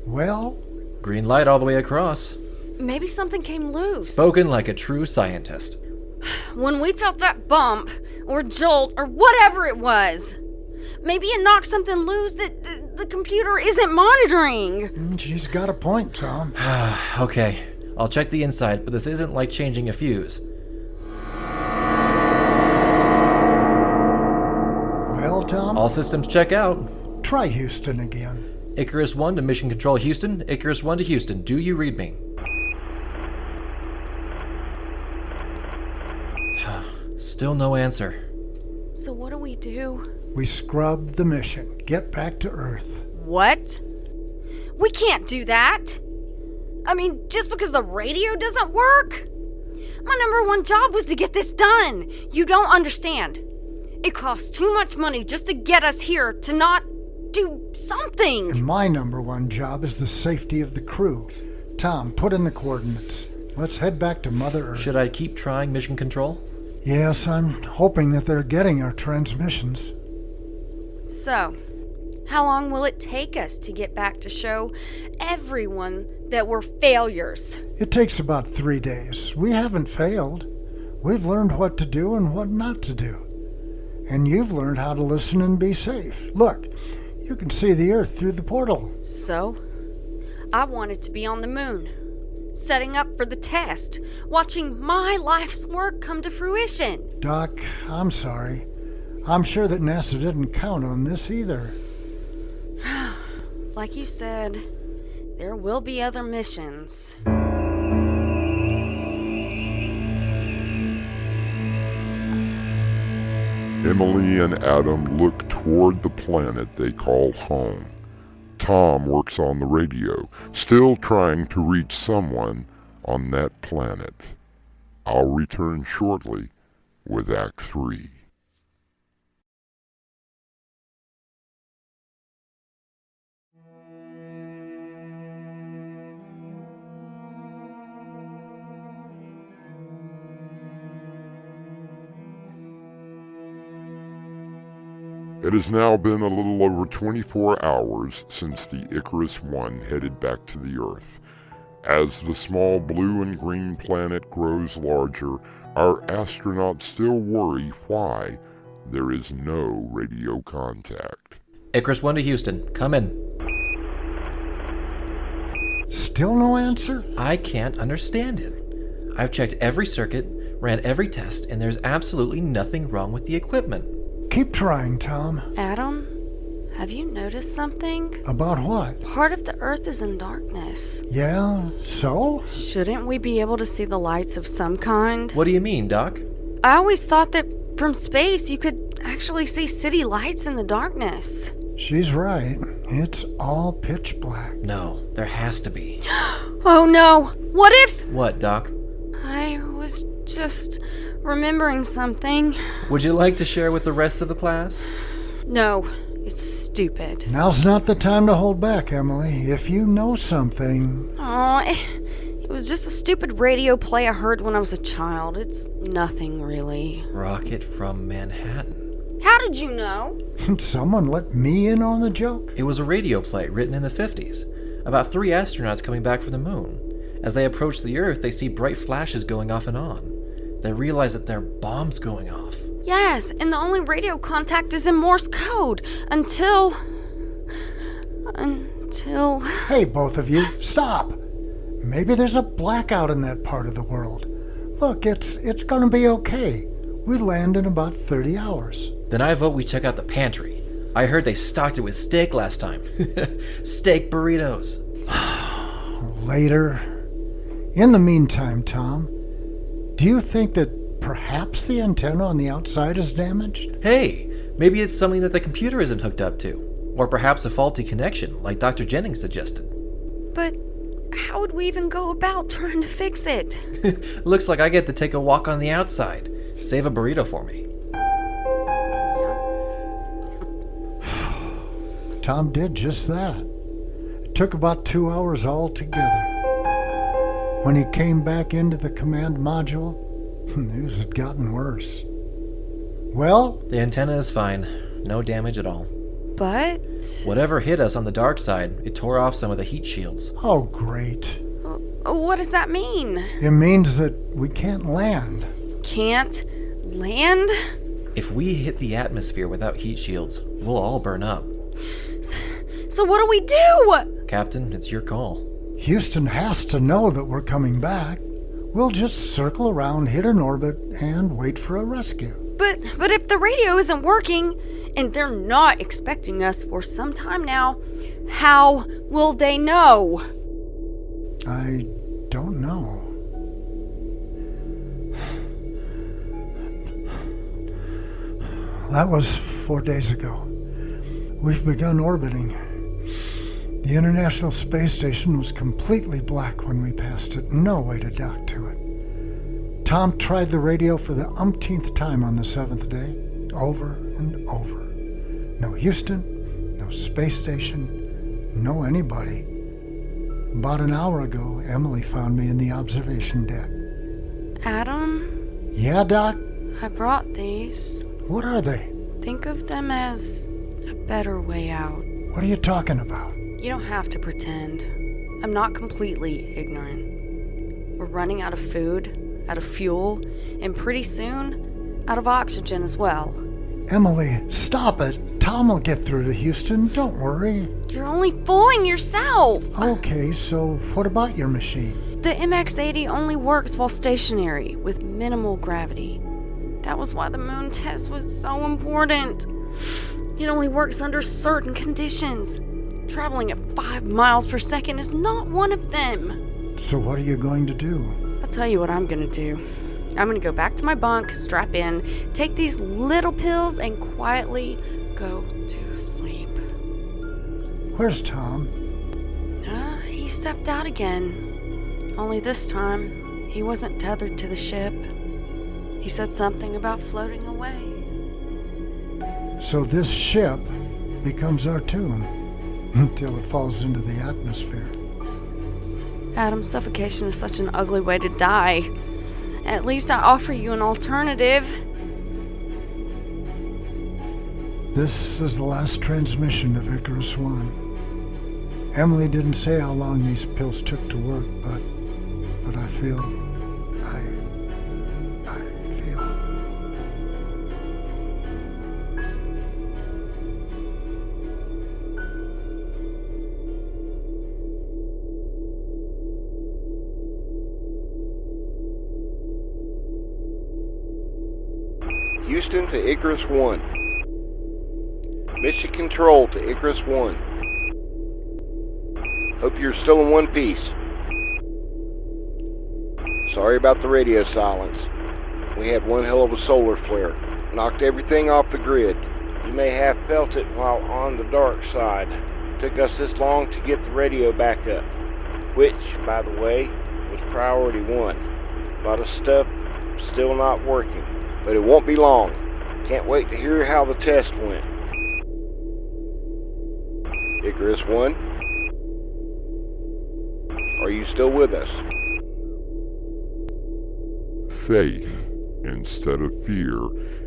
Well? Green light all the way across. Maybe something came loose. Spoken like a true scientist. When we felt that bump, or jolt, or whatever it was, maybe it knocked something loose that the computer isn't monitoring. She's got a point, Tom. Okay, I'll check the inside, but this isn't like changing a fuse. Well, Tom? All systems check out. Try Houston again. Icarus 1 to Mission Control Houston. Icarus 1 to Houston. Do you read me? Still no answer. So what do we do? We scrub the mission. Get back to Earth. What? We can't do that. I mean, just because the radio doesn't work? My number one job was to get this done. You don't understand. It costs too much money just to get us here to not do something. And my number one job is the safety of the crew. Tom, put in the coordinates. Let's head back to Mother Earth. Should I keep trying mission control? Yes, I'm hoping that they're getting our transmissions. So, how long will it take us to get back to show everyone that we're failures? It takes about 3 days. We haven't failed. We've learned what to do and what not to do. And you've learned how to listen and be safe. Look, you can see the Earth through the portal. So, I wanted to be on the moon, setting up for the test, watching my life's work come to fruition. Doc, I'm sorry. I'm sure that NASA didn't count on this either. Like you said, there will be other missions. Emily and Adam look toward the planet they call home. Tom works on the radio, still trying to reach someone on that planet. I'll return shortly with Act 3. It has now been a little over 24 hours since the Icarus 1 headed back to the Earth. As the small blue and green planet grows larger, our astronauts still worry why there is no radio contact. Icarus 1 to Houston, come in. Still no answer? I can't understand it. I've checked every circuit, ran every test, and there's absolutely nothing wrong with the equipment. Keep trying, Tom. Adam, have you noticed something? About what? Part of the Earth is in darkness. Yeah, so? Shouldn't we be able to see the lights of some kind? What do you mean, Doc? I always thought that from space you could actually see city lights in the darkness. She's right. It's all pitch black. No, there has to be. Oh no! What if... What, Doc? I was just remembering something. Would you like to share with the rest of the class? No, it's stupid. Now's not the time to hold back, Emily. If you know something... Aw, it was just a stupid radio play I heard when I was a child. It's nothing, really. Rocket from Manhattan. How did you know? Someone let me in on the joke? It was a radio play written in the 50s, about 3 astronauts coming back from the moon. As they approach the Earth, they see bright flashes going off and on. They realize that there are bombs going off. Yes, and the only radio contact is in Morse code until... Hey, both of you, stop! Maybe there's a blackout in that part of the world. Look, it's gonna be okay. We land in about 30 hours. Then I vote we check out the pantry. I heard they stocked it with steak last time. Steak burritos. Later. In the meantime, Tom, do you think that perhaps the antenna on the outside is damaged? Hey, maybe it's something that the computer isn't hooked up to. Or perhaps a faulty connection, like Dr. Jennings suggested. But how would we even go about trying to fix it? Looks like I get to take a walk on the outside. Save a burrito for me. Tom did just that. It took about 2 hours altogether. When he came back into the command module, news had gotten worse. Well? The antenna is fine. No damage at all. But? Whatever hit us on the dark side, it tore off some of the heat shields. Oh, great. What does that mean? It means that we can't land. Can't land? If we hit the atmosphere without heat shields, we'll all burn up. So what do we do? Captain, it's your call. Houston has to know that we're coming back. We'll just circle around, hit an orbit, and wait for a rescue. But if the radio isn't working, and they're not expecting us for some time now, how will they know? I don't know. That was 4 days ago. We've begun orbiting. The International Space Station was completely black when we passed it. No way to dock to it. Tom tried the radio for the umpteenth time on the 7th day, over and over. No Houston, no space station, no anybody. About an hour ago, Emily found me in the observation deck. Adam? Yeah, Doc? I brought these. What are they? Think of them as a better way out. What are you talking about? You don't have to pretend. I'm not completely ignorant. We're running out of food, out of fuel, and pretty soon, out of oxygen as well. Emily, stop it. Tom will get through to Houston. Don't worry. You're only fooling yourself. Okay, so what about your machine? The MX-80 only works while stationary, with minimal gravity. That was why the moon test was so important. It only works under certain conditions. Traveling at 5 miles per second is not one of them. So what are you going to do? I'll tell you what I'm going to do. I'm going to go back to my bunk, strap in, take these little pills, and quietly go to sleep. Where's Tom? He stepped out again. Only this time, he wasn't tethered to the ship. He said something about floating away. So this ship becomes our tomb until it falls into the atmosphere. Adam, suffocation is such an ugly way to die. At least I offer you an alternative. This is the last transmission of Icarus 1. Emily didn't say how long these pills took to work, but I feel... Houston to Icarus 1. Mission Control to Icarus 1. Hope you're still in one piece. Sorry about the radio silence. We had one hell of a solar flare. Knocked everything off the grid. You may have felt it while on the dark side. Took us this long to get the radio back up. Which, by the way, was priority 1. A lot of stuff still not working. But it won't be long. Can't wait to hear how the test went. Icarus 1, are you still with us? Faith, instead of fear,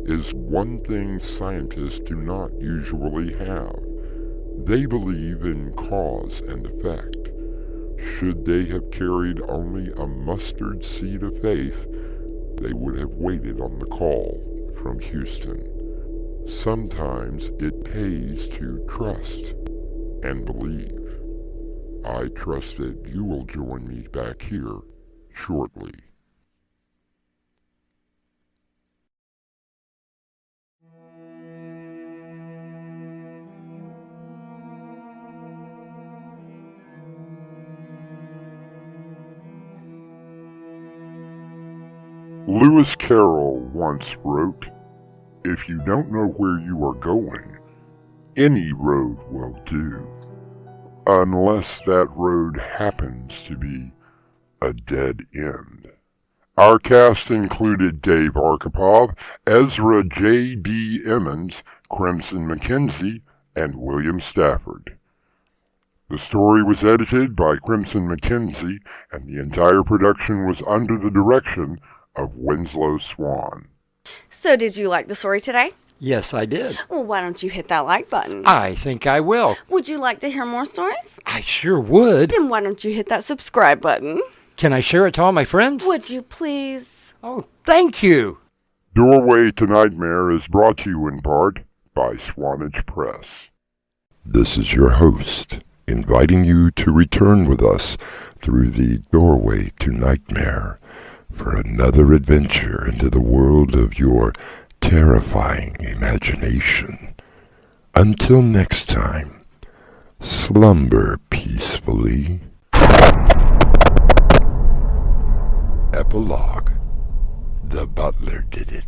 is one thing scientists do not usually have. They believe in cause and effect. Should they have carried only a mustard seed of faith, they would have waited on the call from Houston. Sometimes it pays to trust and believe. I trust that you will join me back here shortly. Lewis Carroll once wrote, "If you don't know where you are going, any road will do. unless that road happens to be a dead end. Our cast included Dave Arkhipov, Ezra J.D. Emmons, Crimson McKenzie, and William Stafford. The story was edited by Crimson McKenzie, and the entire production was under the direction of Winslow Swan. So did you like the story today? Yes, I did. Well, why don't you hit that like button? I think I will. Would you like to hear more stories? I sure would. Then why don't you hit that subscribe button? Can I share it to all my friends? Would you please? Oh, thank you. Doorway to Nightmare is brought to you in part by Swanage Press. This is your host, inviting you to return with us through the Doorway to Nightmare for another adventure into the world of your terrifying imagination. Until next time, slumber peacefully. Epilogue. The butler did it.